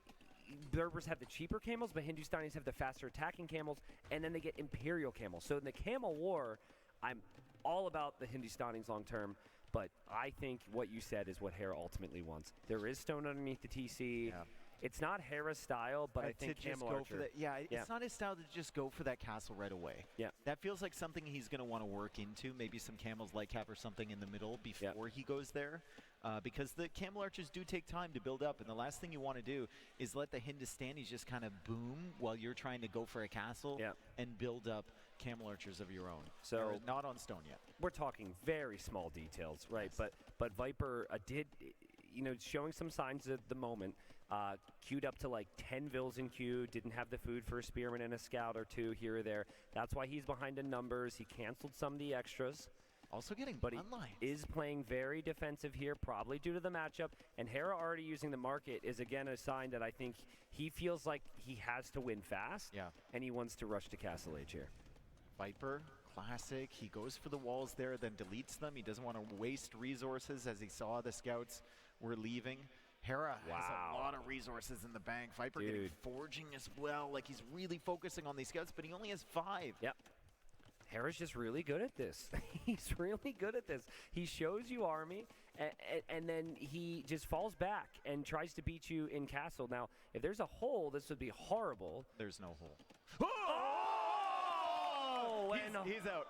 Berbers have the cheaper camels, but Hindustanis have the faster attacking camels, and then they get Imperial camels. So in the Camel War, I'm all about the Hindustanis long term, but I think what you said is what Hera ultimately wants. There is stone underneath the TC. Yeah. It's not Hera's style, but I think Camel Archer. It's not his style to just go for that castle right away. Yeah. That feels like something he's going to want to work into. Maybe some camels like cap or something in the middle before he goes there. Because the Camel Archers do take time to build up. And the last thing you want to do is let the Hindustanis just kind of boom while you're trying to go for a castle and build up Camel Archers of your own. So They're not on stone yet. We're talking very small details, right? But Viper did, showing some signs at the moment. Queued up to like 10 vills in queue, didn't have the food for a spearman and a scout or 2 here or there. That's why he's behind in numbers. He canceled some of the extras. Also getting but he is playing very defensive here, probably due to the matchup. And Hera already using the market is again a sign that I think he feels like he has to win fast. Yeah. And he wants to rush to Castle Age here. Viper, classic. He goes for the walls there, then deletes them. He doesn't want to waste resources as he saw the scouts were leaving. Hera has a lot of resources in the bank. Viper getting forging as well. Like he's really focusing on these scouts, but he only has 5. Yep. Hera's just really good at this. He's really good at this. He shows you army, and then he just falls back and tries to beat you in castle. Now, if there's a hole, this would be horrible. There's no hole. Oh! He's out.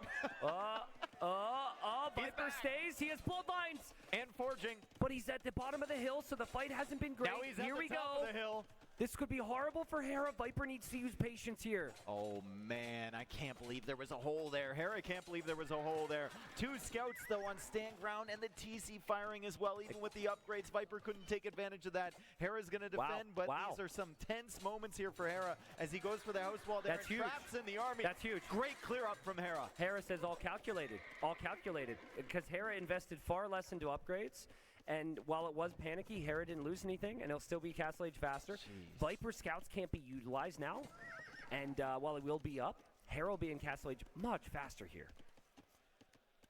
Viper stays. He has bloodlines. And forging. But he's at the bottom of the hill, so the fight hasn't been great. Now he's Here at we the top go. of the hill. This could be horrible for Hera. Viper needs to use patience here. Oh man, I can't believe there was a hole there. Hera can't believe there was a hole there. 2 scouts though on stand ground and the TC firing as well. Even with the upgrades, Viper couldn't take advantage of that. Hera's gonna defend, but these are some tense moments here for Hera as he goes for the house wall there. That's huge. Traps in the army. That's huge. Great clear up from Hera. Hera says all calculated, because Hera invested far less into upgrades. And while it was panicky, Hera didn't lose anything, and he'll still be Castle Age faster. Jeez. Viper scouts can't be utilized now, and while it will be up, Hera will be in Castle Age much faster here.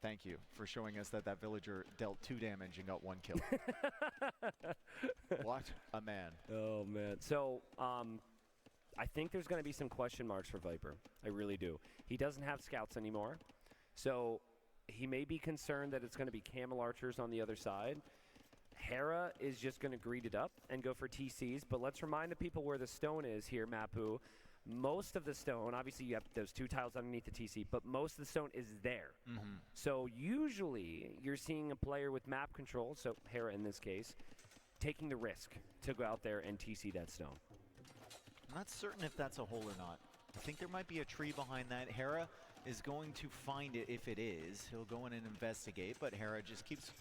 Thank you for showing us that that villager dealt 2 damage and got 1 kill. What a man. Oh, man. So, I think there's going to be some question marks for Viper. I really do. He doesn't have scouts anymore, so he may be concerned that it's going to be camel archers on the other side. Hera is just going to greed it up and go for TCs, but let's remind the people where the stone is here, Mapu. Most of the stone, obviously you have those 2 tiles underneath the TC, but most of the stone is there. So usually you're seeing a player with map control, so Hera in this case, taking the risk to go out there and TC that stone. I'm not certain if that's a hole or not. I think there might be a tree behind that. Hera is going to find it if it is. He'll go in and investigate, but Hera just keeps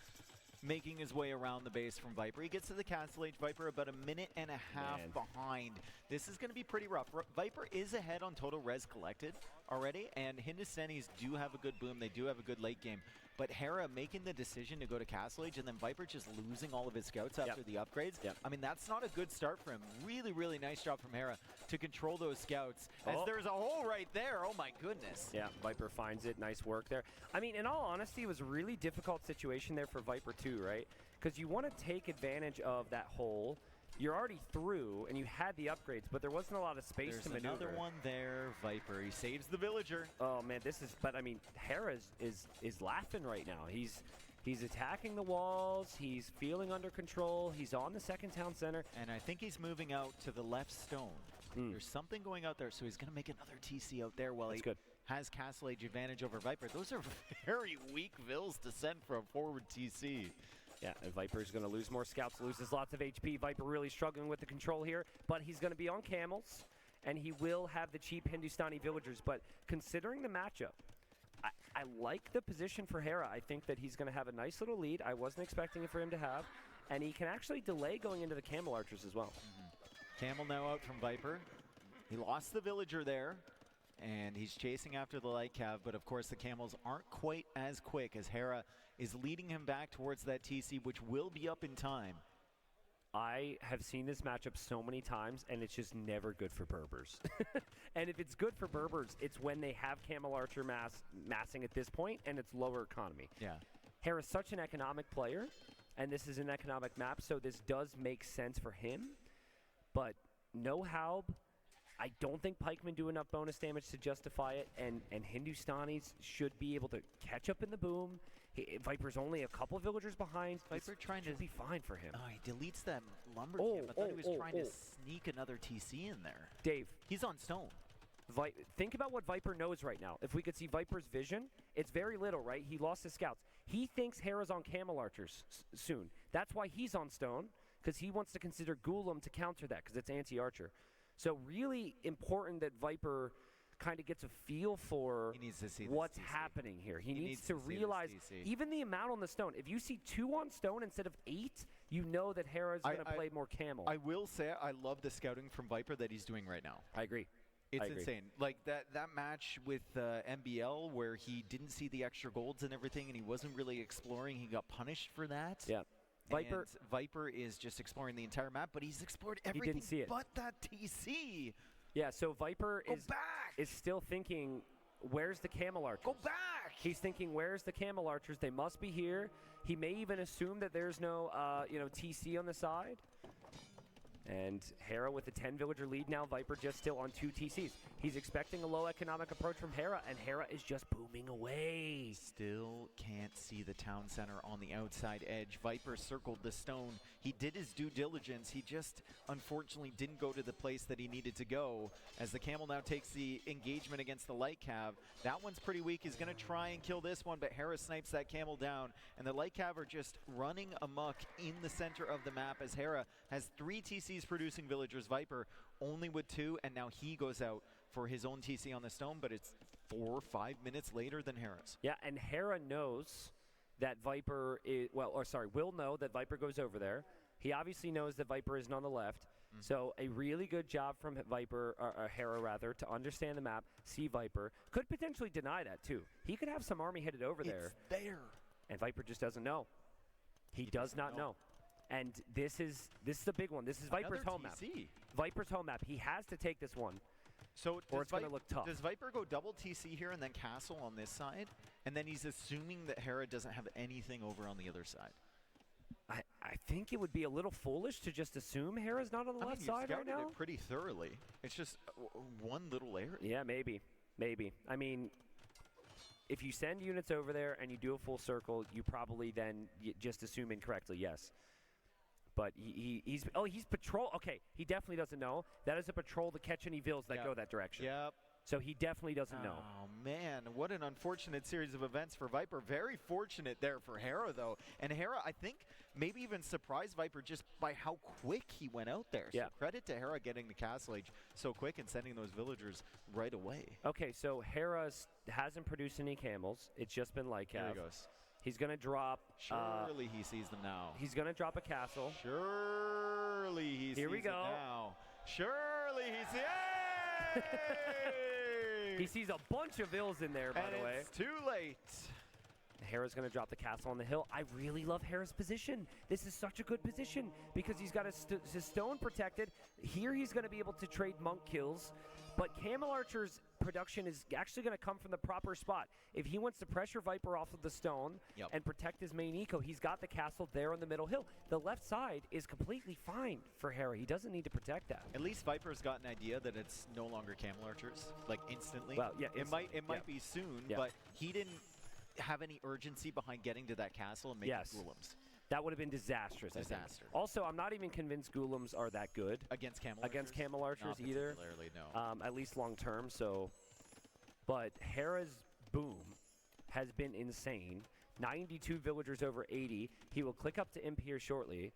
making his way around the base from Viper. He gets to the Castle Age. Viper about a minute and a half behind. This is going to be pretty rough. Viper is ahead on total res collected already, and Hindustanis do have a good boom. They do have a good late game. But Hera making the decision to go to Castle Age and then Viper just losing all of his scouts after the upgrades. I mean, that's not a good start for him. Really, really nice job from Hera to control those scouts. As there's a hole right there. Oh, my goodness. Yeah, Viper finds it. Nice work there. I mean, in all honesty, it was a really difficult situation there for Viper too, right? Because you want to take advantage of that hole. You're already through, and you had the upgrades, but there wasn't a lot of space to maneuver. There's another one there, Viper. He saves the villager. Oh, man, this is... But, I mean, Hera is laughing right now. He's attacking the walls. He's feeling under control. He's on the second town center. And I think he's moving out to the left stone. There's something going out there, so he's going to make another TC out there while has Castle Age advantage over Viper. Those are very weak vills to send for a forward TC. Yeah, and Viper's going to lose more scouts, loses lots of HP. Viper really struggling with the control here, but he's going to be on camels, and he will have the cheap Hindustani villagers. But considering the matchup, I like the position for Hera. I think that he's going to have a nice little lead. I wasn't expecting it for him to have, and he can actually delay going into the camel archers as well. Camel now out from Viper. He lost the villager there, and he's chasing after the light cav, but of course the camels aren't quite as quick as Hera is leading him back towards that TC, which will be up in time. I have seen this matchup so many times, and it's just never good for Berbers. And if it's good for Berbers, it's when they have Camel Archer massing at this point, and it's lower economy. Yeah. Hera's such an economic player, and this is an economic map, so this does make sense for him. But no Haub, I don't think pikemen do enough bonus damage to justify it, and Hindustanis should be able to catch up in the boom. Viper's only a couple villagers behind. Viper trying to be fine for him. Oh, he deletes that lumber camp. I thought he was trying to sneak another TC in there. Dave. He's on stone. Think about what Viper knows right now. If we could see Viper's vision, it's very little, right? He lost his scouts. He thinks Hera's on camel archers soon. That's why he's on stone, because he wants to consider Ghoulam to counter that, because it's anti-archer. So really important that Viper kind of gets a feel for what's happening here. He needs to realize even the amount on the stone. If you see 2 on stone instead of 8, you know that Hera's going to play more camel. I will say I love the scouting from Viper that he's doing right now. I agree. It's insane. Like that match with MBL where he didn't see the extra golds and everything and he wasn't really exploring. He got punished for that. Yeah. Viper is just exploring the entire map, but he's explored everything didn't see it. but that TC. Yeah, so Viper is still thinking, where's the camel archers? Go back! He's thinking, where's the camel archers? They must be here. He may even assume that there's no, TC on the side. And Hera with a 10 villager lead now. Viper just still on 2 TCs. He's expecting a low economic approach from Hera, and Hera is just booming away. Still can't see the town center on the outside edge. Viper circled the stone. He did his due diligence. He just unfortunately didn't go to the place that he needed to go. As the camel now takes the engagement against the light cav. That one's pretty weak. He's going to try and kill this one, but Hera snipes that camel down. And the light cav are just running amok in the center of the map as Hera has 3 TCs TCs producing villagers. Viper only with 2, and now he goes out for his own TC on the stone, but it's 4 or 5 minutes later than Hera's. Yeah, and Hera knows that Viper is, will know that Viper goes over there. He obviously knows that Viper isn't on the left. So a really good job from Viper, or Hera rather, to understand the map, see Viper. Could potentially deny that too. He could have some army headed over there. It's there. And Viper just doesn't know. He does not know. And this is a big one. This is Viper's home map. Viper's home map. He has to take this one. So or it's going to look tough. Does Viper go double TC here and then castle on this side? And then he's assuming that Hera doesn't have anything over on the other side. I think it would be a little foolish to just assume Hera's not on the left side right now. It pretty thoroughly. It's just one little area. Yeah, maybe. I mean, if you send units over there and you do a full circle, you probably then just assume incorrectly, yes. But he's patrol. Okay, he definitely doesn't know. That is a patrol to catch any vills that go that direction. Yep. So he definitely doesn't know. Oh, man. What an unfortunate series of events for Viper. Very fortunate there for Hera, though. And Hera, I think, maybe even surprised Viper just by how quick he went out there. Yeah. So credit to Hera getting the castle age so quick and sending those villagers right away. Okay, so Hera hasn't produced any camels. It's just been like There he goes. He's going to drop... Surely he sees them now. He's going to drop a castle. Surely he sees it now. Surely he sees... He sees a bunch of ills in there, by the way. It's too late. Hera's going to drop the castle on the hill. I really love Hera's position. This is such a good position because he's got his stone protected. Here he's going to be able to trade monk kills. But Camel Archer's production is actually going to come from the proper spot. If he wants to pressure Viper off of the stone and protect his main eco, he's got the castle there on the middle hill. The left side is completely fine for Hera. He doesn't need to protect that. At least Viper's got an idea that it's no longer Camel Archers, like instantly. Well, yeah, it might be soon, but he didn't have any urgency behind getting to that castle and making Golems. That would have been disastrous. Disaster. Also, I'm not even convinced Golems are that good against Camel Archers Not either. Particularly, no. At least long term. So, but Hera's boom has been insane. 92 villagers over 80. He will click up to imp here shortly,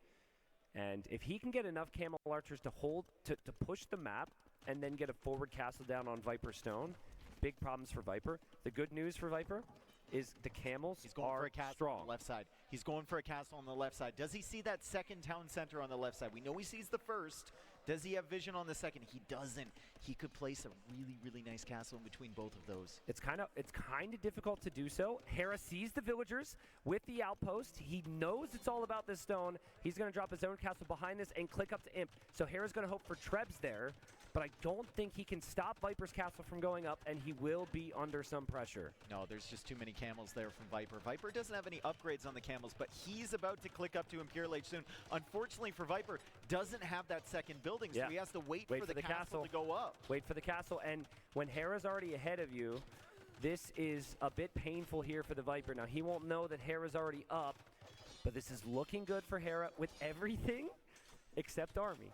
and if he can get enough Camel Archers to hold to push the map and then get a forward castle down on Viper Stone, big problems for Viper. The good news for Viper is the camels for a castle strong. On the left side. He's going for a castle on the left side. Does he see that second town center on the left side? We know he sees the first. Does he have vision on the second? He doesn't. He could place a really, really nice castle in between both of those. It's kind of difficult to do so. Hera sees the villagers with the outpost. He knows it's all about this stone. He's going to drop his own castle behind this and click up to imp. So Hera's going to hope for Trebs there, but I don't think he can stop Viper's castle from going up, and he will be under some pressure. No, there's just too many camels there from Viper. Viper doesn't have any upgrades on the camels, but he's about to click up to Imperial Age soon. Unfortunately for Viper, doesn't have that second building, so he has to wait for the castle to go up. Wait for the castle, and when Hera's already ahead of you, this is a bit painful here for the Viper. Now, he won't know that Hera's already up, but this is looking good for Hera with everything except army.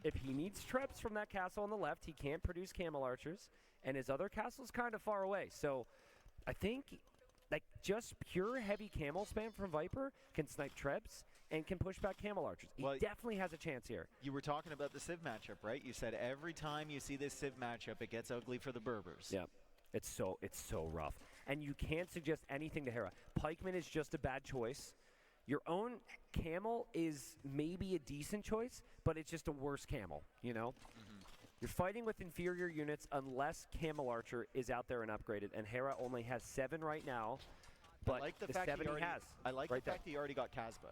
If he needs Trebs from that castle on the left, he can't produce Camel Archers, and his other castle's kind of far away. So I think like just pure heavy camel spam from Viper can snipe Trebs and can push back Camel Archers. He definitely has a chance here. You were talking about the Civ matchup, right? You said every time you see this Civ matchup, it gets ugly for the Berbers. Yeah, it's so rough. And you can't suggest anything to Hera. Pikeman is just a bad choice. Your own camel is maybe a decent choice, but it's just a worse camel, you know? You're fighting with inferior units unless Camel Archer is out there and upgraded, and Hera only has 7 right now, but I like the 7 he has. I like right the fact that he already got Casbah.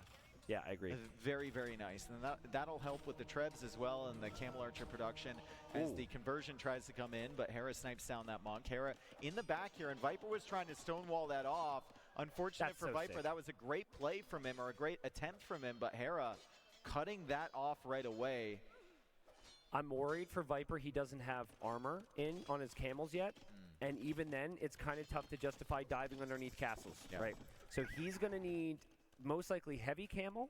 Yeah, I agree. Very, very nice. And that'll help with the Trebs as well and the Camel Archer production as the conversion tries to come in, but Hera snipes down that Monk. Hera in the back here, and Viper was trying to stonewall that off. Unfortunate for Viper, that was a great play from him, or a great attempt from him, but Hera cutting that off right away. I'm worried for Viper he doesn't have armor in on his camels yet, and even then, it's kind of tough to justify diving underneath castles, right? So he's going to need most likely heavy camel,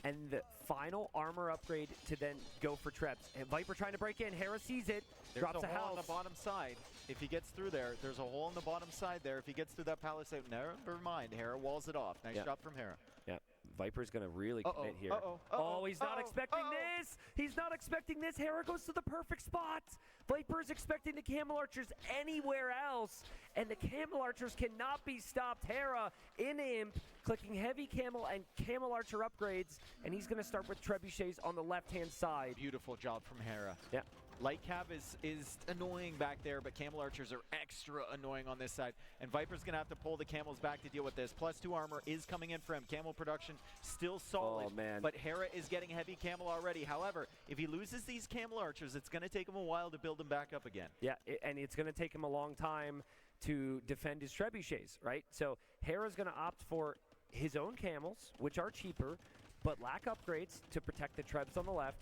and the final armor upgrade to then go for Trebs. And Viper trying to break in. Hera sees it, drops a house. There's a hole on the bottom side. If he gets through there, there's a hole on the bottom side there. If he gets through that palisade, never mind. Hera walls it off. Nice job from Hera. Yeah, Viper's going to really commit here. Oh, he's not expecting this. He's not expecting this. Hera goes to the perfect spot. Viper's expecting the Camel Archers anywhere else, and the Camel Archers cannot be stopped. Hera in Imp, clicking heavy Camel and Camel Archer upgrades, and he's going to start with Trebuchets on the left-hand side. Beautiful job from Hera. Yeah. Light Cav is annoying back there, but Camel Archers are extra annoying on this side. And Viper's going to have to pull the Camels back to deal with this. +2 armor is coming in for him. Camel production still solid. Oh, man. But Hera is getting heavy Camel already. However, if he loses these Camel Archers, it's going to take him a while to build them back up again. Yeah, and it's going to take him a long time to defend his Trebuchets, right? So Hera's going to opt for his own Camels, which are cheaper, but lack upgrades to protect the Trebs on the left.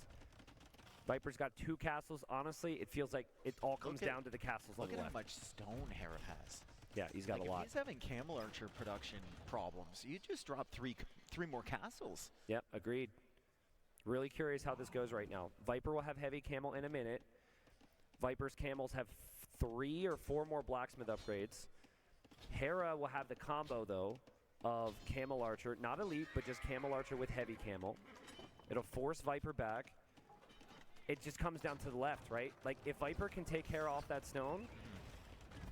Viper's got 2 castles. Honestly, it feels like it all comes down to the castles on the left. Look at how much stone Hera has. Yeah, he's got a lot. If he's having Camel Archer production problems, you just drop three more castles. Yep, agreed. Really curious how this goes right now. Viper will have heavy Camel in a minute. Viper's Camels have 3 or 4 more blacksmith upgrades. Hera will have the combo, though, of Camel Archer. Not elite, but just Camel Archer with heavy Camel. It'll force Viper back. It just comes down to the left, right? Like, if Viper can take Hera off that stone,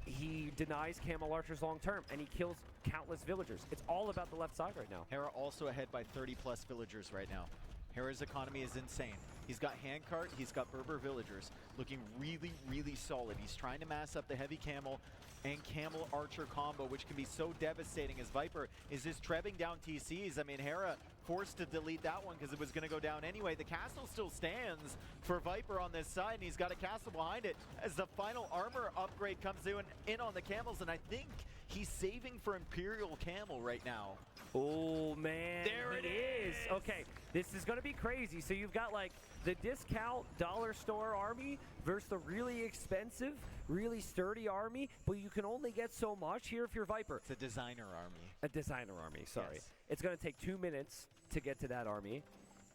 he denies Camel Archers long term, and he kills countless villagers. It's all about the left side right now. Hera also ahead by 30+ villagers right now. Hera's economy is insane. He's got handcart, he's got Berber villagers, looking really, really solid. He's trying to mass up the heavy Camel and Camel Archer combo, which can be so devastating as Viper is just trebbing down TCs. I mean, Hera forced to delete that one because it was going to go down anyway. The castle still stands for Viper on this side, and he's got a castle behind it as the final armor upgrade comes in on the Camels, and I think he's saving for Imperial Camel right now. Oh, man. There it is. Okay, this is going to be crazy. So you've got, like, the discount dollar store army versus the really expensive, really sturdy army, but you can only get so much here if you're Viper. It's a designer army. A designer army, sorry. Yes. It's going to take 2 minutes to get to that army,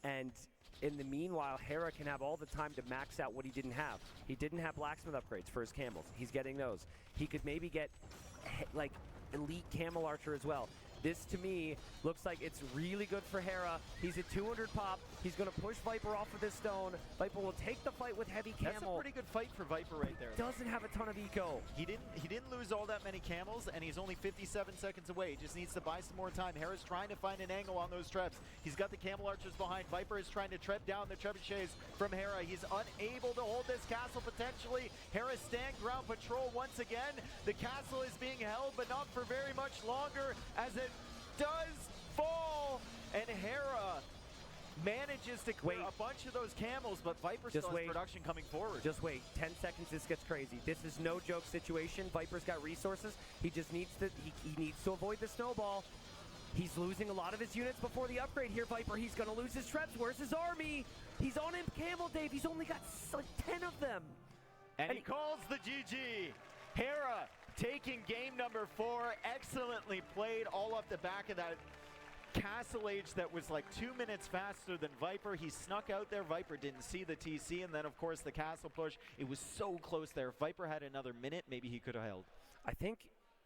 and in the meanwhile, Hera can have all the time to max out what he didn't have. He didn't have blacksmith upgrades for his camels. He's getting those. He could maybe get, like, elite Camel Archer as well. This, to me, looks like it's really good for Hera. He's at 200 pop. He's going to push Viper off of this stone. Viper will take the fight with heavy Camel. That's a pretty good fight for Viper right there. Doesn't have a ton of eco. He didn't lose all that many Camels, and he's only 57 seconds away. He just needs to buy some more time. Hera's trying to find an angle on those Trebs. He's got the Camel Archers behind. Viper is trying to treb down the Trebuchets from Hera. He's unable to hold this castle potentially. Hera stand ground patrol once again. The castle is being held, but not for very much longer as it does fall, and Hera manages to clear a bunch of those Camels, but Viper still has production coming forward. Just wait. 10 seconds, this gets crazy. This is no joke situation. Viper's got resources. He just needs to, he needs to avoid the snowball. He's losing a lot of his units before the upgrade here, Viper. He's going to lose his Trebs. Where's his army? He's on Imp Camel, Dave. He's only got like 10 of them. And he calls the GG. Hera taking game number 4, excellently played all up the back of that Castle Age that was like 2 minutes faster than Viper. He snuck out there. Viper didn't see the TC, and then of course the castle push. It was so close there. If Viper had another minute, maybe he could have held. I think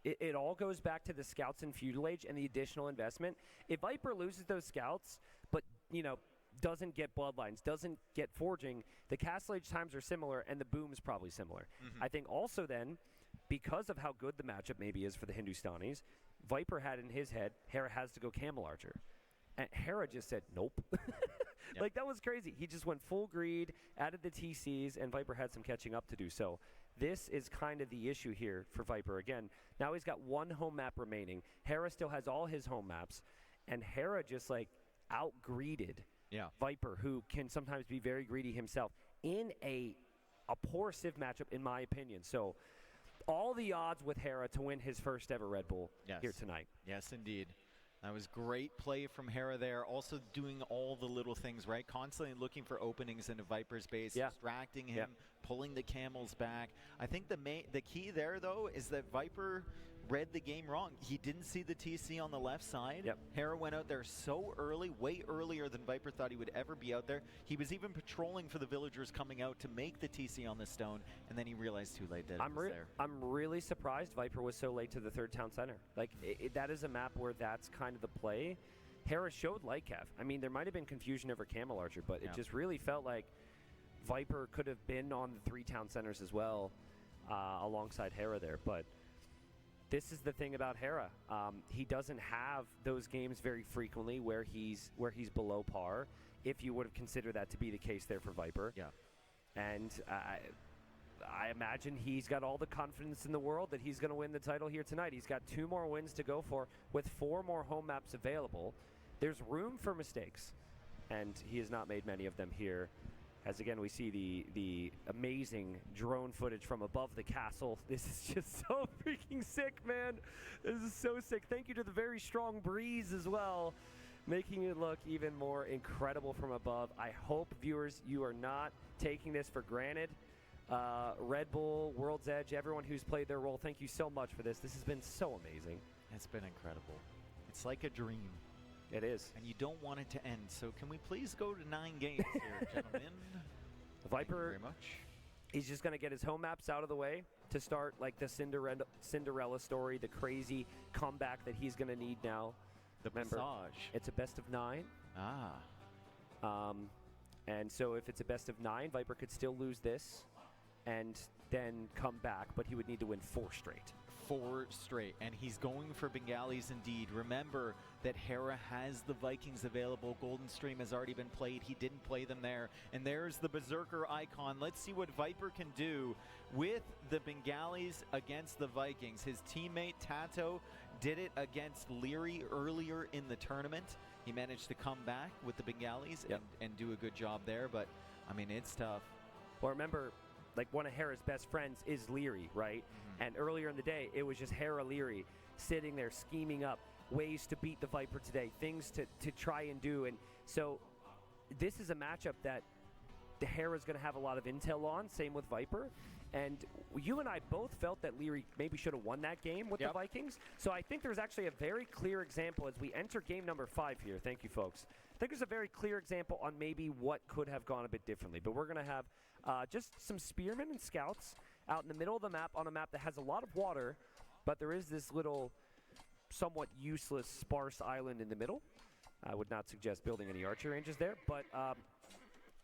it all goes back to the scouts in Feudal Age and the additional investment. If Viper loses those scouts, but, you know, doesn't get bloodlines, doesn't get forging, the Castle Age times are similar, and the boom's probably similar. I think also then, because of how good the matchup maybe is for the Hindustanis, Viper had in his head, Hera has to go Camel Archer. And Hera just said, nope. Like, that was crazy. He just went full greed, added the TCs, and Viper had some catching up to do. So this is kind of the issue here for Viper. Again, now he's got 1 home map remaining. Hera still has all his home maps. And Hera just, like, out-greeded Viper, who can sometimes be very greedy himself, in a poor Civ matchup, in my opinion. So all the odds with Hera to win his first ever Red Bull here tonight. Yes, indeed. That was great play from Hera there. Also doing all the little things, right? Constantly looking for openings into Viper's base, distracting him, pulling the Camels back. I think the key there, though, is that Viper read the game wrong. He didn't see the TC on the left side. Hera went out there so early, way earlier than Viper thought he would ever be out there. He was even patrolling for the villagers coming out to make the TC on the stone, and then he realized too late that it was there. I'm really surprised Viper was so late to the 3rd town center. Like, that is a map where that's kind of the play. Hera showed light cav. I mean, there might have been confusion over Camel Archer, but it just really felt like Viper could have been on the 3 town centers as well, alongside Hera there. But this is the thing about Hera. He doesn't have those games very frequently where he's below par, if you would have considered that to be the case there for Viper. Yeah. And I imagine he's got all the confidence in the world that he's going to win the title here tonight. He's got 2 more wins to go for with 4 more home maps available. There's room for mistakes, and he has not made many of them here. As again, we see the amazing drone footage from above the castle. This is just so freaking sick, man. This is so sick. Thank you to the very strong breeze as well, making it look even more incredible from above. I hope, viewers, you are not taking this for granted. Red Bull, World's Edge, everyone who's played their role, thank you so much for this. This has been so amazing. It's been incredible. It's like a dream. It is. And you don't want it to end. So can we please go to 9 games here, gentlemen? Viper, very much. He's just going to get his home maps out of the way to start like the Cinderella story, the crazy comeback that he's going to need now. Remember, massage. It's a best of 9. And so if it's a best of 9, Viper could still lose this and then come back, but he would need to win 4 straight. 4 straight, and he's going for Bengalis indeed. Remember that Hera has the Vikings available. Golden Stream has already been played. He didn't play them there. And there's the Berserker icon. Let's see what Viper can do with the Bengalis against the Vikings. His teammate Tato did it against Leary earlier in the tournament. He managed to come back with the Bengalis and do a good job there, but I mean, it's tough. Well, remember, like one of Hera's best friends is Leary, right? And earlier in the day, it was just Hera Leary sitting there scheming up ways to beat the Viper today, things to try and do. And so this is a matchup that the Hera's going to have a lot of intel on, same with Viper. And you and I both felt that Leary maybe should have won that game with the Vikings. So I think there's actually a very clear example as we enter game number 5 here. Thank you, folks. I think there's a very clear example on maybe what could have gone a bit differently. But we're going to have just some spearmen and scouts out in the middle of the map on a map that has a lot of water, but there is this little somewhat useless sparse island in the middle. I would not suggest building any archer ranges there, but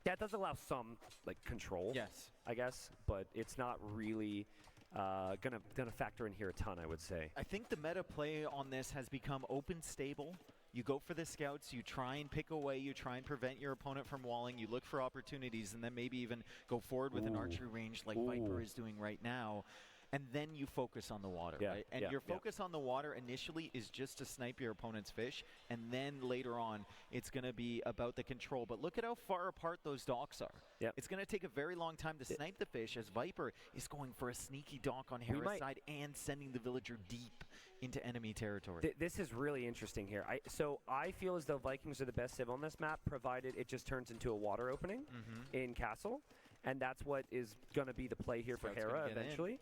that does allow some like control. Yes, I guess, but it's not really gonna factor in here a ton, I would say. I think the meta play on this has become open stable. You go for the scouts, you try and pick away, you try and prevent your opponent from walling, you look for opportunities, and then maybe even go forward with an archery range like Viper is doing right now. And then you focus on the water, right? And your focus on the water initially is just to snipe your opponent's fish, and then later on, it's going to be about the control. But look at how far apart those docks are. It's going to take a very long time to snipe the fish, as Viper is going for a sneaky dock on Hera's side and sending the villager deep into enemy territory. This is really interesting here. So I feel as though Vikings are the best civ on this map, provided it just turns into a water opening in Castle. And that's what is going to be the play here for Hera eventually.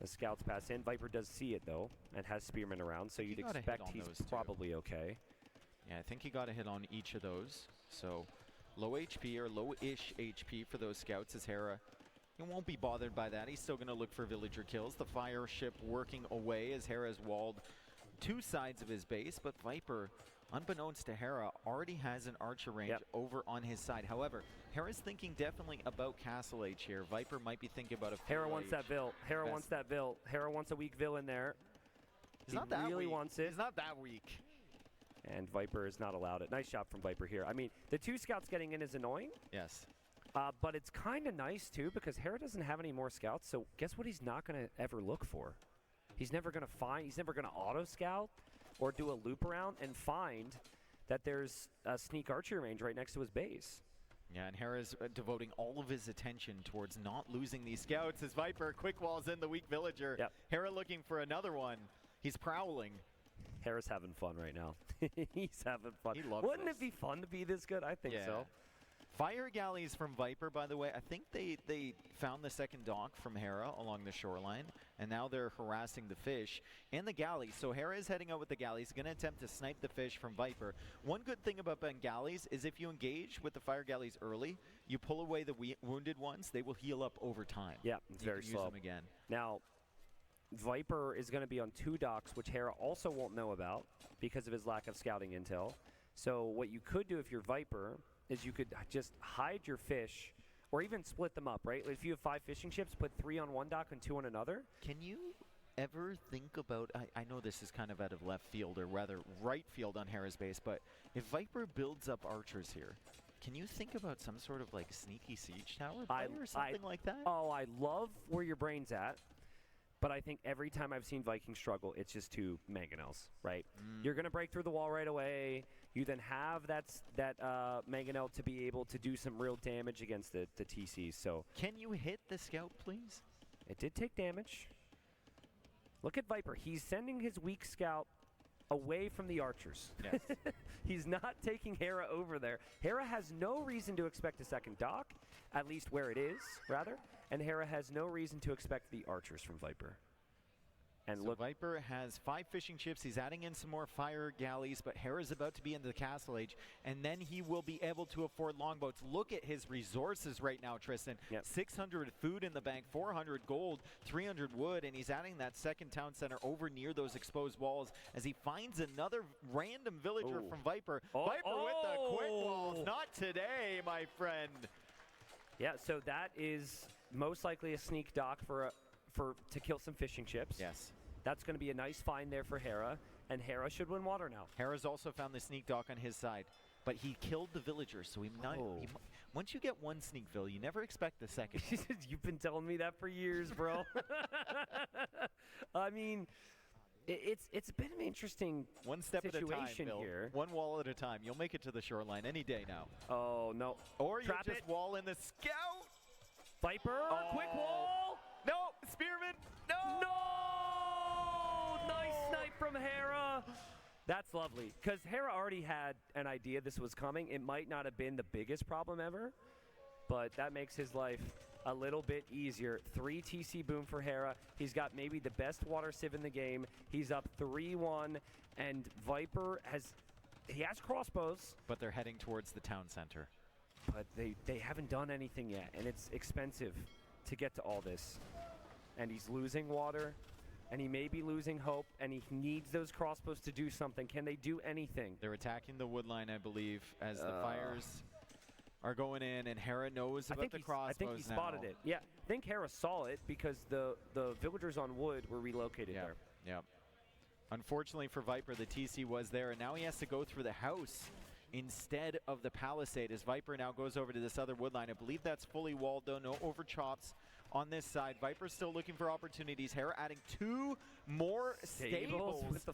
The scouts pass in. Viper does see it, though, and has spearmen around, so you'd expect he's probably okay. Yeah, I think he got a hit on each of those. So low HP or low-ish HP for those scouts as Hera. He won't be bothered by that. He's still going to look for villager kills. The fire ship working away as Hera's walled 2 sides of his base, but Viper, unbeknownst to Hera, already has an archer range over on his side. However, Hera's thinking definitely about Castle Age here. Viper might be thinking about a Hera wants that Vil. Hera wants that Vil. Hera wants a weak Vil in there. He's not that really weak. Wants it. He's not that weak. And Viper is not allowed it. Nice shot from Viper here. I mean, the 2 scouts getting in is annoying. Yes. But it's kind of nice, too, because Hera doesn't have any more scouts, so guess what he's not going to ever look for? He's never going to find, he's never going to auto-scout or do a loop around and find that there's a sneak archery range right next to his base. Yeah, and Hera's devoting all of his attention towards not losing these scouts as Viper quick walls in the weak villager. Hera looking for another one. He's prowling. Hera's having fun right now. He's having fun. He loves Wouldn't it be fun to be this good? I think so. Fire galleys from Viper, by the way. I think they found the second dock from Hera along the shoreline, and now they're harassing the fish and the galleys. So Hera is heading out with the galleys, going to attempt to snipe the fish from Viper. One good thing about galleys is if you engage with the fire galleys early, you pull away the wounded ones, they will heal up over time. Yeah, it's very slow. Use them again. Now, Viper is going to be on 2 docks, which Hera also won't know about because of his lack of scouting intel. So what you could do if you're Viper is you could just hide your fish or even split them up, right? If you have 5 fishing ships, put 3 on one dock and 2 on another. Can you ever think about, I know this is kind of out of left field, or rather right field on Hera's base, but if Viper builds up archers here, can you think about some sort of like sneaky siege tower play or something like that? Oh, I love where your brain's at. But I think every time I've seen Vikings struggle, it's just 2 mangonels, right? You're going to break through the wall right away. You then have that mangonel to be able to do some real damage against the TCs. So can you hit the scout, please? It did take damage. Look at Viper. He's sending his weak scout away from the archers. Yes. He's not taking Hera over there. Hera has no reason to expect a second dock, at least where it is, rather. And Hera has no reason to expect the archers from Viper. And so look, Viper has 5 fishing ships. He's adding in some more fire galleys, but Hera's about to be into the Castle Age, and then he will be able to afford longboats. Look at his resources right now, Tristan. Yep. 600 food in the bank, 400 gold, 300 wood, and he's adding that second town center over near those exposed walls as he finds another random villager from Viper. Viper with the quick walls. Not today, my friend. Yeah, so that is most likely a sneak dock to kill some fishing ships. Yes. That's going to be a nice find there for Hera, and Hera should win water now. Hera's also found the sneak dock on his side, but he killed the villagers, so once you get one sneak vill, you never expect the second. You've been telling me that for years, bro. I mean, it's been an interesting one step at a time, Bill. Here. One wall at a time. You'll make it to the shoreline any day now. Oh, no. Or Trap you just wall in the scout. Viper, quick wall. No, Spearman. No. Nice snipe from Hera. That's lovely, because Hera already had an idea this was coming. It might not have been the biggest problem ever, but that makes his life a little bit easier. 3 TC boom for Hera. He's got maybe the best water civ in the game. He's up 3-1, and Viper has crossbows. But they're heading towards the town center. But they haven't done anything yet, and it's expensive to get to all this. And he's losing water, and he may be losing hope, and he needs those crossbows to do something. Can they do anything? They're attacking the wood line, I believe, as the fires are going in, and Hera knows about the crossbows now. I think he spotted it. Yeah, I think Hera saw it because the villagers on wood were relocated there. Yeah. Unfortunately for Viper, the TC was there, and now he has to go through the house instead of the palisade as Viper now goes over to this other wood line. I believe that's fully walled, though. No overchops on this side. Viper's still looking for opportunities. Hera adding 2 more stables with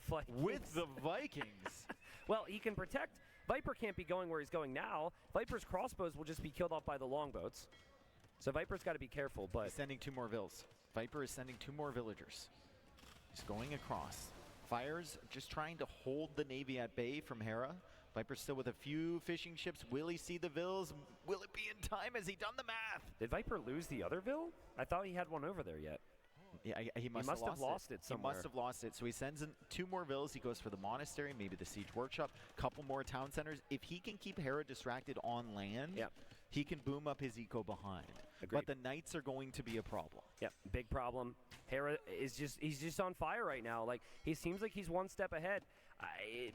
the Vikings. Well, he can protect. Viper can't be going where he's going now. Viper's crossbows will just be killed off by the longboats. So Viper's got to be careful, but... He's sending 2 more vills. Viper is sending 2 more villagers. He's going across. Fires just trying to hold the Navy at bay from Hera. Viper still with a few fishing ships. Will he see the vills? Will it be in time? Has he done the math? Did Viper lose the other vill? I thought he had one over there yet. Yeah, he must have lost it somewhere. He must have lost it. So he sends in 2 more vills. He goes for the monastery, maybe the siege workshop, couple more town centers. If he can keep Hera distracted on land, he can boom up his eco behind. Agreed. But the knights are going to be a problem. Yep, big problem. Hera is he's just on fire right now. Like, he seems like he's one step ahead.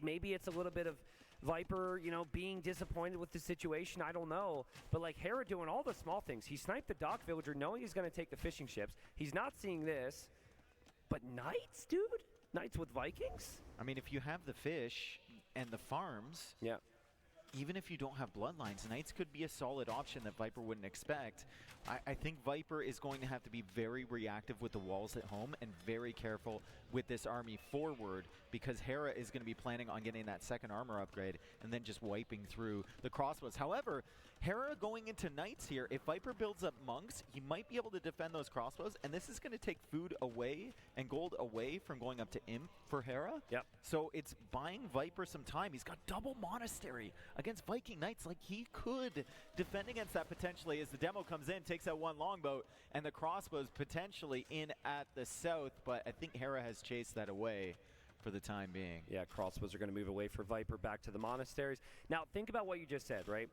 Maybe it's a little bit of Viper, being disappointed with the situation. I don't know. But, like, Hera doing all the small things. He sniped the dock villager knowing he's going to take the fishing ships. He's not seeing this. But knights, dude? Knights with Vikings? I mean, if you have the fish and the farms, even if you don't have bloodlines, knights could be a solid option that Viper wouldn't expect. I think Viper is going to have to be very reactive with the walls at home and very careful with this army forward, because Hera is going to be planning on getting that second armor upgrade and then just wiping through the crossbows. However, Hera going into knights here, if Viper builds up monks, he might be able to defend those crossbows, and this is going to take food away and gold away from going up to imp for Hera. Yep. So it's buying Viper some time. He's got double monastery against Viking knights. Like, he could defend against that potentially as the demo comes in, takes out 1 longboat, and the crossbows potentially in at the south, but I think Hera has chased that away for the time being. Yeah, crossbows are going to move away for Viper back to the monasteries. Now, think about what you just said, right?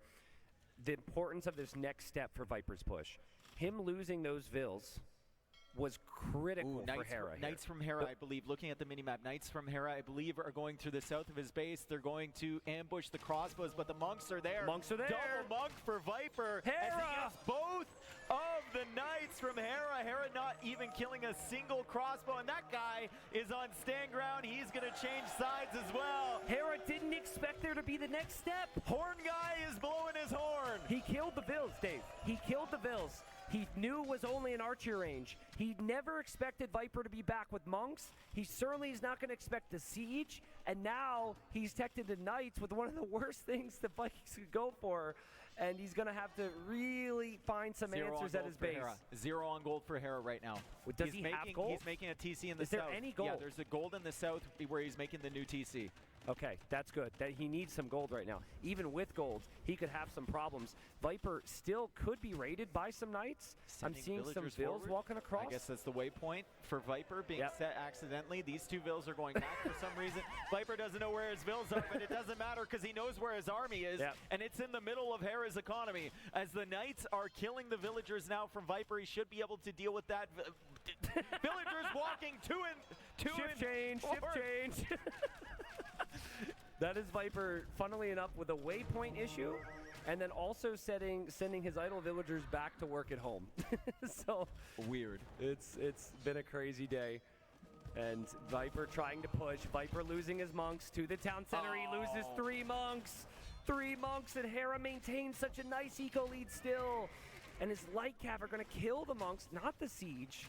The importance of this next step for Viper's push. Him losing those vills was critical for Hera. Knights from Hera, I believe, looking at the minimap, Knights from Hera, I believe, are going through the south of his base. They're going to ambush the crossbows, but the monks are there. Monks are there. Double monk for Viper. Hera! As he gets both of the Knights from Hera. Hera not even killing a single crossbow, and that guy is on stand ground. He's going to change sides as well. Hera didn't expect there to be the next step. Horn guy is blowing his horn. He killed the Vils, Dave. He killed the Vils. He knew it was only an archer range. He never expected Viper to be back with monks. He certainly is not going to expect the siege. And now he's teched the Knights with one of the worst things the Vikings could go for. And he's going to have to really find some answers at his base. Hera. 0 on gold for Hera right now. Does he have gold? He's making a TC in the south. Is there any gold? Yeah, there's a gold in the south where he's making the new TC. Okay, that's good. That he needs some gold right now. Even with gold, he could have some problems. Viper still could be raided by some Knights. I'm seeing some Vils walking across. I guess that's the waypoint for Viper being set accidentally. These two Vils are going back for some reason. Viper doesn't know where his Vils are, but it doesn't matter because he knows where his army is, and it's in the middle of Hera's economy. As the Knights are killing the villagers now from Viper, he should be able to deal with that. Villagers walking Shift change. That is Viper, funnily enough, with a waypoint issue, and then also sending his idle villagers back to work at home. So weird. It's been a crazy day. And Viper trying to push. Viper losing his monks to the town center. He loses 3 monks. 3 monks, and Hera maintains such a nice eco lead still. And his light cav are going to kill the monks, not the siege.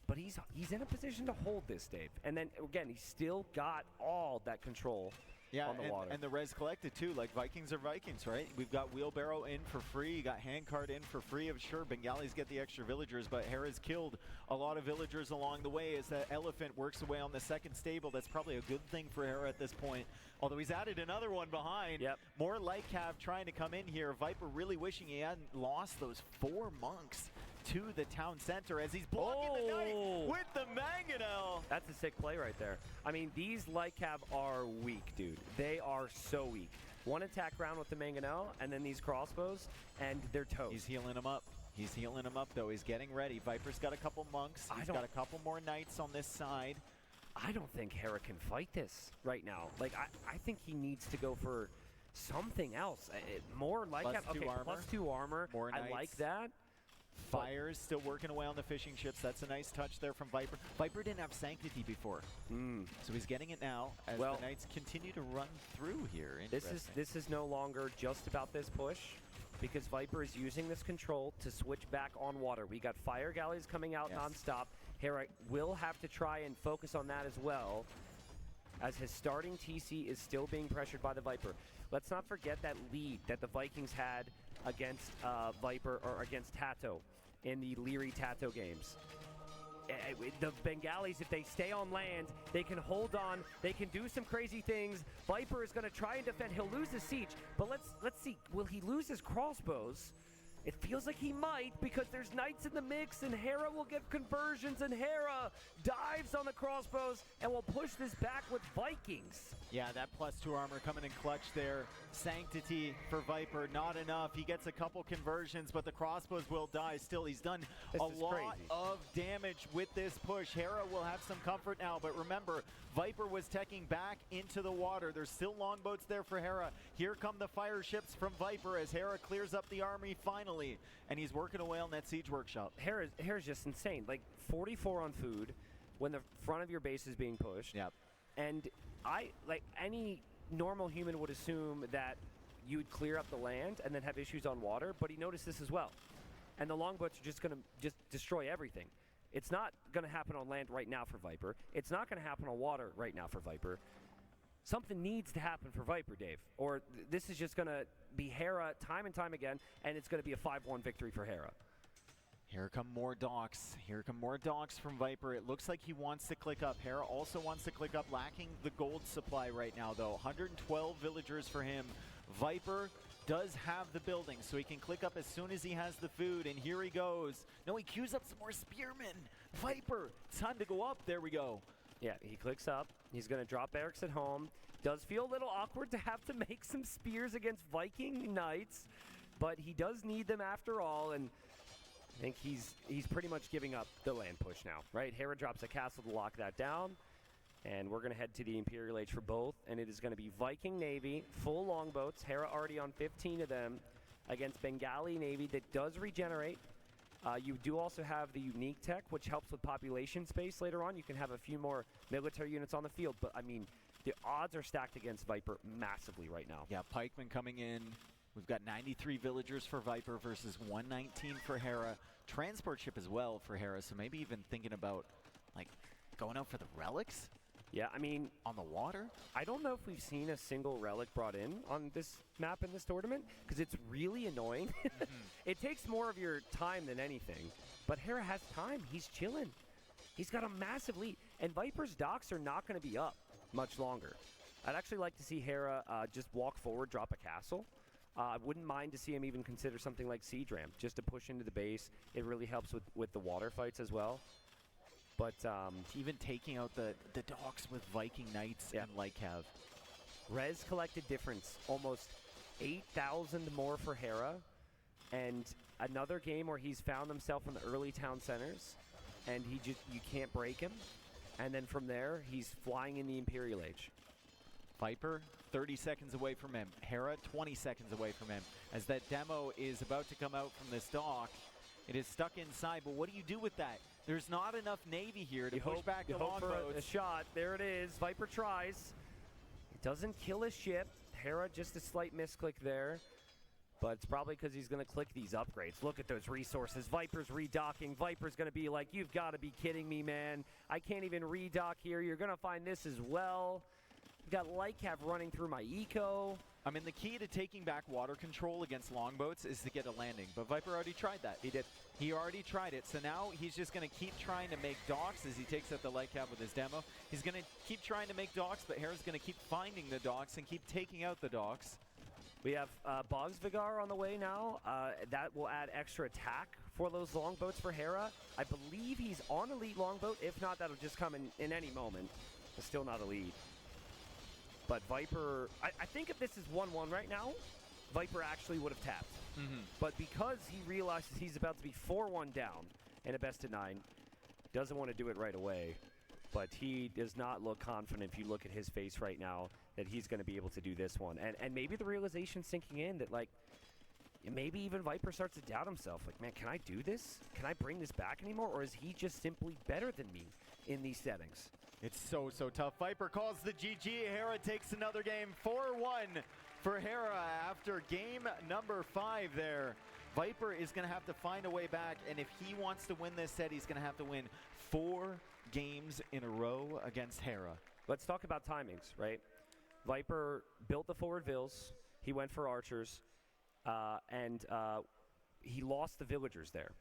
But he's in a position to hold this, Dave. And then, again, he's still got all that control on the water. And the res collected, too. Like, Vikings are Vikings, right? We've got Wheelbarrow in for free. You got Handcart in for free. Sure, Bengalis get the extra villagers, but Hera's killed a lot of villagers along the way as that elephant works away on the second stable. That's probably a good thing for Hera at this point. Although he's added another one behind. More light cav trying to come in here. Viper really wishing he hadn't lost those 4 monks to the town center as he's blocking the Knight with the Mangonel. That's a sick play right there. I mean, these light cav are weak, dude. They are so weak. One attack round with the Mangonel, and then these crossbows, and they're toast. He's healing him up. He's healing him up, though. He's getting ready. Viper's got a couple monks. He's got a couple more Knights on this side. I don't think Hera can fight this right now. Like, I think he needs to go for something else. More light cav. Okay, +2 armor. More Knights. I like that. Fire's still working away on the fishing ships. That's a nice touch there from Viper. Viper didn't have Sanctity before, so he's getting it now as the Knights continue to run through here. This is no longer just about this push, because Viper is using this control to switch back on water. We got fire galleys coming out nonstop. Hera will have to try and focus on that as well, as his starting TC is still being pressured by the Viper. Let's not forget that lead that the Vikings had against Viper, or against Tato in the Leary Tato games. The Bengalis, if they stay on land, they can hold on, they can do some crazy things. Viper is going to try and defend. He'll lose his siege, but let's see, will he lose his crossbows? It feels like he might, because there's Knights in the mix, and Hera will get conversions, and Hera dives on the crossbows and will push this back with Vikings. Yeah, that +2 armor coming in clutch there. Sanctity for Viper, not enough. He gets a couple conversions, but the crossbows will die. Still, he's done a lot of damage with this push. Hera will have some comfort now, but remember, Viper was teching back into the water. There's still longboats there for Hera. Here come the fire ships from Viper as Hera clears up the army finally, and he's working away on that siege workshop. Hera's just insane. Like, 44 on food when the front of your base is being pushed. Yep. And like any normal human would assume that you would clear up the land and then have issues on water, but he noticed this as well. And the longboats are just going to destroy everything. It's not going to happen on land right now for Viper. It's not going to happen on water right now for Viper. Something needs to happen for Viper, Dave, or this is just going to be Hera time and time again, and it's going to be a 5-1 victory for Hera. Here come more docks. Here come more docks from Viper. It looks like he wants to click up. Hera also wants to click up, lacking the gold supply right now, though. 112 villagers for him. Viper does have the building, so he can click up as soon as he has the food, and here he goes. No, he queues up some more spearmen. Viper, it's time to go up. There we go. Yeah, he clicks up. He's going to drop barracks at home. Does feel a little awkward to have to make some spears against Viking Knights, but he does need them after all, and I think he's pretty much giving up the land push now, right? Hera drops a castle to lock that down, and we're going to head to the Imperial Age for both, and it is going to be Viking Navy, full longboats. Hera already on 15 of them against Bengali Navy that does regenerate. You do also have the unique tech, which helps with population space later on. You can have a few more military units on the field, but I mean, the odds are stacked against Viper massively right now. Yeah, Pikemen coming in. We've got 93 villagers for Viper versus 119 for Hera. Transport ship as well for Hera, so maybe even thinking about, like, going out for the relics? Yeah, I mean, on the water? I don't know if we've seen a single relic brought in on this map in this tournament, because it's really annoying. It takes more of your time than anything, but Hera has time. He's chilling. He's got a massive lead, and Viper's docks are not going to be up much longer. I'd actually like to see Hera just walk forward, drop a castle. I wouldn't mind to see him even consider something like Siege Ram, just to push into the base. It really helps with the water fights as well. But even taking out the docks with Viking Knights and Lycav. Res collected difference, almost 8,000 more for Hera, and another game where he's found himself in the early town centers, and you can't break him. And then from there, he's flying in the Imperial Age. Viper, 30 seconds away from him. Hera, 20 seconds away from him. As that demo is about to come out from this dock, it is stuck inside, but what do you do with that? There's not enough Navy here to push back the longboats. A shot. There it is. Viper tries. It doesn't kill his ship. Hera, just a slight misclick there. But it's probably because he's going to click these upgrades. Look at those resources. Viper's redocking. Viper's going to be like, you've got to be kidding me, man. I can't even redock here. You're going to find this as well. We've got Lightcap running through my eco. I mean, the key to taking back water control against longboats is to get a landing. But Viper already tried that. He did. He already tried it. So now he's just going to keep trying to make docks as he takes out the Lightcap with his demo. He's going to keep trying to make docks, but Hera's going to keep finding the docks and keep taking out the docks. We have Bogsvigar on the way now. That will add extra attack for those longboats for Hera. I believe he's on elite longboat. If not, that'll just come in any moment. It's still not elite. But Viper, I think if this is 1-1 right now, Viper actually would have tapped. But because he realizes he's about to be 4-1 down in a best-of-9, doesn't want to do it right away. But he does not look confident if you look at his face right now that he's going to be able to do this one. And maybe the realization sinking in that, like, maybe even Viper starts to doubt himself. Like, man, can I do this? Can I bring this back anymore? Or is he just simply better than me in these settings? It's so tough. Viper calls the GG. Hera takes another game. 4-1 for Hera after game number 5 there. Viper is going to have to find a way back, and if he wants to win this set, he's going to have to win 4 games in a row against Hera. Let's talk about timings, right? Viper built the forward vills. He went for archers, and he lost the villagers there.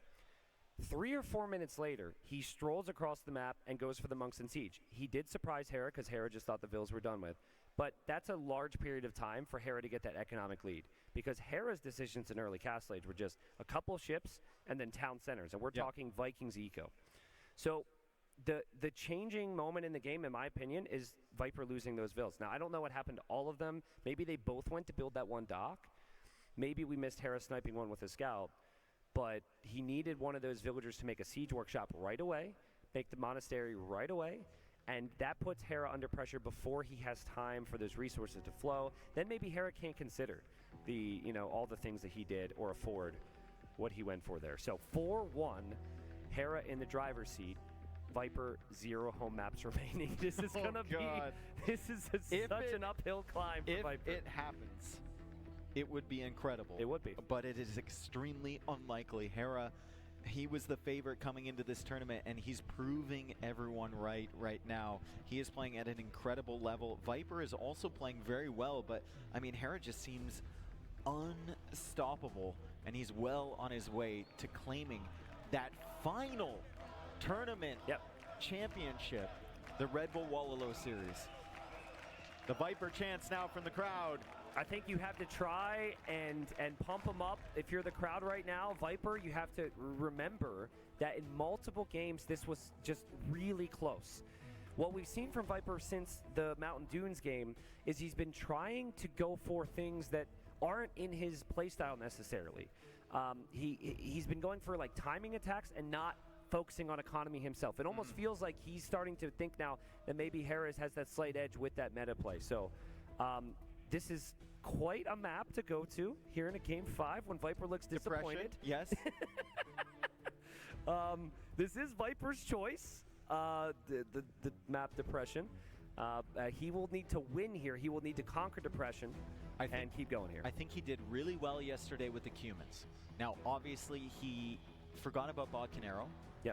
3 or 4 minutes later, he strolls across the map and goes for the monks in siege. He did surprise Hera because Hera just thought the vills were done with. But that's a large period of time for Hera to get that economic lead, because Hera's decisions in early Castle Age were just a couple ships and then town centers, and we're talking Vikings eco. So the changing moment in the game, in my opinion, is Viper losing those vills. Now, I don't know what happened to all of them. Maybe they both went to build that one dock. Maybe we missed Hera sniping one with a scout. But he needed one of those villagers to make a siege workshop right away, make the monastery right away, and that puts Hera under pressure before he has time for those resources to flow. Then maybe Hera can't consider the, all the things that he did or afford what he went for there. So 4-1, Hera in the driver's seat. Viper, 0 home maps remaining. This is gonna be such an uphill climb for Viper. If it happens, it would be incredible. It would be. But it is extremely unlikely. Hera, he was the favorite coming into this tournament, and he's proving everyone right now. He is playing at an incredible level. Viper is also playing very well, but, I mean, Hera just seems unstoppable, and he's well on his way to claiming that final tournament championship, the Red Bull Wololo Series. The Viper chants now from the crowd. I think you have to try and pump them up. If you're the crowd right now, Viper, you have to remember that in multiple games, this was just really close. What we've seen from Viper since the Mountain Dunes game is he's been trying to go for things that aren't in his playstyle necessarily. He's been going for like timing attacks and not focusing on economy himself. It almost feels like he's starting to think now that maybe Harris has that slight edge with that meta play. So this is quite a map to go to here in a Game 5 when Viper looks disappointed. Yes. This is Viper's choice, the map Depression. He will need to win here. He will need to conquer Depression and keep going here. I think he did really well yesterday with the Cumans. Now, obviously, he forgot about Bodcanero. Yeah.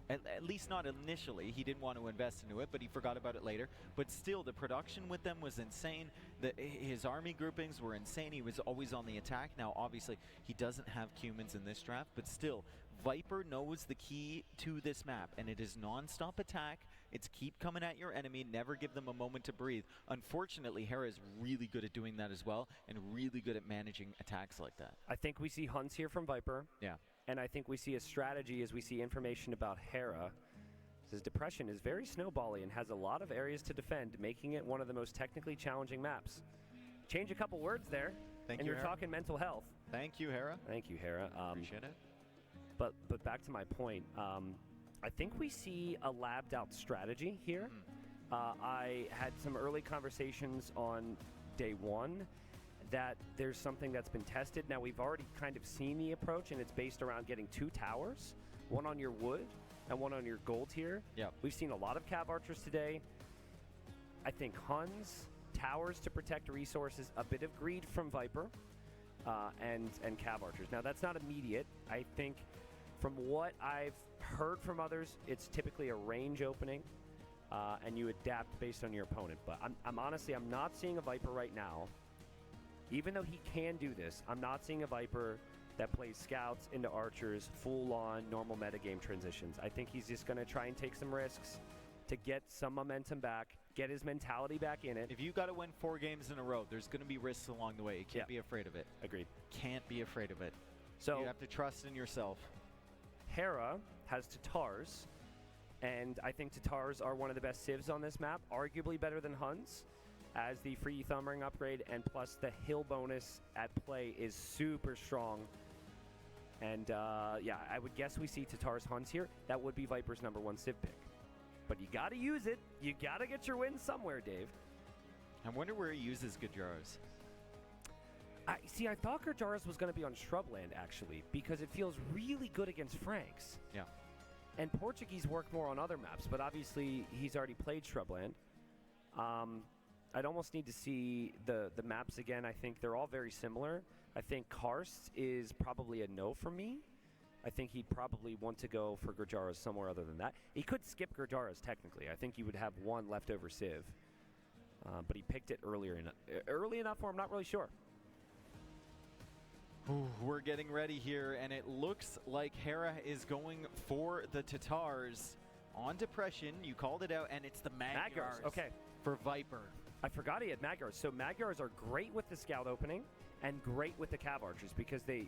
At least not initially. He didn't want to invest into it, but he forgot about it later. But still, the production with them was insane. His army groupings were insane. He was always on the attack. Now, obviously, he doesn't have Cumans in this draft, but still, Viper knows the key to this map, and it is non-stop attack. It's keep coming at your enemy, never give them a moment to breathe. Unfortunately, Hera is really good at doing that as well, and really good at managing attacks like that. I think we see hunts here from Viper. Yeah. And I think we see a strategy as we see information about Hera. His Depression is very snowbally and has a lot of areas to defend, making it one of the most technically challenging maps. Change a couple words there, and you're talking mental health. Thank you, Hera. Thank you, Hera. Appreciate it. But back to my point, I think we see a labbed out strategy here. I had some early conversations on day one that there's something that's been tested. Now, we've already kind of seen the approach, and it's based around getting 2 towers, one on your wood and one on your gold tier. Yep. We've seen a lot of cav archers today. I think Huns, towers to protect resources, a bit of greed from Viper, and cav archers. Now, that's not immediate. I think from what I've heard from others, it's typically a range opening, and you adapt based on your opponent. But I'm honestly, I'm not seeing a Viper right now. Even though he can do this, I'm not seeing a Viper that plays scouts into archers, full-on normal metagame transitions. I think he's just going to try and take some risks to get some momentum back, get his mentality back in it. If you got to win 4 games in a row, there's going to be risks along the way. You can't be afraid of it. Agreed. Can't be afraid of it. So you have to trust in yourself. Hera has Tatars, and I think Tatars are one of the best civs on this map, arguably better than Huns, as the free thumb ring upgrade, and plus the hill bonus at play is super strong. And yeah, I would guess we see Tatars Huns here. That would be Viper's #1 civ pick. But you got to use it. You got to get your win somewhere, Dave. I wonder where he uses Gajaras. I thought Gajaras was going to be on Shrubland, actually, because it feels really good against Franks. Yeah. And Portuguese work more on other maps, but obviously he's already played Shrubland. I'd almost need to see the maps again. I think they're all very similar. I think Karst is probably a no for me. I think he'd probably want to go for Gajaras somewhere other than that. He could skip Gajaras technically. I think he would have 1 leftover civ. But he picked it early enough where I'm not really sure. Ooh, we're getting ready here, and it looks like Hera is going for the Tatars on Depression. You called it out, and it's the Magyars. Okay. For Viper. I forgot he had Magyars. So Magyars are great with the scout opening and great with the cav archers because they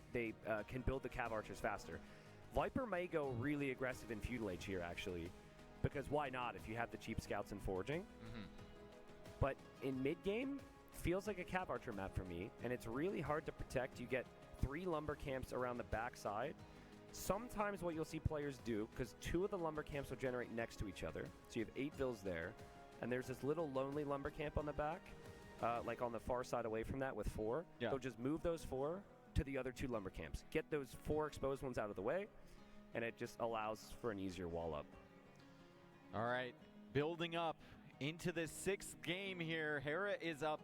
can build the cav archers faster. Viper may go really aggressive in Feudal Age here, actually, because why not if you have the cheap scouts and foraging? But in mid-game, feels like a cav archer map for me, and it's really hard to protect. You get 3 lumber camps around the backside. Sometimes what you'll see players do, because 2 of the lumber camps will generate next to each other, so you have 8 vills there, and there's this little lonely lumber camp on the back, like on the far side away from that with 4. Yeah. So just move those 4 to the other 2 lumber camps. Get those 4 exposed ones out of the way, and it just allows for an easier wall up. All right, building up into the 6th game here. Hera is up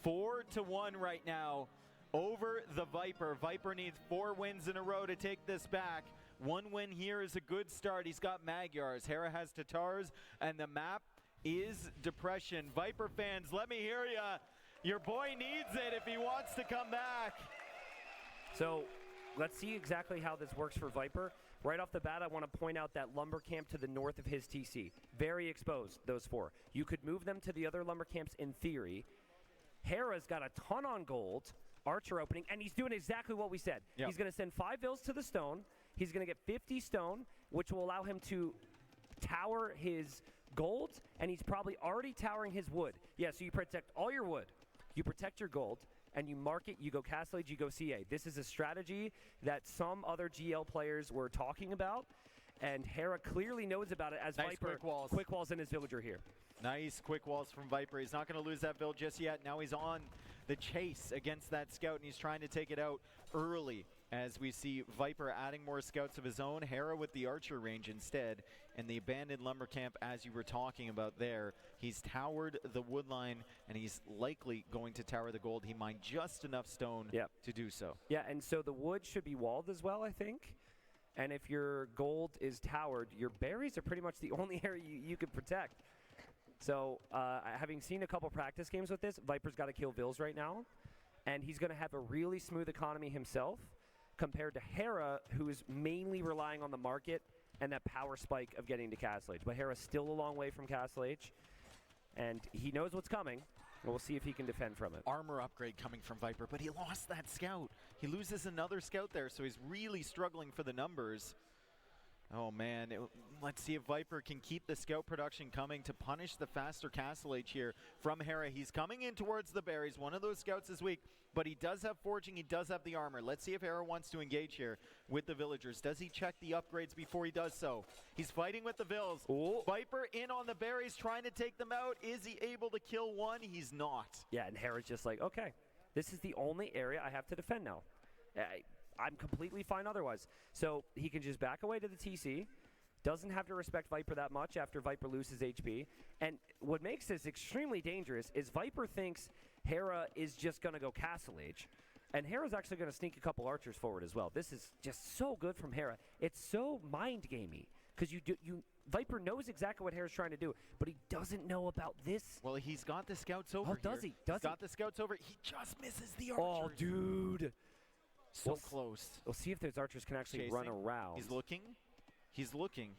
4-1 right now over the Viper. Viper needs 4 wins in a row to take this back. 1 win here is a good start. He's got Magyars. Hera has Tatars, and the map is Depression. Viper fans, let me hear ya. Your boy needs it if he wants to come back. So let's see exactly how this works for Viper. Right off the bat, I want to point out that lumber camp to the north of his TC. Very exposed, those 4. You could move them to the other lumber camps in theory. Hera's got a ton on gold, archer opening, and he's doing exactly what we said. Yep. He's going to send 5 vills to the stone. He's going to get 50 stone, which will allow him to tower his gold, and he's probably already towering his wood. Yeah, so you protect all your wood. You protect your gold. and you mark it, you go Castle Age, you go CA. This is a strategy that some other GL players were talking about, and Hera clearly knows about it as Nice Viper quick walls in his villager here. Nice quick walls from Viper. He's not going to lose that build just yet. Now he's on the chase against that scout, and he's trying to take it out early. As we see Viper adding more scouts of his own, Hera with the archer range instead, and the abandoned lumber camp as you were talking about there. He's towered the wood line, and he's likely going to tower the gold. He mined just enough stone to do so. Yeah, and so the wood should be walled as well, I think. And if your gold is towered, your berries are pretty much the only area you can protect. So having seen a couple practice games with this, Viper's got to kill Vils right now, and he's going to have a really smooth economy himself compared to Hera, who is mainly relying on the market and that power spike of getting to Castle Age. But Hera's still a long way from Castle Age, and he knows what's coming, and we'll see if he can defend from it. Armor upgrade coming from Viper, but he lost that scout. He loses another scout there, so he's really struggling for the numbers. Oh man, let's see if Viper can keep the scout production coming to punish the faster Castle Age here from Hera. He's coming in towards the berries. One of those scouts is weak, but he does have forging, he does have the armor. Let's see if Hera wants to engage here with the villagers. Does he check the upgrades before he does so? He's fighting with the Vils. Viper in on the berries, trying to take them out. Is he able to kill one? He's not. Yeah, and Hera's just like, okay, this is the only area I have to defend now. I'm completely fine otherwise. So he can just back away to the TC, doesn't have to respect Viper that much after Viper loses HP. And what makes this extremely dangerous is Viper thinks Hera is just going to go Castle Age. And Hera's actually going to sneak a couple archers forward as well. This is just so good from Hera. It's so mind-gamey because Viper knows exactly what Hera's trying to do, but he doesn't know about this. Well, he's got the scouts over here. Does he? He's got the scouts over. He just misses the archers. Oh, dude. So close. We'll see if those archers can actually run around. He's looking. He's looking.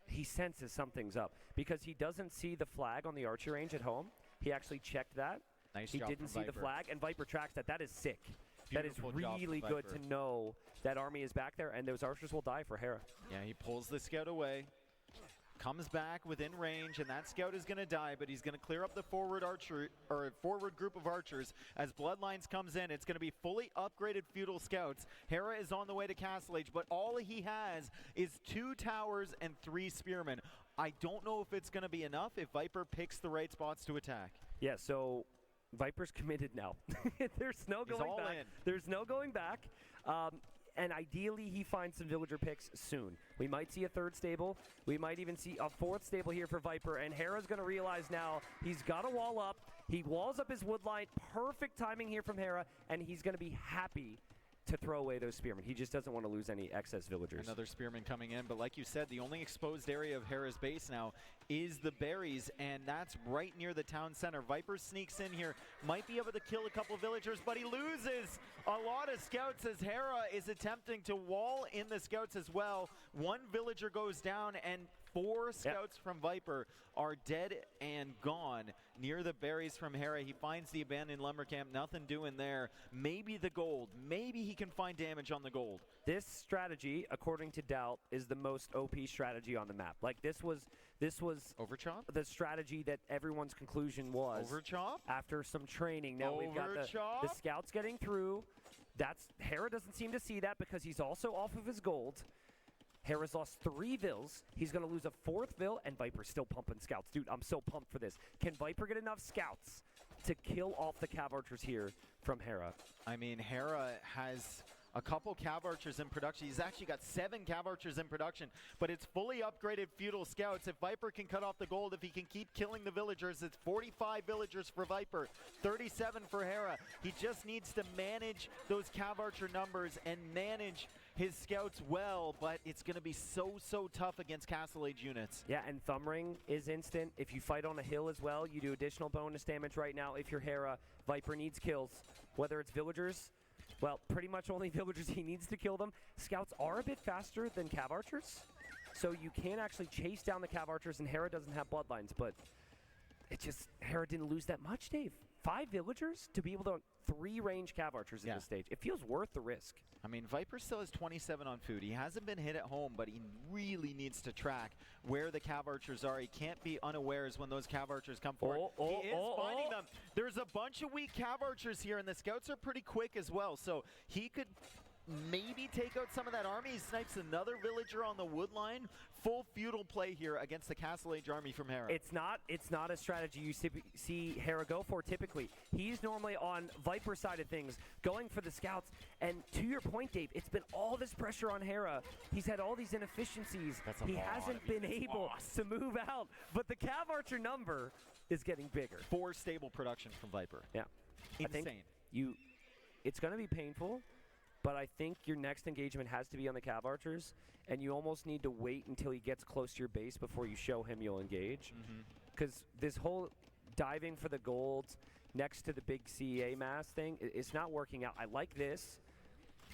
He senses something's up because he doesn't see the flag on the archer range at home. He actually checked that. Nice he job didn't from see the Viper. flag, and Viper tracks that. That is sick. Beautiful that is job really from good Viper. to know that army is back there, and those archers will die for Hera. Yeah, he pulls the scout away. Comes back within range, and that scout is going to die, but he's going to clear up the forward group of archers. As Bloodlines comes in, it's going to be fully upgraded feudal scouts. Hera is on the way to Castle Age, but all he has is 2 towers and 3 spearmen. I don't know if it's going to be enough if Viper picks the right spots to attack. Yeah, so Viper's committed now. There's no going all back. in. There's no going back. And ideally, he finds some villager picks soon. We might see a 3rd stable. We might even see a 4th stable here for Viper. And Hera's going to realize now he's got to wall up. He walls up his wood line. Perfect timing here from Hera. And he's going to be happy to throw away those spearmen. He just doesn't want to lose any excess villagers. Another spearman coming in, but like you said, the only exposed area of Hera's base now is the berries, and that's right near the town center. Viper sneaks in here, might be able to kill a couple villagers, but he loses a lot of scouts as Hera is attempting to wall in the scouts as well. 1 villager goes down, and 4 scouts from Viper are dead and gone near the berries from Hera. He finds the abandoned lumber camp, nothing doing there. Maybe the gold. Maybe he can find damage on the gold. This strategy, according to Doubt, is the most OP strategy on the map. Like this was Overchop? The strategy that everyone's conclusion was. Overchop? After some training. Now we've got the scouts getting through. Hera doesn't seem to see that because he's also off of his gold. Hera's lost 3 Vils. He's going to lose a 4th Vil, and Viper's still pumping scouts. Dude, I'm so pumped for this. Can Viper get enough scouts to kill off the cav archers here from Hera? I mean, Hera has a couple cav archers in production. He's actually got 7 cav archers in production, but it's fully upgraded feudal scouts. If Viper can cut off the gold, if he can keep killing the villagers, it's 45 villagers for Viper, 37 for Hera. He just needs to manage those cav archer numbers and manage his scouts well, but it's going to be so tough against Castle Age units. Yeah, and Thumb Ring is instant. If you fight on a hill as well, you do additional bonus damage right now. If you're Hera, Viper needs kills, whether it's villagers. Well, pretty much only villagers, he needs to kill them. Scouts are a bit faster than cav archers, so you can actually chase down the cav archers, and Hera doesn't have bloodlines, but Hera didn't lose that much, Dave. 5 villagers to be able to 3 range cav archers in this stage. It feels worth the risk. I mean, Viper still has 27 on food. He hasn't been hit at home, but he really needs to track where the cav archers are. He can't be unawares when those cav archers come forward. He is finding them. There's a bunch of weak cav archers here, and the scouts are pretty quick as well, so he could maybe take out some of that army. He snipes another villager on the wood line. Full feudal play here against the Castle Age army from Hera. It's not a strategy you see Hera go for typically. He's normally on Viper side of things, going for the scouts. And to your point, Dave, it's been all this pressure on Hera. He's had all these inefficiencies. He hasn't been able to move out. But the cav archer number is getting bigger. 4 stable production from Viper. Yeah. Insane. I think it's going to be painful. But I think your next engagement has to be on the cav archers, and you almost need to wait until he gets close to your base before you show him you'll engage. Because this whole diving for the gold next to the big CEA mass thing, it's not working out. I like this.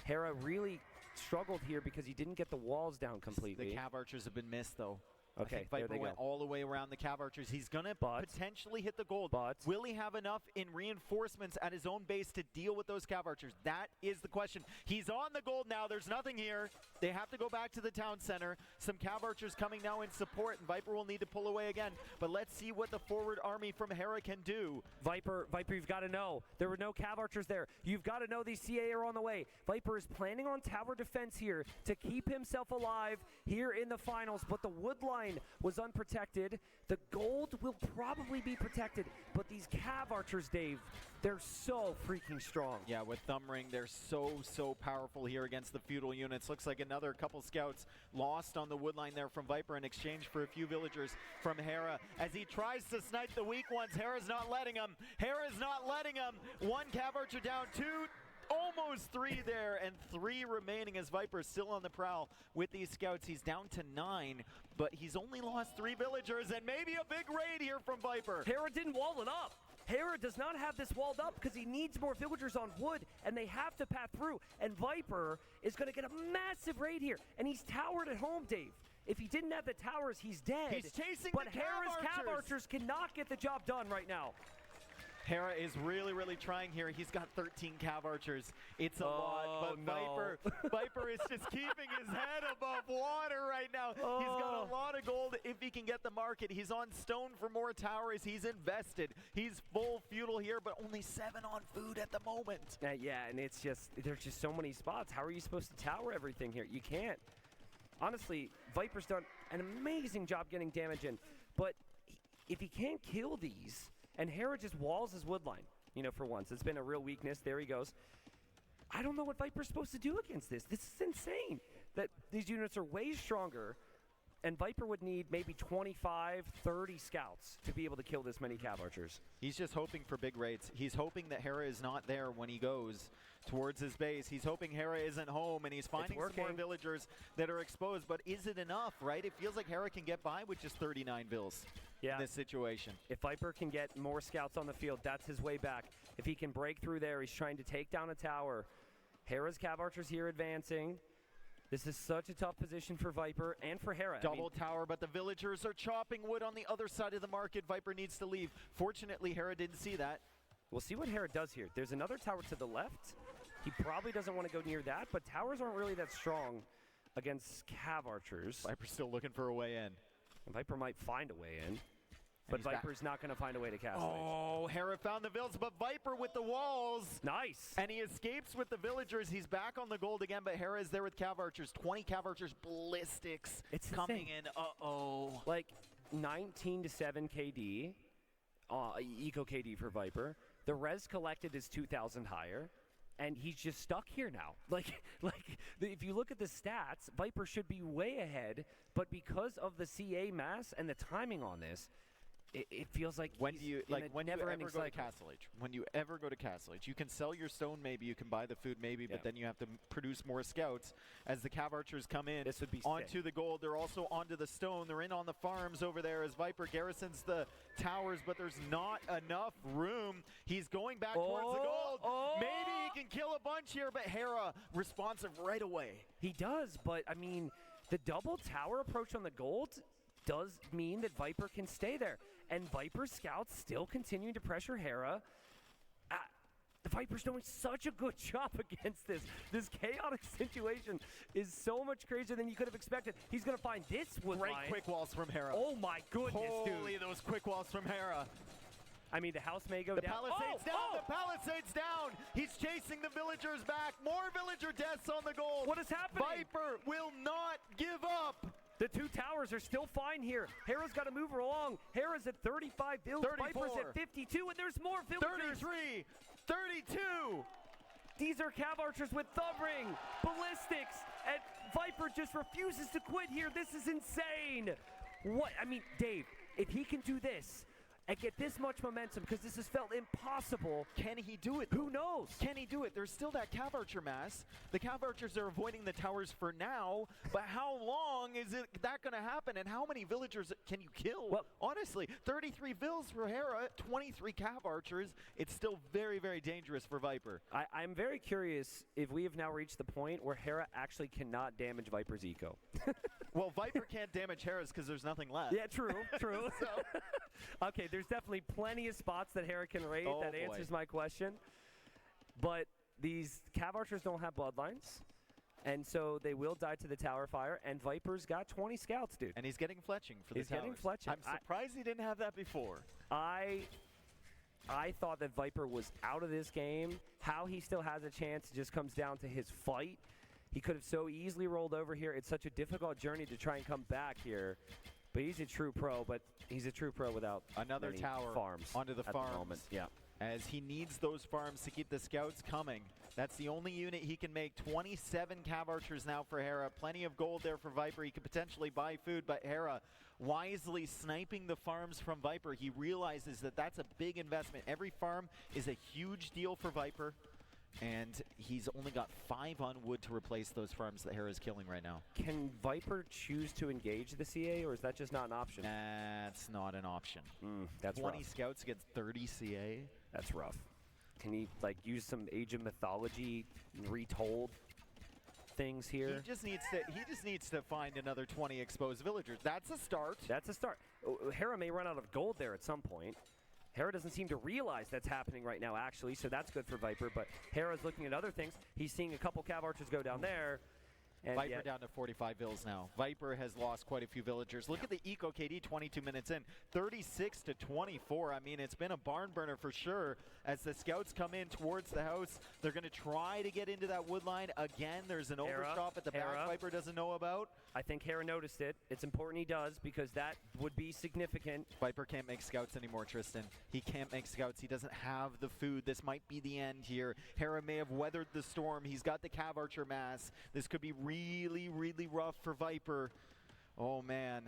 Hera really struggled here because he didn't get the walls down completely. The cav archers have been missed, though. Okay, I think Viper went all the way around the cav archers. He's going to potentially hit the gold. But will he have enough in reinforcements at his own base to deal with those cav archers? That is the question. He's on the gold now. There's nothing here. They have to go back to the town center. Some cav archers coming now in support, and Viper will need to pull away again. But let's see what the forward army from Hera can do. Viper, you've got to know. There were no cav archers there. You've got to know these CA are on the way. Viper is planning on tower defense here to keep himself alive here in the finals, but the wood line was unprotected. The gold will probably be protected, but these cav archers, Dave, they're so freaking strong. Yeah, with Thumb Ring, they're so powerful here against the feudal units. Looks like another couple scouts lost on the wood line there from Viper in exchange for a few villagers from Hera. As he tries to snipe the weak ones, Hera's not letting him. Hera's not letting him. 1 cav archer down, 2. Almost 3 there, and 3 remaining as Viper's still on the prowl with these scouts. He's down to 9, but he's only lost 3 villagers, and maybe a big raid here from Viper. Hera didn't wall it up. Hera does not have this walled up because he needs more villagers on wood, and they have to path through. And Viper is going to get a massive raid here, and he's towered at home, Dave. If he didn't have the towers, he's dead. He's chasing but the Hera's cav cav archers cannot get the job done right now. Hera is really trying here. He's got 13 cav archers. It's a lot, but Viper is just keeping his head above water right now. He's got a lot of gold if he can get the market. He's on stone for more towers. He's invested. He's full feudal here, but only 7 on food at the moment. Yeah, and it's just, there's just so many spots. How are you supposed to tower everything here? You can't. Honestly, Viper's done an amazing job getting damage in, but if he can't kill these, and Hera just walls his wood line, for once. It's been a real weakness. There he goes. I don't know what Viper's supposed to do against this. This is insane that these units are way stronger, and Viper would need maybe 25, 30 scouts to be able to kill this many cav archers. He's just hoping for big raids. He's hoping that Hera is not there when he goes towards his base. He's hoping Hera isn't home, and he's finding some more villagers that are exposed. But is it enough, right? It feels like Hera can get by with just 39 vills. In this situation. If Viper can get more scouts on the field, that's his way back. If he can break through there, he's trying to take down a tower. Hera's cav archers here advancing. This is such a tough position for Viper and for Hera. Double tower, but the villagers are chopping wood on the other side of the market. Viper needs to leave. Fortunately, Hera didn't see that. We'll see what Hera does here. There's another tower to the left. He probably doesn't want to go near that, but towers aren't really that strong against cav archers. Viper's still looking for a way in. Viper might find a way in, but Viper's not going to find a way to cast. Oh, Hera found the vills, but Viper with the walls. Nice. And he escapes with the villagers. He's back on the gold again, but Hera is there with cav archers. 20 cav archers, ballistics. It's coming in. Uh-oh. Like 19 to 7 KD, eco KD for Viper. The res collected is 2,000 higher. And he's just stuck here now. If you look at the stats, Viper should be way ahead, but because of the CA mass and the timing on this, it feels like when you ever go to Castle Age, when you ever go to Castle Age, you can sell your stone, maybe you can buy the food, maybe, but then you have to produce more scouts as the cav archers come in. This would be onto the gold. They're also onto the stone. They're in on the farms over there as Viper garrisons the towers, but there's not enough room. He's going back towards the gold. Maybe he can kill a bunch here, but Hera responsive right away. He does, but I mean, the double tower approach on the gold does mean that Viper can stay there. And Viper scouts still continue to pressure Hera. The Viper's doing such a good job against this. This chaotic situation is so much crazier than you could have expected. He's going to find this wood Great line. quick walls from Hera. Oh my goodness, Holy, dude. those quick walls from Hera. I mean, the house may go The down. palisades down, the palisades down. He's chasing the villagers back. More villager deaths on the goal. What is happening? Viper will not give up. The two towers are still fine here. Hera's got to move along. Hera's at 35 builds. 34. Viper's at 52, and there's more villagers. 33, 32. These are cav archers with thumbring, ballistics, and Viper just refuses to quit here. This is insane. What? I mean, Dave, if he can do this and get this much momentum, because this has felt impossible. Can he do it? Who knows? Can he do it? There's still that cav archer mass. The cav archers are avoiding the towers for now, but how long is that going to happen, and how many villagers can you kill? Well, honestly, 33 vills for Hera, 23 cav archers. It's still very, very dangerous for Viper. I'm very curious if we have now reached the point where Hera actually cannot damage Viper's eco. Well, Viper can't damage Hera's because there's nothing left. Yeah, true. Okay, there's definitely plenty of spots that Hera can raid. Oh, that boy. answers my question. But these cav archers don't have bloodlines, and so they will die to the tower fire. And Viper's got 20 scouts, dude. And he's getting fletching for the He's getting towers. fletching. I'm surprised he didn't have that before. I thought that Viper was out of this game. How he still has a chance just comes down to his fight. He could have so easily rolled over here. It's such a difficult journey to try and come back here. But he's a true pro, but he's a true pro without another many tower farms onto the at farms. the moment. Yeah. As he needs those farms to keep the scouts coming. That's the only unit he can make. 27 cav archers now for Hera. Plenty of gold there for Viper. He could potentially buy food, but Hera wisely sniping the farms from Viper. He realizes that that's a big investment. Every farm is a huge deal for Viper. And he's only got 5 on wood to replace those farms that Hera's killing right now. Can Viper choose to engage the CA, or is that just not an option? That's not an option. That's 20 rough. scouts against 30 CA. That's rough. Can he like use some Age of Mythology retold things here? He just needs to find another 20 exposed villagers. That's a start. That's a start. Hera may run out of gold there at some point. Hera doesn't seem to realize that's happening right now, actually, so that's good for Viper. But Hera's looking at other things. He's seeing a couple cav archers go down there. And Viper down to 45 vills now. Viper has lost quite a few villagers. Look at the Eco KD 22 minutes in. 36 to 24. I mean, it's been a barn burner for sure. As the scouts come in towards the house, they're going to try to get into that wood line. Again, there's an overshot at the back Viper doesn't know about. I think Hera noticed it. It's important he does, because that would be significant. Viper can't make scouts anymore, Tristan. He can't make scouts. He doesn't have the food. This might be the end here. Hera may have weathered the storm. He's got the cav archer mass. This could be really, really rough for Viper. Oh, man.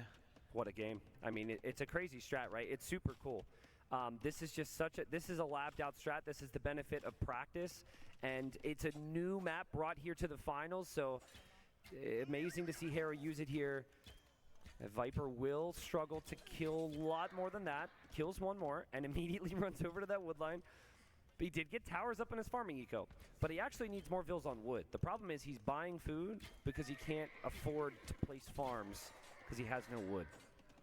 What a game. I mean, it's a crazy strat, right? It's super cool. This is just this is a labbed out strat. This is the benefit of practice. And it's a new map brought here to the finals. So amazing to see Hera use it here. Viper will struggle to kill a lot more than that. Kills one more and immediately runs over to that wood line. But he did get towers up in his farming eco. But he actually needs more vills on wood. The problem is he's buying food because he can't afford to place farms because he has no wood.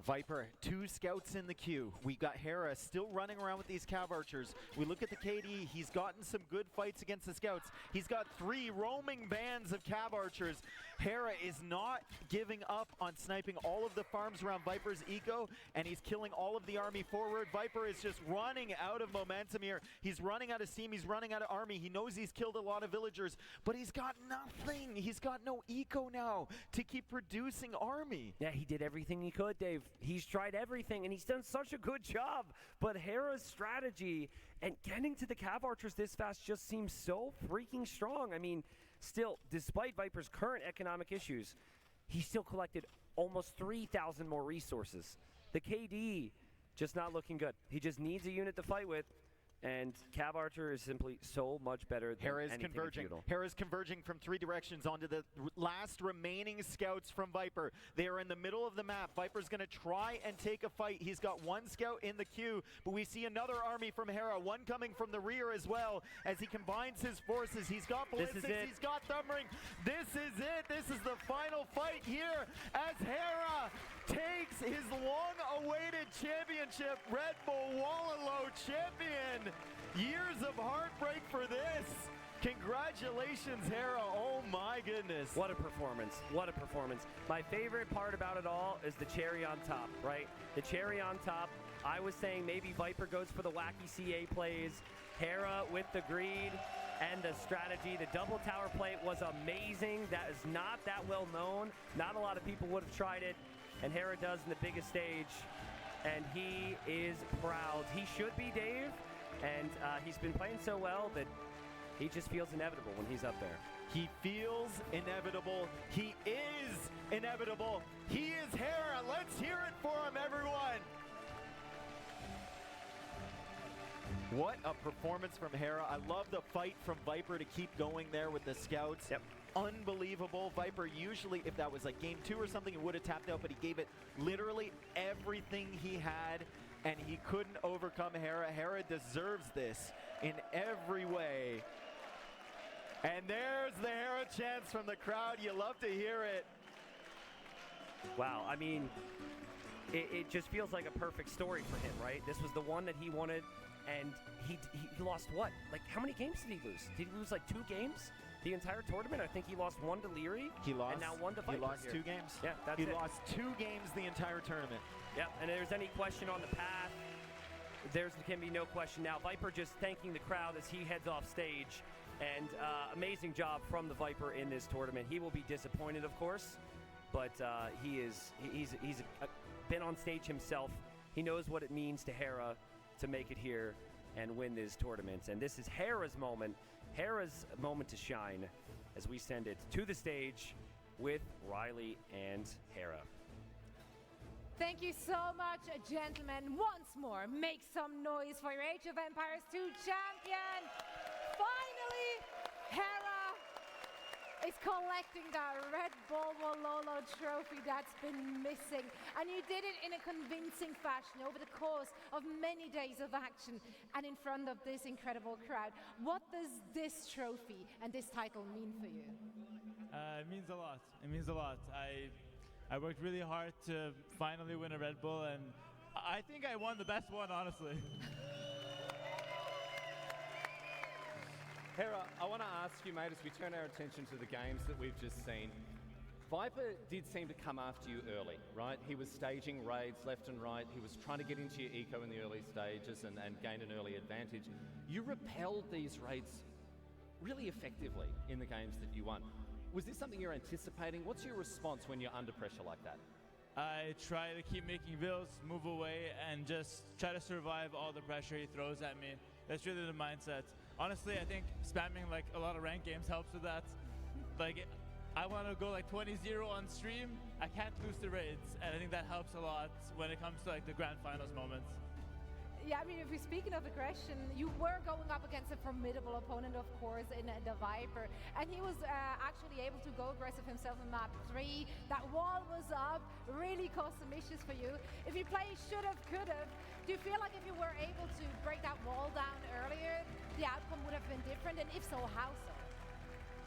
Viper, 2 scouts in the queue. We got Hera still running around with these cav archers. We look at the KD. He's gotten some good fights against the scouts. He's got 3 roaming bands of cav archers. Hera is not giving up on sniping all of the farms around Viper's eco, and he's killing all of the army forward. Viper is just running out of momentum here. He's running out of steam. He's running out of army. He knows he's killed a lot of villagers, but he's got nothing. He's got no eco now to keep producing army. Yeah, he did everything he could, Dave. He's tried everything, and he's done such a good job. But Hera's strategy and getting to the cav archers this fast just seems so freaking strong. I mean, still, despite Viper's current economic issues, he still collected almost 3,000 more resources. The KD just not looking good. He just needs a unit to fight with. And Cav Archer is simply so much better than anything feudal. Hera's converging from 3 directions onto the last remaining scouts from Viper. They are in the middle of the map. Viper's going to try and take a fight. He's got 1 scout in the queue, but we see another army from Hera, 1 coming from the rear as well. As he combines his forces, he's got ballistics, he's got thumbring. This is it. This is the final fight here as Hera takes his long-awaited championship, Red Bull Wololo champion. Years of heartbreak for this. Congratulations, Hera. Oh my goodness. What a performance. What a performance. My favorite part about it all is the cherry on top, right? The cherry on top. I was saying maybe Viper goes for the wacky CA plays. Hera with the greed and the strategy. The double tower play was amazing. That is not that well known. Not a lot of people would have tried it. And Hera does in the biggest stage. And he is proud. He should be, Dave. And he's been playing so well that he just feels inevitable when he's up there. He feels inevitable. He is inevitable. He is Hera. Let's hear it for him, everyone. What a performance from Hera. I love the fight from Viper to keep going there with the scouts. Yep. Unbelievable. Viper usually, if that was like game 2 or something, he would have tapped out, but he gave it literally everything he had, and he couldn't overcome Hera. Hera deserves this in every way. And there's the Hera chants from the crowd. You love to hear it. Wow, I mean, it just feels like a perfect story for him, right? This was the one that he wanted, and he lost what? Like, how many games did he lose? Did he lose like 2 games? The entire tournament? I think he lost 1 to Leary. He lost. And now 1 to Viper. He lost here. 2 games. Yeah, that's he it. He lost 2 games the entire tournament. Yep, and if there's any question on the path, there can be no question now. Viper just thanking the crowd as he heads off stage. And amazing job from the Viper in this tournament. He will be disappointed, of course, but he's been on stage himself. He knows what it means to Hera to make it here and win these tournaments. And this is Hera's moment to shine as we send it to the stage with Riley and Hera. Thank you so much, gentlemen. Once more, make some noise for your AgeofEmpires 2 champion. Finally, Hera is collecting that Red Bull Wololo trophy that's been missing. And you did it in a convincing fashion over the course of many days of action and in front of this incredible crowd. What does this trophy and this title mean for you? It means a lot. It means a lot. I worked really hard to finally win a Red Bull, and I think I won the best one, honestly. Hera, I want to ask you, mate, as we turn our attention to the games that we've just seen, Viper did seem to come after you early, right? He was staging raids left and right. He was trying to get into your eco in the early stages and gain an early advantage. You repelled these raids really effectively in the games that you won. Was this something you're anticipating? What's your response when you're under pressure like that? I try to keep making builds, move away, and just try to survive all the pressure he throws at me. That's really the mindset. Honestly, I think spamming like a lot of ranked games helps with that. Like, I want to go like 20-0 on stream. I can't lose the raids, and I think that helps a lot when it comes to like the grand finals moments. Yeah, I mean, if we're speaking of aggression, you were going up against a formidable opponent, of course, in the Viper, and he was actually able to go aggressive himself in map 3. That wall was up, really caused some issues for you. If you play should've, could've, do you feel like if you were able to break that wall down earlier, the outcome would have been different, and if so, how so?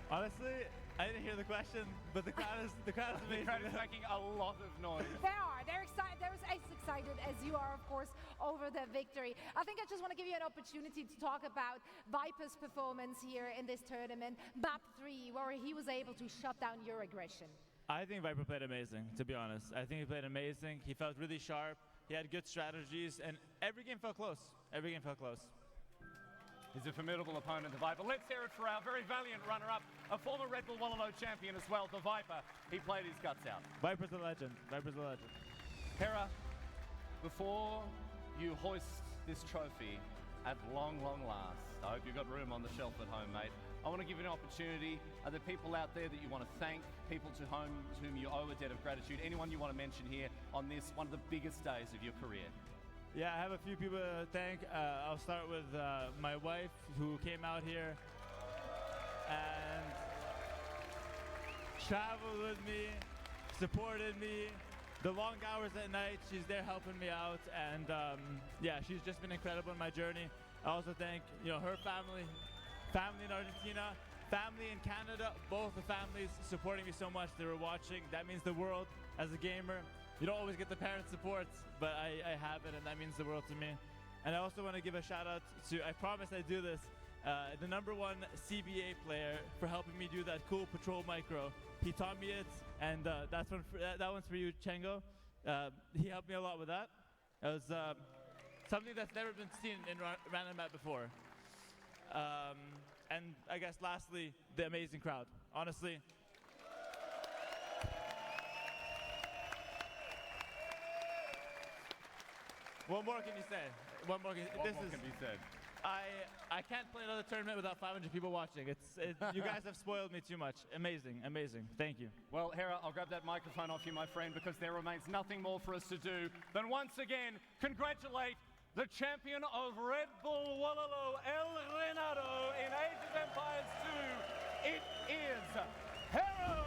Honestly, I didn't hear the question, but the crowd is amazing. The crowd is making a lot of noise. They're excited. They're as excited as you are, of course, over the victory. I think I just want to give you an opportunity to talk about Viper's performance here in this tournament, map 3, where he was able to shut down your aggression. I think Viper played amazing, to be honest. I think he played amazing. He felt really sharp. He had good strategies, and every game felt close. Every game felt close. He's a formidable opponent, the Viper. Let's hear it for our very valiant runner-up, a former Red Bull Wololo champion as well, the Viper. He played his guts out. Viper's a legend. Viper's a legend. Hera, before you hoist this trophy at long, long last, I hope you've got room on the shelf at home, mate. I want to give you an opportunity. Are there people out there that you want to thank, people to whom you owe a debt of gratitude, anyone you want to mention here on this, one of the biggest days of your career? Yeah, I have a few people to thank. I'll start with my wife, who came out here and traveled with me, supported me. The long hours at night, she's there helping me out, and yeah, she's just been incredible in my journey. I also thank her family in Argentina, family in Canada, both the families supporting me so much. They were watching. That means the world as a gamer. You don't always get the parent support, but I have it, and that means the world to me. And I also want to give a shout out to, I promise I do this, the #1 CBA player for helping me do that cool patrol micro. He taught me it, and that one's for you, Chengo. He helped me a lot with that. It was something that's never been seen in Random Map before. And I guess lastly, the amazing crowd. Honestly, what more can you say? What more can be said? I can't play another tournament without 500 people watching. You guys have spoiled me too much. Amazing, amazing. Thank you. Well, Hera, I'll grab that microphone off you, my friend, because there remains nothing more for us to do than once again congratulate the champion of Red Bull Wololo, El Reinado, in Age of Empires 2. It is Hera!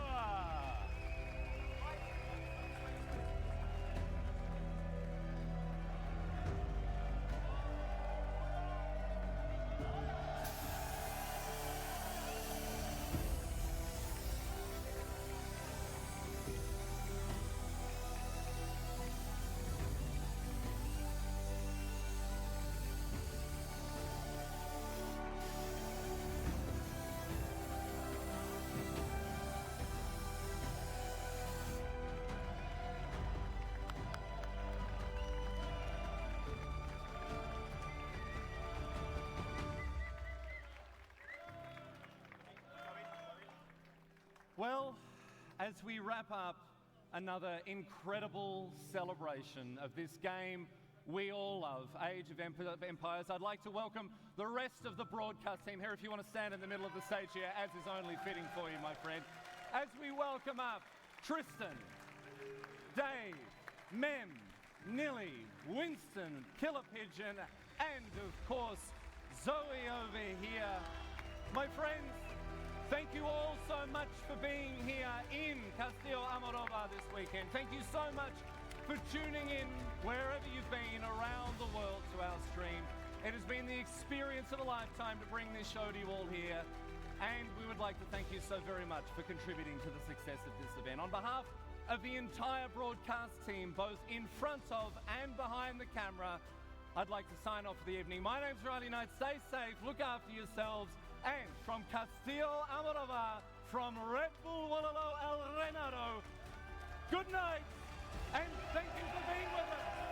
Well, as we wrap up another incredible celebration of this game we all love, Age of Empires, I'd like to welcome the rest of the broadcast team here. If you want to stand in the middle of the stage here, as is only fitting for you, my friend. As we welcome up Tristan, Dave, Mem, Nilly, Winston, Killer Pigeon, and of course, Zoe over here. My friends, thank you all so much for being here in Castillo Amorova this weekend. Thank you so much for tuning in wherever you've been around the world to our stream. It has been the experience of a lifetime to bring this show to you all here, and we would like to thank you so very much for contributing to the success of this event. On behalf of the entire broadcast team, both in front of and behind the camera, I'd like to sign off for the evening. My name's Riley Knight. Stay safe, look after yourselves, and from Castillo Amorova, from Red Bull Wololo El Reinado, good night, and thank you for being with us.